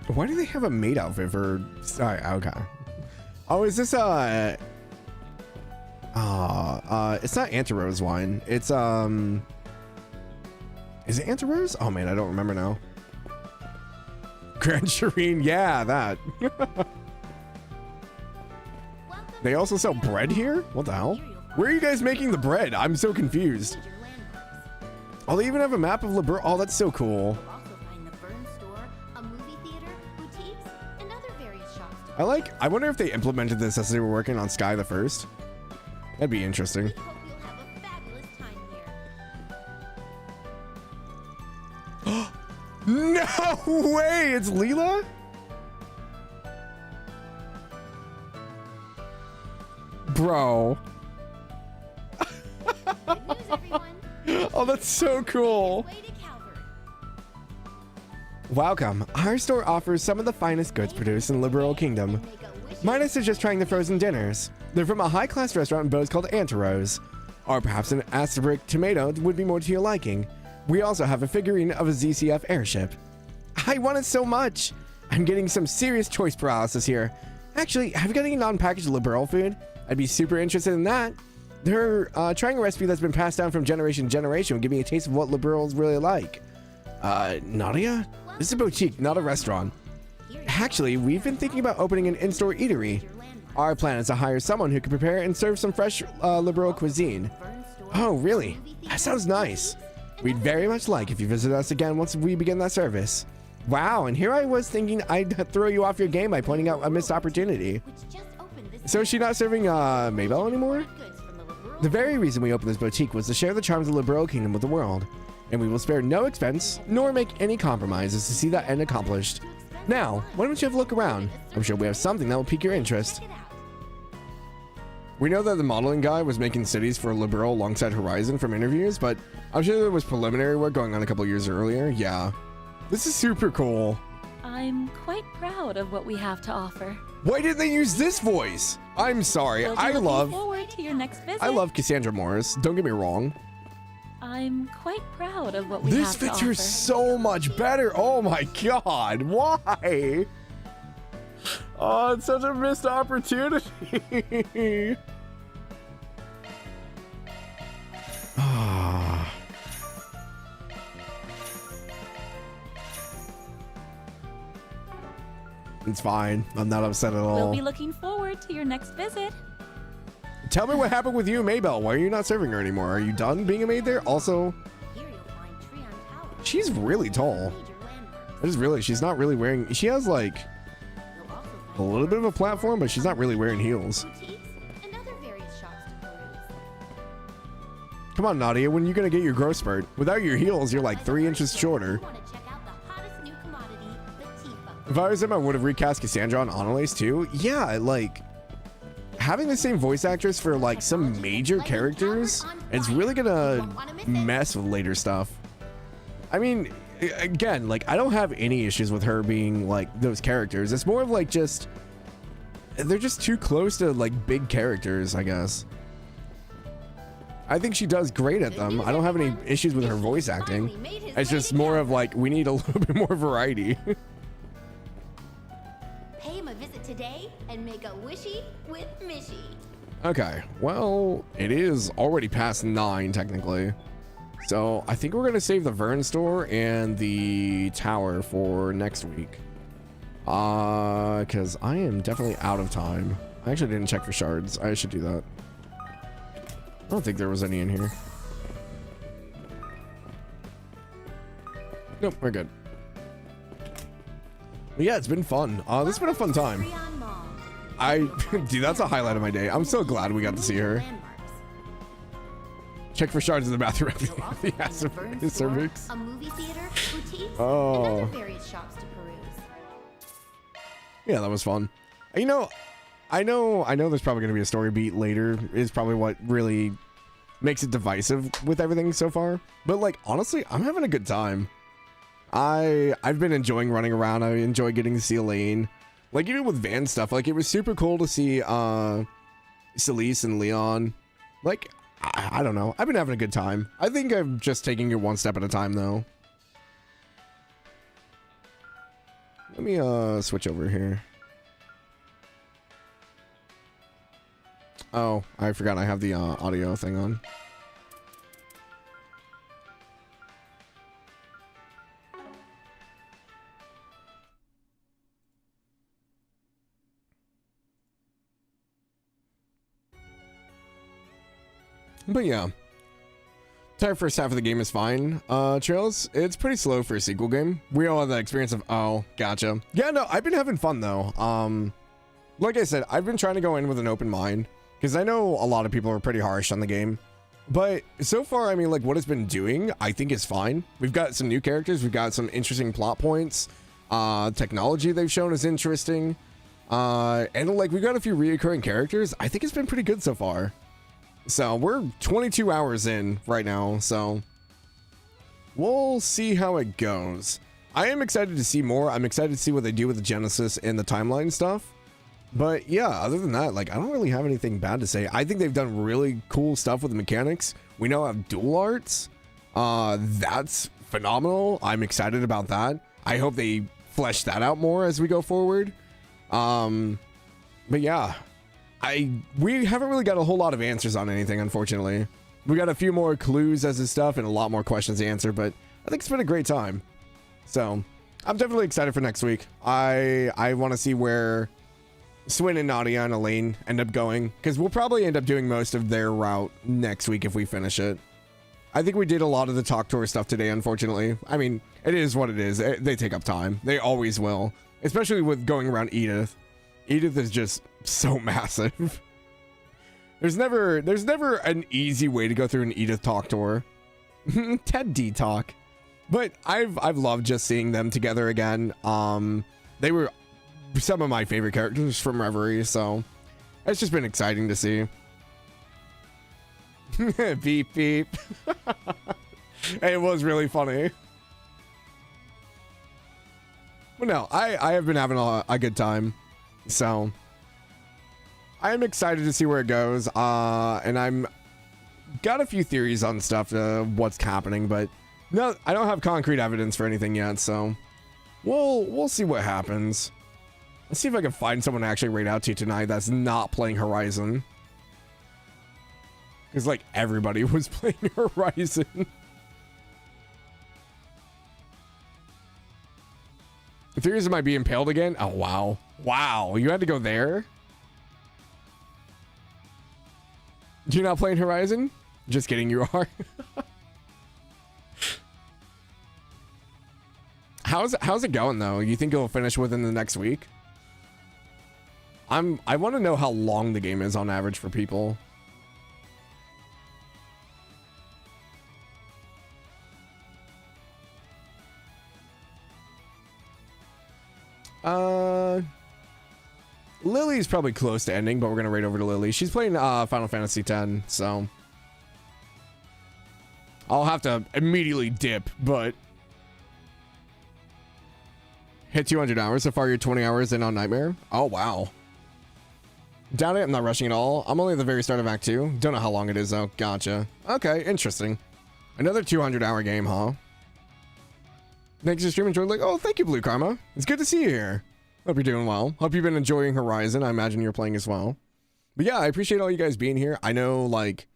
Why do they have a maid outfit for? Alright, okay. Oh, is this it's not Antarose wine. It's is it Antarose? Oh man, I don't remember now. Grand Shireen, yeah, that. They also sell bread here? What the hell? Where are you guys making the bread? I'm so confused. Oh, they even have a map of Liberal. Oh, that's so cool. I wonder if they implemented this as they were working on Sky the First. That'd be interesting. No way! It's Leela? Bro. Oh, that's so cool. Welcome. Our store offers some of the finest goods produced in the Liberal Kingdom. Minus is just trying the frozen dinners. They're from a high-class restaurant in Bose called Antarose. Or perhaps an acerbic tomato would be more to your liking. We also have a figurine of a ZCF airship. I want it so much. I'm getting some serious choice paralysis here. Actually, have you got any non-packaged Liberal food? I'd be super interested in that. They're trying a recipe that's been passed down from generation to generation, give me a taste of what liberals really like. Nadia? This is a boutique, not a restaurant. Actually, we've been thinking about opening an in-store eatery. Our plan is to hire someone who can prepare and serve some fresh liberal cuisine. Oh, really? That sounds nice. We'd very much like if you visit us again once we begin that service. Wow, and here I was thinking I'd throw you off your game by pointing out a missed opportunity. So is she not serving Maybell anymore? The very reason we opened this boutique was to share the charms of the Liberal Kingdom with the world, and we will spare no expense nor make any compromises to see that end accomplished. Now, why don't you have a look around? I'm sure we have something that will pique your interest. We know that the modeling guy was making cities for Liberal alongside Horizon from interviews, but I'm sure there was preliminary work going on a couple years earlier. Yeah. This is super cool. I'm quite proud of what we have to offer. Why didn't they use this voice? I'm sorry. We'll be looking forward to your next visit. I love Cassandra Morris. Don't get me wrong. I'm quite proud of what we have to offer. This feature's so much better. Oh my god. Why? Oh, it's such a missed opportunity. Ah. It's fine. I'm not upset at all. We'll be looking forward to your next visit. Tell me what happened with you, Maybell. Why are you not serving her anymore? Are you done being a maid there? Also, she's really tall. I just realized she's not really wearing... She has, like, a little bit of a platform, but she's not really wearing heels. Come on, Nadia. When are you going to get your growth spurt? Without your heels, you're like 3 inches shorter. If I was him, I would have recast Cassandra on Annalise too. Yeah, like, having the same voice actress for like some major characters, it's really gonna mess with later stuff. I mean, again, like, I don't have any issues with her being like those characters. It's more of like just, they're just too close to like big characters, I guess. I think she does great at them. I don't have any issues with her voice acting. It's just more of like, we need a little bit more variety. Pay him a visit today and make a wishy with Mishy. Okay, well, it is already past 9 technically. So I think we're gonna save the Vern store and the tower for next week. Cause I am definitely out of time. I actually didn't check for shards. I should do that. I don't think there was any in here. Nope, we're good. But yeah, it's been fun. This has been a fun time. Dude, that's a highlight of my day. I'm so glad we got to see her. Check for shards in the bathroom. Yeah, cervix. A movie theater, boutiques, oh. and other various shops to peruse. Yeah, that was fun. You know, I know there's probably going to be a story beat later, is probably what really makes it divisive with everything so far. But like, honestly, I'm having a good time. I've been enjoying running around. I enjoy getting to see Elaine. Like, even with van stuff, like, it was super cool to see Celeste and Leon. Like, I don't know. I've been having a good time. I think I'm just taking it one step at a time, though. Let me switch over here. Oh, I forgot I have the audio thing on. But yeah, entire first half of the game is fine. Trails, it's pretty slow for a sequel game. We all have that experience of, oh, gotcha. Yeah, no, I've been having fun though. Like I said, I've been trying to go in with an open mind because I know a lot of people are pretty harsh on the game. But so far, I mean, like, what it's been doing, I think is fine. We've got some new characters. We've got some interesting plot points. Technology they've shown is interesting. And like, we've got a few reoccurring characters. I think it's been pretty good so far. So we're 22 hours in right now, so we'll see how it goes. I am excited to see more. I'm excited to see what they do with the Genesis and the timeline stuff. But yeah, other than that, like, I don't really have anything bad to say. I think they've done really cool stuff with the mechanics. We now have dual arts. That's phenomenal. I'm excited about that. I hope they flesh that out more as we go forward. But yeah. we haven't really got a whole lot of answers on anything, unfortunately. We got a few more clues as to stuff and a lot more questions to answer, but I think it's been a great time. So I'm definitely excited for next week. I want to see where Swin and Nadia and Elaine end up going, because we'll probably end up doing most of their route next week if we finish it. I think we did a lot of the talk tour stuff today, unfortunately. I mean, it is what it is. They take up time. They always will, especially with going around Edith. Edith is just so massive. There's never an easy way to go through an Edith talk tour. Ted D talk. But I've loved just seeing them together again. They were some of my favorite characters from Reverie, so it's just been exciting to see. Beep beep. It was really funny. But no, I have been having a good time. So I'm excited to see where it goes. And I'm got a few theories on stuff, what's happening, but no, I don't have concrete evidence for anything yet. So we'll see what happens. Let's see if I can find someone to actually raid out to tonight that's not playing Horizon. Because like everybody was playing Horizon. The theories might be impaled again. Oh wow. Wow, you had to go there? You're not playing Horizon? Just kidding, you are. How's it going though? You think it'll finish within the next week? I want to know how long the game is on average for people. Lily's probably close to ending, but we're gonna raid over to Lily. She's playing Final Fantasy X, so I'll have to immediately dip, but hit 200 hours. So far, you're 20 hours in on Nightmare. Oh wow. Doubt it. I'm not rushing at all. I'm only at the very start of Act 2. Don't know how long it is though. Gotcha. Okay, interesting. Another 200-hour game, huh? Thanks for streaming. Enjoyed. Like, oh, thank you, Blue Karma. It's good to see you here. Hope you're doing well. Hope you've been enjoying Horizon. I imagine you're playing as well. But yeah, I appreciate all you guys being here. I know, like,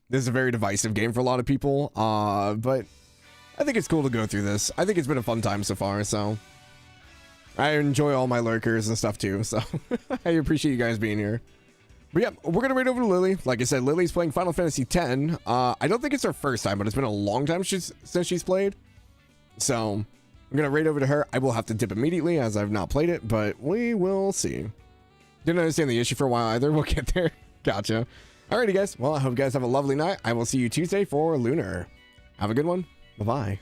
this is a very divisive game for a lot of people, but I think it's cool to go through this. I think it's been a fun time so far, so I enjoy all my lurkers and stuff too, so I appreciate you guys being here. But yeah, we're gonna raid over to Lily. Like I said, Lily's playing Final Fantasy X. I don't think it's her first time, but it's been a long time since she's played. So I'm gonna raid over to her. I will have to dip immediately as I've not played it, but we will see. Didn't understand the issue for a while either. We'll get there. Gotcha. Alrighty guys. Well, I hope you guys have a lovely night. I will see you Tuesday for Lunar. Have a good one. Bye-bye.